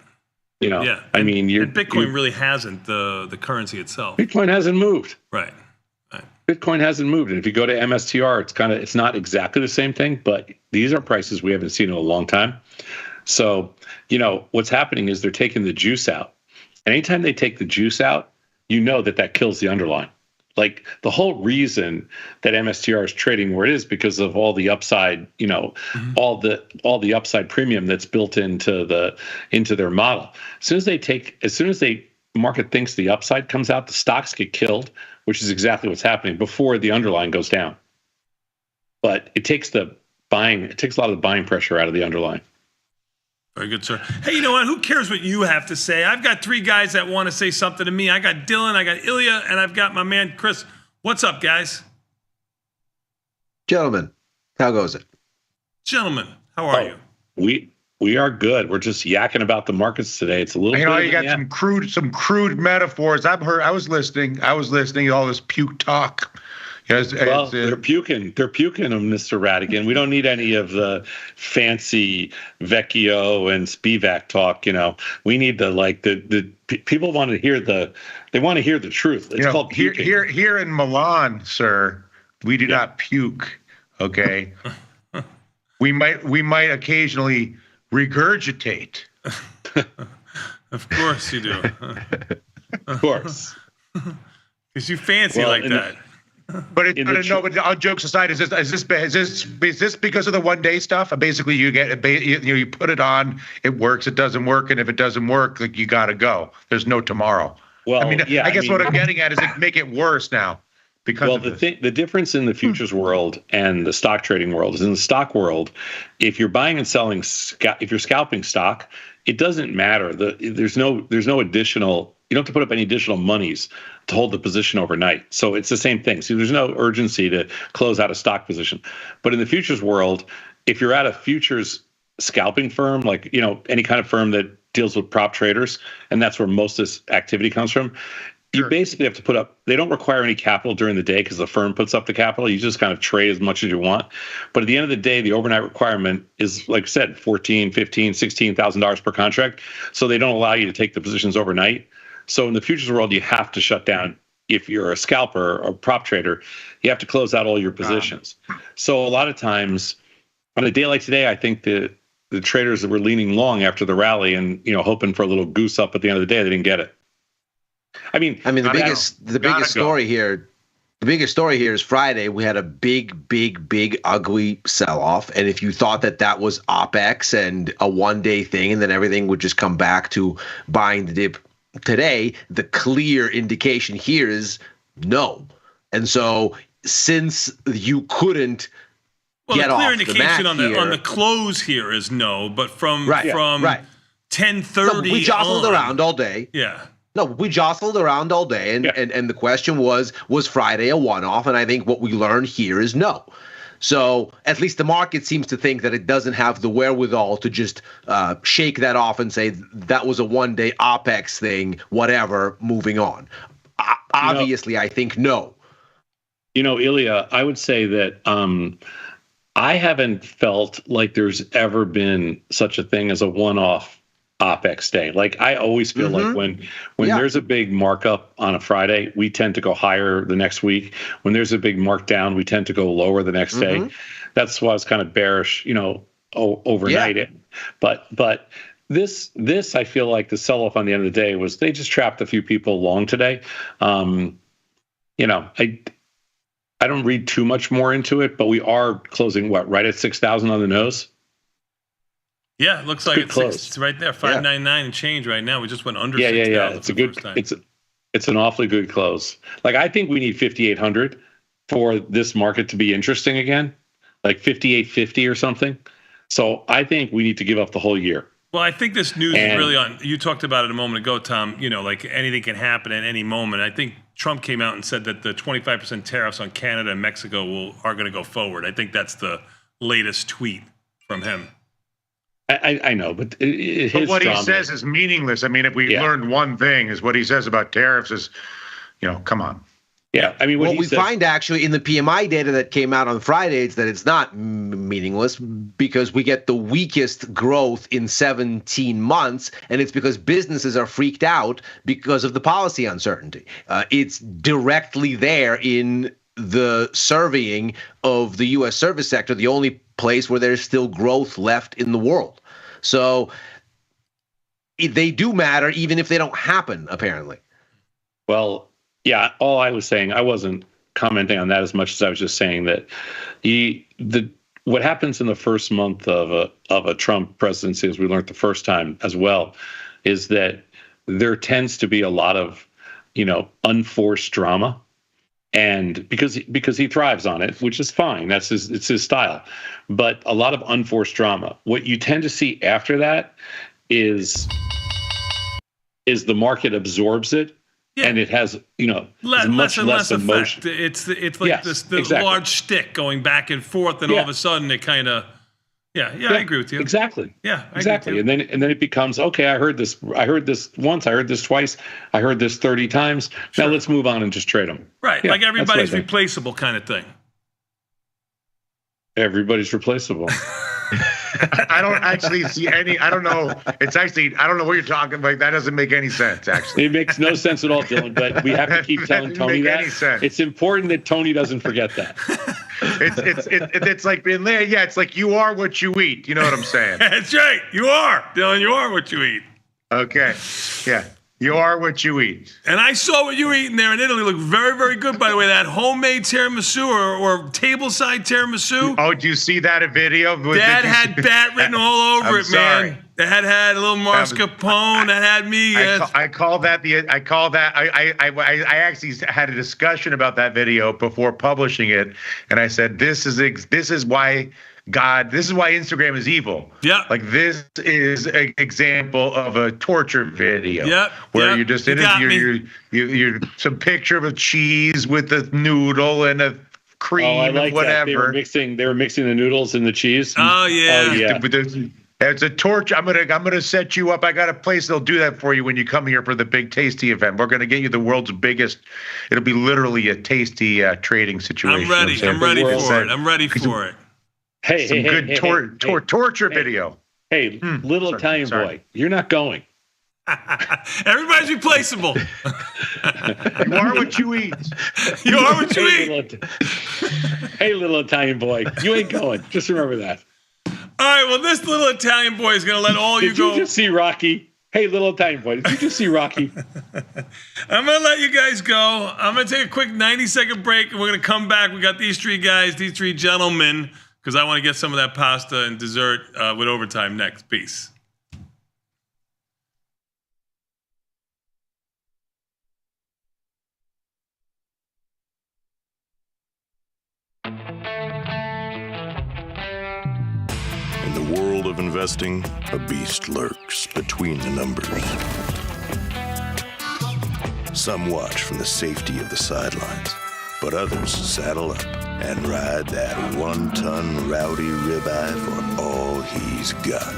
Speaker 6: I mean,
Speaker 9: and Bitcoin really hasn't the currency itself.
Speaker 6: Bitcoin hasn't moved.
Speaker 9: Right.
Speaker 6: Bitcoin hasn't moved. And if you go to MSTR, it's not exactly the same thing, but these are prices we haven't seen in a long time. So, what's happening is they're taking the juice out. And anytime they take the juice out, that kills the underlying. Like the whole reason that MSTR is trading where it is because of all the upside, all the upside premium that's built into their model. As soon as the market thinks the upside comes out, the stocks get killed, which is exactly what's happening before the underlying goes down. But it takes a lot of the buying pressure out of the underlying.
Speaker 9: Very good, sir. Hey, you know what? Who cares what you have to say? I've got 3 guys that want to say something to me. I got Dylan, I got Ilya, and I've got my man Chris. What's up, guys?
Speaker 4: Gentlemen, how goes it?
Speaker 9: Gentlemen, how are you?
Speaker 6: We are good. We're just yakking about the markets today. It's a little.
Speaker 7: You got some crude metaphors. I was listening to all this puke talk.
Speaker 6: They're puking them, Mr. Radigan. We don't need any of the fancy Vecchio and Spivak talk. We need the people want to hear the truth. It's called puking.
Speaker 7: Here in Milan, sir, we do not puke. Okay, we might occasionally regurgitate.
Speaker 9: Of course you do.
Speaker 6: Of course,
Speaker 9: because you fancy like that.
Speaker 7: But but all jokes aside, is this because of the 1 day stuff? Basically, you put it on, it works, it doesn't work, and if it doesn't work, you got to go. There's no tomorrow.
Speaker 6: Well,
Speaker 7: I guess what I'm getting at is it make it worse now. Because
Speaker 6: the difference in the futures world and the stock trading world is in the stock world, if you're buying and selling, if you're scalping stock, it doesn't matter. There's no additional. You don't have to put up any additional monies to hold the position overnight. So it's the same thing. So there's no urgency to close out a stock position. But in the futures world, if you're at a futures
Speaker 4: scalping firm, like, any kind of firm that deals with prop traders, and that's where most of this activity comes from, you basically have to put up, they don't require any capital during the day because the firm puts up the capital. You just kind of trade as much as you want. But at the end of the day, the overnight requirement is, like I said, $14,000, $15,000, $16,000 per contract. So they don't allow you to take the positions overnight. So in the futures world, you have to shut down. If you're a scalper or prop trader, you have to close out all your positions. So a lot of times on a day like today, I think the traders that were leaning long after the rally and, hoping for a little goose up at the end of the day, they didn't get it. I mean,
Speaker 10: the biggest story here is Friday. We had a big, ugly sell-off. And if you thought that was OPEX and a one-day thing, and then everything would just come back to buying the dip today, the clear indication here is no. And so since you couldn't get off the mat here,
Speaker 9: the clear indication on the close here is no, but from 10:30
Speaker 10: we jostled around all day.
Speaker 9: Yeah.
Speaker 10: No, we jostled around all day, and the question was Friday a one-off? And I think what we learned here is no. So at least the market seems to think that it doesn't have the wherewithal to just shake that off and say that was a one-day OPEX thing, whatever, moving on. Obviously, I think no.
Speaker 4: Ilya, I would say that I haven't felt like there's ever been such a thing as a one-off OPEX day. Like, I always feel like when there's a big markup on a Friday, we tend to go higher the next week. When there's a big markdown, we tend to go lower the next day. That's why I was kind of bearish, overnight. Yeah. But this I feel like the sell-off on the end of the day was they just trapped a few people long today. I don't read too much more into it, but we are closing right at 6,000 on the nose.
Speaker 9: Yeah, it looks like it's right there, 599 and change right now. We just went under 6,000.
Speaker 4: Yeah. It's a good. It's an awfully good close. Like, I think we need 5,800 for this market to be interesting again, like 5,850 or something. So I think we need to give up the whole year.
Speaker 9: Well, I think this news is really on. You talked about it a moment ago, Tom. Like anything can happen at any moment. I think Trump came out and said that the 25% tariffs on Canada and Mexico are going to go forward. I think that's the latest tweet from him.
Speaker 4: I know, but
Speaker 7: what he says is meaningless. I mean, if we learned one thing, is what he says about tariffs is, come on.
Speaker 4: Yeah, I mean,
Speaker 10: what we find actually in the PMI data that came out on Friday is that it's not meaningless because we get the weakest growth in 17 months, and it's because businesses are freaked out because of the policy uncertainty. It's directly there in the surveying of the U.S. service sector, the only place where there's still growth left in the world. So they do matter even if they don't happen, apparently.
Speaker 4: Well, yeah, all I was saying, I wasn't commenting on that as much as I was just saying that what happens in the first month of a Trump presidency, as we learned the first time as well, is that there tends to be a lot of, unforced drama. And because he thrives on it, which is fine, it's his style, but a lot of unforced drama. What you tend to see after that is the market absorbs it, and it has much less emotion.
Speaker 9: It's like this large stick going back and forth, and all of a sudden it kind of. Yeah, I agree with you.
Speaker 4: Exactly.
Speaker 9: Yeah,
Speaker 4: exactly. And then it becomes, okay, I heard this once, I heard this twice, I heard this 30 times. Sure. Now let's move on and just trade them.
Speaker 9: Right, like everybody's replaceable kind of thing.
Speaker 4: Everybody's replaceable.
Speaker 7: I don't actually see any. I don't know. I don't know what you're talking about. That doesn't make any sense, actually.
Speaker 4: It makes no sense at all, Dylan, but we have to keep telling Tony that. It's important that Tony doesn't forget that.
Speaker 7: It's like being there. Yeah, it's like you are what you eat. You know what I'm saying?
Speaker 9: That's right. You are, Dylan. You are what you eat.
Speaker 7: Okay. Yeah. You are what you eat.
Speaker 9: And I saw what you were eating there in Italy. Looked very, very good, by the way. That homemade tiramisu or table-side tiramisu.
Speaker 7: Oh, do you see that video?
Speaker 9: That had bat written all over it, man. That had a little mascarpone. That had me.
Speaker 7: I actually had a discussion about that video before publishing it, and I said, this is why Instagram is evil.
Speaker 9: Yeah.
Speaker 7: Like, this is an example of a torture video.
Speaker 9: Yep.
Speaker 7: Where you're just you're some picture of a cheese with a noodle and a cream
Speaker 4: I like
Speaker 7: and whatever.
Speaker 4: That. They were mixing the noodles and the cheese.
Speaker 9: Oh yeah.
Speaker 7: Oh, yeah. It's a torch. I'm gonna set you up. I got a place they'll do that for you when you come here for the big Tasty event. We're gonna get you the world's biggest. It'll be literally a Tasty trading situation.
Speaker 9: I'm ready. I'm ready for it. I'm ready for it.
Speaker 4: Hey,
Speaker 7: some good torture video.
Speaker 4: Hey, little Italian boy, you're not going.
Speaker 9: Everybody's replaceable.
Speaker 7: You are what you eat.
Speaker 9: You are what you eat.
Speaker 4: Hey, little Italian boy, you ain't going. Just remember that.
Speaker 9: All right, well, this little Italian boy is going to let all you go.
Speaker 4: Did you just see Rocky? Hey, little Italian boy, did you just see Rocky?
Speaker 9: I'm going to let you guys go. I'm going to take a quick 90-second break, and we're going to come back. We got these three guys, these three gentlemen, because I want to get some of that pasta and dessert with overtime next. Peace.
Speaker 13: In the world of investing, a beast lurks between the numbers. Some watch from the safety of the sidelines, but others saddle up and ride that one-ton rowdy ribeye for all he's got.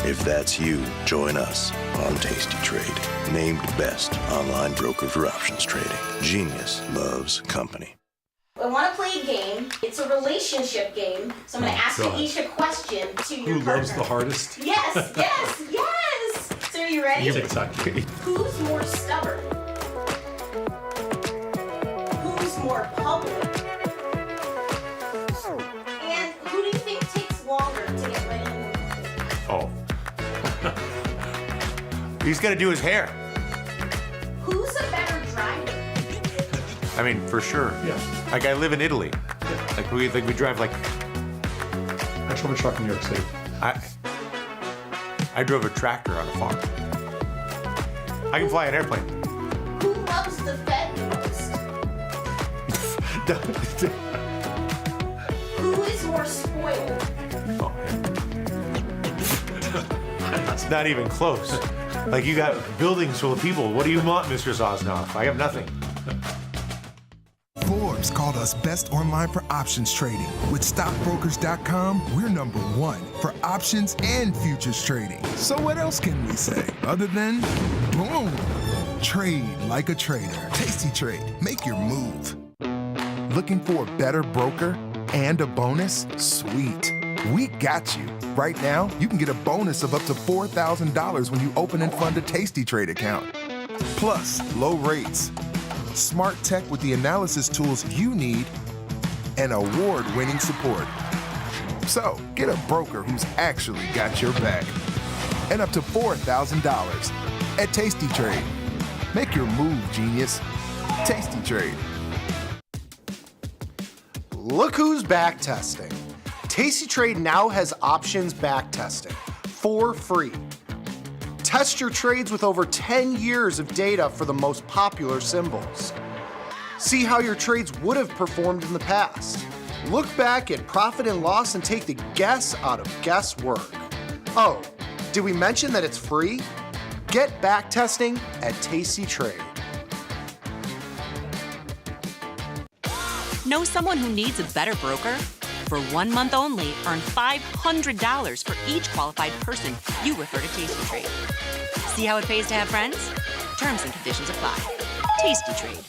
Speaker 13: If that's you, join us on Tasty Trade, named best online broker for options trading. Genius loves company.
Speaker 18: I want to play a game. It's a relationship game. So I'm going to ask you each a question to your partner.
Speaker 5: Who loves the hardest?
Speaker 18: Yes, yes, yes. So are you ready? Who's more stubborn? Who's more public? And who do you think takes longer to get ready in the morning?
Speaker 14: Oh. He's got to do his hair.
Speaker 18: Who's a better driver?
Speaker 14: I mean, for sure.
Speaker 5: Yeah.
Speaker 14: Like, I live in Italy. Like we drive like.
Speaker 5: I drove a truck in New York City.
Speaker 14: I drove a tractor on a farm. I can fly an airplane.
Speaker 18: Who loves the Fed most? Who is more spoiled?
Speaker 14: It's not even close. Like, you got buildings full of people. What do you want, Mr. Zosnoff? I have nothing.
Speaker 1: Forbes called us best online for options trading. With stockbrokers.com, we're number one for options and futures trading. So what else can we say other than boom? Trade like a trader. Tasty Trade. Make your move. Looking for a better broker and a bonus? Sweet. We got you. Right now, you can get a bonus of up to $4,000 when you open and fund a Tasty Trade account. Plus, low rates, smart tech with the analysis tools you need, and award-winning support. So, get a broker who's actually got your back. And up to $4,000 at Tasty Trade. Make your move, genius. Tasty Trade.
Speaker 11: Look who's back testing. Tasty Trade now has options back testing for free. Test your trades with over 10 years of data for the most popular symbols. See how your trades would have performed in the past. Look back at profit and loss and take the guess out of guesswork. Oh, did we mention that it's free? Get back testing at Tasty Trade.
Speaker 3: Know someone who needs a better broker? For 1 month only, earn $500 for each qualified person you refer to Tasty Trade. See how it pays to have friends? Terms and conditions apply. Tasty Trade.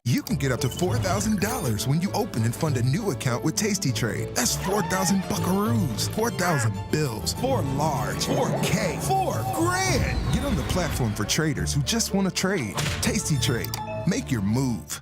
Speaker 1: You can get up to $4,000 when you open and fund a new account with Tasty Trade. That's 4,000 buckaroos, 4,000 bills, 4 large, 4K, 4 grand. Get on the platform for traders who just want to trade. Tasty Trade. Make your move.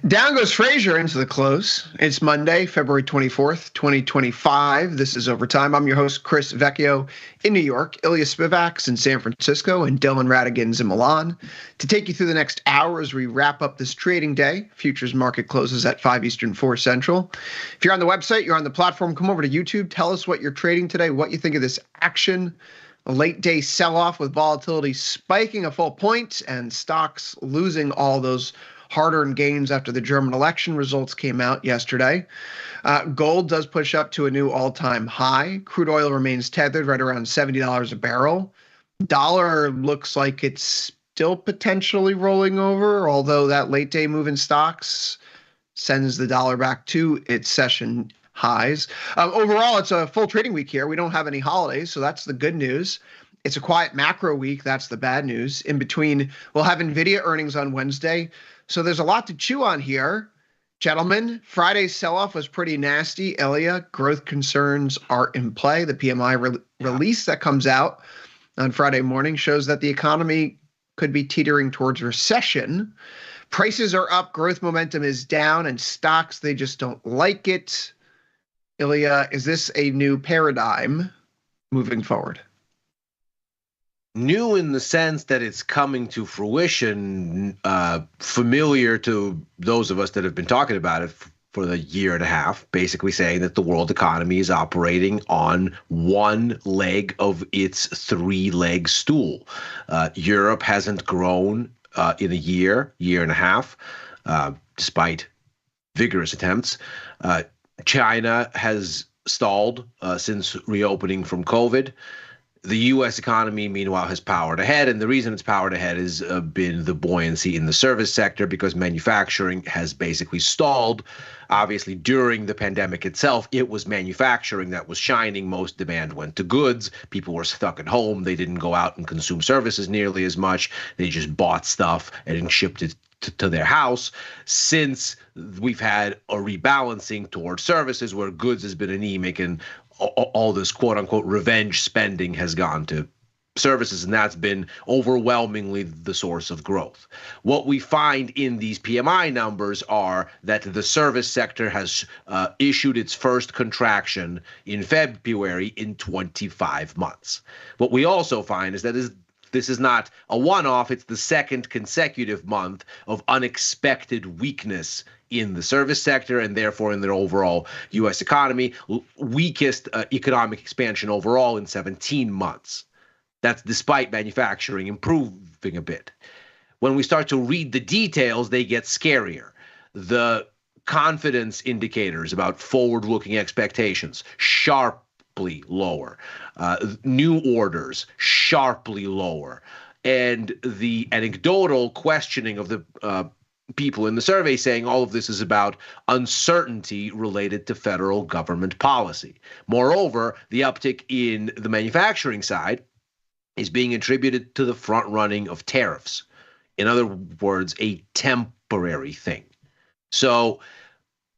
Speaker 17: Down goes Frazier into the close. It's Monday, February 24th, 2025. This is Overtime. I'm your host, Chris Vecchio in New York, Ilya Spivak's in San Francisco, and Dylan Radigan's in Milan. To take you through the next hour as we wrap up this trading day, futures market closes at 5 Eastern, 4 Central. If you're on the website, you're on the platform, come over to YouTube. Tell us what you're trading today, what you think of this action. A late day sell-off with volatility spiking a full point and stocks losing all those hard-earned gains after the German election results came out yesterday. Gold does push up to a new all-time high. Crude oil remains tethered right around $70 a barrel. Dollar looks like it's still potentially rolling over, although that late-day move in stocks sends the dollar back to its session highs. Overall, it's a full trading week here. We don't have any holidays, so that's the good news. It's a quiet macro week. That's the bad news. In between, we'll have NVIDIA earnings on Wednesday. So there's a lot to chew on here. Gentlemen, Friday's sell-off was pretty nasty. Ilya, growth concerns are in play. The PMI release that comes out on Friday morning shows that the economy could be teetering towards recession. Prices are up, growth momentum is down, and stocks, they just don't like it. Ilya, is this a new paradigm moving forward?
Speaker 10: New in the sense that it's coming to fruition, familiar to those of us that have been talking about it for the year and a half, basically saying that the world economy is operating on one leg of its three-leg stool. Europe hasn't grown in a year and a half, despite vigorous attempts. China has stalled since reopening from COVID. The U.S. economy, meanwhile, has powered ahead, and the reason it's powered ahead has been the buoyancy in the service sector, because manufacturing has basically stalled. Obviously, during the pandemic itself, it was manufacturing that was shining. Most demand went to goods. People were stuck at home. They didn't go out and consume services nearly as much. They just bought stuff and shipped it to their house. Since we've had a rebalancing towards services where goods has been anemic and all this quote-unquote revenge spending has gone to services, and that's been overwhelmingly the source of growth. What we find in these PMI numbers are that the service sector has issued its first contraction in February in 25 months. What we also find is that this is not a one-off, it's the second consecutive month of unexpected weakness in the service sector and therefore in the overall U.S. economy, weakest economic expansion overall in 17 months. That's despite manufacturing improving a bit. When we start to read the details, they get scarier. The confidence indicators about forward-looking expectations, sharply lower. New orders, sharply lower. And the anecdotal questioning of the people in the survey saying all of this is about uncertainty related to federal government policy. Moreover, the uptick in the manufacturing side is being attributed to the front running of tariffs. In other words, a temporary thing. So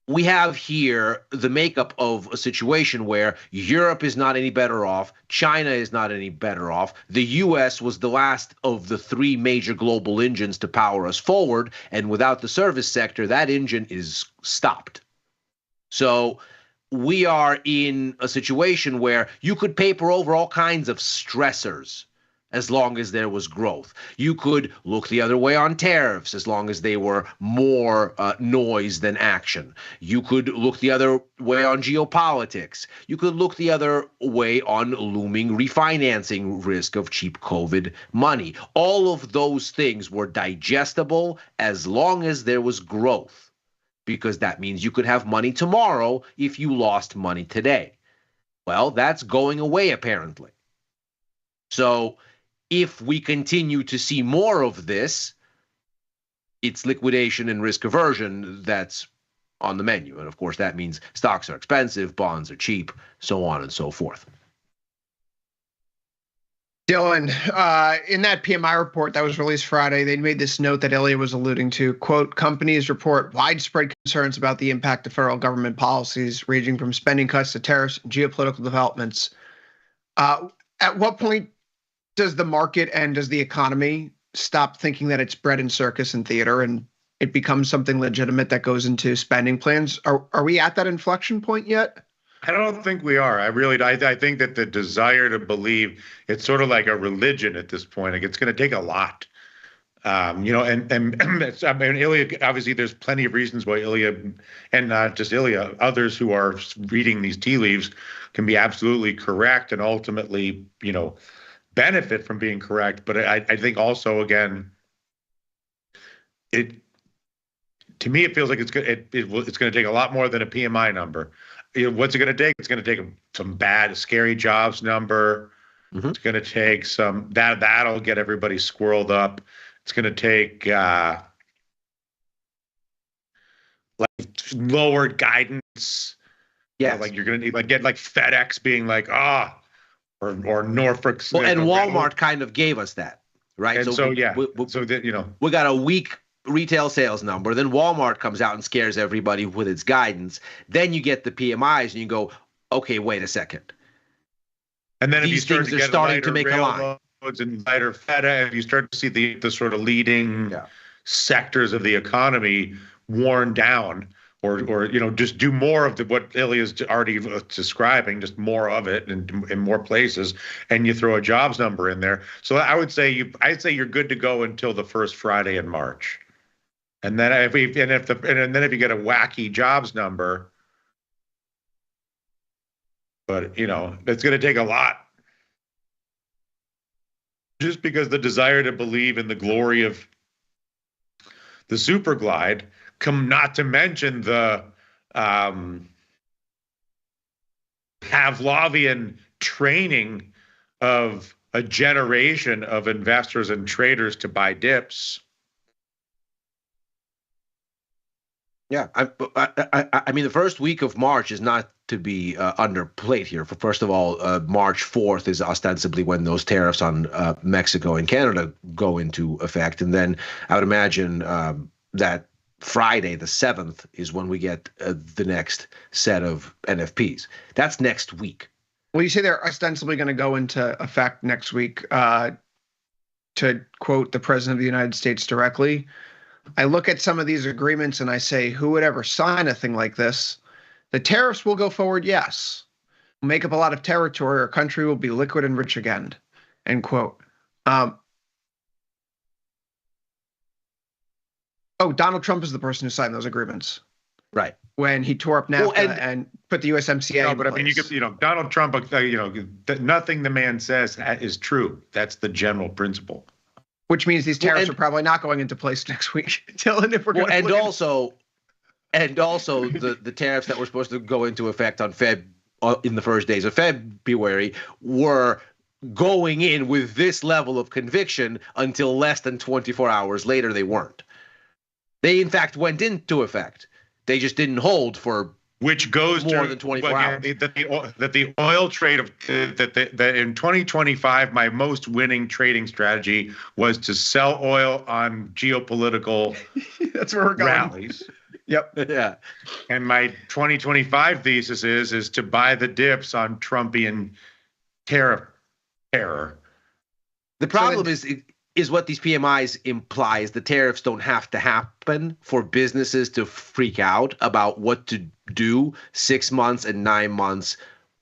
Speaker 10: we have here the makeup of a situation where Europe is not any better off, China is not any better off, the US was the last of the three major global engines to power us forward, and without the service sector, that engine is stopped. So we are in a situation where you could paper over all kinds of stressors as long as there was growth. You could look the other way on tariffs as long as they were more noise than action. You could look the other way on geopolitics. You could look the other way on looming refinancing risk of cheap COVID money. All of those things were digestible as long as there was growth, because that means you could have money tomorrow if you lost money today. Well, that's going away apparently. So if we continue to see more of this, it's liquidation and risk aversion that's on the menu. And of course, that means stocks are expensive, bonds are cheap, so on and so forth.
Speaker 17: Dylan, in that PMI report that was released Friday, they made this note that Ilya was alluding to, quote, companies report widespread concerns about the impact of federal government policies ranging from spending cuts to tariffs and geopolitical developments. At what point does the market and does the economy stop thinking that it's bread and circus and theater and it becomes something legitimate that goes into spending plans? Are we at that inflection point yet?
Speaker 7: I don't think we are. I think that the desire to believe, it's sort of like a religion at this point. Like, it's going to take a lot. And Ilya, obviously there's plenty of reasons why Ilya, and not just Ilya, others who are reading these tea leaves can be absolutely correct and ultimately, benefit from being correct. But I think also, again, to me, it feels like it's going to take a lot more than a PMI number. What's it going to take? It's going to take some bad, scary jobs number. It's going to take that'll get everybody squirreled up. It's going to take like lowered guidance.
Speaker 10: Yes.
Speaker 7: Like you're going to get like FedEx being like, or Norfolk.
Speaker 10: Well, and Walmart kind of gave us that, right?
Speaker 7: And so
Speaker 10: we got a weak retail sales number. Then Walmart comes out and scares everybody with its guidance. Then you get the PMIs, and you go, okay, wait a second.
Speaker 7: And then
Speaker 10: these things are starting to make a line.
Speaker 7: And lighter FedEx, you start to see the sort of leading sectors of the economy worn down, or just do more of what Ilya's already describing, just more of it in more places, and you throw a jobs number in there. So I'd say you're good to go until the first Friday in March, and then if you get a wacky jobs number, but it's going to take a lot. Just because the desire to believe in the glory of the super glide, not to mention the Pavlovian training of a generation of investors and traders to buy dips.
Speaker 10: Yeah, I mean, the first week of March is not to be underplayed here. First of all, March 4th is ostensibly when those tariffs on Mexico and Canada go into effect. And then I would imagine that Friday, the 7th, is when we get the next set of NFPs. That's next week.
Speaker 17: Well, you say they're ostensibly going to go into effect next week. To quote the President of the United States directly, I look at some of these agreements and I say, who would ever sign a thing like this? The tariffs will go forward, yes. We'll make up a lot of territory. Our country will be liquid and rich again, end quote. Donald Trump is the person who signed those agreements.
Speaker 10: Right.
Speaker 17: When he tore up NAFTA and put the USMCA in
Speaker 7: but I mean, Donald Trump, nothing the man says is true. That's the general principle.
Speaker 17: Which means these tariffs are probably not going into place next week, Dylan. If we're going
Speaker 10: and also the tariffs that were supposed to go into effect on in the first days of February were going in with this level of conviction until less than 24 hours later. They weren't. They in fact went into effect. They just didn't hold for
Speaker 7: which goes
Speaker 10: more than 24 hours.
Speaker 7: That the oil trade that in 2025, my most winning trading strategy was to sell oil on geopolitical
Speaker 17: that's where we're going.
Speaker 7: Rallies.
Speaker 17: Yep.
Speaker 10: Yeah.
Speaker 7: And my 2025 thesis is to buy the dips on Trumpian terror.
Speaker 10: The problem is what these PMIs imply is the tariffs don't have to happen for businesses to freak out about what to do 6 months and 9 months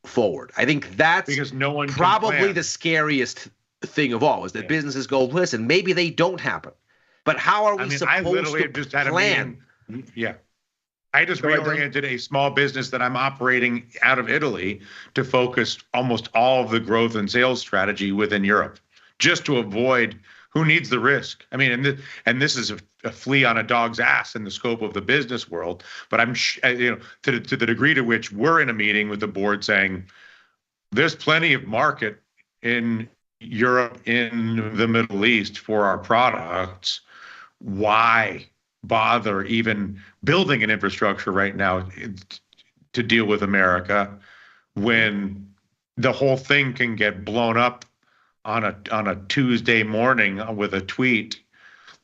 Speaker 10: forward. I think that's
Speaker 7: because no one
Speaker 10: probably the scariest thing of all is that businesses go, listen, maybe they don't happen, but how are we supposed to plan?
Speaker 7: I just reoriented a small business that I'm operating out of Italy to focus almost all of the growth and sales strategy within Europe, just to avoid. Who needs the risk? I mean, and this is a flea on a dog's ass in the scope of the business world. But I'm, to the degree to which we're in a meeting with the board saying there's plenty of market in Europe, in the Middle East for our products. Why bother even building an infrastructure right now to deal with America when the whole thing can get blown up on a Tuesday morning with a tweet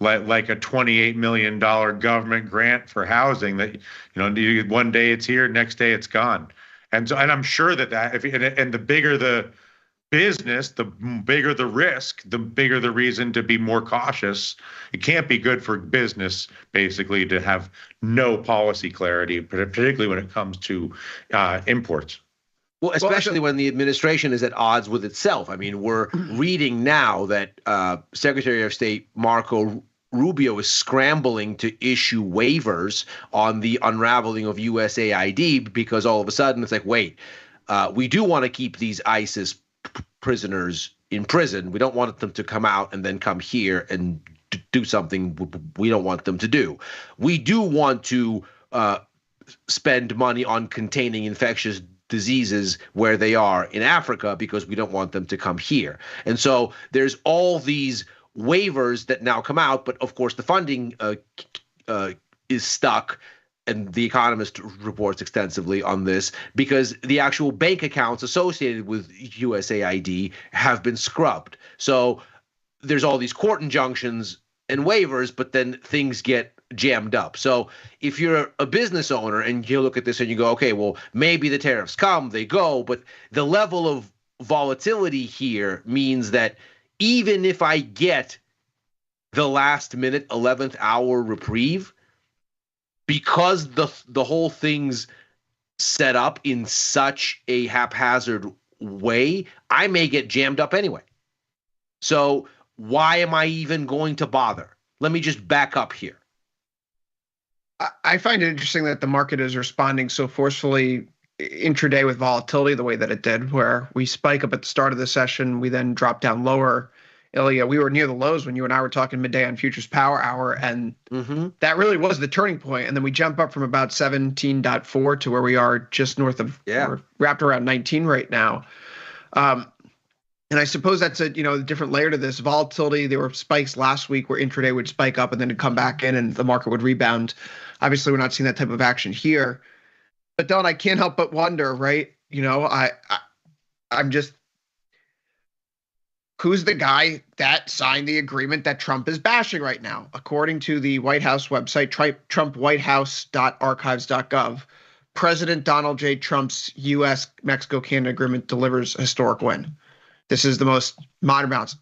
Speaker 7: like a $28 million government grant for housing that one day it's here, next day it's gone, and I'm sure that the bigger the business, the bigger the risk, the bigger the reason to be more cautious. It can't be good for business basically to have no policy clarity, particularly when it comes to imports.
Speaker 10: Well, especially when the administration is at odds with itself. I mean, we're reading now that Secretary of State Marco Rubio is scrambling to issue waivers on the unraveling of USAID because all of a sudden it's like, wait, we do want to keep these ISIS prisoners in prison. We don't want them to come out and then come here and do something we don't want them to do. We do want to spend money on containing infectious diseases where they are in Africa because we don't want them to come here. And so there's all these waivers that now come out, but of course the funding is stuck. And The Economist reports extensively on this because the actual bank accounts associated with USAID have been scrubbed. So there's all these court injunctions and waivers, but then things get jammed up. So if you're a business owner and you look at this and you go, okay, well, maybe the tariffs come, they go, but the level of volatility here means that even if I get the last minute 11th hour reprieve, because the whole thing's set up in such a haphazard way, I may get jammed up anyway. So why am I even going to bother? Let me just back up here.
Speaker 17: I find it interesting that the market is responding so forcefully intraday with volatility the way that it did, where we spike up at the start of the session, we then drop down lower. Ilya, we were near the lows when you and I were talking midday on Futures Power Hour, and that really was the turning point. And then we jump up from about 17.4 to where we are just north of, we're wrapped around 19 right now. And I suppose that's a different layer to this volatility. There were spikes last week where intraday would spike up and then it'd come back in and the market would rebound. Obviously, we're not seeing that type of action here. But Dylan, I can't help but wonder, right? I'm just, who's the guy that signed the agreement that Trump is bashing right now? According to the White House website, trumpwhitehouse.archives.gov, President Donald J. Trump's U.S.-Mexico-Canada agreement delivers a historic win. This is the most modern balance.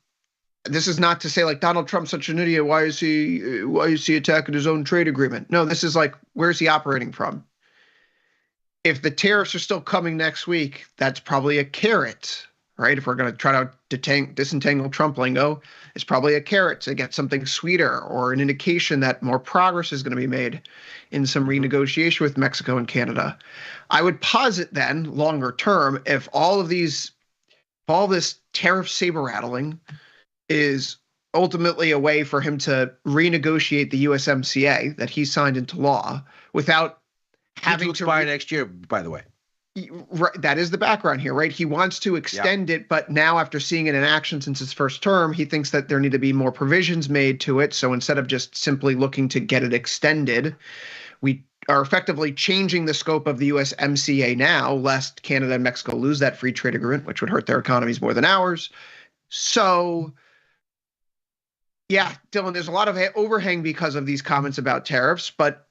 Speaker 17: This is not to say like Donald Trump's such an idiot. Why is he attacking his own trade agreement? No, this is like, where's he operating from? If the tariffs are still coming next week, that's probably a carrot, right? If we're going to try to disentangle Trump lingo, it's probably a carrot to get something sweeter or an indication that more progress is going to be made in some renegotiation with Mexico and Canada. I would posit then, longer term, if all this tariff saber rattling is ultimately a way for him to renegotiate the USMCA that he signed into law without having to
Speaker 10: expire next year, by the way.
Speaker 17: Right, that is the background here, right? He wants to extend it, but now after seeing it in action since his first term, he thinks that there need to be more provisions made to it. So instead of just simply looking to get it extended, we are effectively changing the scope of the USMCA now, lest Canada and Mexico lose that free trade agreement, which would hurt their economies more than ours. So, yeah, Dylan, there's a lot of overhang because of these comments about tariffs, but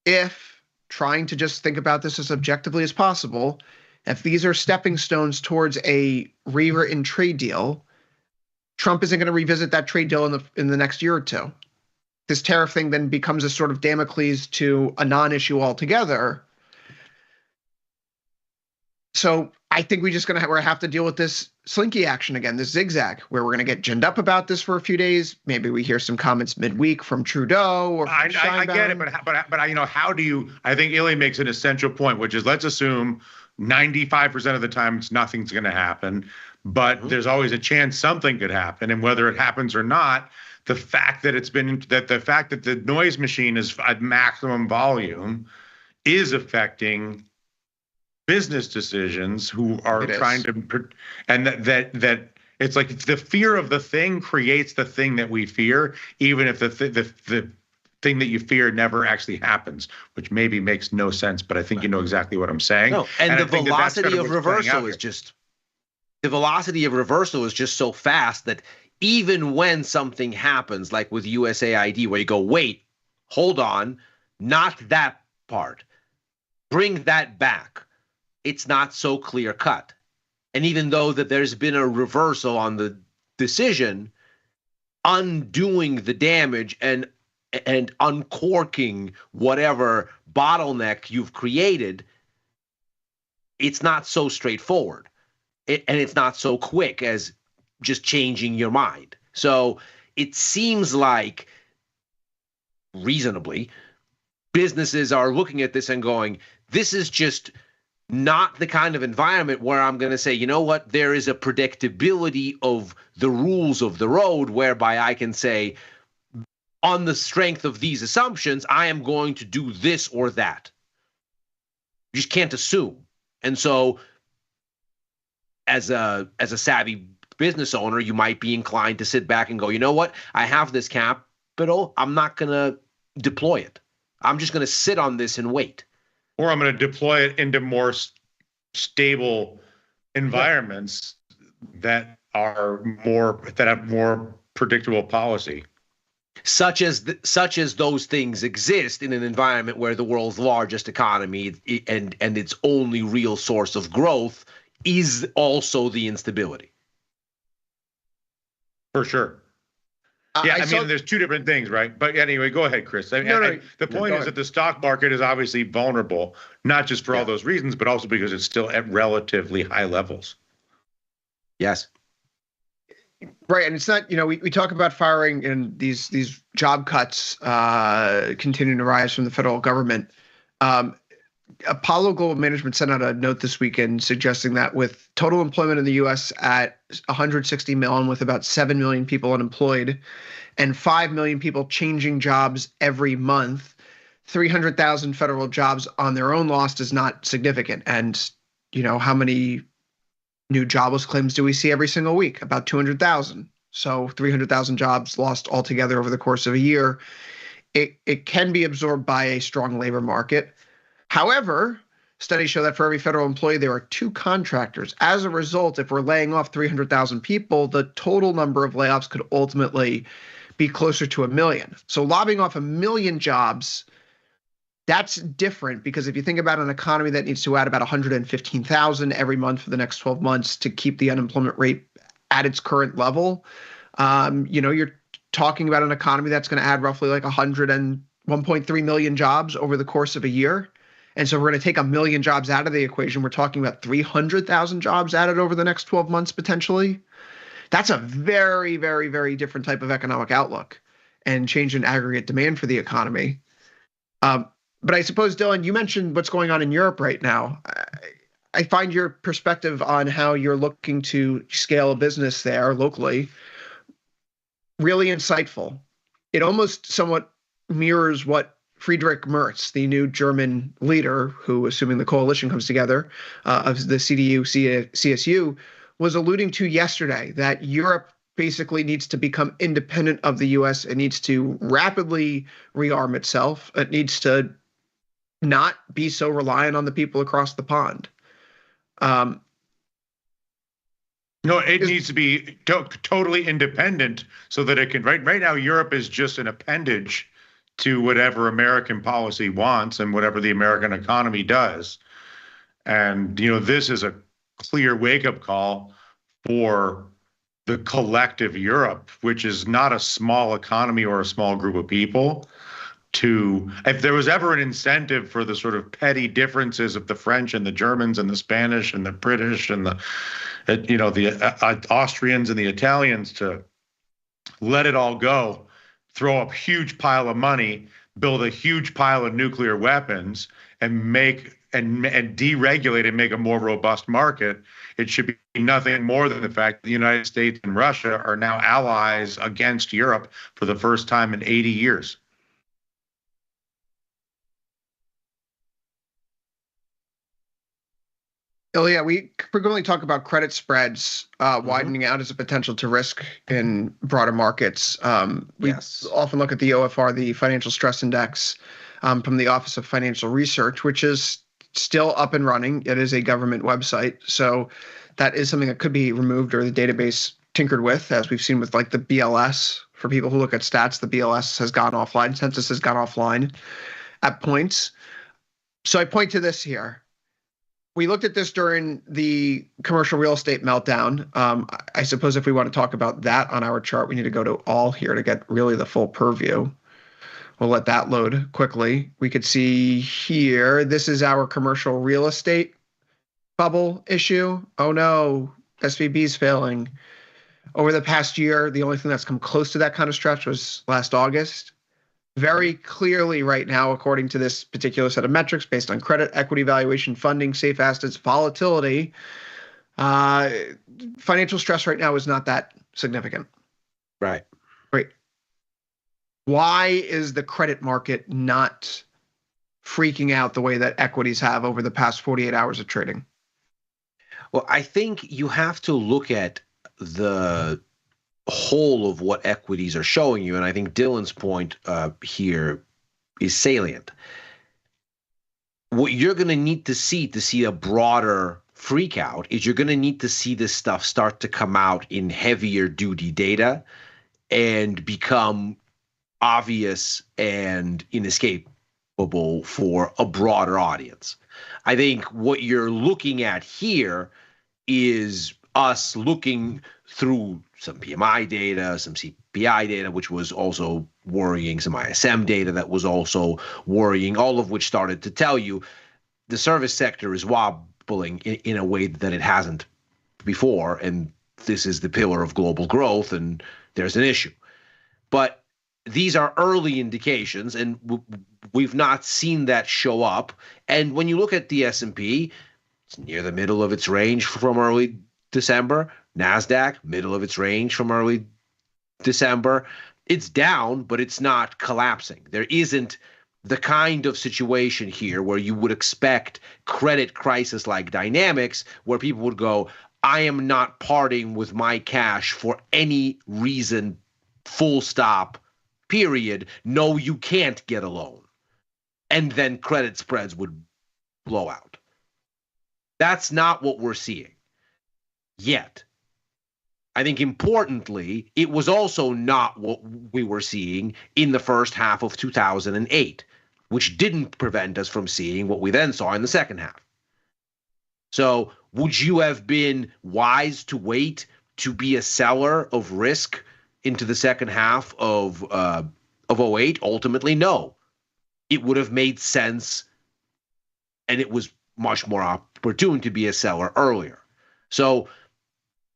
Speaker 17: if trying to just think about this as objectively as possible, if these are stepping stones towards a rewritten trade deal, Trump isn't going to revisit that trade deal in the next year or two. This tariff thing then becomes a sort of Damocles to a non-issue altogether. So I think we're just going to have to deal with this slinky action again, this zigzag, where we're going to get ginned up about this for a few days. Maybe we hear some comments midweek from Trudeau or from
Speaker 7: I get it, but how do you? I think Ilya makes an essential point, which is let's assume 95% of the time nothing's going to happen, but there's always a chance something could happen, and whether it happens or not, the fact that the noise machine is at maximum volume is affecting business decisions who are trying to, and that it's like the fear of the thing creates the thing that we fear, even if the thing that you fear never actually happens, which maybe makes no sense, but I think you know exactly what I'm saying.
Speaker 10: No, and the velocity of reversal is just so fast that even when something happens, like with USAID, where you go, wait, hold on, not that part, bring that back. It's not so clear cut. And even though that there's been a reversal on the decision, undoing the damage and uncorking whatever bottleneck you've created, it's not so straightforward. And it's not so quick as just changing your mind. So it seems like, reasonably, businesses are looking at this and going, this is just not the kind of environment where I'm going to say, you know what, there is a predictability of the rules of the road whereby I can say, on the strength of these assumptions, I am going to do this or that. You just can't assume. And so as a savvy business owner, you might be inclined to sit back and go, you know what? I have this capital. I'm not going to deploy it. I'm just going to sit on this and wait.
Speaker 7: Or I'm going to deploy it into more stable environments that have more predictable policy.
Speaker 10: Such as those things exist in an environment where the world's largest economy and its only real source of growth is also the instability.
Speaker 7: For sure. Yeah, I mean, there's two different things, right? But anyway, go ahead, Chris. The point is that the stock market is obviously vulnerable, not just for all those reasons, but also because it's still at relatively high levels.
Speaker 10: Yes.
Speaker 17: Right, and it's not, we talk about firing and these job cuts continuing to rise from the federal government. Apollo Global Management sent out a note this weekend suggesting that with total employment in the U.S. at 160 million, with about 7 million people unemployed and 5 million people changing jobs every month, 300,000 federal jobs on their own lost is not significant. And, how many new jobless claims do we see every single week? About 200,000. So 300,000 jobs lost altogether over the course of a year. It can be absorbed by a strong labor market. However, studies show that for every federal employee, there are 2 contractors. As a result, if we're laying off 300,000 people, the total number of layoffs could ultimately be closer to 1 million. So lobbing off 1 million jobs, that's different, because if you think about an economy that needs to add about 115,000 every month for the next 12 months to keep the unemployment rate at its current level, you're talking about an economy that's going to add roughly like 1.3 million jobs over the course of a year. And so we're going to take 1 million jobs out of the equation. We're talking about 300,000 jobs added over the next 12 months, potentially. That's a very, very, very different type of economic outlook and change in aggregate demand for the economy. But I suppose, Dylan, you mentioned what's going on in Europe right now. I find your perspective on how you're looking to scale a business there locally really insightful. It almost somewhat mirrors what Friedrich Merz, the new German leader, who, assuming the coalition comes together, of the CDU-CSU, was alluding to yesterday, that Europe basically needs to become independent of the U.S. It needs to rapidly rearm itself. It needs to not be so reliant on the people across the pond.
Speaker 7: No, it needs to be totally independent so that it can. Right now, Europe is just an appendage to whatever American policy wants and whatever the American economy does. And, this is a clear wake-up call for the collective Europe, which is not a small economy or a small group of people. If there was ever an incentive for the sort of petty differences of the French and the Germans and the Spanish and the British and the Austrians and the Italians to let it all go, throw up huge pile of money, build a huge pile of nuclear weapons, and deregulate and make a more robust market, it should be nothing more than the fact that the United States and Russia are now allies against Europe for the first time in 80 years.
Speaker 17: Ilya, we frequently talk about credit spreads widening out as a potential to risk in broader markets. We often look at the OFR, the Financial Stress Index, from the Office of Financial Research, which is still up and running. It is a government website, so that is something that could be removed or the database tinkered with, as we've seen with like the BLS. For people who look at stats, the BLS has gone offline. Census has gone offline at points. So I point to this here. We looked at this during the commercial real estate meltdown. I suppose if we want to talk about that on our chart, we need to go to all here to get really the full purview. We'll let that load quickly. We could see here, this is our commercial real estate bubble issue. Oh no, SVB's failing. Over the past year, the only thing that's come close to that kind of stretch was last August. Very clearly right now, according to this particular set of metrics based on credit, equity valuation, funding, safe assets, volatility, financial stress right now is not that significant.
Speaker 10: Right.
Speaker 17: Right. Why is the credit market not freaking out the way that equities have over the past 48 hours of trading?
Speaker 10: Well, I think you have to look at the whole of what equities are showing you, and I think Dylan's point here is salient. What you're going to need to see a broader freak out is you're going to need to see this stuff start to come out in heavier duty data and become obvious and inescapable for a broader audience. I think what you're looking at here is us looking through some PMI data, some CPI data, which was also worrying, some ISM data that was also worrying, all of which started to tell you the service sector is wobbling in a way that it hasn't before, and this is the pillar of global growth, and there's an issue. But these are early indications, and we've not seen that show up. And when you look at the S&P, it's near the middle of its range from early December. NASDAQ, middle of its range from early December. It's down, but it's not collapsing. There isn't the kind of situation here where you would expect credit crisis-like dynamics where people would go, I am not parting with my cash for any reason, full stop, period. No, you can't get a loan. And then credit spreads would blow out. That's not what we're seeing yet. I think importantly, it was also not what we were seeing in the first half of 2008, which didn't prevent us from seeing what we then saw in the second half. So would you have been wise to wait to be a seller of risk into the second half of 08? Ultimately, no. It would have made sense, and it was much more opportune to be a seller earlier. So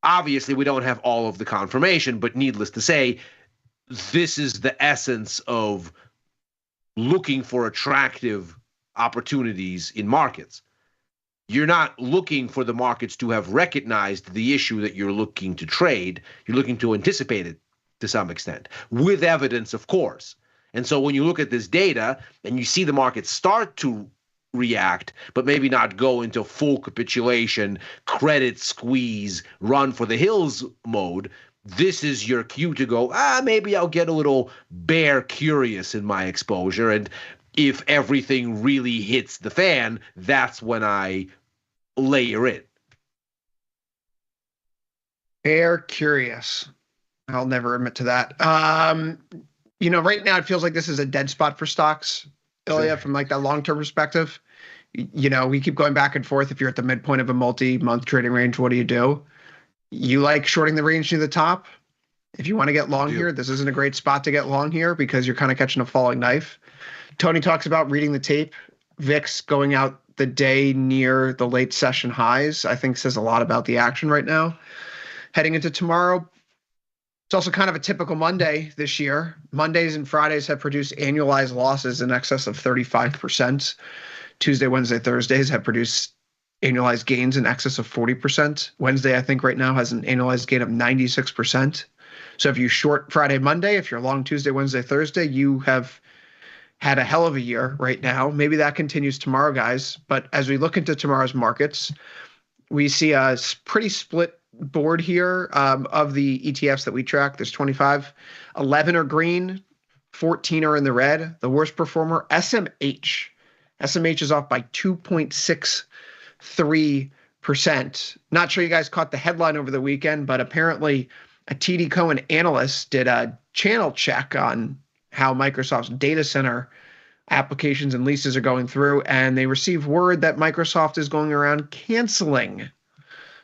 Speaker 10: obviously, we don't have all of the confirmation, but needless to say, this is the essence of looking for attractive opportunities in markets. You're not looking for the markets to have recognized the issue that you're looking to trade. You're looking to anticipate it to some extent, with evidence, of course. And so when you look at this data and you see the market start to react, but maybe not go into full capitulation, credit squeeze, run for the hills mode, this is your cue to go, maybe I'll get a little bear curious in my exposure. And if everything really hits the fan, that's when I layer in.
Speaker 17: Bear curious. I'll never admit to that. Right now it feels like this is a dead spot for stocks, Ilya, from like that long-term perspective. We keep going back and forth. If you're at the midpoint of a multi-month trading range, what do? You like shorting the range near the top? If you want to get long here, this isn't a great spot to get long here because you're kind of catching a falling knife. Tony talks about reading the tape. VIX going out the day near the late session highs, I think says a lot about the action right now. Heading into tomorrow, it's also kind of a typical Monday this year. Mondays and Fridays have produced annualized losses in excess of 35%. Tuesday, Wednesday, Thursdays have produced annualized gains in excess of 40%. Wednesday, I think right now has an annualized gain of 96%. So if you short Friday, Monday, if you're long Tuesday, Wednesday, Thursday, you have had a hell of a year right now. Maybe that continues tomorrow, guys. But as we look into tomorrow's markets, we see a pretty split board here of the ETFs that we track. There's 25, 11 are green, 14 are in the red. The worst performer, SMH. SMH is off by 2.63%. Not sure you guys caught the headline over the weekend, but apparently a TD Cowen analyst did a channel check on how Microsoft's data center applications and leases are going through, and they received word that Microsoft is going around canceling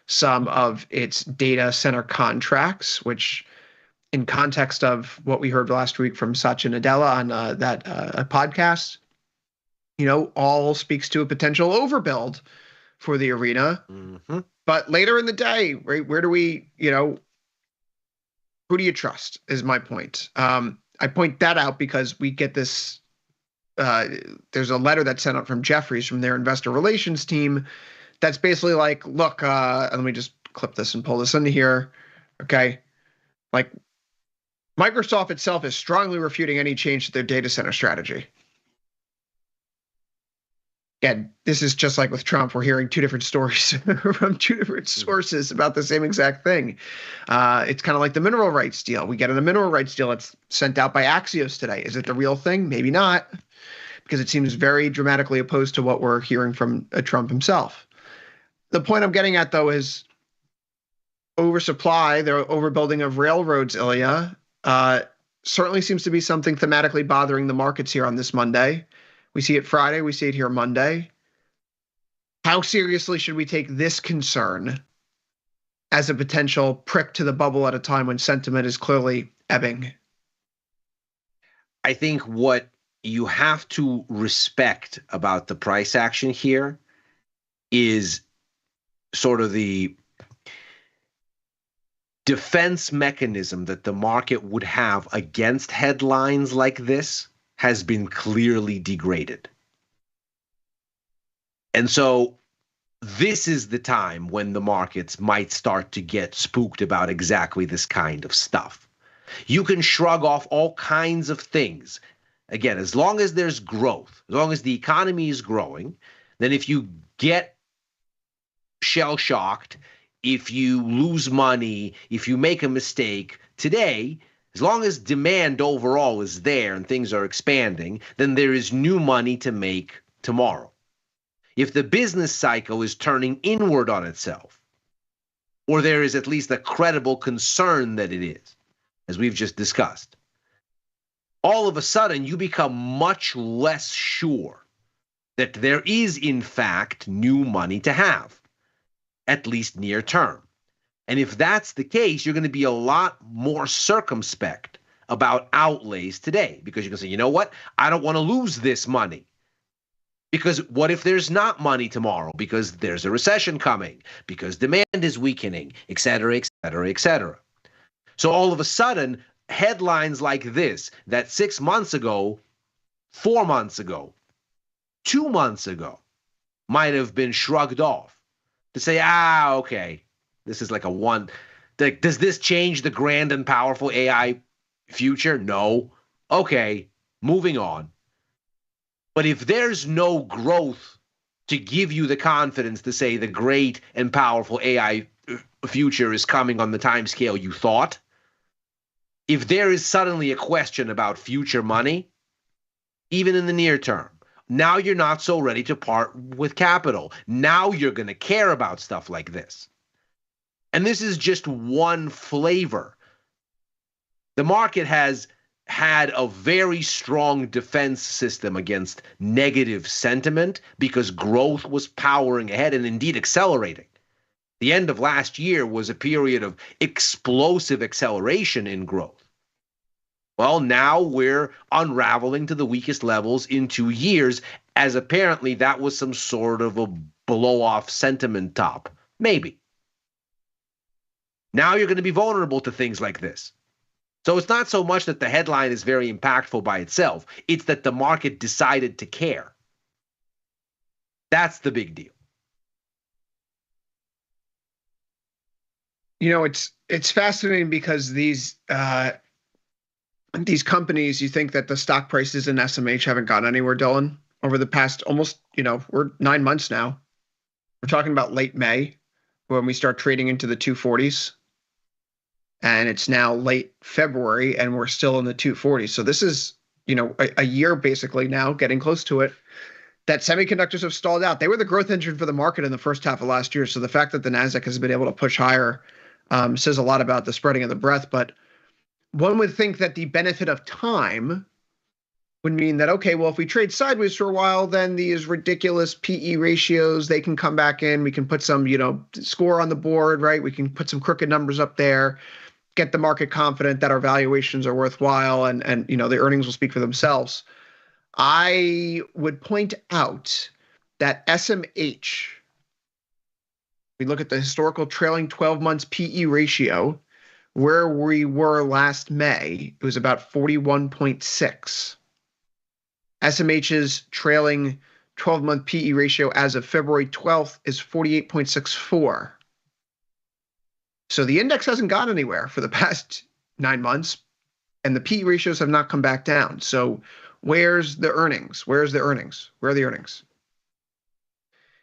Speaker 17: some of its data center contracts, which in context of what we heard last week from Satya Nadella on that podcast, all speaks to a potential overbuild for the arena.
Speaker 10: Mm-hmm.
Speaker 17: But later in the day, right, where do we, who do you trust is my point. I point that out because we get this, there's a letter that's sent out from Jefferies from their investor relations team that's basically like, look, let me just clip this and pull this into here. Okay. Like, Microsoft itself is strongly refuting any change to their data center strategy. Again, this is just like with Trump. We're hearing two different stories from two different sources about the same exact thing. It's kind of like the mineral rights deal. We get a mineral rights deal that's sent out by Axios today. Is it the real thing? Maybe not, because it seems very dramatically opposed to what we're hearing from Trump himself. The point I'm getting at, though, is oversupply, the overbuilding of railroads, Ilya, certainly seems to be something thematically bothering the markets here on this Monday. We see it Friday. We see it here Monday. How seriously should we take this concern as a potential prick to the bubble at a time when sentiment is clearly ebbing?
Speaker 10: I think what you have to respect about the price action here is sort of the defense mechanism that the market would have against headlines like this has been clearly degraded. And so this is the time when the markets might start to get spooked about exactly this kind of stuff. You can shrug off all kinds of things. Again, as long as there's growth, as long as the economy is growing, then if you get shell-shocked, if you lose money, if you make a mistake today, as long as demand overall is there and things are expanding, then there is new money to make tomorrow. If the business cycle is turning inward on itself, or there is at least a credible concern that it is, as we've just discussed, all of a sudden you become much less sure that there is, in fact, new money to have, at least near term. And if that's the case, you're going to be a lot more circumspect about outlays today, because you can say, you know what? I don't want to lose this money. Because what if there's not money tomorrow? Because there's a recession coming, because demand is weakening, et cetera, et cetera, et cetera. So all of a sudden, headlines like this, that 6 months ago, 4 months ago, 2 months ago, might have been shrugged off to say, okay, this is like a one. Does this change the grand and powerful AI future? No. Okay, moving on. But if there's no growth to give you the confidence to say the great and powerful AI future is coming on the timescale you thought, if there is suddenly a question about future money, even in the near term, now you're not so ready to part with capital. Now you're going to care about stuff like this. And this is just one flavor. The market has had a very strong defense system against negative sentiment because growth was powering ahead and indeed accelerating. The end of last year was a period of explosive acceleration in growth. Well, now we're unraveling to the weakest levels in 2 years, as apparently that was some sort of a blow-off sentiment top. Maybe. Now you're going to be vulnerable to things like this. So it's not so much that the headline is very impactful by itself. It's that the market decided to care. That's the big deal.
Speaker 17: You know, it's fascinating because these companies, you think that the stock prices in SMH haven't gone anywhere, Dylan, over the past almost, we're 9 months now. We're talking about late May when we start trading into the 240s. And it's now late February and we're still in the 240s. So this is, a year basically now, getting close to it, that semiconductors have stalled out. They were the growth engine for the market in the first half of last year. So the fact that the NASDAQ has been able to push higher says a lot about the spreading of the breath. But one would think that the benefit of time would mean that, okay, well, if we trade sideways for a while, then these ridiculous PE ratios, they can come back in. We can put some, score on the board, right? We can put some crooked numbers up there, get the market confident that our valuations are worthwhile and the earnings will speak for themselves. I would point out that SMH, we look at the historical trailing 12 months PE ratio, where we were last May, it was about 41.6. SMH's trailing 12-month PE ratio as of February 12th is 48.64. So the index hasn't gone anywhere for the past 9 months. and the PE ratios have not come back down. So where's the earnings? Where's the earnings? Where are the earnings?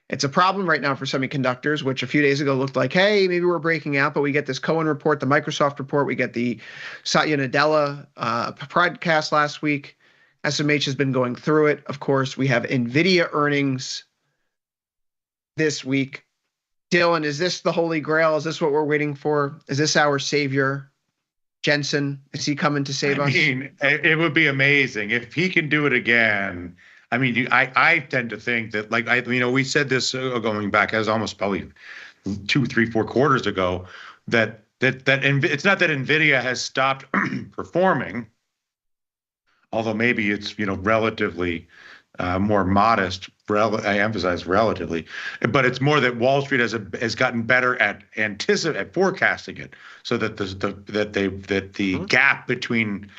Speaker 17: It's a problem right now for semiconductors, which a few days ago looked like, hey, maybe we're breaking out, but we get this Cohen report, the Microsoft report, we get the Satya Nadella podcast last week. SMH has been going through it. Of course, we have NVIDIA earnings this week. Dylan, is this the Holy Grail? Is this what we're waiting for? Is this our savior? Jensen, is he coming to save us?
Speaker 7: I mean, it would be amazing if he can do it again. I mean, I tend to think that, like, we said this going back as almost probably 2, 3, 4 quarters ago, that it's not that NVIDIA has stopped performing, although maybe it's, relatively more modest. I emphasize relatively, but it's more that Wall Street has gotten better at forecasting it, so that the gap between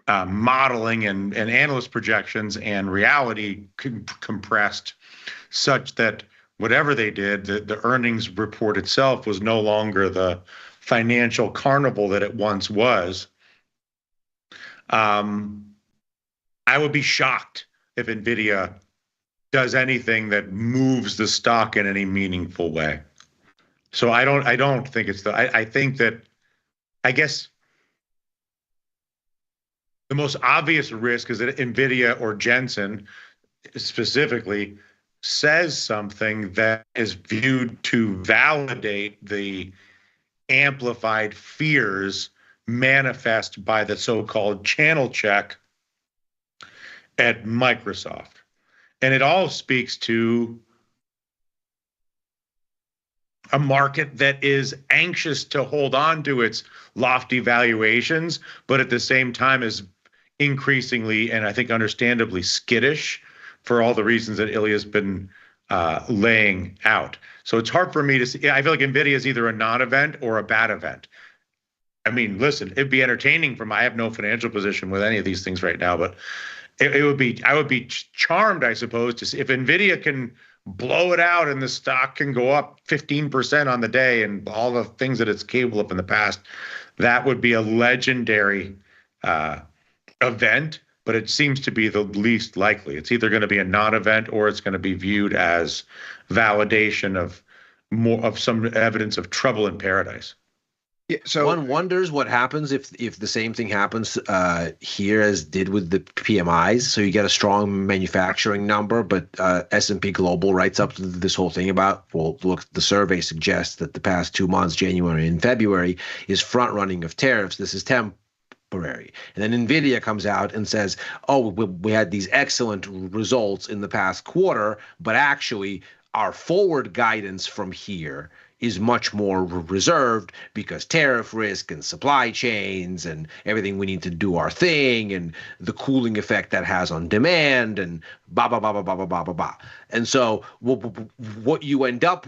Speaker 7: modeling and analyst projections and reality compressed, such that whatever they did, the earnings report itself was no longer the financial carnival that it once was. I would be shocked if NVIDIA does anything that moves the stock in any meaningful way. So I don't think it's I think that, I guess, the most obvious risk is that NVIDIA or Jensen specifically says something that is viewed to validate the amplified fears manifest by the so-called channel check at Microsoft. And it all speaks to a market that is anxious to hold on to its lofty valuations, but at the same time is increasingly, and I think understandably, skittish for all the reasons that Ilya's been laying out. So it's hard for me to see. I feel like NVIDIA is either a non-event or a bad event. I mean, listen, it'd be entertaining I have no financial position with any of these things right now, but it would be, I would be charmed, I suppose, to see if NVIDIA can blow it out and the stock can go up 15% on the day and all the things that it's capable of in the past. That would be a legendary event, but it seems to be the least likely. It's either going to be a non-event or it's going to be viewed as validation of some evidence of trouble in paradise.
Speaker 10: Yeah, so one wonders what happens if the same thing happens here as did with the PMIs. So you get a strong manufacturing number, but S&P Global writes up this whole thing about, well, look, the survey suggests that the past 2 months, January and February, is front running of tariffs. This is temporary. And then NVIDIA comes out and says, oh, we had these excellent results in the past quarter, but actually our forward guidance from here is much more reserved because tariff risk and supply chains and everything, we need to do our thing, and the cooling effect that has on demand, and blah, blah, blah, blah, blah, blah, blah, blah, blah. And so what you end up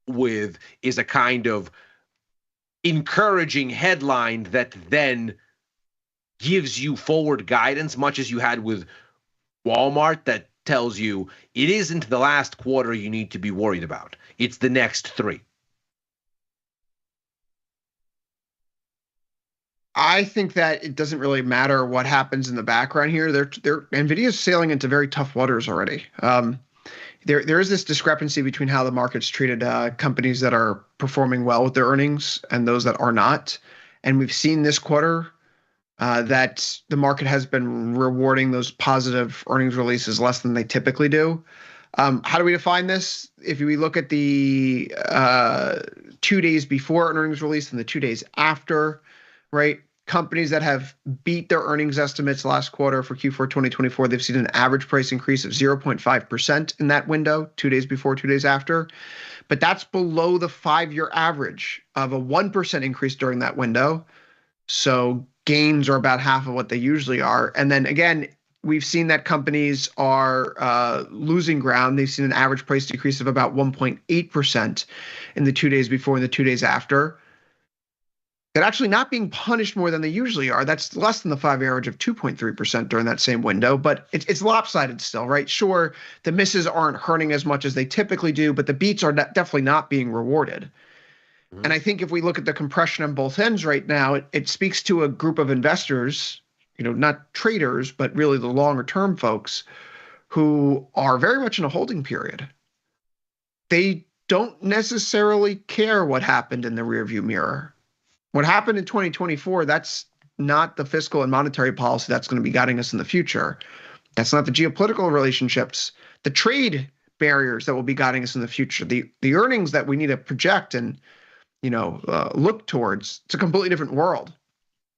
Speaker 10: with is a kind of encouraging headline that then gives you forward guidance, much as you had with Walmart, that tells you it isn't the last quarter you need to be worried about. It's the next 3.
Speaker 17: I think that it doesn't really matter what happens in the background here. NVIDIA's sailing into very tough waters already. There is this discrepancy between how the market's treated companies that are performing well with their earnings and those that are not. And we've seen this quarter that the market has been rewarding those positive earnings releases less than they typically do. How do we define this? If we look at the 2 days before an earnings release and the 2 days after, right? Companies that have beat their earnings estimates last quarter for Q4 2024, they've seen an average price increase of 0.5% in that window, 2 days before, 2 days after. But that's below the 5-year average of a 1% increase during that window. So gains are about half of what they usually are. And then again, we've seen that companies are losing ground. They've seen an average price decrease of about 1.8% in the 2 days before and the 2 days after. They're actually not being punished more than they usually are. That's less than the 5-year average of 2.3% during that same window, but it's lopsided still, right? Sure, the misses aren't hurting as much as they typically do, but the beats are definitely not being rewarded. And I think if we look at the compression on both ends right now, it speaks to a group of investors, not traders, but really the longer term folks who are very much in a holding period. They don't necessarily care what happened in the rearview mirror. What happened in 2024, that's not the fiscal and monetary policy that's going to be guiding us in the future. That's not the geopolitical relationships, the trade barriers that will be guiding us in the future. The earnings that we need to project and look towards. It's a completely different world.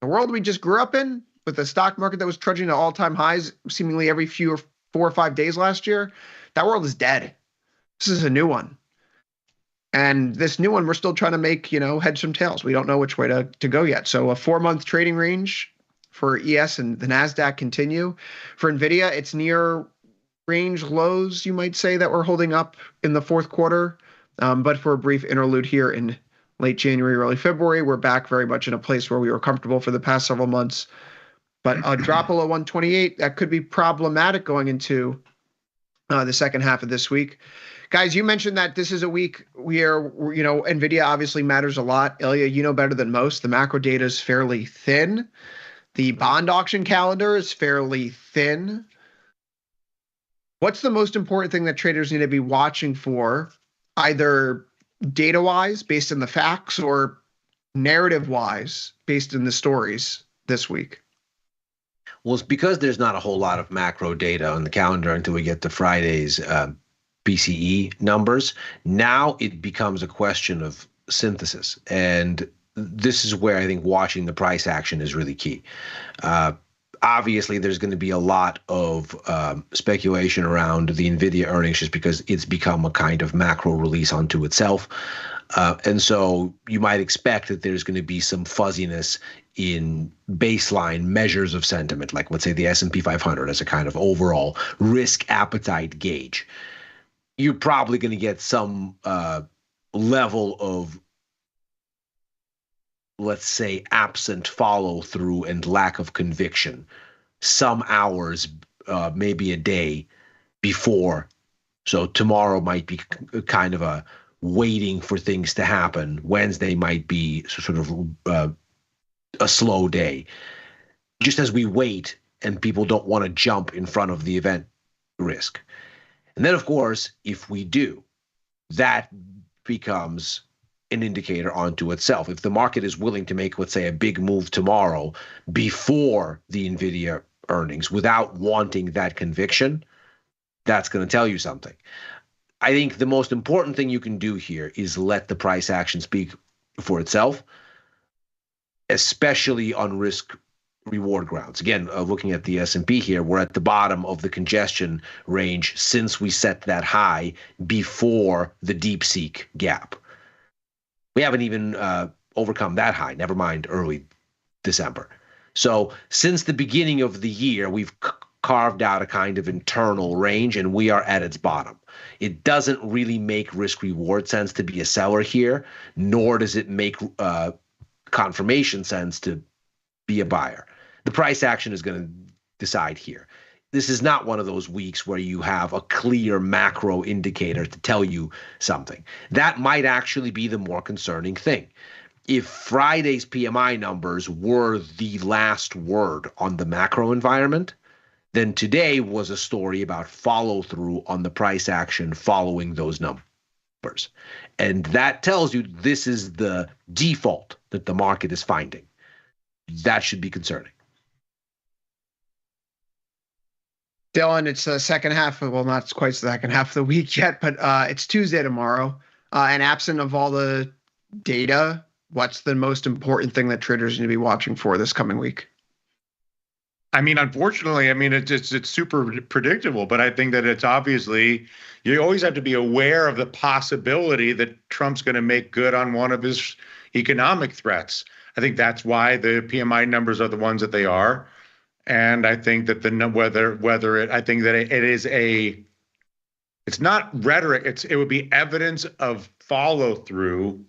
Speaker 17: The world we just grew up in, with a stock market that was trudging to all-time highs seemingly every 4 or 5 days last year, that world is dead. This is a new one. And this new one, we're still trying to make, heads from tails. We don't know which way to go yet. So a 4-month trading range for ES and the NASDAQ continue. For NVIDIA, it's near range lows, you might say, that we're holding up in the fourth quarter. But for a brief interlude here in late January, early February, we're back very much in a place where we were comfortable for the past several months. But a drop below 128, that could be problematic going into the second half of this week. Guys, you mentioned that this is a week where, NVIDIA obviously matters a lot. Ilya, you know better than most. The macro data is fairly thin. The bond auction calendar is fairly thin. What's the most important thing that traders need to be watching for, either data-wise, based on the facts, or narrative-wise, based on the stories this week?
Speaker 10: Well, it's because there's not a whole lot of macro data on the calendar until we get to Friday's PCE numbers. Now it becomes a question of synthesis. And this is where I think watching the price action is really key. Obviously, there's going to be a lot of speculation around the NVIDIA earnings just because it's become a kind of macro release unto itself. And so you might expect that there's going to be some fuzziness in baseline measures of sentiment, like let's say the S&P 500 as a kind of overall risk appetite gauge. You're probably going to get some level of, let's say, absent follow through and lack of conviction, some hours, maybe a day before. So tomorrow might be kind of a waiting for things to happen. Wednesday might be sort of a slow day, just as we wait and people don't want to jump in front of the event risk. And then, of course, if we do, that becomes an indicator onto itself. If the market is willing to make, let's say, a big move tomorrow before the NVIDIA earnings without wanting that conviction, that's going to tell you something. I think the most important thing you can do here is let the price action speak for itself, especially on risk reward grounds. Again, looking at the S&P here, we're at the bottom of the congestion range since we set that high before the DeepSeek gap. We haven't even overcome that high, never mind early December. So since the beginning of the year, we've carved out a kind of internal range, and we are at its bottom. It doesn't really make risk-reward sense to be a seller here, nor does it make confirmation sense to be a buyer. The price action is going to decide here. This is not one of those weeks where you have a clear macro indicator to tell you something. That might actually be the more concerning thing. If Friday's PMI numbers were the last word on the macro environment, then today was a story about follow-through on the price action following those numbers. And that tells you this is the default that the market is finding. That should be concerning.
Speaker 17: Dylan, it's the second half, well, not quite the second half of the week yet, but it's Tuesday tomorrow. And absent of all the data, what's the most important thing that traders need to be watching for this coming week?
Speaker 7: I mean, unfortunately, it's super predictable, but I think that it's obviously, you always have to be aware of the possibility that Trump's going to make good on one of his economic threats. I think that's why the PMI numbers are the ones that they are. And I think that it's not rhetoric. It would be evidence of follow through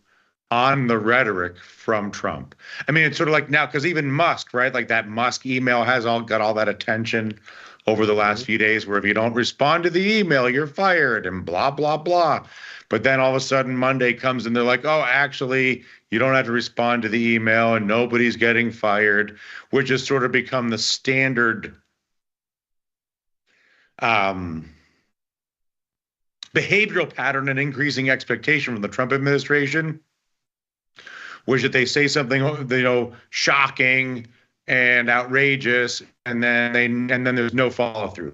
Speaker 7: on the rhetoric from Trump. I mean, it's sort of like now, because even Musk, right? Like that Musk email has got all that attention over the last few days, where if you don't respond to the email, you're fired and blah, blah, blah. But then all of a sudden Monday comes and they're like, oh, actually, you don't have to respond to the email and nobody's getting fired, which has sort of become the standard behavioral pattern and increasing expectation from the Trump administration, which if they say something, shocking and outrageous, and then there's no follow through.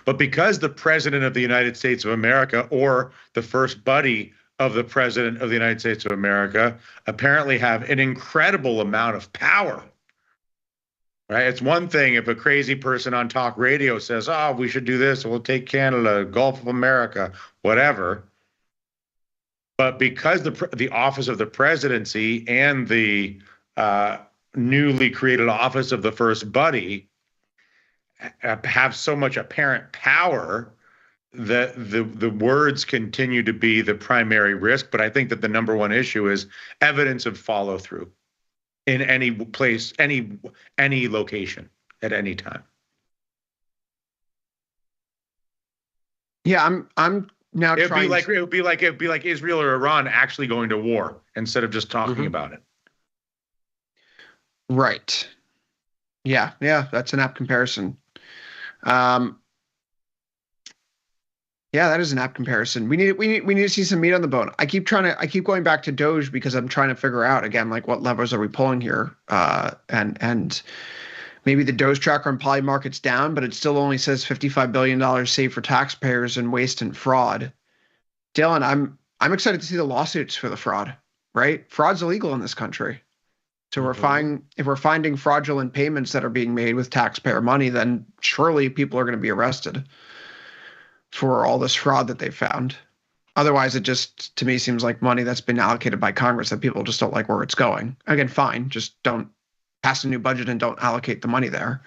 Speaker 7: But because the president of the United States of America, or the first buddy of the president of the United States of America, apparently have an incredible amount of power, right? It's one thing if a crazy person on talk radio says, oh, we should do this, we'll take Canada, Gulf of America, whatever. But because the office of the presidency and the newly created office of the first buddy have so much apparent power, that the words continue to be the primary risk. But I think that the number one issue is evidence of follow through in any place, any location at any time.
Speaker 17: Yeah, I'm now
Speaker 7: it'd be like Israel or Iran actually going to war instead of just talking about it.
Speaker 17: Right. Yeah, that's an apt comparison. Yeah, that is an apt comparison. We need to see some meat on the bone. I keep going back to Doge because I'm trying to figure out again, like, what levers are we pulling here? And maybe the Doge tracker on Polymarket's down, but it still only says $55 billion saved for taxpayers in waste and fraud. Dylan, I'm excited to see the lawsuits for the fraud, right? Fraud's illegal in this country. So if we're finding fraudulent payments that are being made with taxpayer money, then surely people are going to be arrested for all this fraud that they found. Otherwise, it just, to me, seems like money that's been allocated by Congress that people just don't like where it's going. Again, fine, just don't pass a new budget and don't allocate the money there.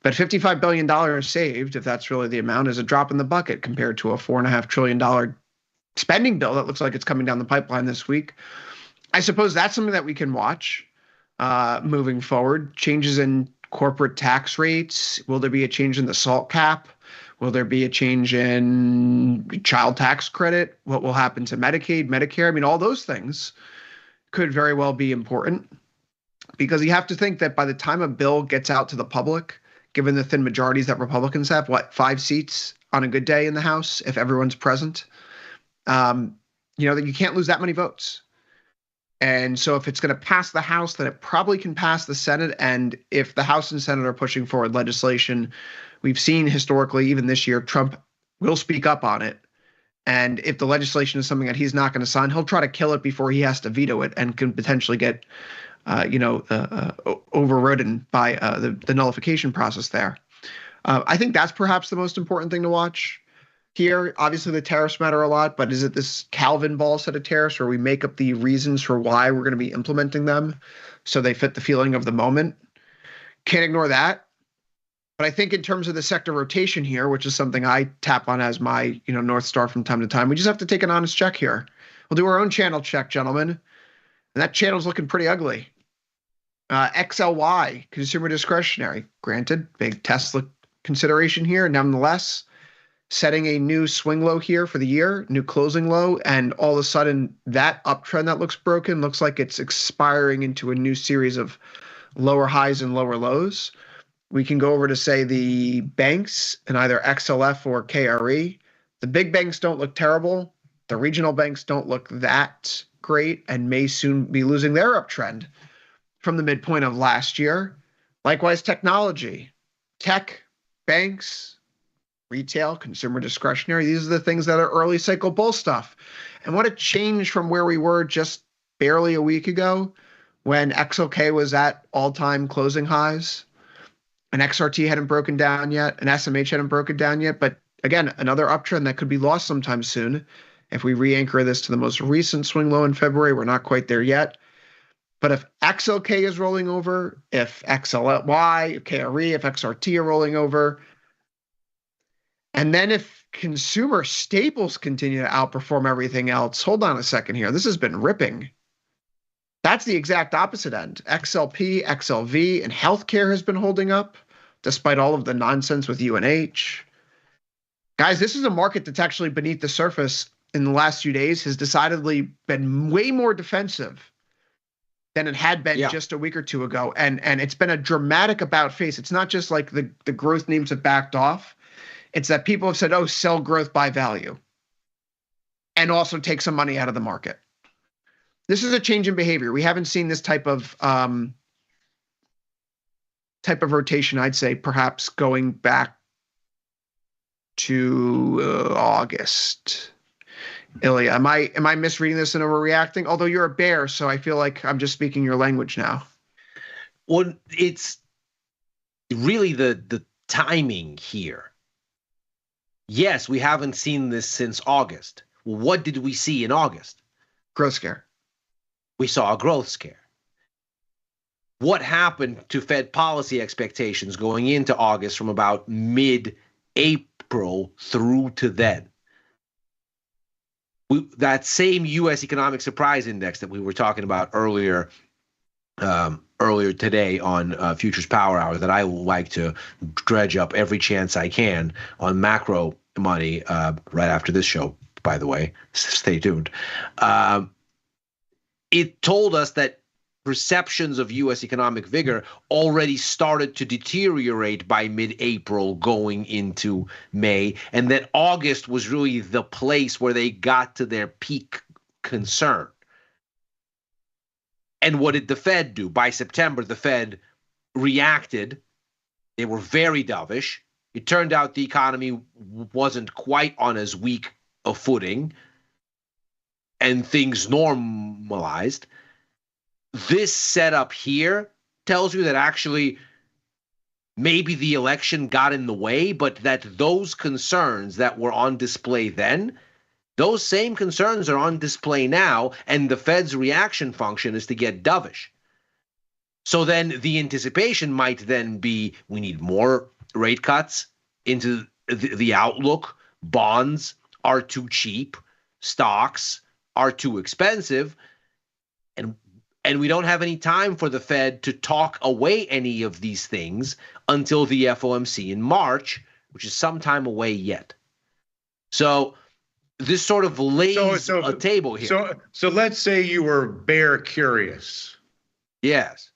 Speaker 17: But $55 billion saved, if that's really the amount, is a drop in the bucket compared to a $4.5 trillion spending bill that looks like it's coming down the pipeline this week. I suppose that's something that we can watch moving forward. Changes in corporate tax rates. Will there be a change in the SALT cap? Will there be a change in child tax credit? What will happen to Medicaid, Medicare? I mean, all those things could very well be important, because you have to think that by the time a bill gets out to the public, given the thin majorities that Republicans have, 5 seats on a good day in the House if everyone's present, that you can't lose that many votes. And so if it's going to pass the House, then it probably can pass the Senate. And if the House and Senate are pushing forward legislation, we've seen historically, even this year, Trump will speak up on it. And if the legislation is something that he's not going to sign, he'll try to kill it before he has to veto it, and can potentially get, overridden by the nullification process there. I think that's perhaps the most important thing to watch here. Obviously, the tariffs matter a lot, but is it this Calvin ball set of tariffs where we make up the reasons for why we're going to be implementing them so they fit the feeling of the moment? Can't ignore that. But I think in terms of the sector rotation here, which is something I tap on as my North Star from time to time, we just have to take an honest check here. We'll do our own channel check, gentlemen. And that channel's looking pretty ugly. XLY, consumer discretionary. Granted, big Tesla consideration here. Nonetheless, setting a new swing low here for the year, new closing low, and all of a sudden that uptrend that looks broken looks like it's expiring into a new series of lower highs and lower lows. We can go over to, say, the banks in either XLF or KRE. The big banks don't look terrible. The regional banks don't look that great and may soon be losing their uptrend from the midpoint of last year. Likewise, technology, tech, banks, retail, consumer discretionary. These are the things that are early cycle bull stuff. And what a change from where we were just barely a week ago when XLK was at all-time closing highs. An XRT hadn't broken down yet. An SMH hadn't broken down yet. But again, another uptrend that could be lost sometime soon. If we re-anchor this to the most recent swing low in February, we're not quite there yet. But if XLK is rolling over, if XLY, if KRE, if XRT are rolling over, and then if consumer staples continue to outperform everything else. Hold on a second here. This has been ripping. That's the exact opposite end. XLP, XLV, and healthcare has been holding up despite all of the nonsense with UNH. Guys, this is a market that's actually beneath the surface in the last few days has decidedly been way more defensive than it had been just a week or two ago. And it's been a dramatic about face. It's not just like the growth names have backed off. It's that people have said, oh, sell growth, buy value, and also take some money out of the market. This is a change in behavior. We haven't seen this type of rotation, I'd say, perhaps going back to August. Ilya, am I misreading this and overreacting? Although you're a bear, so I feel like I'm just speaking your language now.
Speaker 10: Well, it's really the timing here. Yes, we haven't seen this since August. Well, what did we see in August?
Speaker 17: Growth scare.
Speaker 10: We saw a growth scare. What happened to Fed policy expectations going into August from about mid-April through to then? That same U.S. economic surprise index that we were talking about earlier today on Futures Power Hour that I like to dredge up every chance I can on macro money right after this show, by the way. Stay tuned. It told us that perceptions of U.S. economic vigor already started to deteriorate by mid-April going into May, and that August was really the place where they got to their peak concern. And what did the Fed do? By September, the Fed reacted. They were very dovish. It turned out the economy wasn't quite on as weak a footing, and things normalized. This setup here tells you that actually maybe the election got in the way, but that those concerns that were on display then, those same concerns are on display now, and the Fed's reaction function is to get dovish. So then the anticipation might then be we need more rate cuts into the outlook. Bonds are too cheap. Stocks are too expensive. And we don't have any time for the Fed to talk away any of these things until the FOMC in March, which is some time away yet. So this sort of lays a table here.
Speaker 7: So let's say you were bear curious.
Speaker 10: Yes.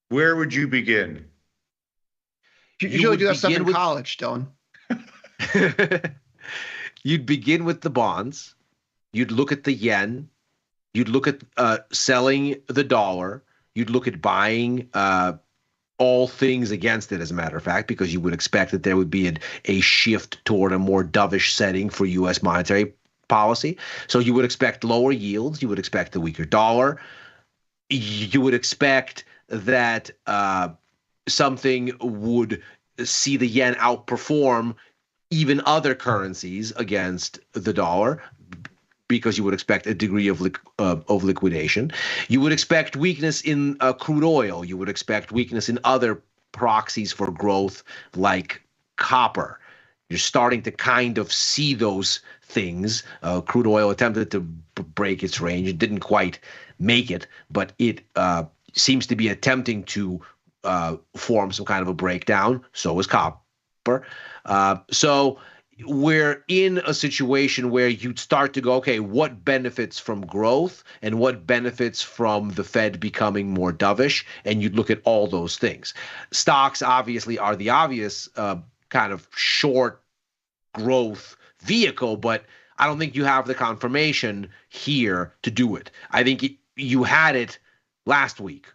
Speaker 7: Where would you begin?
Speaker 17: You usually do that stuff in college, Dylan.
Speaker 10: You'd begin with the bonds. You'd look at the yen. You'd look at selling the dollar. You'd look at buying all things against it, as a matter of fact, because you would expect that there would be a shift toward a more dovish setting for U.S. monetary policy. So you would expect lower yields. You would expect a weaker dollar. You would expect that something would see the yen outperform even other currencies against the dollar, because you would expect a degree of liquidation. You would expect weakness in crude oil. You would expect weakness in other proxies for growth like copper. You're starting to kind of see those things. Crude oil attempted to break its range. It didn't quite make it, but it seems to be attempting to form some kind of a breakdown. So is copper. So we're in a situation where you'd start to go, okay, what benefits from growth and what benefits from the Fed becoming more dovish? And you'd look at all those things. Stocks obviously are the obvious kind of short growth vehicle, but I don't think you have the confirmation here to do it. I think you had it last week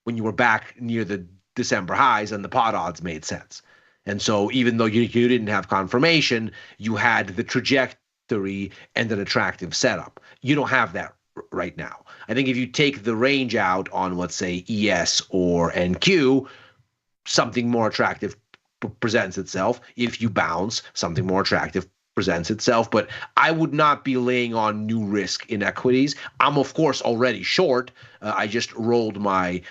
Speaker 10: when you were back near the December highs and the pot odds made sense. And so even though you didn't have confirmation, you had the trajectory and an attractive setup. You don't have that right now. I think if you take the range out on, let's say, ES or NQ, something more attractive presents itself. If you bounce, something more attractive presents itself. But I would not be laying on new risk in equities. I'm, of course, already short. I just rolled my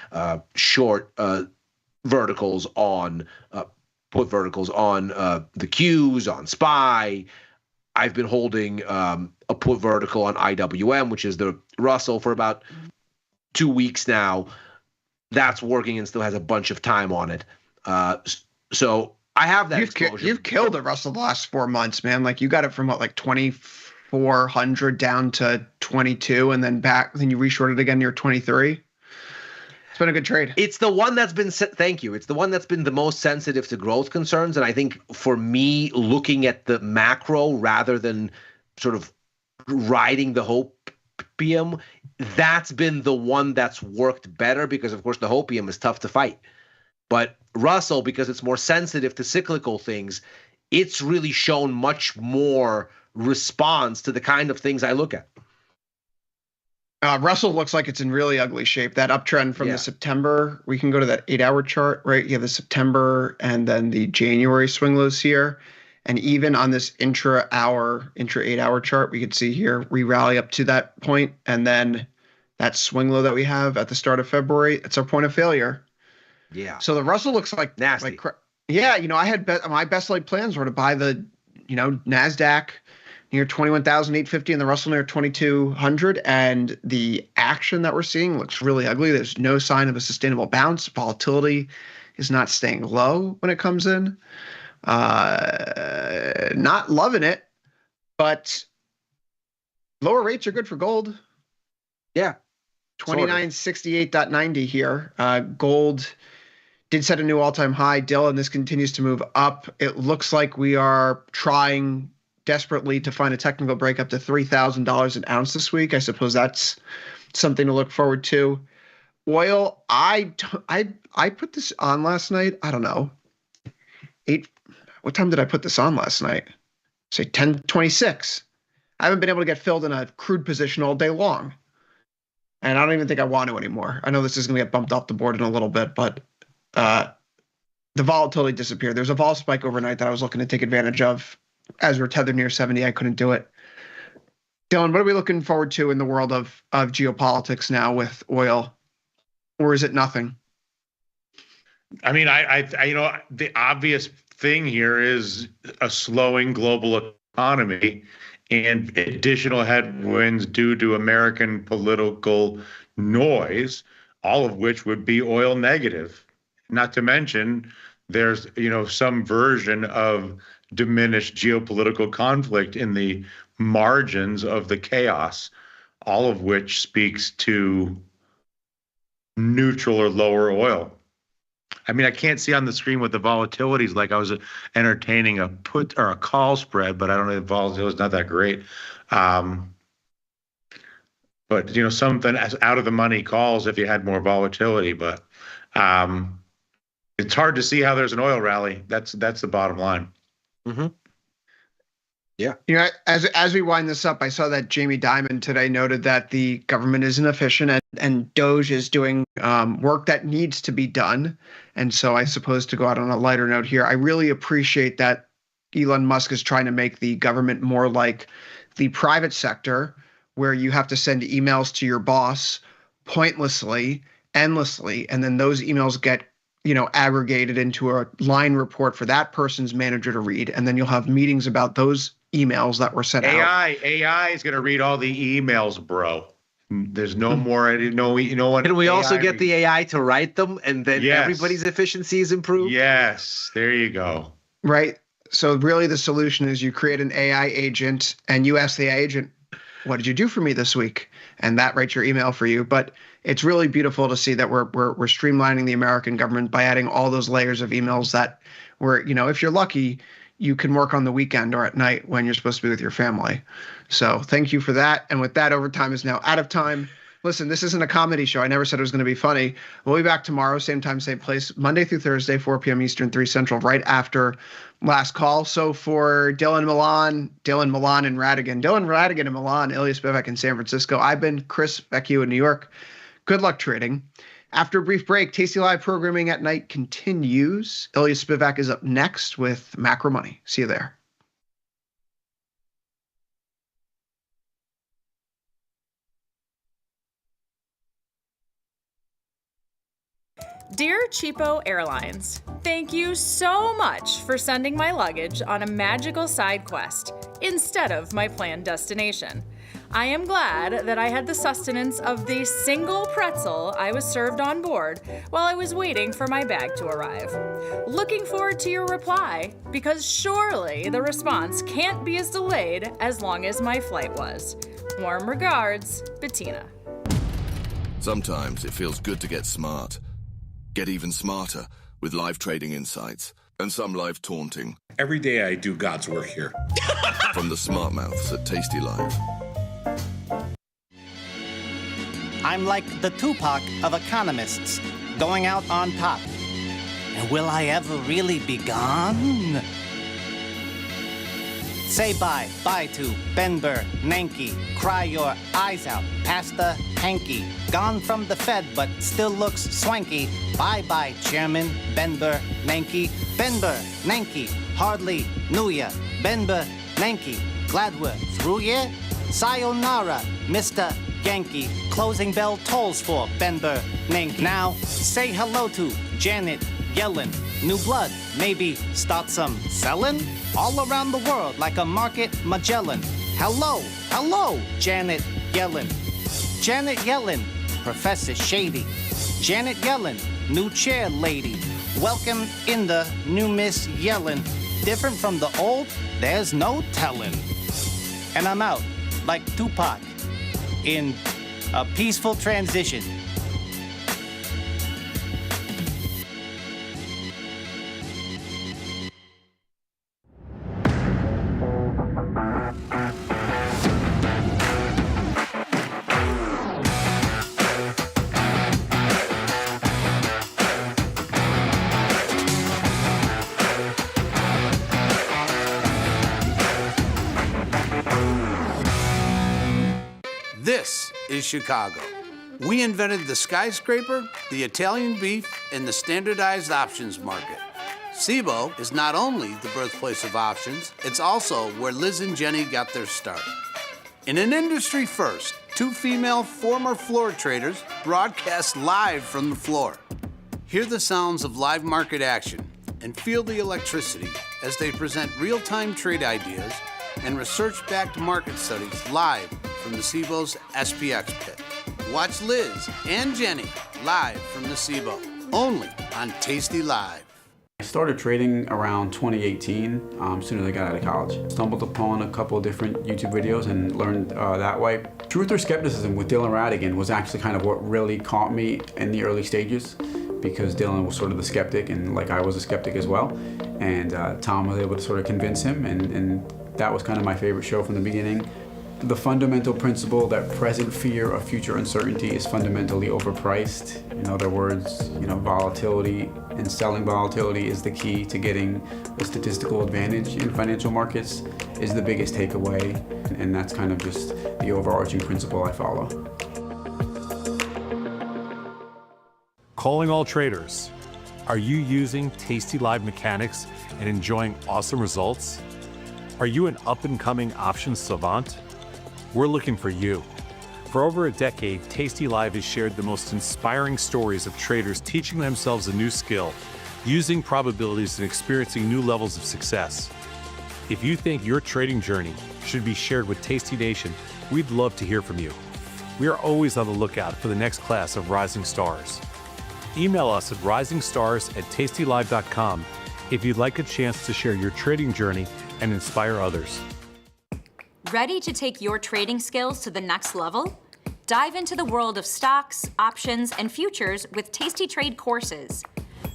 Speaker 10: short verticals on put verticals on the Qs, on SPY. I've been holding a put vertical on IWM, which is the Russell, for about 2 weeks now. That's working and still has a bunch of time on it. So I have that exposure.
Speaker 17: You've killed the Russell the last 4 months, man. Like you got it from what, like 2,400 down to 22, and then back. Then you reshorted again near 23. It's been a good trade.
Speaker 10: It's the one that's been, thank you. It's the one that's been the most sensitive to growth concerns. And I think for me, looking at the macro rather than sort of riding the hopium, that's been the one that's worked better because, of course, the hopium is tough to fight. But Russell, because it's more sensitive to cyclical things, it's really shown much more response to the kind of things I look at.
Speaker 17: Russell looks like it's in really ugly shape. That uptrend from the September, we can go to that 8-hour chart, right? You have the September and then the January swing lows here. And even on this intra 8-hour chart, we could see here, we rally up to that point. And then that swing low that we have at the start of February, it's our point of failure.
Speaker 10: Yeah.
Speaker 17: So the Russell looks like
Speaker 10: nasty.
Speaker 17: I had my best laid plans were to buy the, NASDAQ near 21,850 and the Russell near 2,200. And the action that we're seeing looks really ugly. There's no sign of a sustainable bounce. Volatility is not staying low when it comes in. Not loving it, but lower rates are good for gold.
Speaker 10: Yeah.
Speaker 17: 2968.90 here. Gold did set a new all-time high. Dylan, this continues to move up. It looks like we are trying desperately to find a technical break up to $3,000 an ounce this week. I suppose that's something to look forward to. Oil, I put this on last night. I don't know. What time did I put this on last night? Say 10:26. I haven't been able to get filled in a crude position all day long. And I don't even think I want to anymore. I know this is going to get bumped off the board in a little bit, but the volatility disappeared. There's a vol spike overnight that I was looking to take advantage of. As we're tethered near 70, I couldn't do it. Dylan, what are we looking forward to in the world of geopolitics now with oil? Or is it nothing?
Speaker 7: I mean, the obvious thing here is a slowing global economy and additional headwinds due to American political noise, all of which would be oil negative. Not to mention, there's some version of diminished geopolitical conflict in the margins of the chaos, all of which speaks to neutral or lower oil. I mean, I can't see on the screen what the volatility is like. I was entertaining a put or a call spread, but I don't know if volatility is not that great. But something as out of the money calls if you had more volatility. But it's hard to see how there's an oil rally. That's the bottom line.
Speaker 10: Mm-hmm. Yeah.
Speaker 17: As we wind this up, I saw that Jamie Dimon today noted that the government is inefficient and Doge is doing work that needs to be done. And so I suppose to go out on a lighter note here, I really appreciate that Elon Musk is trying to make the government more like the private sector, where you have to send emails to your boss pointlessly, endlessly, and then those emails get aggregated into a line report for that person's manager to read, and then you'll have meetings about those emails that were sent out.
Speaker 7: AI is going to read all the emails, bro. There's no more. No one.
Speaker 10: Can we also get the AI to write them, and then everybody's efficiency is improved?
Speaker 7: Yes, there you go.
Speaker 17: Right. So really, the solution is you create an AI agent, and you ask the AI agent, "What did you do for me this week?" And that writes your email for you. But it's really beautiful to see that we're streamlining the American government by adding all those layers of emails that if you're lucky, you can work on the weekend or at night when you're supposed to be with your family. So thank you for that. And with that, Overtime is now out of time. Listen, this isn't a comedy show. I never said it was going to be funny. We'll be back tomorrow, same time, same place, Monday through Thursday, 4 p.m. Eastern, 3 Central, right after Last Call. So for Dylan Milan and Radigan in Milan, Ilya Spivak in San Francisco, I've been Chris Vecchio in New York. Good luck trading. After a brief break, Tasty Live programming at night continues. Ilya Spivak is up next with Macro Money. See you there.
Speaker 2: Dear Cheapo Airlines, thank you so much for sending my luggage on a magical side quest instead of my planned destination. I am glad that I had the sustenance of the single pretzel I was served on board while I was waiting for my bag to arrive. Looking forward to your reply, because surely the response can't be as delayed as long as my flight was. Warm regards, Bettina.
Speaker 19: Sometimes it feels good to get smart. Get even smarter with live trading insights and some live taunting.
Speaker 16: Every day I do God's work here.
Speaker 19: From the smart mouths at tastylive.
Speaker 23: I'm like the Tupac of economists, going out on top. And will I ever really be gone? Say bye to Ben Bernanke. Cry your eyes out past the hanky. Gone from the Fed, but still looks swanky. Bye-bye, Chairman Ben Bernanke. Ben Bernanke, hardly knew ya. Ben Bernanke, glad we're through ya. Sayonara, Mr. Yankee. Closing bell tolls for Ben Bernanke. Now, say hello to Janet Yellen. New blood, maybe start some selling? All around the world like a market Magellan. Hello, Janet Yellen. Janet Yellen, Professor Shady. Janet Yellen, new chair lady. Welcome in the new Miss Yellen. Different from the old, there's no telling. And I'm out, like Tupac, in a peaceful transition.
Speaker 24: This is Chicago. We invented the skyscraper, the Italian beef, and the standardized options market. SIBO is not only the birthplace of options, it's also where Liz and Jenny got their start. In an industry first, two female former floor traders broadcast live from the floor. Hear the sounds of live market action and feel the electricity as they present real-time trade ideas and research-backed market studies live from the SIBO's SPX pit. Watch Liz and Jenny live from the SIBO, only on Tasty Live.
Speaker 25: I started trading around 2018, as soon as I got out of college. Stumbled upon a couple of different YouTube videos and learned that way. Truth or Skepticism with Dylan Radigan was actually kind of what really caught me in the early stages, because Dylan was sort of the skeptic, and like I was a skeptic as well. And Tom was able to sort of convince him, and that was kind of my favorite show from the beginning. The fundamental principle that present fear of future uncertainty is fundamentally overpriced. In other words, volatility and selling volatility is the key to getting a statistical advantage in financial markets, is the biggest takeaway. And that's kind of just the overarching principle I follow.
Speaker 5: Calling all traders. Are you using Tasty Live mechanics and enjoying awesome results? Are you an up-and-coming options savant? We're looking for you. For over a decade, Tasty Live has shared the most inspiring stories of traders teaching themselves a new skill, using probabilities and experiencing new levels of success. If you think your trading journey should be shared with Tasty Nation, we'd love to hear from you. We are always on the lookout for the next class of rising stars. Email us at risingstars@tastylive.com if you'd like a chance to share your trading journey and inspire others.
Speaker 26: Ready to take your trading skills to the next level? Dive into the world of stocks, options, and futures with Tasty Trade courses.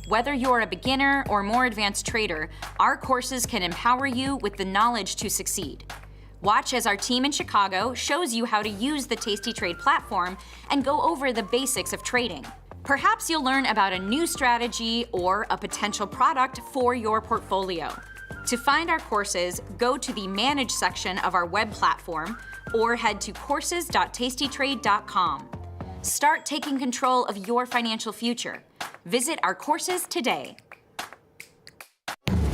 Speaker 26: Whether you're a beginner or more advanced trader, our courses can empower you with the knowledge to succeed. Watch as our team in Chicago shows you how to use the Tasty Trade platform and go over the basics of trading. Perhaps you'll learn about a new strategy or a potential product for your portfolio. To find our courses, go to the Manage section of our web platform or head to courses.tastytrade.com. Start taking control of your financial future. Visit our courses today.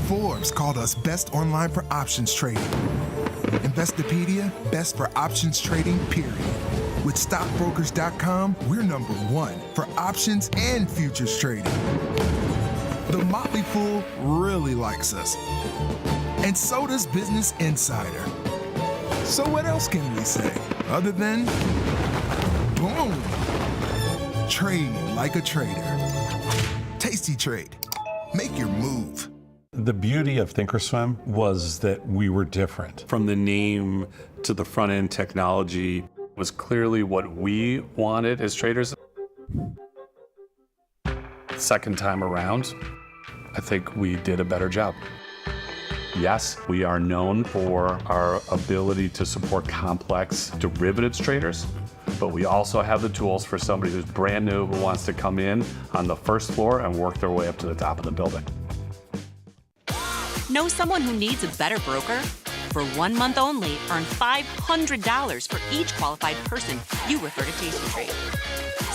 Speaker 1: Forbes called us best online for options trading. Investopedia, best for options trading, period. With stockbrokers.com, we're number one for options and futures trading. The Motley Fool really likes us. And so does Business Insider. So what else can we say other than, boom, trade like a trader. Tasty Trade. Make your move.
Speaker 5: The beauty of Thinkorswim was that we were different. From the name to the front end technology was clearly what we wanted as traders. Second time around, I think we did a better job. Yes, we are known for our ability to support complex derivatives traders, but we also have the tools for somebody who's brand new who wants to come in on the first floor and work their way up to the top of the building.
Speaker 3: Know someone who needs a better broker? For 1 month only, earn $500 for each qualified person you refer to Tasty Trade.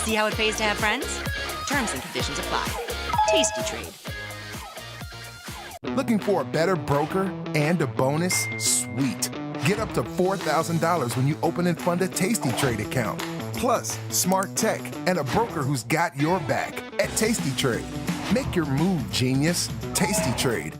Speaker 3: See how it pays to have friends? Terms and conditions apply. Tasty Trade.
Speaker 1: Looking for a better broker and a bonus? Sweet. Get up to $4,000 when you open and fund a Tasty Trade account. Plus, smart tech and a broker who's got your back at Tasty Trade. Make your move, genius. Tasty Trade.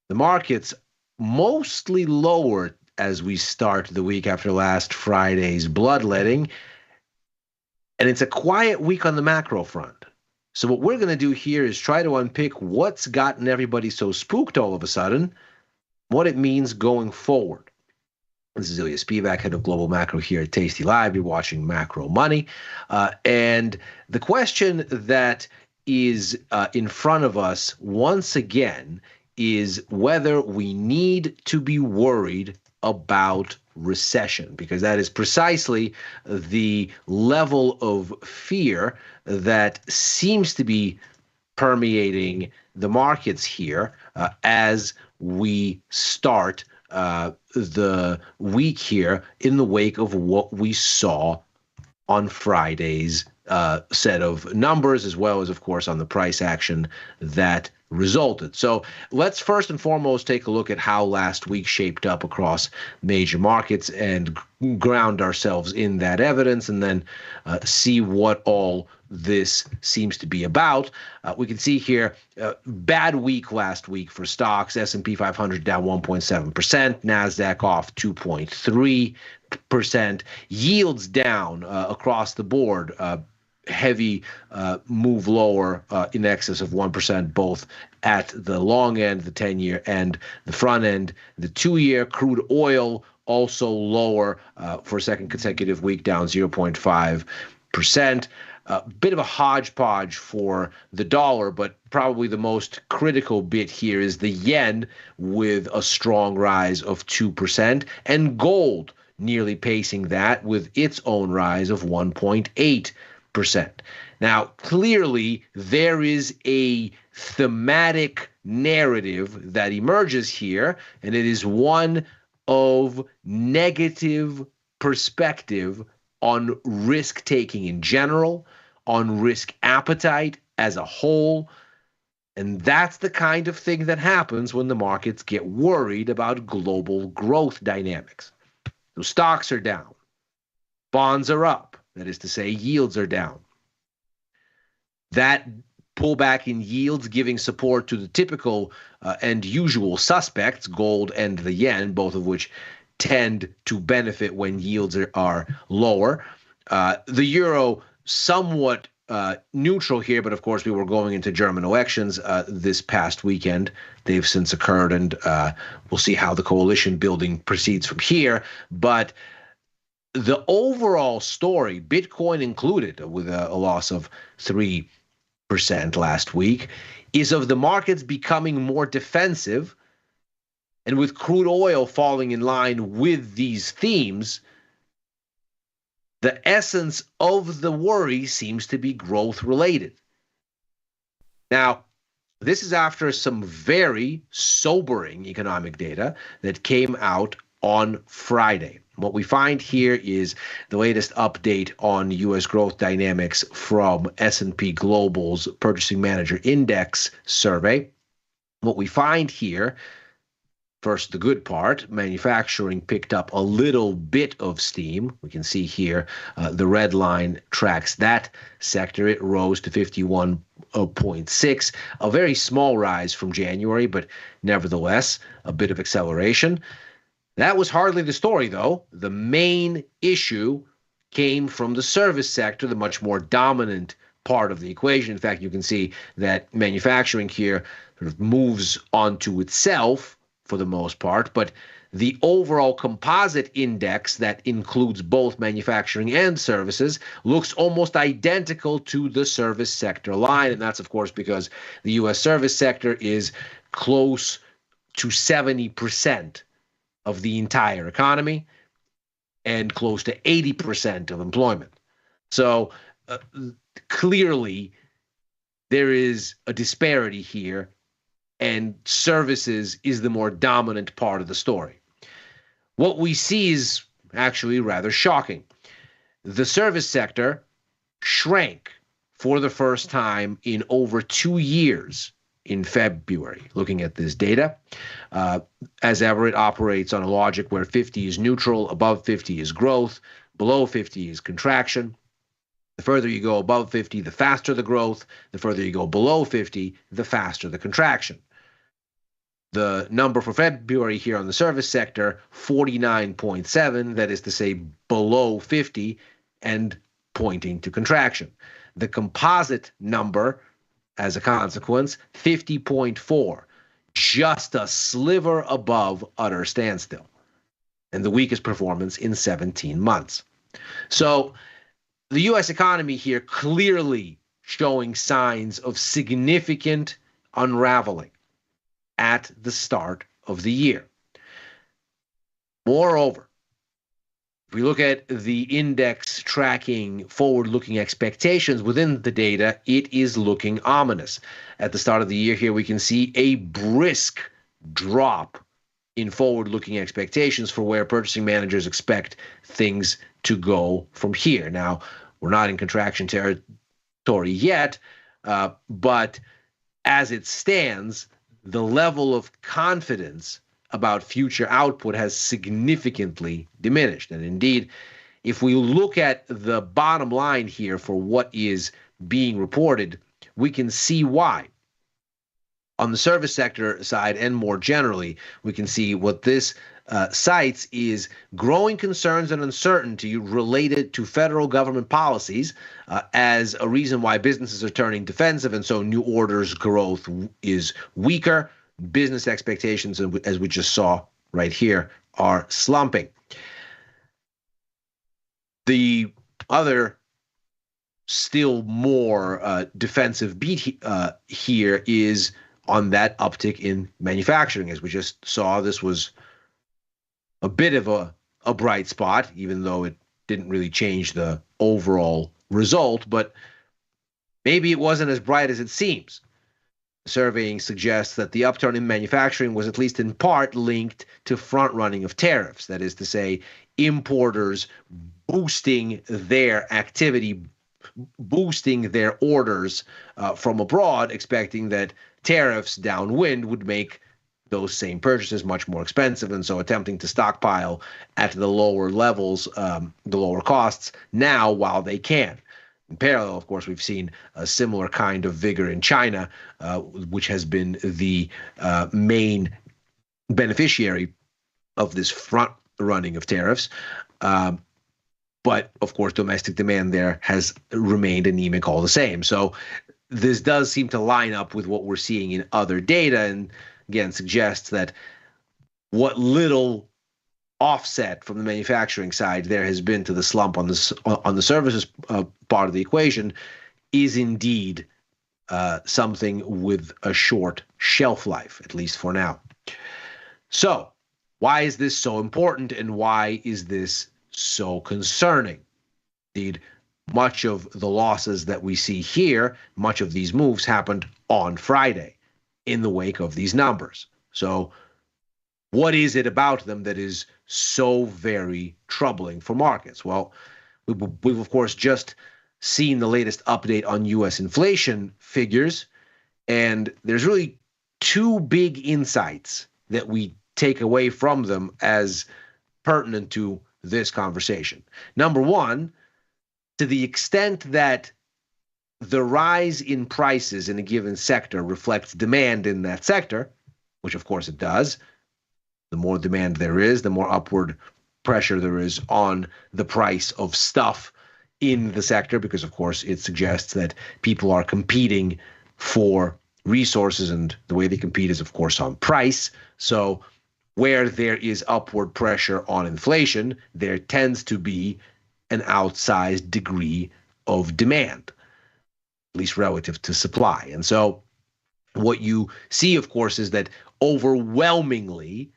Speaker 10: The market's mostly lower as we start the week after last Friday's bloodletting. And it's a quiet week on the macro front. So what we're going to do here is try to unpick what's gotten everybody so spooked all of a sudden, what it means going forward. This is Ilya Spivak, head of global macro here at Tasty Live. You're watching Macro Money. And the question that is in front of us once again is whether we need to be worried about recession, because that is precisely the level of fear that seems to be permeating the markets here as we start the week here in the wake of what we saw on Friday's set of numbers, as well as, of course, on the price action that resulted. So let's first and foremost take a look at how last week shaped up across major markets and ground ourselves in that evidence, and then see what all this seems to be about. We can see here, bad week last week for stocks. S&P 500 down 1.7%, NASDAQ off 2.3%, yields down across the board, heavy move lower in excess of 1%, both at the long end, the 10-year, and the front end. The 2-year crude oil also lower for a second consecutive week, down 0.5%. A bit of a hodgepodge for the dollar, but probably the most critical bit here is the yen with a strong rise of 2%, and gold nearly pacing that with its own rise of 1.8%. Now, clearly, there is a thematic narrative that emerges here, and it is one of negative perspective on risk-taking in general, on risk appetite as a whole. And that's the kind of thing that happens when the markets get worried about global growth dynamics. So stocks are down. Bonds are up. That is to say, yields are down. That pullback in yields giving support to the typical and usual suspects, gold and the yen, both of which tend to benefit when yields are lower. The euro somewhat neutral here, but of course we were going into German elections this past weekend. They've since occurred, and we'll see how the coalition building proceeds from here. But the overall story, Bitcoin included, with a loss of 3% last week, is of the markets becoming more defensive. And with crude oil falling in line with these themes, the essence of the worry seems to be growth related. Now, this is after some very sobering economic data that came out on Friday. What we find here is the latest update on U.S. growth dynamics from S&P Global's Purchasing Manager Index survey. What we find here, first, the good part, manufacturing picked up a little bit of steam. We can see here the red line tracks that sector. It rose to 51.6, a very small rise from January, but nevertheless, a bit of acceleration. That was hardly the story, though. The main issue came from the service sector, the much more dominant part of the equation. In fact, you can see that manufacturing here sort of moves onto itself for the most part, but the overall composite index that includes both manufacturing and services looks almost identical to the service sector line, and that's, of course, because the U.S. service sector is close to 70% of the entire economy and close to 80% of employment. So clearly there is a disparity here, and services is the more dominant part of the story. What we see is actually rather shocking. The service sector shrank for the first time in over 2 years in February, looking at this data. As ever, it operates on a logic where 50 is neutral, above 50 is growth, below 50 is contraction. The further you go above 50, the faster the growth. The further you go below 50, the faster the contraction. The number for February here on the service sector, 49.7, that is to say below 50 and pointing to contraction. The composite number, as a consequence, 50.4, just a sliver above utter standstill, and the weakest performance in 17 months. So the U.S. economy here clearly showing signs of significant unraveling at the start of the year. Moreover, if we look at the index tracking forward-looking expectations within the data, it is looking ominous. At the start of the year here, we can see a brisk drop in forward-looking expectations for where purchasing managers expect things to go from here. Now, we're not in contraction territory yet, but as it stands, the level of confidence about future output has significantly diminished. And indeed, if we look at the bottom line here for what is being reported, we can see why. On the service sector side and more generally, we can see what this cites is growing concerns and uncertainty related to federal government policies as a reason why businesses are turning defensive, and so new orders growth is weaker. Business expectations, as we just saw right here, are slumping. The other still more defensive beat here is on that uptick in manufacturing. As we just saw, this was a bit of a bright spot, even though it didn't really change the overall result, but maybe it wasn't as bright as it seems. Surveying suggests that the upturn in manufacturing was at least in part linked to front-running of tariffs. That is to say, importers boosting their activity, boosting their orders from abroad, expecting that tariffs downwind would make those same purchases much more expensive, and so attempting to stockpile at the lower levels, the lower costs now while they can. In parallel, of course, we've seen a similar kind of vigor in China, which has been the main beneficiary of this front running of tariffs. But, of course, domestic demand there has remained anemic all the same. So this does seem to line up with what we're seeing in other data, and again suggests that what little offset from the manufacturing side there has been to the slump on the services part of the equation is indeed something with a short shelf life, at least for now. So why is this so important, and why is this so concerning? Indeed, much of the losses that we see here, much of these moves happened on Friday in the wake of these numbers. So what is it about them that is so very troubling for markets? Well, we've of course just seen the latest update on U.S. inflation figures, and there's really two big insights that we take away from them as pertinent to this conversation. Number one, to the extent that the rise in prices in a given sector reflects demand in that sector, which of course it does, the more demand there is, the more upward pressure there is on the price of stuff in the sector, because of course it suggests that people are competing for resources, and the way they compete is of course on price. So where there is upward pressure on inflation, there tends to be an outsized degree of demand, at least relative to supply. And so what you see, of course, is that overwhelmingly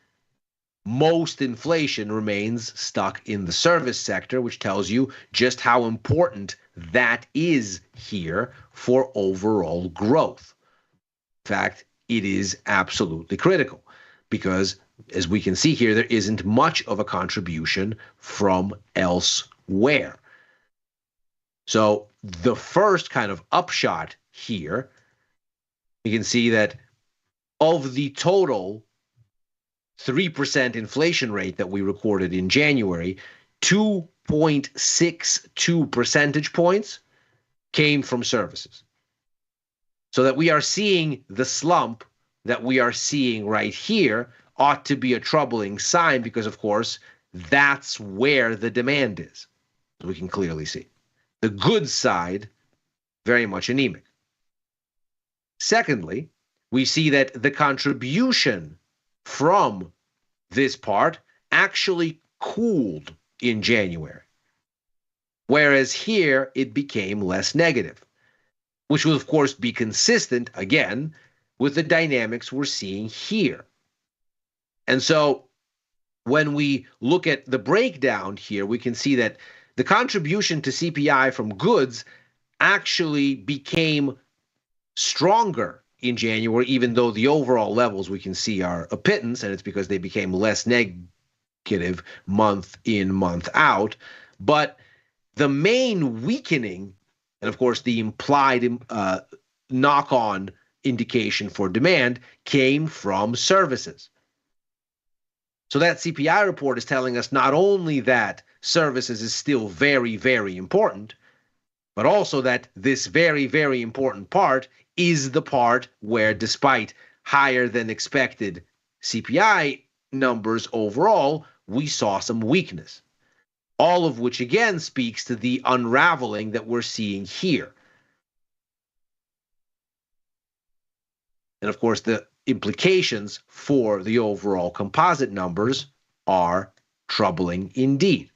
Speaker 10: most inflation remains stuck in the service sector, which tells you just how important that is here for overall growth. In fact, it is absolutely critical because, as we can see here, there isn't much of a contribution from elsewhere. So the first kind of upshot here, you can see that of the total 3% inflation rate that we recorded in January, 2.62 percentage points came from services. So that we are seeing the slump that we are seeing right here ought to be a troubling sign because, of course, that's where the demand is. We can clearly see. The goods side, very much anemic. Secondly, we see that the contribution from this part actually cooled in January, whereas here it became less negative, which will, of course, be consistent, again, with the dynamics we're seeing here. And so when we look at the breakdown here, we can see that the contribution to CPI from goods actually became stronger in January, even though the overall levels we can see are a pittance, and it's because they became less negative month in, month out. But the main weakening, and of course the implied knock-on indication for demand, came from services. So that CPI report is telling us not only that services is still very, very important, but also that this very, very important part is the part where, despite higher than expected CPI numbers overall, we saw some weakness. All of which again speaks to the unraveling that we're seeing here. And of course, the implications for the overall composite numbers are troubling indeed.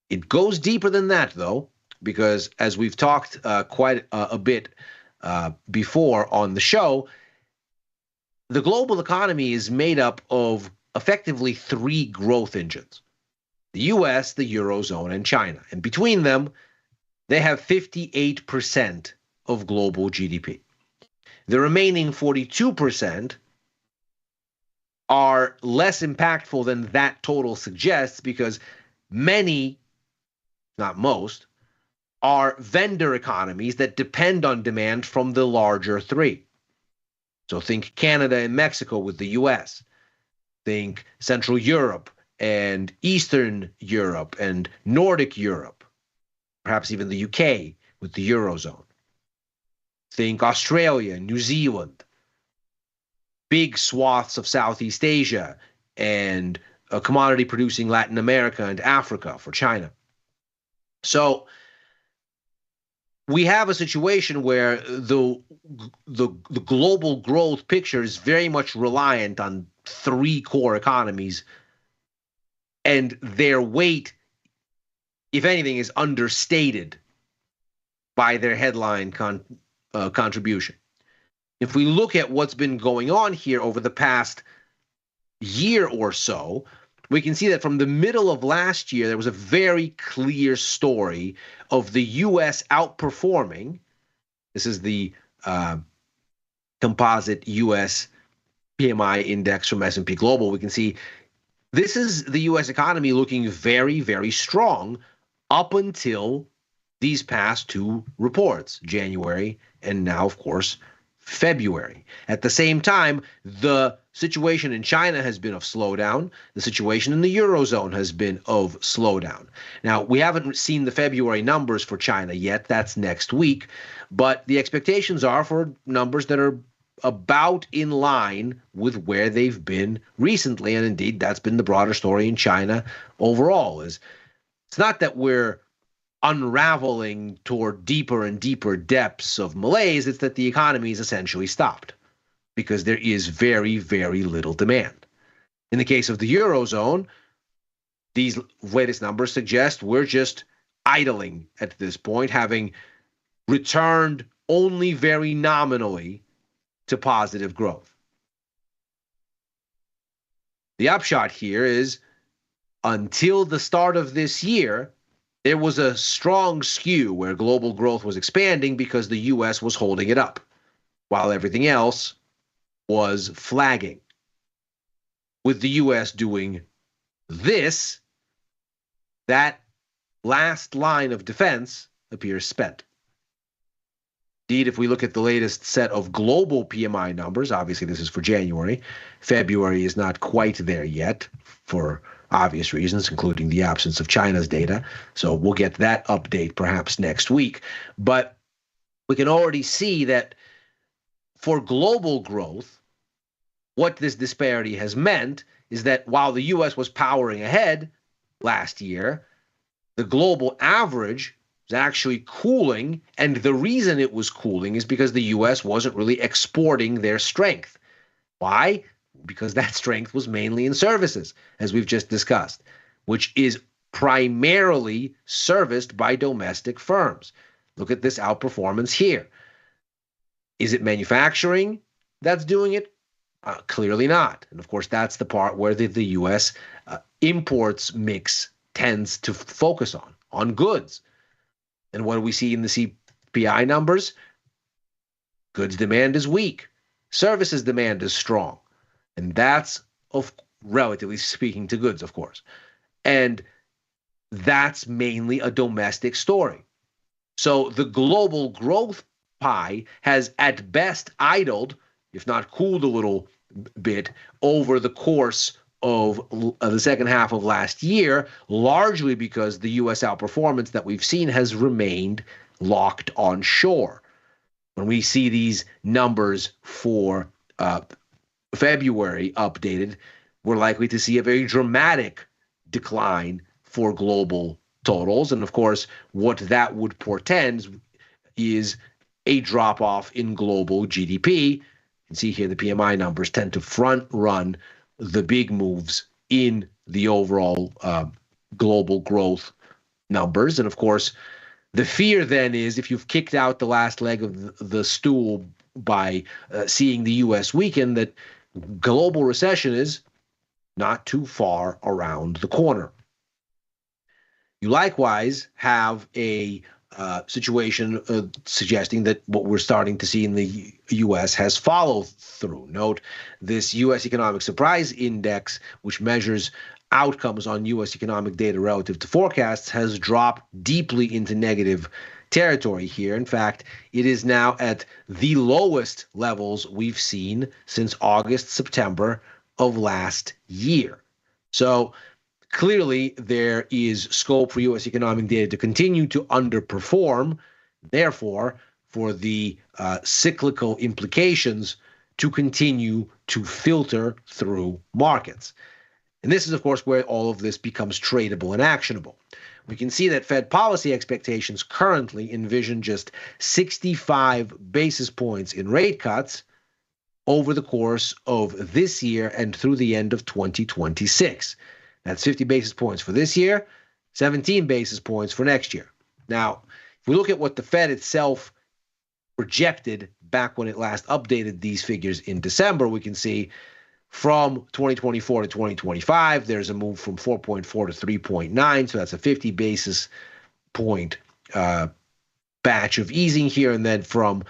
Speaker 10: It goes deeper than that, though, because as we've talked quite a bit before on the show, the global economy is made up of effectively three growth engines: the US, the Eurozone, and China. And between them, they have 58% of global GDP. The remaining 42% are less impactful than that total suggests because many, not most, are vendor economies that depend on demand from the larger three. So think Canada and Mexico with the US. Think Central Europe and Eastern Europe and Nordic Europe, perhaps even the UK with the Eurozone. Think Australia, New Zealand, big swaths of Southeast Asia, and commodity-producing Latin America and Africa for China. So we have a situation where the global growth picture is very much reliant on three core economies, and their weight, if anything, is understated by their headline contribution. If we look at what's been going on here over the past year or so, we can see that from the middle of last year, there was a very clear story of the U.S. outperforming. This is the composite U.S. PMI index from S&P Global. We can see this is the U.S. economy looking very, very strong up until these past two reports, January and now, of course, February. At the same time, the situation in China has been of slowdown. The situation in the Eurozone has been of slowdown. Now, we haven't seen the February numbers for China yet. That's next week. But the expectations are for numbers that are about in line with where they've been recently. And indeed, that's been the broader story in China overall. It's not that we're unraveling toward deeper and deeper depths of malaise, it's that the economy is essentially stopped because there is very, very little demand. In the case of the Eurozone, these latest numbers suggest we're just idling at this point, having returned only very nominally to positive growth. The upshot here is until the start of this year, there was a strong skew where global growth was expanding because the U.S. was holding it up, while everything else was flagging. With the U.S. doing this, that last line of defense appears spent. Indeed, if we look at the latest set of global PMI numbers, obviously this is for January. February is not quite there yet for obvious reasons, including the absence of China's data. So we'll get that update perhaps next week. But we can already see that for global growth, what this disparity has meant is that while the U.S. was powering ahead last year, the global average was actually cooling. And the reason it was cooling is because the U.S. wasn't really exporting their strength. Why? Because that strength was mainly in services, as we've just discussed, which is primarily serviced by domestic firms. Look at this outperformance here. Is it manufacturing that's doing it? Clearly not. And of course, that's the part where the U.S. Imports mix tends to focus on goods. And what do we see in the CPI numbers? Goods demand is weak. Services demand is strong. And that's, relatively speaking, to goods, of course. And that's mainly a domestic story. So the global growth pie has at best idled, if not cooled a little bit, over the course of the second half of last year, largely because the U.S. outperformance that we've seen has remained locked onshore. When we see these numbers for February updated, we're likely to see a very dramatic decline for global totals. And of course, what that would portend is a drop-off in global GDP. You can see here the PMI numbers tend to front-run the big moves in the overall global growth numbers. And of course, the fear then is if you've kicked out the last leg of the stool by seeing the U.S. weaken, that global recession is not too far around the corner. You likewise have a situation suggesting that what we're starting to see in the U.S. has followed through. Note this U.S. Economic Surprise Index, which measures outcomes on U.S. economic data relative to forecasts, has dropped deeply into negative territory here. In fact, it is now at the lowest levels we've seen since August, September of last year. So clearly there is scope for U.S. economic data to continue to underperform, therefore, for the cyclical implications to continue to filter through markets. And this is, of course, where all of this becomes tradable and actionable. We can see that Fed policy expectations currently envision just 65 basis points in rate cuts over the course of this year and through the end of 2026. That's 50 basis points for this year, 17 basis points for next year. Now, if we look at what the Fed itself projected back when it last updated these figures in December, we can see from 2024 to 2025, there's a move from 4.4 to 3.9. So that's a 50 basis point batch of easing here. And then from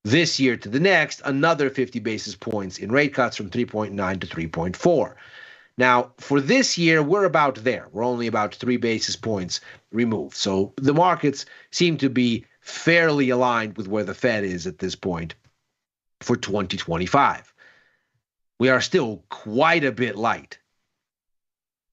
Speaker 10: this year to the next, another 50 basis points in rate cuts from 3.9 to 3.4. Now, for this year, we're about there. We're only about 3 basis points removed. So the markets seem to be fairly aligned with where the Fed is at this point for 2025. We are still quite a bit light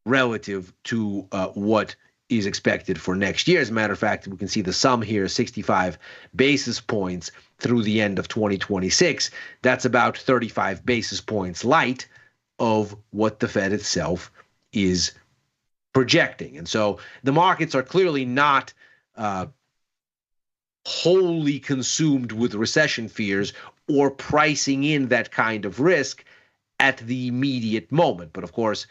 Speaker 10: relative to what is expected for next year. As a matter of fact, we can see the sum here, 65 basis points through the end of 2026. That's about 35 basis points light of what the Fed itself is projecting. And so the markets are clearly not wholly consumed with recession fears or pricing in that kind of risk at the immediate moment. But of course,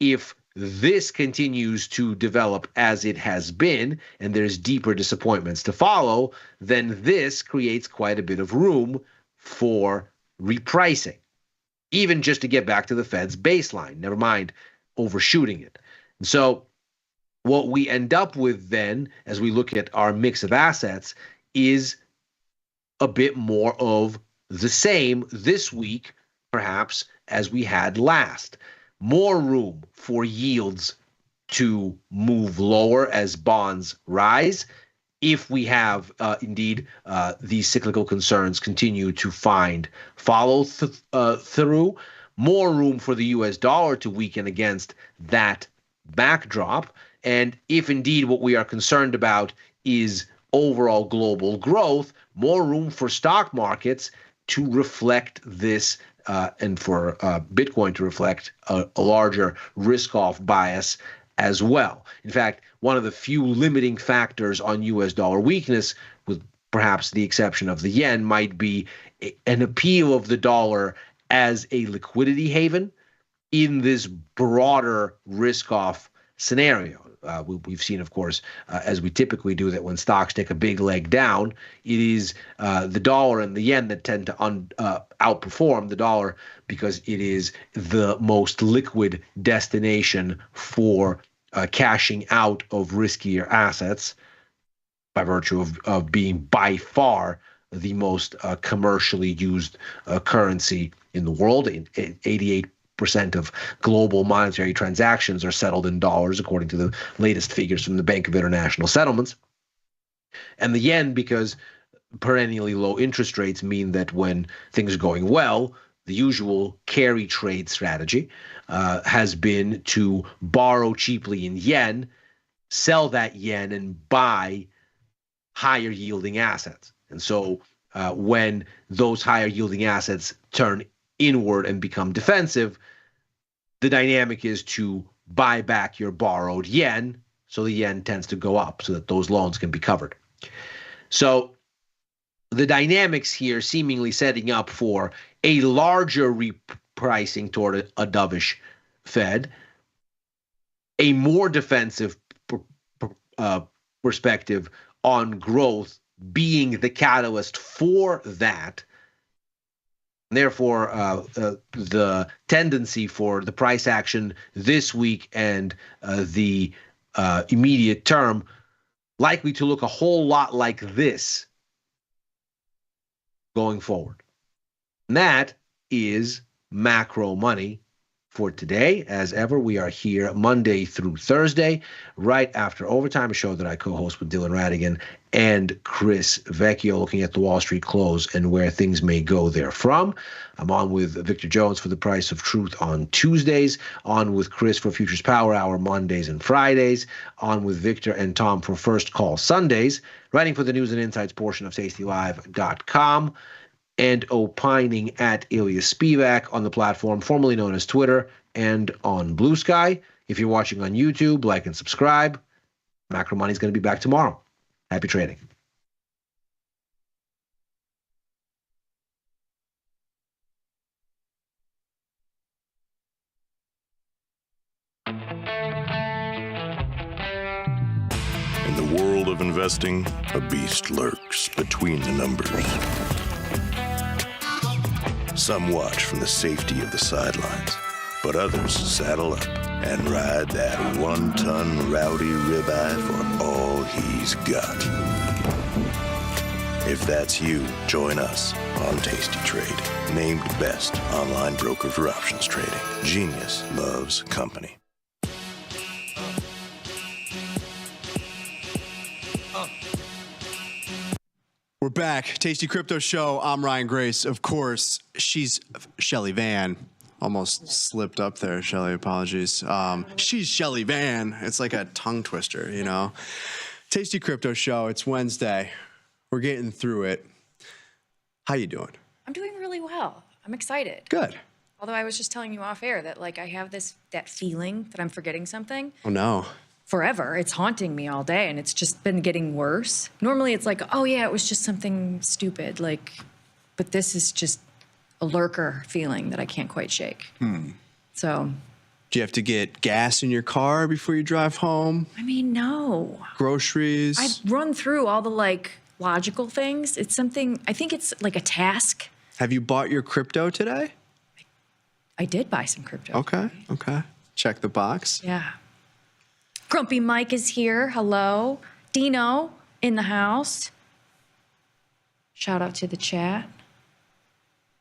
Speaker 10: if this continues to develop as it has been, and there's deeper disappointments to follow, then this creates quite a bit of room for repricing, even just to get back to the Fed's baseline, never mind overshooting it. And so what we end up with then, as we look at our mix of assets, is a bit more of the same this week, perhaps, as we had last. More room for yields to move lower as bonds rise, if we have indeed these cyclical concerns continue to find follow through. More room for the US dollar to weaken against that backdrop. And if indeed what we are concerned about is overall global growth, more room for stock markets to reflect this and for Bitcoin to reflect a larger risk-off bias as well. In fact, one of the few limiting factors on US dollar weakness, with perhaps the exception of the yen, might be an appeal of the dollar as a liquidity haven in this broader risk-off scenario. We've seen, of course, as we typically do, that when stocks take a big leg down, it is the dollar and the yen that tend to outperform the dollar because it is the most liquid destination for cashing out of riskier assets by virtue of being by far the most commercially used currency in the world. 88% of global monetary transactions are settled in dollars, according to the latest figures from the Bank of International Settlements. And the yen, because perennially low interest rates mean that when things are going well, the usual carry trade strategy has been to borrow cheaply in yen, sell that yen, and buy higher yielding assets. And so when those higher yielding assets turn inward and become defensive, the dynamic is to buy back your borrowed yen, so the yen tends to go up so that those loans can be covered. So the dynamics here seemingly setting up for a larger repricing toward a dovish Fed, a more defensive perspective on growth being the catalyst for that. Therefore, the tendency for the price action this week and the immediate term likely to look a whole lot like this going forward. And that is macro money for today. As ever, we are here Monday through Thursday, right after Overtime, a show that I co-host with Dylan Radigan and Chris Vecchio, looking at the Wall Street close and where things may go therefrom. I'm on with Victor Jones for The Price of Truth on Tuesdays, on with Chris for Futures Power Hour Mondays and Fridays, on with Victor and Tom for First Call Sundays, writing for the News and Insights portion of tastylive.com, and opining at Ilya Spivak on the platform formerly known as Twitter and on Blue Sky. If you're watching on YouTube, like and subscribe. Macro Money is going to be back tomorrow. Happy trading.
Speaker 13: In the world of investing, a beast lurks between the numbers. Some watch from the safety of the sidelines, but others saddle up and ride that one-ton rowdy ribeye for all he's got. If that's you, join us on Tasty Trade. Named best online broker for options trading. Genius loves company.
Speaker 8: We're back. Tasty Crypto Show. I'm Ryan Grace. Of course, she's Shelly Van. Almost slipped up there, Shelly. Apologies. She's Shelly Van. It's like a tongue twister, you know. Tasty Crypto Show. It's Wednesday. We're getting through it. How you doing?
Speaker 12: I'm doing really well. I'm excited.
Speaker 8: Good.
Speaker 12: Although I was just telling you off air that like I have that feeling that I'm forgetting something.
Speaker 8: Oh no.
Speaker 12: Forever. It's haunting me all day and it's just been getting worse. Normally it's like, oh yeah, it was just something stupid. But this is just a lurker feeling that I can't quite shake. So.
Speaker 8: Do you have to get gas in your car before you drive home?
Speaker 12: I mean, no.
Speaker 8: Groceries?
Speaker 12: I've run through all the logical things. It's something, I think it's like a task.
Speaker 8: Have you bought your crypto today?
Speaker 12: I did buy some crypto.
Speaker 8: Okay. Check the box.
Speaker 12: Yeah. Grumpy Mike is here. Hello. Dino in the house. Shout out to the chat.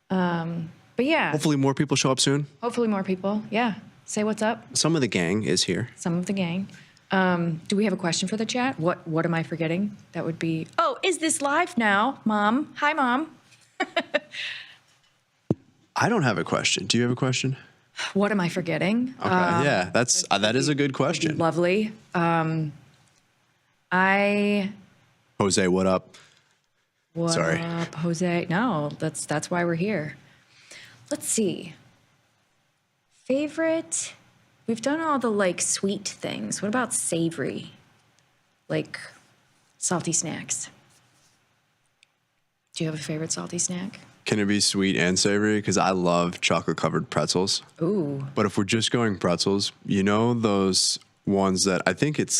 Speaker 12: But yeah.
Speaker 8: Hopefully more people show up soon.
Speaker 12: Hopefully more people. Yeah. Say what's up.
Speaker 8: Some of the gang is here.
Speaker 12: Some of the gang. Do we have a question for the chat? What am I forgetting? That would be, oh, is this live now, Mom? Hi, Mom.
Speaker 8: I don't have a question. Do you have a question?
Speaker 12: What am I forgetting?
Speaker 8: Okay, yeah, that is a good question.
Speaker 12: Lovely.
Speaker 8: Jose, what up?
Speaker 12: What
Speaker 8: Sorry.
Speaker 12: up, Jose? No, that's why we're here. Let's see. Favorite? We've done all the sweet things. What about savory? Like salty snacks. Do you have a favorite salty snack?
Speaker 8: Can it be sweet and savory? Because I love chocolate-covered pretzels.
Speaker 12: Ooh.
Speaker 8: But if we're just going pretzels, you know those ones that I think it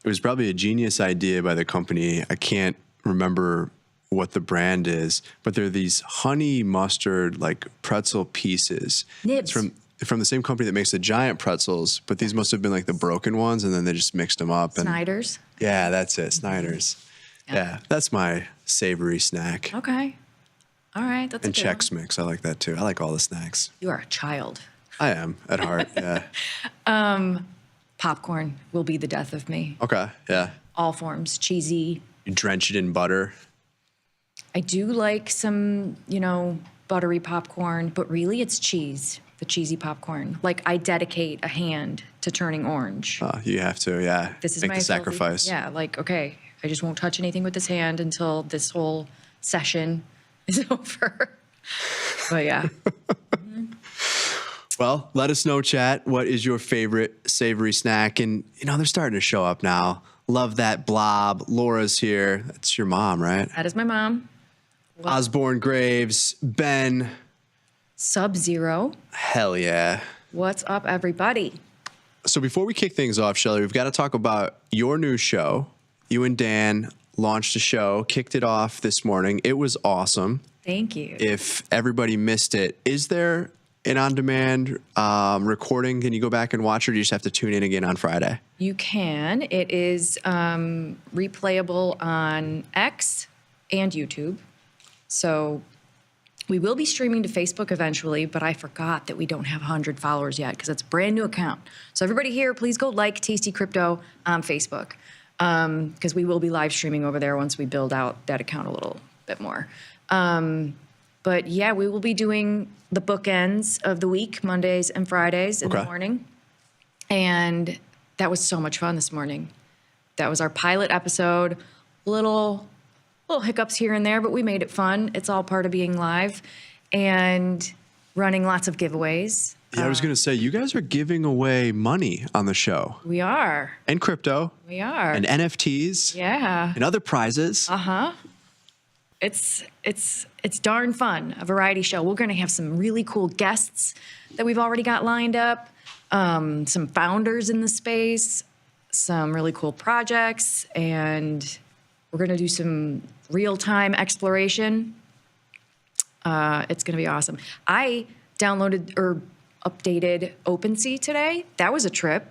Speaker 8: was probably a genius idea by the company. I can't remember what the brand is, but they're these honey mustard pretzel pieces.
Speaker 12: Nibs.
Speaker 8: It's from the same company that makes the giant pretzels, but these must have been the broken ones, and then they just mixed them up.
Speaker 12: Snyder's?
Speaker 8: Yeah, that's it, Snyder's. Yeah, that's my savory snack.
Speaker 12: Okay. All right, that's
Speaker 8: And
Speaker 12: a good
Speaker 8: Chex Mix, I like that too. I like all the snacks.
Speaker 12: You are a child.
Speaker 8: I am, at heart, yeah.
Speaker 12: Popcorn will be the death of me.
Speaker 8: Okay, yeah.
Speaker 12: All forms, cheesy.
Speaker 8: You drench it in butter.
Speaker 12: I do like some, buttery popcorn, but really it's cheese, the cheesy popcorn. I dedicate a hand to turning orange.
Speaker 8: You have to, yeah.
Speaker 12: This is
Speaker 8: Make
Speaker 12: my
Speaker 8: the sacrifice.
Speaker 12: Yeah, okay, I just won't touch anything with this hand until this whole session is over. But yeah.
Speaker 8: Well, let us know, chat. What is your favorite savory snack? And, they're starting to show up now. Love that blob. Laura's here. That's your mom, right?
Speaker 12: That is my mom.
Speaker 8: Osborne Graves. Ben.
Speaker 12: Sub-Zero.
Speaker 8: Hell yeah.
Speaker 12: What's up, everybody?
Speaker 8: So before we kick things off, Shelly, we've got to talk about your new show. You and Dan launched a show, kicked it off this morning. It was awesome.
Speaker 12: Thank you.
Speaker 8: If everybody missed it, is there an on-demand recording? Can you go back and watch, or do you just have to tune in again on Friday?
Speaker 12: You can. It is replayable on X and YouTube. So we will be streaming to Facebook eventually, but I forgot that we don't have 100 followers yet because it's a brand new account. So everybody here, please go like Tasty Crypto on Facebook because we will be live streaming over there once we build out that account a little bit more. But yeah, we will be doing the bookends of the week, Mondays and Fridays in the morning. And that was so much fun this morning. That was our pilot episode. Little hiccups here and there, but we made it fun. It's all part of being live and running lots of giveaways.
Speaker 8: Yeah, I was going to say, you guys are giving away money on the show.
Speaker 12: We are.
Speaker 8: And crypto.
Speaker 12: We are.
Speaker 8: And NFTs.
Speaker 12: Yeah.
Speaker 8: And other prizes.
Speaker 12: Uh-huh. It's darn fun, a variety show. We're going to have some really cool guests that we've already got lined up, some founders in the space, some really cool projects, and we're going to do some real-time exploration. It's going to be awesome. I downloaded or updated OpenSea today. That was a trip.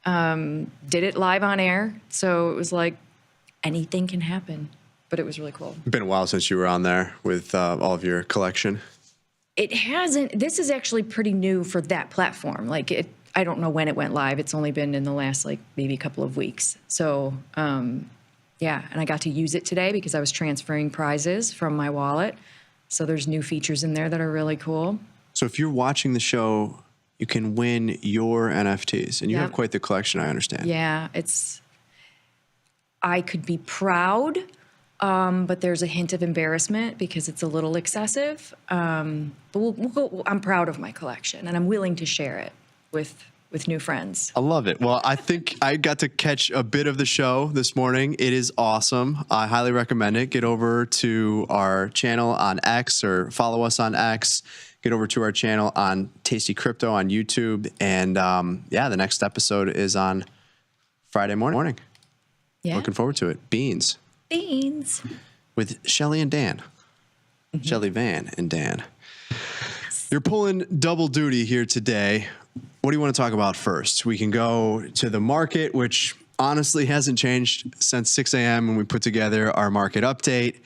Speaker 12: Did it live on air, so it was like anything can happen. but it was really cool.
Speaker 8: Been a while since you were on there with all of your collection.
Speaker 12: It hasn't. This is actually pretty new for that platform. Like I don't know when it went live. It's only been in the last maybe couple of weeks. So yeah, and I got to use it today because I was transferring prizes from my wallet. So there's new features in there that are really cool.
Speaker 8: So if you're watching the show, you can win your NFTs, and you have quite the collection, I understand.
Speaker 12: Yeah, I could be proud, but there's a hint of embarrassment because it's a little excessive. But I'm proud of my collection, and I'm willing to share it with new friends.
Speaker 8: I love it. Well, I think I got to catch a bit of the show this morning. It is awesome. I highly recommend it. Get over to our channel on X or follow us on X. Get over to our channel on Tasty Crypto on YouTube. And the next episode is on Friday morning.
Speaker 12: Yeah.
Speaker 8: Looking forward to it. Beans. With Shelly and Dan. Shelly Van and Dan. You're pulling double duty here today. What do you want to talk about first? We can go to the market, which honestly hasn't changed since 6 a.m. when we put together our market update.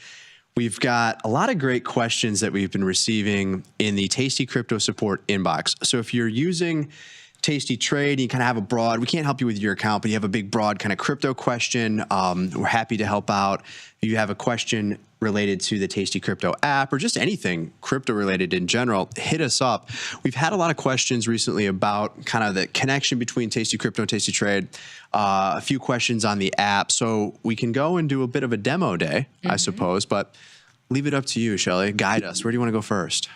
Speaker 8: We've got a lot of great questions that we've been receiving in the Tasty Crypto support inbox. So if you're using Tasty Trade, you kind of have a broad, we can't help you with your account, but you have a big, broad kind of crypto question. We're happy to help out. If you have a question related to the Tasty Crypto app or just anything crypto related in general, hit us up. We've had a lot of questions recently about kind of the connection between Tasty Crypto and Tasty Trade, a few questions on the app. So we can go and do a bit of a demo day, I suppose, but leave it up to you, Shelly. Guide us. Where do you want to go first?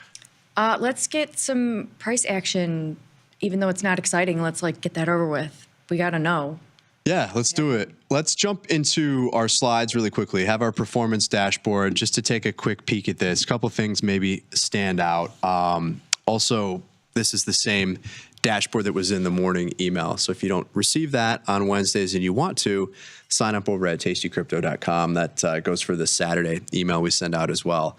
Speaker 12: Let's get some price action. Even though it's not exciting, let's get that over with. We got to know.
Speaker 8: Yeah, let's do it. Let's jump into our slides really quickly. Have our performance dashboard just to take a quick peek at this. A couple things maybe stand out. Also, this is the same dashboard that was in the morning email. So if you don't receive that on Wednesdays and you want to, sign up over at tastycrypto.com. That goes for the Saturday email we send out as well.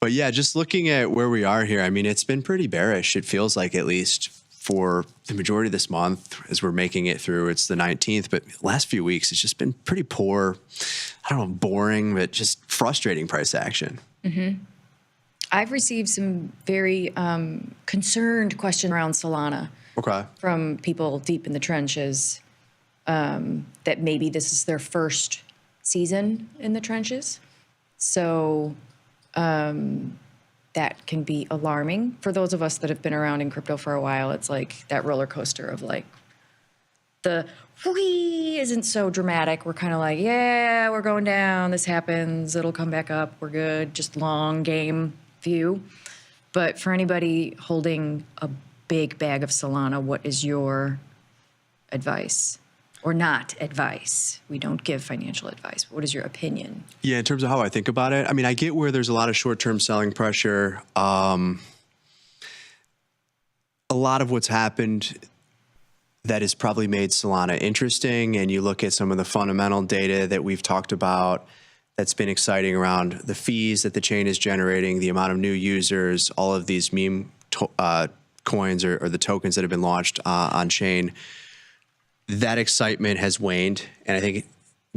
Speaker 8: But yeah, just looking at where we are here, I mean, it's been pretty bearish. It feels like, at least for the majority of this month, as we're making it through. It's the 19th, but last few weeks, it's just been pretty poor. I don't know, boring, but just frustrating price action.
Speaker 12: I've received some very concerned questions around Solana from people deep in the trenches, that maybe this is their first season in the trenches. So that can be alarming for those of us that have been around in crypto for a while. It's like that roller coaster of the whee isn't so dramatic. We're kind of like, yeah, we're going down. This happens. It'll come back up. We're good. Just long game view. But for anybody holding a big bag of Solana, what is your advice? Or not advice. We don't give financial advice. What is your opinion?
Speaker 8: Yeah, in terms of how I think about it, I mean, I get where there's a lot of short-term selling pressure. A lot of what's happened that has probably made Solana interesting, and you look at some of the fundamental data that we've talked about that's been exciting around the fees that the chain is generating, the amount of new users, all of these meme coins or the tokens that have been launched on chain. That excitement has waned, and I think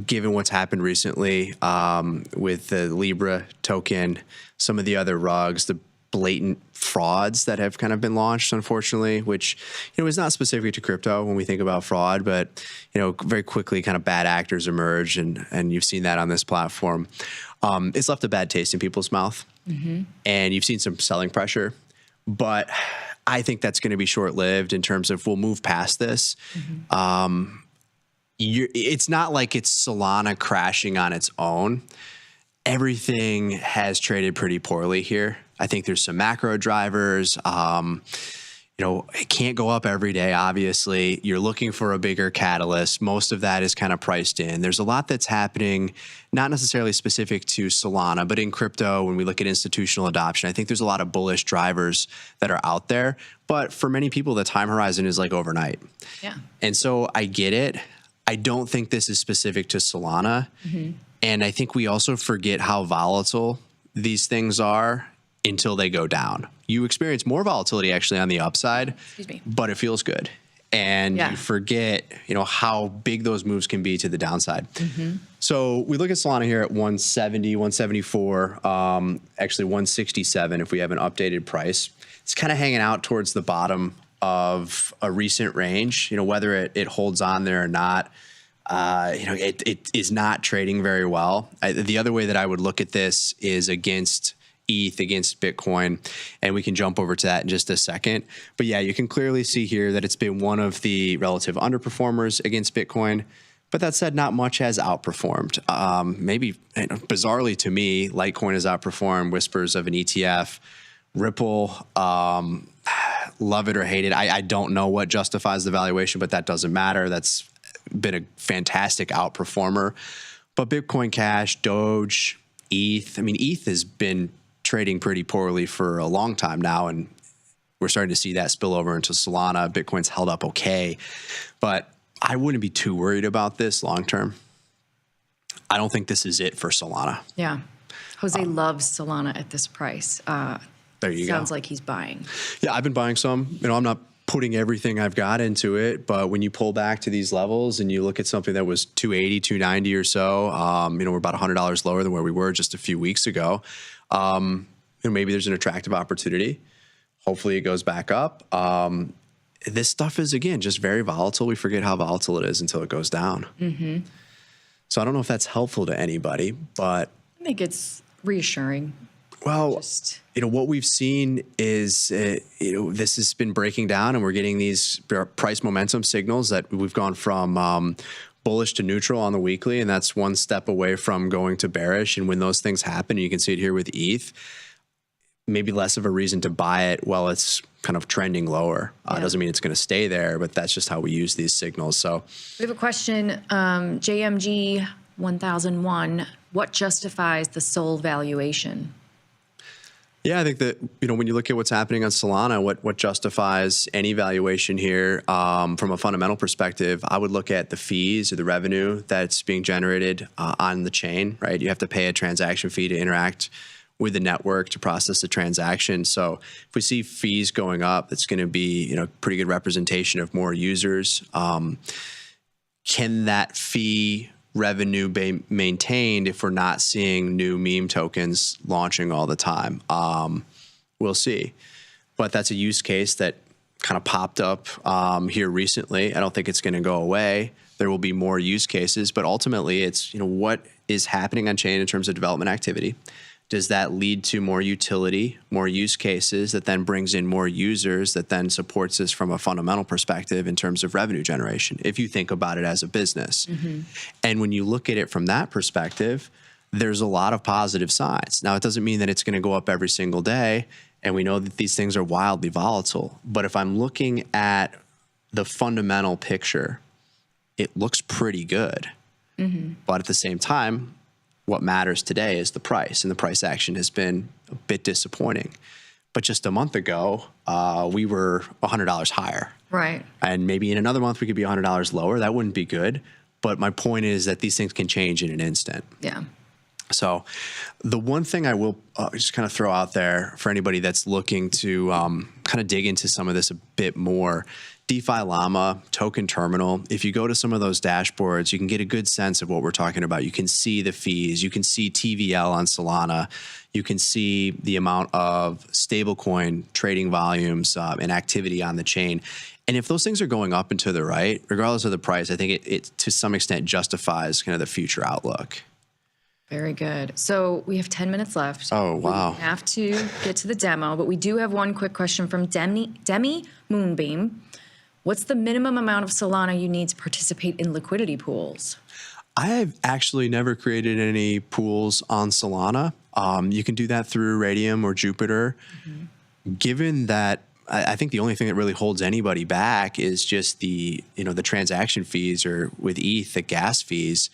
Speaker 8: given what's happened recently with the Libra token, some of the other rugs, the blatant frauds that have kind of been launched, unfortunately, which, is not specific to crypto when we think about fraud, but, very quickly kind of bad actors emerge, and you've seen that on this platform. It's left a bad taste in people's mouth, and you've seen some selling pressure, but I think that's going to be short-lived in terms of we'll move past this. It's not like it's Solana crashing on its own. Everything has traded pretty poorly here. I think there's some macro drivers. It can't go up every day, obviously. You're looking for a bigger catalyst. Most of that is kind of priced in. There's a lot that's happening, not necessarily specific to Solana, but in crypto, when we look at institutional adoption, I think there's a lot of bullish drivers that are out there. But for many people, the time horizon is like overnight.
Speaker 12: Yeah.
Speaker 8: And so I get it. I don't think this is specific to Solana. And I think we also forget how volatile these things are until they go down. You experience more volatility actually on the upside, but it feels good. And you forget, how big those moves can be to the downside. So we look at Solana here at 170, 174, actually 167 if we have an updated price. It's kind of hanging out towards the bottom of a recent range. Whether it holds on there or not, it is not trading very well. The other way that I would look at this is against ETH, against Bitcoin, and we can jump over to that in just a second. But yeah, you can clearly see here that it's been one of the relative underperformers against Bitcoin. But that said, not much has outperformed. Maybe bizarrely to me, Litecoin has outperformed, whispers of an ETF. Ripple, love it or hate it. I don't know what justifies the valuation, but that doesn't matter. That's been a fantastic outperformer. But Bitcoin Cash, Doge, ETH, ETH has been trading pretty poorly for a long time now, and we're starting to see that spill over into Solana. Bitcoin's held up okay, but I wouldn't be too worried about this long term. I don't think this is it for Solana.
Speaker 12: Yeah. Jose loves Solana at this price.
Speaker 8: There you go.
Speaker 12: Sounds like he's buying.
Speaker 8: Yeah, I've been buying some. I'm not putting everything I've got into it, but when you pull back to these levels and you look at something that was 280, 290 or so, we're about $100 lower than where we were just a few weeks ago. Maybe there's an attractive opportunity. Hopefully it goes back up. This stuff is, again, just very volatile. We forget how volatile it is until it goes down.
Speaker 12: Mm-hmm.
Speaker 8: So I don't know if that's helpful to anybody, but
Speaker 12: I think it's reassuring.
Speaker 8: Well, what we've seen is, this has been breaking down and we're getting these price momentum signals that we've gone from bullish to neutral on the weekly, and that's one step away from going to bearish. And when those things happen, you can see it here with ETH, maybe less of a reason to buy it while it's kind of trending lower. Doesn't mean it's going to stay there, but that's just how we use these signals. So
Speaker 12: we have a question, JMG 1001, what justifies the SOL valuation?
Speaker 8: Yeah, I think that, when you look at what's happening on Solana, what justifies any valuation here from a fundamental perspective, I would look at the fees or the revenue that's being generated on the chain, right? You have to pay a transaction fee to interact with the network to process the transaction. So if we see fees going up, it's going to be, pretty good representation of more users. Can that fee revenue be maintained if we're not seeing new meme tokens launching all the time? We'll see. But that's a use case that kind of popped up here recently. I don't think it's going to go away. There will be more use cases, but ultimately it's, what is happening on chain in terms of development activity. Does that lead to more utility, more use cases that then brings in more users that then supports us from a fundamental perspective in terms of revenue generation, if you think about it as a business?
Speaker 12: Mm-hmm.
Speaker 8: And when you look at it from that perspective, there's a lot of positive signs. Now, it doesn't mean that it's going to go up every single day, and we know that these things are wildly volatile. But if I'm looking at the fundamental picture, it looks pretty good.
Speaker 12: Mm-hmm.
Speaker 8: But at the same time, what matters today is the price, and the price action has been a bit disappointing. But just a month ago, we were $100 higher.
Speaker 12: Right.
Speaker 8: And maybe in another month, we could be $100 lower. That wouldn't be good. But my point is that these things can change in an instant.
Speaker 12: Yeah.
Speaker 8: So the one thing I will just kind of throw out there for anybody that's looking to kind of dig into some of this a bit more, DeFi Llama, Token Terminal, if you go to some of those dashboards, you can get a good sense of what we're talking about. You can see the fees. You can see TVL on Solana. You can see the amount of stablecoin trading volumes and activity on the chain. And if those things are going up and to the right, regardless of the price, I think it to some extent justifies kind of the future outlook.
Speaker 12: Very good. So we have 10 minutes left.
Speaker 8: Oh, wow.
Speaker 12: We have to get to the demo, but we do have one quick question from Demi Moonbeam. What's the minimum amount of Solana you need to participate in liquidity pools?
Speaker 8: I have actually never created any pools on Solana. You can do that through Radium or Jupiter. Mm-hmm. Given that, I think the only thing that really holds anybody back is just the transaction fees, or with ETH, the gas fees.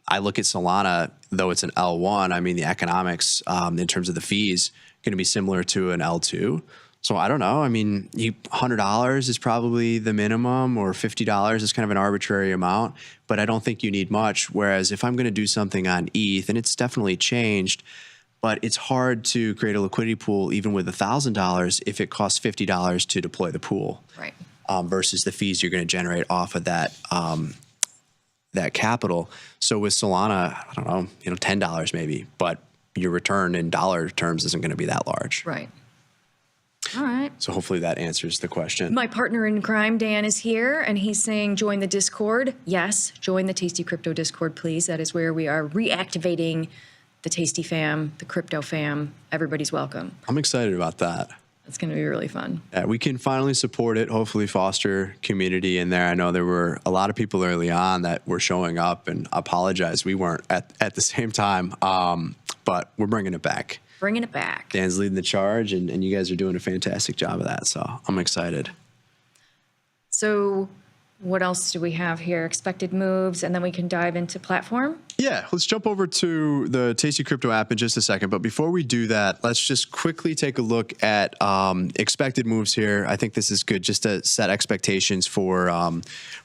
Speaker 8: I look at Solana, though it's an L1, the economics in terms of the fees going to be similar to an L2. So I don't know. $100 is probably the minimum, or $50 is kind of an arbitrary amount, but I don't think you need much. Whereas if I'm going to do something on ETH, and it's definitely changed, but it's hard to create a liquidity pool even with $1,000 if it costs $50 to deploy the pool.
Speaker 12: Right.
Speaker 8: Versus the fees you're going to generate off of that that capital. So with Solana, I don't know, $10 maybe, but your return in dollar terms isn't going to be that large.
Speaker 12: Right. All right.
Speaker 8: So hopefully that answers the question.
Speaker 12: My partner in crime, Dan, is here, and he's saying join the Discord. Yes, join the Tasty Crypto Discord, please. That is where we are reactivating the Tasty fam, the crypto fam. Everybody's welcome.
Speaker 8: I'm excited about that.
Speaker 12: It's going to be really fun.
Speaker 8: Yeah, we can finally support it, hopefully foster community in there. I know there were a lot of people early on that were showing up, and apologize we weren't at the same time, but we're bringing it back.
Speaker 12: Bringing it back.
Speaker 8: Dan's leading the charge, and you guys are doing a fantastic job of that, so I'm excited.
Speaker 12: So what else do we have here? Expected moves, and then we can dive into platform?
Speaker 8: Yeah, let's jump over to the Tasty Crypto app in just a second. But before we do that, let's just quickly take a look at expected moves here. I think this is good just to set expectations for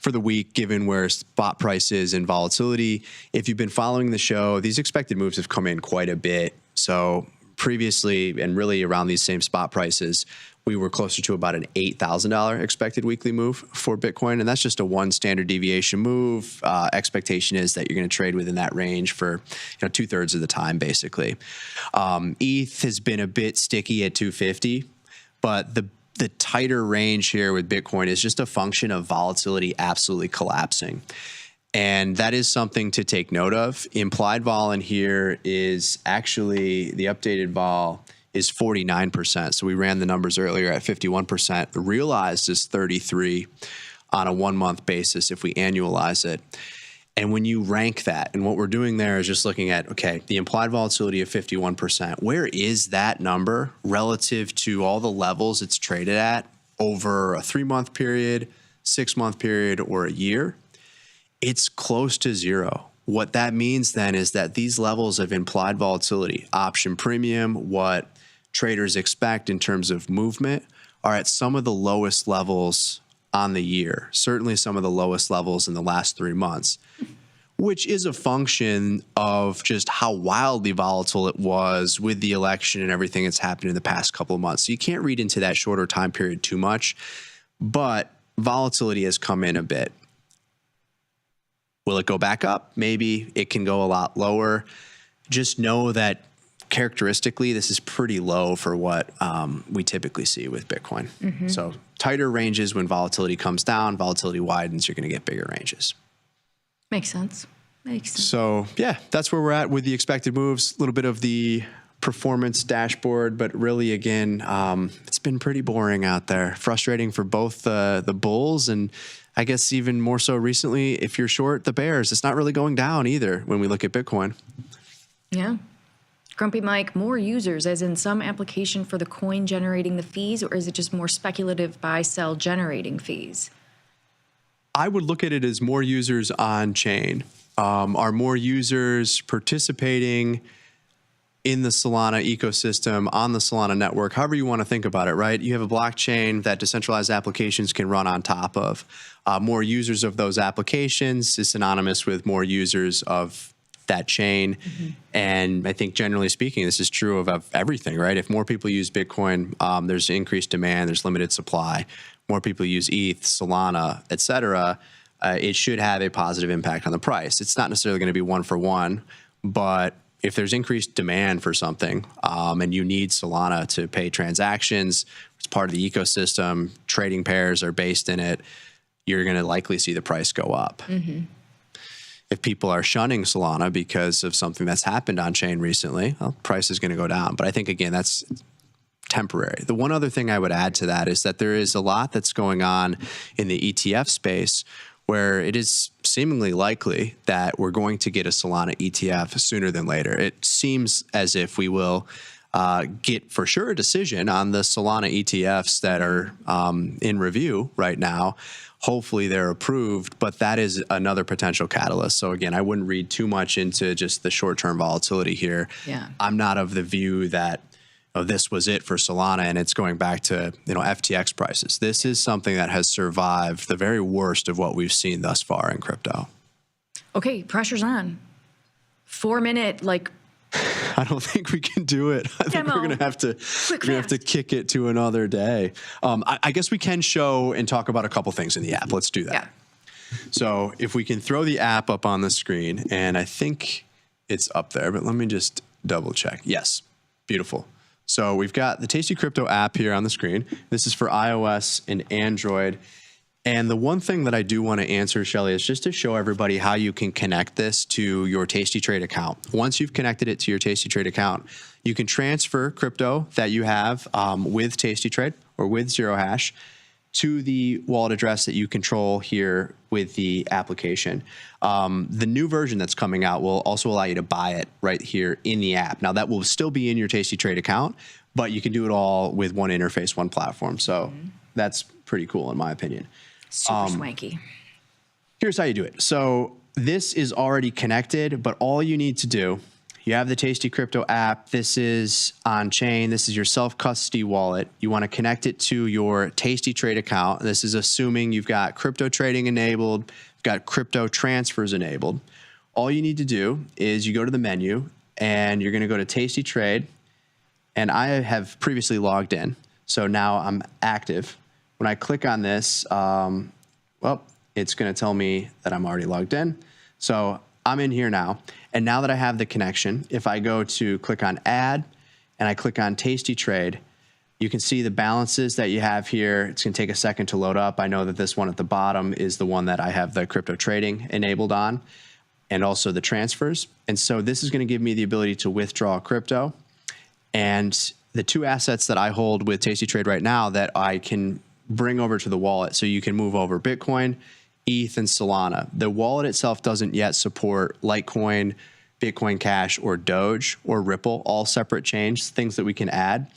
Speaker 8: the week, given where spot price is and volatility. If you've been following the show, these expected moves have come in quite a bit. So previously, and really around these same spot prices, we were closer to about an $8,000 expected weekly move for Bitcoin, and that's just a one standard deviation move. Expectation is that you're going to trade within that range for 2/3 of the time, basically. ETH has been a bit sticky at 250, but the tighter range here with Bitcoin is just a function of volatility absolutely collapsing. And that is something to take note of. Implied vol in here is actually the updated vol is 49%. So we ran the numbers earlier at 51%. The realized is 33 on a 1 month basis if we annualize it. And when you rank that, and what we're doing there is just looking at, okay, the implied volatility of 51%, where is that number relative to all the levels it's traded at over a 3 month period, 6 month period, or a year? It's close to zero. What that means then is that these levels of implied volatility, option premium, what traders expect in terms of movement, are at some of the lowest levels on the year, certainly some of the lowest levels in the last 3 months, which is a function of just how wildly volatile it was with the election and everything that's happened in the past couple of months. So you can't read into that shorter time period too much, but volatility has come in a bit. Will it go back up? Maybe. It can go a lot lower. Just know that characteristically, this is pretty low for what we typically see with Bitcoin.
Speaker 12: Mm-hmm.
Speaker 8: So tighter ranges when volatility comes down, volatility widens, you're going to get bigger ranges.
Speaker 12: Makes sense. Makes sense.
Speaker 8: So yeah, that's where we're at with the expected moves. A little bit of the performance dashboard, but really, again, it's been pretty boring out there. Frustrating for both the bulls and I guess even more so recently, if you're short the bears, it's not really going down either when we look at Bitcoin.
Speaker 12: Yeah. Grumpy Mike, more users, as in some application for the coin generating the fees, or is it just more speculative buy-sell generating fees?
Speaker 8: I would look at it as more users on chain. Are more users participating in the Solana ecosystem, on the Solana network, however you want to think about it, right? You have a blockchain that decentralized applications can run on top of. More users of those applications is synonymous with more users of that chain. Mm-hmm. And I think generally speaking, this is true of everything, right? If more people use Bitcoin, there's increased demand, there's limited supply. More people use ETH, Solana, et cetera, it should have a positive impact on the price. It's not necessarily going to be one for one, but if there's increased demand for something and you need Solana to pay transactions, it's part of the ecosystem, trading pairs are based in it, you're going to likely see the price go up.
Speaker 12: Mm-hmm.
Speaker 8: If people are shunning Solana because of something that's happened on chain recently, well, price is going to go down. But I think, again, that's temporary. The one other thing I would add to that is that there is a lot that's going on in the ETF space where it is seemingly likely that we're going to get a Solana ETF sooner than later. It seems as if we will get for sure a decision on the Solana ETFs that are in review right now. Hopefully they're approved, but that is another potential catalyst. So again, I wouldn't read too much into just the short-term volatility here.
Speaker 12: Yeah.
Speaker 8: I'm not of the view that this was it for Solana and it's going back to FTX prices. This is something that has survived the very worst of what we've seen thus far in crypto.
Speaker 12: Okay, pressure's on. 4 minute,
Speaker 8: I don't think we can do it. I think we're gonna have to kick it to another day. I guess we can show and talk about a couple things in the app. Let's do that.
Speaker 12: Yeah.
Speaker 8: So if we can throw the app up on the screen, and I think it's up there, but let me just double check. Yes, beautiful. So we've got the Tasty Crypto app here on the screen. This is for iOS and Android. And the one thing that I do want to answer, Shelly, is just to show everybody how you can connect this to your Tasty Trade account. Once you've connected it to your Tasty Trade account, you can transfer crypto that you have with Tasty Trade or with Zero Hash to the wallet address that you control here with the application. The new version that's coming out will also allow you to buy it right here in the app. Now, that will still be in your Tasty Trade account, but you can do it all with one interface, one platform. So that's pretty cool, in my opinion.
Speaker 12: Super swanky.
Speaker 8: Here's how you do it. So this is already connected, but all you need to do, you have the Tasty Crypto app. This is on chain. This is your self-custody wallet. You want to connect it to your Tasty Trade account. This is assuming you've got crypto trading enabled, you've got crypto transfers enabled. All you need to do is you go to the menu and you're going to go to Tasty Trade. And I have previously logged in. So now I'm active. When I click on this, well, it's going to tell me that I'm already logged in. So I'm in here now. And now that I have the connection, if I go to click on add and I click on Tasty Trade, you can see the balances that you have here. It's going to take a second to load up. I know that this one at the bottom is the one that I have the crypto trading enabled on, and also the transfers. And so this is going to give me the ability to withdraw crypto. And the two assets that I hold with Tasty Trade right now that I can bring over to the wallet, so you can move over Bitcoin, ETH, and Solana. The wallet itself doesn't yet support Litecoin, Bitcoin Cash, or Doge, or Ripple, all separate chains, things that we can add.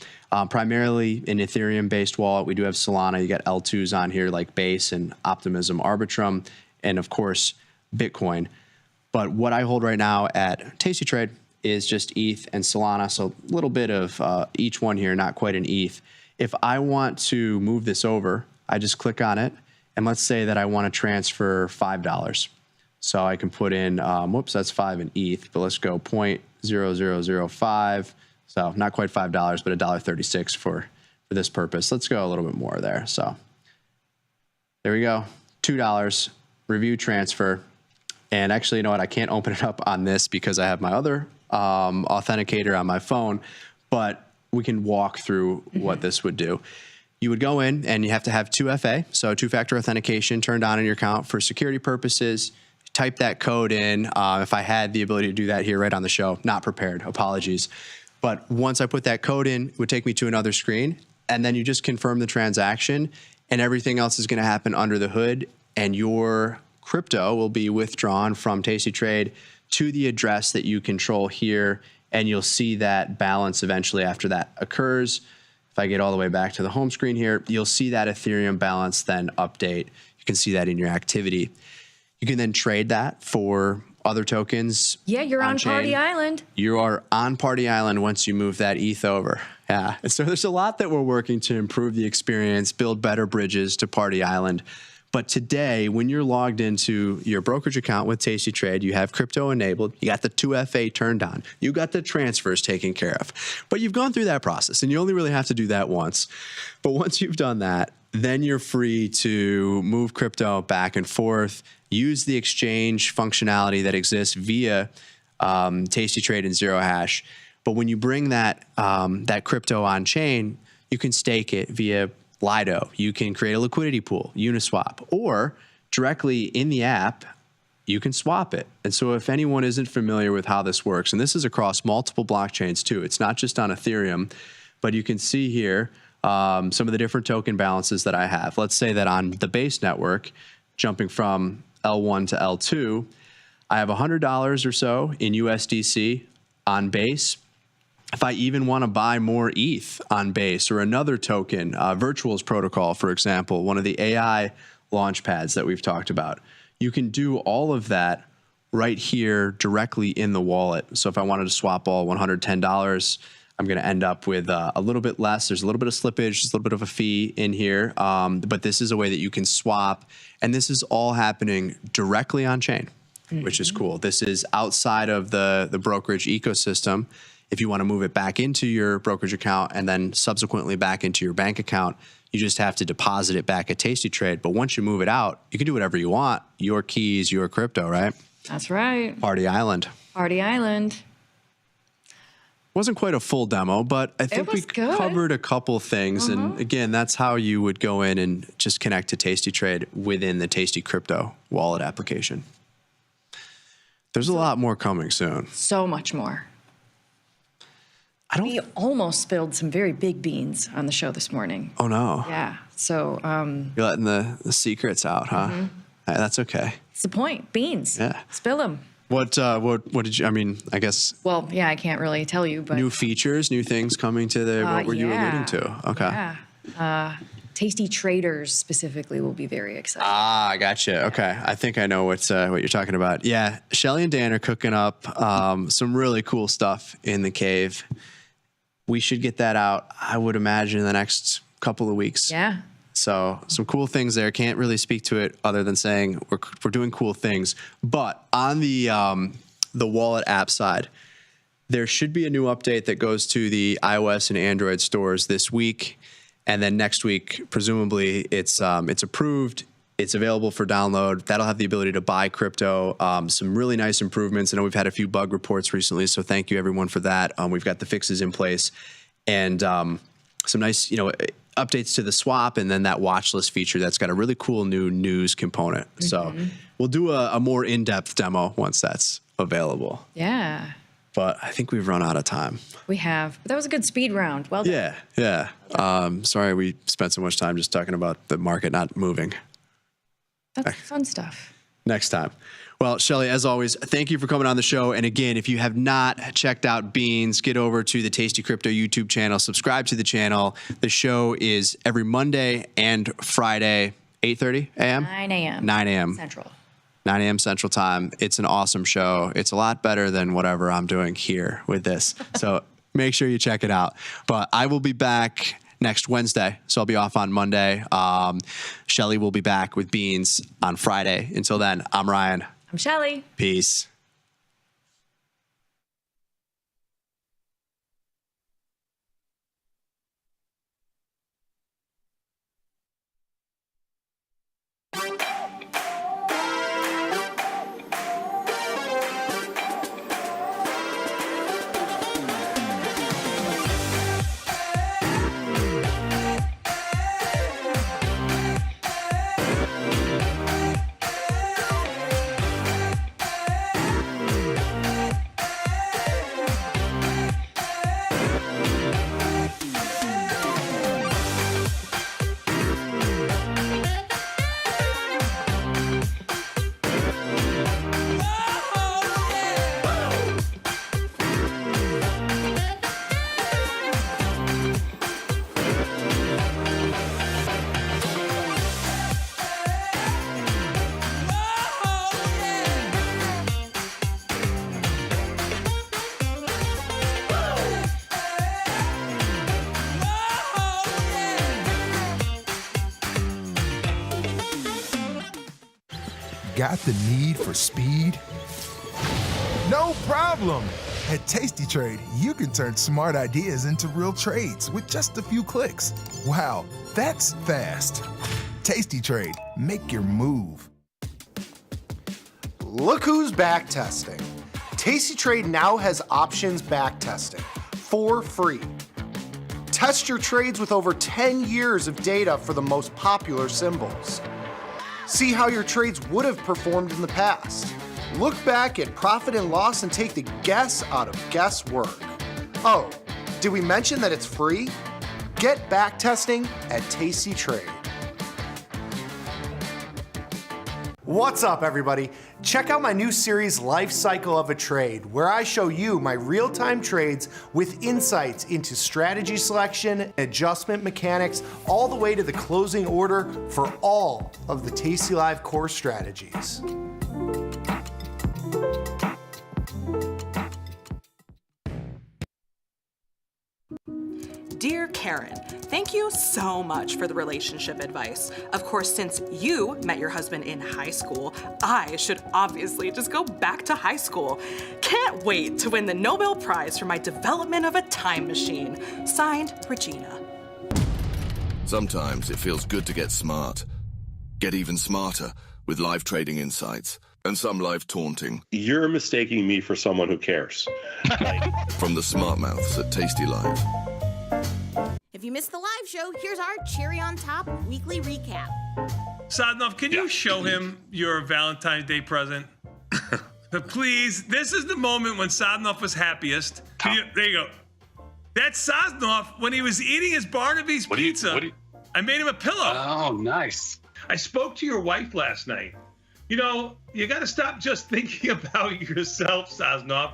Speaker 8: Primarily an Ethereum-based wallet. We do have Solana. You got L2s on here like Base and Optimism Arbitrum, and of course, Bitcoin. But what I hold right now at Tasty Trade is just ETH and Solana, so a little bit of each one here, not quite an ETH. If I want to move this over, I just click on it, and let's say that I want to transfer $5. So I can put in, whoops, that's 5 in ETH, but let's go 0.0005. So not quite $5, but $1.36 for this purpose. Let's go a little bit more there. So there we go, $2, review transfer. And actually, you know what? I can't open it up on this because I have my other authenticator on my phone, but we can walk through what this would do. You would go in and you have to have 2FA, so two-factor authentication turned on in your account for security purposes. Type that code in. If I had the ability to do that here right on the show, not prepared, apologies. But once I put that code in, it would take me to another screen, and then you just confirm the transaction, and everything else is going to happen under the hood, and your crypto will be withdrawn from Tasty Trade to the address that you control here, and you'll see that balance eventually after that occurs. If I get all the way back to the home screen here, you'll see that Ethereum balance then update. You can see that in your activity. You can then trade that for other tokens.
Speaker 12: Yeah, you're on Party Island.
Speaker 8: You are on Party Island once you move that ETH over. Yeah, and so there's a lot that we're working to improve the experience, build better bridges to Party Island. But today, when you're logged into your brokerage account with Tasty Trade, you have crypto enabled, you got the 2FA turned on, you got the transfers taken care of. But you've gone through that process, and you only really have to do that once. But once you've done that, then you're free to move crypto back and forth, use the exchange functionality that exists via Tasty Trade and Zero Hash. But when you bring that, that crypto on chain, you can stake it via Lido. You can create a liquidity pool, Uniswap, or directly in the app, you can swap it. And so if anyone isn't familiar with how this works, and this is across multiple blockchains too, it's not just on Ethereum, but you can see here some of the different token balances that I have. Let's say that on the Base network, jumping from L1 to L2, I have $100 or so in USDC on Base. If I even want to buy more ETH on Base or another token, Virtuals Protocol, for example, one of the AI launch pads that we've talked about, you can do all of that right here directly in the wallet. So if I wanted to swap all $110, I'm going to end up with a little bit less. There's a little bit of slippage, just a little bit of a fee in here. But this is a way that you can swap. And this is all happening directly on chain, which is cool. This is outside of the brokerage ecosystem. If you want to move it back into your brokerage account and then subsequently back into your bank account, You just have to deposit it back at Tasty Trade. But once you move it out, you can do whatever you want. Your keys, your crypto, right?
Speaker 12: That's right.
Speaker 8: Party Island.
Speaker 12: Party Island.
Speaker 8: Wasn't quite a full demo, but I think we
Speaker 12: was good.
Speaker 8: covered a couple things. And again, that's how you would go in and just connect to Tasty Trade within the Tasty Crypto wallet application. There's a lot more coming soon.
Speaker 12: So much more. We almost spilled some very big beans on the show this morning.
Speaker 8: Oh, no.
Speaker 12: Yeah. So
Speaker 8: You're letting the secrets out, huh? That's okay.
Speaker 12: it's the point. Beans.
Speaker 8: Yeah.
Speaker 12: Spill them.
Speaker 8: What did you, I mean, I guess
Speaker 12: Well, yeah, I can't really tell you, but
Speaker 8: new features, new things coming to the, what were you alluding to? Okay.
Speaker 12: yeah. Tasty Traders specifically will be very excited.
Speaker 8: Ah, I gotcha. Okay. I think I know what you're talking about. Yeah. Shelly and Dan are cooking up some really cool stuff in the cave. We should get that out, I would imagine, in the next couple of weeks.
Speaker 12: Yeah.
Speaker 8: So some cool things there. Can't really speak to it other than saying we're doing cool things. But on the wallet app side, there should be a new update that goes to the iOS and Android stores this week. And then next week, presumably, it's approved. It's available for download. That'll have the ability to buy crypto. Some really nice improvements. I know we've had a few bug reports recently, so thank you everyone for that. We've got the fixes in place, and some nice, updates to the swap, and then that watch list feature that's got a really cool new news component. So we'll do a more in-depth demo once that's available.
Speaker 12: Yeah.
Speaker 8: But I think we've run out of time.
Speaker 12: We have. But that was a good speed round. Well done.
Speaker 8: Yeah. Sorry we spent so much time just talking about the market not moving.
Speaker 12: That's fun stuff.
Speaker 8: Next time. Well, Shelly, as always, thank you for coming on the show. And again, if you have not checked out Beans, get over to the Tasty Crypto YouTube channel, subscribe to the channel. The show is every Monday and Friday, 8:30 a.m.?
Speaker 12: 9 a.m.
Speaker 8: 9 a.m.
Speaker 12: Central.
Speaker 8: 9 a.m. Central Time. It's an awesome show. It's a lot better than whatever I'm doing here with this. So make sure you check it out. But I will be back next Wednesday, so I'll be off on Monday. Shelly will be back with Beans on Friday. Until then, I'm Ryan.
Speaker 12: I'm Shelly.
Speaker 8: Peace.
Speaker 1: Got the need for speed? No problem! At Tasty Trade, you can turn smart ideas into real trades with just a few clicks. Wow, that's fast. Tasty Trade, make your move.
Speaker 11: Look who's back testing. Tasty Trade now has options back testing for free. Test your trades with over 10 years of data for the most popular symbols. See how your trades would have performed in the past. Look back at profit and loss and take the guess out of guesswork. Oh, did we mention that it's free? Get back testing at Tasty Trade. What's up, everybody? Check out my new series, Life Cycle of a Trade, where I show you my real-time trades with insights into strategy selection, adjustment mechanics, all the way to the closing order for all of the tastylive core strategies.
Speaker 4: Dear Karen, thank you so much for the relationship advice. Of course, since you met your husband in high school, I should obviously just go back to high school. Can't wait to win the Nobel Prize for my development of a time machine. Signed, Regina.
Speaker 19: Sometimes it feels good to get smart. Get even smarter with live trading insights and some live taunting.
Speaker 6: You're mistaking me for someone who cares.
Speaker 19: From the smart mouths at tastylive.
Speaker 18: If you missed the live show, here's our cherry on top weekly recap.
Speaker 9: Sadnov, can you show him your Valentine's Day present? Please, this is the moment when Sadnov was happiest. There you go. That's Sadnov when he was eating his Barnaby's pizza. I made him a pillow.
Speaker 15: Oh, nice.
Speaker 9: I spoke to your wife last night. You know, you got to stop just thinking about yourself, Sadnov.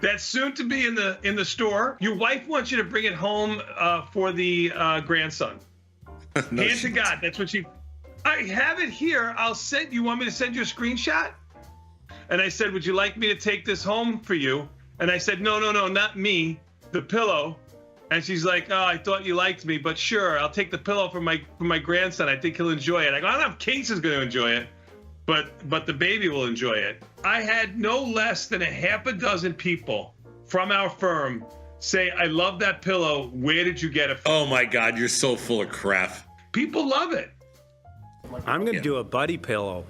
Speaker 9: That's soon to be in the store. Your wife wants you to bring it home for the grandson.
Speaker 6: No,
Speaker 9: Hand to God, that's what she. I have it here. I'll send. You want me to send you a screenshot? And I said, would you like me to take this home for you? And I said, no, not me, the pillow. And she's like, oh, I thought you liked me, but sure, I'll take the pillow for my grandson. I think he'll enjoy it. I go, I don't know if Case is going to enjoy it, but the baby will enjoy it. I had no less than a half a dozen people from our firm say, I love that pillow. Where did you get it from?
Speaker 6: Oh my God, you're so full of crap.
Speaker 9: People love it.
Speaker 20: I'm going to do a buddy pillow.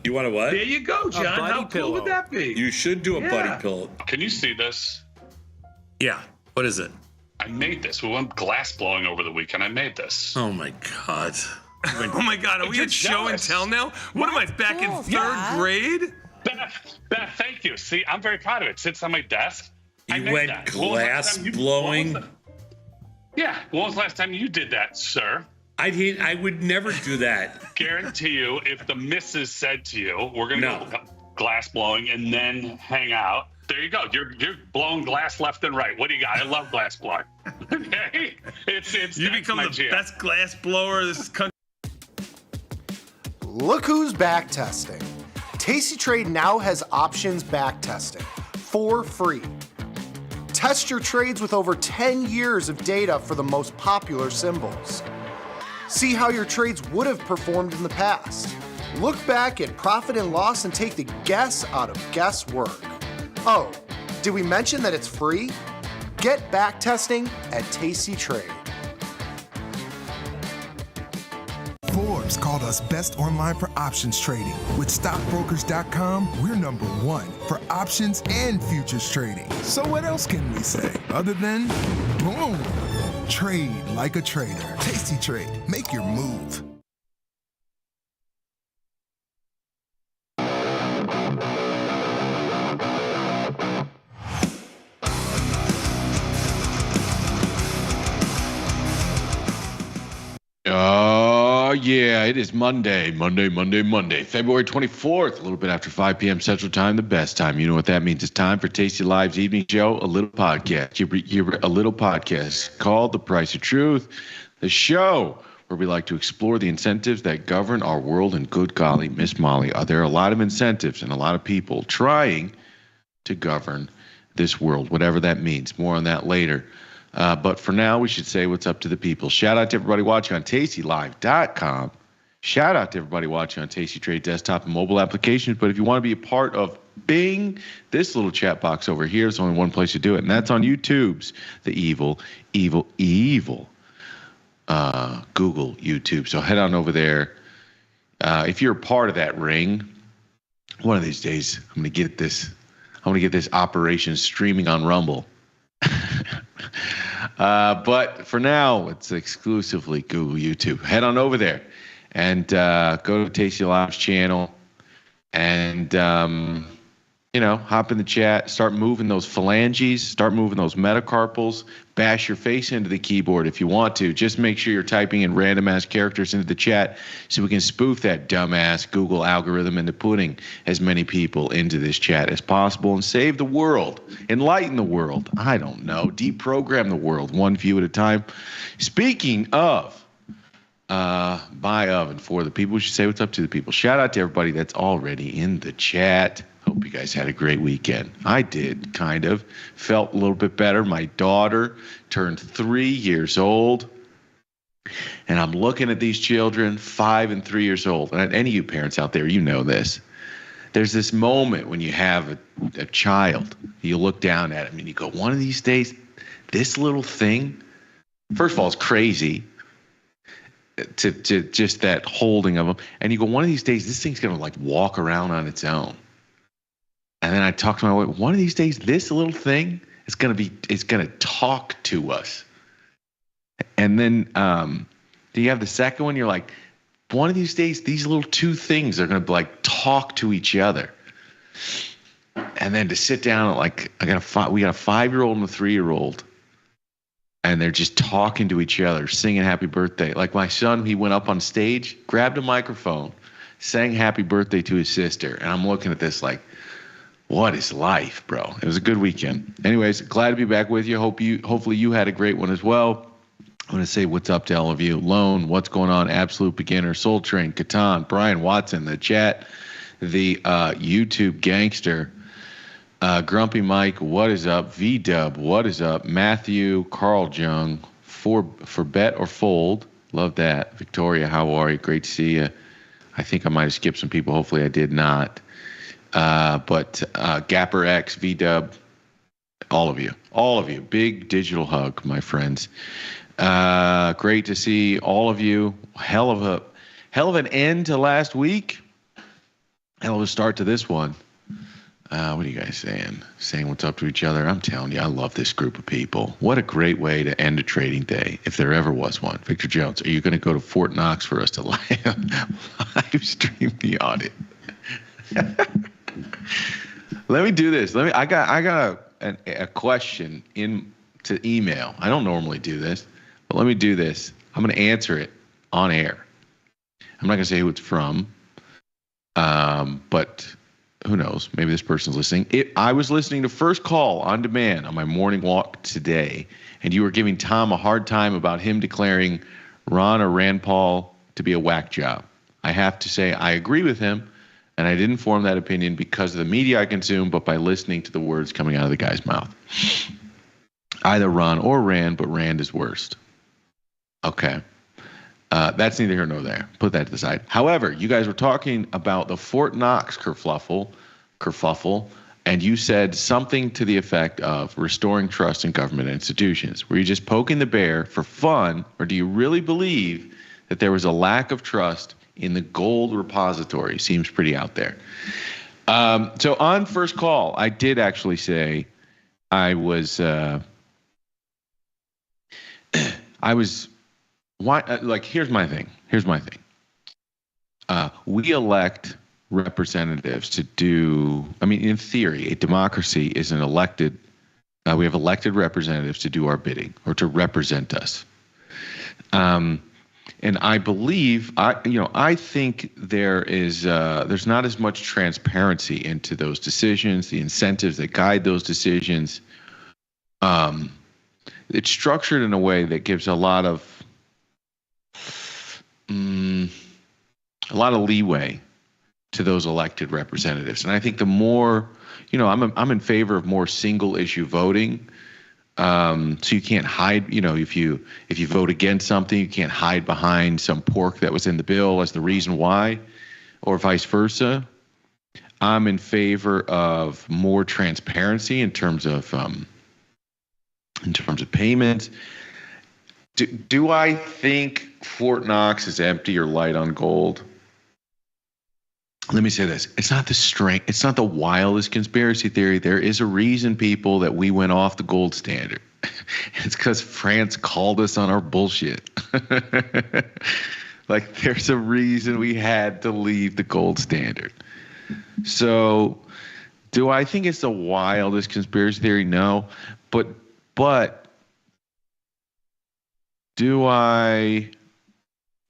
Speaker 6: You want a what?
Speaker 9: There you go, John. How cool would that be?
Speaker 6: You should do a buddy pillow.
Speaker 15: Can you see this?
Speaker 6: Yeah. What is it?
Speaker 15: I made this. We went glass blowing over the weekend. I made this.
Speaker 6: Oh my God.
Speaker 9: Oh my God, are we at show and tell now? What am I, back in third grade?
Speaker 15: Beth, thank you. See, I'm very proud of it. It sits on my desk.
Speaker 6: You went glass blowing?
Speaker 15: Yeah. When was the last time you did that, sir?
Speaker 6: I would never do that.
Speaker 15: Guarantee you, if the missus said to you, we're going to go glass blowing and then hang out, there you go. You're blowing glass left and right. What do you got? I love glass blowing. Okay?
Speaker 9: You become the best glass blower of this country.
Speaker 11: Look who's back testing. Tasty Trade now has options back testing for free. Test your trades with over 10 years of data for the most popular symbols. See how your trades would have performed in the past. Look back at profit and loss and take the guess out of guesswork. Oh, did we mention that it's free? Get back testing at Tasty Trade.
Speaker 1: Forbes called us best online for options trading. With stockbrokers.com, we're number one for options and futures trading. So what else can we say other than boom? Trade like a trader. Tasty Trade. Make your move.
Speaker 21: Oh, yeah, it is Monday, February 24th, a little bit after 5 p.m. Central Time, the best time. You know what that means. It's time for Tasty Live's evening show, a little podcast. A little podcast called The Price of Truth, the show where we like to explore the incentives that govern our world. And good golly, Miss Molly, are there a lot of incentives and a lot of people trying to govern this world, whatever that means. More on that later. But for now, we should say what's up to the people. Shout out to everybody watching on tastylive.com. Shout out to everybody watching on Tasty Trade desktop and mobile applications. But if you want to be a part of Bing, this little chat box over here is only one place to do it, and that's on YouTube's the evil Google YouTube. So head on over there. If you're a part of that ring, one of these days I'm gonna get this operation streaming on Rumble. But for now, it's exclusively Google YouTube. Head on over there and go to Tasty Live's channel and, hop in the chat, start moving those phalanges, start moving those metacarpals, bash your face into the keyboard if you want to. Just make sure you're typing in random-ass characters into the chat so we can spoof that dumbass Google algorithm into putting as many people into this chat as possible and save the world, enlighten the world. I don't know, deprogram the world one view at a time. Speaking of, by of and for the people, we should say what's up to the people. Shout out to everybody that's already in the chat. Hope you guys had a great weekend. I did, kind of. Felt a little bit better. My daughter turned 3 years old. And I'm looking at these children, 5 and 3 years old. And any of you parents out there, you know this. There's this moment when you have a child. You look down at him and you go, one of these days, this little thing First of all, it's crazy to just that holding of them. And you go, one of these days, this thing's going to like walk around on its own. And then I talk to my wife, one of these days, this little thing is going to talk to us. And then do you have the second one? You're like, one of these days, these little two things are going to like talk to each other. And then to sit down at like, we got a 5-year-old and a 3-year-old. And they're just talking to each other, singing happy birthday. Like my son, he went up on stage, grabbed a microphone, sang happy birthday to his sister. And I'm looking at this like, what is life, bro? It was a good weekend. Anyways, glad to be back with you. Hopefully you had a great one as well. I'm going to say what's up to all of you. Lone, what's going on? Absolute Beginner, Soul Train, Catan, Brian Watson, the chat, the YouTube gangster, Grumpy Mike, what is up? V-Dub, what is up? Matthew, Carl Jung, for bet or fold. Love that. Victoria, how are you? Great to see you. I think I might have skipped some people. Hopefully I did not. But Gapper X, V-Dub, all of you. Big digital hug, my friends. Great to see all of you. Hell of an end to last week. Hell of a start to this one. What are you guys saying? Saying what's up to each other? I'm telling you, I love this group of people. What a great way to end a trading day, if there ever was one. Victor Jones, are you going to go to Fort Knox for us to live stream the audit? Let me do this. I got a question to email. I don't normally do this, but let me do this. I'm going to answer it on air. I'm not going to say who it's from, but who knows? Maybe this person's listening. I was listening to First Call on demand on my morning walk today, and you were giving Tom a hard time about him declaring Ron or Rand Paul to be a whack job. I have to say I agree with him, and I didn't form that opinion because of the media I consume, but by listening to the words coming out of the guy's mouth. Either Ron or Rand, but Rand is worst. Okay. That's neither here nor there. Put that to the side. However, you guys were talking about the Fort Knox kerfuffle, and you said something to the effect of restoring trust in government institutions. Were you just poking the bear for fun, or do you really believe that there was a lack of trust in the gold repository? Seems pretty out there. So on First Call, I did actually say I was why? Like, here's my thing. We elect representatives to do. I mean, in theory, a democracy is an elected. We have elected representatives to do our bidding or to represent us. And I believe, I think there's not as much transparency into those decisions, the incentives that guide those decisions. It's structured in a way that gives a lot of leeway to those elected representatives, and I think the more, I'm in favor of more single issue voting. So you can't hide, if you vote against something, you can't hide behind some pork that was in the bill as the reason why, or vice versa. I'm in favor of more transparency in terms of payments. Do I think Fort Knox is empty or light on gold? Let me say this. It's not the wildest conspiracy theory. There is a reason, people, that we went off the gold standard. It's because France called us on our bullshit. Like, there's a reason we had to leave the gold standard. So do I think it's the wildest conspiracy theory? No. But do I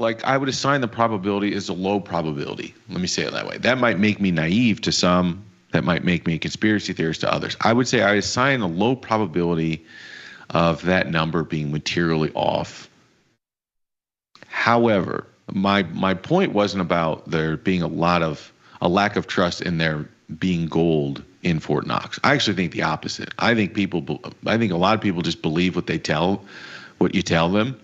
Speaker 21: would assign the probability as a low probability. Let me say it that way. That might make me naive to some. That might make me a conspiracy theorist to others. I would say I assign a low probability of that number being materially off. However, my point wasn't about there being a lack of trust in there being gold in Fort Knox. I actually think the opposite. I think a lot of people just believe what you tell them.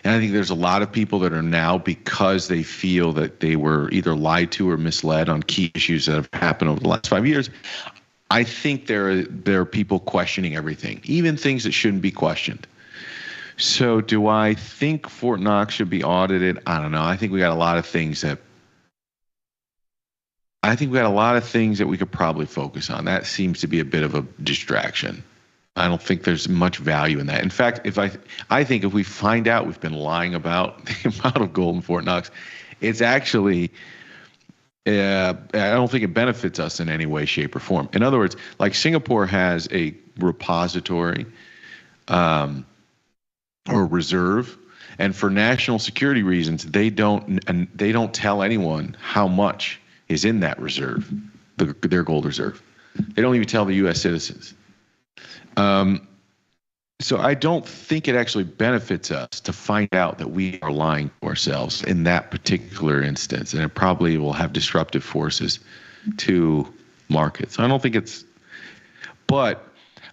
Speaker 21: And I think there's a lot of people that are now, because they feel that they were either lied to or misled on key issues that have happened over the last 5 years. I think there are people questioning everything, even things that shouldn't be questioned. So do I think Fort Knox should be audited? I don't know. I think we got a lot of things that we could probably focus on. That seems to be a bit of a distraction. I don't think there's much value in that. In fact, I think if we find out we've been lying about the amount of gold in Fort Knox, it's actually I don't think it benefits us in any way, shape, or form. In other words, like Singapore has a repository or reserve, and for national security reasons, they don't tell anyone how much is in that reserve, their gold reserve. They don't even tell the U.S. citizens. So I don't think it actually benefits us to find out that we are lying to ourselves in that particular instance, and it probably will have disruptive forces to markets. I don't think it's, but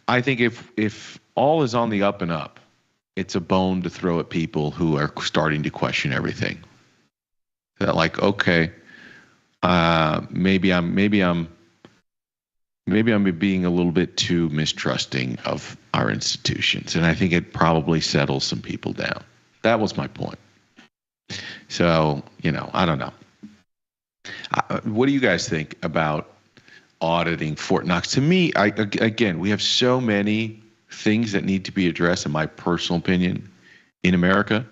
Speaker 21: I think if all is on the up and up, it's a bone to throw at people who are starting to question everything. That like, okay, maybe I'm being a little bit too mistrusting of our institutions, and I think it probably settles some people down. That was my point. So, I don't know. What do you guys think about auditing Fort Knox? To me, again, we have so many things that need to be addressed, in my personal opinion, in America.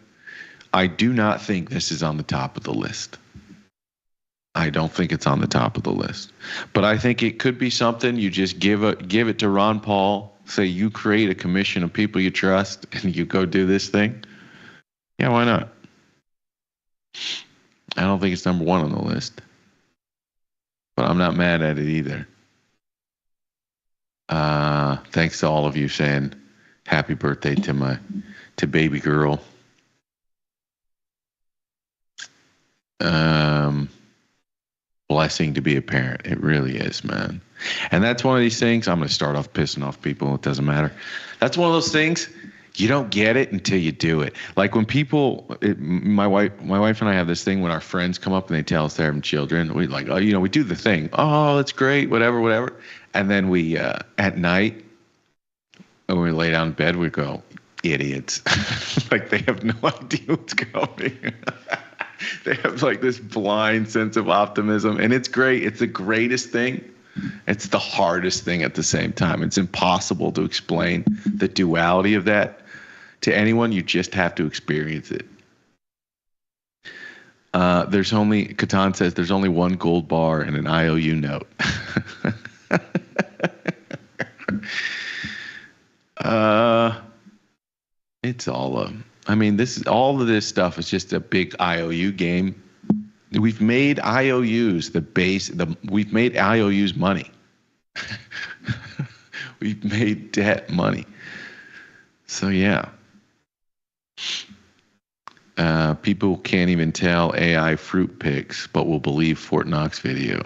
Speaker 21: I do not think this is on the top of the list. I don't think it's on the top of the list, but I think it could be something you just give it to Ron Paul. Say you create a commission of people you trust, and you go do this thing. Yeah, why not? I don't think it's number one on the list, but I'm not mad at it either. Thanks to all of you saying happy birthday to baby girl. Blessing to be a parent. It really is, man. And that's one of these things. I'm going to start off pissing off people. It doesn't matter. That's one of those things you don't get it until you do it. Like when my wife and I have this thing when our friends come up and they tell us they're having children. We like, we do the thing. Oh, that's great. Whatever. And then we, at night, when we lay down in bed, we go, idiots. Like they have no idea what's going. They have like this blind sense of optimism, and it's great. It's the greatest thing. It's the hardest thing at the same time. It's impossible to explain the duality of that to anyone. You just have to experience it. Catan says there's only one gold bar and an IOU note. It's all all of this stuff is just a big IOU game. We've made IOUs we've made IOUs money. We've made debt money. So yeah. People can't even tell AI fruit pics, but will believe Fort Knox video.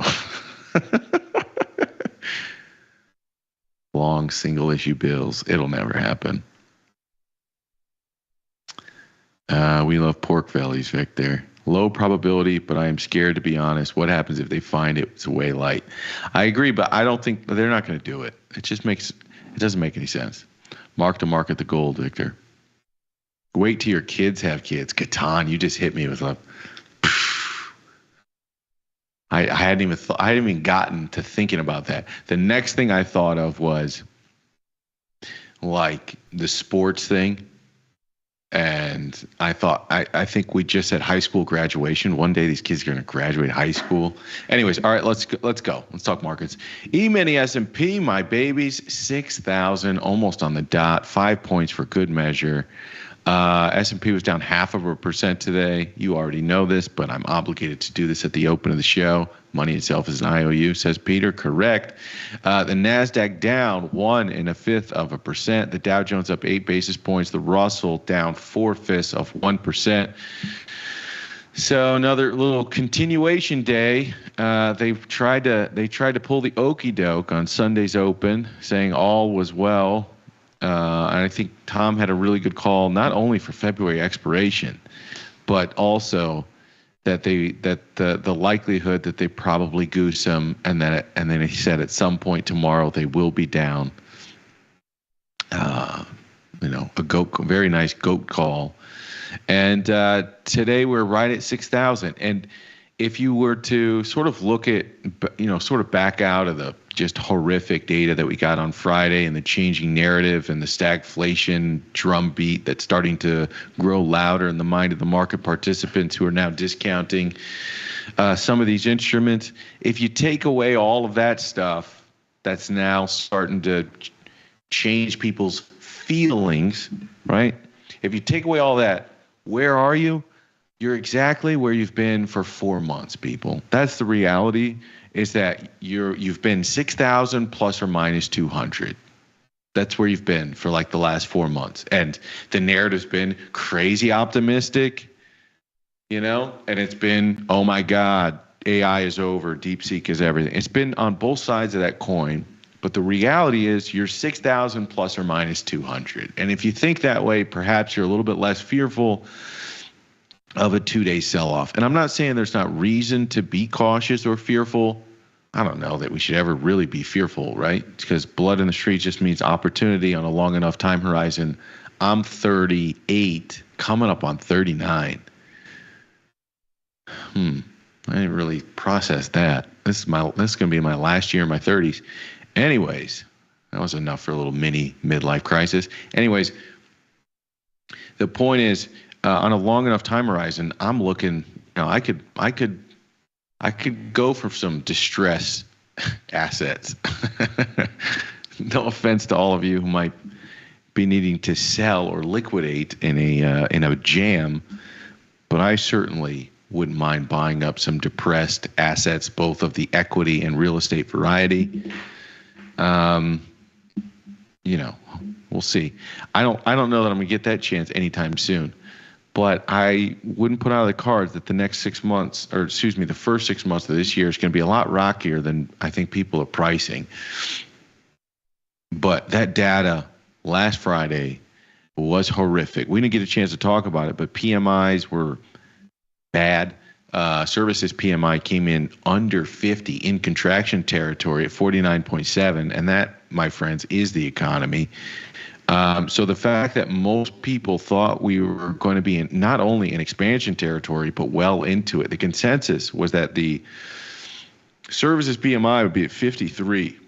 Speaker 21: Long single issue bills. It'll never happen. We love pork bellies, Victor. Low probability, but I am scared to be honest. What happens if they find it's way light? I agree, but I don't think they're not going to do it. It doesn't make any sense. Mark to market the gold, Victor. Wait till your kids have kids. Catan, you just hit me with a. I hadn't even gotten to thinking about that. The next thing I thought of was like the sports thing. And I thought, I think we just had high school graduation. One day these kids are going to graduate high school. Anyways, all right, let's go. Let's talk markets. E-mini S&P, my babies, 6,000, almost on the dot. 5 points for good measure. S&P was down 0.5% today. You already know this, but I'm obligated to do this at the open of the show. Money itself is an IOU, says Peter. Correct. The NASDAQ down 1.25%. The Dow Jones up 8 basis points. The Russell down 0.4%. So another little continuation day. They tried to pull the okie doke on Sunday's open, saying all was well. And I think Tom had a really good call, not only for February expiration, but also that the likelihood that they probably goose them, and then he said at some point tomorrow they will be down. a very nice goat call. And today we're right at 6,000. And if you were to sort of look at, sort of back out of the just horrific data that we got on Friday and the changing narrative and the stagflation drumbeat that's starting to grow louder in the mind of the market participants who are now discounting some of these instruments, if you take away all of that stuff that's now starting to change people's feelings, right? If you take away all that, where are you? You're exactly where you've been for 4 months, people. That's the reality, is that you've been 6,000 plus or minus 200. That's where you've been for like the last 4 months. And the narrative's been crazy optimistic, and it's been, oh my God, AI is over, DeepSeek is everything. It's been on both sides of that coin. But the reality is you're 6,000 plus or minus 200. And if you think that way, perhaps you're a little bit less fearful of a 2-day sell-off. And I'm not saying there's not reason to be cautious or fearful. I don't know that we should ever really be fearful, right? Because blood in the streets just means opportunity on a long enough time horizon. I'm 38, coming up on 39. I didn't really process that. This is going to be my last year in my 30s. Anyways, that was enough for a little mini midlife crisis. Anyways, the point is, on a long enough time horizon, I'm looking. I could go for some distress assets. No offense to all of you who might be needing to sell or liquidate in a jam, but I certainly wouldn't mind buying up some depressed assets, both of the equity and real estate variety. We'll see. I don't know that I'm gonna get that chance anytime soon, but I wouldn't put out of the cards that the next 6 months, or excuse me, the first 6 months of this year is going to be a lot rockier than I think people are pricing. But that data last Friday was horrific. We didn't get a chance to talk about it, but PMIs were bad. Services PMI came in under 50 in contraction territory at 49.7, and that, my friends, is the economy. So the fact that most people thought we were going to be in not only in expansion territory, but well into it, the consensus was that the services PMI would be at 53.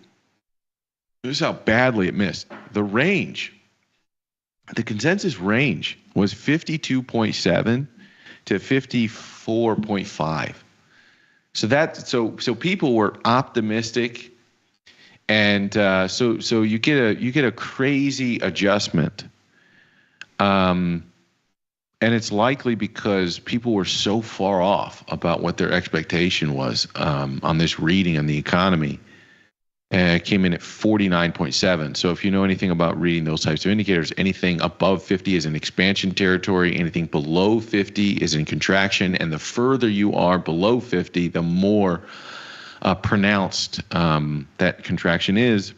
Speaker 21: This is how badly it missed. The consensus range was 52.7 to 54.5. So people were optimistic, and so you get a crazy adjustment, and it's likely because people were so far off about what their expectation was on this reading on the economy. It came in at 49.7. So if you know anything about reading those types of indicators, anything above 50 is in expansion territory, anything below 50 is in contraction, and the further you are below 50, the more pronounced that contraction is.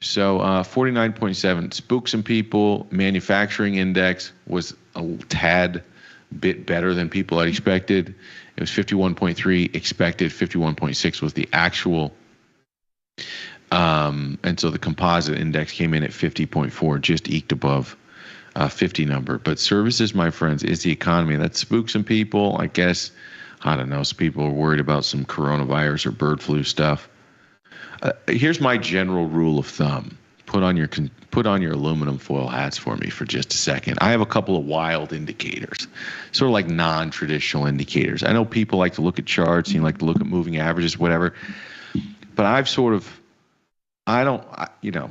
Speaker 21: So 49.7 spooked some people. Manufacturing index was a tad bit better than people had expected. It was 51.3 expected. 51.6 was the actual. And so the composite index came in at 50.4, just eked above 50 number. But services, my friends, is the economy. That spooked some people. I guess, I don't know, some people are worried about some coronavirus or bird flu stuff. Here's my general rule of thumb. Put on your aluminum foil hats for me for just a second. I have a couple of wild indicators, sort of like non-traditional indicators. I know people like to look at charts and like to look at moving averages, whatever. But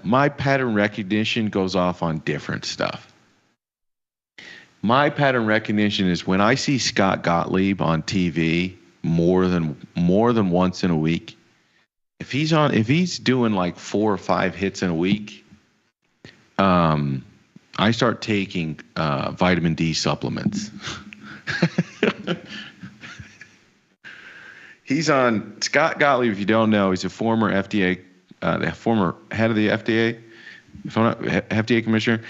Speaker 21: my pattern recognition goes off on different stuff. My pattern recognition is when I see Scott Gottlieb on TV more than once in a week. If he's doing like 4 or 5 hits in a week, I start taking vitamin D supplements. He's on Scott Gottlieb. If you don't know, he's a former FDA, the former head of the FDA, FDA commissioner,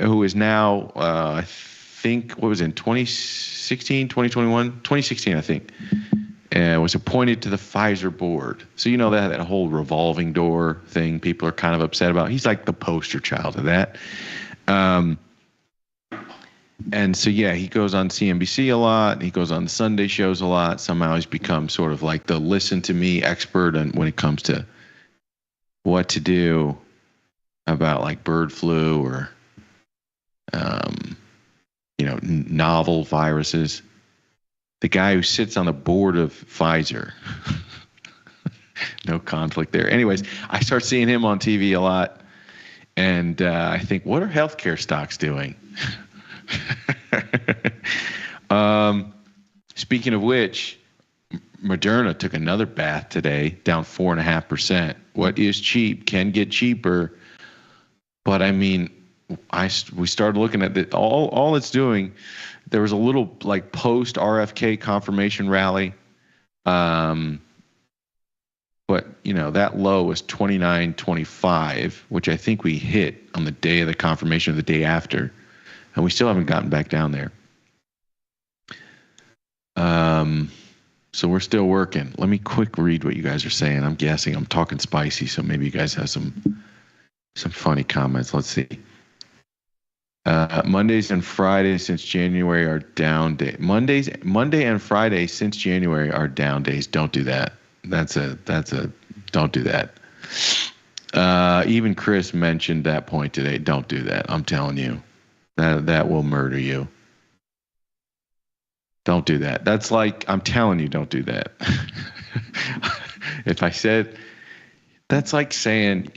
Speaker 21: who is now, I think, what was it, in 2016, 2021, 2016, I think. was appointed to the Pfizer board. So you know that whole revolving door thing people are kind of upset about. He's like the poster child of that. And so, yeah, he goes on CNBC a lot. He goes on the Sunday shows a lot. Somehow he's become sort of like the listen to me expert when it comes to what to do about like bird flu or, novel viruses. The guy who sits on the board of Pfizer. No conflict there. Anyways, I start seeing him on TV a lot. And I think, what are healthcare stocks doing? Speaking of which, Moderna took another bath today, down 4.5%. What is cheap can get cheaper. But I mean, we started looking at it. All it's doing, there was a little like post RFK confirmation rally. But that low was 29.25, which I think we hit on the day of the confirmation or the day after. And we still haven't gotten back down there. So we're still working. Let me quick read what you guys are saying. I'm guessing I'm talking spicy, so maybe you guys have some funny comments. Let's see. Mondays and Fridays since January are down day. Monday and Friday since January are down days. Don't do that. Don't do that. Even Chris mentioned that point today. Don't do that. I'm telling you. That will murder you. Don't do that. That's like, I'm telling you, don't do that. If I said, that's like saying,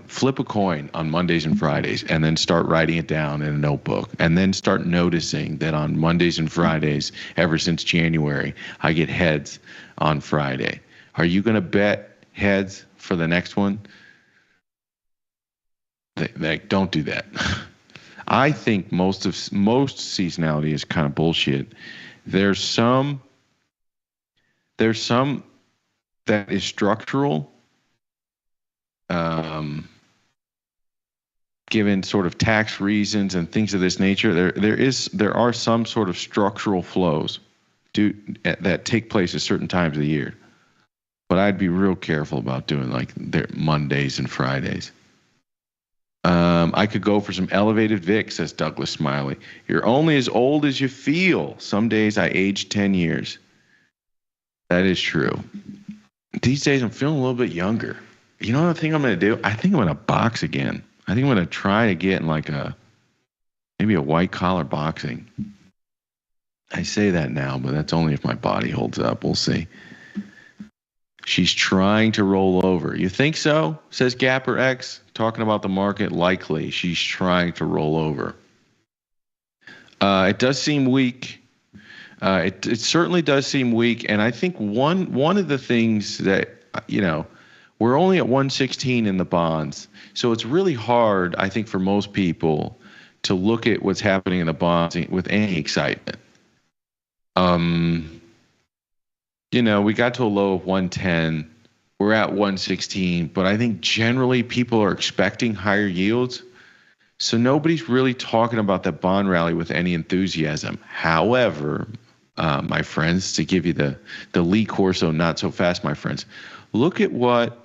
Speaker 21: flip a coin on Mondays and Fridays and then start writing it down in a notebook and then start noticing that on Mondays and Fridays, ever since January, I get heads on Friday. Are you going to bet heads for the next one? Don't do that. I think most seasonality is kind of bullshit. There's some that is structural, given sort of tax reasons and things of this nature. There are some sort of structural flows that take place at certain times of the year. But I'd be real careful about doing like their Mondays and Fridays. I could go for some elevated VIX, says Douglas Smiley. You're only as old as you feel. Some days I aged 10 years. That is true. These days I'm feeling a little bit younger. You know what I think I'm going to do? I think I'm going to box again. I think I'm going to try to get in like maybe a white collar boxing. I say that now, but that's only if my body holds up. We'll see. She's trying to roll over. You think so? Says Gapper X, talking about the market. Likely, she's trying to roll over. It does seem weak. It certainly does seem weak. And I think one of the things that, we're only at 116 in the bonds. So it's really hard, I think, for most people to look at what's happening in the bonds with any excitement. We got to a low of 110. We're at 116, but I think generally people are expecting higher yields. So nobody's really talking about that bond rally with any enthusiasm. However, my friends, to give you the Lee Corso not so fast, my friends, look at what,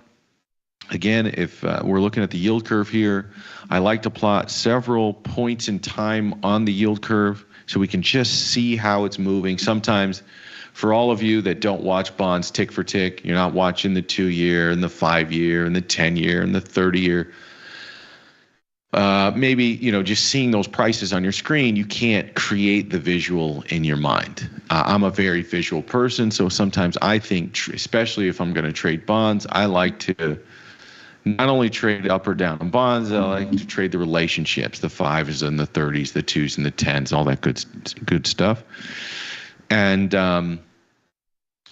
Speaker 21: again, if we're looking at the yield curve here, I like to plot several points in time on the yield curve so we can just see how it's moving. Sometimes, for all of you that don't watch bonds tick for tick, you're not watching the 2-year and the 5-year and the 10-year and the 30-year. Maybe, just seeing those prices on your screen, you can't create the visual in your mind. I'm a very visual person, so sometimes I think, especially if I'm going to trade bonds, I like to not only trade up or down on bonds, I like to trade the relationships, the 5s and the 30s, the 2s and the 10s, all that good stuff. And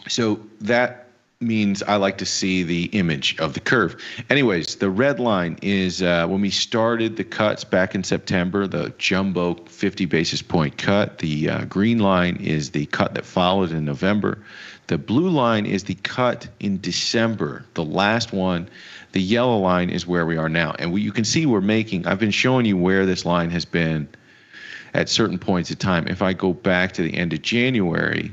Speaker 21: so that means I like to see the image of the curve. Anyways, the red line is when we started the cuts back in September, the jumbo 50 basis point cut. The green line is the cut that followed in November. The blue line is the cut in December, the last one. The yellow line is where we are now. And you can see I've been showing you where this line has been at certain points of time. If I go back to the end of January,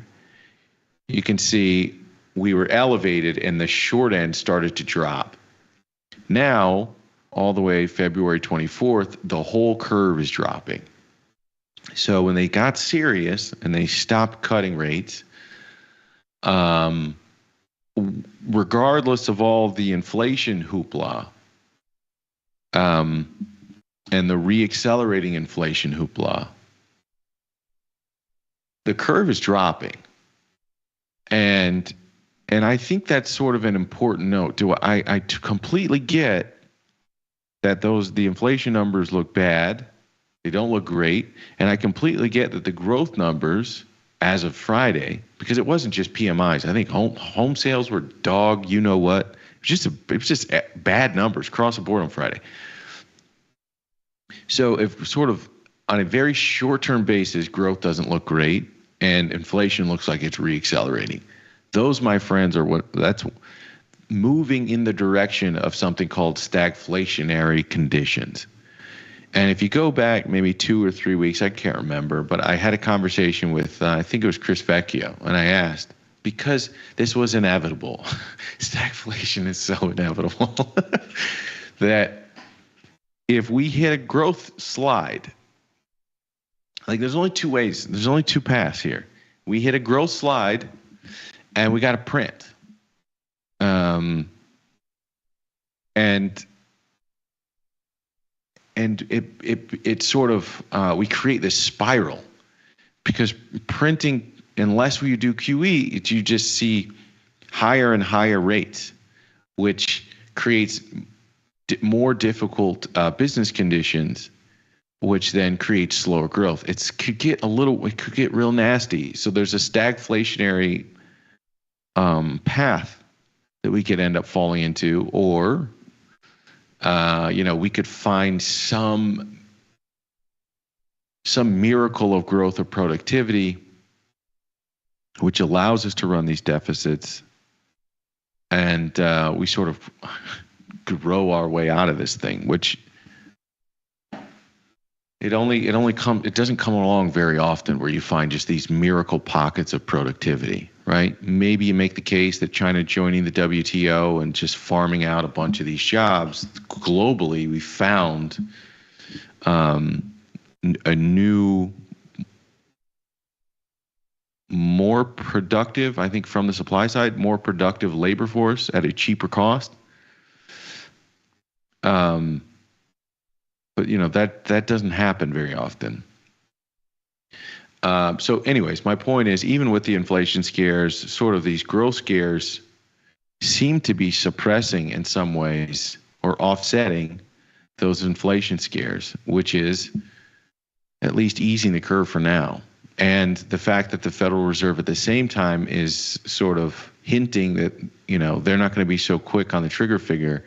Speaker 21: you can see we were elevated and the short end started to drop. Now, all the way February 24th, the whole curve is dropping. So when they got serious and they stopped cutting rates, regardless of all the inflation hoopla, and the reaccelerating inflation hoopla, the curve is dropping. And I think that's sort of an important note. I completely get that the inflation numbers look bad. They don't look great. And I completely get that the growth numbers as of Friday, because it wasn't just PMIs. I think home sales were dog, you know what. It was just bad numbers across the board on Friday. So if sort of on a very short-term basis, growth doesn't look great and inflation looks like it's reaccelerating. Those, my friends, that's moving in the direction of something called stagflationary conditions. And if you go back maybe 2 or 3 weeks, I can't remember, but I had a conversation with, I think it was Chris Vecchio, and I asked, because this was inevitable, stagflation is so inevitable, that if we hit a growth slide, like there's only two paths here. We hit a growth slide and we got to print. And it sort of, we create this spiral because printing, unless we do QE, you just see higher and higher rates, which creates more difficult business conditions, which then creates slower growth. It could get real nasty. So there's a stagflationary path that we could end up falling into, or we could find some miracle of growth or productivity, which allows us to run these deficits, and we sort of grow our way out of this thing, which it doesn't come along very often where you find just these miracle pockets of productivity, right? Maybe you make the case that China joining the WTO and just farming out a bunch of these jobs globally, we found a new, more productive, I think from the supply side, more productive labor force at a cheaper cost. But that doesn't happen very often. So anyways, my point is, even with the inflation scares, sort of these growth scares seem to be suppressing in some ways or offsetting those inflation scares, which is at least easing the curve for now. And the fact that the Federal Reserve at the same time is sort of hinting that, they're not going to be so quick on the trigger finger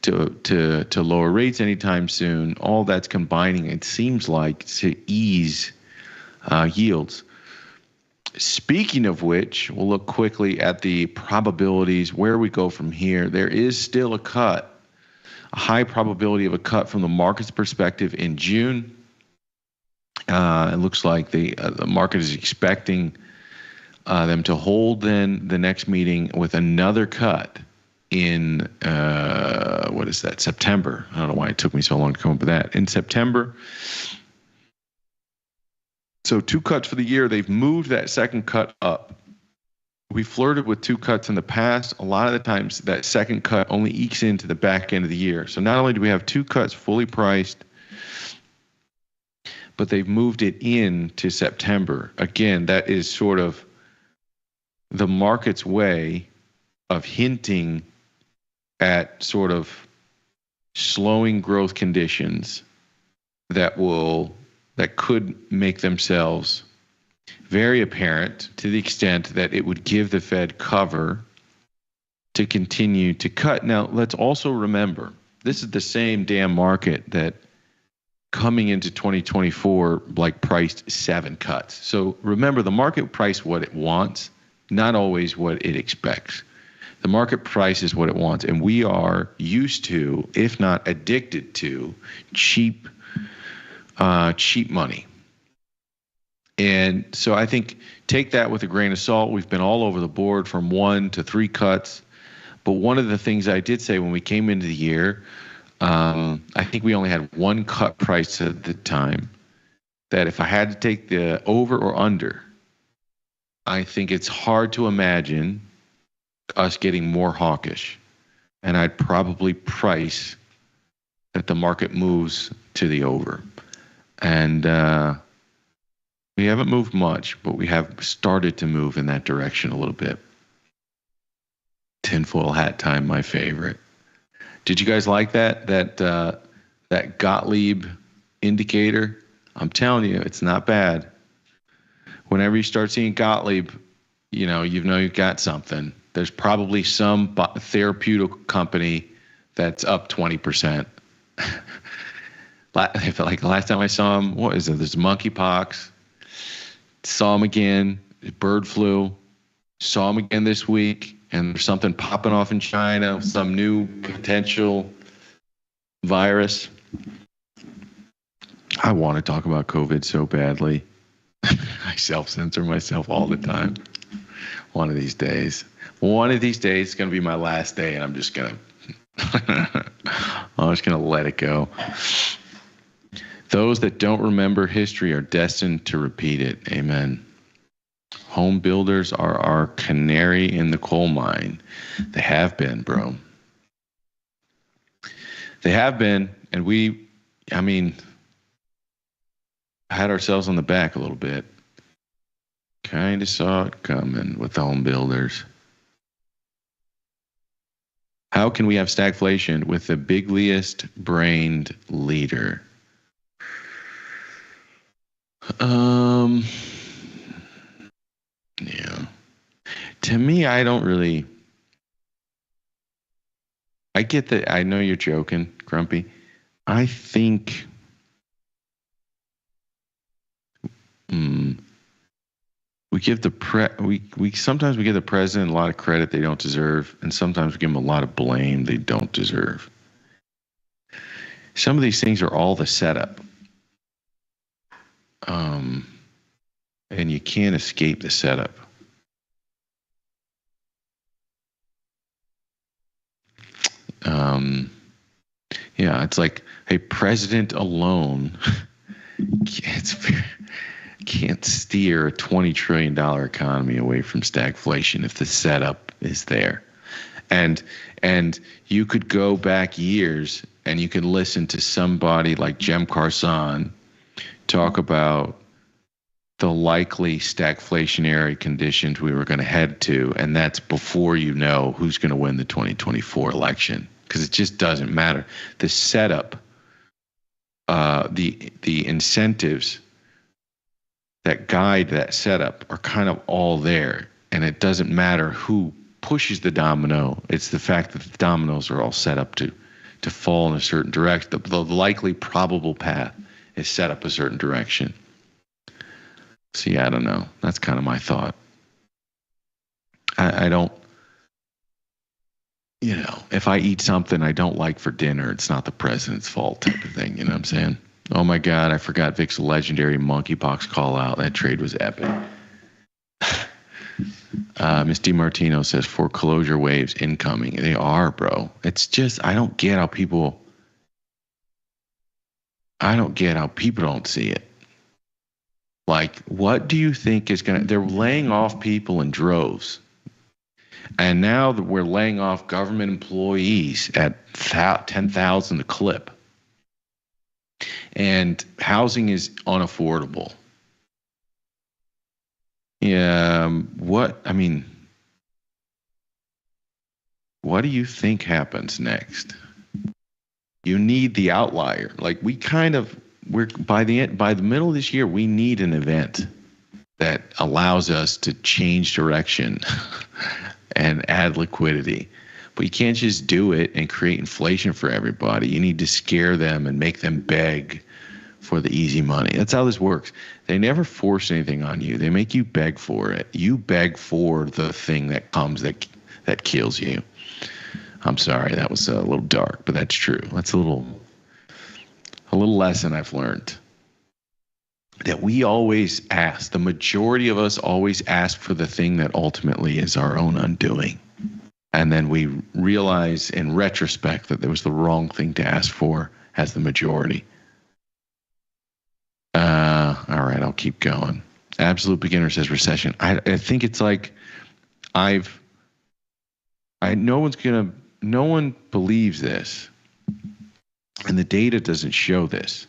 Speaker 21: to lower rates anytime soon, all that's combining, it seems like, to ease yields. Speaking of which, we'll look quickly at the probabilities, where we go from here. There is still a high probability of a cut from the market's perspective in June. It looks like the market is expecting them to hold then the next meeting with another cut in September. I don't know why it took me so long to come up with that. In September. So 2 cuts for the year. They've moved that second cut up. We flirted with 2 cuts in the past. A lot of the times that second cut only ekes into the back end of the year. So not only do we have 2 cuts fully priced, but they've moved it into September. Again, that is sort of the market's way of hinting at sort of slowing growth conditions that could make themselves very apparent, to the extent that it would give the Fed cover to continue to cut. Now, let's also remember, this is the same damn market that coming into 2024 priced 7 cuts. So remember, the market priced what it wants, not always what it expects. The market prices what it wants, and we are used to, if not addicted to, cheap money. And so I think take that with a grain of salt. We've been all over the board from 1 to 3 cuts. But one of the things I did say when we came into the year, I think we only had 1 cut price at the time, that if I had to take the over or under, I think it's hard to imagine us getting more hawkish. And I'd probably price that the market moves to the over. And we haven't moved much, but we have started to move in that direction a little bit. Tinfoil hat time, my favorite. Did you guys like that Gottlieb indicator? I'm telling you, it's not bad. Whenever you start seeing Gottlieb, you know you've got something. There's probably some therapeutic company that's up 20%. Like the last time I saw him, what is it? There's monkeypox. Saw him again. Bird flu. Saw him again this week. And there's something popping off in China, some new potential virus. I want to talk about COVID so badly. I self-censor myself all the time. One of these days. It's going to be my last day, and I'm just going to let it go. Those that don't remember history are destined to repeat it. Amen. Home builders are our canary in the coal mine. They have been, bro. They have been, and had ourselves on the back a little bit. Kind of saw it coming with the home builders. How can we have stagflation with the bigliest brained leader? Yeah. To me, I don't really. I get that. I know you're joking, Grumpy. I think. We give sometimes we give the president a lot of credit they don't deserve, and sometimes we give them a lot of blame they don't deserve. Some of these things are all the setup. And you can't escape the setup. Yeah, it's like a president alone can't steer a $20 trillion economy away from stagflation if the setup is there. And you could go back years and you can listen to somebody like Jem Carson talk about the likely stagflationary conditions we were going to head to, and that's before you know who's going to win the 2024 election, because it just doesn't matter. The setup, the incentives that guide that setup are kind of all there, and it doesn't matter who pushes the domino. It's the fact that the dominoes are all set up to fall in a certain direction. The likely probable path is set up a certain direction. See, I don't know. That's kind of my thought. I don't, if I eat something I don't like for dinner, it's not the president's fault type of thing. You know what I'm saying? Oh my God, I forgot Vic's legendary monkeypox call out. That trade was epic. Miss DiMartino says foreclosure waves incoming. They are, bro. It's just, I don't get how people don't see it. Like, what do you think is they're laying off people in droves. And now that we're laying off government employees at 10,000 a clip. And housing is unaffordable. Yeah, what do you think happens next? You need the outlier. Like we're by the middle of this year, we need an event that allows us to change direction and add liquidity. But you can't just do it and create inflation for everybody. You need to scare them and make them beg for the easy money. That's how this works. They never force anything on you. They make you beg for it. You beg for the thing that comes that kills you. I'm sorry, that was a little dark, but that's true. That's a little lesson I've learned. that we always ask, the majority of us always ask for the thing that ultimately is our own undoing. And then we realize in retrospect that there was the wrong thing to ask for as the majority. All right, I'll keep going. Absolute Beginner says recession. I think it's like no one believes this, and the data doesn't show this.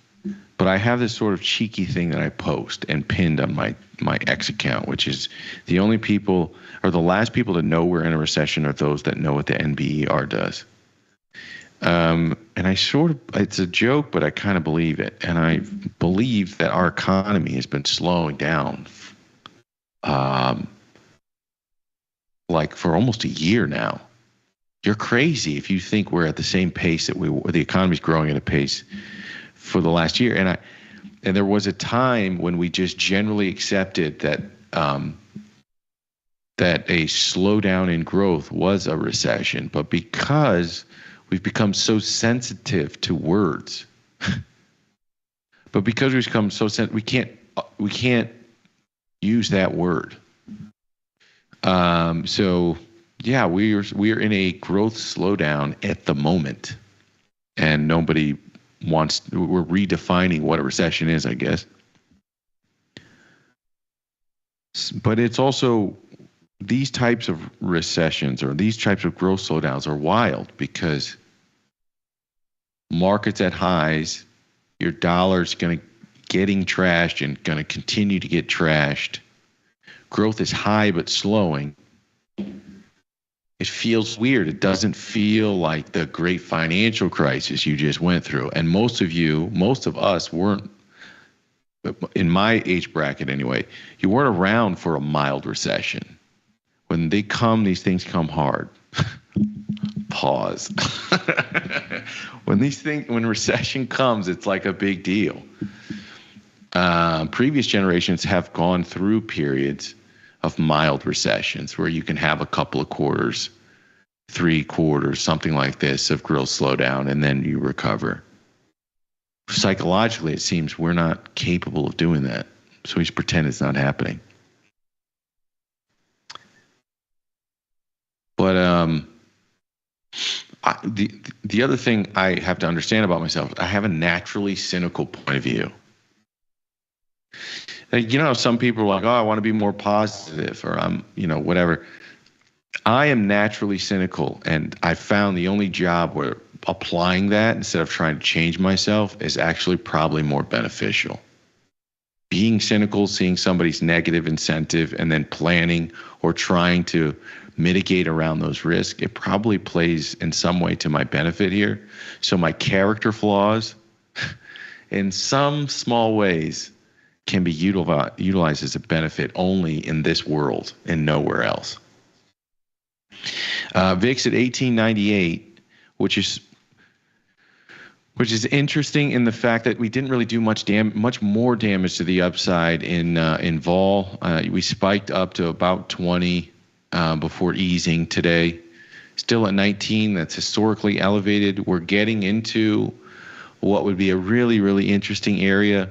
Speaker 21: But I have this sort of cheeky thing that I post and pinned on my X account, which is the only people, or the last people to know we're in a recession are those that know what the NBER does. And it's a joke, but I kind of believe it. And I believe that our economy has been slowing down like for almost a year now. You're crazy if you think we're at the same pace that the economy's growing at a pace for the last year. And there was a time when we just generally accepted that that a slowdown in growth was a recession, but because we've become so sensitive to words, we can't use that word. So yeah, we're in a growth slowdown at the moment, and nobody we're redefining what a recession is, I guess. But it's also, these types of recessions or these types of growth slowdowns are wild because markets at highs, your dollar's getting trashed and going to continue to get trashed. Growth is high but slowing. It feels weird. It doesn't feel like the great financial crisis you just went through. And most of us weren't, in my age bracket anyway, you weren't around for a mild recession. When they come, these things come hard. Pause. When recession comes, it's like a big deal. Previous generations have gone through periods of mild recessions where you can have a couple of quarters, 3 quarters, something like this of growth slowdown, and then you recover. Psychologically, it seems we're not capable of doing that, so we just pretend it's not happening. But the other thing I have to understand about myself, I have a naturally cynical point of view. You know, some people are like, oh, I want to be more positive, or I'm, whatever. I am naturally cynical, and I found the only job where applying that instead of trying to change myself is actually probably more beneficial. Being cynical, seeing somebody's negative incentive, and then planning or trying to mitigate around those risks, it probably plays in some way to my benefit here. So my character flaws, in some small ways, can be utilized as a benefit only in this world and nowhere else. VIX at 1898, which is interesting in the fact that we didn't really do much more damage to the upside in vol. We spiked up to about 20 before easing today. Still at 19, that's historically elevated. We're getting into what would be a really, really interesting area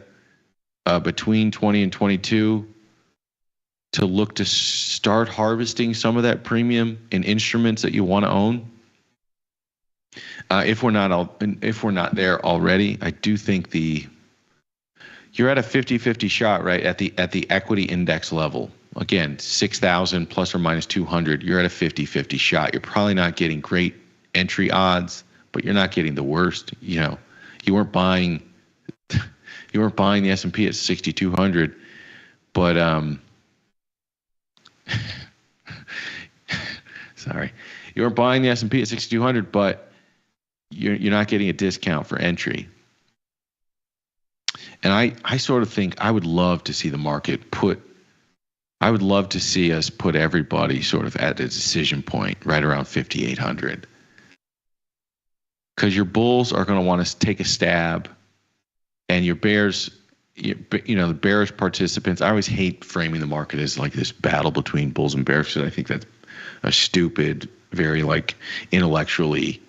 Speaker 21: between 20 and 22 to look to start harvesting some of that premium in instruments that you want to own. If we're not there already, I do think you're at a 50-50 shot, right? At the equity index level. Again, 6,000 plus or minus 200, you're at a 50-50 shot. You're probably not getting great entry odds, but you're not getting the worst. You weren't buying the S&P at 6,200, but sorry, you weren't buying the S&P at 6,200, but you're not getting a discount for entry. And I sort of think I would love to see the market I would love to see us put everybody sort of at a decision point right around 5,800. Because your bulls are going to want to take a stab, and your bears, the bearish participants, I always hate framing the market as like this battle between bulls and bears, because I think that's a stupid, very intellectually,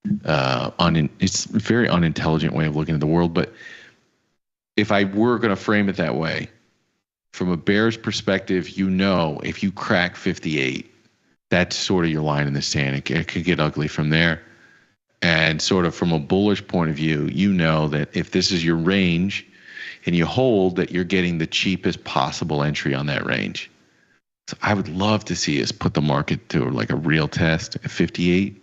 Speaker 21: it's a very unintelligent way of looking at the world. But if I were going to frame it that way, from a bear's perspective, if you crack 58, that's sort of your line in the sand. It could get ugly from there. And sort of from a bullish point of view, that if this is your range and you hold, that you're getting the cheapest possible entry on that range. So I would love to see us put the market to like a real test at 58.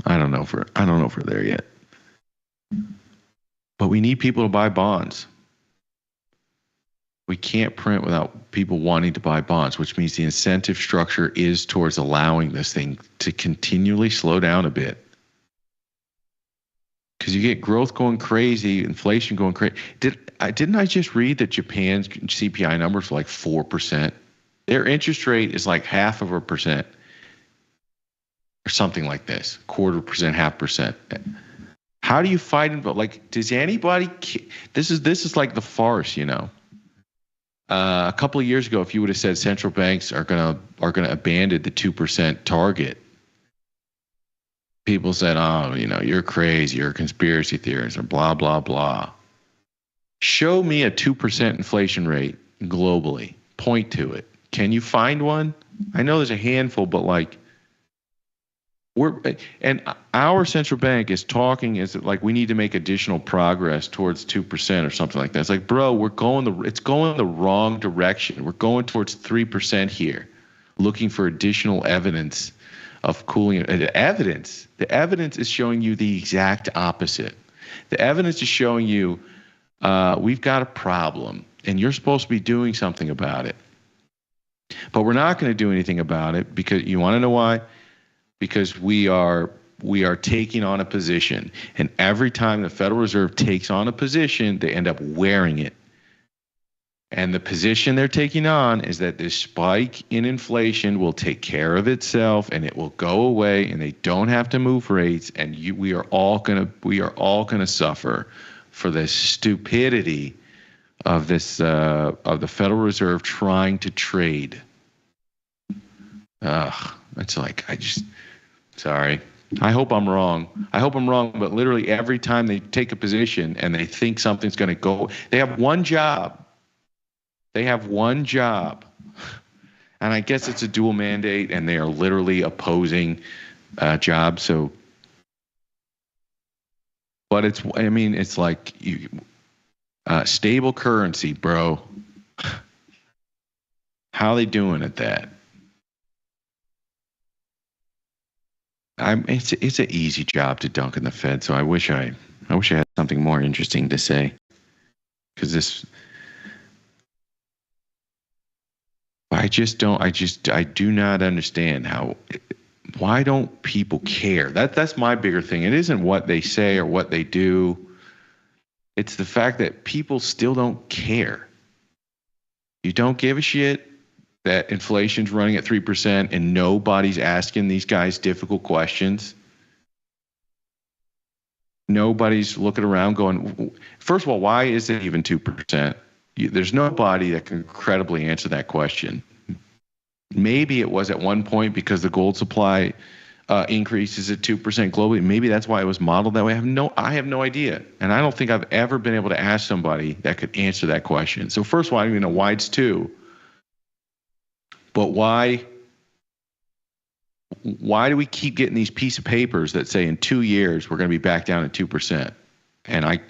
Speaker 21: I don't know if we're there yet. But we need people to buy bonds. We can't print without people wanting to buy bonds, which means the incentive structure is towards allowing this thing to continually slow down a bit. Because you get growth going crazy, inflation going crazy. Didn't I just read that Japan's CPI numbers were like 4%? Their interest rate is like 0.5%. Or something like this, 0.25%, 0.5%. How do you fight it? But like, does anybody? This is like the farce, A couple of years ago, if you would have said central banks are gonna abandon the 2% target, people said, "Oh, you're crazy, you're a conspiracy theorist, or blah blah blah." Show me a 2% inflation rate globally. Point to it. Can you find one? I know there's a handful, but like. Our central bank is talking is like we need to make additional progress towards 2% or something like that. It's like, bro, it's going the wrong direction. We're going towards 3% here, looking for additional evidence of cooling. The evidence is showing you the exact opposite. The evidence is showing you we've got a problem, and you're supposed to be doing something about it. But we're not going to do anything about it because you want to know why? Because we are taking on a position, and every time the Federal Reserve takes on a position, they end up wearing it. And the position they're taking on is that this spike in inflation will take care of itself, and it will go away, and they don't have to move rates, and we are all gonna suffer for the stupidity of this of the Federal Reserve trying to trade. It's like sorry. I hope I'm wrong. But literally every time they take a position and they think something's going to go, they have one job. And I guess it's a dual mandate, and they are literally opposing jobs. So, but it's like stable currency, bro. How are they doing at that? It's an easy job to dunk in the Fed, so I wish I had something more interesting to say. Because I do not understand why don't people care? That's my bigger thing. It isn't what they say or what they do. It's the fact that people still don't care. You don't give a shit that inflation's running at 3% and nobody's asking these guys difficult questions. Nobody's looking around going, first of all, why is it even 2%? There's nobody that can credibly answer that question. Maybe it was at one point because the gold supply increases at 2% globally. Maybe that's why it was modeled that way. I have no idea. And I don't think I've ever been able to ask somebody that could answer that question. So first of all, I don't even know why it's 2. But why do we keep getting these piece of papers that say in 2 years we're going to be back down at 2%? And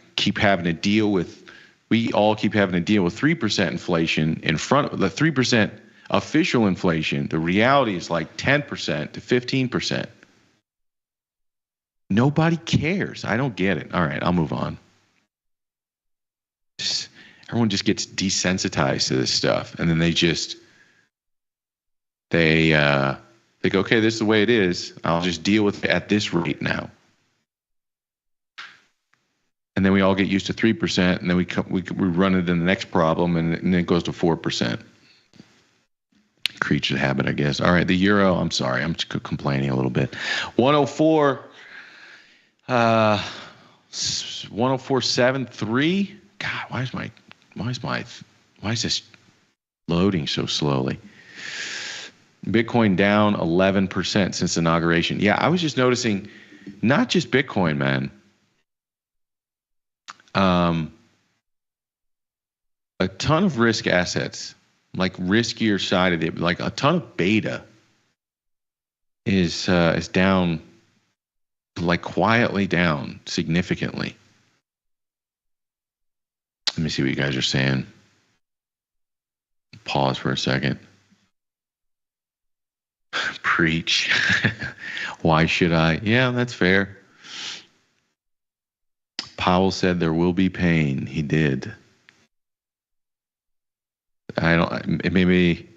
Speaker 21: we all keep having to deal with 3% inflation in front of the 3% official inflation. The reality is like 10% to 15%. Nobody cares. I don't get it. All right, I'll move on. Everyone just gets desensitized to this stuff, and then they go, okay, this is the way it is. I'll just deal with it at this rate now. And then we all get used to 3%, and then we run it in the next problem, and then it goes to 4%. Creature of habit, I guess. All right, the euro. I'm sorry, I'm just complaining a little bit. 104. 104.73. God, why is this loading so slowly? Bitcoin down 11% since inauguration. Yeah, I was just noticing, not just Bitcoin, man. A ton of risk assets, like riskier side of it, like a ton of beta is down, like quietly down significantly. Let me see what you guys are saying. Pause for a second. Preach. Why should I? Yeah, that's fair. Powell said there will be pain. He did. Maybe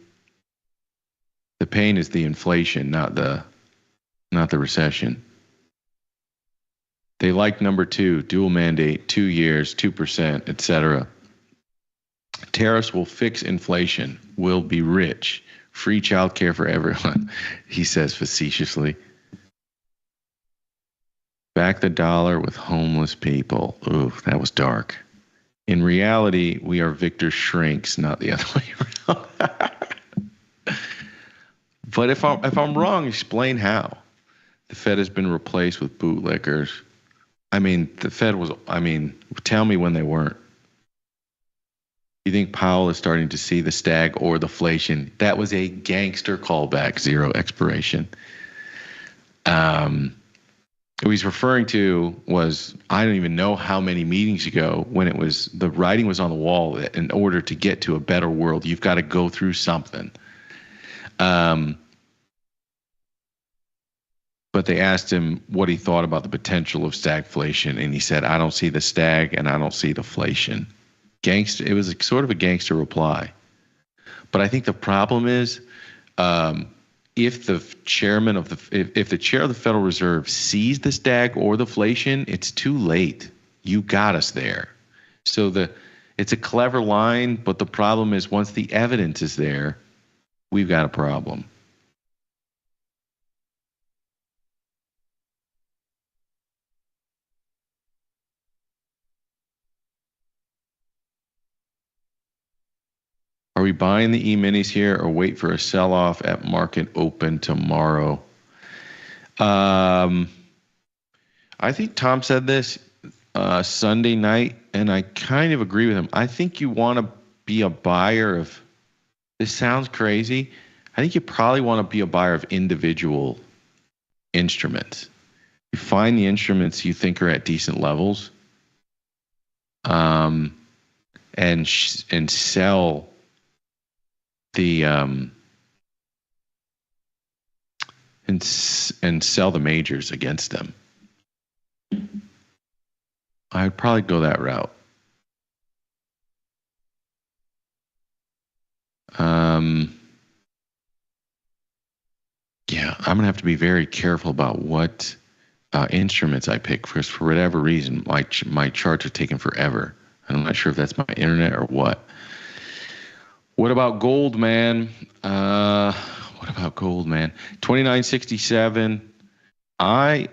Speaker 21: the pain is the inflation, not the recession. They like number 2, dual mandate, 2 years, 2%, etc. Tariffs will fix inflation. We'll be rich. Free childcare for everyone, he says facetiously. Back the dollar with homeless people. Ooh, that was dark. In reality, we are Victor Shrinks, not the other way around. But if I'm wrong, explain how. The Fed has been replaced with bootlickers. I mean, the Fed was, tell me when they weren't. You think Powell is starting to see the stag or the inflation? That was a gangster callback, zero expiration. What he's referring to was, I don't even know how many meetings ago, when it was, the writing was on the wall that in order to get to a better world, you've got to go through something. But they asked him what he thought about the potential of stagflation, and he said, I don't see the stag and I don't see the inflation. Gangster. It was sort of a gangster reply. But I think the problem is, if the chair of the Federal Reserve sees the stag or the inflation, it's too late. You got us there. So it's a clever line, but the problem is once the evidence is there, we've got a problem. Are we buying the E-minis here or wait for a sell-off at market open tomorrow? I think Tom said this Sunday night, and I kind of agree with him. I think you want to be a buyer of, this sounds crazy, I think you probably want to be a buyer of individual instruments. You find the instruments you think are at decent levels, and sell the and sell the majors against them. I'd probably go that route. Yeah, I'm gonna have to be very careful about what instruments I pick, because for whatever reason, my charts are taking forever. I'm not sure if that's my internet or what. What about gold, man? 2967. So I'm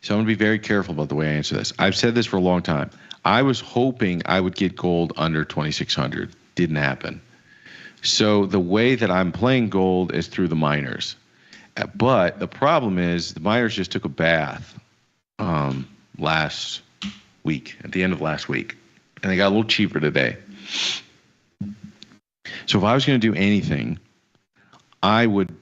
Speaker 21: going to be very careful about the way I answer this. I've said this for a long time. I was hoping I would get gold under 2600. Didn't happen. So the way that I'm playing gold is through the miners. But the problem is the miners just took a bath last week, at the end of last week. And they got a little cheaper today. So if I was going to do anything, I would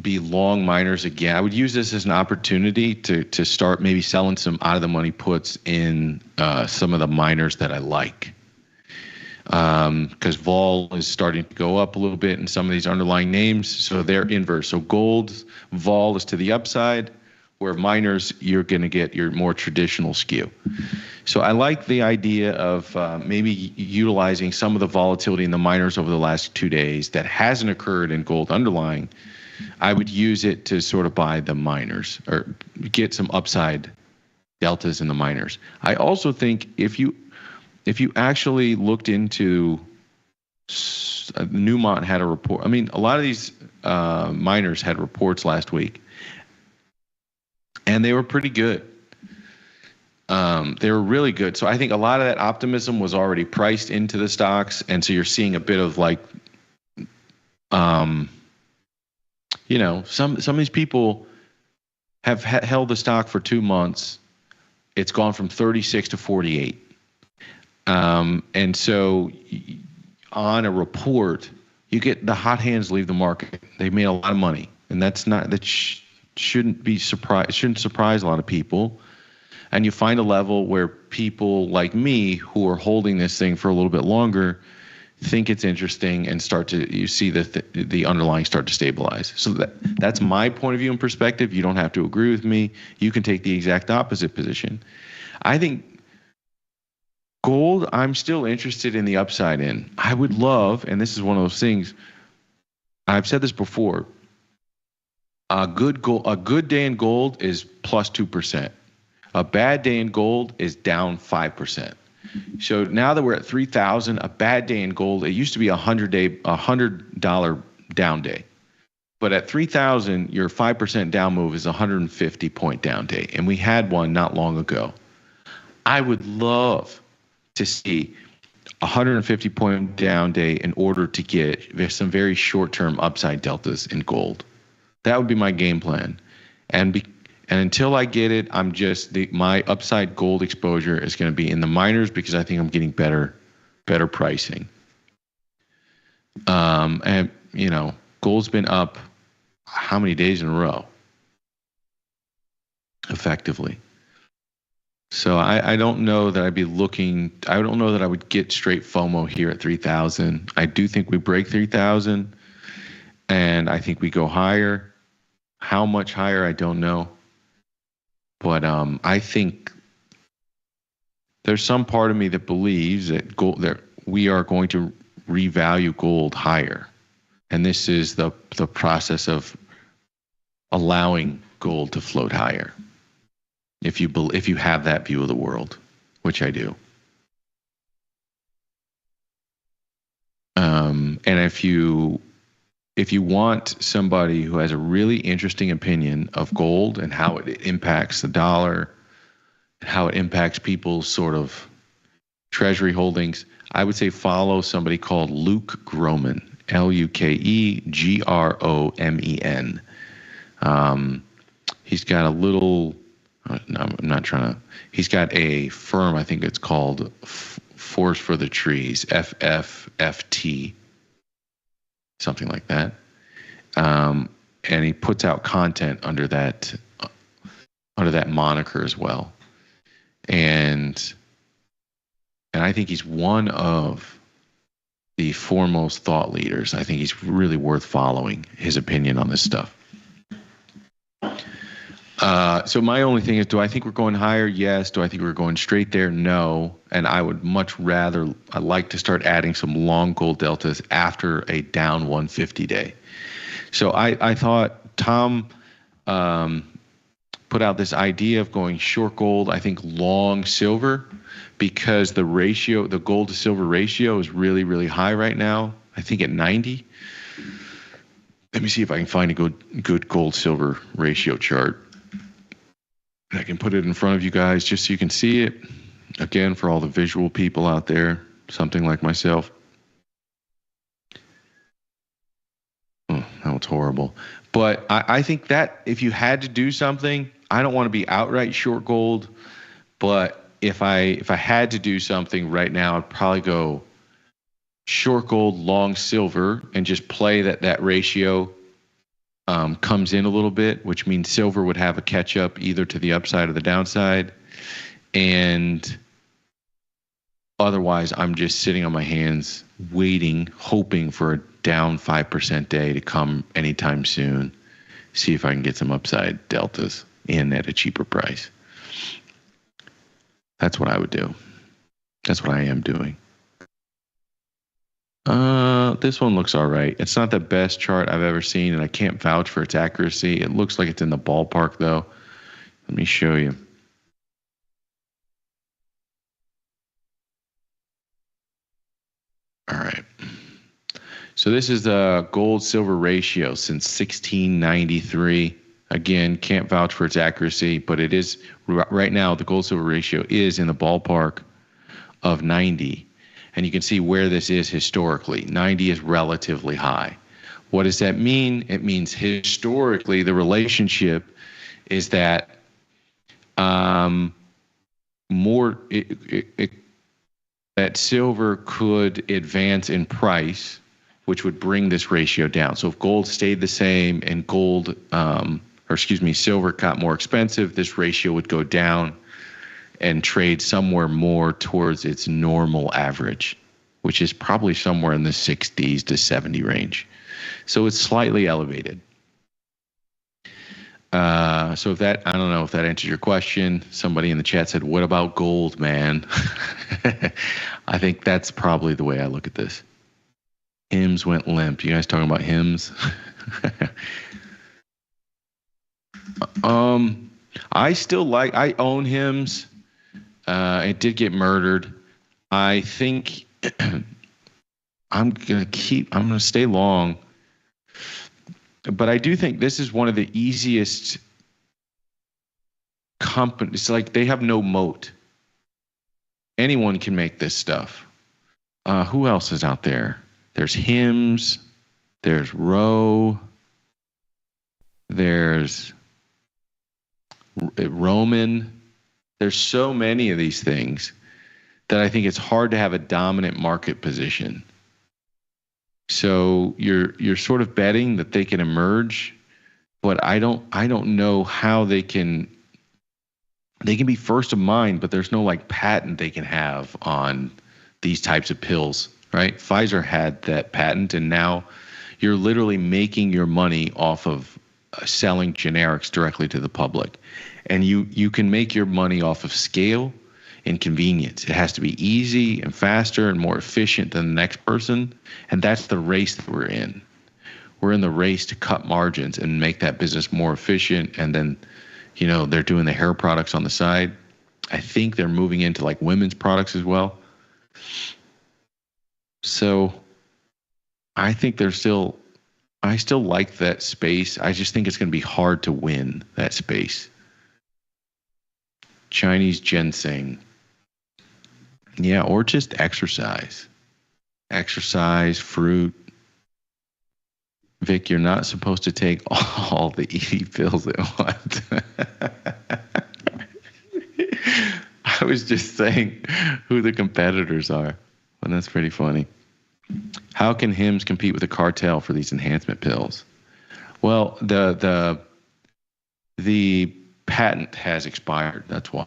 Speaker 21: be long miners again. I would use this as an opportunity to start maybe selling some out of the money puts in some of the miners that I like. Because vol is starting to go up a little bit in some of these underlying names, so they're inverse. So gold vol is to the upside, where miners, you're going to get your more traditional skew. So I like the idea of maybe utilizing some of the volatility in the miners over the last 2 days that hasn't occurred in gold underlying. I would use it to sort of buy the miners or get some upside deltas in the miners. I also think if you actually looked into, Newmont had a report. I mean, a lot of these miners had reports last week, and they were pretty good. They were really good. So I think a lot of that optimism was already priced into the stocks. And so you're seeing a bit of some of these people have held the stock for 2 months. It's gone from 36 to 48. And so on a report, you get the hot hands leave the market. They made a lot of money, and shouldn't be surprised. It shouldn't surprise a lot of people. And you find a level where people like me who are holding this thing for a little bit longer think it's interesting and you see the underlying start to stabilize. So that's my point of view and perspective. You don't have to agree with me. You can take the exact opposite position. I think gold, I'm still interested in the upside in. I would love, and this is one of those things, I've said this before, a good day in gold is plus 2%. A bad day in gold is down 5%. So now that we're at 3,000, a bad day in gold, it used to be $100 down day. But at 3,000, your 5% down move is a 150-point down day. And we had one not long ago. I would love to see a 150-point down day in order to get some very short-term upside deltas in gold. That would be my game plan. And until I get it, my upside gold exposure is going to be in the minors because I think I'm getting better pricing. And gold's been up how many days in a row? Effectively. So I don't know that I'd be looking. I don't know that I would get straight FOMO here at 3,000. I do think we break 3,000, and I think we go higher. How much higher, I don't know. But I think there's some part of me that believes that we are going to revalue gold higher, and this is the process of allowing gold to float higher. If you have that view of the world, which I do, and if you want somebody who has a really interesting opinion of gold and how it impacts the dollar, and how it impacts people's sort of treasury holdings, I would say follow somebody called Luke Gromen, LukeGromen. He's got a little. He's got a firm, I think it's called Force for the Trees, FFFT, something like that. And he puts out content under that moniker as well. And I think he's one of the foremost thought leaders. I think he's really worth following, his opinion on this stuff. So my only thing is, do I think we're going higher? Yes. Do I think we're going straight there? No. And I would much rather, I'd like to start adding some long gold deltas after a down 150 day. So I thought Tom put out this idea of going short gold, I think long silver, because the gold to silver ratio is really, really high right now. I think at 90. Let me see if I can find a good gold silver ratio chart. I can put it in front of you guys just so you can see it. Again, for all the visual people out there, something like myself. Oh, that was horrible. But I think that if you had to do something, I don't want to be outright short gold, but if I had to do something right now, I'd probably go short gold, long silver, and just play that ratio comes in a little bit, which means silver would have a catch up either to the upside or the downside. And otherwise, I'm just sitting on my hands, waiting, hoping for a down 5% day to come anytime soon. See if I can get some upside deltas in at a cheaper price. That's what I would do. That's what I am doing. This one looks all right. It's not the best chart I've ever seen, and I can't vouch for its accuracy. It looks like it's in the ballpark, though. Let me show you. All right. So this is the gold-silver ratio since 1693. Again, can't vouch for its accuracy, but it is right now, the gold-silver ratio is in the ballpark of 90. And you can see where this is historically. 90 is relatively high. What does that mean? It means historically the relationship is that that silver could advance in price, which would bring this ratio down. So if gold stayed the same and silver got more expensive, this ratio would go down and trade somewhere more towards its normal average, which is probably somewhere in the 60s to 70 range. So it's slightly elevated. So I don't know if that answers your question. Somebody in the chat said, what about gold, man? I think that's probably the way I look at this. Hims went limp. You guys talking about Hims? I own Hims. It did get murdered. I think I'm going to stay long. But I do think this is one of the easiest companies. Like, they have no moat. Anyone can make this stuff. Who else is out there? There's Hims. There's Roe. There's Roman. There's so many of these things that I think it's hard to have a dominant market position. So you're sort of betting that they can emerge, but I don't know how they can be first of mind, but there's no like patent they can have on these types of pills, right? Pfizer had that patent, and now you're literally making your money off of selling generics directly to the public. And you can make your money off of scale and convenience. It has to be easy and faster and more efficient than the next person. And that's the race that we're in. We're in the race to cut margins and make that business more efficient. And then, they're doing the hair products on the side. I think they're moving into like women's products as well. So I think I still like that space. I just think it's going to be hard to win that space. Chinese ginseng. Yeah, or just exercise. Exercise, fruit. Vic, you're not supposed to take all the ED pills at once. I was just saying who the competitors are. Well, that's pretty funny. How can Hims compete with the cartel for these enhancement pills? Well, the patent has expired. That's why.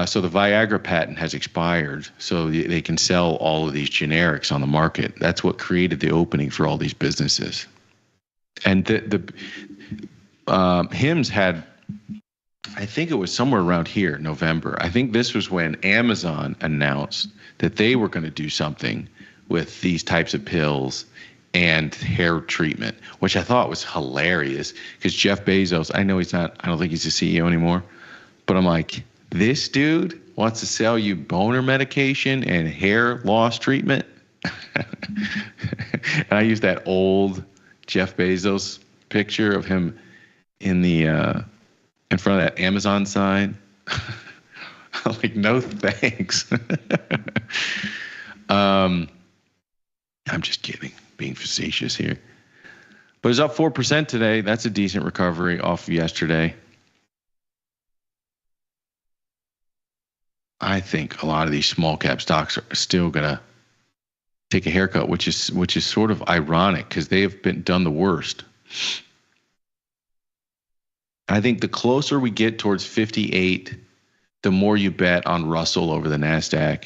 Speaker 21: So the Viagra patent has expired, so they can sell all of these generics on the market. That's what created the opening for all these businesses. And the Hims had, I think it was somewhere around here, November. I think this was when Amazon announced that they were going to do something with these types of pills and hair treatment, which I thought was hilarious because Jeff Bezos, I don't think he's the CEO anymore, but I'm like, this dude wants to sell you boner medication and hair loss treatment. And I used that old Jeff Bezos picture of him in front of that Amazon sign. I'm like, no thanks. I'm just kidding, being facetious here. But it's up 4% today. That's a decent recovery off of yesterday. I think a lot of these small cap stocks are still gonna take a haircut, which is sort of ironic because they have done the worst. I think the closer we get towards 58, the more you bet on Russell over the NASDAQ.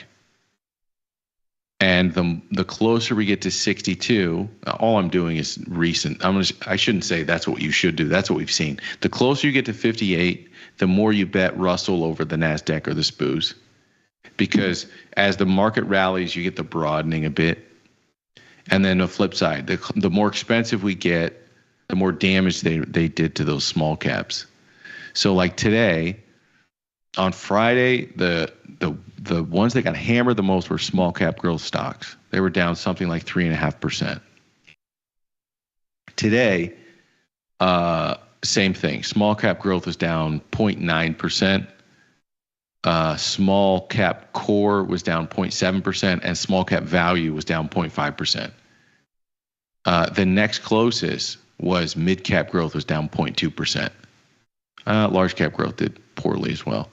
Speaker 21: And the closer we get to 62, all I'm doing is recent. I shouldn't say that's what you should do. That's what we've seen. The closer you get to 58, the more you bet Russell over the NASDAQ or the SPOOs. Because as the market rallies, you get the broadening a bit. And then the flip side, the more expensive we get, the more damage they did to those small caps. So like today, on Friday, the ones that got hammered the most were small cap growth stocks. They were down something like 3.5%. Today, same thing. Small cap growth was down 0.9%. Small cap core was down 0.7%, and small cap value was down 0.5%. The next closest was mid cap growth was down 0.2%. Large cap growth did poorly as well.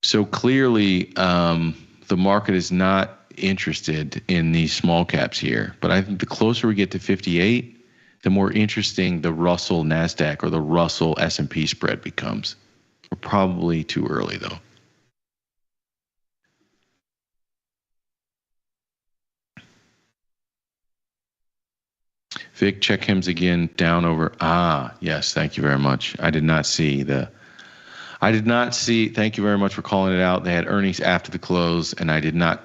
Speaker 21: So clearly, the market is not interested in these small caps here. But I think the closer we get to 58, the more interesting the Russell NASDAQ or the Russell S&P spread becomes. We're probably too early, though. Vic, check HIMS again, down over. Yes, thank you very much. I did not see, thank you very much for calling it out. They had earnings after the close, and I did not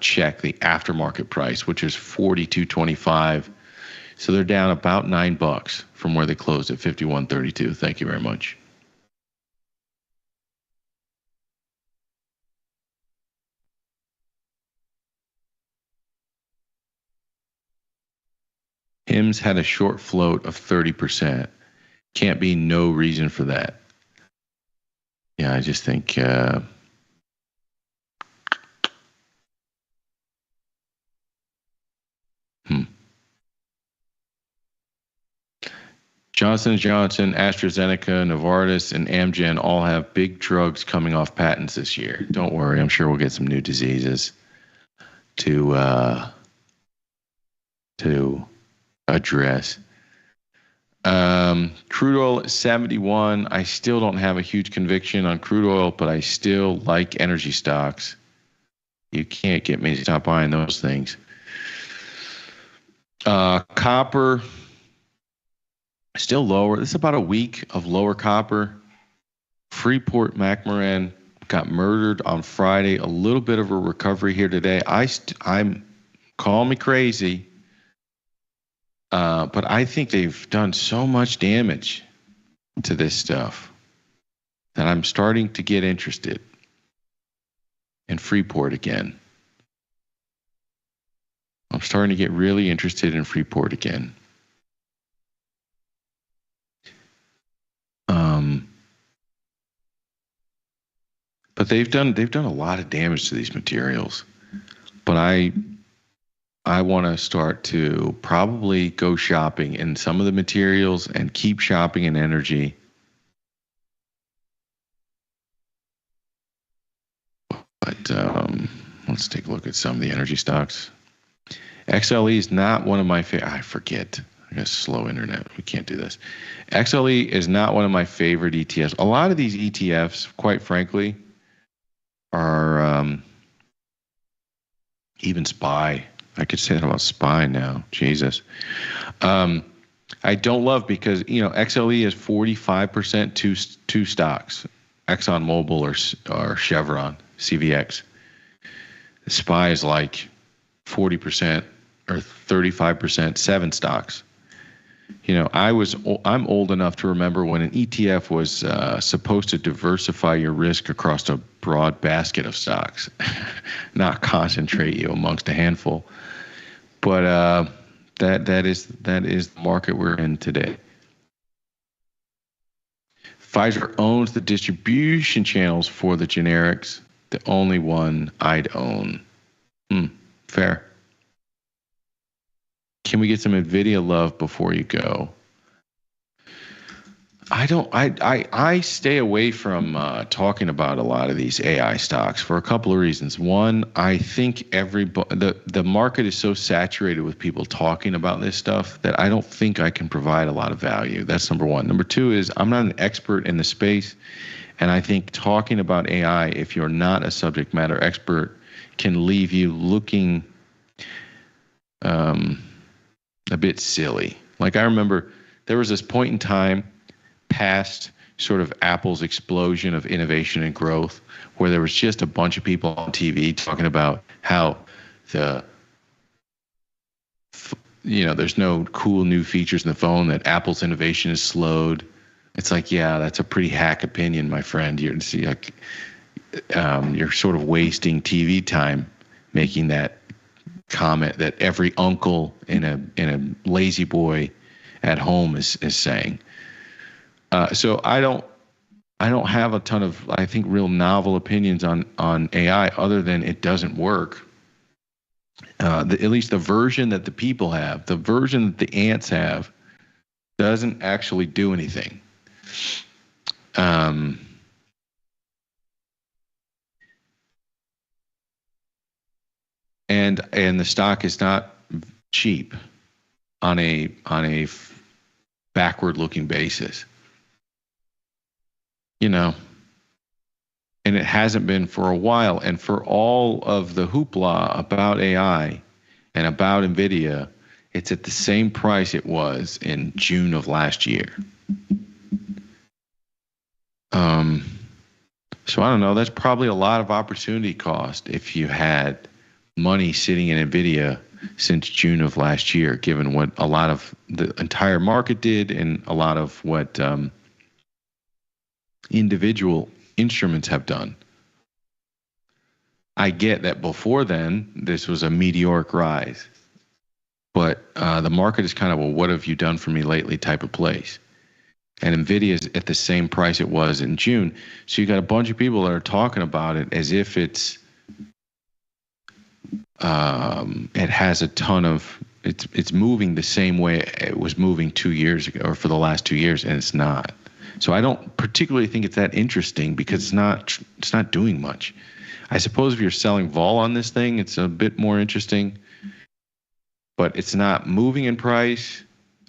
Speaker 21: check the aftermarket price, which is $42.25. So they're down about $9 from where they closed at $51.32. Thank you very much. HIMS had a short float of 30%. Can't be no reason for that. Yeah, I just think Johnson & Johnson, AstraZeneca, Novartis, and Amgen all have big drugs coming off patents this year. Don't worry, I'm sure we'll get some new diseases to address. Crude oil at 71. I still don't have a huge conviction on crude oil, but I still like energy stocks. You can't get me to stop buying those things. Copper still lower. This is about a week of lower copper. Freeport McMoran got murdered on Friday. A little bit of a recovery here today. I'm call me crazy. But I think they've done so much damage to this stuff that I'm starting to get interested in Freeport again. I'm starting to get really interested in Freeport again. But they've done a lot of damage to these materials. But I want to start to probably go shopping in some of the materials and keep shopping in energy. But let's take a look at some of the energy stocks. XLE is not one of my favorite. I forget. I got slow internet. We can't do this. XLE is not one of my favorite ETFs. A lot of these ETFs, quite frankly, are even SPY. I could say that about SPY now. Jesus. I don't love because, XLE is 45% two stocks, ExxonMobil or Chevron, CVX. SPY is like 40% or 35%, 7 stocks. I'm old enough to remember when an ETF was supposed to diversify your risk across a broad basket of stocks, not concentrate you amongst a handful. But that is the market we're in today. Pfizer owns the distribution channels for the generics. The only one I'd own. Fair. Can we get some NVIDIA love before you go? I stay away from talking about a lot of these AI stocks for a couple of reasons. One, I think the market is so saturated with people talking about this stuff that I don't think I can provide a lot of value. That's number one. Number two is I'm not an expert in the space, and I think talking about AI, if you're not a subject matter expert, can leave you looking a bit silly. Like I remember there was this point in time past sort of Apple's explosion of innovation and growth where there was just a bunch of people on TV talking about how there's no cool new features in the phone, that Apple's innovation is slowed. It's like, yeah, that's a pretty hack opinion, my friend. You're sort of wasting TV time making that comment that every uncle in a lazy boy at home is saying. So I I don't have a ton of, I think, real novel opinions on AI other than it doesn't work. At least the version that the people have, the version that the ants have, doesn't actually do anything. And the stock is not cheap on a backward looking basis. You know, and it hasn't been for a while. And for all of the hoopla about AI and about NVIDIA, it's at the same price it was in June of last year. So I don't know. That's probably a lot of opportunity cost if you had money sitting in NVIDIA since June of last year, given what a lot of the entire market did and a lot of what individual instruments have done. I get that before then, this was a meteoric rise. But the market is kind of a what have you done for me lately type of place. And NVIDIA is at the same price it was in June. So you got a bunch of people that are talking about it as if it has a ton of, it's moving the same way it was moving 2 years ago or for the last 2 years, and it's not. So I don't particularly think it's that interesting because it's not doing much. I suppose if you're selling vol on this thing, it's a bit more interesting, but it's not moving in price.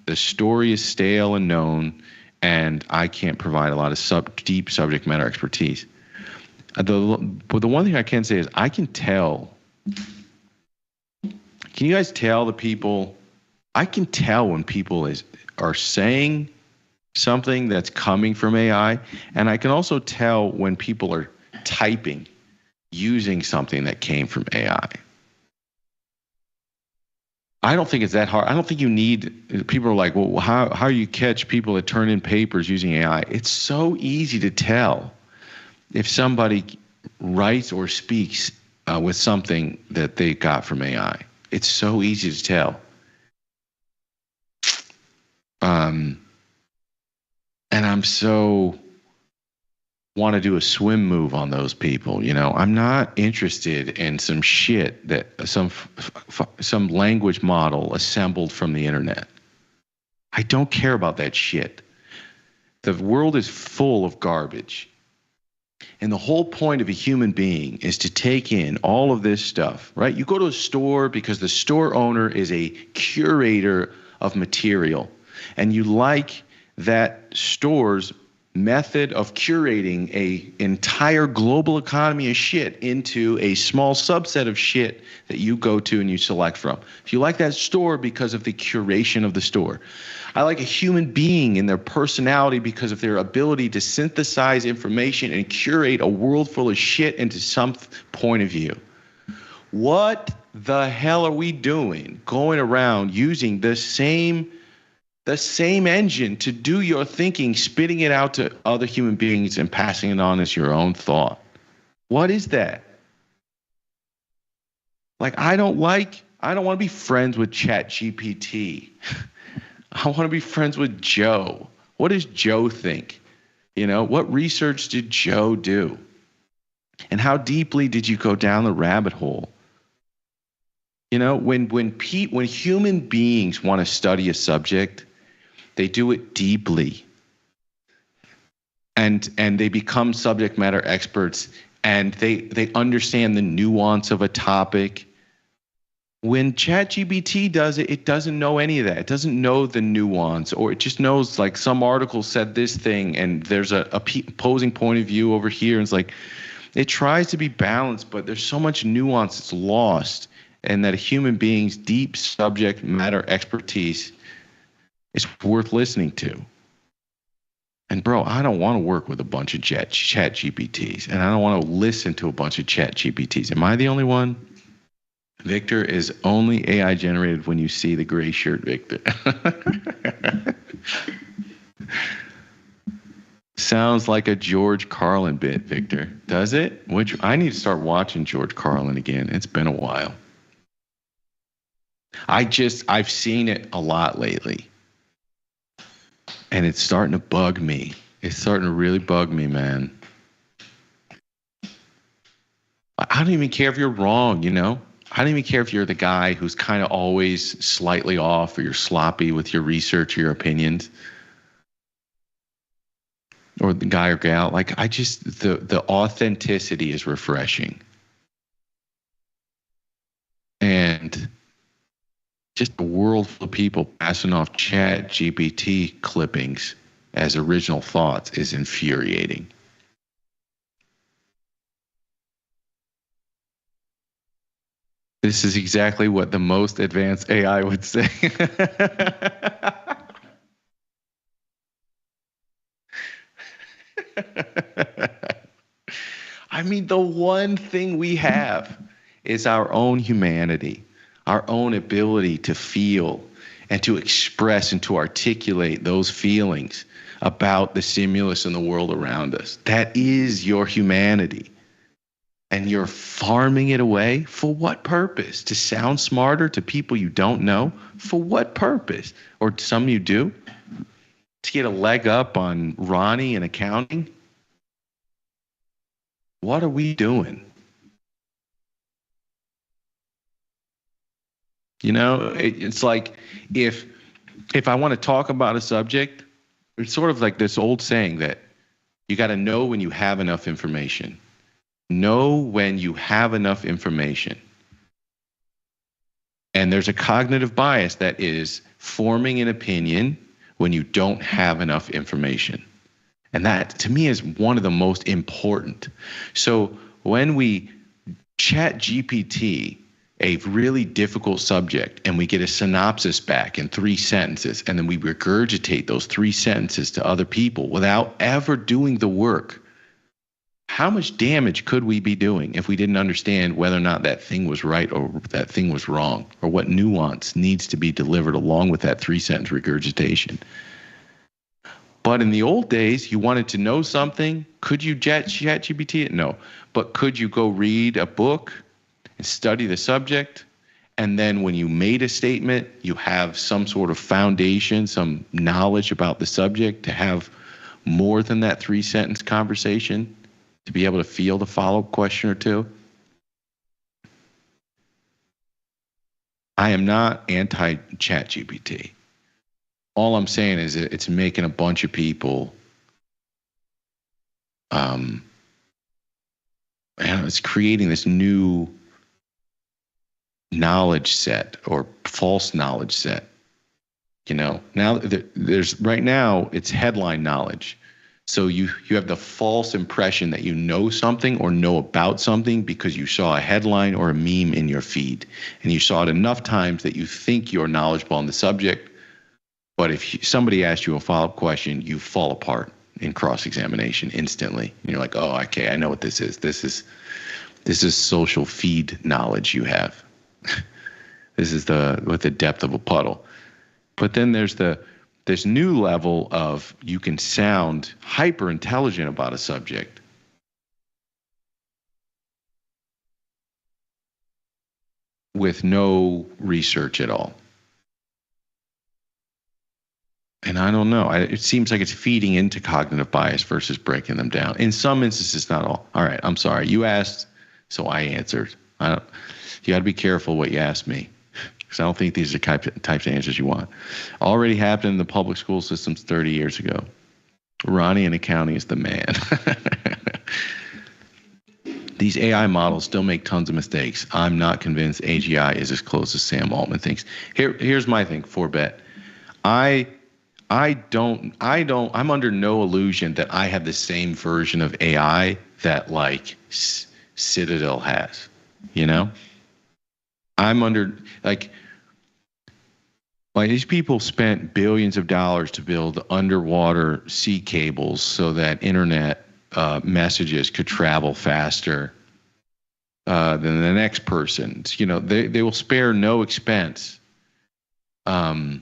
Speaker 21: The story is stale and known, and I can't provide a lot of deep subject matter expertise. But the one thing I can say is I can tell. Can you guys tell the people? I can tell when people are saying something that's coming from AI, and I can also tell when people are typing using something that came from AI. I don't think it's that hard. I don't think you need, people are like, well, how do you catch people that turn in papers using AI? It's so easy to tell if somebody writes or speaks with something that they got from AI. It's so easy to tell. And I'm so want to do a swim move on those people. You know, I'm not interested in some shit that some language model assembled from the internet. I don't care about that shit. The world is full of garbage. And the whole point of a human being is to take in all of this stuff, right? You go to a store because the store owner is a curator of material, and you like that store's method of curating an entire global economy of shit into a small subset of shit that you go to and you select from. If you like that store because of the curation of the store. I like a human being and their personality because of their ability to synthesize information and curate a world full of shit into some point of view. What the hell are we doing going around using the same engine to do your thinking, spitting it out to other human beings and passing it on as your own thought? What is that? Like, I don't want to be friends with ChatGPT. I want to be friends with Joe. What does Joe think? You know, what research did Joe do? And how deeply did you go down the rabbit hole? You know, when human beings want to study a subject, they do it deeply. And they become subject matter experts, and they understand the nuance of a topic. When ChatGPT does it, it doesn't know any of that. It doesn't know the nuance, or it just knows like some article said this thing and there's a opposing point of view over here. And it's like, it tries to be balanced, but there's so much nuance it's lost, and that a human being's deep subject matter expertise is worth listening to. And bro, I don't want to work with a bunch of chat GPTs, and I don't want to listen to a bunch of chat GPTs. Am I the only one? Victor is only AI generated when you see the gray shirt, Victor. Sounds like a George Carlin bit, Victor. Does it? Which I need to start watching George Carlin again. It's been a while. I've seen it a lot lately. And it's starting to bug me. It's starting to really bug me, man. I don't even care if you're wrong, you know? I don't even care if you're the guy who's kind of always slightly off or you're sloppy with your research, your opinions. Or the guy or gal. Like, the authenticity is refreshing. And just a world full of people passing off Chat GPT clippings as original thoughts is infuriating. This is exactly what the most advanced AI would say. I mean, the one thing we have is our own humanity, our own ability to feel and to express and to articulate those feelings about the stimulus in the world around us. That is your humanity. And you're farming it away for what purpose? To sound smarter to people you don't know? For what purpose? Or some you do? To get a leg up on Ronnie in accounting? What are we doing? You know, it's like if I want to talk about a subject, it's sort of like this old saying that you got to know when you have enough information. Know when you have enough information. And there's a cognitive bias that is forming an opinion when you don't have enough information. And that, to me, is one of the most important. So when we chat GPT a really difficult subject and we get a synopsis back in 3 sentences, and then we regurgitate those 3 sentences to other people without ever doing the work, how much damage could we be doing if we didn't understand whether or not that thing was right or that thing was wrong, or what nuance needs to be delivered along with that 3-sentence regurgitation? But in the old days, you wanted to know something. Could you chat GPT it? No. But could you go read a book and study the subject? And then when you made a statement, you have some sort of foundation, some knowledge about the subject to have more than that 3-sentence conversation, to be able to field a follow-up question or two. I am not anti-Chat GPT. All I'm saying is that it's making a bunch of people, it's creating this new knowledge set or false knowledge set. You know, now there's right now it's headline knowledge. So you have the false impression that you know something or know about something because you saw a headline or a meme in your feed, and you saw it enough times that you think you're knowledgeable on the subject. But if somebody asks you a follow-up question, you fall apart in cross-examination instantly. And you're like, oh, okay, I know what this is. This is social feed knowledge you have. This is with the depth of a puddle. But then there's this new level of you can sound hyper intelligent about a subject with no research at all. And I don't know. It seems like it's feeding into cognitive bias versus breaking them down. In some instances, not all. All right, I'm sorry. You asked, so I answered. You got to be careful what you ask me, because I don't think these are types of answers you want. Already happened in the public school systems 30 years ago. Ronnie in accounting is the man. These AI models still make tons of mistakes. I'm not convinced AGI is as close as Sam Altman thinks. Here's my thing, Forbet. I'm under no illusion that I have the same version of AI that like Citadel has, you know? I'm under like these people spent billions of dollars to build underwater sea cables so that internet messages could travel faster than the next person's. You know, they will spare no expense to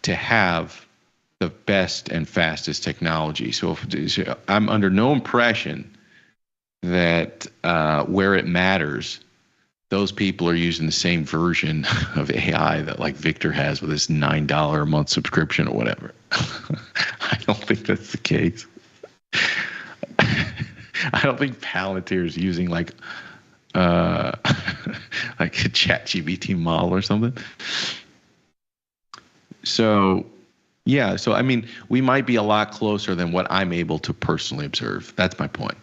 Speaker 21: have the best and fastest technology. So I'm under no impression that where it matters, those people are using the same version of AI that like Victor has with his $9 a month subscription or whatever. I don't think that's the case. I don't think Palantir is using like a ChatGPT model or something. So, yeah. So, I mean, we might be a lot closer than what I'm able to personally observe. That's my point.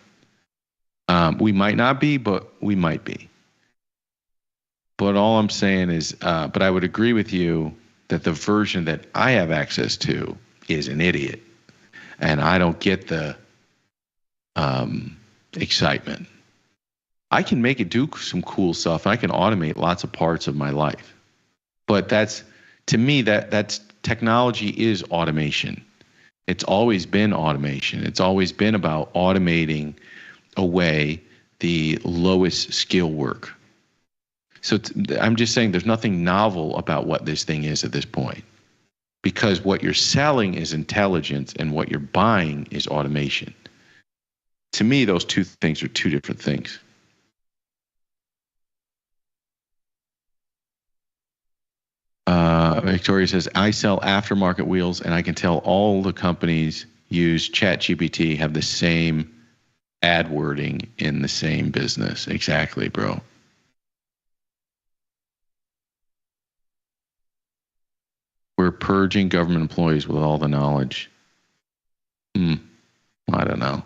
Speaker 21: We might not be, but we might be. But all I'm saying is, but I would agree with you that the version that I have access to is an idiot. And I don't get the excitement. I can make it do some cool stuff. And I can automate lots of parts of my life. But that's, to me, that's technology is automation. It's always been automation. It's always been about automating away the lowest skill work. So I'm just saying there's nothing novel about what this thing is at this point, because what you're selling is intelligence and what you're buying is automation. To me, those two things are two different things. Victoria says, I sell aftermarket wheels and I can tell all the companies use ChatGPT have the same ad wording in the same business. Exactly, bro. We're purging government employees with all the knowledge. I don't know.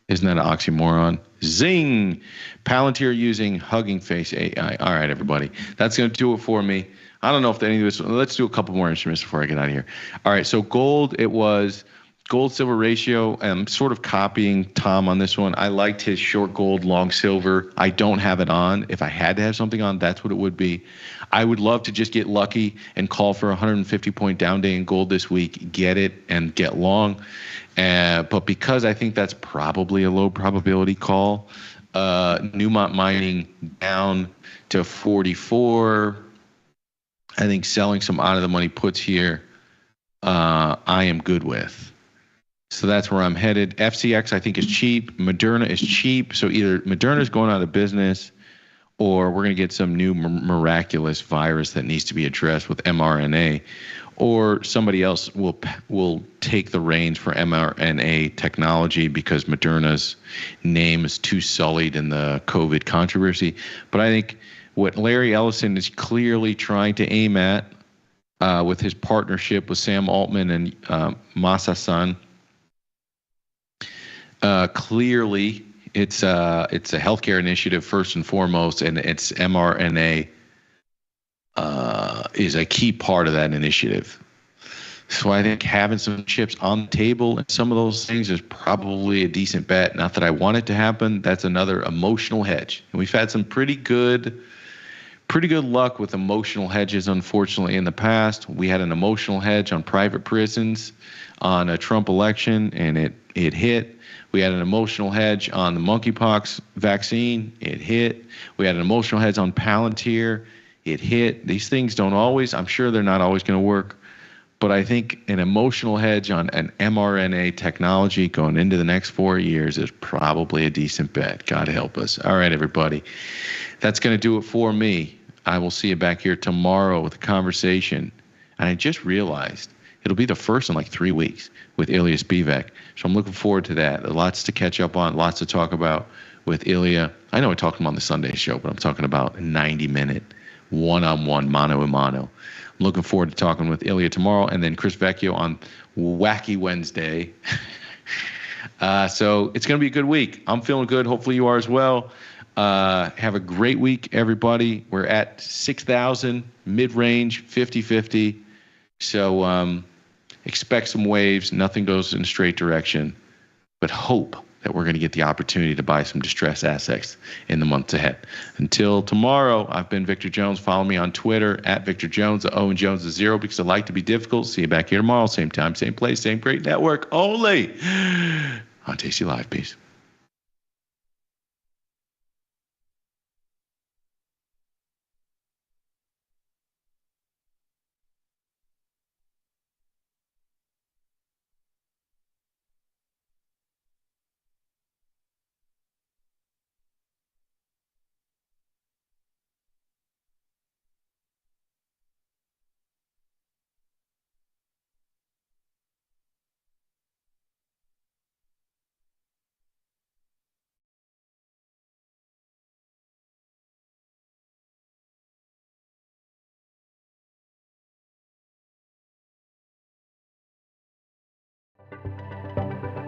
Speaker 21: Isn't that an oxymoron? Zing! Palantir using Hugging Face AI. All right, everybody. That's going to do it for me. I don't know if any of this. Let's do a couple more instruments before I get out of here. All right, so gold, it was gold silver ratio. I'm sort of copying Tom on this one. I liked his short gold, long silver. I don't have it on. If I had to have something on, that's what it would be. I would love to just get lucky and call for a 150-point down day in gold this week, get it and get long. But because I think that's probably a low probability call, Newmont Mining down to 44. I think selling some out of the money puts here, I am good with. So that's where I'm headed. FCX, I think, is cheap. Moderna is cheap. So either Moderna is going out of business or we're going to get some new miraculous virus that needs to be addressed with mRNA, or somebody else will take the reins for mRNA technology because Moderna's name is too sullied in the COVID controversy. But I think what Larry Ellison is clearly trying to aim at with his partnership with Sam Altman and Masa-san, clearly it's a healthcare initiative first and foremost, and it's mRNA is a key part of that initiative. So I think having some chips on the table and some of those things is probably a decent bet. Not that I want it to happen. That's another emotional hedge. And we've had some pretty good luck with emotional hedges, unfortunately, in the past. We had an emotional hedge on private prisons on a Trump election, and it hit. We had an emotional hedge on the monkeypox vaccine. It hit. We had an emotional hedge on Palantir. It hit. These things don't always, I'm sure they're not always going to work. But I think an emotional hedge on an mRNA technology going into the next 4 years is probably a decent bet. God help us. All right, everybody. That's going to do it for me. I will see you back here tomorrow with a conversation. And I just realized it'll be the first in like 3 weeks with Ilya Spivak. So I'm looking forward to that. Lots to catch up on, lots to talk about with Ilya. I know I talked to him on the Sunday show, but I'm talking about a 90-minute one-on-one, mano-a-mano. I'm looking forward to talking with Ilya tomorrow, and then Chris Vecchio on Wacky Wednesday. So it's going to be a good week. I'm feeling good. Hopefully you are as well. Have a great week, everybody. We're at 6,000, mid-range, 50-50. So expect some waves. Nothing goes in a straight direction, but hope that we're going to get the opportunity to buy some distressed assets in the months ahead. Until tomorrow, I've been Victor Jones. Follow me on Twitter at Victor Jones. The O and Jones is 0 because I like to be difficult. See you back here tomorrow. Same time, same place, same great network. Only on Tasty Live. Peace.